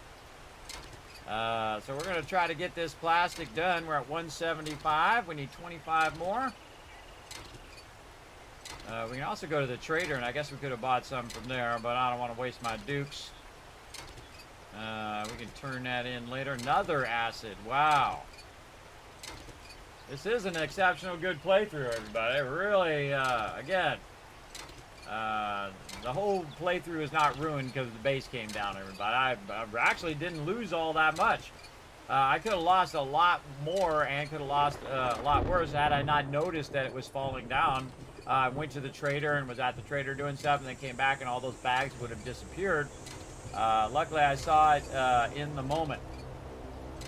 So we're going to try to get this plastic done. We're at 175. We need 25 more. We can also go to the trader, and I guess we could have bought some from there, but I don't want to waste my dukes. We can turn that in later. Another acid. Wow. This is an exceptional good playthrough, everybody. Really, again, the whole playthrough is not ruined because the base came down, everybody. I actually didn't lose all that much. I could have lost a lot more and could have lost a lot worse had I not noticed that it was falling down. I went to the trader and was at the trader doing stuff, and then came back and all those bags would have disappeared. Luckily, I saw it in the moment.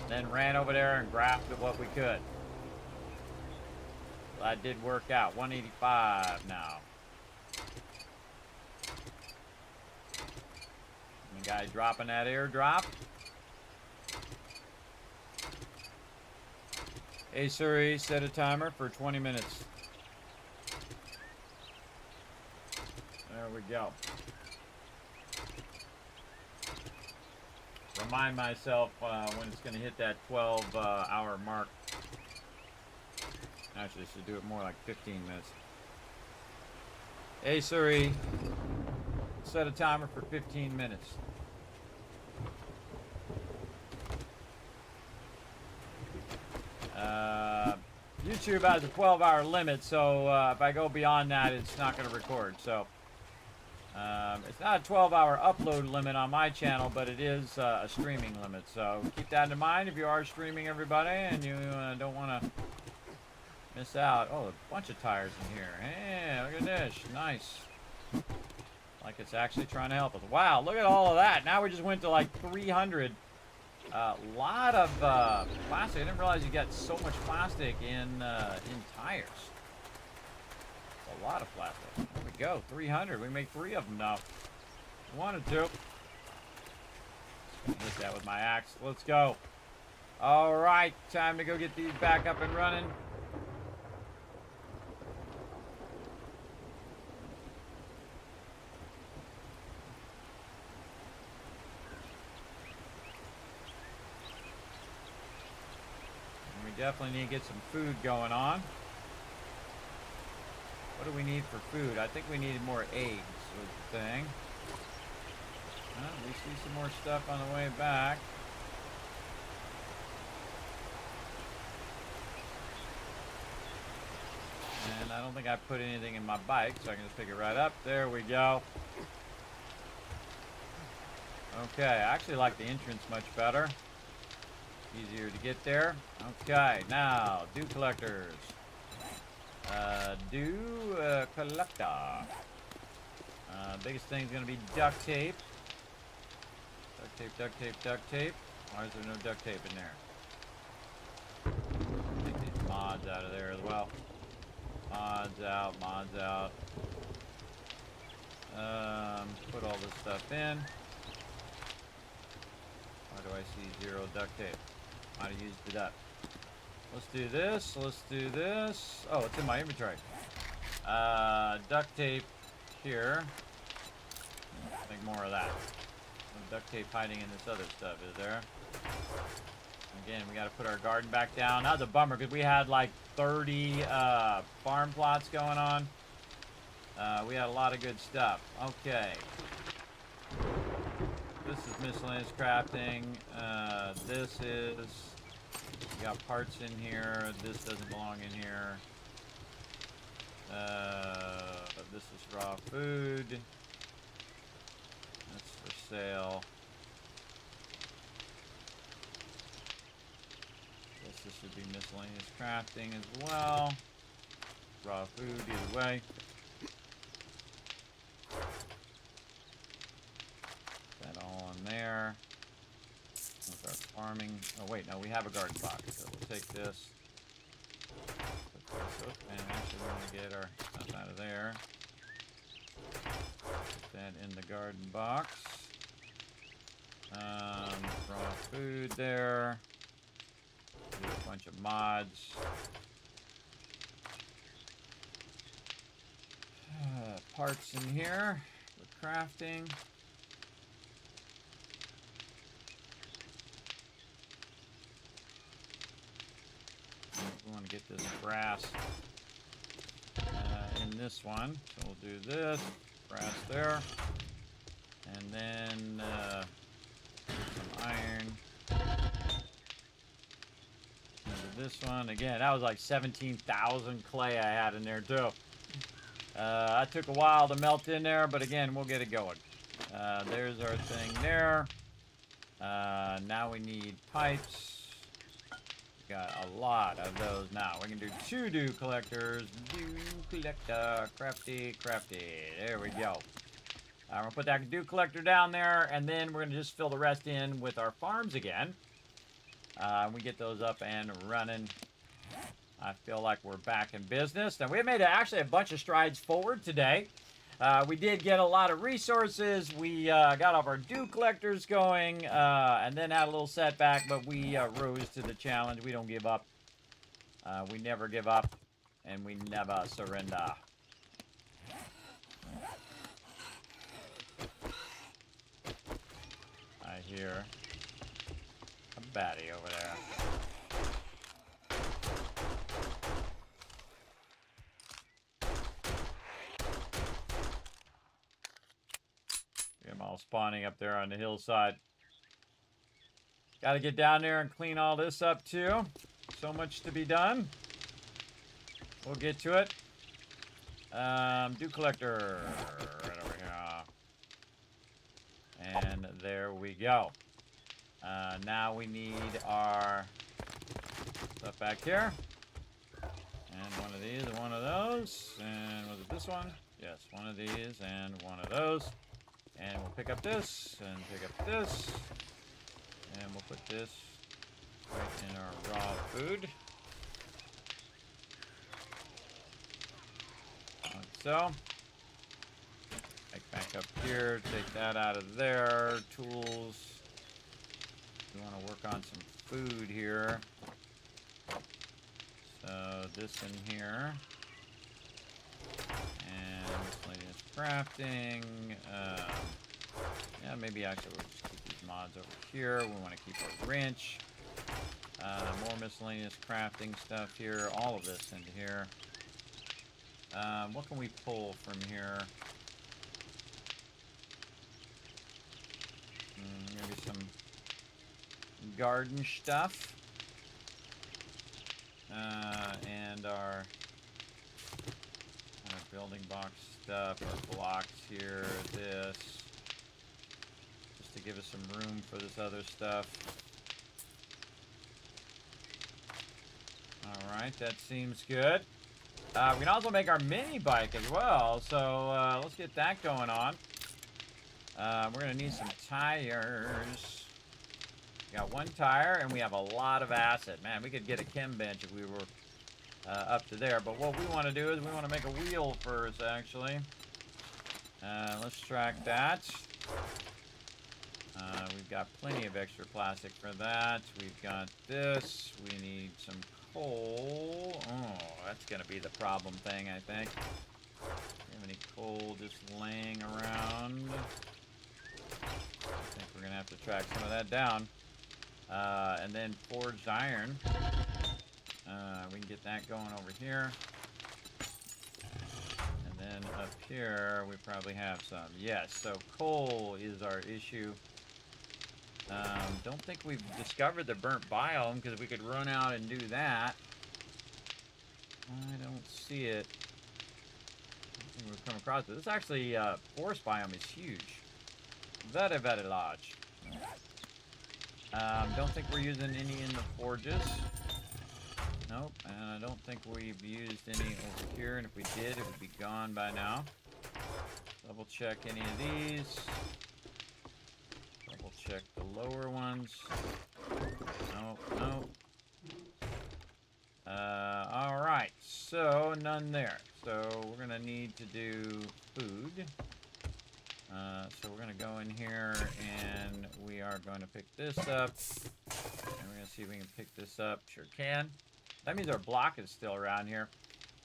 Then ran over there and grabbed what we could. That did work out. 185 now. The guy dropping that airdrop. Hey Siri, set a timer for 20 minutes. There we go. Remind myself when it's going to hit that 12-hour mark. Actually, I should do it more like 15 minutes. Hey Siri, set a timer for 15 minutes. YouTube has a 12-hour limit, so if I go beyond that, it's not going to record. So it's not a 12-hour upload limit on my channel, but it is a streaming limit. So keep that in mind if you are streaming, everybody, and you don't want to miss out. Oh, a bunch of tires in here. Hey, look at this. Nice. Like it's actually trying to help us. Wow, look at all of that. Now we just went to like 300. A lot of plastic. I didn't realize you got so much plastic in tires. It's a lot of plastic. There we go. 300. We make 3 of them now. Wanted to. Hit that with my axe. Let's go. All right, time to go get these back up and running. Definitely need to get some food going on. What do we need for food? I think we needed more eggs was the thing. We see some more stuff on the way back. And I don't think I put anything in my bike, so I can just pick it right up. There we go. Okay, I actually like the entrance much better. Easier to get there. Okay, now, dew collectors. Collector. Biggest thing is going to be duct tape. Duct tape, duct tape, duct tape. Why is there no duct tape in there? Take these mods out of there as well. Mods out, mods out. Put all this stuff in. Why do I see 0 duct tape? Might have used it up. Let's do this. Let's do this. Oh, it's in my inventory. Duct tape here. Make more of that. No duct tape hiding in this other stuff, is there? Again, we got to put our garden back down. That was a bummer because we had like 30 farm plots going on. We had a lot of good stuff. Okay. This is miscellaneous crafting. This is... We got parts in here. This doesn't belong in here. This is raw food. That's for sale. Guess this should be miscellaneous crafting as well. Raw food either way. That all in there. With our farming. Oh wait, no, we have a garden box, so we'll take this. Put this up, and actually we want to get our stuff out of there. Put that in the garden box. Raw food there. Do a bunch of mods. Parts in here for crafting. We want to get this brass in this one, so we'll do this, brass there, and then some iron into this one. Again, that was like 17,000 clay I had in there too. That took a while to melt in there, but again, we'll get it going. There's our thing there. Now we need pipes. Got a lot of those now. We can do 2 dew collectors. Dew collector. Crafty, crafty. There we go. I'm going to put that dew collector down there, and then we're going to just fill the rest in with our farms again. We get those up and running. I feel like we're back in business. Now, we made actually a bunch of strides forward today. We did get a lot of resources. We got all of our dew collectors going, and then had a little setback, but we rose to the challenge. We don't give up. We never give up, and we never surrender. I hear a baddie over there. I'm all spawning up there on the hillside. Got to get down there and clean all this up too. So much to be done. We'll get to it. Dew collector right over here. And there we go. Now we need our stuff back here. And one of these and one of those. And was it this one? Yes, one of these and one of those. And we'll pick up this, and pick up this, and we'll put this right in our raw food. Like so. Back up here, take that out of there. Tools. We want to work on some food here. So this in here. And miscellaneous crafting. Yeah, maybe actually we'll just keep these mods over here. We want to keep our wrench. More miscellaneous crafting stuff here. All of this into here. What can we pull from here? Maybe some garden stuff. And our building box stuff, our blocks here, this, just to give us some room for this other stuff. Alright, that seems good. We can also make our mini bike as well. So let's get that going on. We're going to need some tires. We got 1 tire, and we have a lot of acid. Man, we could get a chem bench if we were up to there. But what we want to do is we want to make a wheel first, actually. Let's track that. We've got plenty of extra plastic for that. We've got this. We need some coal. Oh, that's going to be the problem thing, I think. Do we have any coal just laying around? I think we're going to have to track some of that down. And then forged iron. We can get that going over here. And then up here, we probably have some. Yes, so coal is our issue. Don't think we've discovered the burnt biome because we could run out and do that. I don't see it. I don't think we've come across it. This actually, forest biome is huge. Very, very large. Don't think we're using any in the forges. Nope, and I don't think we've used any over here, and if we did, it would be gone by now. Double check any of these. Double check the lower ones. Nope, nope. Alright, so none there. So we're gonna need to do food. So we're going to go in here and we are going to pick this up. And we're going to see if we can pick this up. Sure can. That means our block is still around here.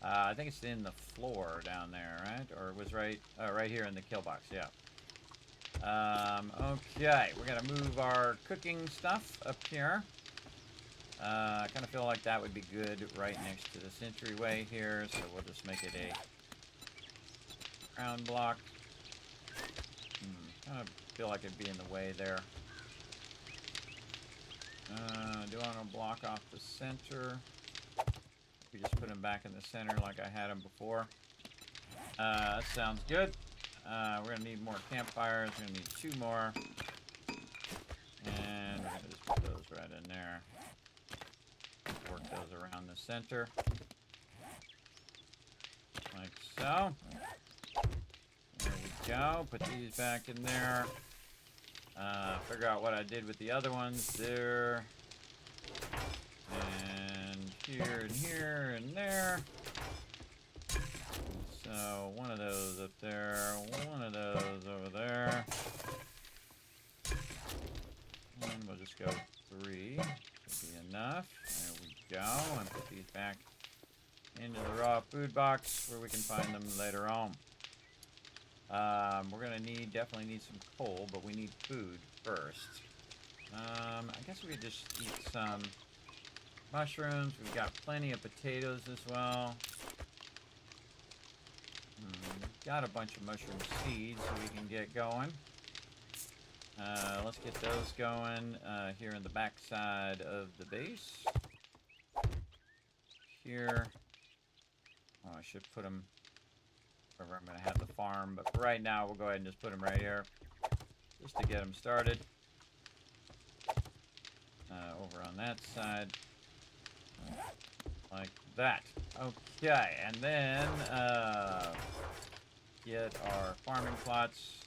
I think it's in the floor down there, right? Or it was right here in the kill box, yeah. Okay, we're going to move our cooking stuff up here. I kind of feel like that would be good right next to this entryway here. So we'll just make it a ground block. I feel like it'd be in the way there. Do I want to block off the center? We just put them back in the center like I had them before. That sounds good. We're going to need more campfires. We're going to need 2 more. And we're going to just put those right in there. Work those around the center. Like so. There we go. Put these back in there. Figure out what I did with the other ones there. And here and there. So one of those up there. One of those over there. And we'll just go 3. Should be enough. There we go. And put these back into the raw food box where we can find them later on. We're gonna definitely need some coal, but we need food first. I guess we could just eat some mushrooms. We've got plenty of potatoes as well. Got a bunch of mushroom seeds so we can get going. Let's get those going here in the back side of the base. Here. Oh, I should put them wherever I'm going to have the farm, but for right now, we'll go ahead and just put them right here, just to get them started. Over on that side, like that. Okay, and then get our farming plots,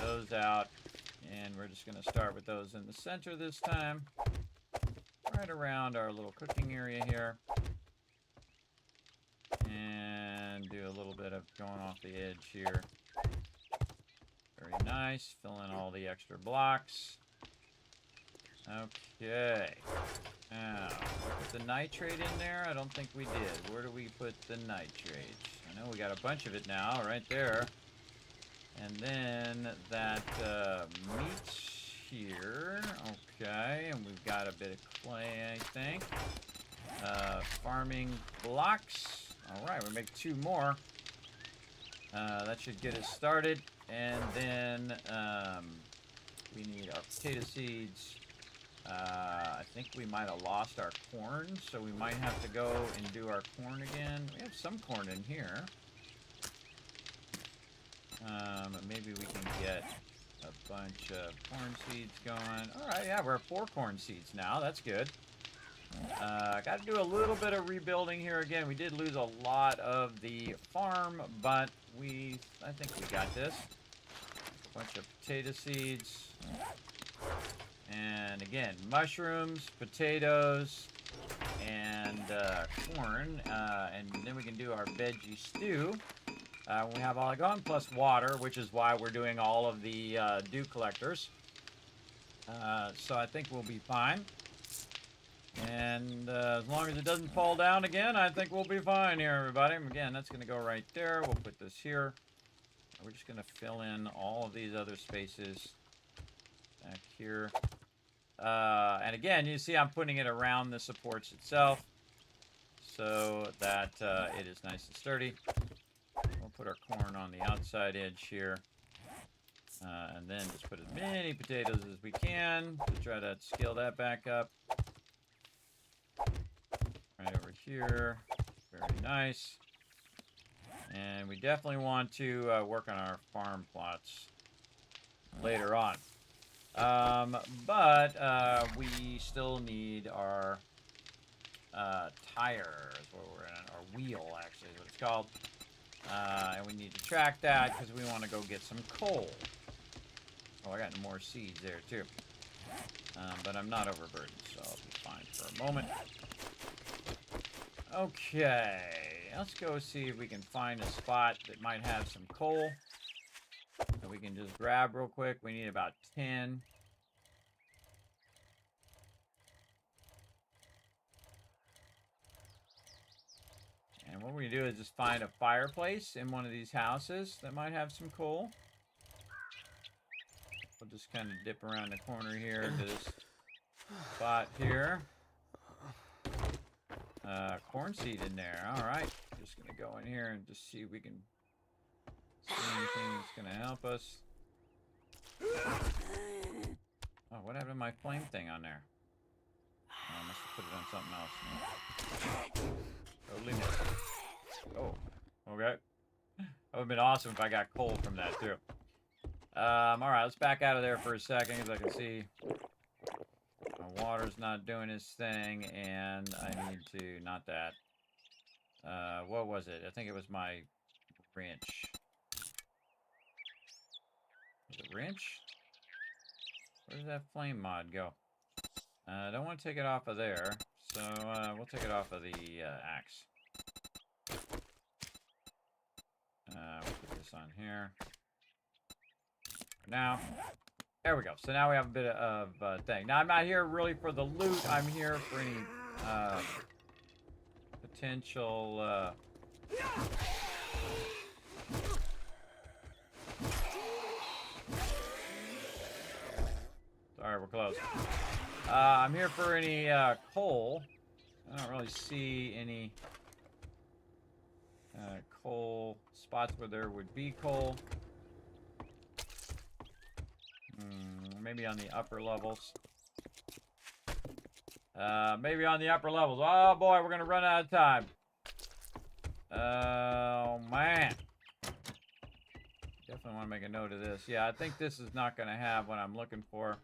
those out, and we're just going to start with those in the center this time, right around our little cooking area here. And do a little bit of going off the edge here. Very nice. Fill in all the extra blocks. Okay. Now, put the nitrate in there? I don't think we did. Where do we put the nitrate? I know we got a bunch of it now, right there. And then that meat here. Okay, and we've got a bit of clay, I think. Farming blocks. Alright, we make 2 more. That should get us started. And then we need our potato seeds. I think we might have lost our corn, so we might have to go and do our corn again. We have some corn in here. Maybe we can get a bunch of corn seeds going. Alright, yeah, we're at 4 corn seeds now. That's good. Got to do a little bit of rebuilding here again. We did lose a lot of the farm, but I think we got this. A bunch of potato seeds. And again, mushrooms, potatoes, and corn. And then we can do our veggie stew. We have all gone, plus water, which is why we're doing all of the dew collectors. So I think we'll be fine. And as long as it doesn't fall down again, I think we'll be fine here, everybody. Again, that's going to go right there. We'll put this here. We're just going to fill in all of these other spaces back here. And again, you see I'm putting it around the supports itself so that it is nice and sturdy. We'll put our corn on the outside edge here. And then just put as many potatoes as we can to try to scale that back up. Right over here. Very nice. And we definitely want to work on our farm plots later on. But we still need our tire, is what we're in, our wheel actually is what it's called. And we need to track that because we want to go get some coal. Oh, I got more seeds there too. But I'm not overburdened, so I'll be fine for a moment. Okay, let's go see if we can find a spot that might have some coal that we can just grab real quick. We need about 10. And what we do is just find a fireplace in one of these houses that might have some coal. We'll just kind of dip around the corner here to this spot here. Corn seed in there. All right. Just going to go in here and just see if we can see anything that's going to help us. Oh, what happened to my flame thing on there? Oh, I must have put it on something else. Totally missed. Oh, okay. That would have been awesome if I got coal from that, too. All right, let's back out of there for a second, because I can see my water's not doing its thing, and I need to, not that. What was it? I think it was my wrench. Was it wrench? Where does that flame mod go? I don't want to take it off of there, so we'll take it off of the axe. We'll put this on here. Now, there we go. So now we have a bit of thing. Now, I'm not here really for the loot. I'm here for any potential... Sorry, we're close. I'm here for any coal. I don't really see any coal spots where there would be coal. Maybe on the upper levels. Maybe on the upper levels. Oh boy, we're gonna run out of time. Oh man. Definitely want to make a note of this. Yeah, I think this is not gonna have what I'm looking for.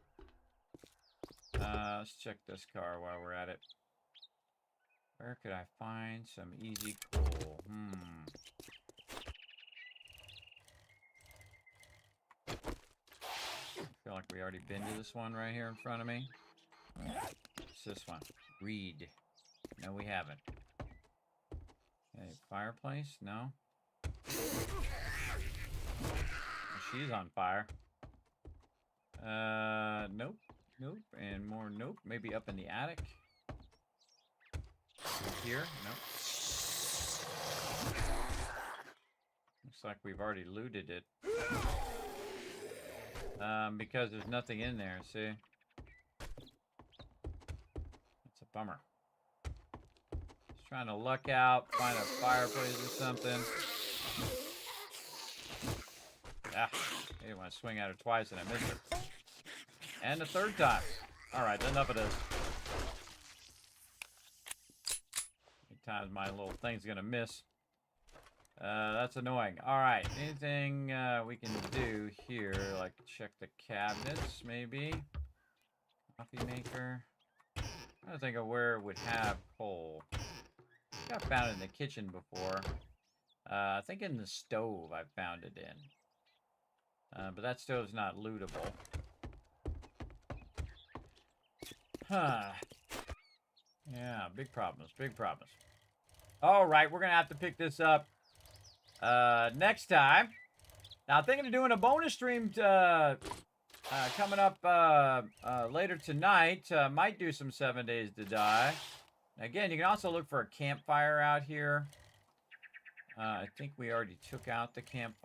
Let's check this car while we're at it. Where could I find some easy coal? I feel like we already been to this one right here in front of me. It's this one. Reed. No, we haven't. Okay, fireplace? No. She's on fire. Nope. Nope. And more nope. Maybe up in the attic. Here? Nope. Looks like we've already looted it. Because there's nothing in there, see? That's a bummer. Just trying to luck out, find a fireplace or something. Ah, I didn't want to swing at her twice and I missed her. And the third time. Alright, enough of this. How many times my little thing's gonna miss? That's annoying. Alright, anything we can do here, like check the cabinets, maybe? Coffee maker. trying to think of where it would have coal. I think I found it in the kitchen before. I think in the stove I found it in. But that stove's not lootable. Huh. Yeah, big problems, big problems. All right, we're going to have to pick this up next time. Now, thinking of doing a bonus stream coming up later tonight. Might do some 7 Days to Die. Again, you can also look for a campfire out here. I think we already took out the campfire.